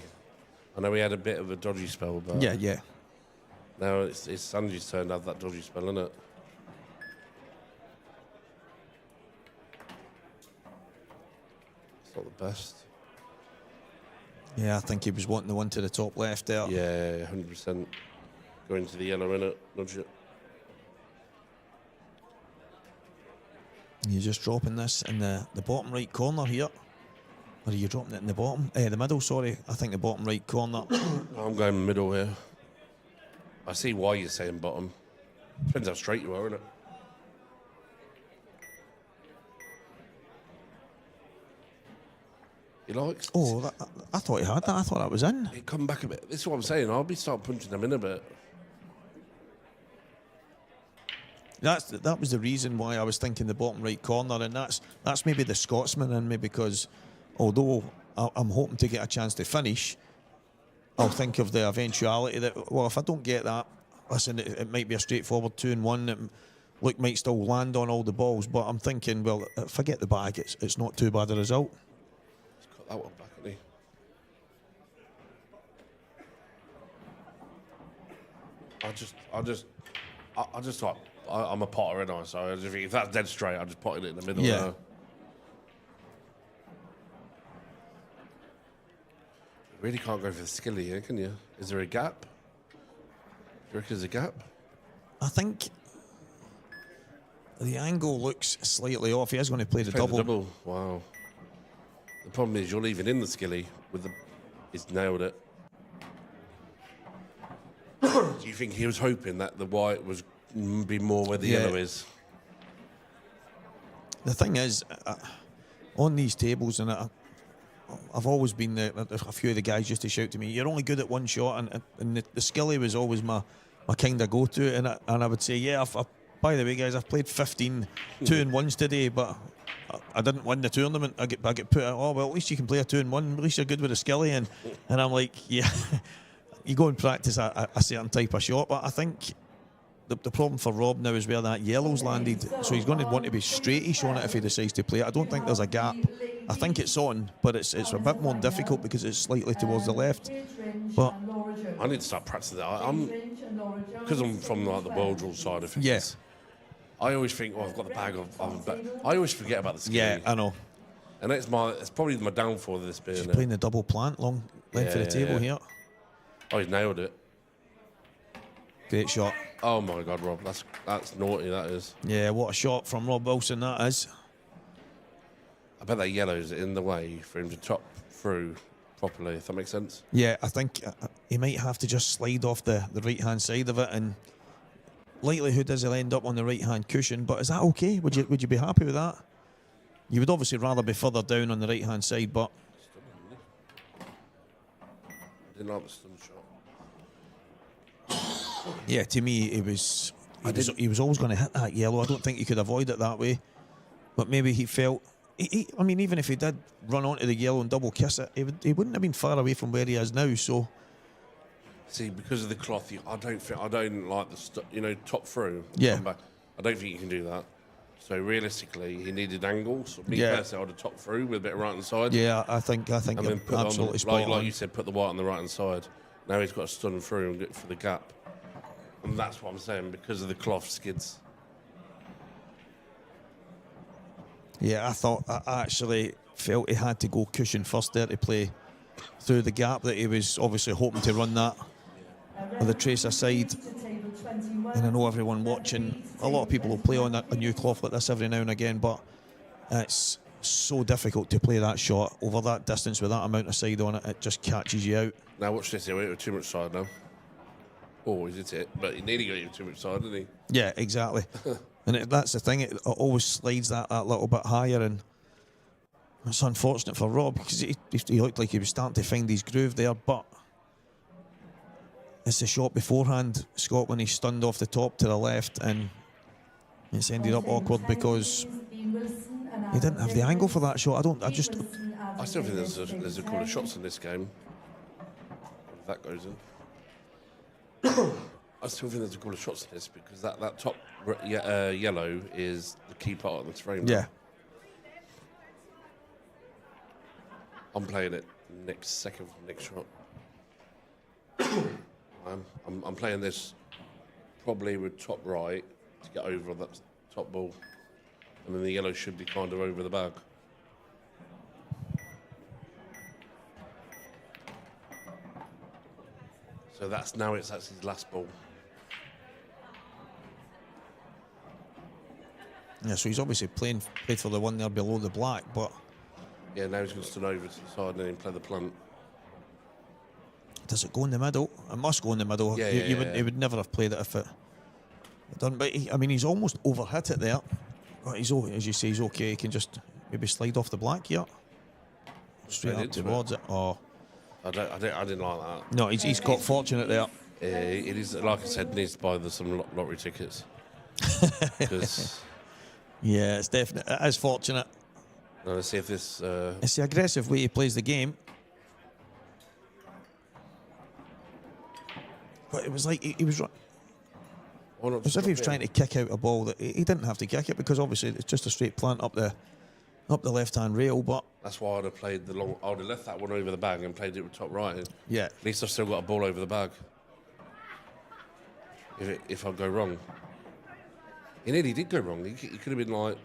N: I know he had a bit of a dodgy spell, but...
B: Yeah.
N: Now it's Sanji's turn to have that dodgy spell, isn't it? It's not the best.
B: Yeah, I think he was wanting the one to the top left there.
N: Yeah, 100%. Going to the yellow, innit? Nudge it.
B: You're just dropping this in the bottom right corner here. Or are you dropping it in the bottom? The middle, sorry. I think the bottom right corner.
N: I'm going middle here. I see why you're saying bottom. Depends how straight you are, innit? He likes.
B: Oh, I thought he had that. I thought that was in.
N: It come back a bit. This is what I'm saying. I'll be start punching them in a bit.
B: That was the reason why I was thinking the bottom right corner, and that's maybe the Scotsman in me, because although I'm hoping to get a chance to finish, I'll think of the eventuality that, well, if I don't get that, listen, it might be a straightforward 2-1. Luke might still land on all the balls, but I'm thinking, well, if I get the bag, it's not too bad a result.
N: He's got that one back, hasn't he? I'm a potter, and so I just think if that's dead straight, I'm just potting it in the middle.
B: Yeah.
N: Now. Really can't go for the skilly here, can you? Is there a gap? Do you reckon there's a gap?
B: I think the angle looks slightly off. He is going to play the double.
N: Wow. The problem is you're leaving in the skilly with the. He's nailed it. Do you think he was hoping that the white was be more where the yellow is?
B: The thing is, on these tables, and I've always been a few of the guys used to shout to me, "You're only good at one shot," and the skilly was always my kind of go-to, and I would say, yeah. By the way, guys, I've played 15 2-1s today, but I didn't win the tournament. I get put out. Oh well, at least you can play a 2-1. At least you're good with a skilly, and I'm like, yeah. You go and practice a certain type of shot, but I think the problem for Rob now is where that yellow's landed, so he's going to want to be straightish on it if he decides to play it. I don't think there's a gap. I think it's on, but it's a bit more difficult because it's slightly towards the left. But
N: I need to start practicing that. Because I'm from like the world rule side of things.
B: Yes.
N: I always think, I've got the bag of. I always forget about the skilly.
B: Yeah, I know.
N: And it's probably my downfall of this being.
B: He's playing the double plant long length of the table here.
N: Oh, he's nailed it.
B: Great shot.
N: Oh my God, Rob, that's naughty. That is.
B: Yeah, what a shot from Rob Wilson that is.
N: I bet that yellow's in the way for him to chop through properly. If that makes sense.
B: Yeah, I think he might have to just slide off the right hand side of it, and likelihood is he'll end up on the right hand cushion. But is that okay? Would you be happy with that? You would obviously rather be further down on the right-hand side, but
N: Didn't like the stun shot.
B: yeah, to me, he was always going to hit that yellow. I don't think he could avoid it that way. But maybe he felt... I mean, even if he did run onto the yellow and double kiss it, he wouldn't have been far away from where he is now, so...
N: See, because of the cloth, I don't like the top through.
B: Yeah.
N: Come back. I don't think you can do that. So realistically, he needed angles. Me
B: Yeah.
N: personally, I'd have top through with a bit of right hand side.
B: Yeah, I think
N: and
B: you're
N: then put
B: absolutely
N: on the,
B: spot on.
N: like you said, put the white on the right hand side. Now he's got to stun through and get for the gap. And that's what I'm saying, because of the cloth skids.
B: Yeah, I actually felt he had to go cushion first there to play through the gap, that he was obviously hoping to run that with a tracer side. And I know everyone watching, a lot of people will play on a new cloth like this every now and again, but it's so difficult to play that shot over that distance with that amount of side on it. It just catches you out.
N: Now watch this, he went with too much side now. Oh, he's hit it, but he nearly got you too much side, didn't he?
B: Yeah, exactly. And that's the thing, it always slides that little bit higher, and it's unfortunate for Rob because he looked like he was starting to find his groove there, but it's the shot beforehand, Scott, when he stunned off the top to the left, and it's ended up awkward because he didn't have the angle for that shot. I
N: still think there's a couple of shots in this game. If that goes in. I still think there's a couple of shots in this because that top yellow is the key part of this frame.
B: Yeah.
N: I'm playing it next shot. I'm playing this probably with top right to get over that top ball, and then the yellow should be kind of over the bag. So that's his last ball.
B: Yeah, so he's obviously played for the one there below the black, but
N: yeah, now he's going to stand over to the side and then play the plant.
B: Does it go in the middle? It must go in the middle.
N: Yeah,
B: He would never have played it if it done. But he's almost overhit it there. But as you say, he's okay. He can just maybe slide off the black here, straight up towards it. Oh,
N: I didn't like that.
B: No, he's got fortunate there.
N: It is, like I said, needs to buy some lottery tickets.
B: Yeah, it's definitely, it is fortunate.
N: Now let's see if this...
B: It's the aggressive way he plays the game. But it was like he was... It was as if he was trying to kick out a ball that he didn't have to kick it, because obviously it's just a straight plant up the left-hand rail, but...
N: That's why I'd have played I would have left that one over the bag and played it with top right.
B: Yeah.
N: At least I've still got a ball over the bag. If I go wrong. He nearly did go wrong. He could have been like...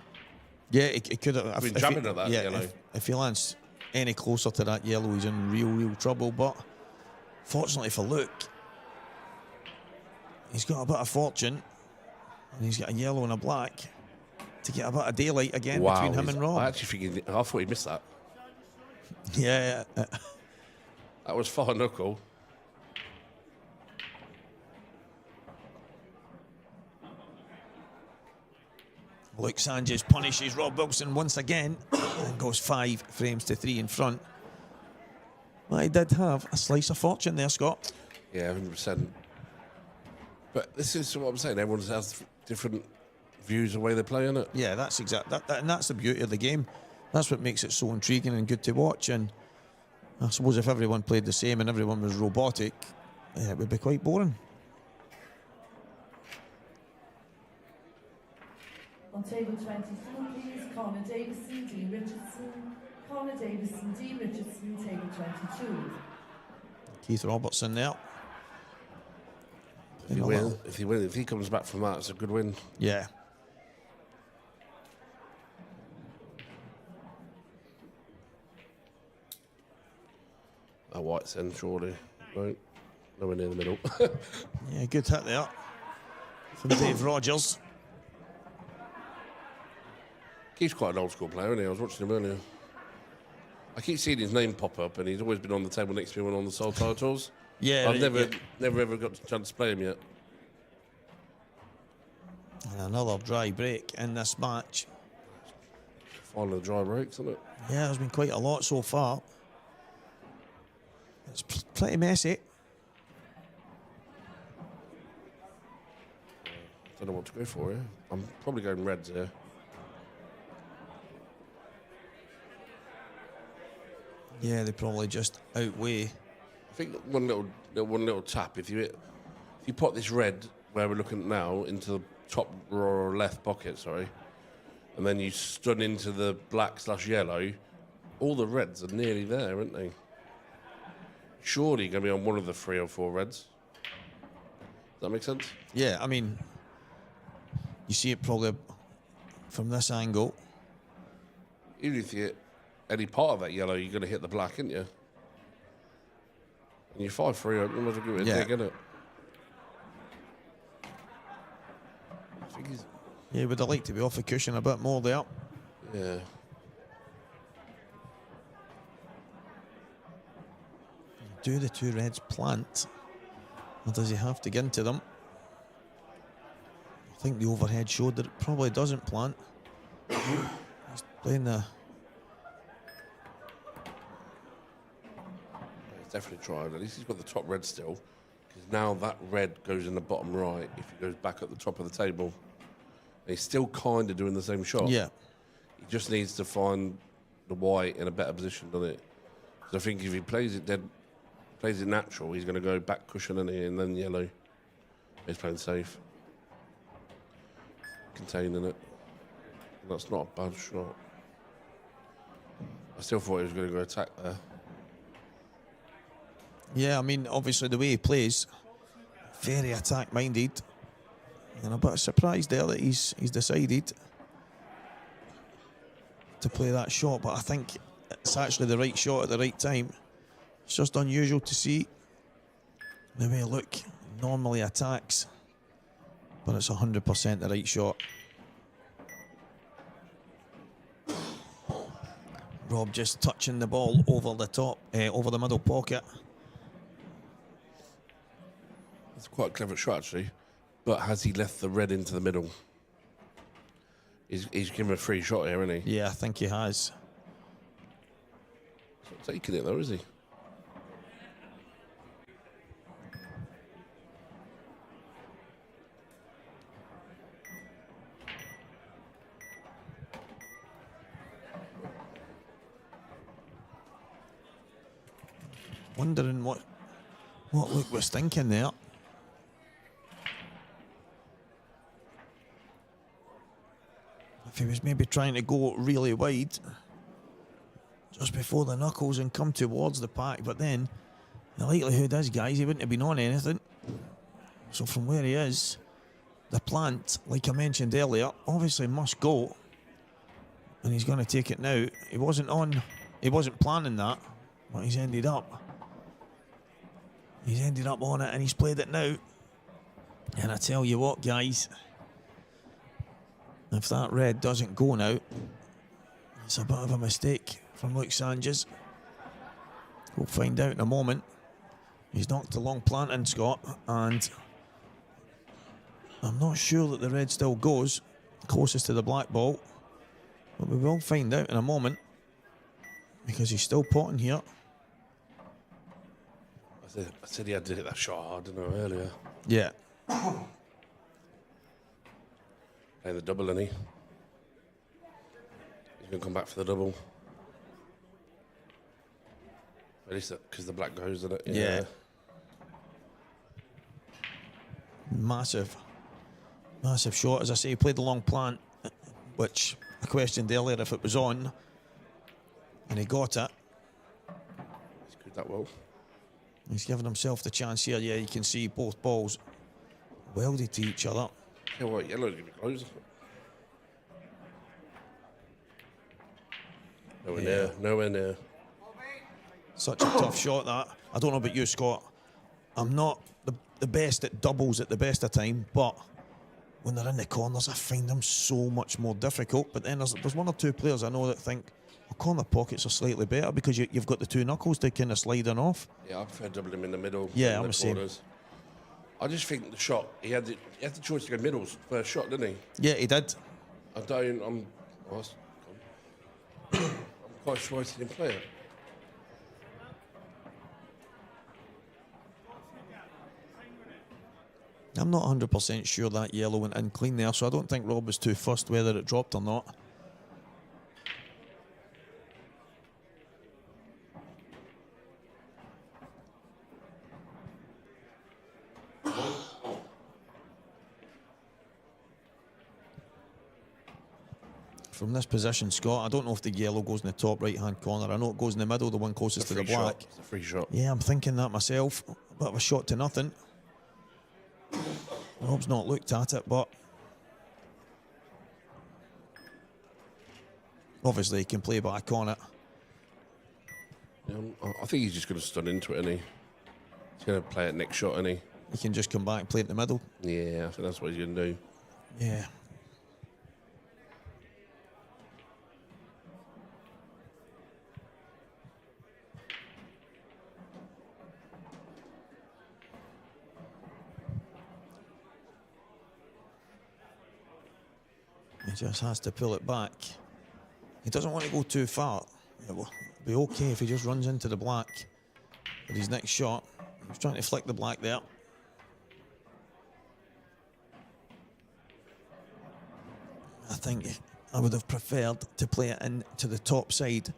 B: Yeah, he could have...
N: been jabbing at that yellow.
B: If he lands any closer to that yellow, he's in real trouble, but fortunately for Luke, he's got a bit of fortune, and he's got a yellow and a black to get a bit of daylight again between him and Rob.
N: I thought he missed that.
B: Yeah.
N: That was far knuckle.
B: Luke Sanchez punishes Rob Wilson once again and goes 5 frames to 3 in front. Well, he did have a slice of fortune there, Scott.
N: Yeah, 100%. But this is what I'm saying. Everyone has different views of the way they play, innit?
B: Yeah, that's exactly that, and that's the beauty of the game. That's what makes it so intriguing and good to watch. And I suppose if everyone played the same and everyone was robotic, it would be quite boring.
A: On table 23, please, Connor Davison, Dean Richardson. Connor Davison, Dean Richardson, table 22.
B: Keith Robertson there.
N: If he comes back from that, it's a good win.
B: Yeah.
N: A white's end, surely. No, nowhere near the middle.
B: Yeah, good hit there from Dave Rogers.
N: He's quite an old school player, isn't he? I was watching him earlier. I keep seeing his name pop up, and he's always been on the table next to me when on the Soul titles.
B: Yeah,
N: I've never ever got a chance to play him yet.
B: And another dry break in this match.
N: final of the dry breaks, isn't it?
B: Yeah, there's been quite a lot so far. It's pretty messy.
N: Don't know what to go for here. I'm probably going reds here.
B: Yeah, they probably just outweigh.
N: I think one little tap. If you put this red where we're looking at now into the top or left pocket, sorry, and then you stun into the black/yellow, all the reds are nearly there, aren't they? Surely going to be on one of the 3 or 4 reds. Does that make sense?
B: Yeah, I mean, you see it probably from this angle.
N: Even if you hit any part of that yellow, you're going to hit the black, aren't you? And you're 5-3, you might as well give it a dig, innit? I think he's...
B: Yeah, would I like to be off the cushion a bit more there?
N: Yeah.
B: Do the 2 reds plant? Or does he have to get into them? I think the overhead showed that it probably doesn't plant. He's playing the...
N: He's definitely trying. At least he's got the top red still. Because now that red goes in the bottom right if he goes back at the top of the table. And he's still kind of doing the same shot.
B: Yeah.
N: He just needs to find the white in a better position, doesn't it? Because I think if he plays it dead, plays it natural, he's going to go back cushion and then yellow. He's playing safe. Containing it. That's not a bad shot. I still thought he was going to go attack there.
B: Yeah, I mean, obviously the way he plays, very attack-minded. And a bit surprised there that he's decided to play that shot, but I think it's actually the right shot at the right time. It's just unusual to see the way look normally attacks, but it's 100% the right shot. Rob just touching the ball over the top, over the middle pocket.
N: It's quite a clever shot, actually. But has he left the red into the middle? He's given a free shot here, isn't he?
B: Yeah, I think he has.
N: He's not taking it, though, is he?
B: Wondering what Luke was thinking there. If he was maybe trying to go really wide just before the knuckles and come towards the pack, but then the likelihood is, guys, he wouldn't have been on anything. So from where he is, the plant, like I mentioned earlier, obviously must go, and he's going to take it now. He wasn't planning that, but he's ended up on it, and he's played it now. And I tell you what, guys, if that red doesn't go now, it's a bit of a mistake from Luke Sanchez. We'll find out in a moment. He's knocked a long plant in, Scott, and I'm not sure that the red still goes closest to the black ball, but we will find out in a moment because he's still potting here.
N: I said he had to hit that shot hard, didn't I, earlier?
B: Yeah.
N: Playing the double, isn't he? He's going to come back for the double. At least because the black goes, isn't it?
B: Yeah. Massive shot. As I say, he played the long plant, which I questioned earlier if it was on, and he got it.
N: He's good that well.
B: He's given himself the chance here. Yeah, you can see both balls welded to each other.
N: Yeah, what, yellow's going to be close. Nowhere near.
B: Such a tough shot, that. I don't know about you, Scott. I'm not the best at doubles at the best of time, but when they're in the corners, I find them so much more difficult. But then there's one or two players I know that think, well, corner pockets are slightly better because you've got the two knuckles to kind of slide in off.
N: Yeah, I prefer doubling him in the middle.
B: Yeah,
N: I'm
B: the same.
N: I just think the shot, he had the choice to go middles first shot, didn't he?
B: Yeah, he did.
N: I'm quite sure he didn't play it.
B: I'm not 100% sure that yellow went in clean there, so I don't think Rob was too fussed whether it dropped or not. From this position, Scott, I don't know if the yellow goes in the top right-hand corner. I know it goes in the middle, the one closest to the black.
N: It's a free shot.
B: Yeah, I'm thinking that myself. A bit of a shot to nothing. Rob's not looked at it, but obviously he can play back on it.
N: Yeah, I think he's just going to stun into it, isn't he? He's going to play it next shot, isn't he?
B: He can just come back and play it in the middle.
N: Yeah, I think that's what he's going to do.
B: Yeah. He just has to pull it back. He doesn't want to go too far. It will be okay if he just runs into the black. But his next shot, he's trying to flick the black there. I think I would have preferred to play it into the top side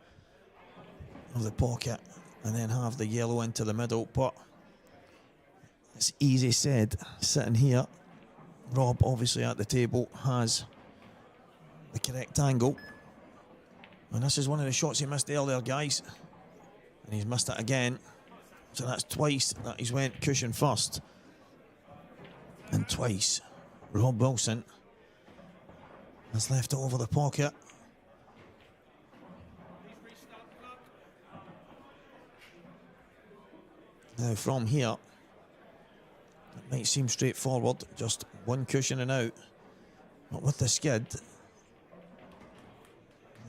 B: of the pocket and then have the yellow into the middle, but it's easy said sitting here. Rob, obviously at the table, has the correct angle. And this is one of the shots he missed earlier, guys. And he's missed it again. So that's twice that he's went cushion first. And twice Rob Wilson has left it over the pocket. Now from here, it might seem straightforward, just one cushion and out. But with the skid,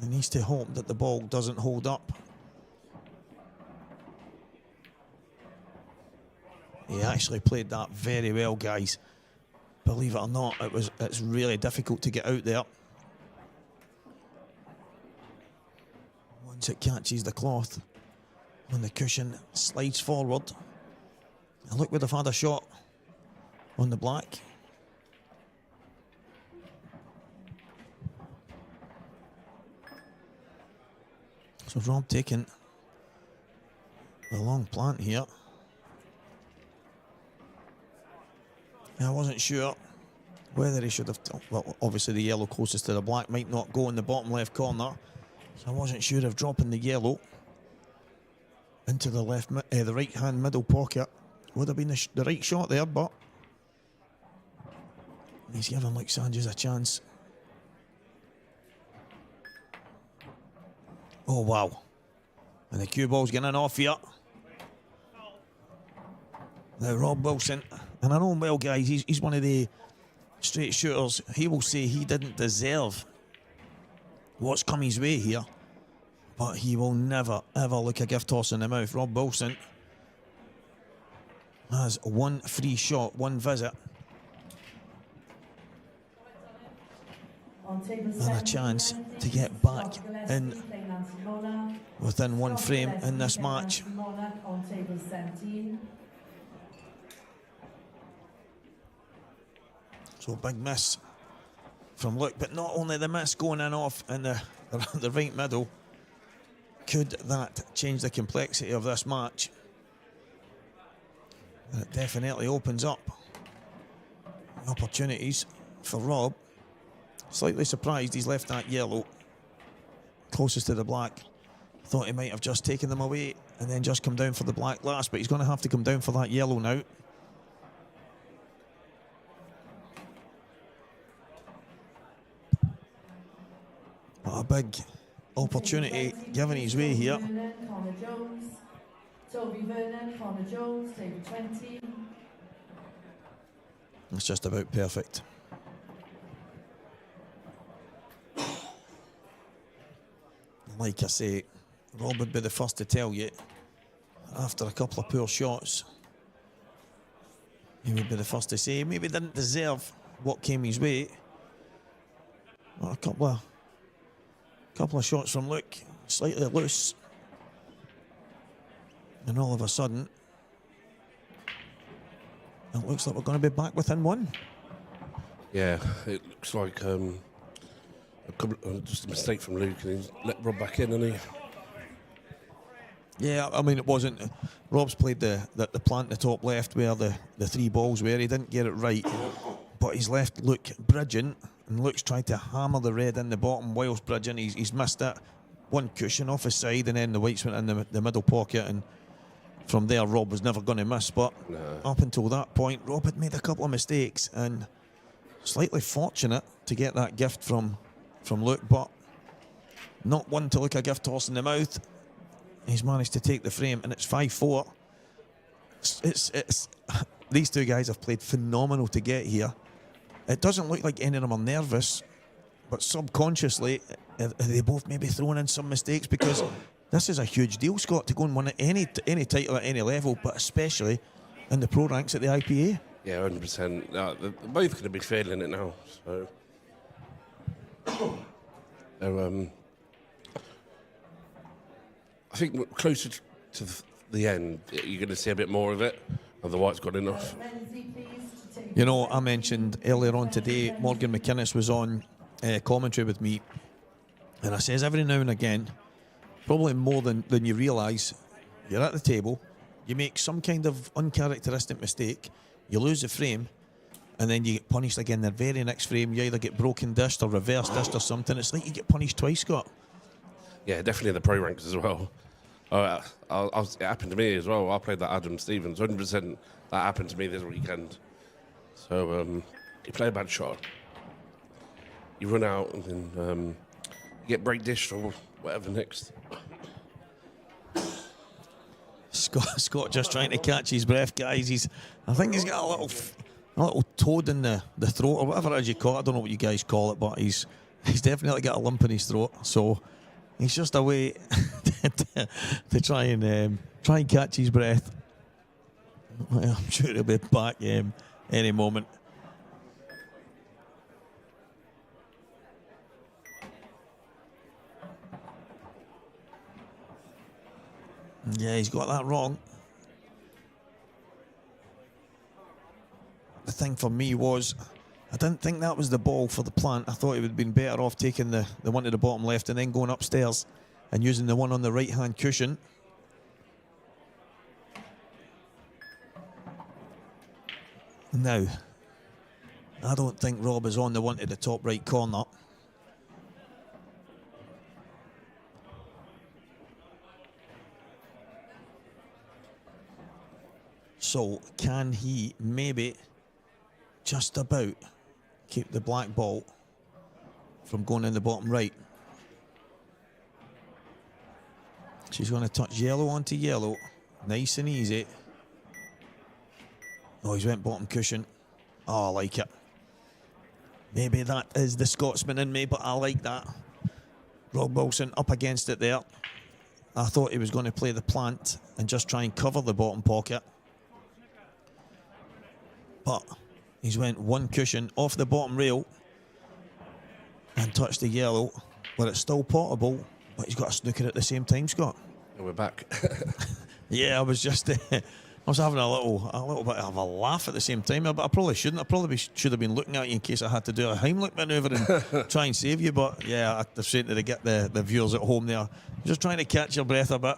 B: he needs to hope that the ball doesn't hold up. He actually played that very well, guys. Believe it or not, it's really difficult to get out there. Once it catches the cloth, when the cushion slides forward. And look, would have had a shot on the black. So Rob taking the long plant here. I wasn't sure whether he should have, well, obviously the yellow closest to the black might not go in the bottom left corner. So I wasn't sure if dropping the yellow into the the right hand middle pocket would have been the right shot there, but he's giving Luke Sanchez a chance. Oh wow. And the cue ball's getting off here. Now Rob Wilson, and I know him well, guys, he's one of the straight shooters. He will say he didn't deserve what's come his way here, but he will never ever look a gift horse in the mouth. Rob Wilson has one free shot, one visit, and a chance to get back in within one frame in this match. So big miss from Luke, but not only the miss going in off in the right middle, could that change the complexity of this match? And it definitely opens up opportunities for Rob. Slightly surprised he's left that yellow closest to the black. Thought he might have just taken them away and then just come down for the black last, but he's going to have to come down for that yellow now. What a big opportunity given his way here.
A: Toby Vernon, Connor Jones, table 20.
B: It's just about perfect. Like I say, Rob would be the first to tell you, after a couple of poor shots, he would be the first to say maybe didn't deserve what came his way. Well, a couple of Couple of shots from Luke, slightly loose. And all of a sudden, it looks like we're going to be back within one.
N: Yeah, it looks like just a mistake from Luke, and he's let Rob back in, hasn't he?
B: Yeah, I mean, it wasn't. Rob's played the plant in the top left where the 3 balls were. He didn't get it right, but he's left Luke bridging, and Luke's tried to hammer the red in the bottom whilst bridging. He's missed it. One cushion off his side, and then the whites went in the middle pocket, and from there Rob was never going to miss. But up until that point, Rob had made a couple of mistakes, and slightly fortunate to get that gift from Luke, but not one to look a gift horse in the mouth. He's managed to take the frame, and it's 5-4. It's these two guys have played phenomenal to get here. It doesn't look like any of them are nervous, but subconsciously they both maybe throwing in some mistakes, because this is a huge deal, Scott, to go and win any title at any level, but especially in the pro ranks at the IPA.
N: Yeah, 100%. They're both going to be feeling it now. So, I think we're closer to the end, you're going to see a bit more of it. Otherwise, got enough.
B: You know, I mentioned earlier on today, Morgan McInnes was on commentary with me, and I says every now and again, probably more than you realise, you're at the table, you make some kind of uncharacteristic mistake, you lose the frame, and then you get punished again the very next frame. You either get broken dished or reverse dished or something. It's like you get punished twice, Scott.
N: Yeah, definitely in the pro ranks as well. It happened to me as well. I played that Adam Stevens, 100%. That happened to me this weekend. So you play a bad shot, you run out, and then you get break dished or whatever next.
B: Scott just trying to catch his breath, guys. I think he's got a little toad in the throat, or whatever it is you call it. I don't know what you guys call it, but he's definitely got a lump in his throat. So he's just away to try and catch his breath. I'm sure he'll be back any moment. Yeah, he's got that wrong. The thing for me was, I didn't think that was the ball for the plant. I thought he would have been better off taking the one to the bottom left and then going upstairs and using the one on the right-hand cushion. Now, I don't think Rob is on the one to the top right corner. So, can he maybe just about keep the black ball from going in the bottom right? She's going to touch yellow onto yellow, nice and easy. Oh, he's went bottom cushion. Oh, I like it. Maybe that is the Scotsman in me, but I like that. Rob Wilson up against it there. I thought he was going to play the plant and just try and cover the bottom pocket. But he's went one cushion off the bottom rail and touched the yellow, where it's still potable, but he's got a snooker at the same time, Scott.
N: And we're back.
B: Yeah, I was just I was having a little bit of a laugh at the same time, but I probably shouldn't. I probably should have been looking at you in case I had to do a Heimlich manoeuvre and try and save you. But yeah, I'm saying to get the viewers at home there, just trying to catch your breath a bit.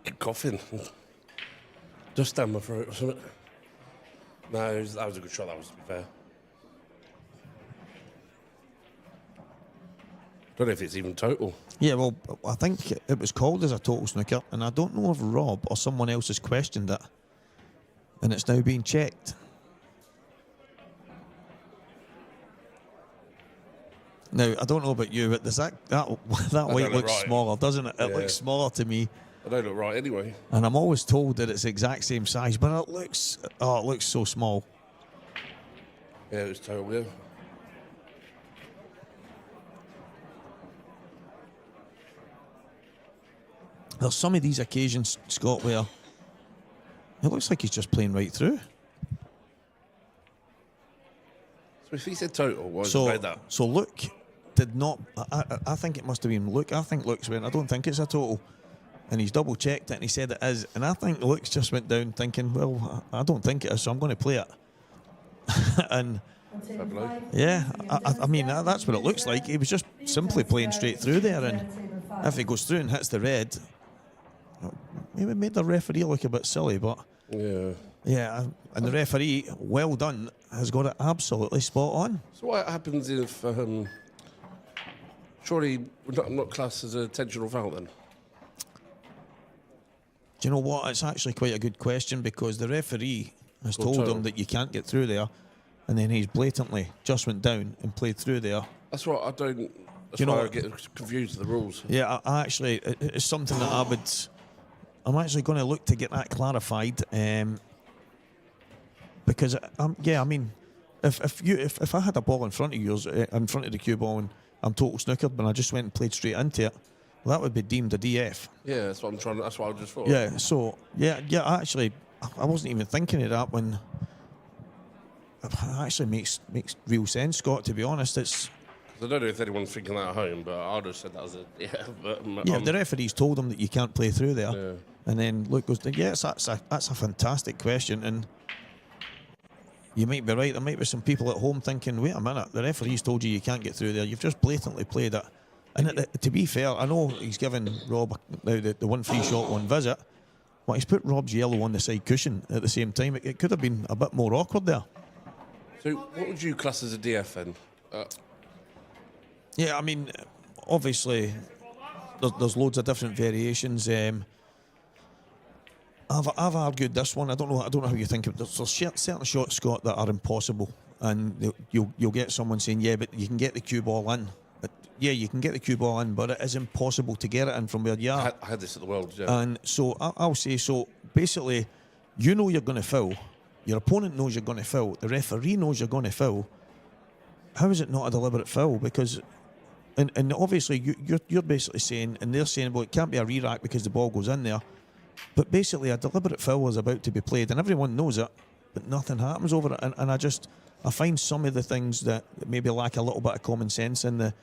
N: Keep coughing. Just down my throat or something. No, that was a good shot, that was, to be fair. Don't know if it's even total.
B: Yeah, well, I think it was called as a total snooker, and I don't know if Rob or someone else has questioned it, and it's now being checked. Now, I don't know about you, but does that weight looks
N: right.
B: smaller, doesn't it? It
N: Yeah.
B: looks smaller to me.
N: I don't look right anyway.
B: And I'm always told that it's the exact same size, but it looks so small.
N: Yeah, it was total, yeah.
B: There's some of these occasions, Scott, where it looks like he's just playing right through.
N: So if he said total, why has he played that?
B: So look, did not. I think it must have been Luke. I think Luke's went, I don't think it's a total. And he's double checked it and he said it is. And I think Luke's just went down thinking, well, I don't think it is, so I'm going to play it. And yeah, I mean, that's what it looks like. He was just simply playing straight through there. And if he goes through and hits the red, maybe made the referee look a bit silly, but yeah, and the referee, well done, has got it absolutely spot on.
N: So what happens if surely not classed as an intentional foul then?
B: Do you know what? It's actually quite a good question, because the referee has told him that you can't get through there, and then he's blatantly just went down and played through there.
N: That's what I don't. That's why I get confused with the rules.
B: Yeah, I actually, it's something that I'm actually going to look to get that clarified, because I mean, if I had a ball in front of yours, in front of the cue ball, and I'm total snookered, but I just went and played straight into it, well, that would be deemed a DF.
N: Yeah, that's what I'm trying. That's what I just thought.
B: Yeah. So yeah. Actually, I wasn't even thinking of that when. It actually makes real sense, Scott. To be honest, it's.
N: I don't know if anyone's thinking that at home, but I just said that as a
B: But, the referee's told him that you can't play through there, and then Luke goes, "Yes, that's a fantastic question," and you might be right. There might be some people at home thinking, "Wait a minute, the referee's told you can't get through there. You've just blatantly played it." And to be fair, I know he's given Rob now the one free shot, one visit, but he's put Rob's yellow on the side cushion at the same time. It could have been a bit more awkward there.
N: So, what would you class as a DF then?
B: Yeah, I mean, obviously, there's loads of different variations. I've argued this one. I don't know how you think of it. There's certain shots, Scott, that are impossible, and you'll get someone saying, "Yeah, but you can get the cue ball in." Yeah, you can get the cue ball in, but it is impossible to get it in from where you are.
N: I had this at the World, yeah.
B: And so I'll say, so basically, you know you're going to foul. Your opponent knows you're going to foul. The referee knows you're going to foul. How is it not a deliberate foul? Because, and obviously you're basically saying, and they're saying, well, it can't be a re-rack because the ball goes in there. But basically, a deliberate foul is about to be played, and everyone knows it, but nothing happens over it. And I find some of the things that maybe lack a little bit of common sense in the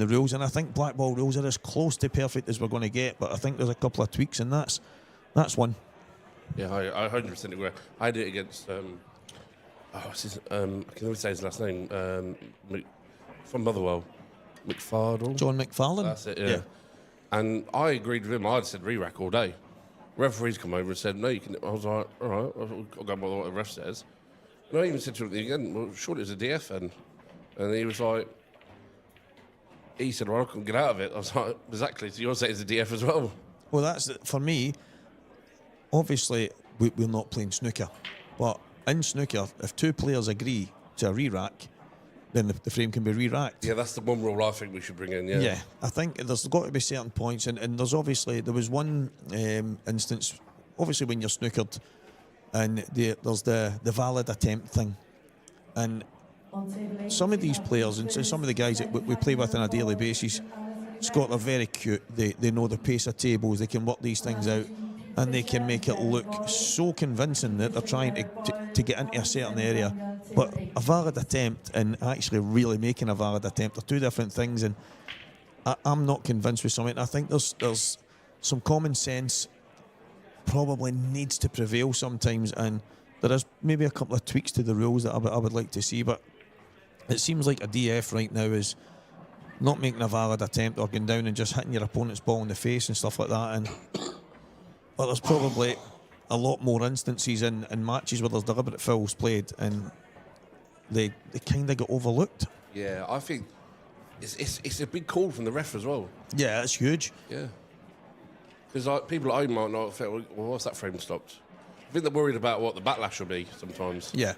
B: rules, and I think blackball rules are as close to perfect as we're going to get, but I think there's a couple of tweaks, and that's one.
N: Yeah, I 100% agree. I did it against what's his, I can never say his last name, from Motherwell, McFardle.
B: John McFarlane.
N: That's it, yeah. And I agreed with him. I'd said re-rack all day. Referees come over and said, no, you can. I was like, all right, I'll go by what the ref says. And I even said to him again, well, surely it's a DF then. And he was like, he said, well, I couldn't get out of it. I was like, exactly, so you're saying it's a DF as well?
B: Well, that's, for me, obviously, we're not playing snooker. But in snooker, if two players agree to a re-rack, then the frame can be re-racked.
N: Yeah, that's the one rule I think we should bring in, yeah.
B: Yeah, I think there's got to be certain points, and there's obviously, there was one instance, obviously when you're snookered, and there's the valid attempt thing. And some of these players, and some of the guys that we play with on a daily basis, Scott, are very cute. They know the pace of tables, they can work these things out, and they can make it look so convincing that they're trying to get into a certain area. But a valid attempt and actually really making a valid attempt are two different things, and I'm not convinced with something. I think there's some common sense probably needs to prevail sometimes, and there is maybe a couple of tweaks to the rules that I would like to see, but it seems like a DF right now is not making a valid attempt or going down and just hitting your opponent's ball in the face and stuff like that. And but there's probably a lot more instances in matches where there's deliberate fouls played and they kind of get overlooked.
N: Yeah, I think it's a big call from the ref as well.
B: Yeah, it's huge.
N: Yeah. Because people at home might not have felt, well, what's that frame stopped? I think they're worried about what the backlash will be sometimes.
B: Yeah.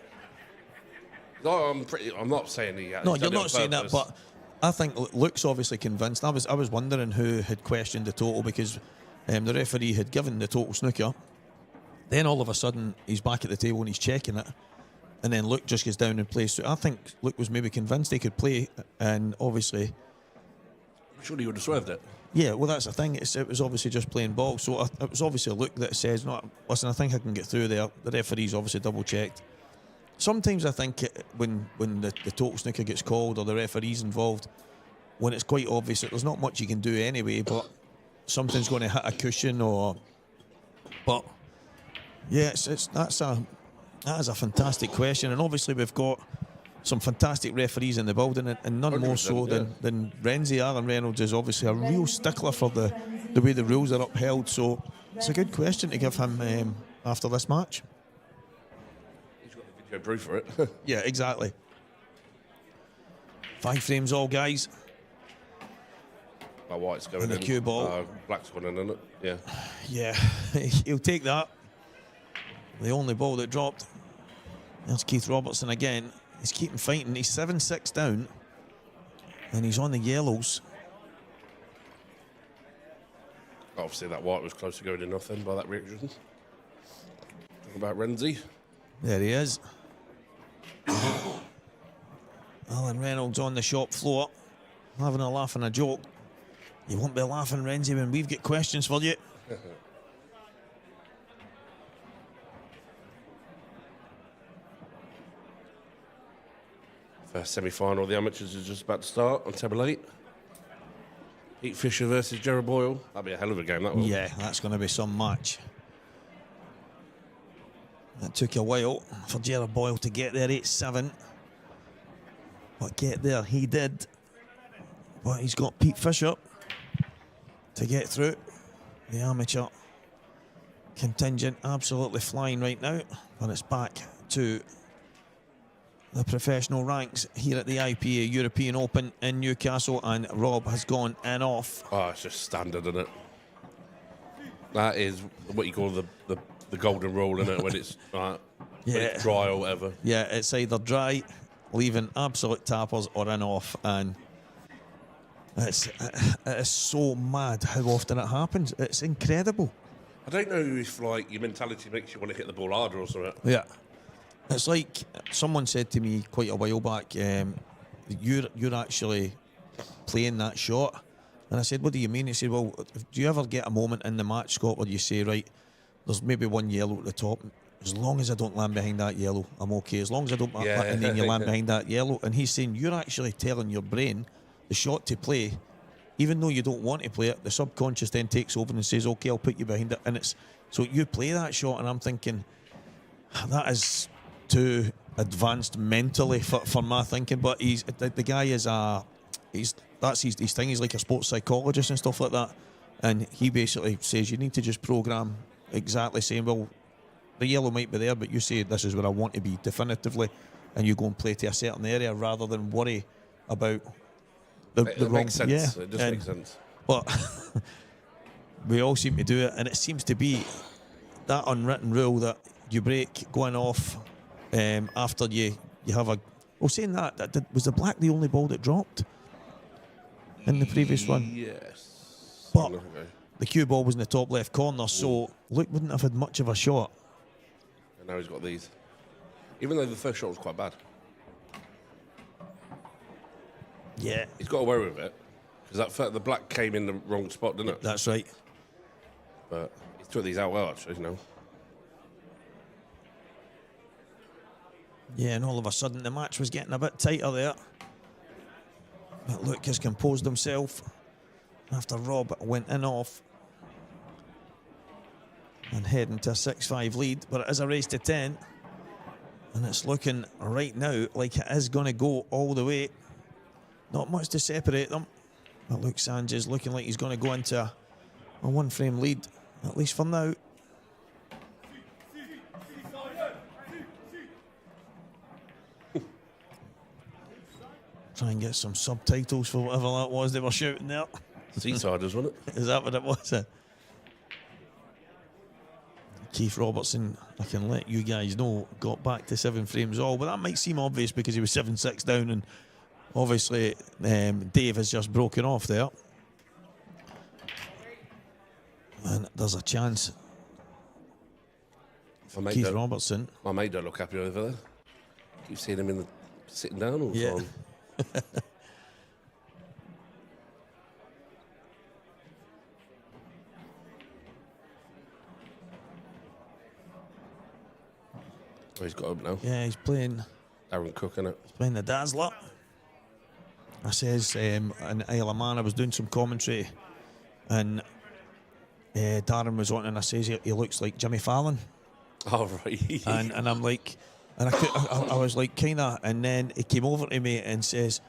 N: I'm not saying he.
B: No, you're not saying that, but I think Luke's obviously convinced. I was wondering who had questioned the total, because the referee had given the total snooker. Then all of a sudden he's back at the table and he's checking it, and then Luke just gets down and plays. So I think Luke was maybe convinced he could play, and obviously.
N: Surely he would have swerved it.
B: Yeah, well, that's the thing. It was obviously just playing ball. So it was obviously Luke that says, "No, listen, I think I can get through there." The referee's obviously double checked. Sometimes I think when the total snooker gets called or the referee's involved, when it's quite obvious that there's not much you can do anyway, but something's going to hit a cushion or. But yeah, that is a fantastic question, and obviously we've got some fantastic referees in the building, and none more so than Renzi. Alan Reynolds is obviously a real stickler for the way the rules are upheld, so it's a good question to give him after this match.
N: He's got the video proof for it.
B: Yeah, exactly. 5 frames all, guys.
N: White's going
B: and the
N: in.
B: cue ball.
N: Black's going in, isn't it? Yeah.
B: Yeah, he'll take that. The only ball that dropped. There's Keith Robertson again. He's keeping fighting. He's 7-6 down. And he's on the yellows.
N: Obviously, that White was close to going to nothing by that reaction. Talking about Renzi.
B: There he is. Alan Reynolds on the shop floor, having a laugh and a joke. You won't be laughing, Renzi, when we've got questions for you.
N: First semi-final of the amateurs is just about to start on table 8. Pete Fisher versus Gerard Boyle. That'll be a hell of a game, that will.
B: Yeah, that's going to be some match. It took a while for Gerard Boyle to get there, 8-7. But get there, he did. But he's got Pete Fisher to get through. The amateur contingent absolutely flying right now. But it's back to the professional ranks here at the IPA European Open in Newcastle, and Rob has gone in off.
N: Oh, it's just standard, isn't it? That is what you call the golden rule, isn't it? When it's when it's dry or whatever.
B: Yeah, it's either dry, leaving absolute tappers, or in off, and it is so mad how often it happens. It's incredible.
N: I don't know if like your mentality makes you want to hit the ball harder or something.
B: Yeah. It's like someone said to me quite a while back, you're actually playing that shot. And I said, what do you mean? He said, well, do you ever get a moment in the match, Scott, where you say, right, there's maybe one yellow at the top. As long as I don't land behind that yellow, I'm okay. As long as I don't, and then you land behind that yellow. And he's saying, you're actually telling your brain the shot to play, even though you don't want to play it, the subconscious then takes over and says, okay, I'll put you behind it. And it's, so you play that shot, and I'm thinking, that is too advanced mentally for my thinking, but he's the guy is that's his thing. He's like a sports psychologist and stuff like that, and he basically says you need to just program exactly saying, well, the yellow might be there, but you say this is where I want to be definitively, and you go and play to a certain area rather than worry about the wrong.
N: Makes sense.
B: Yeah,
N: it just makes sense.
B: But we all seem to do it, and it seems to be that unwritten rule that you break going off. After you have a... Well, saying that was the black the only ball that dropped in the previous one?
N: Yes.
B: But the cue ball was in the top left corner, so Luke wouldn't have had much of a shot.
N: And now he's got these. Even though the first shot was quite bad.
B: Yeah.
N: He's got away with it. Because the black came in the wrong spot, didn't it?
B: That's right.
N: But he took these out well, actually, you know.
B: Yeah, and all of a sudden the match was getting a bit tighter there. But Luke has composed himself after Rob went in off and heading to a 6-5 lead. But it is a race to 10. And it's looking right now like it is going to go all the way. Not much to separate them. But Luke Sanchez looking like he's going to go into a 1-frame lead, at least for now. Try and get some subtitles for whatever that was they were shouting there.
N: Seasiders, wasn't it?
B: Is that what it was? Keith Robertson, I can let you guys know, got back to 7 frames all, but that might seem obvious because he was 7-6 down, and obviously Dave has just broken off there. And there's a chance. Keith Robertson.
N: My mate don't look happy over there. Keep seeing him sitting down all the time. Oh, he's got up now.
B: Yeah, he's playing.
N: Aaron Cook, innit?
B: He's playing the Dazzler. I says, in Isle of Man, I was doing some commentary, and Darren was on, and I says he looks like Jimmy Fallon.
N: Oh, right.
B: and I'm like, and I was like, kind of, and then he came over to me and says,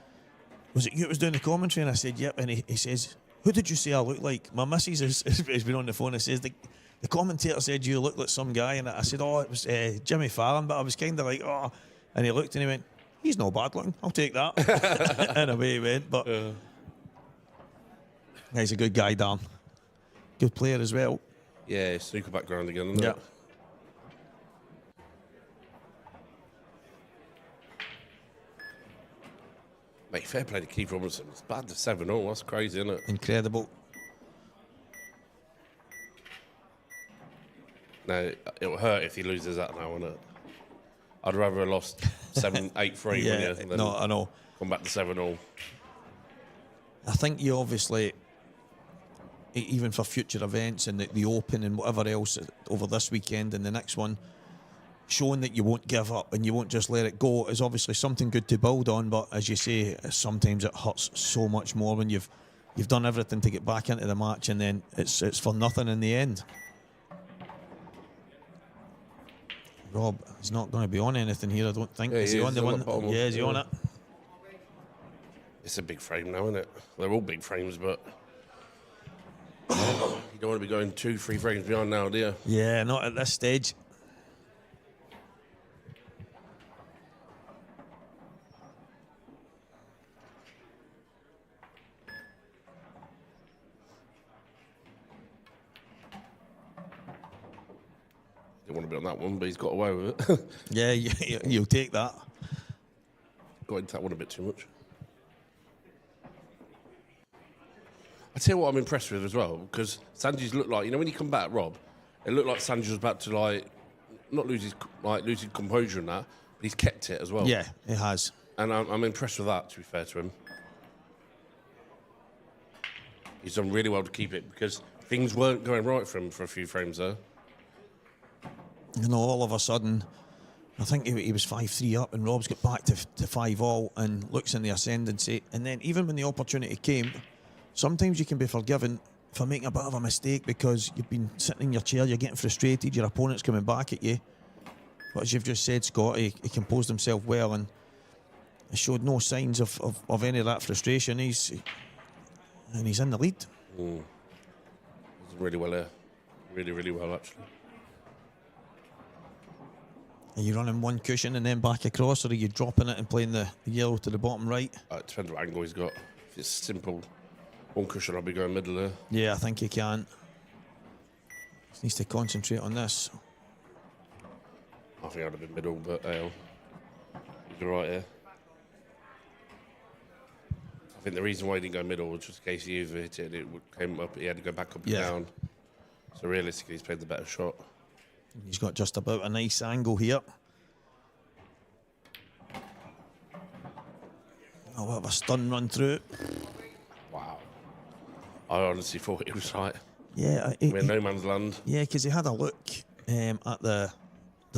B: was it you that was doing the commentary? And I said, yep. And he says, who did you say I look like? My missus has been on the phone and says, the commentator said you look like some guy. And I said, oh, it was Jimmy Fallon. But I was kind of like, oh. And he looked and he went, he's no bad looking. I'll take that. And away he went. But he's a good guy, Dan. Good player as well.
N: Yeah, snooker background again, isn't it? Mate, fair play to Keith Robinson. It's bad to 7-0. That's crazy, isn't it?
B: Incredible.
N: No, it'll hurt if he loses that now, won't it? I'd rather have lost 7-8-3
B: Yeah,
N: than
B: no, I know.
N: Come back to 7-0.
B: I think you obviously, even for future events and the Open and whatever else over this weekend and the next one, showing that you won't give up and you won't just let it go is obviously something good to build on. But as you say, sometimes it hurts so much more when you've done everything to get back into the match and then it's for nothing in the end. Rob is not going to be on anything here, I don't think.
N: Yeah,
B: is he on the one? Yeah, is he on it?
N: It's a big frame now, isn't it? They're all big frames, but you don't want to be going 2-3 frames behind now, do you?
B: Yeah, not at this stage.
N: Didn't want to be on that one, but he's got away with it.
B: Yeah, you'll take that.
N: Got into that one a bit too much. I tell you what I'm impressed with as well, because Sanji's looked like, when you come back, Rob, it looked like Sanji was about to not lose his composure and that, but he's kept it as well.
B: Yeah, he has.
N: And I'm impressed with that, to be fair to him. He's done really well to keep it, because things weren't going right for him for a few frames there.
B: All of a sudden, I think he was 5-3 up and Rob's got back to 5-all and looks in the ascendancy. And then even when the opportunity came, sometimes you can be forgiven for making a bit of a mistake because you've been sitting in your chair, you're getting frustrated, your opponent's coming back at you. But as you've just said, Scott, he composed himself well and he showed no signs of any of that frustration. He's in the lead.
N: He's really well there. Really, really well, actually.
B: Are you running one cushion and then back across, or are you dropping it and playing the yellow to the bottom right?
N: It depends what angle he's got. If it's simple, one cushion, I'll be going middle there.
B: Yeah, I think he can. He needs to concentrate on this.
N: I think I'd have been middle, but you're right here. I think the reason why he didn't go middle was just in case he either hit it and it came up, he had to go back up and down. So realistically, he's played the better shot.
B: He's got just about a nice angle here. Oh, what a stun run through.
N: Wow. I honestly thought it was right.
B: Yeah.
N: We're in no man's land.
B: Yeah, because he had a look at the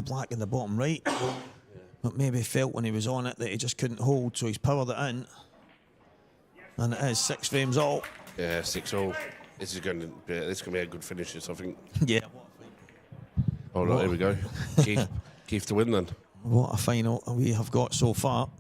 B: black in the bottom right. But maybe felt when he was on it that he just couldn't hold, so he's powered it in. And it is 6 frames all.
N: Yeah, 6-all. This is going to be a good finish, I think.
B: Yeah.
N: Oh, no, here we go. Keith to win then.
B: What a final we have got so far.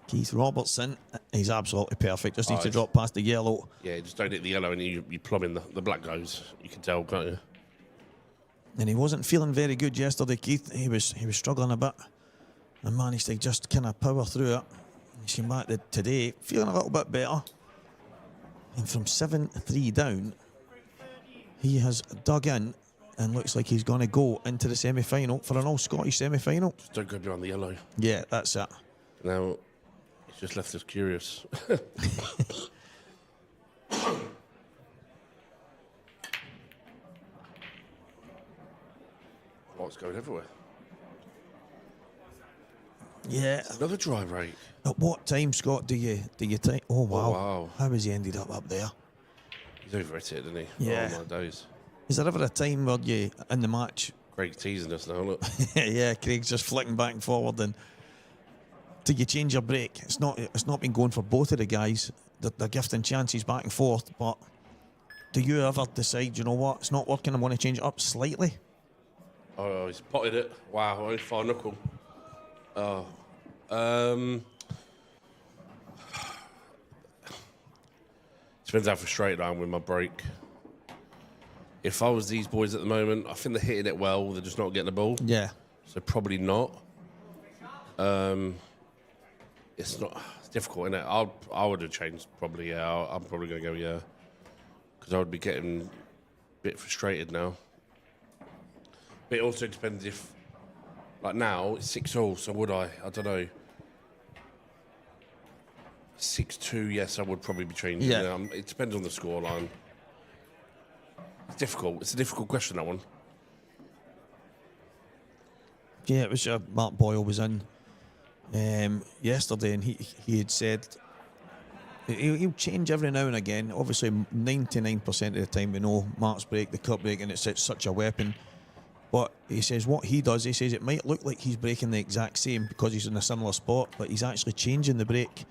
B: Keith Robertson, he's absolutely perfect. Just needs to drop past the yellow.
N: Yeah, just don't hit the yellow and you plumb in the black goes. You can tell, can't you?
B: And he wasn't feeling very good yesterday, Keith. He was struggling a bit and managed to just kind of power through it. He's come back today feeling a little bit better. And from 7-3 down, he has dug in and looks like he's going to go into the semi-final for an all-Scottish semi-final.
N: Just don't go beyond the yellow.
B: Yeah, that's it.
N: Now, it's just left us curious. What's going everywhere?
B: Yeah.
N: Another dry break.
B: At what time, Scott, do you think? Oh wow.
N: wow.
B: How has he ended up there?
N: He's overrated, isn't he?
B: Yeah.
N: Oh my days.
B: Is there ever a time where you in the match?
N: Craig teasing us now, look.
B: Yeah, Craig's just flicking back and forward. And do you change your break? It's not been going for both of the guys. They're gifting chances back and forth. But do you ever decide, you know what, it's not working, I want to change it up slightly?
N: Oh, he's potted it. Wow, only 4 knuckle. Oh. Depends how frustrated I am with my break. If I was these boys at the moment, I think they're hitting it well, they're just not getting the ball.
B: Yeah.
N: So probably not. It's difficult, isn't it? I would have changed probably, yeah. I'm probably going to go, yeah. Because I would be getting a bit frustrated now. But it also depends if, like now, it's 6-all, so would I? I don't know. 6-2, yes, I would probably be changing.
B: Yeah.
N: It depends on the scoreline. It's difficult. It's a difficult question, that one.
B: Yeah, it was Mark Boyle was in yesterday, and he had said he'll change every now and again. Obviously, 99% of the time we know Mark's break, the cut break, and it's such a weapon. But he says what he does, he says it might look like he's breaking the exact same because he's in a similar spot, but he's actually changing the break.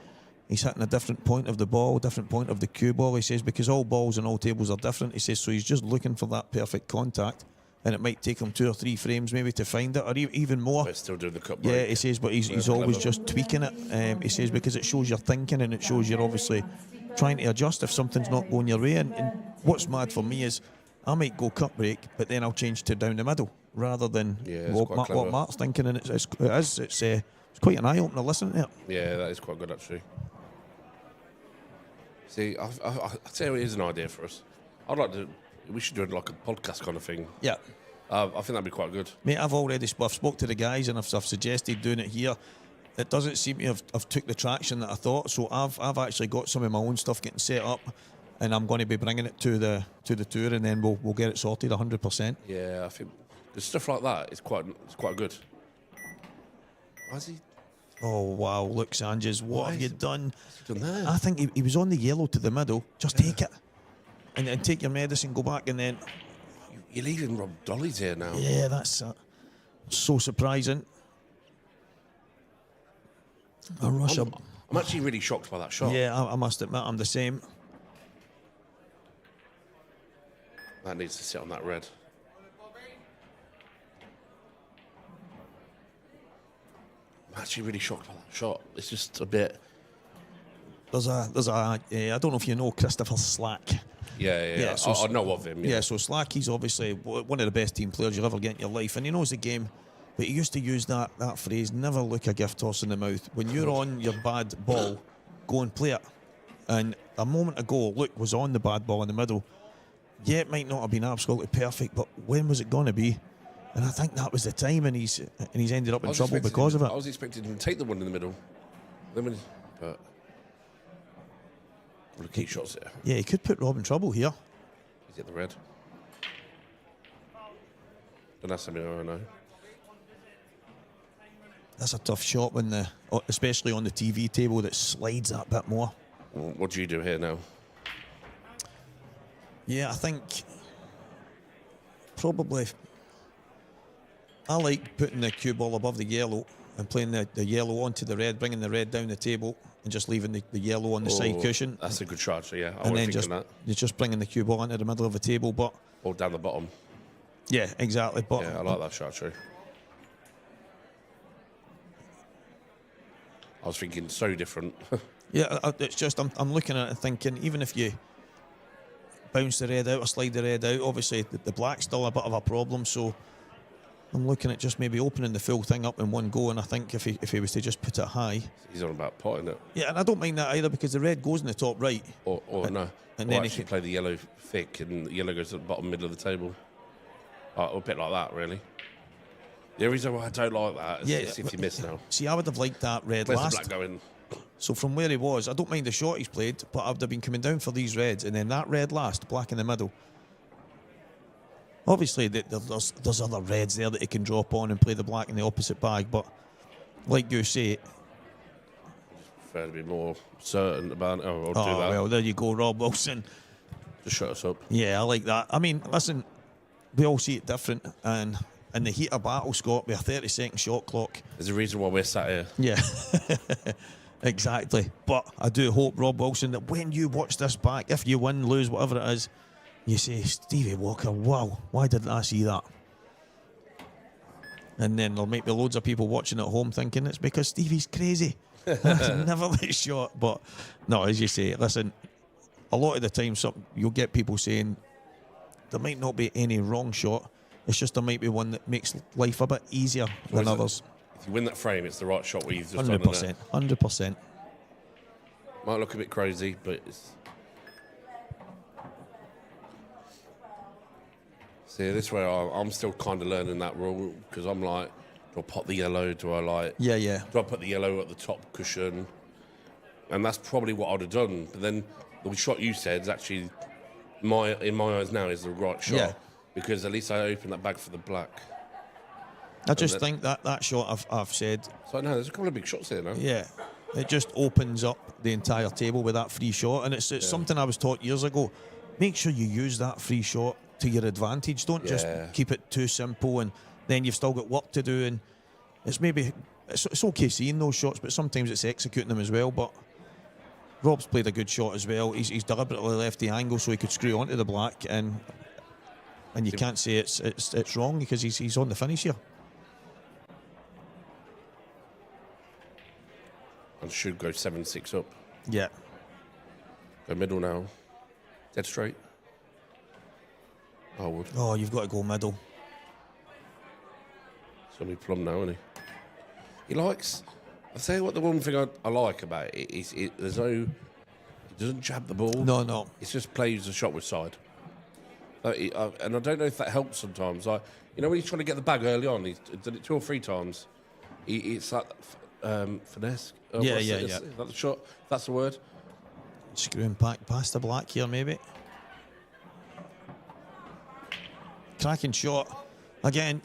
B: He's hitting a different point of the ball, different point of the cue ball. He says because all balls and all tables are different. He says so he's just looking for that perfect contact, and it might take him 2 or 3 frames maybe to find it, or even more.
N: But still doing the cut break.
B: Yeah, he says, but he's always just tweaking it. He says because it shows you're thinking, and it shows you're obviously trying to adjust if something's not going your way. And what's mad for me is I might go cut break, but then I'll change to down the middle rather than what Mark's thinking, and it's quite an eye opener listening to it.
N: Yeah, that is quite good actually. See, I'd say it is an idea for us. We should do like a podcast kind of thing.
B: Yeah.
N: I think that'd be quite good.
B: Mate, I've spoke to the guys and I've suggested doing it here. It doesn't seem to have took the traction that I thought, so I've actually got some of my own stuff getting set up, and I'm going to be bringing it to the tour, and then we'll get it sorted 100%.
N: Yeah, I think the stuff like that is quite good. Why is he?
B: Oh wow, look, Sanchez, what have you done?
N: What's he done there?
B: I think he was on the yellow to the middle. Just take it, and then take your medicine, go back, and then
N: you're leaving Rob Dolly's here now.
B: Yeah, that's so surprising.
N: I'm actually really shocked by that shot.
B: Yeah, I must admit, I'm the same.
N: That needs to sit on that red. I'm actually really shocked by that shot. It's just a bit.
B: There's a I don't know if you know Christopher Slack.
N: Yeah.
B: So
N: I know of him. Yeah.
B: So Slack, he's obviously one of the best team players you'll ever get in your life, and he knows the game. But he used to use that phrase, never look a gift horse in the mouth. When you're on your bad ball, go and play it. And a moment ago, Luke was on the bad ball in the middle. Yeah, it might not have been absolutely perfect, but when was it going to be? And I think that was the time, and he's ended up in trouble because of it.
N: I was expecting him to take the one in the middle. But key shots there.
B: Yeah, he could put Rob in trouble here.
N: He's at the red. Don't ask me, I know.
B: That's a tough shot when especially on the TV table that slides that bit more.
N: What do you do here now?
B: Yeah, I think probably I like putting the cue ball above the yellow and playing the yellow onto the red, bringing the red down the table and just leaving the yellow on the side cushion.
N: That's a good shot, so yeah.
B: And then you're just bringing the cue ball into the middle of the table, but
N: or down the bottom.
B: Yeah, exactly. But
N: yeah, I like that shot, true. I was thinking so different.
B: Yeah, it's just I'm looking at it and thinking, even if you bounce the red out or slide the red out, obviously the black's still a bit of a problem. So I'm looking at just maybe opening the full thing up in one go. And I think if he was to just put it high,
N: he's on about potting it.
B: Yeah, and I don't mind that either because the red goes in the top right.
N: Or no,
B: and
N: or
B: then
N: actually play the yellow thick and the yellow goes to the bottom middle of the table. Or a bit like that, really. The reason why I don't like that is if you miss now.
B: See, I would have liked that red
N: Where's
B: last.
N: the black going?
B: So from where he was, I don't mind the shot he's played, but I would have been coming down for these reds, and then that red last, black in the middle. Obviously, there's other reds there that he can drop on and play the black in the opposite bag, but like you say.
N: Prefer to be more certain about it. I'll do that.
B: Well, there you go, Rob Wilson.
N: Just shut us up.
B: Yeah, I like that. I mean, listen, we all see it different, and in the heat of battle, Scott, with a 30-second shot clock.
N: There's a reason why we're sat here.
B: Yeah, exactly. But I do hope, Rob Wilson, that when you watch this back, if you win, lose, whatever it is, you say, Stevie Walker, wow, why didn't I see that? And then there'll might be loads of people watching at home thinking it's because Stevie's crazy. That's never the shot. But no, as you say, listen, a lot of the time you'll get people saying there might not be any wrong shot. It's just there might be one that makes life a bit easier than others.
N: If you win that frame, it's the right shot where you've just
B: 100%. 100%.
N: Might look a bit crazy, but it's... See, this way I'm still kind of learning that rule, because I'm like, do I pot the yellow? Do I like...
B: Yeah.
N: Do I put the yellow at the top cushion? And that's probably what I'd have done. But then the shot you said is actually, in my eyes now, is the right shot.
B: Yeah.
N: Because at least I opened that bag for the black.
B: I just think that shot I've said...
N: So no, there's a couple of big shots here now.
B: Yeah. It just opens up the entire table with that free shot. And it's something I was taught years ago. Make sure you use that free shot to your advantage. Don't just keep it too simple and then you've still got work to do. And it's okay seeing those shots, but sometimes it's executing them as well. But Rob's played a good shot as well. He's deliberately left the angle so he could screw onto the black, and you can't say it's wrong because he's on the finish here.
N: And should go 7-6 up.
B: Yeah.
N: Go middle now. Dead straight. I would.
B: Oh, you've got to go middle.
N: It's going to be plumb now, isn't he? He likes... I'll tell you what, the one thing I like about it is there's no... He doesn't jab the ball.
B: No.
N: He just plays the shot with side. And I don't know if that helps sometimes. When he's trying to get the bag early on, he's done it 2 or 3 times. It's like finesse.
B: Yeah.
N: Is that the shot? That's the word.
B: Screwing back past the black here, maybe. Cracking shot. Again,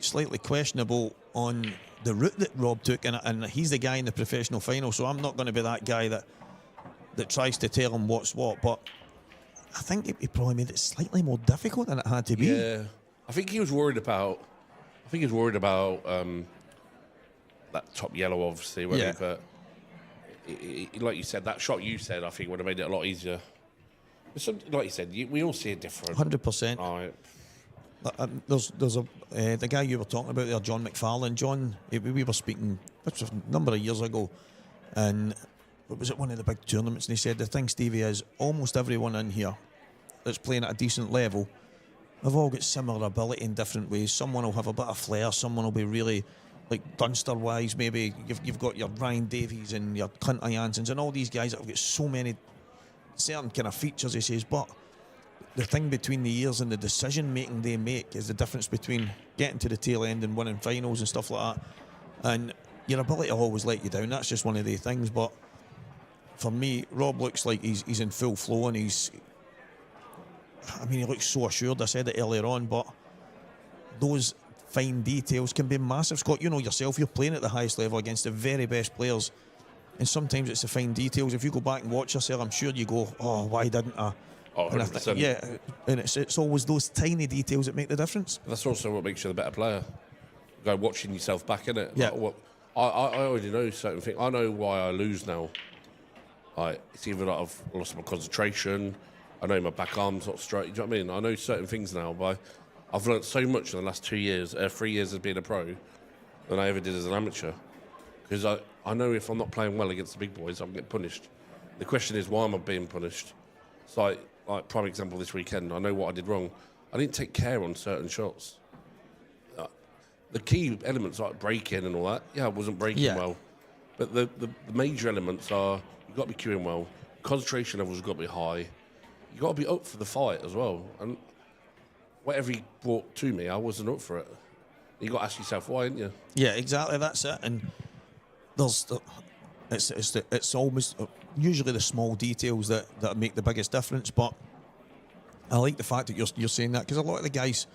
B: slightly questionable on the route that Rob took, and he's the guy in the professional final, so I'm not going to be that guy that tries to tell him what's what, but I think he probably made it slightly more difficult than it had to be.
N: Yeah. I think he was worried about that top yellow, obviously, wasn't he? But like you said, that shot you said, I think would have made it a lot easier. But like you said, we all see it different.
B: 100%.
N: Right.
B: There's the guy you were talking about there, John McFarlane. John, we were speaking a number of years ago, and it was at one of the big tournaments, and he said the thing, Stevie, is almost everyone in here that's playing at a decent level have all got similar ability in different ways. Someone will have a bit of flair, someone will be really, like Dunster-wise, maybe you've got your Ryan Davies and your Clint Jansons and all these guys that have got so many certain kind of features, he says, but the thing between the ears and the decision making they make is the difference between getting to the tail end and winning finals and stuff like that. And your ability will always let you down. That's just one of the things. But for me, Rob looks like he's in full flow, and he looks so assured. I said it earlier on, but those fine details can be massive. Scott, you know yourself, you're playing at the highest level against the very best players, and sometimes it's the fine details. If you go back and watch yourself, I'm sure you go, oh, why didn't I?
N: Oh,
B: and
N: 100%.
B: And it's always those tiny details that make the difference.
N: But that's also what makes you the better player. Go watching yourself back, innit?
B: Yeah.
N: Like, I already know certain things. I know why I lose now. Like, it's either that I've lost my concentration, I know my back arm's not straight. Do you know what I mean? I know certain things now, but I've learnt so much in the last 3 years as being a pro than I ever did as an amateur. Because I know if I'm not playing well against the big boys, I'm getting punished. The question is, why am I being punished? It's like prime example this weekend, I know what I did wrong. I didn't take care on certain shots. The key elements like breaking and all that, I wasn't breaking well. But the major elements are, you've got to be queuing well, concentration levels have got to be high, you've got to be up for the fight as well. And whatever he brought to me, I wasn't up for it. You've got to ask yourself why, ain't you?
B: Yeah, exactly, that's it. And it's almost usually the small details that make the biggest difference. But I like the fact that you're saying that, because a lot of the guys,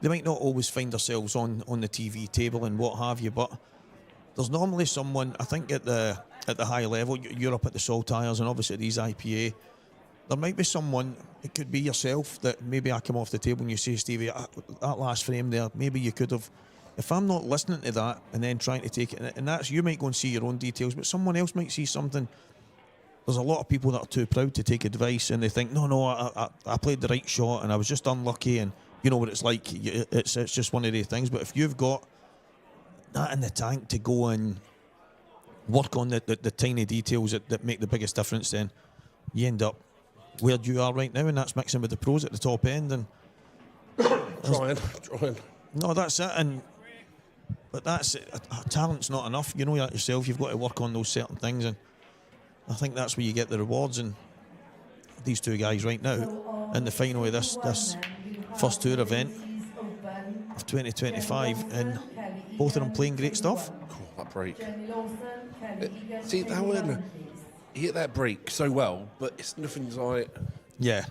B: they might not always find themselves on the TV table and what have you, but there's normally someone, I think at the high level, you're up at the Saltires and obviously these IPA, there might be someone, it could be yourself, that maybe I come off the table and you say, Stevie, that last frame there, maybe you could have, if I'm not listening to that and then trying to take it, and that's, you might go and see your own details, but someone else might see something. There's a lot of people that are too proud to take advice and they think, no, I played the right shot and I was just unlucky, and you know what it's like, it's just one of these things. But if you've got that in the tank to go and work on the tiny details that make the biggest difference, then you end up where you are right now, and that's mixing with the pros at the top end. And
N: trying.
B: No, that's it. But that's it. Talent's not enough. You know that yourself. You've got to work on those certain things, and I think that's where you get the rewards. And these two guys right now in the final of this first tour event of 2025, and both of them playing great stuff.
N: That break. See that one? He hit that break so well, but it's nothing's like.
B: Yeah.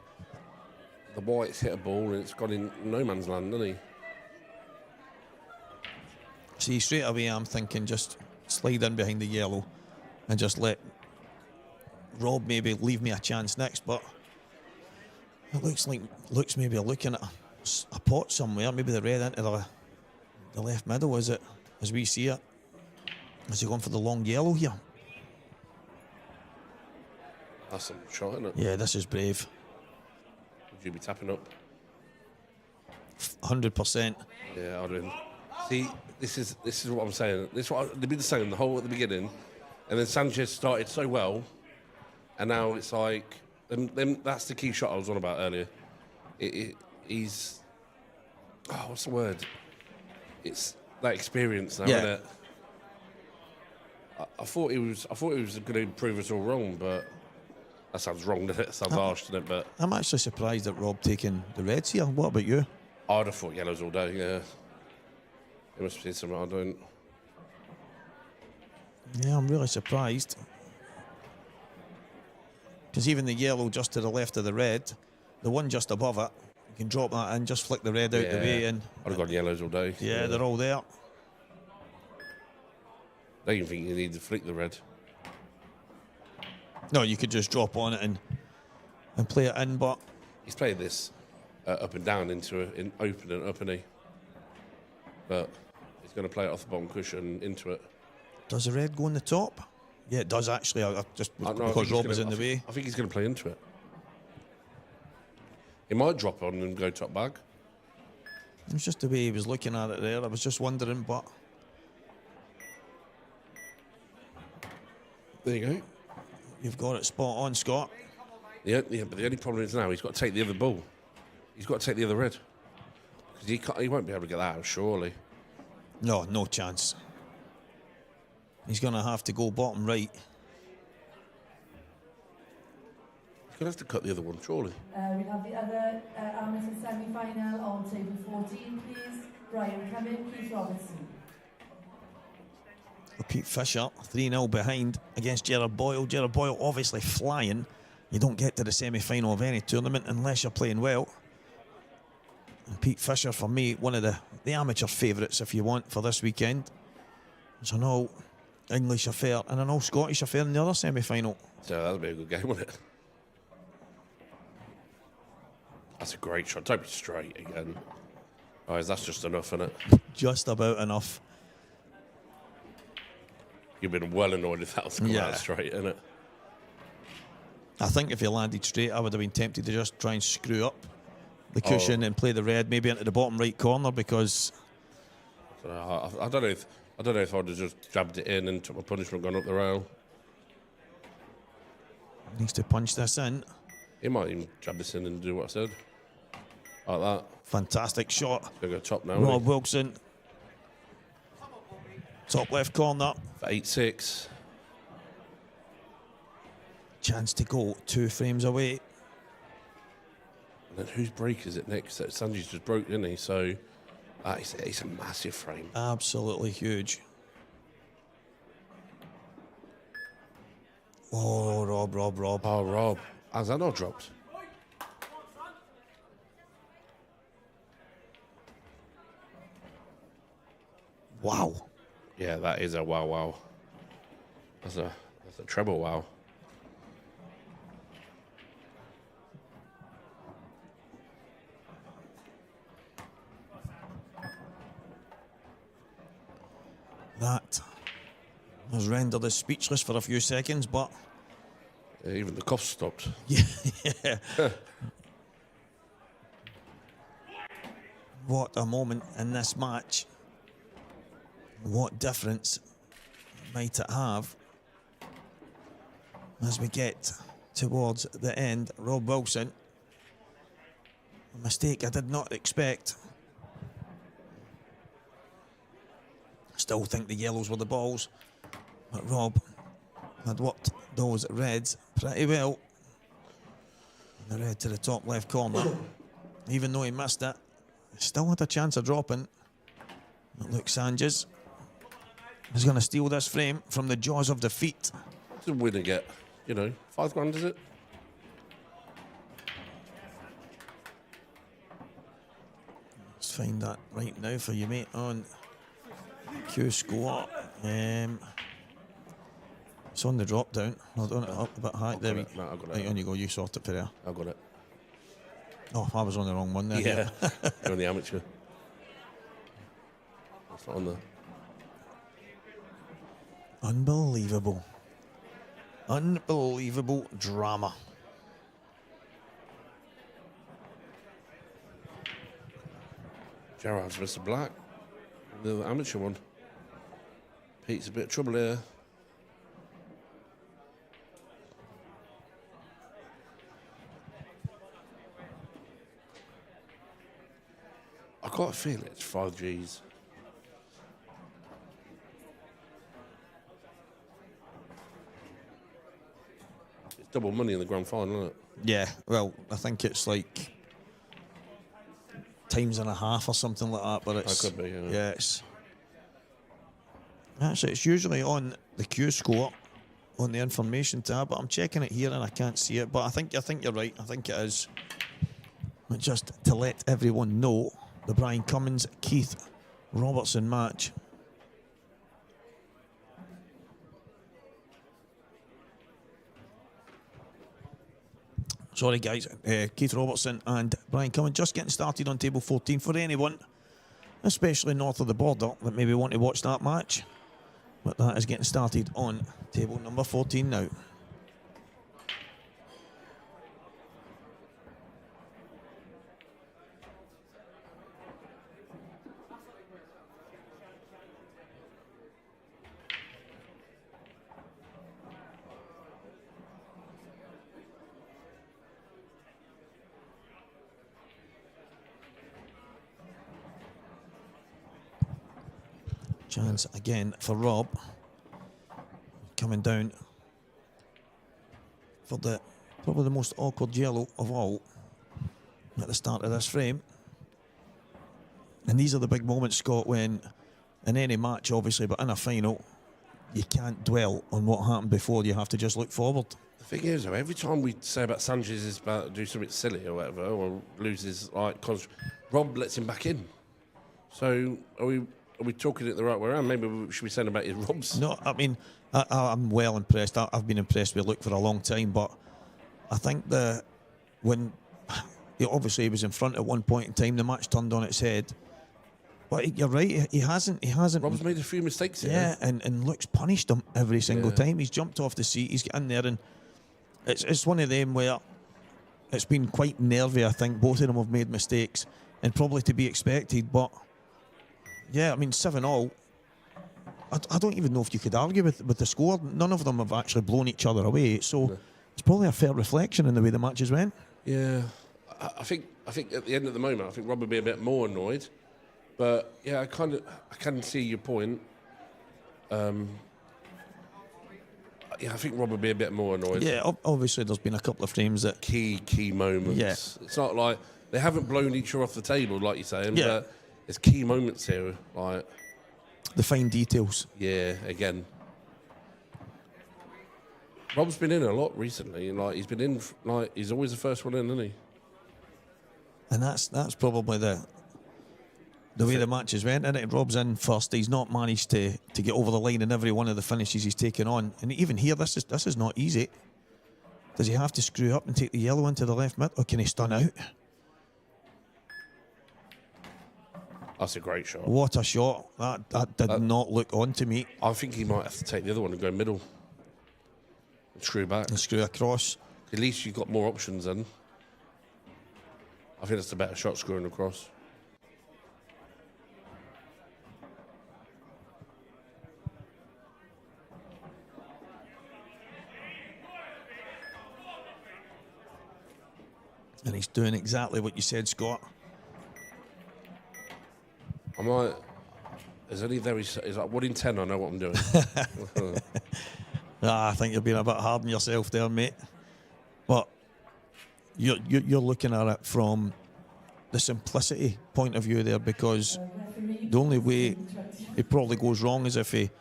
N: The white's hit a ball and it's gone in no man's land, doesn't he?
B: See, straight away I'm thinking just slide in behind the yellow and just let Rob maybe leave me a chance next, but it looks maybe looking at a pot somewhere, maybe the red into the left middle, is it, as we see it? Is he going for the long yellow here?
N: That's some shot, isn't it?
B: Yeah, this is brave.
N: Would you be tapping up?
B: 100%.
N: Yeah, I'd win. See, this is what I'm saying. This is what they've been saying the whole at the beginning, and then Sanchez started so well, and now it's like that's the key shot I was on about earlier. He's what's the word? It's that experience now, isn't it? I thought he was going to prove us all wrong, but that sounds wrong, doesn't it? That sounds harsh, doesn't it? But
B: I'm actually surprised at Rob taking the reds here. What about you?
N: I'd have thought yellows all day, yeah. It must be something I don't.
B: Yeah, I'm really surprised. Because even the yellow just to the left of the red, the one just above it, you can drop that in, just flick the red out the way, and
N: I'd have gone yellows all day.
B: Yeah, they're all there.
N: I don't even think you need to flick the red.
B: No, you could just drop on it and play it in, but
N: he's played this up and down in open and up, and he. But he's going to play it off the bottom cushion into it.
B: Does the red go on the top? Yeah, it does actually. Because Rob was in the way.
N: I think he's going to play into it. He might drop on and go top bag.
B: It was just the way he was looking at it there. I was just wondering, but
N: there you go.
B: You've got it spot on, Scott.
N: Yeah, but the only problem is now he's got to take the other ball. He's got to take the other red. Because he won't be able to get that out, surely.
B: No chance. He's going to have to go bottom right.
N: He's going to have to cut the other one, surely.
A: We have the other amateur semi-final on table 14, please. Brian Cumming, Keith Robertson.
B: Pete Fisher, 3-0 behind against Gerard Boyle. Gerard Boyle obviously flying. You don't get to the semi-final of any tournament unless you're playing well. And Pete Fisher, for me, one of the amateur favourites, if you want, for this weekend. There's an all English affair and an all Scottish affair in the other semi-final.
N: So that'll be a good game, won't it? That's a great shot. Don't be straight again. Oh, that's just enough, isn't it?
B: Just about enough.
N: You've been well annoyed if that was come out straight, isn't it?
B: I think if he landed straight, I would have been tempted to just try and screw up the cushion and play the red maybe into the bottom right corner, because
N: I don't know if I'd have just jabbed it in and took my punishment, gone up the rail.
B: Needs to punch this in.
N: He might even jab this in and do what I said. Like that.
B: Fantastic shot.
N: Gonna go top now.
B: Rob Wilson. Top left corner.
N: For 8-6.
B: Chance to go 2 frames away.
N: And then whose break is it next? Sanji's just broke, didn't he? So it's a massive frame.
B: Absolutely huge. Oh, Rob.
N: Oh, Rob. Has that not dropped?
B: Wow.
N: Yeah, that is a wow. That's a treble wow.
B: That has rendered us speechless for a few seconds, but
N: even the cough stopped.
B: Yeah. What a moment in this match. What difference might it have as we get towards the end? Rob Wilson, a mistake I did not expect. Still think the yellows were the balls, but Rob had worked those reds pretty well. The red to the top left corner. Even though he missed it, still had a chance of dropping. Luke Sanchez is going to steal this frame from the jaws of defeat.
N: It's a winner get, $5,000, is it?
B: Let's find that right now for you, mate, on Cuesports. It's on the drop down. Hold on, up a bit high. There we
N: go.
B: Right, on you go. You sort it for there.
N: I got it.
B: Oh, I was on the wrong one there.
N: Yeah, you're on the amateur. That's not on the...
B: Unbelievable. Unbelievable drama.
N: Gerard's Mr. Black, the amateur one. Pete's a bit of trouble here. I got a feeling it's 5Gs. It's double money in the grand final, isn't it?
B: Yeah, well, I think it's like times and a half or something like that, but it's...
N: That could be, yeah.
B: Yeah, it's usually on the Q score, on the information tab, but I'm checking it here and I can't see it, but I think you're right. I think it is. But just to let everyone know, the Brian Cummins, Keith Robertson match. Sorry guys, Keith Robertson and Brian Cummins just getting started on table 14. For anyone, especially north of the border, that maybe want to watch that match, but that is getting started on table number 14 now. Chance again for Rob. Coming down for the probably the most awkward yellow of all at the start of this frame. And these are the big moments, Scott, when in any match, obviously, but in a final, you can't dwell on what happened before. You have to just look forward.
N: The thing is, though, every time we say about Sanchez is about to do something silly or whatever, or loses, Rob lets him back in. So are we talking it the right way around? Maybe we should be saying about his Robs.
B: No, I mean, I'm well impressed. I've been impressed with Luke for a long time, but I think obviously he was in front at one point in time, the match turned on its head. But you're right, he hasn't.
N: Rob's made a few mistakes here.
B: Yeah, and Luke's punished him every single time. He's jumped off the seat, he's getting there, and it's one of them where it's been quite nervy. I think both of them have made mistakes, and probably to be expected, but yeah, I mean, 7-all. I don't even know if you could argue with the score. None of them have actually blown each other away, so it's probably a fair reflection in the way the matches went.
N: Yeah, I think at the end of the moment, I think Rob would be a bit more annoyed. But yeah, I can see your point. Yeah, I think Rob would be a bit more annoyed.
B: Yeah, obviously there's been a couple of frames that
N: key moments.
B: Yeah.
N: It's not like they haven't blown each other off the table, like you're saying.
B: Yeah.
N: But there's key moments here, like
B: the fine details.
N: Yeah, again. Rob's been in a lot recently, and he's been in he's always the first one in, isn't he?
B: And that's probably the way the matches went, and it Rob's in first. He's not managed to get over the line in every one of the finishes he's taken on. And even here, this is not easy. Does he have to screw up and take the yellow into the left mid, or can he stun out?
N: That's a great shot.
B: What a shot. That did not look on to me.
N: I think he might have to take the other one and go middle. And screw back.
B: And screw across.
N: At least you've got more options then. I think that's the better shot, screwing across.
B: And he's doing exactly what you said, Scott.
N: I might. Is only very. Is like 1 in 10. I know what I'm doing.
B: I think you're being a bit hard on yourself there, mate. But you're looking at it from the simplicity point of view there, because the only way it probably goes wrong is if he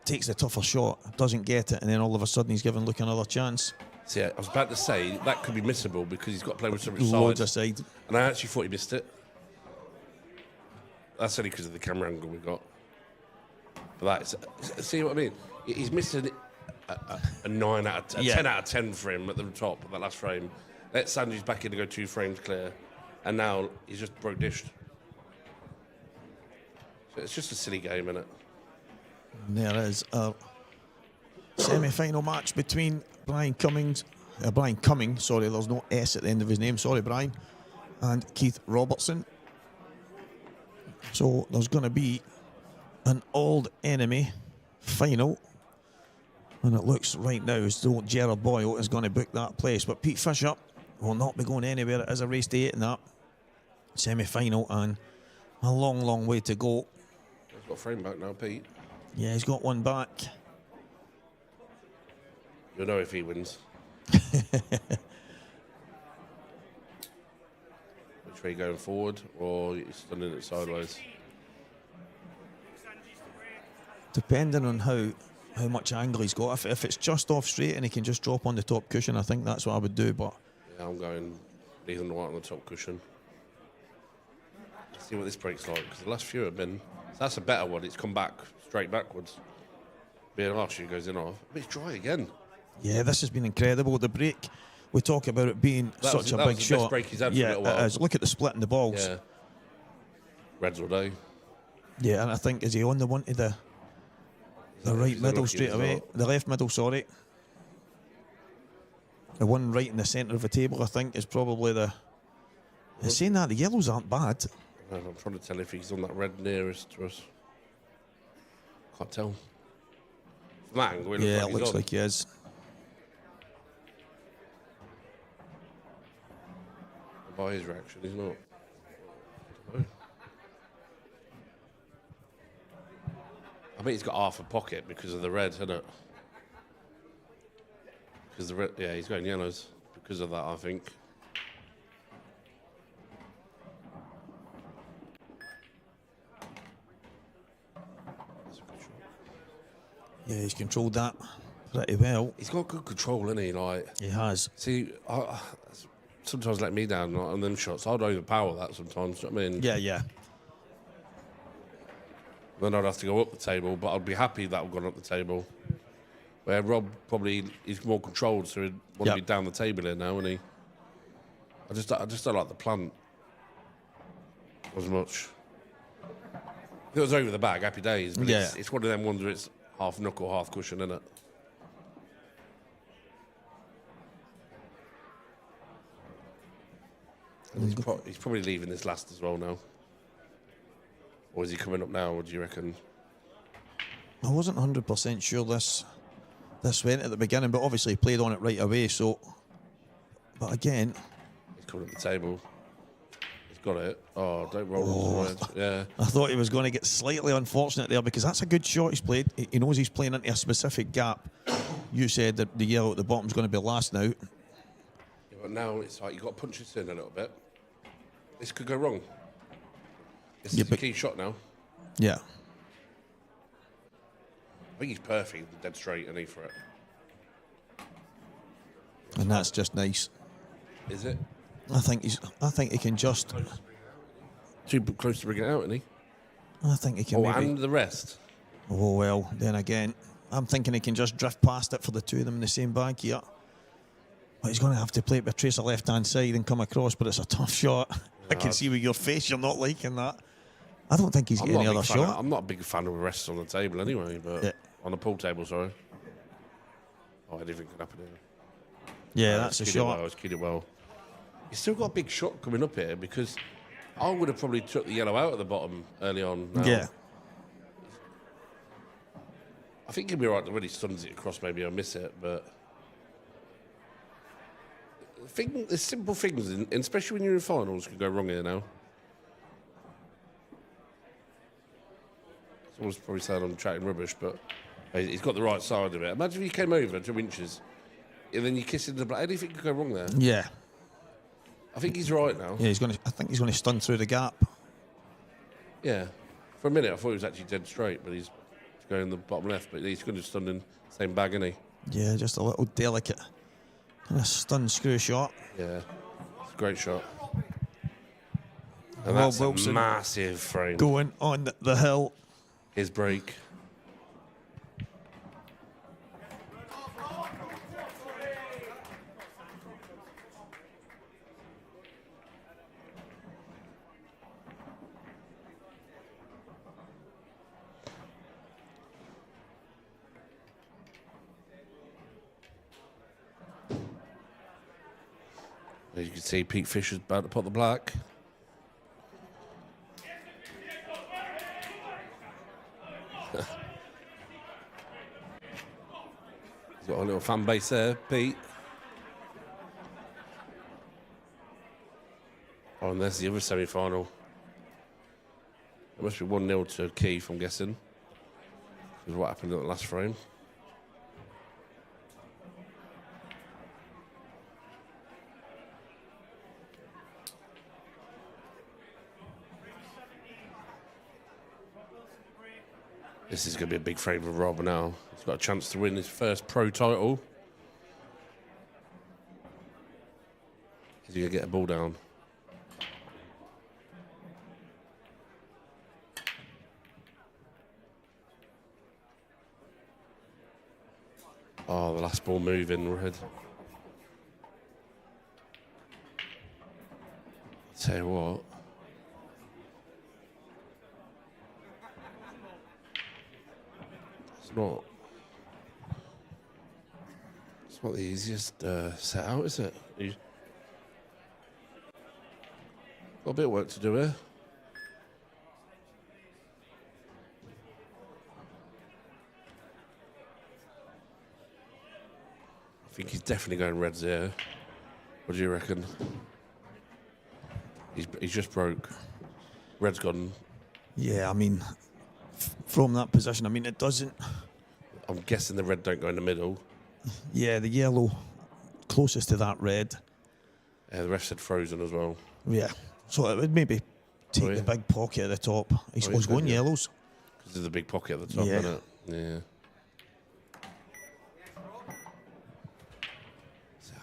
B: takes the tougher shot, doesn't get it, and then all of a sudden he's given Luke another chance.
N: See, I was about to say that could be missable because he's got to play with so much
B: Loads
N: side.
B: of side.
N: And I actually thought he missed it. That's only because of the camera angle we got. But that's, see what I mean? He's missing a 9 out of 10, 10 out of 10 for him at the top of that last frame. Let Sanji's back in to go 2 frames clear. And now he's just broke dished. So it's just a silly game, isn't it?
B: There is a semi-final match between Brian Cumming, sorry, there's no S at the end of his name, sorry Brian, and Keith Robertson. So there's going to be an old enemy final, and it looks right now as though Gerard Boyle is going to book that place, but Pete Fisher will not be going anywhere. It is a race to 8 in that semi-final, and a long way to go.
N: He's got a frame back now, Pete.
B: Yeah, he's got one back.
N: You'll know if he wins. Which way, going forward, or he's stunning it sideways?
B: Depending on how much angle he's got. If it's just off straight and he can just drop on the top cushion, I think that's what I would do. But
N: yeah, I'm going Ethan White on the top cushion. Let's see what this break's like, because the last few have been. That's a better one. It's come back straight backwards. Being last year goes in off. But it's dry again.
B: Yeah, this has been incredible. The break, we talk about it being such a big shot.
N: Best break he's had for a
B: yeah,
N: little while.
B: it is. Look at the split in the balls.
N: Yeah. Reds all day.
B: Yeah, and I think, is he on the one to the right middle straight away? The left middle, sorry. The one right in the centre of the table, I think, is probably the... Saying that, the yellows aren't bad.
N: I'm trying to tell if he's on that red nearest to us. Can't tell. From that angle,
B: it looks like he is.
N: By his reaction, he's not. I bet he's got half a pocket because of the red, isn't it? Because the red, yeah, he's going yellows because of that, I think.
B: Yeah, he's controlled that pretty well.
N: He's got good control, isn't he? Like
B: he has.
N: See, sometimes let me down on them shots. I'd overpower that sometimes. You know what I mean?
B: Yeah.
N: Then I'd have to go up the table, but I'd be happy that I've gone up the table. Where Rob probably is more controlled, so he'd want to be down the table here now, isn't he? I just don't like the plant as much. If it was over the bag, happy days. But it's one of them ones where it's half knuckle, half cushion, isn't it? And he's probably leaving this last as well now. Or is he coming up now, or do you reckon?
B: I wasn't 100% sure this went at the beginning, but obviously he played on it right away, so... But again...
N: He's coming up the table. He's got it. Oh, don't roll on the red. Yeah.
B: I thought he was going to get slightly unfortunate there, because that's a good shot he's played. He knows he's playing into a specific gap. You said that the yellow at the bottom's going to be last now.
N: Yeah, but now it's like you've got to punch this in a little bit. This could go wrong. This is a key shot now.
B: Yeah.
N: I think he's perfect, dead straight, isn't he, for it?
B: And that's just nice.
N: Is it?
B: I think he can just...
N: too close to bring it out, isn't he?
B: I think he can maybe...
N: and the rest.
B: Oh, well, then again, I'm thinking he can just drift past it for the two of them in the same bag here. But he's going to have to play it with a trace of left-hand side and come across, but it's a tough shot. I can see with your face you're not liking that. I don't think he's getting any other shot.
N: I'm not a big fan of rests on the table anyway, but on the pool table, sorry. Oh, anything can happen here.
B: Yeah, that's a shot.
N: It's keyed it well. He's still got a big shot coming up here because I would have probably took the yellow out at the bottom early on. Now.
B: Yeah.
N: I think he'll be right when he stuns it across. Maybe I'll miss it, but there's simple things, and especially when you're in finals, can go wrong here now. Someone's probably saying I'm chatting rubbish, but he's got the right side of it. Imagine if he came over 2 inches, and then you kiss into the black. Anything could go wrong there.
B: Yeah.
N: I think he's right now.
B: Yeah, I think he's going to stun through the gap.
N: Yeah. For a minute, I thought he was actually dead straight, but he's going in the bottom left. But he's going to stun in the same bag, isn't he?
B: Yeah, just a little delicate kind of stun screw shot.
N: Yeah, it's a great shot. And that's Wilson, a massive frame.
B: Going on the hill.
N: His break. As you can see, Pete Fisher's about to put the black. He's got a little fan base there, Pete. Oh, and there's the other semi-final. It must be 1-0 to Keith, I'm guessing. This is what happened at the last frame. This is going to be a big frame for Rob now. He's got a chance to win his first pro title. Is he going to get a ball down? Oh, the last ball moving, red. Tell you what. It's not the easiest set out, is it? Got a bit of work to do here. I think he's definitely going reds here. What do you reckon? He's just broke. Red's gone.
B: Yeah, I mean, from that position, I mean, it doesn't...
N: I'm guessing the red don't go in the middle.
B: Yeah, the yellow closest to that red.
N: Yeah, the ref said frozen as well.
B: Yeah, so it would maybe take the big pocket at the top. He's going yellows.
N: Because there's a big pocket at the top, isn't it? Yeah.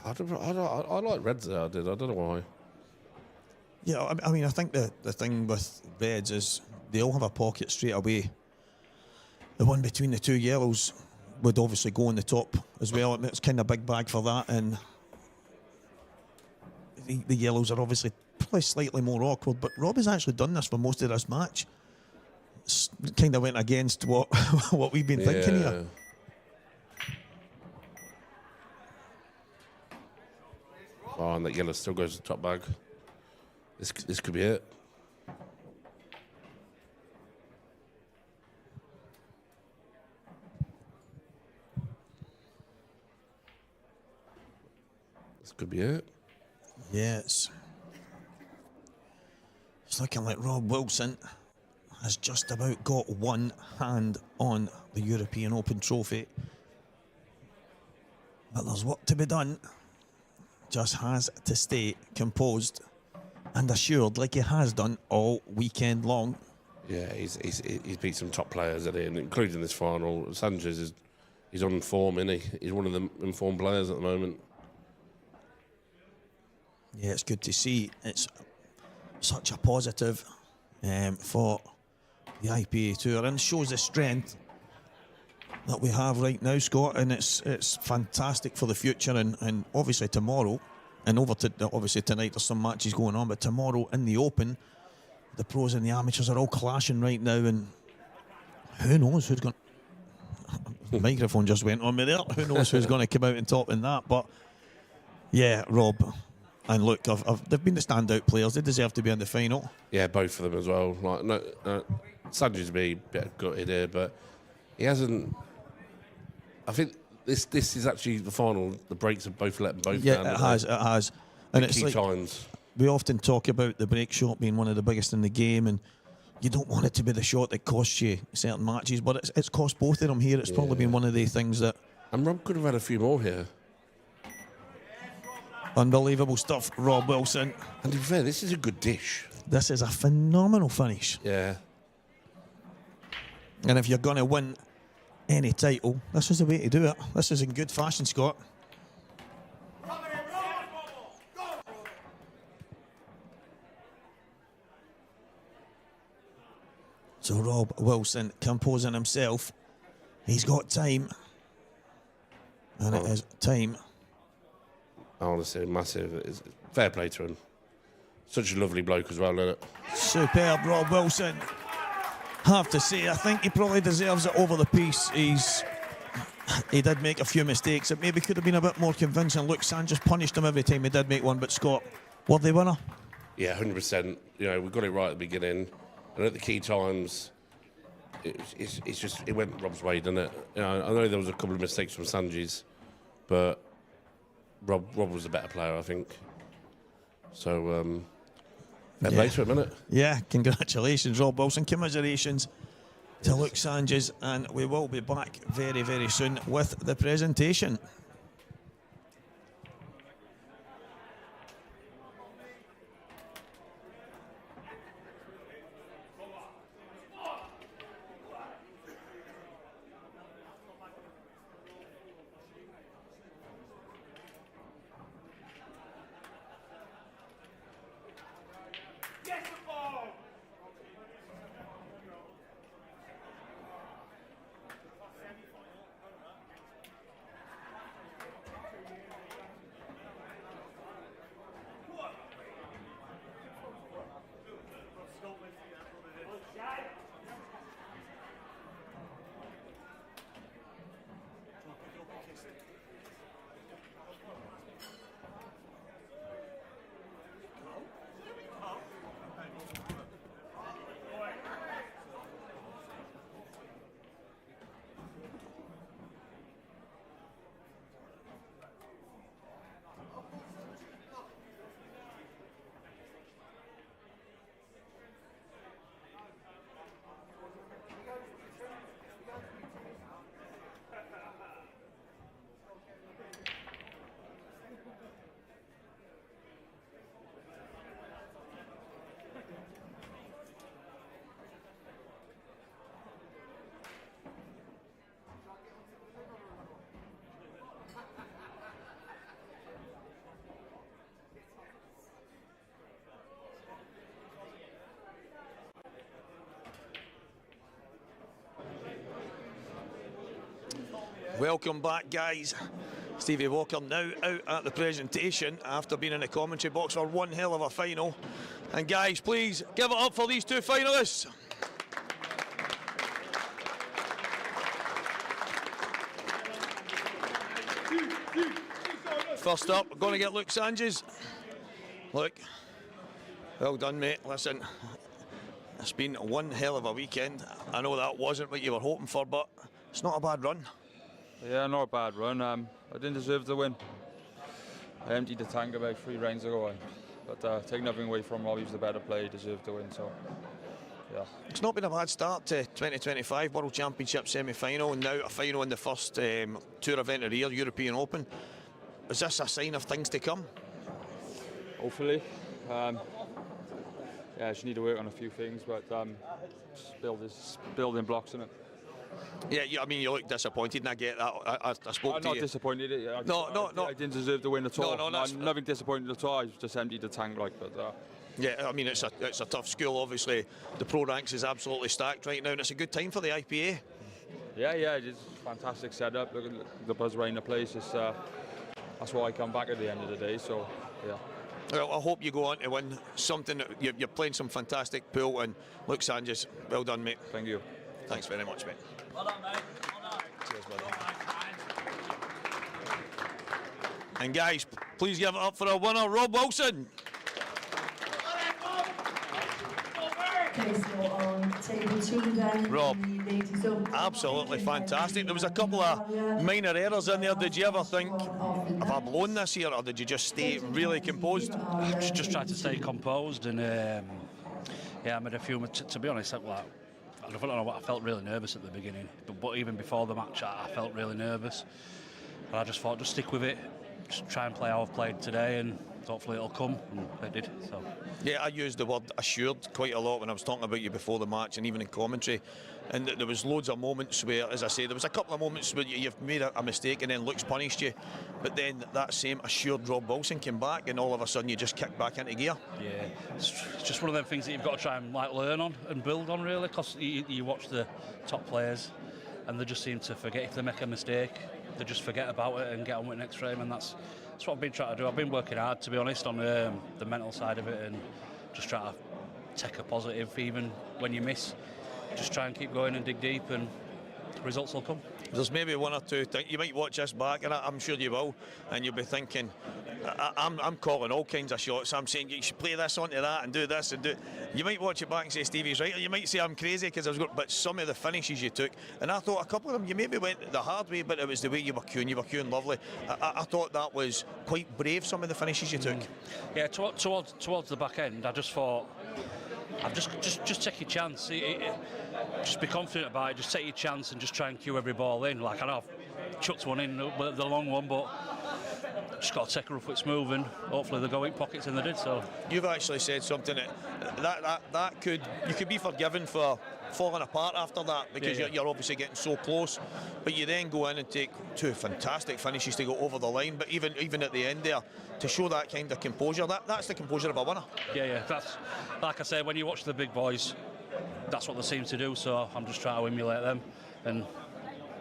N: I like reds there, I don't know why.
B: Yeah, I mean, I think the thing with reds is they all have a pocket straight away. The one between the two yellows would obviously go on the top as well. It's kind of a big bag for that, and the yellows are obviously probably slightly more awkward, but Rob has actually done this for most of this match. It's kind of went against what what we've been thinking here.
N: Oh, and that yellow still goes to the top bag. This could be it. This could be it.
B: Yeah, it's looking like Rob Wilson has just about got one hand on the European Open trophy. But there's work to be done. Just has to stay composed and assured like he has done all weekend long.
N: Yeah, he's beat some top players at it, including this final. Sanchez he's on form, isn't he? He's one of the informed players at the moment.
B: Yeah, it's good to see. It's such a positive for the IPA Tour, and shows the strength that we have right now, Scott, and it's fantastic for the future, and obviously tomorrow, and obviously tonight there's some matches going on, but tomorrow in the Open, the pros and the amateurs are all clashing right now, and who knows who's going. The microphone just went on me there. Who knows who's going to come out on top in that? But yeah, Rob, and look, they've been the standout players. They deserve to be in the final.
N: Yeah, both of them as well. Like, no, Sanjay's been a bit gutted here, but he hasn't. I think this is actually the final. The breaks have both let them both down.
B: Yeah, it has. And it's
N: key
B: like,
N: times.
B: We often talk about the break shot being one of the biggest in the game, and you don't want it to be the shot that costs you certain matches, but it's cost both of them here. It's probably been one of the things that.
N: And Rob could have had a few more here.
B: Unbelievable stuff, Rob Wilson.
N: And to be fair, this is a good dish.
B: This is a phenomenal finish.
N: Yeah.
B: And if you're going to win any title, this is the way to do it. This is in good fashion, Scott. So Rob Wilson composing himself. He's got time. And it is time.
N: Honestly, massive. It's fair play to him. Such a lovely bloke as well, isn't it?
B: Superb, Rob Wilson. Have to say, I think he probably deserves it over the piece. He did make a few mistakes. It maybe could have been a bit more convincing. Look, Sanchez punished him every time he did make one, but Scott, worthy winner?
N: Yeah, 100%. You know, we got it right at the beginning. And at the key times, it's just, it went Rob's way, didn't it? You know, I know there was a couple of mistakes from Sanjay's, but Rob was a better player, I think. So, later a minute.
B: Yeah, congratulations, Rob Wilson. Commiserations to Luke Sanchez, and we will be back very, very soon with the presentation. Welcome back, guys. Stevie Walker now out at the presentation after being in the commentary box for one hell of a final. And guys, please give it up for these two finalists. First up, we're going to get Luke Sanchez. Luke, well done, mate. Listen, it's been one hell of a weekend. I know that wasn't what you were hoping for, but it's not a bad run.
O: Yeah, not a bad run. I didn't deserve to win. I emptied the tank about 3 rounds ago, but take nothing away from Rob. He was the better player, he deserved to win. So, yeah.
B: It's not been a bad start to 2025 World Championship semi-final, and now a final in the first tour event of the year, European Open. Is this a sign of things to come?
O: Hopefully. Yeah, I just need to work on a few things, but just building blocks in it.
B: Yeah, I mean, you look disappointed, and I get that. I spoke
O: I'm
B: to
O: not
B: you.
O: disappointed.
B: No.
O: I didn't deserve to win at all.
B: No, that's
O: I'm nothing disappointed at all. I just emptied the tank, but
B: Yeah, I mean, it's a tough school, obviously. The pro ranks is absolutely stacked right now, and it's a good time for the IPA.
O: Yeah, it's a fantastic setup. Look at the buzz around the place. That's why I come back at the end of the day, so, yeah.
B: Well, I hope you go on to win something. You're playing some fantastic pool, and look, Sanchez, well done, mate.
O: Thank you.
B: Thanks very much, mate.
G: Well done, mate. Well done.
B: Cheers, buddy. And guys, please give it up for our winner, Rob Wilson.
A: Okay, so on table 2 then,
B: Rob,
A: the ladies open.
B: absolutely fantastic. There was a couple of minor errors in there. Did you ever think, have I blown this here, or did you just stay really composed?
H: I just tried to stay composed, and yeah, I made a few. To be honest, I don't know what, I felt really nervous at the beginning, but even before the match, I felt really nervous. And I just thought, just stick with it, just try and play how I've played today, and hopefully it'll come, and it did. So.
B: Yeah, I used the word assured quite a lot when I was talking about you before the match and even in commentary. And there was loads of moments where, as I say, there was a couple of moments where you've made a mistake and then Luke's punished you. But then that same assured Rob Wilson came back, and all of a sudden you just kicked back into gear.
H: Yeah, it's just one of them things that you've got to try and learn on and build on, really, because you watch the top players and they just seem to forget if they make a mistake. They just forget about it and get on with the next frame, and that's what I've been trying to do. I've been working hard, to be honest, on the mental side of it, and just try to take a positive even when you miss. Just try and keep going and dig deep, and results will come.
B: There's maybe one or two things. You might watch this back, and I'm sure you will, and you'll be thinking, I'm calling all kinds of shots. I'm saying you should play this onto that and do this and do. You might watch it back and say Stevie's right, or you might say I'm crazy because I was going. But some of the finishes you took, and I thought a couple of them you maybe went the hard way, but it was the way you were queuing. You were queuing lovely. I thought that was quite brave. Some of the finishes you took.
H: Yeah, towards the back end, I just thought, I've just take your chance. Just be confident about it. Just take your chance and just try and cue every ball in. Like, I know I've chucked one in, the long one, but just got to take a rough with smooth, and hopefully they go in pockets, and they did. So
B: you've actually said something that you could be forgiven for falling apart after that, because you're obviously getting so close, but you then go in and take two fantastic finishes to go over the line. But even at the end there, to show that kind of composure, that's the composure of a winner.
H: Yeah, that's, like I say, when you watch the big boys, that's what they seem to do. So I'm just trying to emulate them. And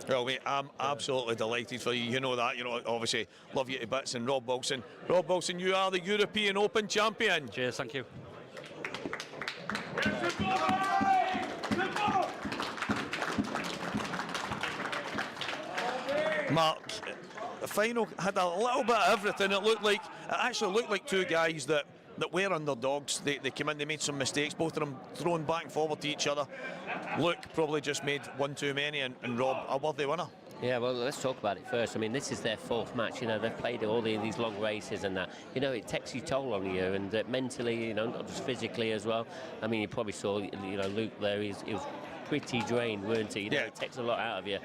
B: well, mate, I'm absolutely delighted for you. You know that. You know, obviously, love you to bits. And Rob Wilson, you are the European Open champion.
H: Cheers, thank you.
B: Mark, the final had a little bit of everything. It actually looked like two guys that were underdogs. They came in, they made some mistakes, both of them thrown back and forward to each other. Luke probably just made one too many, and Rob, a worthy winner.
C: Yeah, well, let's talk about it first. I mean, this is their fourth match. You know, they've played all these long races and that. You know, it takes you toll on you, and mentally, you know, not just physically as well. I mean, you probably saw, you know, Luke there. He was pretty drained, weren't he? You know, it takes a lot out of you.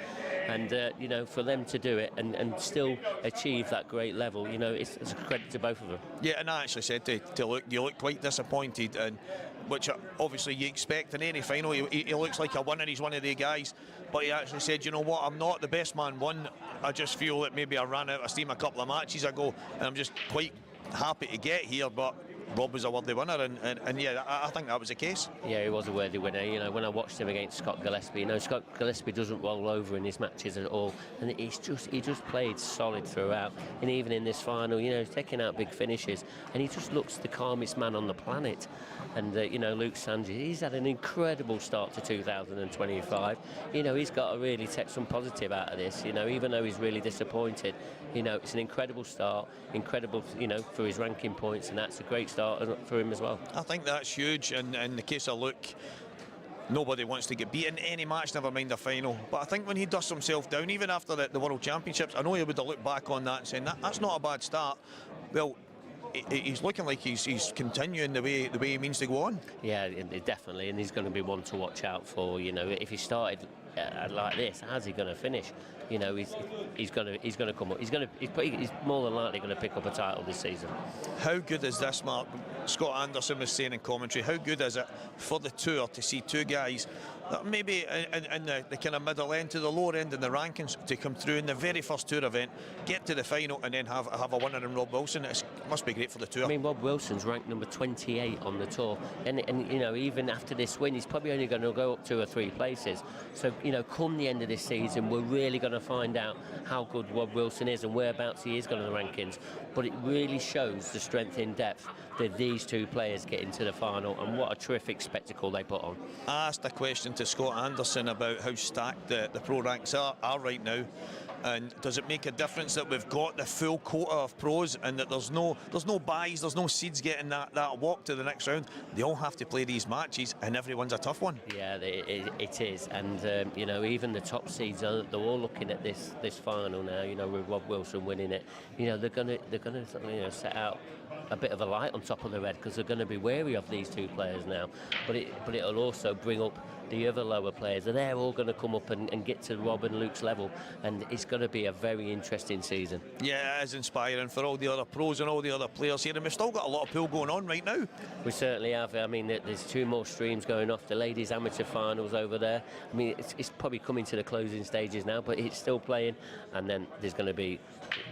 C: And, you know, for them to do it and still achieve that great level, you know, it's a credit to both of them.
B: Yeah, and I actually said to Luke, you look quite disappointed, and which obviously you expect in any final. He looks like a winner, he's one of the guys, but he actually said, you know what, I'm not the best man won. I just feel that maybe I ran out of steam a couple of matches ago, and I'm just quite happy to get here, but Rob was a worthy winner, and yeah, I think that was the case.
C: Yeah, he was a worthy winner. You know, when I watched him against Scott Gillespie, you know, Scott Gillespie doesn't roll over in his matches at all, and he just played solid throughout. And even in this final, you know, he's taking out big finishes, and he just looks the calmest man on the planet. And you know, Luke Sanchez, he's had an incredible start to 2025. You know, he's got to really take some positive out of this. You know, even though he's really disappointed, you know, it's an incredible start, incredible, you know, for his ranking points, and that's a great start for him as well.
B: I think that's huge, and in the case of Luke, nobody wants to get beaten in any match, never mind a final. But I think when he dusts himself down, even after the World Championships, I know he would have looked back on that and saying that's not a bad start. Well, he's looking like he's continuing the way he means to go on.
C: Yeah, definitely, and he's going to be one to watch out for. You know, if he started like this, how's he going to finish? You know, he's going to come up. He's more than likely going to pick up a title this season.
B: How good is this, Mark? Scott Anderson was saying in commentary, how good is it for the tour to see two guys maybe in the kind of middle end to the lower end in the rankings, to come through in the very first tour event, get to the final, and then have a winner in Rob Wilson. It must be great for the tour.
C: I mean, Rob Wilson's ranked number 28 on the tour, and you know, even after this win, he's probably only going to go up 2 or 3 places. So, you know, come the end of this season, we're really going to find out how good Rob Wilson is and whereabouts he is going in the rankings. But it really shows the strength in depth that these 2 players get into the final, and what a terrific spectacle they put on.
B: I asked a question to Scott Anderson about how stacked the pro ranks are right now, and does it make a difference that we've got the full quota of pros, and that there's no buys, there's no seeds getting that walk to the next round? They all have to play these matches, and everyone's a tough one.
C: Yeah, it is, and you know, even the top seeds, they're all looking at this final now. You know, with Rob Wilson winning it, you know, they're gonna set out a bit of a light on top of the red, because they're going to be wary of these 2 players now. But it'll also bring up the other lower players, and they're all going to come up and get to Rob and Luke's level, and it's going to be a very interesting season.
B: Yeah, it is inspiring for all the other pros and all the other players here, and we've still got a lot of pool going on right now.
C: We certainly have. I mean, there's 2 more streams going off. The ladies' amateur finals over there. I mean, it's probably coming to the closing stages now, but it's still playing. And then there's going to be,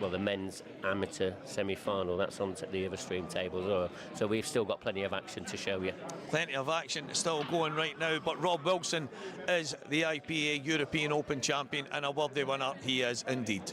C: well, the men's amateur semi-final. That's on the other stream table as well. So we've still got plenty of action to show you.
B: Plenty of action still going right now, but Rob Wilson is the IPA European Open champion, and a worthy winner he is indeed.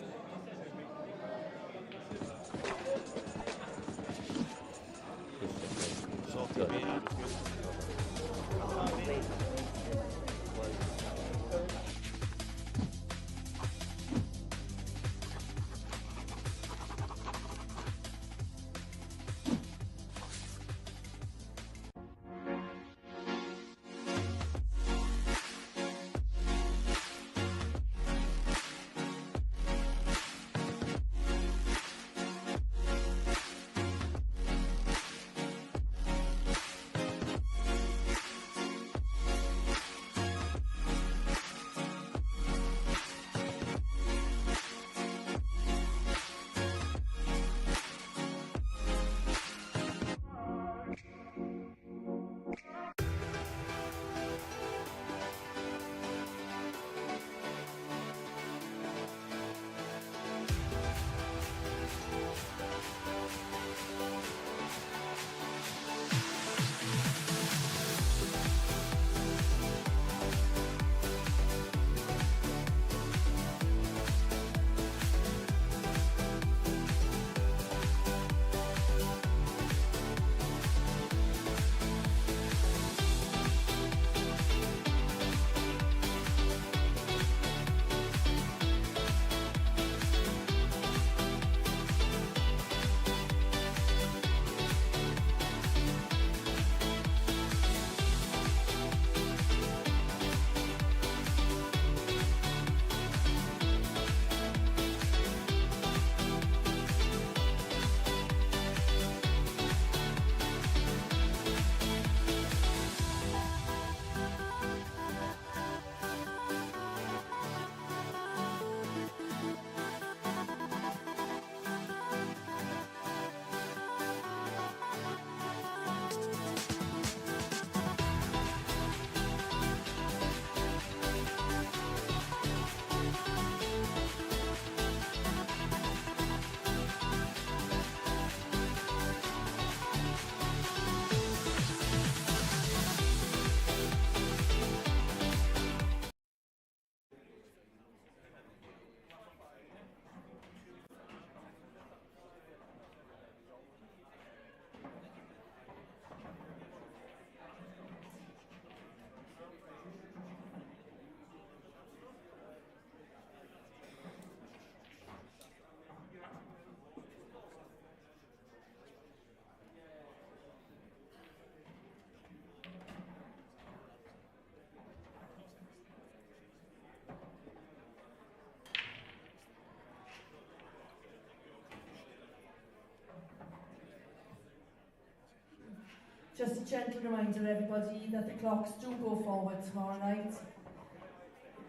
A: Just a gentle reminder, everybody, that the clocks do go forward tomorrow night.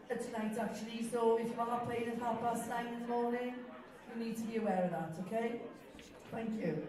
A: Tonight, actually, so if you are playing at 9:30 in the morning, you need to be aware of that, okay? Thank you.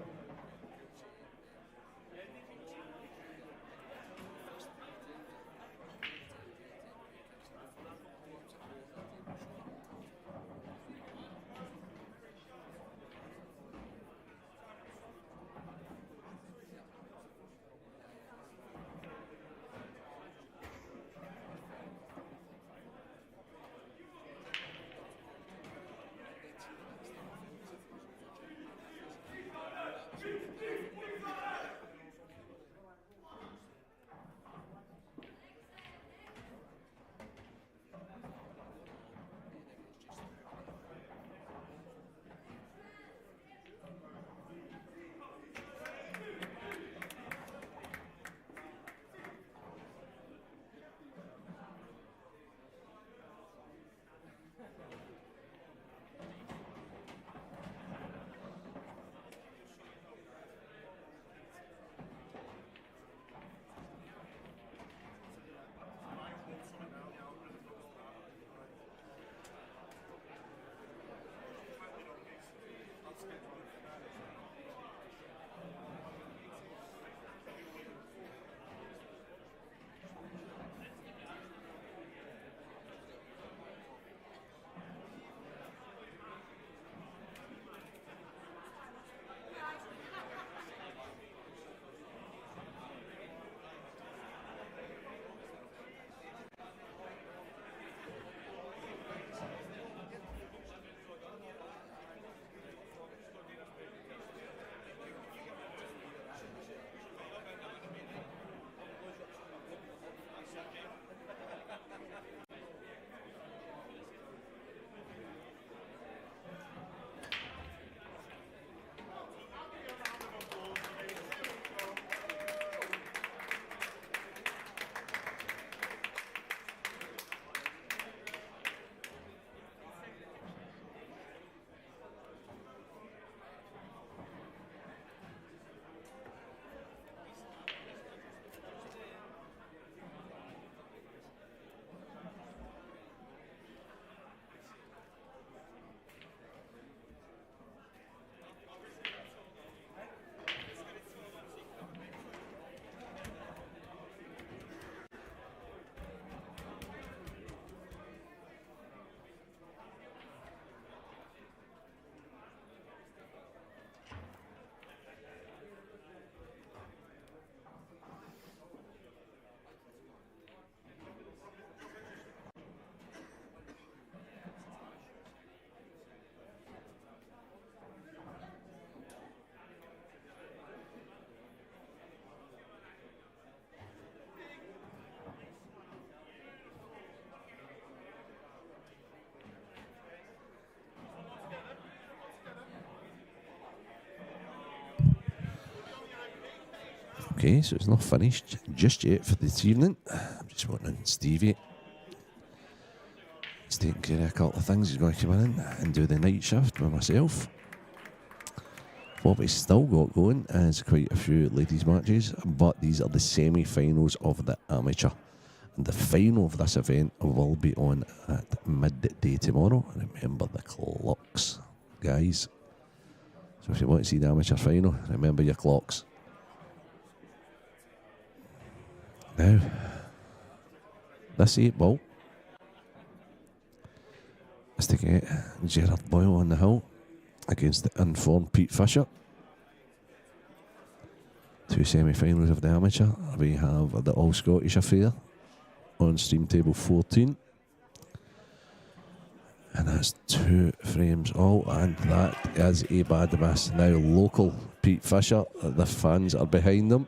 I: Okay, so it's not finished just yet for this evening. I'm just wanting Stevie. He's taking care of a couple of things. He's going to come in and do the night shift with myself. What we've still got going is quite a few ladies' matches, but these are the semi-finals of the amateur. And the final of this event will be on at midday tomorrow. Remember the clocks, guys. So if you want to see the amateur final, remember your clocks. Now, this 8-ball is to get Gerard Boyle on the hill against the informed Pete Fisher. 2 semi-finals of the amateur. We have the All-Scottish Affair on stream table 14. And that's 2 frames all, and that is a bad miss. Now local Pete Fisher, the fans are behind them.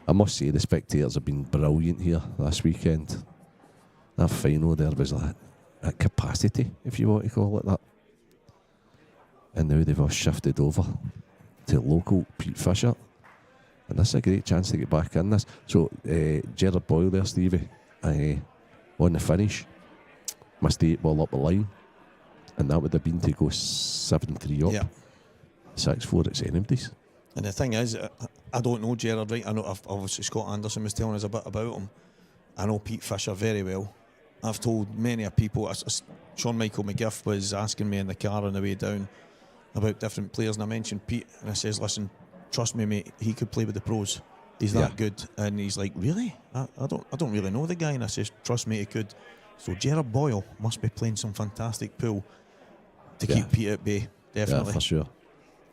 I: I must say the spectators have been brilliant here this weekend. That final there was at capacity, if you want to call it that. And now they've all shifted over to local Pete Fisher. And this is a great chance to get back in this. So, Gerard Boyle there, Stevie, on the finish, missed the 8-ball up the line. And that would have been to go 7-3 up.
B: Yeah.
I: 6-4, it's anybody's.
B: And the thing is, I don't know Gerard right. I know obviously Scott Anderson was telling us a bit about him. I know Pete Fisher very well. I've told many people. Sean Michael McGiff was asking me in the car on the way down about different players, and I mentioned Pete, and I says, listen, trust me, mate, he could play with the pros. He's that good. And he's like, really? I don't really know the guy. And I says, trust me, he could. So Gerard Boyle must be playing some fantastic pool to keep Pete at bay. Definitely.
I: Yeah, for sure.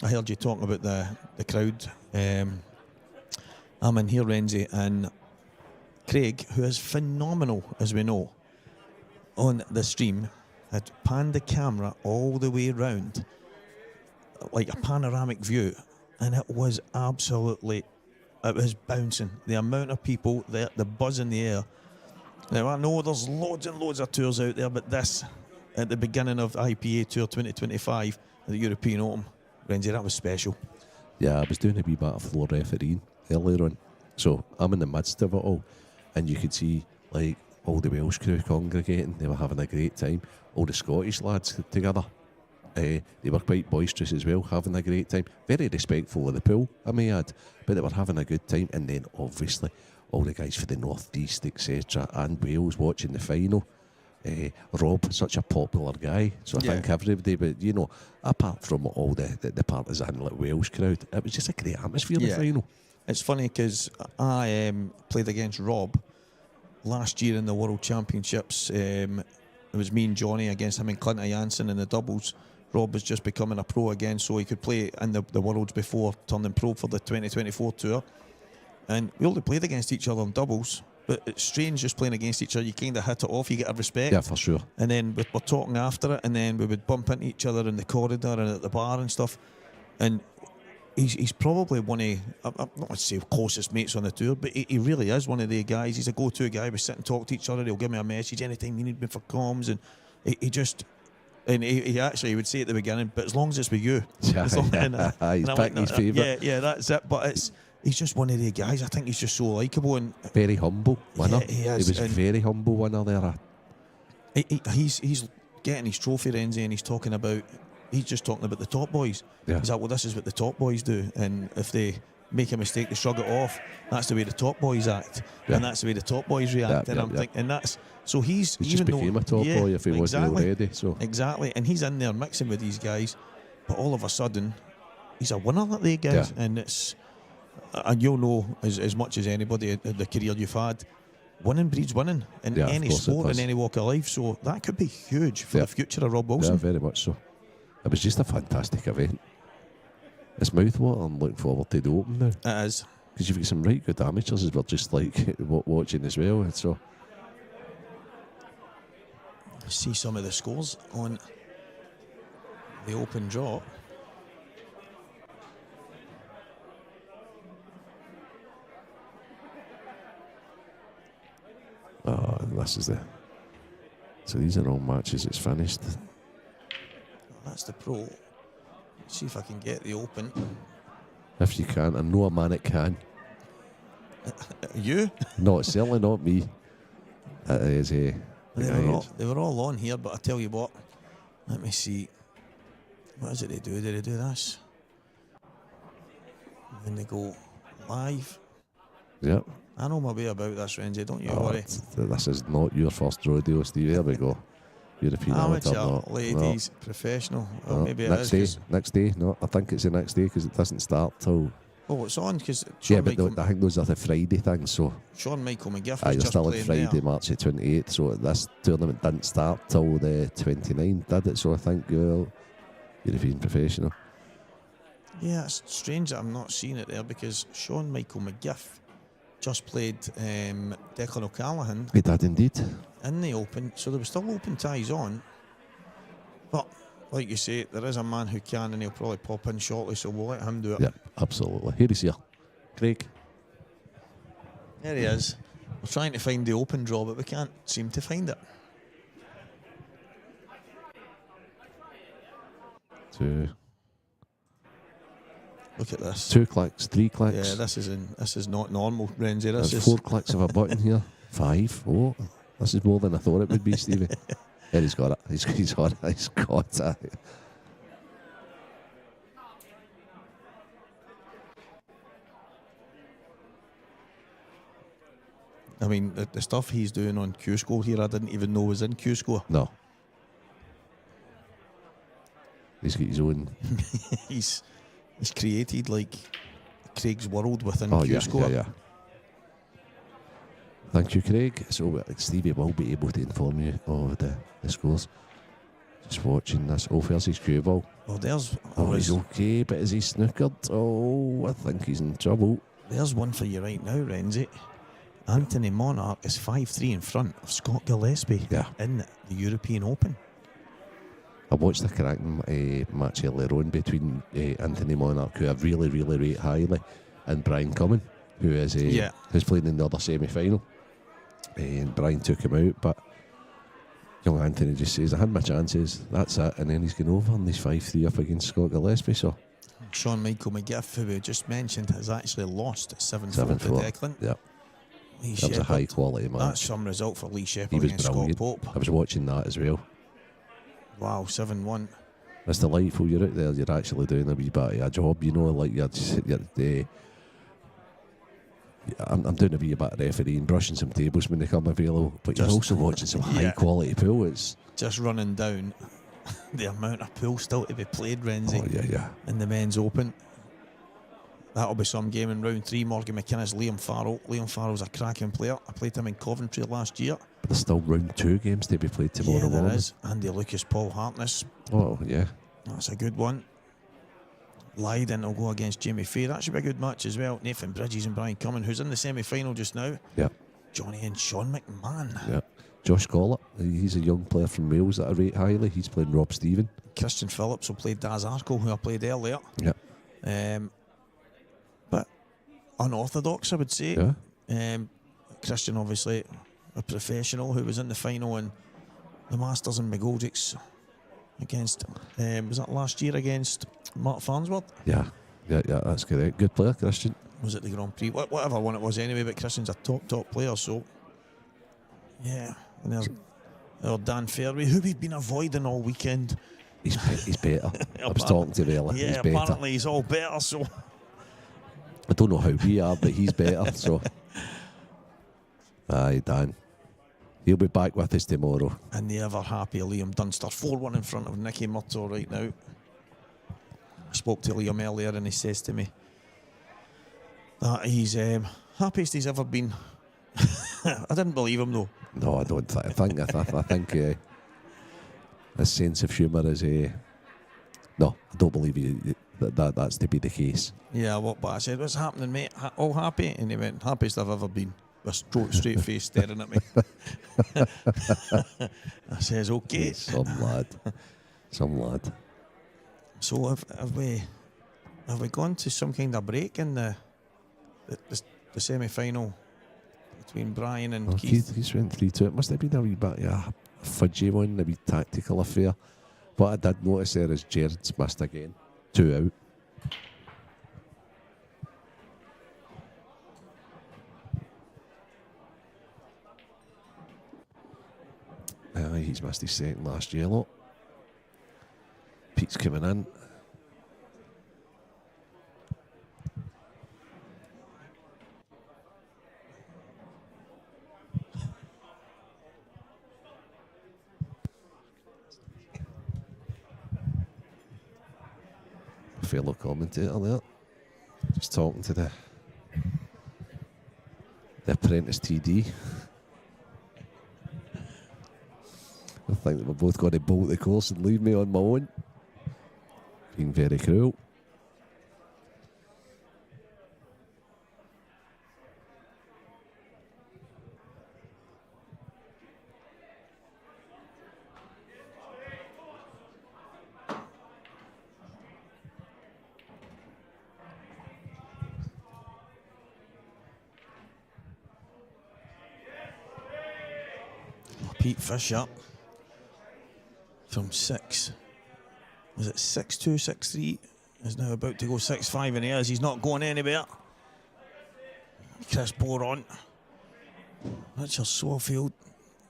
B: I heard you talking about the crowd. I'm in here, Renzi, and Craig, who is phenomenal, as we know, on the stream, had panned the camera all the way around, like a panoramic view, and it was absolutely, it was bouncing. The amount of people, the buzz in the air. Now, I know there's loads and loads of tours out there, but this, at the beginning of IPA Tour 2025, the European Open, Renzi, that was special.
I: Yeah, I was doing a wee bit of floor refereeing earlier on. So I'm in the midst of it all. And you could see, like, all the Welsh crew congregating. They were having a great time. All the Scottish lads together. They were quite boisterous as well, having a great time. Very respectful of the pool, I may add. But they were having a good time. And then, obviously, all the guys for the North East, etc., and Wales watching the final. Rob, such a popular guy, so I think everybody, but you know, apart from all the partisan like Welsh crowd, it was just a great atmosphere in the final.
B: It's funny because I played against Rob last year in the World Championships. It was me and Johnny against him and Clinton Janssen in the doubles. Rob was just becoming a pro again, so he could play in the Worlds before turning pro for the 2024 tour. And we only played against each other in doubles. But it's strange just playing against each other. You kind of hit it off, you get a respect.
I: Yeah, for sure.
B: And then we're talking after it, and then we would bump into each other in the corridor and at the bar and stuff. And he's probably one of, I'm not going to say closest mates on the tour, but he really is one of the guys. He's a go-to guy. We sit and talk to each other. He'll give me a message anytime you need me for comms. And he actually would say at the beginning, but as long as it's with you.
I: Yeah, he's picking his favourite.
B: Yeah, that's it. But he's just one of the guys. I think he's just so likeable and
I: very humble winner.
B: Yeah, he is.
I: He was very humble winner there.
B: He's getting his trophy, Renzi, and he's just talking about the top boys.
I: Yeah.
B: He's like, well, this is what the top boys do, and if they make a mistake, they shrug it off. That's the way the top boys act, and that's the way the top boys react. And I'm thinking, and that's so he
I: just became a top boy if he wasn't already. So
B: exactly, and he's in there mixing with these guys, but all of a sudden, he's a winner that they guys, and it's. And you'll know as much as anybody the career you've had, winning breeds winning in any sport, in any walk of life. So that could be huge for the future of Rob Wilson.
I: Yeah, very much so. It was just a fantastic event. It's mouthwater. I'm looking forward to the Open now.
B: It is.
I: Because you've got some right good amateurs as well, just like watching as well. And so
B: see some of the scores on the Open draw.
I: Oh, and this is so these are all matches. It's finished.
B: That's the pro. Let's see if I can get the Open.
I: If you can, I know a man that can.
B: You?
I: No, it's certainly not me. It is
B: They were all on here, but I tell you what, let me see. What is it they do? Do they do this? Then they go live.
I: Yep.
B: I know my way about this, Renzi, don't you
I: Oh,
B: worry.
I: this is not your first rodeo, Steve. There we go. European amateur,
B: Amateur, ladies, professional. Well, maybe it
I: next
B: is.
I: day. Next day. No, I think it's the next day because it doesn't start till.
B: Oh, it's on because
I: Yeah, but I think those are the Friday things. So.
B: Sean Michael McGiff
I: You're
B: was just
I: still on
B: playing
I: Friday,
B: there.
I: March the 28th. So this tournament didn't start till the 29th, did it? So I think European professional.
B: Yeah, it's strange that I'm not seeing it there because Sean Michael McGiff just played Declan O'Callaghan.
I: He did indeed.
B: In the Open, so there was still open ties on. But, like you say, there is a man who can and he'll probably pop in shortly, so we'll let him do it.
I: Yeah, absolutely. Here he's here. Craig.
B: There he is. We're trying to find the Open draw, but we can't seem to find it. Look at this.
I: 2 clicks, 3 clicks.
B: Yeah, this is not normal, Renzi.
I: There's 4 clicks of a button here. 5. Oh, this is more than I thought it would be, Stevie. There he's got it. He's got it. He's got it.
B: I mean, the stuff he's doing on Cuesports here, I didn't even know was in Cuesports.
I: No. He's got his own.
B: he's created like Craig's world within
I: Cuesports. Yeah. Thank you, Craig. So Stevie will be able to inform you of the scores. Just watching this. Oh, there's his cue ball.
B: Well, there's.
I: Oh, he's okay, but is he snookered? Oh, I think he's in trouble.
B: There's one for you right now, Renzi. Anthony Monarch is 5-3 in front of Scott Gillespie in the European Open.
I: I watched the cracking match earlier on between Anthony Monarch, who I really, really rate highly, and Brian Cumming, who is who's playing in the other semi-final. And Brian took him out, but young Anthony just says, I had my chances, that's it, and then he's gone over and he's 5-3 up against Scott Gillespie. So
B: Sean Michael McGiff, who we just mentioned, has actually lost 7-4 to Declan.
I: Yeah. That was a high quality match.
B: That's some result for Lee Shepherd
I: He was
B: against
I: brilliant.
B: Scott Pope.
I: I was watching that as well.
B: Wow, 7-1.
I: It's delightful. You're out there, you're actually doing a wee bit of a job, you know, like I'm doing a wee bit of refereeing, brushing some tables when they come available, but you're also watching some high quality pool. It's
B: just running down the amount of pool still to be played, Renzi.
I: Oh, yeah.
B: In the men's Open. That'll be some game in round 3. Morgan McInnes, Liam Farrell. Liam Farrell's a cracking player. I played him in Coventry last year.
I: But there's still round 2 games to be played tomorrow morning.
B: There is. Andy Lucas, Paul Hartness.
I: Oh, yeah.
B: That's a good one. Leiden will go against Jamie Fay. That should be a good match as well. Nathan Bridges and Brian Cumming, who's in the semi-final just now.
I: Yeah.
B: Johnny and Sean McMahon.
I: Yeah. Josh Collett, he's a young player from Wales that I rate highly. He's playing Rob Stephen.
B: Christian Phillips will play Daz Arco, who I played earlier.
I: Yeah.
B: But unorthodox, I would say.
I: Yeah.
B: Christian, obviously, a professional who was in the final in the Masters in McGoldrick's against, was that last year against Mark Farnsworth?
I: Yeah, that's correct. Good player, Christian.
B: Was it the Grand Prix? Whatever one it was anyway, but Christian's a top player, so yeah. And there's Dan Fairway, who we've been avoiding all weekend.
I: He's better. I was talking to him earlier.
B: Yeah,
I: he's better.
B: apparently he's all better, so
I: I don't know how we are, but he's better, so aye, Dan. He'll be back with us tomorrow.
B: And the ever happy Liam Dunster, 4-1 in front of Nicky Murtaugh right now. I spoke to Liam earlier and he says to me that he's happiest he's ever been. I didn't believe him though.
I: No, I don't. I think his sense of humour is no, I don't believe that's to be the case.
B: Yeah, but I said, what's happening, mate? All happy? And he went, happiest I've ever been. With straight face staring at me. I says, okay.
I: Some lad.
B: So have we gone to some kind of break in the semi-final between Brian and Keith?
I: Keith went 3-2. It must have been a wee bit a fudgy one, a wee tactical affair. What I did notice there is Jared's missed again. 2 out. He's missed his second last year, look. Pete's coming in. Fellow commentator there, just talking to the apprentice TD. I think that we're both going to bolt the course and leave me on my own. Being very cruel.
B: Pete Fisher from 6. Was it 6'2", 6'3"? Is now about to go 6'5", and he is. He's not going anywhere. Chris Boron, Richard Swaffield,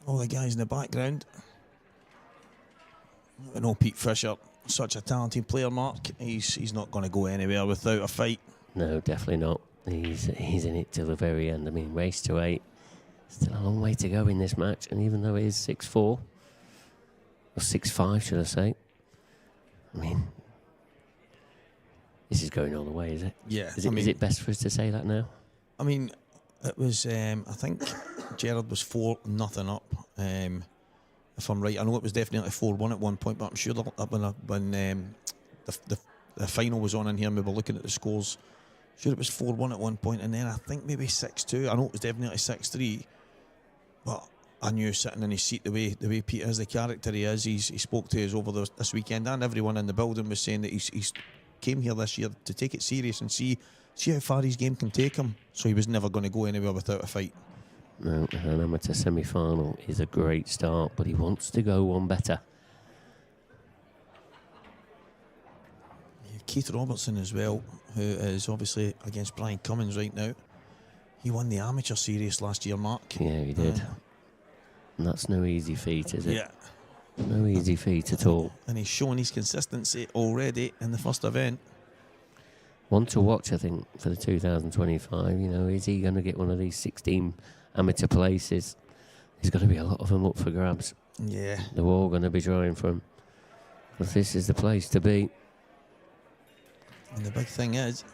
B: all the guys in the background. I know Pete Fisher, such a talented player, Mark. He's not going to go anywhere without a fight.
C: No, definitely not. He's in it till the very end. I mean, race to 8. Still a long way to go in this match, and even though it is 6'4", or 6'5", should I say? I mean, this is going all the way, is it?
B: Yeah.
C: Is it best for us to say that now?
B: I mean, it was. I think Gerard was 4-0 up. If I'm right, I know it was definitely 4-1 at one point, but I'm sure that when the final was on in here, and we were looking at the scores. Sure, it was 4-1 at one point, and then I think maybe 6-2. I know it was definitely 6-3. But I knew sitting in his seat the way Pete is, the character he is. He spoke to us over this weekend, and everyone in the building was saying that he's came here this year to take it serious and see how far his game can take him. So he was never going to go anywhere without a fight.
C: No, an amateur semi-final is a great start, but he wants to go one better.
B: Keith Robertson as well, who is obviously against Brian Cummins right now. He won the amateur series last year, Mark.
C: Yeah, he did. And that's no easy feat, is it?
B: Yeah.
C: No easy feat at all.
B: And he's shown his consistency already in the first event.
C: One to watch, I think, for the 2025. You know, is he going to get one of these 16 amateur places? There's going to be a lot of them up for grabs.
B: Yeah.
C: They're all going to be drawing from. Because this is the place to be.
B: And the big thing is,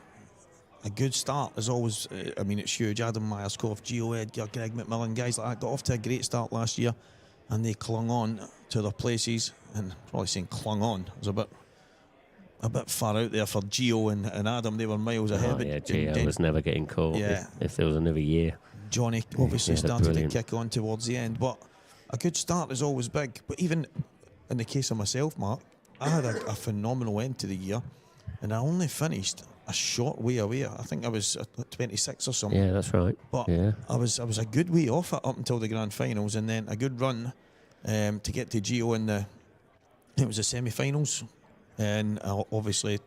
B: a good start is always, it's huge. Adam Myerscough, Gio Edgar, Greg McMillan, guys like that got off to a great start last year, and they clung on to their places. And probably saying clung on was a bit far out there for Gio and Adam. They were miles ahead.
C: Yeah, Gio was never getting caught.
B: Yeah.
C: If there was another year.
B: Johnny obviously started
C: brilliant.
B: to kick on towards the end, but a good start is always big. But even in the case of myself, Mark, I had a phenomenal end to the year, and I only finished a short way away. I think I was at 26 or something.
C: Yeah, that's right.
B: But
C: yeah.
B: I was a good way off it up until the grand finals, and then a good run to get to Gio in it was the semi-finals, and obviously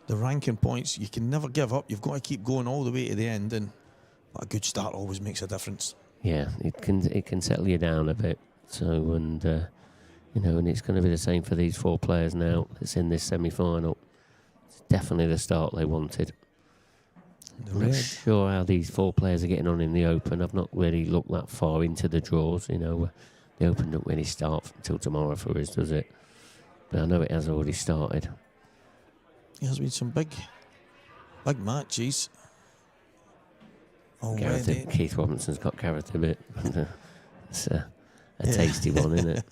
B: the ranking points. You can never give up. You've got to keep going all the way to the end, and a good start always makes a difference.
C: Yeah, it can settle you down a bit. So and it's going to be the same for these 4 players now that's in this semi-final. Definitely the start they wanted. I'm not sure how these 4 players are getting on in the Open. I've not really looked that far into the draws. You know, the Open don't really start until tomorrow for us, does it? But I know it has already started.
B: There's been some big matches already.
C: Keith Robinson's got carrot a bit. It's a tasty one, isn't it?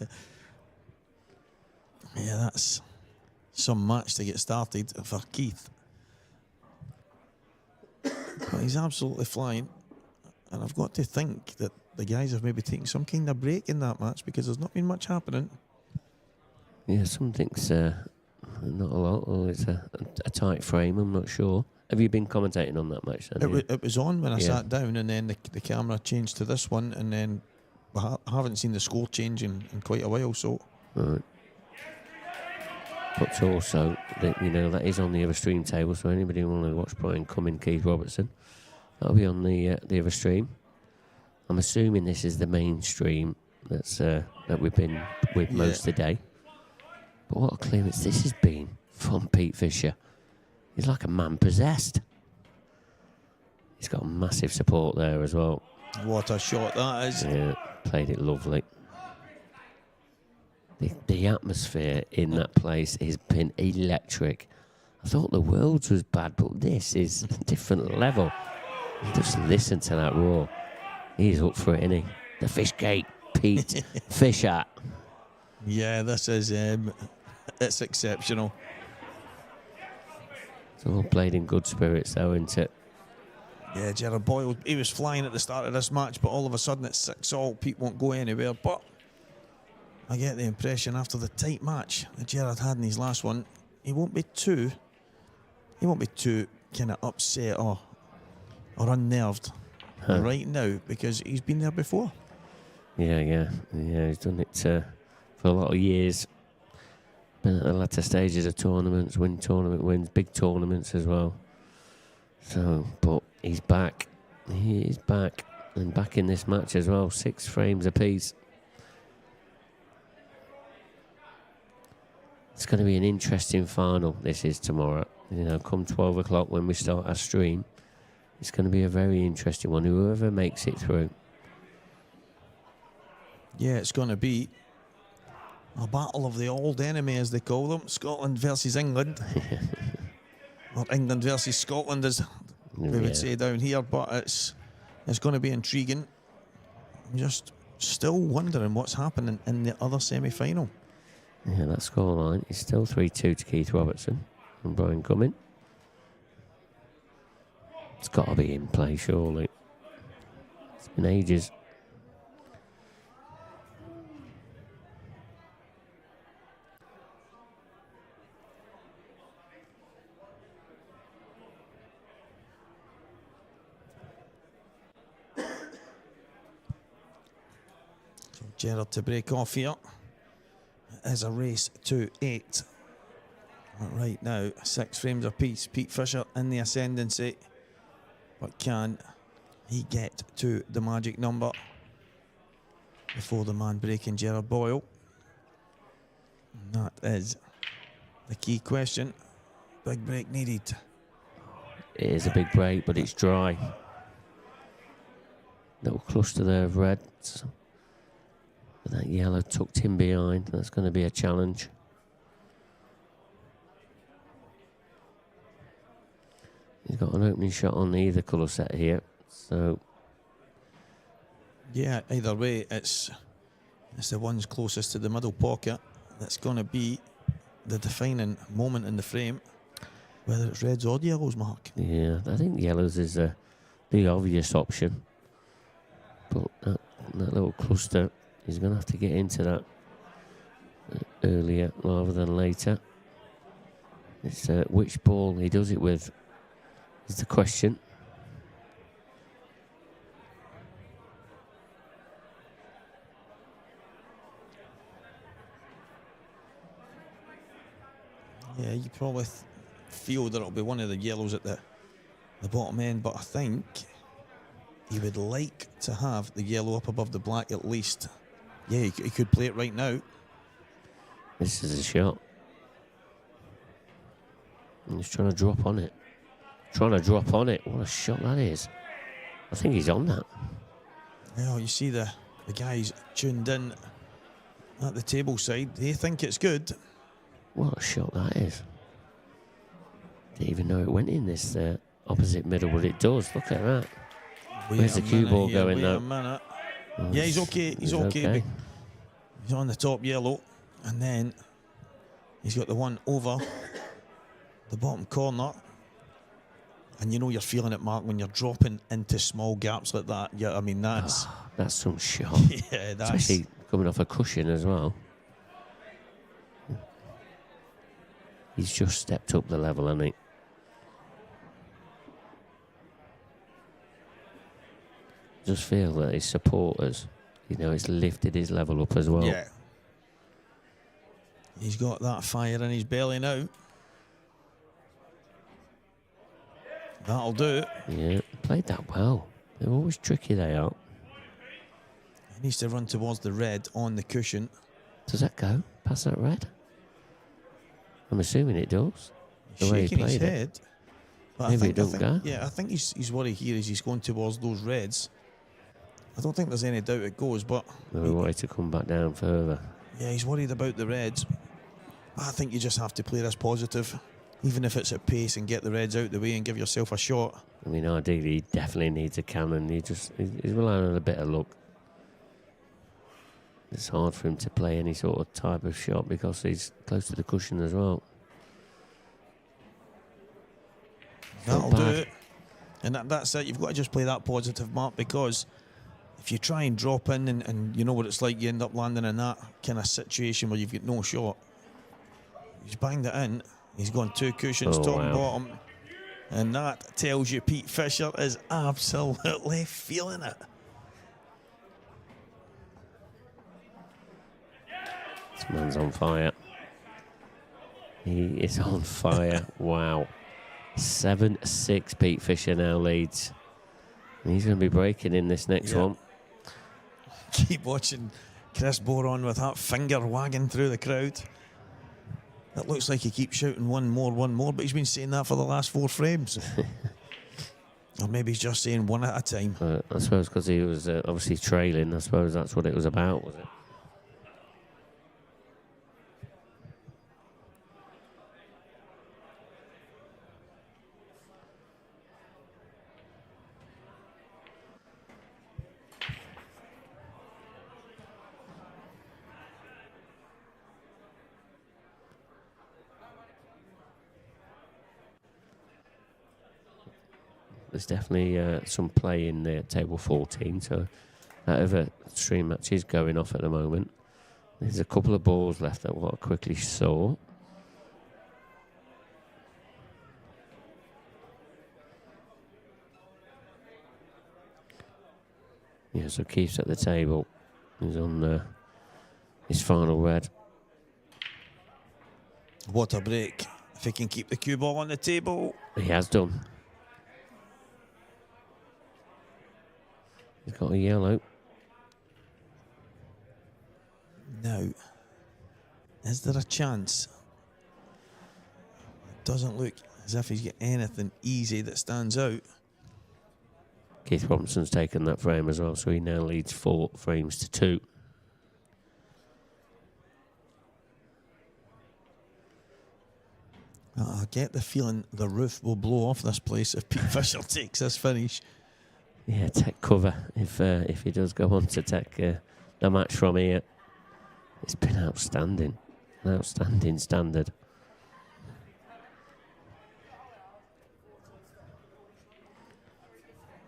B: Yeah, that's some match to get started for Keith. But he's absolutely flying, and I've got to think that the guys have maybe taken some kind of break in that match because there's not been much happening.
C: Yeah, something's not a lot. Or it's a tight frame. I'm not sure. Have you been commentating on that match then?
B: It was on when I sat down, and then the camera changed to this one, and then I haven't seen the score change in quite a while. So.
C: Right. But also, that is on the other stream table, so anybody who wants to watch Brian Cummins, Keith Robertson, that'll be on the other stream. I'm assuming this is the main stream that we've been with most of the day. But what a clearance this has been from Pete Fisher. He's like a man possessed. He's got massive support there as well.
B: What a shot that is.
C: Yeah, played it lovely. The atmosphere in that place has been electric. I thought the Worlds was bad, but this is a different level. Just listen to that roar. He's up for it, isn't he? The fish gate, Pete Fisher.
B: Yeah, this is it's exceptional.
C: It's all played in good spirits, though, isn't it?
B: Yeah, Gerard Boyle, he was flying at the start of this match, but all of a sudden it's 6-all. Pete won't go anywhere. But I get the impression after the tight match that Gerard had in his last one, he won't be too kind of upset or unnerved right now, because he's been there before.
C: Yeah, he's done it for a lot of years. Been at the latter stages of tournaments, win tournament wins, big tournaments as well. So, but he's back. He is back, and back in this match as well. 6 frames apiece. It's going to be an interesting final. This is tomorrow. You know, come 12 o'clock when we start our stream, it's going to be a very interesting one. Whoever makes it through.
B: Yeah, it's going to be a battle of the old enemy, as they call them. Scotland versus England. Or England versus Scotland, as we would say down here. But it's going to be intriguing. I'm just still wondering what's happening in the other semi-final.
C: Yeah, that scoreline is still 3-2 to Keith Robertson and Brian Cumming. It's got to be in play, surely. It's been ages.
B: Gerard to break off here. It is a race to 8. Right now, 6 frames apiece. Pete Fisher in the ascendancy. But can he get to the magic number before the man breaking Gerard Boyle? And that is the key question. Big break needed.
C: It is a big break, but it's dry. Little cluster there of reds. But that yellow tucked in behind. That's going to be a challenge. He's got an opening shot on either colour set here. So
B: yeah, either way, it's the ones closest to the middle pocket that's going to be the defining moment in the frame, whether it's reds or yellows, Mark.
C: Yeah, I think yellows is the obvious option. But that little cluster, he's going to have to get into that earlier rather than later. It's which ball he does it with is the question.
B: Yeah, you probably feel that it'll be one of the yellows at the bottom end, but I think he would like to have the yellow up above the black at least. Yeah, he could play it right now.
C: This is a shot. And he's trying to drop on it. What a shot that is. I think he's on that.
B: Yeah, you see the guys tuned in at the table side. They think it's good.
C: What a shot that is. Didn't even know it went in this opposite middle, but it does. Look at that. Where's the cue ball going now?
B: Oh, yeah, he's okay. He's okay. He's on the top yellow, and then he's got the one over the bottom corner. And you know you're feeling it, Mark, when you're dropping into small gaps like that. Yeah, I mean, that's
C: some shot.
B: Yeah, that's...
C: Especially coming off a cushion as well. He's just stepped up the level, hasn't he? Just feel that his supporters, it's lifted his level up as well.
B: Yeah. He's got that fire in his belly now. That'll do it.
C: Yeah, played that well. They're always tricky, they are.
B: Needs to run towards the red on the cushion.
C: Does that go past that red? I'm assuming it does. The way he
B: Shaking his
C: played it.
B: head. But
C: Maybe it don't go.
B: Yeah, I think his worry here is he's going towards those reds. I don't think there's any doubt it goes, but...
C: We wanted to come back down further.
B: Yeah, he's worried about the reds. I think you just have to play this positive, even if it's at pace, and get the reds out the way and give yourself a shot.
C: I mean, ideally, he definitely needs a cannon. He's relying on a bit of luck. It's hard for him to play any sort of type of shot because he's close to the cushion as well.
B: That'll do it. And that's it. You've got to just play that positive, Mark, because if you try and drop in and you know what it's like, you end up landing in that kind of situation where you've got no shot. He's banged it in. He's gone 2 cushions, top and bottom. And that tells you Pete Fisher is absolutely feeling it.
C: This man's on fire. He is on fire. Wow. 7-6 Pete Fisher now leads. And he's going to be breaking in this next one.
B: Keep watching Chris Boron with that finger wagging through the crowd. It looks like he keeps shouting one more, but he's been saying that for the last 4 frames. Or maybe he's just saying one at a time.
C: I suppose because he was obviously trailing. I suppose that's what it was about, was it? There's definitely some play in the table 14, so that other stream match is going off at the moment. There's a couple of balls left that I quickly saw. Yeah, so Keith's at the table. He's on his final red.
B: What a break. If he can keep the cue ball on the table.
C: He has done. He's got a yellow.
B: Now, is there a chance? It doesn't look as if he's got anything easy that stands out.
C: Keith Robinson's taken that frame as well, so he now leads 4 frames to 2.
B: I get the feeling the roof will blow off this place if Pete Fisher takes this finish.
C: Yeah, take cover if he does go on to take the match from here. It's been outstanding. An outstanding standard.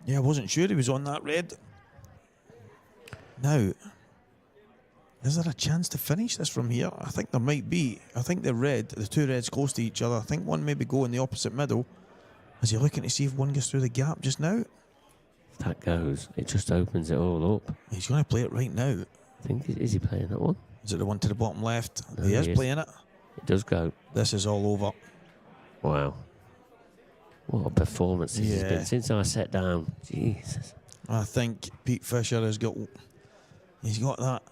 B: Yeah, I wasn't sure he was on that red. Now, is there a chance to finish this from here? I think there might be. I think the 2 reds close to each other. I think one maybe go in the opposite middle. Is he looking to see if one goes through the gap just now?
C: If that goes, it just opens it all up.
B: He's going to play it right now.
C: I think, is he playing that one?
B: Is it the one to the bottom left?
C: No,
B: he is playing it.
C: It does go.
B: This is all over.
C: Wow. What a performance this has been since I sat down. Jesus.
B: I think Pete Fisher has got... He's got that...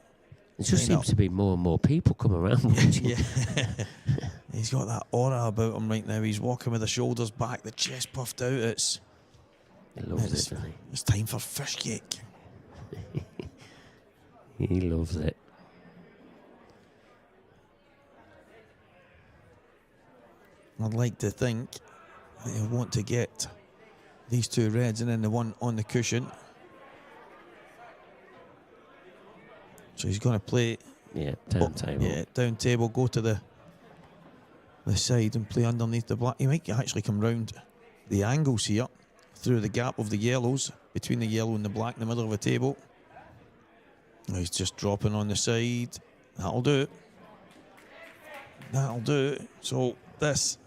C: It just seems to be more and more people come around watching.
B: He's got that aura about him right now. He's walking with the shoulders back, the chest puffed out.
C: He loves it, doesn't he?
B: It's time for fish cake.
C: He loves it.
B: I'd like to think that he'll want to get these 2 reds and then the one on the cushion. So he's going to play...
C: Yeah, down table.
B: Yeah, down table, go to the side and play underneath the black. He might actually come round the angles here, through the gap of the yellows, between the yellow and the black in the middle of the table. He's just dropping on the side. That'll do it. That'll do it. So this,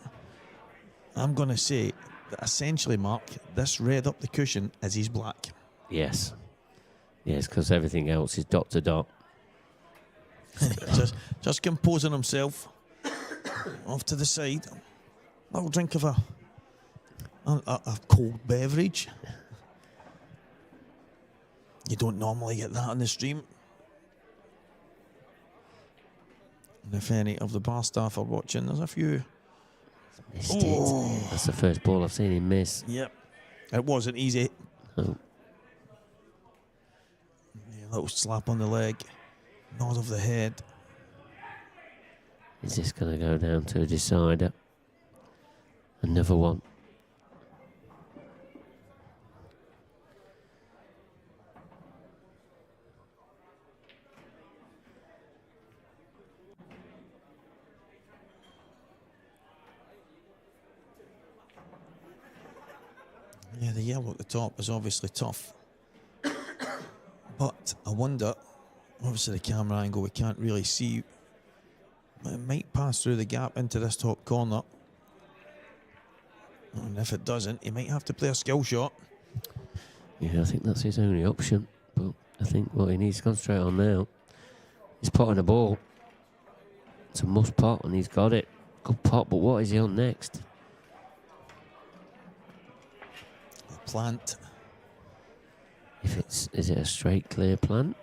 B: I'm going to say that essentially, Mark, this red up the cushion is his black.
C: Yes. Yes, because everything else is dot to dot.
B: just composing himself off to the side. Little drink of a cold beverage. You don't normally get that on the stream. And if any of the bar staff are watching, there's a few.
C: Missed it. That's the first ball I've seen him miss.
B: Yep. It wasn't easy.
C: Oh.
B: Yeah, a little slap on the leg. Nod of the head.
C: Is this going to go down to a decider? Another one.
B: Yeah, the yellow at the top is obviously tough. But I wonder, obviously the camera angle we can't really see. It might pass through the gap into this top corner. And if it doesn't, he might have to play a skill shot.
C: Yeah, I think that's his only option. But I think what he needs to concentrate on now is potting the ball. It's a must pot and he's got it. Good pot, but what is he on next?
B: Plant.
C: Is it a straight clear plant?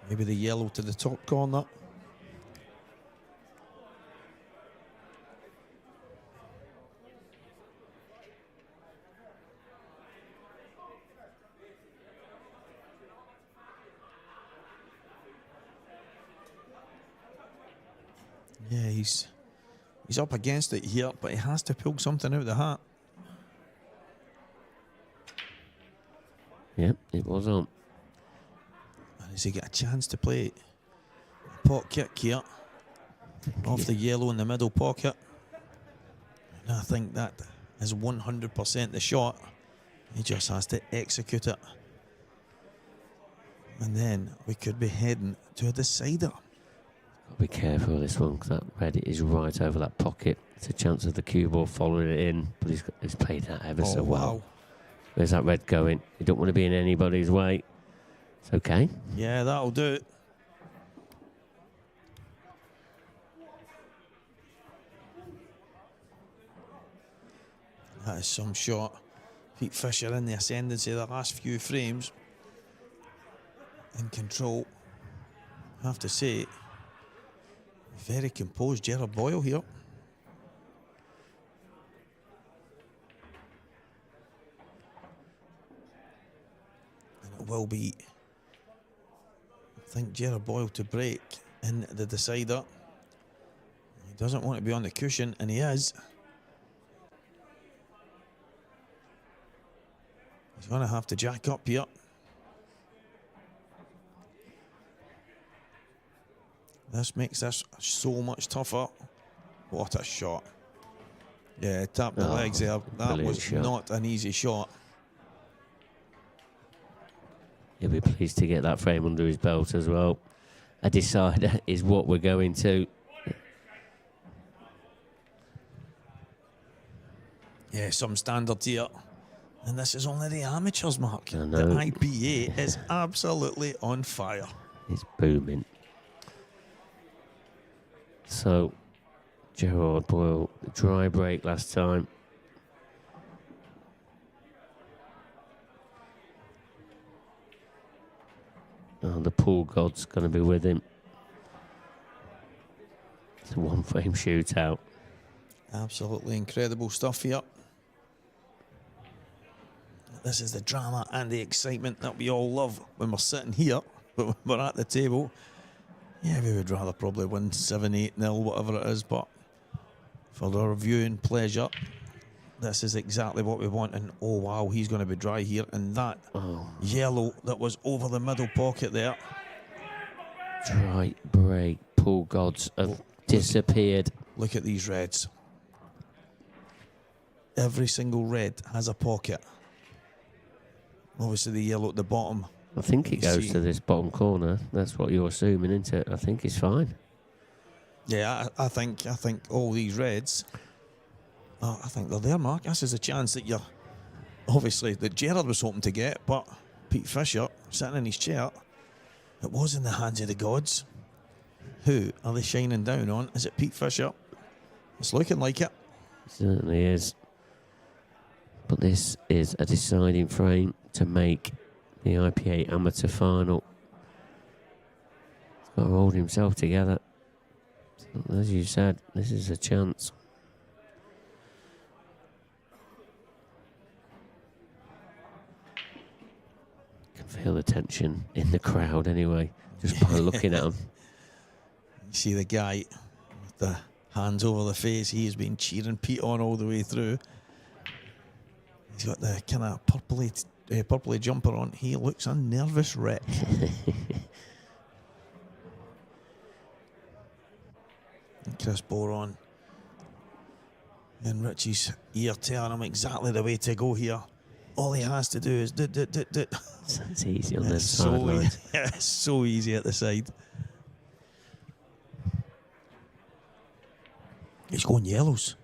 B: Maybe the yellow to the top corner. Yeah, he's up against it here, but he has to pull something out of the hat.
C: Yep, it was on.
B: And does he get a chance to play a pot kick here? Off the yellow in the middle pocket. And I think that is 100% the shot. He just has to execute it. And then we could be heading to a decider.
C: Got to be careful with this one because that red is right over that pocket. It's a chance of the cue ball following it in, but he's played that ever so well.
B: Wow.
C: Where's that red going? You don't want to be in anybody's way. It's okay.
B: Yeah, that'll do it. That is some shot. Pete Fisher in the ascendancy the last few frames. In control. I have to say, very composed Gerard Boyle here. And it will be, I think, Gerard Boyle to break in the decider. He doesn't want to be on the cushion, and he is. He's going to have to jack up here. This makes this so much tougher. What a shot. Yeah, tapped the legs there. That was
C: shot.
B: not an easy shot.
C: He'll be pleased to get that frame under his belt as well. A decider is what we're going to.
B: Yeah, some standards here. And this is only the amateurs, Mark.
C: I
B: The
C: know.
B: IPA is absolutely on fire.
C: It's booming. So, Gerard Boyle, dry break last time. Oh, the pool god's going to be with him. It's a one-frame shootout.
B: Absolutely incredible stuff here. This is the drama and the excitement that we all love when we're sitting here, but when we're at the table. Yeah, we would rather probably win 7-8-0, whatever it is, but for our viewing pleasure, this is exactly what we want. And oh wow, he's going to be dry here. And that yellow that was over the middle pocket there.
C: Dry break. Pool gods have disappeared.
B: Look at these reds. Every single red has a pocket. Obviously the yellow at the bottom.
C: I think it
B: You
C: goes
B: see.
C: to this bottom corner. That's what you're assuming, isn't it? I think it's fine.
B: Yeah, I think all these reds, I think they're there, Mark. This is a chance that you're, obviously, that Gerard was hoping to get, but Pete Fisher, sitting in his chair, it was in the hands of the gods. Who are they shining down on? Is it Pete Fisher? It's looking like it.
C: Certainly is. But this is a deciding frame. to make the IPA amateur final. He's got to hold himself together. So, as you said, this is a chance. You can feel the tension in the crowd anyway, just by looking at him.
B: You see the guy with the hands over the face. He has been cheering Pete on all the way through. He's got the kind of purpley jumper on. He looks a nervous wreck. And Chris Boron in Richie's ear telling him exactly the way to go here. All he has to do is do.
C: It's easy on this
B: so
C: side.
B: it's so easy at the side. He's going yellows.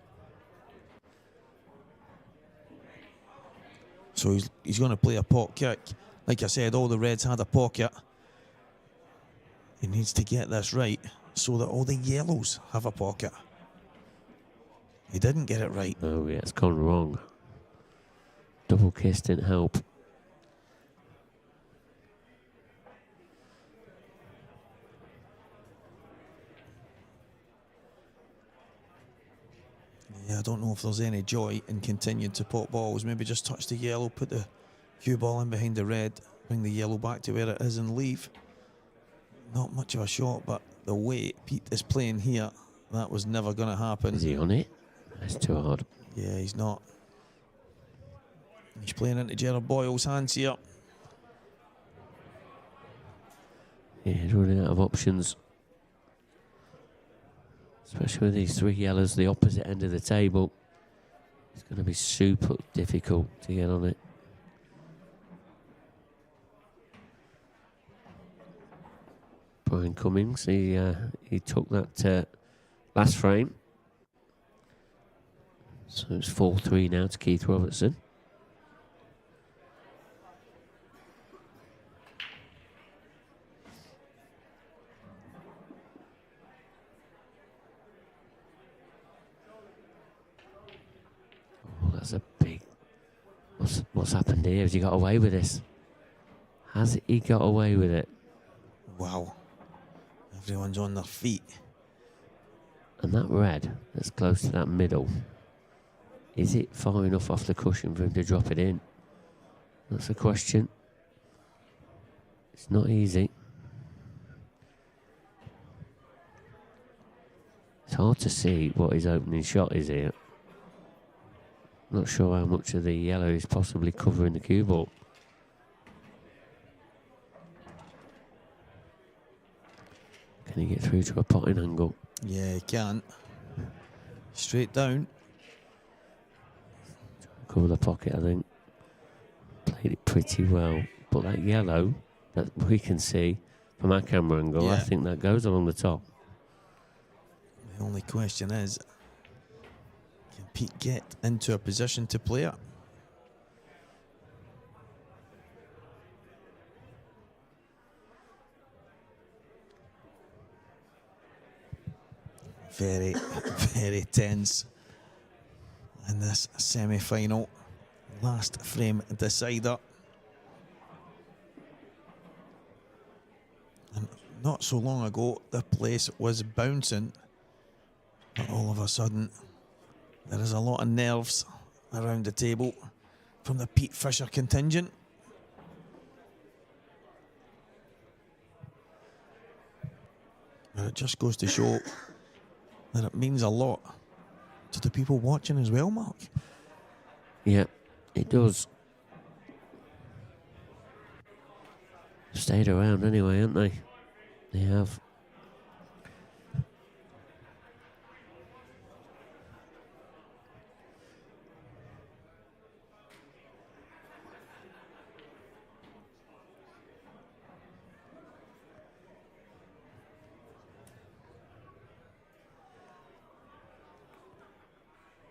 B: So he's going to play a pot kick. Like I said, all the reds had a pocket. He needs to get this right so that all the yellows have a pocket. He didn't get it right.
C: Oh yeah, it's gone wrong. Double kiss didn't help.
B: Yeah, I don't know if there's any joy in continuing to pot balls. Maybe just touch the yellow, put the cue ball in behind the red, bring the yellow back to where it is and leave. Not much of a shot, but the way Pete is playing here, that was never going to happen.
C: Is he on it? That's too hard.
B: Yeah, he's not. He's playing into Gerard Boyle's hands here.
C: Yeah, he's running out of options. Especially with these three yellows, the opposite end of the table. It's going to be super difficult to get on it. Brian Cummings, he took that last frame. So it's 4-3 now to Keith Robertson. Oh, that's a big... What's happened here? Has he got away with this? Has he got away with it?
B: Wow. Everyone's on their feet.
C: And that red that's close to that middle, is it far enough off the cushion for him to drop it in? That's the question. It's not easy. It's hard to see what his opening shot is here. Not sure how much of the yellow is possibly covering the cue ball. Can he get through to a potting angle?
B: Yeah, he can. Straight down.
C: Cover the pocket, I think. Played it pretty well. But that yellow that we can see from our camera angle, I think that goes along the top.
B: The only question is, can Pete get into a position to play it? Very, very tense in this semi-final. Last frame decider. And not so long ago, the place was bouncing. But all of a sudden, there is a lot of nerves around the table from the Pete Fisher contingent. And it just goes to show that it means a lot to the people watching as well, Mark.
C: Yeah, it does. Stayed around anyway, haven't they? They have.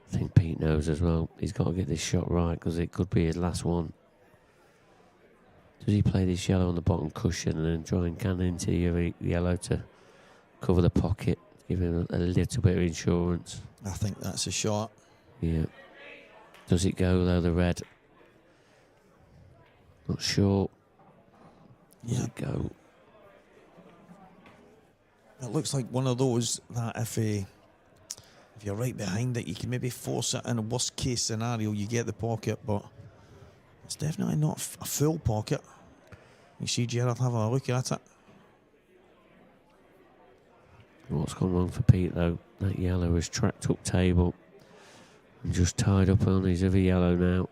C: I think Pete knows as well. He's got to get this shot right because it could be his last one. Does he play this yellow on the bottom cushion and then try and can into your yellow to cover the pocket, give him a little bit of insurance?
B: I think that's a shot.
C: Yeah. Does it go though, the red? Not sure. Does
B: Yeah.
C: it go?
B: It looks like one of those that if you're right behind it, you can maybe force it in a worst case scenario, you get the pocket, but it's definitely not a full pocket. You see Gerard having a look at it.
C: What's gone wrong for Pete though? That yellow is tracked up table and just tied up on his other yellow now.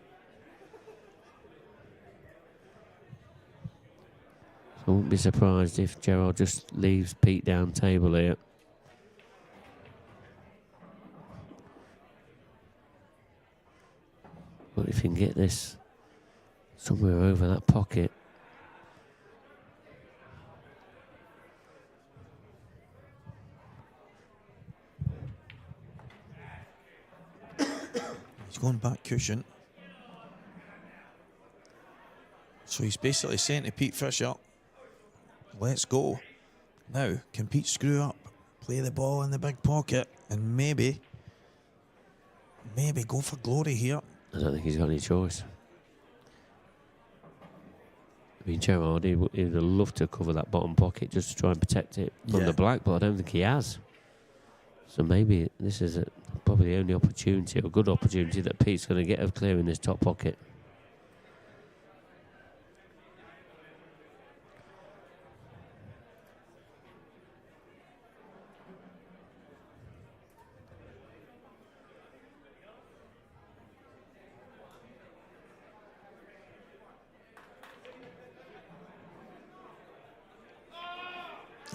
C: So I wouldn't be surprised if Gerard just leaves Pete down table here. But if you can get this somewhere over that pocket.
B: He's going back cushion. So he's basically saying to Pete Fisher, let's go. Now, can Pete screw up, play the ball in the big pocket, and maybe go for glory here?
C: I don't think he's got any choice. I mean, Gerard, he would have loved to cover that bottom pocket just to try and protect it from the black, but I don't think he has. So maybe this is probably the only opportunity, or good opportunity, that Pete's going to get of clearing this top pocket.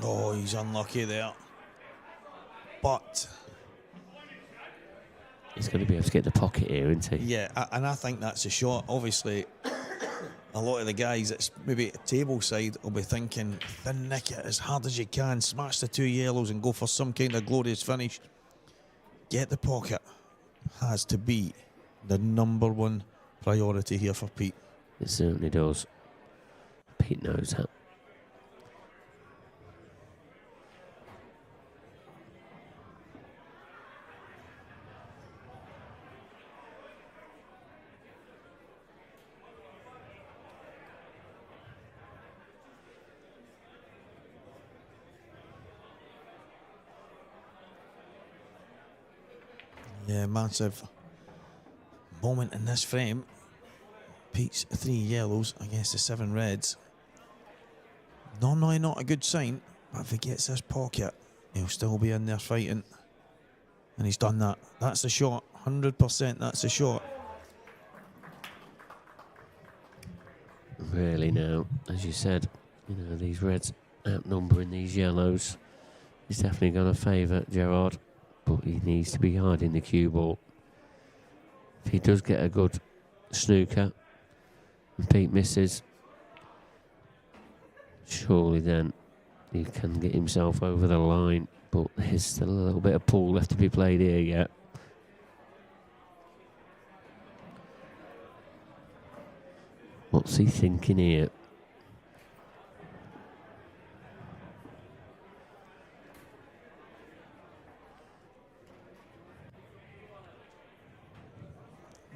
B: Oh, he's unlucky there. But
C: he's going to be able to get the pocket here, isn't he?
B: yeah, and I think that's a shot. Obviously, a lot of the guys that's maybe at table side will be thinking, then nick it as hard as you can, smash the two yellows and go for some kind of glorious finish. Get the pocket has to be the number one priority here for Pete.
C: It certainly does. Pete knows that.
B: Yeah, massive moment in this frame. Pete's 3 yellows against the 7 reds. Normally not a good sign, but if he gets this pocket, he'll still be in there fighting. And he's done that. That's the shot. 100% that's the shot.
C: Really now, as you said, these reds outnumbering these yellows. He's definitely going to favour Gerard, but he needs to be hiding the cue ball. If he does get a good snooker and Pete misses, surely then he can get himself over the line, but there's still a little bit of pool left to be played here yet. What's he thinking here?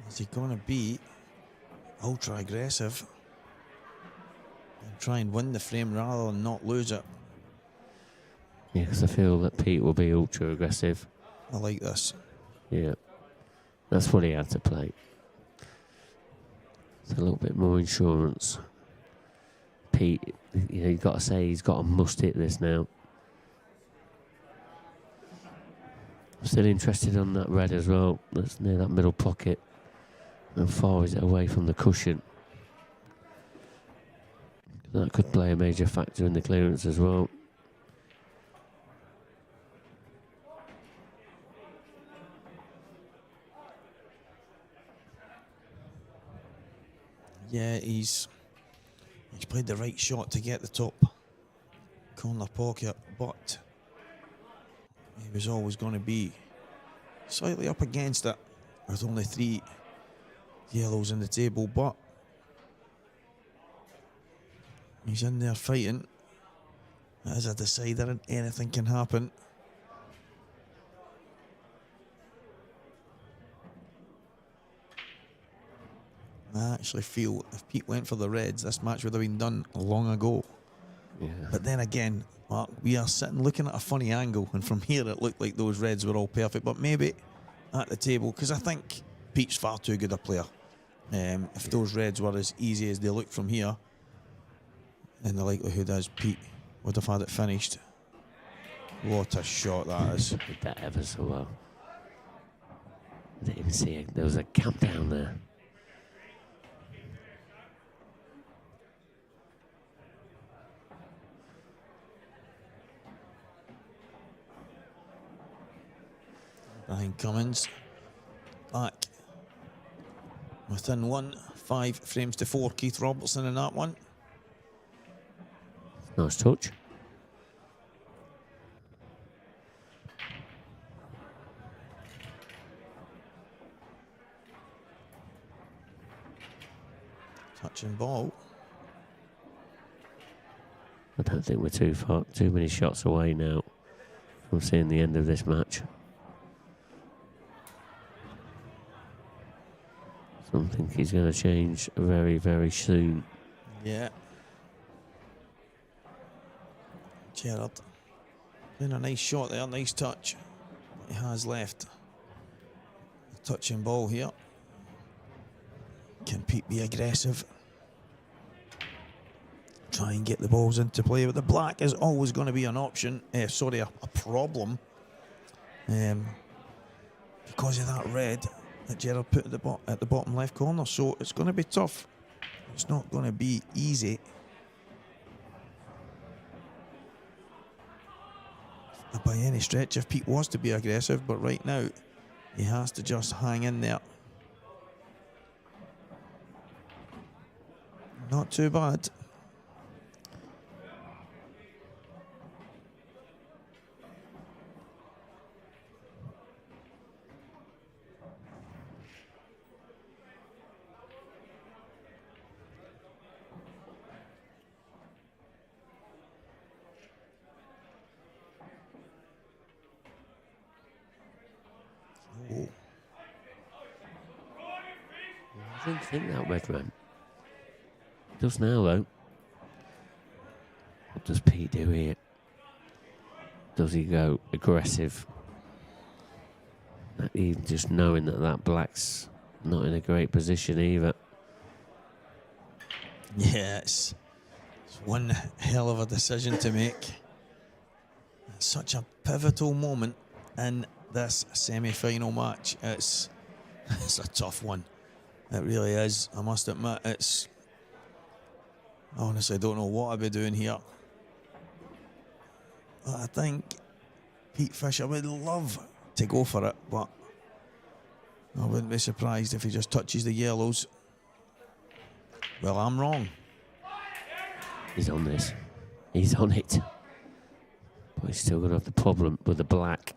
B: Is he going to be ultra aggressive and try and win the frame rather than not lose it?
C: Yeah, because I feel that Pete will be ultra aggressive.
B: I like this.
C: Yeah, that's what he had to play. It's a little bit more insurance. Pete, you've got to say he's got to must hit this now. I'm still interested on that red as well. That's near that middle pocket. How far is it away from the cushion? That could play a major factor in the clearance as well.
B: Yeah, he's played the right shot to get the top corner pocket, but he was always going to be slightly up against it with only 3 yellows on the table, but he's in there fighting. As a decider, anything can happen. I actually feel if Pete went for the Reds, this match would have been done long ago.
C: Yeah.
B: But then again, Mark, we are sitting looking at a funny angle, and from here it looked like those Reds were all perfect. But maybe at the table, because I think Pete's far too good a player. If those Reds were as easy as they look from here, then the likelihood is Pete would have had it finished. What a shot that is.
C: Did that ever so well. I didn't even see it. There was a gap down there.
B: Brian Cummins back within 1, 5 frames to 4. Keith Robertson in that one.
C: Nice touch.
B: Touching ball.
C: I don't think we're too many shots away now from seeing the end of this match. Something he's going to change very, very soon.
B: Yeah. Gerard playing a nice shot there, nice touch. He has left a touching ball here. Can Pete be aggressive? Try and get the balls into play, but the black is always going to be an option. A problem. Because of that red that Gerard put at the bottom left corner. So it's going to be tough. It's not going to be easy. By any stretch, if Pete was to be aggressive, but right now he has to just hang in there. Not too bad. Oh.
C: I didn't think that red ran. Does now though. What does Pete do here? Does he go aggressive? Even just knowing that black's not in a great position either.
B: Yeah, it's one hell of a decision to make. It's such a pivotal moment in this semi-final match. It's a tough one. It really is. I must admit, I honestly don't know what I'd be doing here. But I think Pete Fisher would love to go for it, but I wouldn't be surprised if he just touches the yellows. Well, I'm wrong.
C: He's on this. He's on it. But he's still going to have the problem with the black.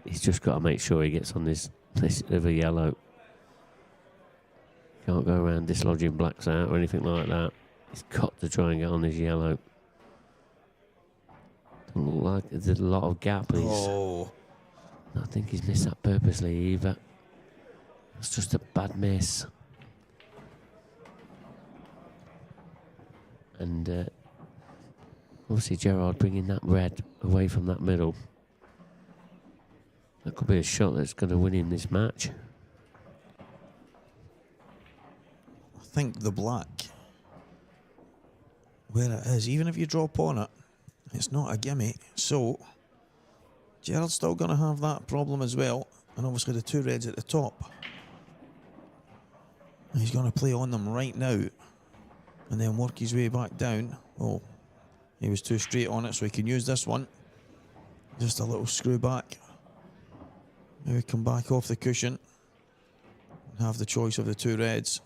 C: He's just got to make sure he gets on this other yellow. Can't go around dislodging blacks out or anything like that. He's got to try and get on this yellow. Doesn't look like there's a lot of gap.
B: Oh.
C: I think he's missed that purposely either. It's just a bad miss. And obviously Gerard bringing that red away from that middle. That could be a shot that's going to win in this match.
B: I think the black, where it is, even if you drop on it, it's not a gimme. So Gerard's still going to have that problem as well. And obviously the two reds at the top. He's going to play on them right now and then work his way back down. Oh, he was too straight on it, so he can use this one. Just a little screw back. Maybe come back off the cushion and have the choice of the two reds.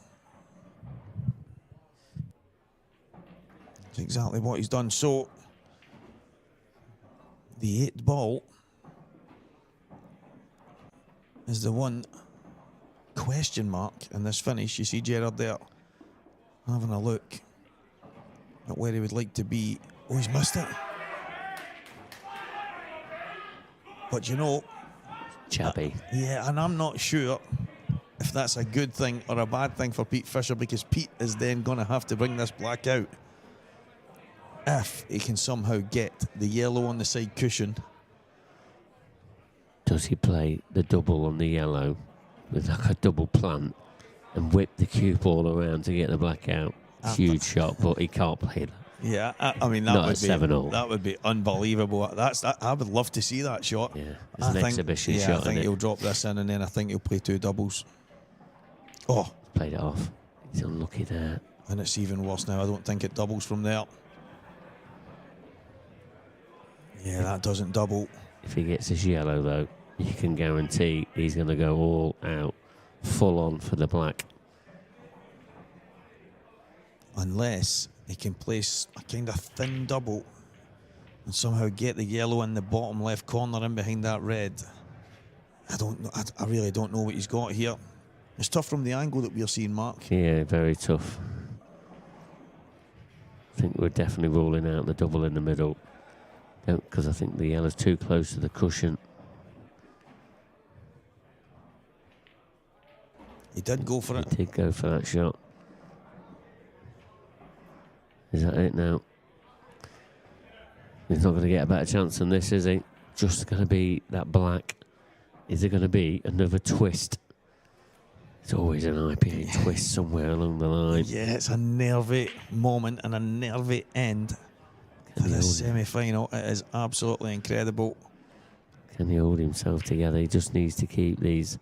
B: That's exactly what he's done. So the 8th ball is the one question mark in this finish. You see Gerard there having a look at where he would like to be. Oh, he's missed it. But you know,
C: Chubby.
B: yeah, and I'm not sure if that's a good thing or a bad thing for Pete Fisher, because Pete is then going to have to bring this black out if he can somehow get the yellow on the side cushion.
C: Does he play the double on the yellow with like a double plant and whip the cue ball around to get the black out? Huge shot, but he can't play that.
B: Yeah, I mean, that
C: Not
B: would
C: at
B: be
C: 7-all.
B: that would be unbelievable. I would love to see that shot.
C: Yeah, it's an exhibition shot.
B: I think
C: isn't
B: he'll
C: it?
B: drop this in, and then I think he'll play 2 doubles. Oh,
C: Played it off. He's unlucky there.
B: and it's even worse now. I don't think it doubles from there. Yeah, that doesn't double.
C: If he gets his yellow, though, you can guarantee he's going to go all out, full on for the black.
B: Unless he can place a kind of thin double and somehow get the yellow in the bottom left corner in behind that red. I don't know. I really don't know what he's got here. It's tough from the angle that we're seeing, Mark.
C: Yeah, very tough. I think we're definitely ruling out the double in the middle, because I think the yellow's too close to the cushion.
B: He did go for it.
C: He did go for that shot. Is that it now? He's not going to get a better chance than this, is he? Just going to be that black. Is there going to be another twist? It's always an IPA twist somewhere along the line.
B: Yeah, it's a nervy moment and a nervy end to the semi-final. It is absolutely incredible.
C: Can he hold himself together? He just needs to keep these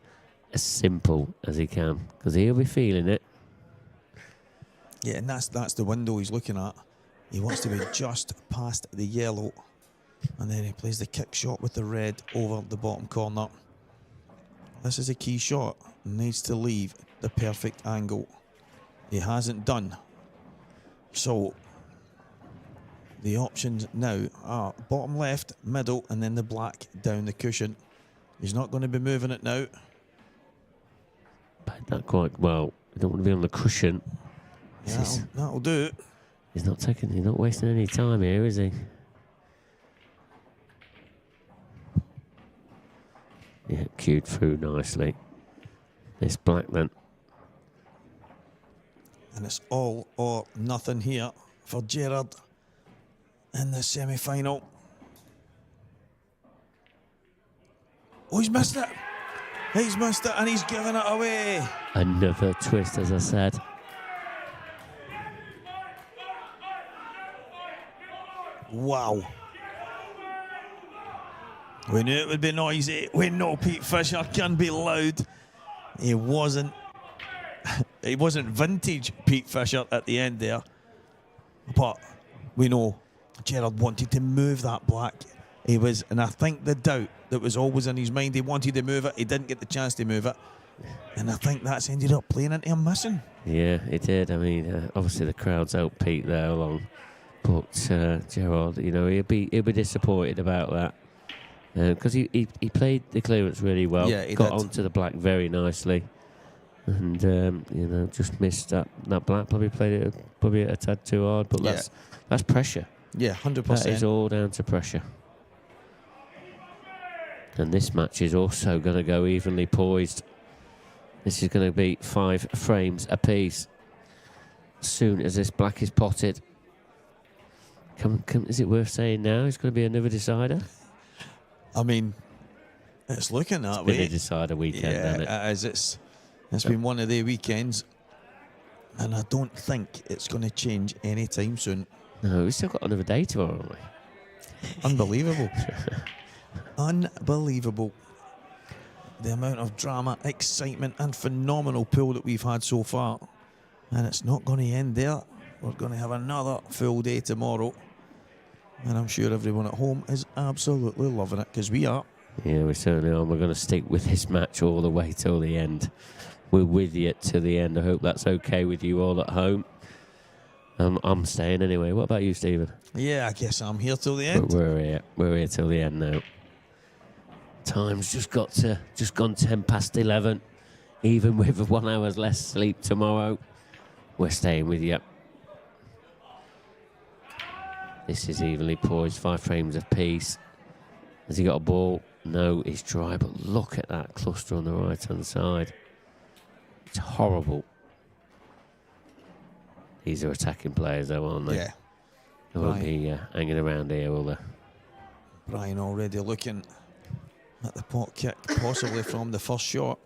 C: as simple as he can, because he'll be feeling it.
B: Yeah, and that's the window he's looking at. He wants to be just past the yellow, and then he plays the kick shot with the red over the bottom corner. This is a key shot. Needs to leave the perfect angle. He hasn't done. So the options now are bottom left, middle, and then the black down the cushion. He's not going to be moving it now.
C: Played that quite well. You don't want to be on the cushion.
B: Yeah, that'll do it.
C: He's not wasting any time here, is he? Yeah, cued through nicely. This black then.
B: And it's all or nothing here for Gerard in the semi-final. Oh, he's missed it. He's missed it and he's given it away.
C: Another twist, as I said.
B: Wow. We knew it would be noisy. We know Pete Fisher can be loud. He wasn't vintage Pete Fisher at the end there. But we know Gerard wanted to move that black. He was, and I think the doubt that was always in his mind, he wanted to move it. He didn't get the chance to move it. And I think that's ended up playing into him missing.
C: Yeah, it did. I mean, obviously the crowd's helped Pete there along. But Gerard, you know, he'll be disappointed about that. Because he played the clearance really well.
B: Yeah, he
C: got
B: did.
C: onto the black very nicely. And, you know, just missed that black. Probably played it a tad too hard. But that's pressure.
B: Yeah, 100%.
C: That is all down to pressure. And this match is also going to go evenly poised. This is going to be 5 frames apiece. As soon as this black is potted. Is it worth saying now? It's going to be another decider?
B: I mean, it's looking that way.
C: It's been a decider weekend, hasn't it?
B: It is. It's been one of their weekends. And I don't think it's going to change anytime soon.
C: No, we've still got another day tomorrow, haven't we?
B: Unbelievable. Unbelievable. The amount of drama, excitement and phenomenal pool that we've had so far. And it's not going to end there. We're going to have another full day tomorrow. And I'm sure everyone at home is absolutely loving it, because we are.
C: Yeah, we certainly are. We're going to stick with this match all the way till the end. We're with you to the end. I hope that's okay with you all at home. I'm staying anyway. What about you, Stephen?
B: Yeah, I guess I'm here till the end.
C: But we're here till the end now. Time's just gone 11. Even with 1 hour's less sleep tomorrow, we're staying with you. This is evenly poised, 5 frames apiece. Has he got a ball? No, it's dry, but look at that cluster on the right-hand side. It's horrible. These are attacking players, though, aren't they?
B: Yeah.
C: They won't be hanging around here, will they?
B: Brian already looking at the pot kick, possibly from the first shot.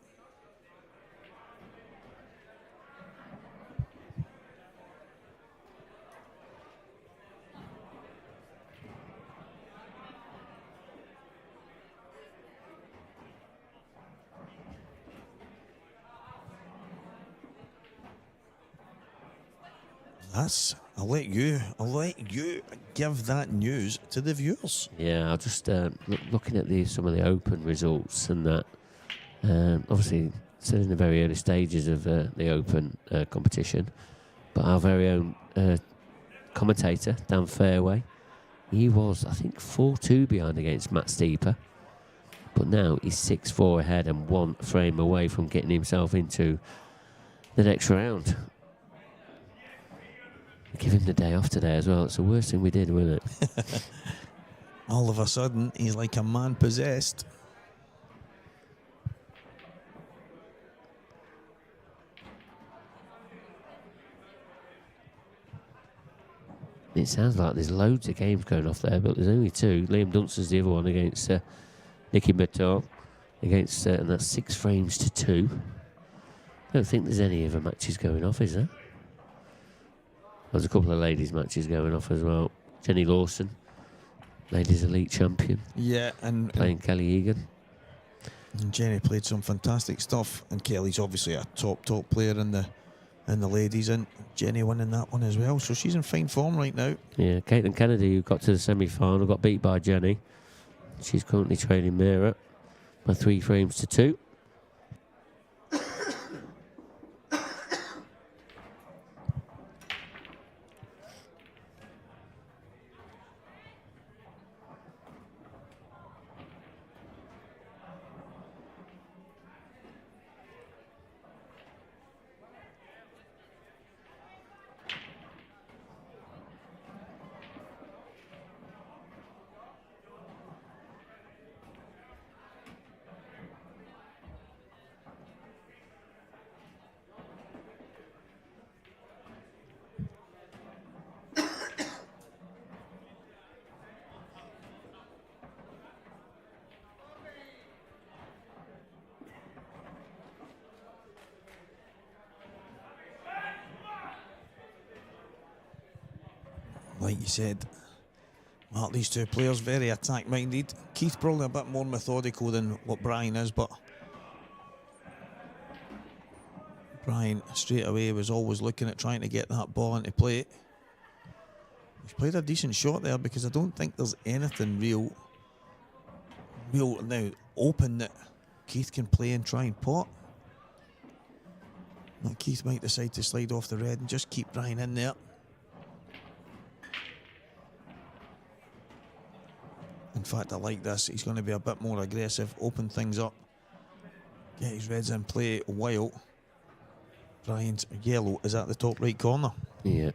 B: I'll let you give that news to the viewers.
C: Yeah, I'll just looking at some of the Open results and that. Obviously, still in the very early stages of the Open competition, but our very own commentator Dan Fairway, he was, I think, 4-2 behind against Matt Steeper, but now he's 6-4 ahead and 1 frame away from getting himself into the next round. Give him the day off today as well. It's the worst thing we did, wasn't it?
B: All of a sudden, he's like a man possessed.
C: It sounds like there's loads of games going off there, but there's only 2. Liam Dunstan's the other one against Nicky Mittal, against, and that's 6 frames to 2. I don't think there's any other matches going off, is there? There's a couple of ladies' matches going off as well. Jenny Lawson, Ladies Elite Champion.
B: Yeah, and
C: playing Kelly Egan.
B: And Jenny played some fantastic stuff, and Kelly's obviously a top player in the ladies, and Jenny winning that one as well. So she's in fine form right now.
C: Yeah, Caitlin Kennedy, who got to the semi-final, got beat by Jenny. She's currently trailing Mira by 3 frames to 2.
B: Like you said, Mark, these 2 players very attack-minded. Keith probably a bit more methodical than what Brian is, but Brian straight away was always looking at trying to get that ball into play. He's played a decent shot there, because I don't think there's anything real now open that Keith can play and try and pot. But Keith might decide to slide off the red and just keep Brian in there. In fact, I like this. He's going to be a bit more aggressive, open things up, get his reds in play while Brian's yellow is at the top right corner.
C: Yeah.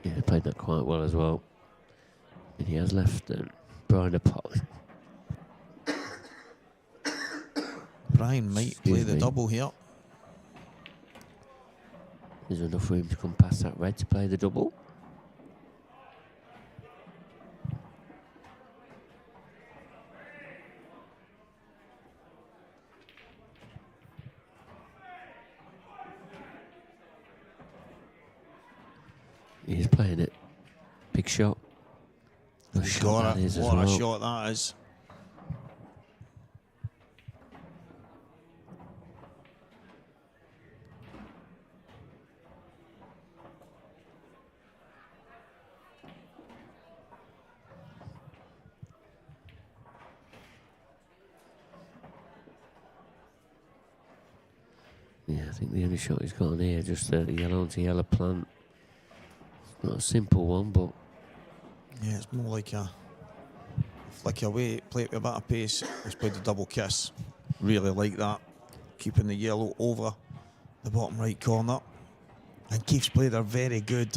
C: Yeah, he played that quite well as well. And he has left Brian a pot.
B: Brian might play the double here.
C: There's enough room to come past that red to play the double. He's playing it. Big shot.
B: What a shot that is.
C: Yeah, I think the only shot he's got on here, just a yellow onto yellow plant. It's not a simple one, but
B: yeah, it's more like a flick away, play it with a bit of pace. He's played the double kiss. Really like that. Keeping the yellow over the bottom right corner. And Keith's played a very good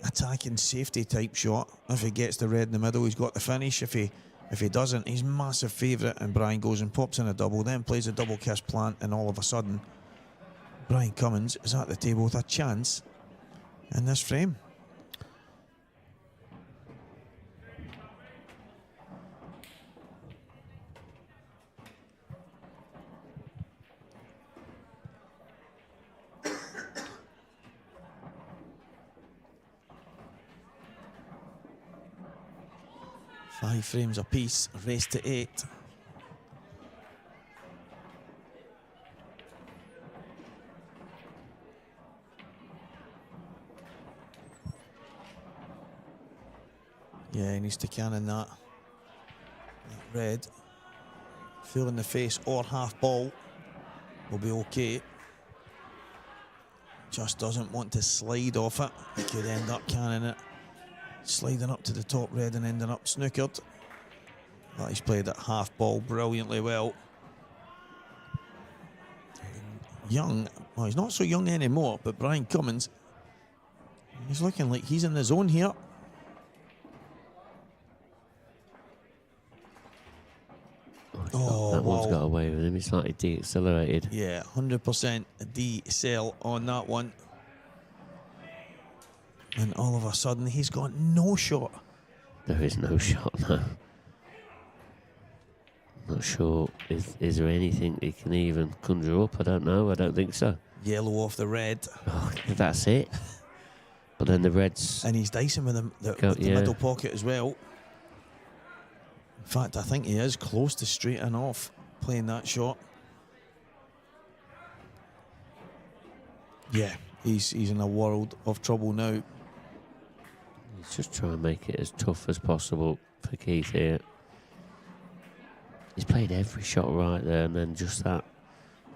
B: attacking safety type shot. If he gets the red in the middle, he's got the finish. If he If he doesn't, he's massive favourite, and Brian goes and pops in a double, then plays a double kiss plant, and all of a sudden, Brian Cummins is at the table with a chance in this frame. Five frames apiece, race to 8. Yeah, he needs to cannon that red. Full in the face or half ball will be okay. Just doesn't want to slide off it. He could end up canning it, sliding up to the top red and ending up snookered. But he's played at half ball brilliantly well. Young, well, he's not so young anymore, but Brian Cummins, he's looking like he's in the zone here.
C: That one's got away with him. He's slightly de-accelerated.
B: Yeah, 100% D-cell on that one. And all of a sudden, he's got no shot.
C: There is no shot now. Not sure. Is there anything he can even conjure up? I don't know. I don't think so.
B: Yellow off the red.
C: Oh, that's it. But then the reds...
B: And he's dicing with the middle pocket as well. In fact, I think he is close to straighten off playing that shot. Yeah, he's in a world of trouble now.
C: He's just trying to make it as tough as possible for Keith here. He's played every shot right there, and then just that,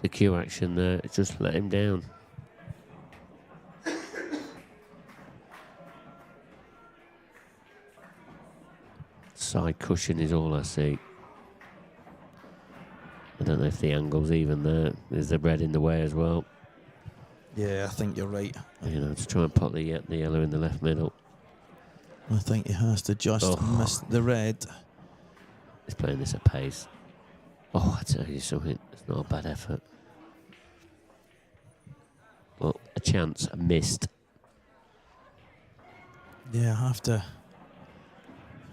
C: the cue action there, it just let him down. Side cushion is all I see. I don't know if the angle's even there. There's the red in the way as well.
B: Yeah, I think you're right.
C: You know, to try and put the yellow in the left middle.
B: I think he has to just miss the red.
C: He's playing this at pace. Oh, I tell you something, it's not a bad effort. Well, a chance, a missed.
B: Yeah, I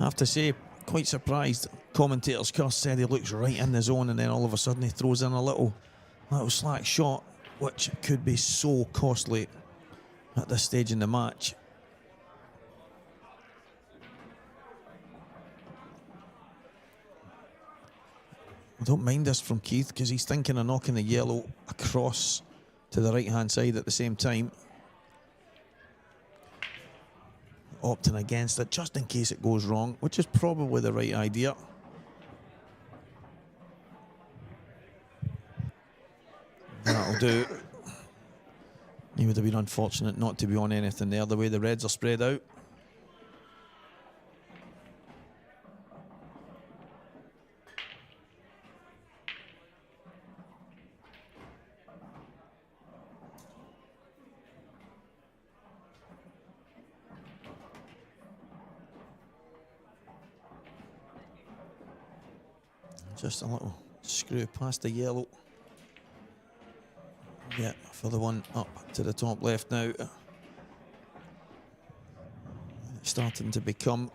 B: have to say, quite surprised. Commentator's curse said he looks right in the zone, and then all of a sudden he throws in a little slack shot, which could be so costly at this stage in the match. I don't mind this from Keith because he's thinking of knocking the yellow across to the right-hand side at the same time. Opting against it just in case it goes wrong, which is probably the right idea. That'll do. He would have been unfortunate not to be on anything there, the way the reds are spread out. Just a little screw past the yellow. Yeah, for the one up to the top left now. It's starting to become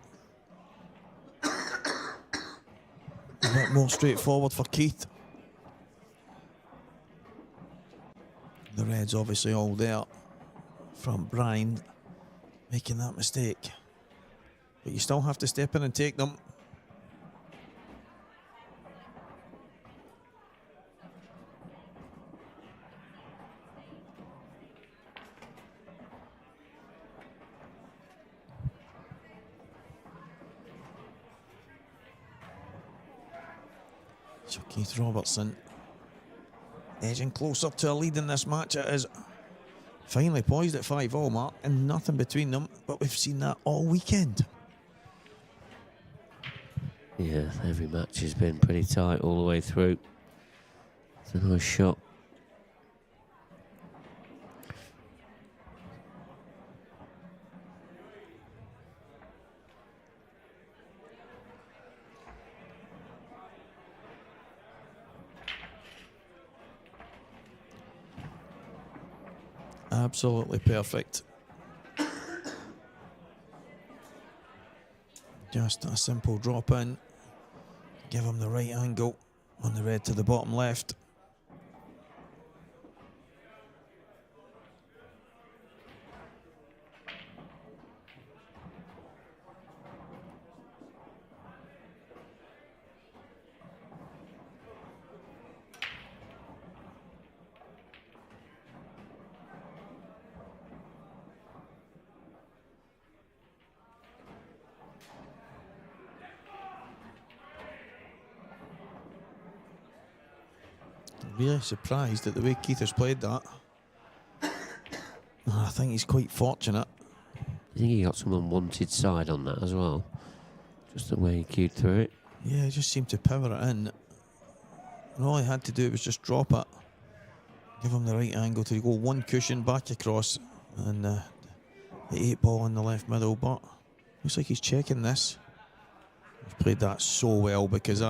B: a bit more straightforward for Keith. The red's obviously all there from Brian making that mistake. But you still have to step in and take them. So Keith Robertson edging closer to a lead in this match. It is finally poised at 5-all, Mark, and nothing between them, but we've seen that all weekend.
C: Yeah, every match has been pretty tight all the way through. It's a nice shot.
B: Absolutely perfect. Just a simple drop in. Give him the right angle on the red to the bottom left. Really surprised at the way Keith has played that. I think he's quite fortunate.
C: I think he got some unwanted side on that as well. Just the way he cued through it.
B: Yeah, he just seemed to power it in. And all he had to do was just drop it. Give him the right angle to go one cushion back across. And the 8-ball in the left middle. But looks like he's checking this. He's played that so well because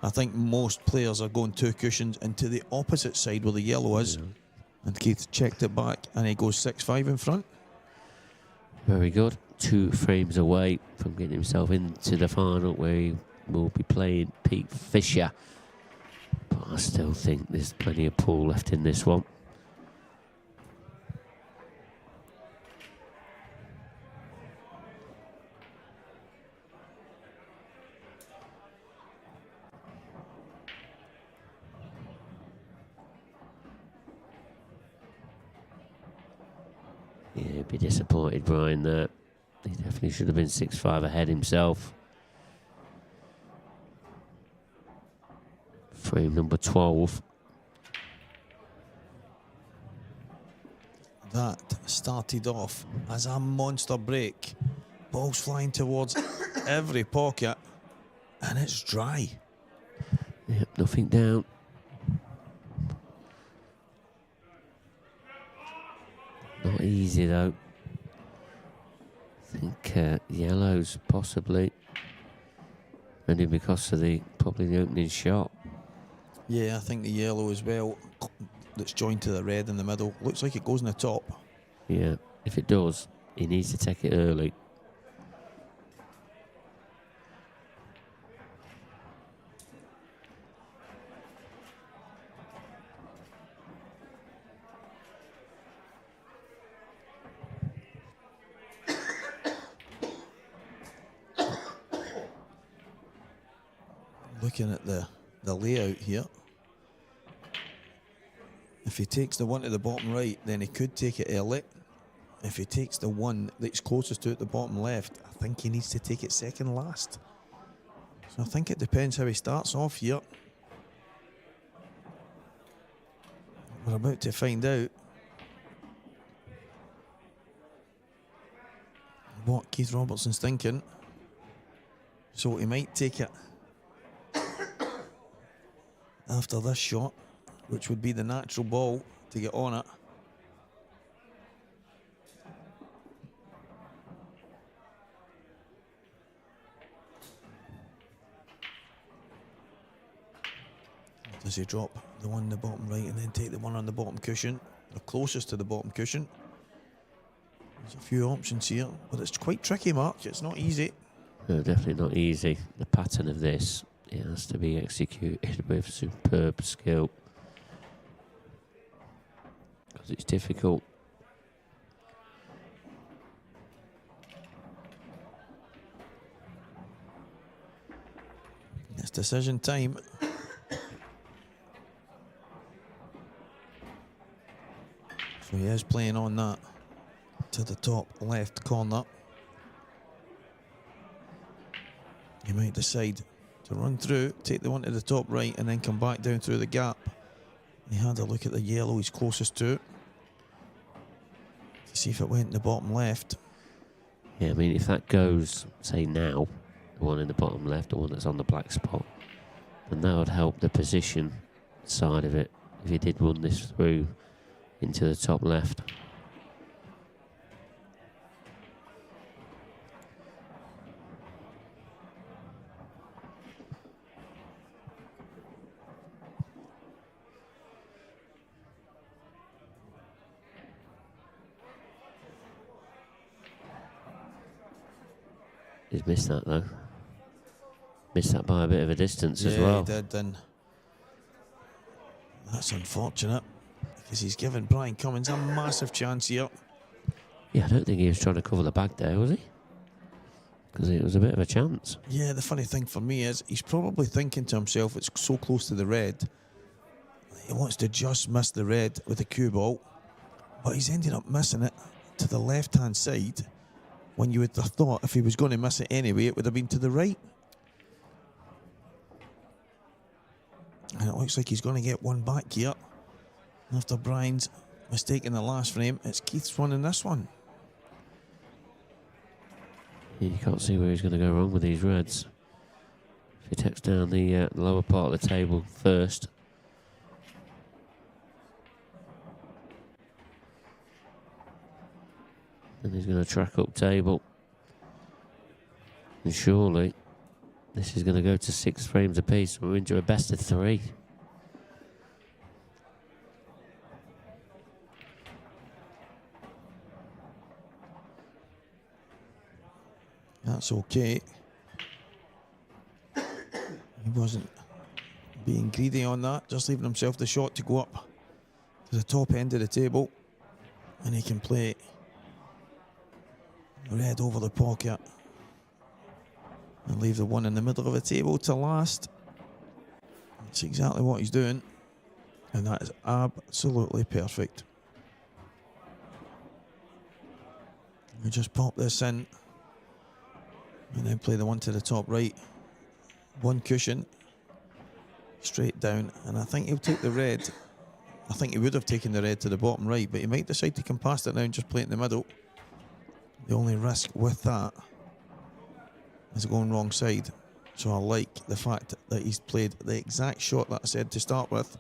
B: I think most players are going 2 cushions into the opposite side where the yellow is. And Keith checked it back and he goes 6-5 in front.
C: Very good. 2 frames away from getting himself into the final where he will be playing Pete Fisher. But I still think there's plenty of pool left in this one. Yeah, he'd be disappointed, Brian, that he definitely should have been 6-5 ahead himself. Frame number 12.
B: That started off as a monster break. Balls flying towards every pocket. And it's dry.
C: Yep, nothing down. Not easy though. I think yellows possibly. Only because of probably the opening shot.
B: Yeah, I think the yellow as well. That's joined to the red in the middle. Looks like it goes in the top.
C: Yeah, if it does, he needs to take it early.
B: Looking at the layout here. If he takes the one to the bottom right, then he could take it early. If he takes the one that's closest to it, the bottom left, I think he needs to take it second last. So I think it depends how he starts off here. We're about to find out what Keith Robertson's thinking. So he might take it after this shot, which would be the natural ball to get on it. Does he drop the one on the bottom right and then take the one on the bottom cushion, or closest to the bottom cushion? There's a few options here, but it's quite tricky, Mark. It's not easy.
C: No, definitely not easy. The pattern of this, it has to be executed with superb skill. Because it's difficult.
B: It's decision time. So he is playing on that to the top left corner. He might decide to run through, take the one to the top right, and then come back down through the gap. He had a look at the yellow he's closest to see if it went in the bottom left.
C: Yeah, I mean, if that goes, say now, the one in the bottom left, the one that's on the black spot, then that would help the position side of it if he did run this through into the top left. He's missed that though. Missed that by a bit of a distance as
B: Yeah,
C: well.
B: he did, and that's unfortunate because he's given Brian Cummins a massive chance here.
C: Yeah, I don't think he was trying to cover the bag there, was he? Because it was a bit of a chance.
B: Yeah, the funny thing for me is he's probably thinking to himself, it's so close to the red. He wants to just miss the red with the cue ball, but he's ended up missing it to the left-hand side when you would have thought if he was going to miss it anyway, it would have been to the right. And it looks like he's going to get one back here. After Brian's mistake in the last frame, it's Keith's one in this one.
C: You can't see where he's going to go wrong with these reds. If he takes down the lower part of the table first. Then he's going to track up table. And surely this is going to go to 6 frames apiece. We're into a best of 3.
B: That's okay. He wasn't being greedy on that, just leaving himself the shot to go up to the top end of the table. And he can play red over the pocket and leave the one in the middle of the table to last. That's exactly what he's doing, and that is absolutely perfect. We just pop this in and then play the one to the top right. One cushion straight down, and I think he'll take the red. I think he would have taken the red to the bottom right, but he might decide to come past it now and just play it in the middle. The only risk with that is going wrong side. So I like the fact that he's played the exact shot that I said to start with.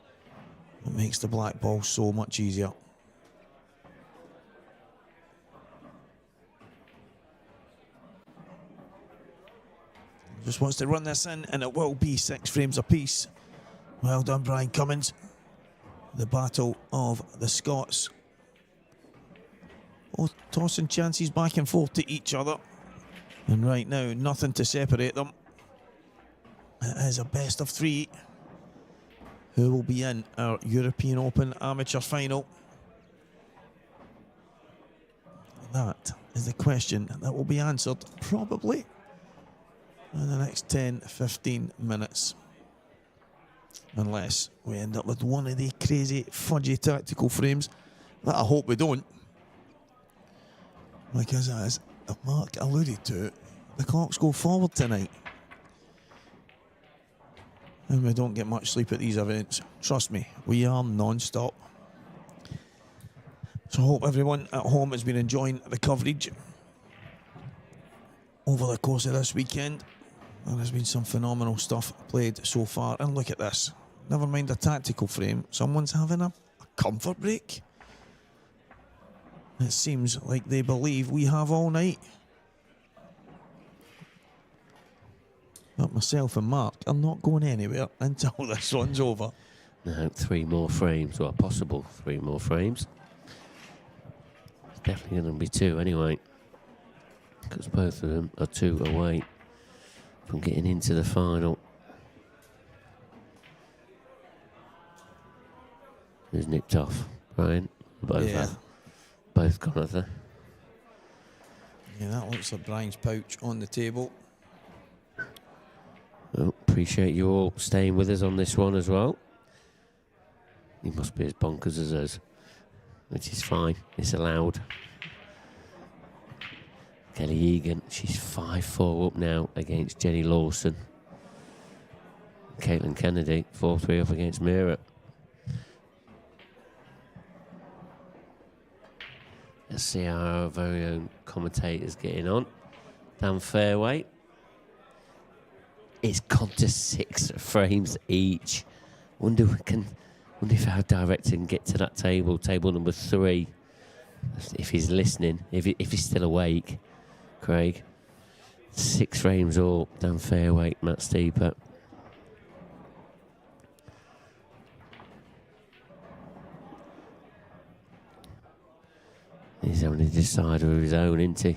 B: It makes the black ball so much easier. Just wants to run this in, and it will be 6 frames apiece. Well done, Brian Cummins. The battle of the Scots. Both tossing chances back and forth to each other. And right now, nothing to separate them. It is a best of 3. Who will be in our European Open Amateur Final? That is the question that will be answered probably in the next 10-15 minutes. Unless we end up with one of the crazy, fudgy tactical frames that I hope we don't. Because as Mark alluded to, the clocks go forward tonight. And we don't get much sleep at these events. Trust me, we are non-stop. So I hope everyone at home has been enjoying the coverage over the course of this weekend. There has been some phenomenal stuff played so far. And look at this. Never mind a tactical frame. Someone's having a comfort break. It seems like they believe we have all night. But myself and Mark are not going anywhere until this one's over.
C: Now 3 more frames, or possible 3 more frames. It's definitely going to be 2 anyway, because both of them are 2 away from getting into the final. Who's nicked off? Brian? Both
B: Yeah.
C: Both gone, have they?
B: Yeah, that looks like Brian's pouch on the table.
C: Well, appreciate you all staying with us on this one as well. He must be as bonkers as us, which is fine. It's allowed. Kelly Egan, she's 5-4 up now against Jenny Lawson. Caitlin Kennedy, 4-3 up against Mira. Let's see how our very own commentators getting on. Down fairway. It's gone to 6 frames each. Wonder if our director can get to that table number 3. If he's listening, if he's still awake, Craig. 6 frames all down fairway, Matt Steeper. He's having a decider of his own, isn't he?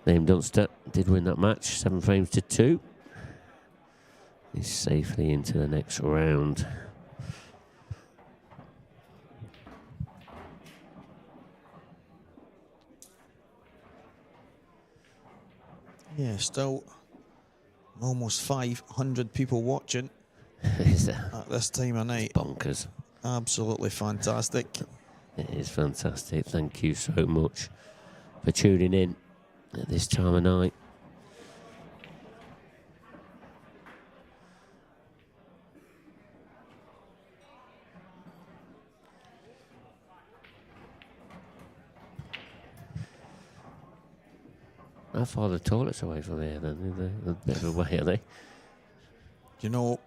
C: Liam Dunster did win that match, 7 frames to 2. He's safely into the next round.
B: Yeah, still almost 500 people watching at this time of night.
C: Bonkers.
B: Absolutely fantastic.
C: It is fantastic. Thank you so much for tuning in at this time of night. How far are the toilets away from here then? They're a bit of a way, are they?
B: You know,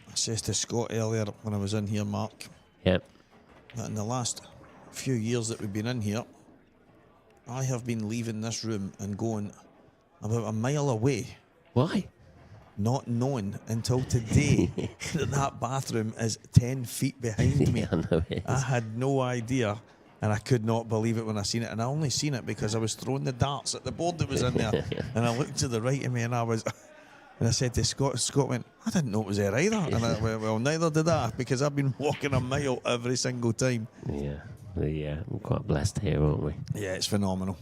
B: I says to Scott earlier when I was in here, Mark.
C: Yep.
B: That in the last few years that we've been in here, I have been leaving this room and going about a mile away.
C: Why?
B: Not knowing until today that bathroom is 10 feet behind me.
C: I know it is.
B: I had no idea, and I could not believe it when I seen it. And I only seen it because I was throwing the darts at the board that was in there. And I looked to the right of me and and I said to Scott, Scott went, I didn't know it was there either. And I went, well, neither did I, because I've been walking a mile every single time.
C: Yeah, we're quite blessed here, aren't we?
B: Yeah, it's phenomenal.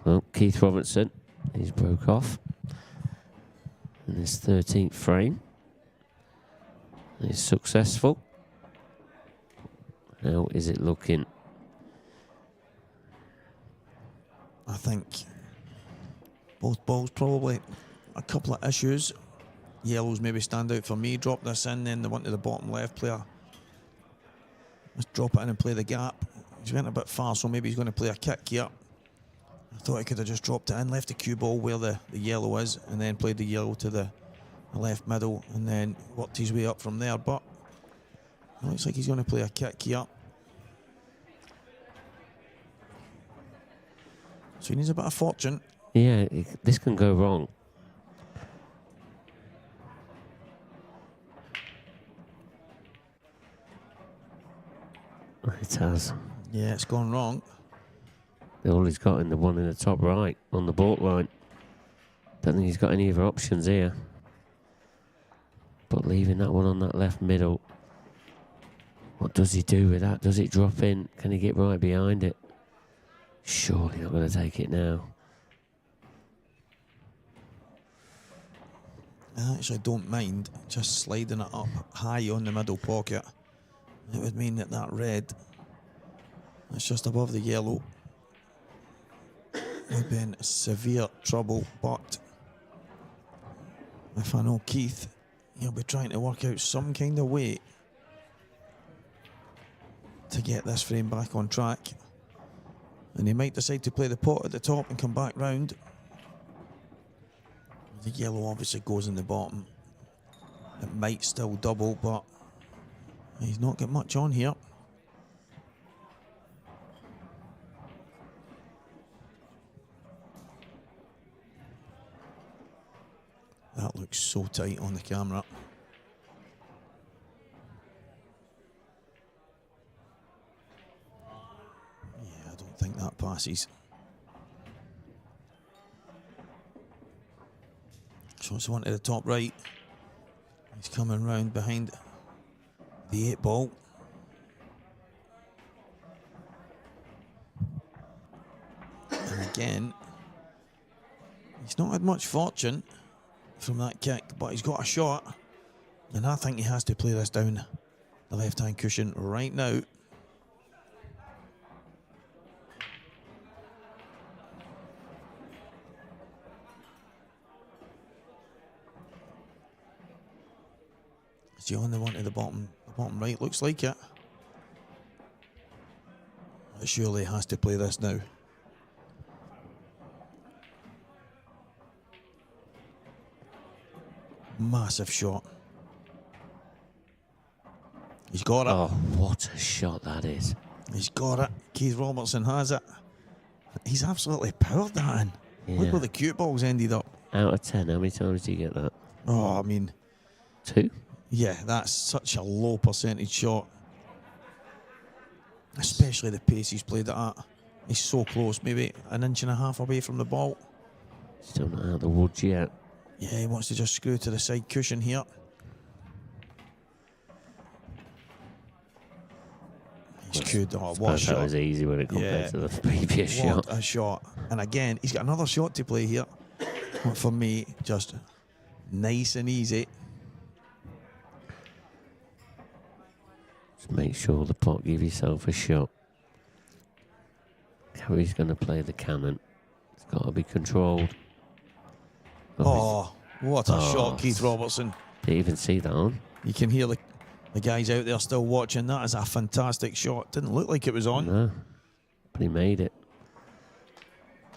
C: Well, Keith Robertson, he's broke off in his 13th frame. He's successful. How is it looking?
B: I think both balls probably a couple of issues. Yellows maybe stand out for me. Drop this in, then the one to the bottom left player. Let's drop it in and play the gap. He's went a bit far, so maybe he's going to play a kick here. I thought he could have just dropped it in, left the cue ball where the yellow is, and then played the yellow to the left middle, and then worked his way up from there. But it looks like he's going to play a kick here. So he needs a bit of fortune.
C: Yeah, this can go wrong. It has.
B: Yeah, it's gone wrong.
C: All he's got in the one in the top right on the baulk line. Don't think he's got any other options here. But leaving that one on that left middle. What does he do with that? Does it drop in? Can he get right behind it? Surely not going to take it now.
B: I actually don't mind just sliding it up high on the middle pocket. It would mean that that red that's just above the yellow would be in severe trouble. But if I know Keith, he'll be trying to work out some kind of way to get this frame back on track. And he might decide to play the pot at the top and come back round. The yellow obviously goes in the bottom. It might still double, but he's not got much on here. That looks so tight on the camera. Yeah, I don't think that passes. So it's one to the top right. He's coming round behind the 8 ball. And again, he's not had much fortune from that kick, but he's got a shot. And I think he has to play this down the left-hand cushion right now. Is he on the one to the bottom right? Looks like it. But surely has to play this now. Massive shot. He's got it.
C: Oh, what a shot that is.
B: He's got it. Keith Robertson has it. He's absolutely powered that in.
C: Yeah.
B: Look where the cue balls ended up.
C: Out of 10, how many times do you get that?
B: Oh, I mean...
C: 2?
B: Yeah, that's such a low percentage shot. Especially the pace he's played it at. He's so close, maybe an inch and a half away from the ball.
C: Still not out of the woods yet.
B: Yeah, he wants to just screw to the side cushion here. He's good. Oh, what a shot.
C: That was easy when it compared to the previous shot.
B: What a shot. And again, he's got another shot to play here. For me, just nice and easy.
C: Just make sure the pot, give yourself a shot. Harry's going to play the cannon. It's got to be controlled.
B: Oh, what a shot, Keith Robertson.
C: Didn't even see that on.
B: You can hear the guys out there still watching. That is a fantastic shot. Didn't look like it was on.
C: No, but he made it.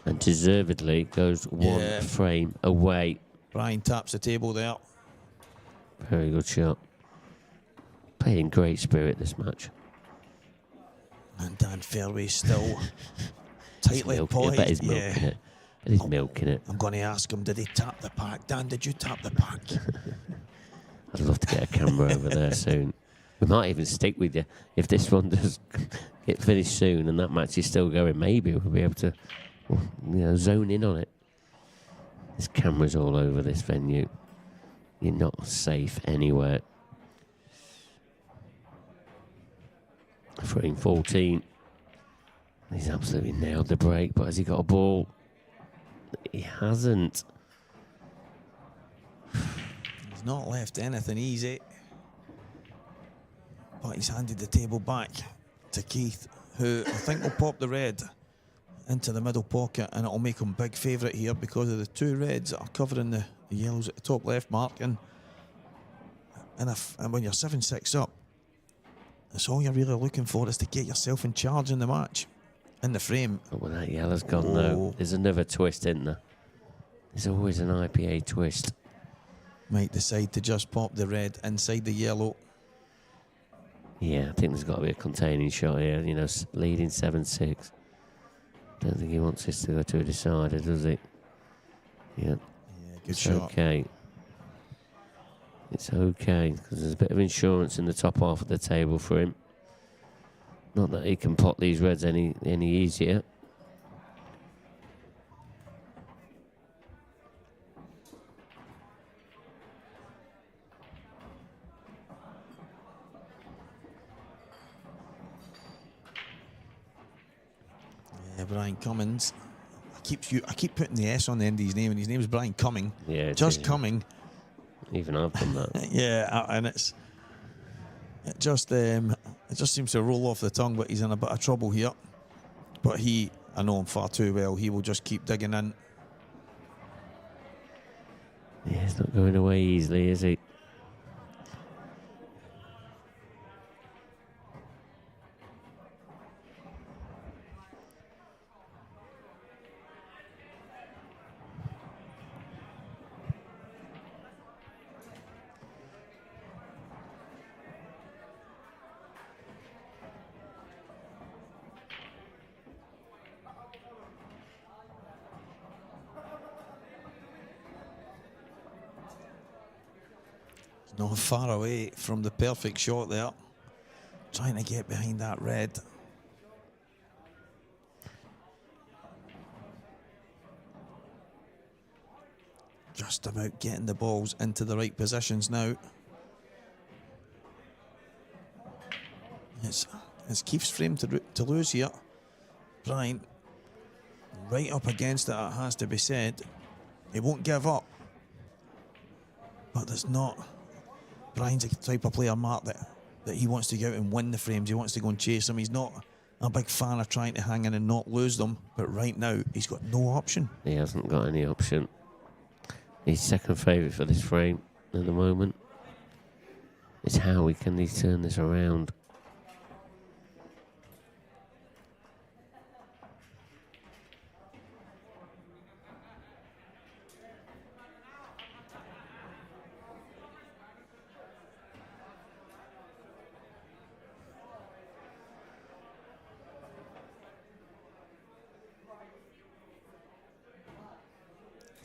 C: And deservedly goes one frame away.
B: Brian taps the table there.
C: Very good shot. Played in great spirit this match.
B: And Dan Fairway still tightly poised.
C: I bet he's milking it. He's milking it.
B: I'm going to ask him, did he tap the pack? Dan, did you tap the pack?
C: I'd love to get a camera over there soon. We might even stick with you. If this one does get finished soon and that match is still going, maybe we'll be able to zone in on it. There's cameras all over this venue. You're not safe anywhere. Frame 14. He's absolutely nailed the break, but has he got a ball? He hasn't.
B: He's not left anything easy. But he's handed the table back to Keith, who I think will pop the red into the middle pocket, and it'll make him big favourite here because of the two reds that are covering the yellows at the top left mark. And when you're 7-6 up, that's all you're really looking for, is to get yourself in charge in the match, in the frame.
C: But when that yellow's gone, though, there's another twist, isn't there? There's always an IPA twist.
B: Might decide to just pop the red inside the yellow.
C: Yeah, I think there's got to be a containing shot here, leading 7-6. Don't think he wants this to go to a decider, does he? Yeah.
B: Good shot.
C: Okay. It's okay, because there's a bit of insurance in the top half of the table for him. Not that he can pot these reds any easier.
B: Yeah, Brian Cummins. I keep putting the S on the end of his name, and his name is Brian Cumming.
C: Yeah,
B: just Cumming.
C: Even I've done that.
B: Yeah, and it just seems to roll off the tongue, but he's in a bit of trouble here. But I know him far too well. He will just keep digging in.
C: Yeah, it's not going away easily, is he?
B: Not far away from the perfect shot there. Trying to get behind that red. Just about getting the balls into the right positions now. It's Keith's frame to lose here. Brian, right up against it, it has to be said. He won't give up. But there's not... Brian's the type of player, Mark, that he wants to go out and win the frames. He wants to go and chase them. He's not a big fan of trying to hang in and not lose them. But right now, he's got no option.
C: He hasn't got any option. He's second favourite for this frame at the moment. It's how can he turn this around.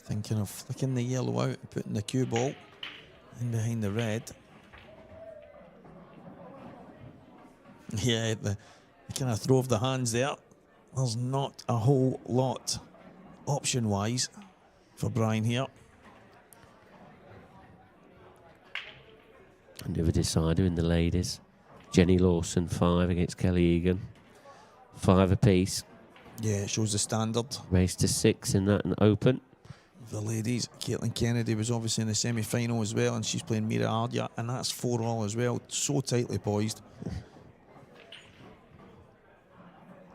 B: Thinking of flicking the yellow out and putting the cue ball in behind the red. Yeah, the kind of throw of the hands there. there's not a whole lot option-wise for Brian here.
C: Another decider in the ladies. Jenny Lawson, 5 against Kelly Egan. 5 apiece.
B: Yeah, it shows the standard.
C: Race to 6 in that and open.
B: The ladies, Caitlin Kennedy was obviously in the semi-final as well, and she's playing Mira Ardia, and that's 4-all as well. So tightly poised.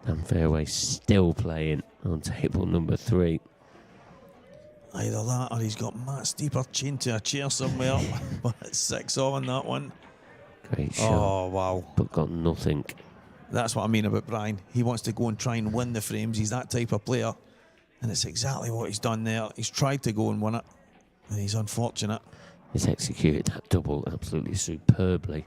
C: Dan Fairway still playing on table number 3.
B: Either that or he's got Matt Steeper chained to a chair somewhere. But it's 6-all on that one.
C: Great shot.
B: Oh, wow.
C: But got nothing.
B: That's what I mean about Brian. He wants to go and try and win the frames. He's that type of player. And it's exactly what he's done there. He's tried to go and win it. And he's unfortunate.
C: He's executed that double absolutely superbly.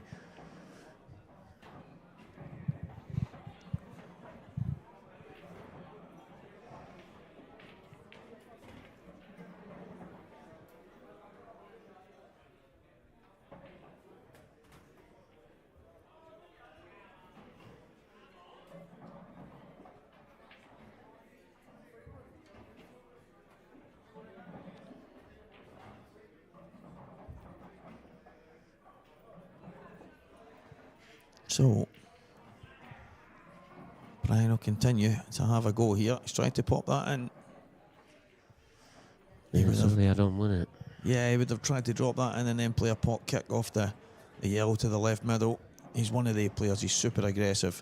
B: So, Brian will continue to have a go here. He's trying to pop that in.
C: He was only had on, wasn't it?
B: Yeah, he would have tried to drop that in and then play a pot kick off the yellow to the left middle. He's one of the players, he's super aggressive.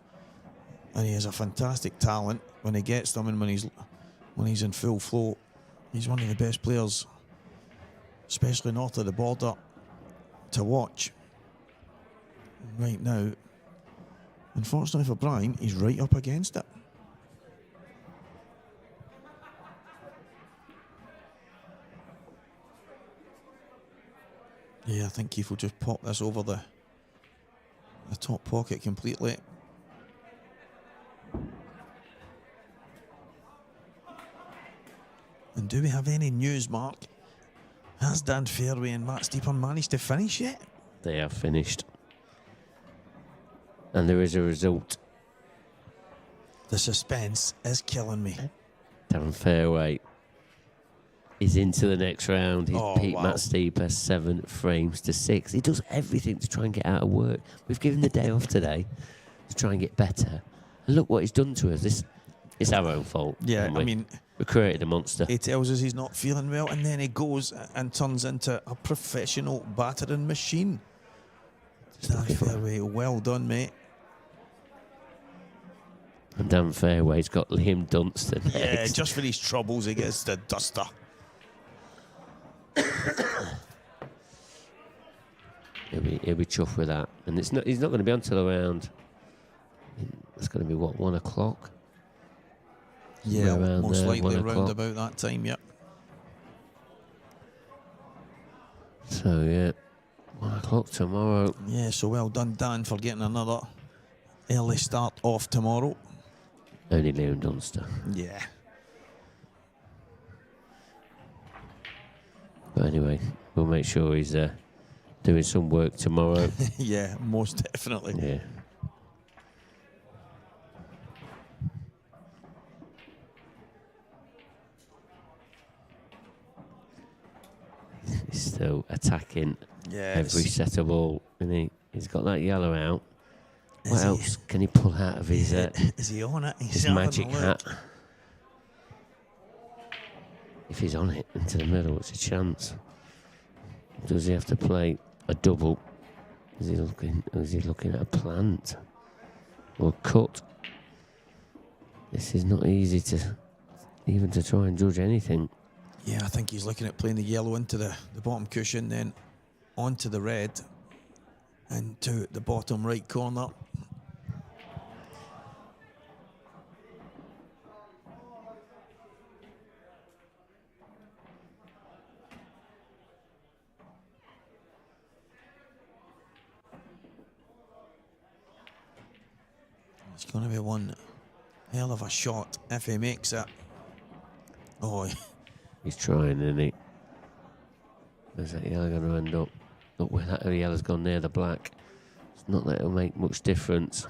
B: And he has a fantastic talent when he gets them and when he's in full flow. He's one of the best players, especially north of the border, to watch. Right now, unfortunately for Brian, he's right up against it. Yeah, I think Keith will just pop this over the top pocket completely. And do we have any news, Mark? Has Dan Fairway and Matt Steeper managed to finish yet?
C: They are finished. And there is a result.
B: The suspense is killing me.
C: Dan Fairway is into the next round. He's beat
B: wow.
C: Matt Steeper 7 frames to 6. He does everything to try and get out of work. We've given the day off today to try and get better. And look what he's done to us. It's our own fault.
B: Yeah, I mean,
C: we created a monster.
B: He tells us he's not feeling well, and then he goes and turns into a professional battering machine. Dan Fairway, well done, mate.
C: And Dan Fairway's got Liam Dunstan next.
B: Yeah, just for these troubles, he gets the duster.
C: He'll be chuffed with that. And he's not going to be on till around, it's going to be, what, 1 o'clock?
B: Yeah, most
C: there,
B: likely
C: 1
B: around
C: o'clock.
B: about that time, yep.
C: So, yeah, 1 o'clock tomorrow.
B: Yeah, so well done, Dan, for getting another early start off tomorrow.
C: Only Liam Dunster.
B: Yeah.
C: But anyway, we'll make sure he's doing some work tomorrow.
B: Yeah, most definitely.
C: Yeah. He's still attacking every set of ball, and he's got that yellow out. What else can he pull out of his
B: is he on it?
C: His magic hat. If he's on it into the middle, it's a chance. Does he have to play a double? Is he looking at a plant or a cut? This is not easy to even to try and judge anything.
B: Yeah, I think he's looking at playing the yellow into the bottom cushion, then onto the red, and to the bottom right corner. It's going to be one hell of a shot if he makes it. Oh,
C: he's trying, isn't he? Where's that yellow going to end up? Look where that yellow's gone near the black. It's not that it'll make much difference.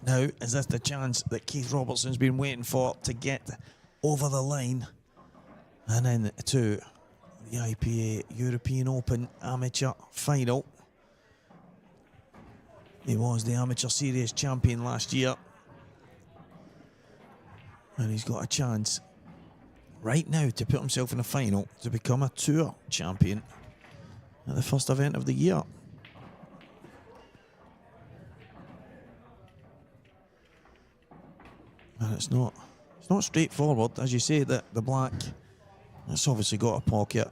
B: Now, is this the chance that Keith Robertson's been waiting for to get over the line? And then to the IPA European Open Amateur Final. He was the Amateur Series champion last year. And he's got a chance right now to put himself in a final to become a Tour champion at the first event of the year. And it's not straightforward, as you say, that the black, it's obviously got a pocket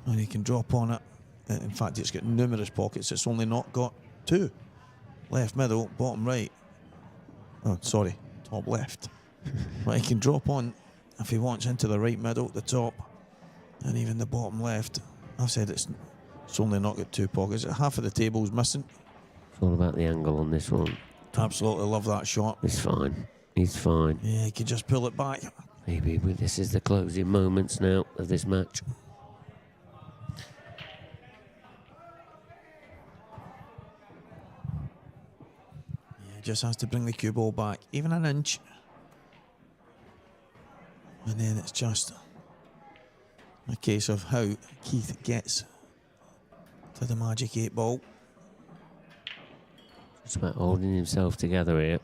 B: and he can drop on it. In fact, it's got numerous pockets. It's only not got two. Left, middle, bottom, right. Oh, sorry, top, left. But he can drop on if he wants into the right, middle, the top, and even the bottom left. I've said it's only not got two pockets. Half of the table's missing.
C: It's all about the angle on this one.
B: Absolutely love that shot.
C: He's fine. He's fine.
B: Yeah, he can just pull it back.
C: Maybe this is the closing moments now of this match.
B: Just has to bring the cue ball back even an inch, and then it's just a case of how Keith gets to the magic 8 ball.
C: It's about holding himself together here.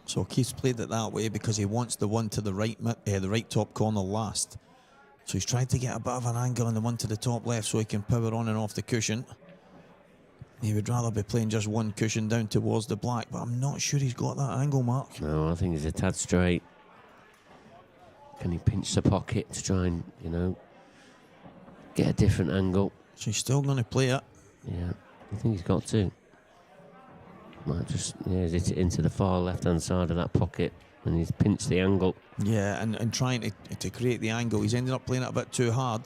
B: So Keith's played it that way because he wants the one to the right top corner last. So he's trying to get a bit of an angle on the one to the top left so he can power on and off the cushion. He would rather be playing just one cushion down towards the black, but I'm not sure he's got that angle, Mark.
C: No, I think he's a tad straight. Can he pinch the pocket to try and, get a different angle?
B: So he's still going to play it.
C: Yeah, I think he's got to. Might just hit it into the far left-hand side of that pocket, and he's pinched the angle.
B: Yeah, and trying to create the angle, he's ended up playing it a bit too hard.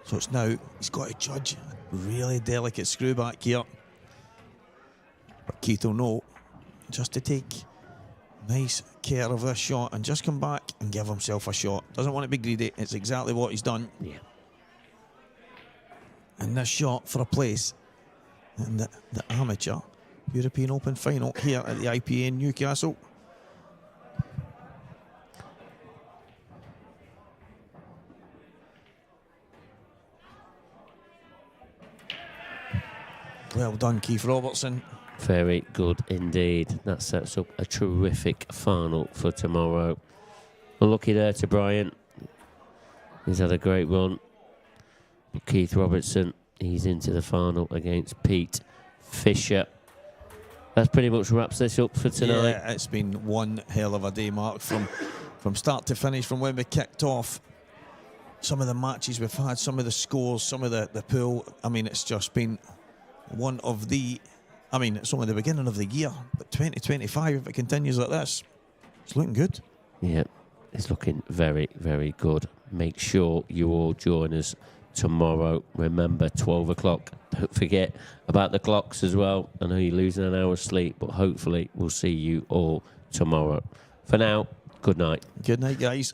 B: So it's now he's got to judge really delicate screw back here. But Keith will know just to take nice care of this shot and just come back and give himself a shot. Doesn't want to be greedy. It's exactly what he's done.
C: Yeah.
B: And this shot for a place in the amateur European Open final here at the IPA in Newcastle. Well done, Keith Robertson.
C: Very good indeed. That sets up a terrific final for tomorrow. Unlucky there to Brian. He's had a great run. But Keith Robertson, he's into the final against Pete Fisher. That pretty much wraps this up for tonight.
B: Yeah, it's been one hell of a day, Mark, from start to finish, from when we kicked off. Some of the matches we've had, some of the scores, some of the pool. I mean, it's just been one of the... I mean, it's only the beginning of the year, but 2025, if it continues like this, it's looking good.
C: Yeah, it's looking very, very good. Make sure you all join us tomorrow. Remember, 12 o'clock. Don't forget about the clocks as well. I know you're losing an hour's sleep, but hopefully we'll see you all tomorrow. For now, good night.
B: Good night, guys.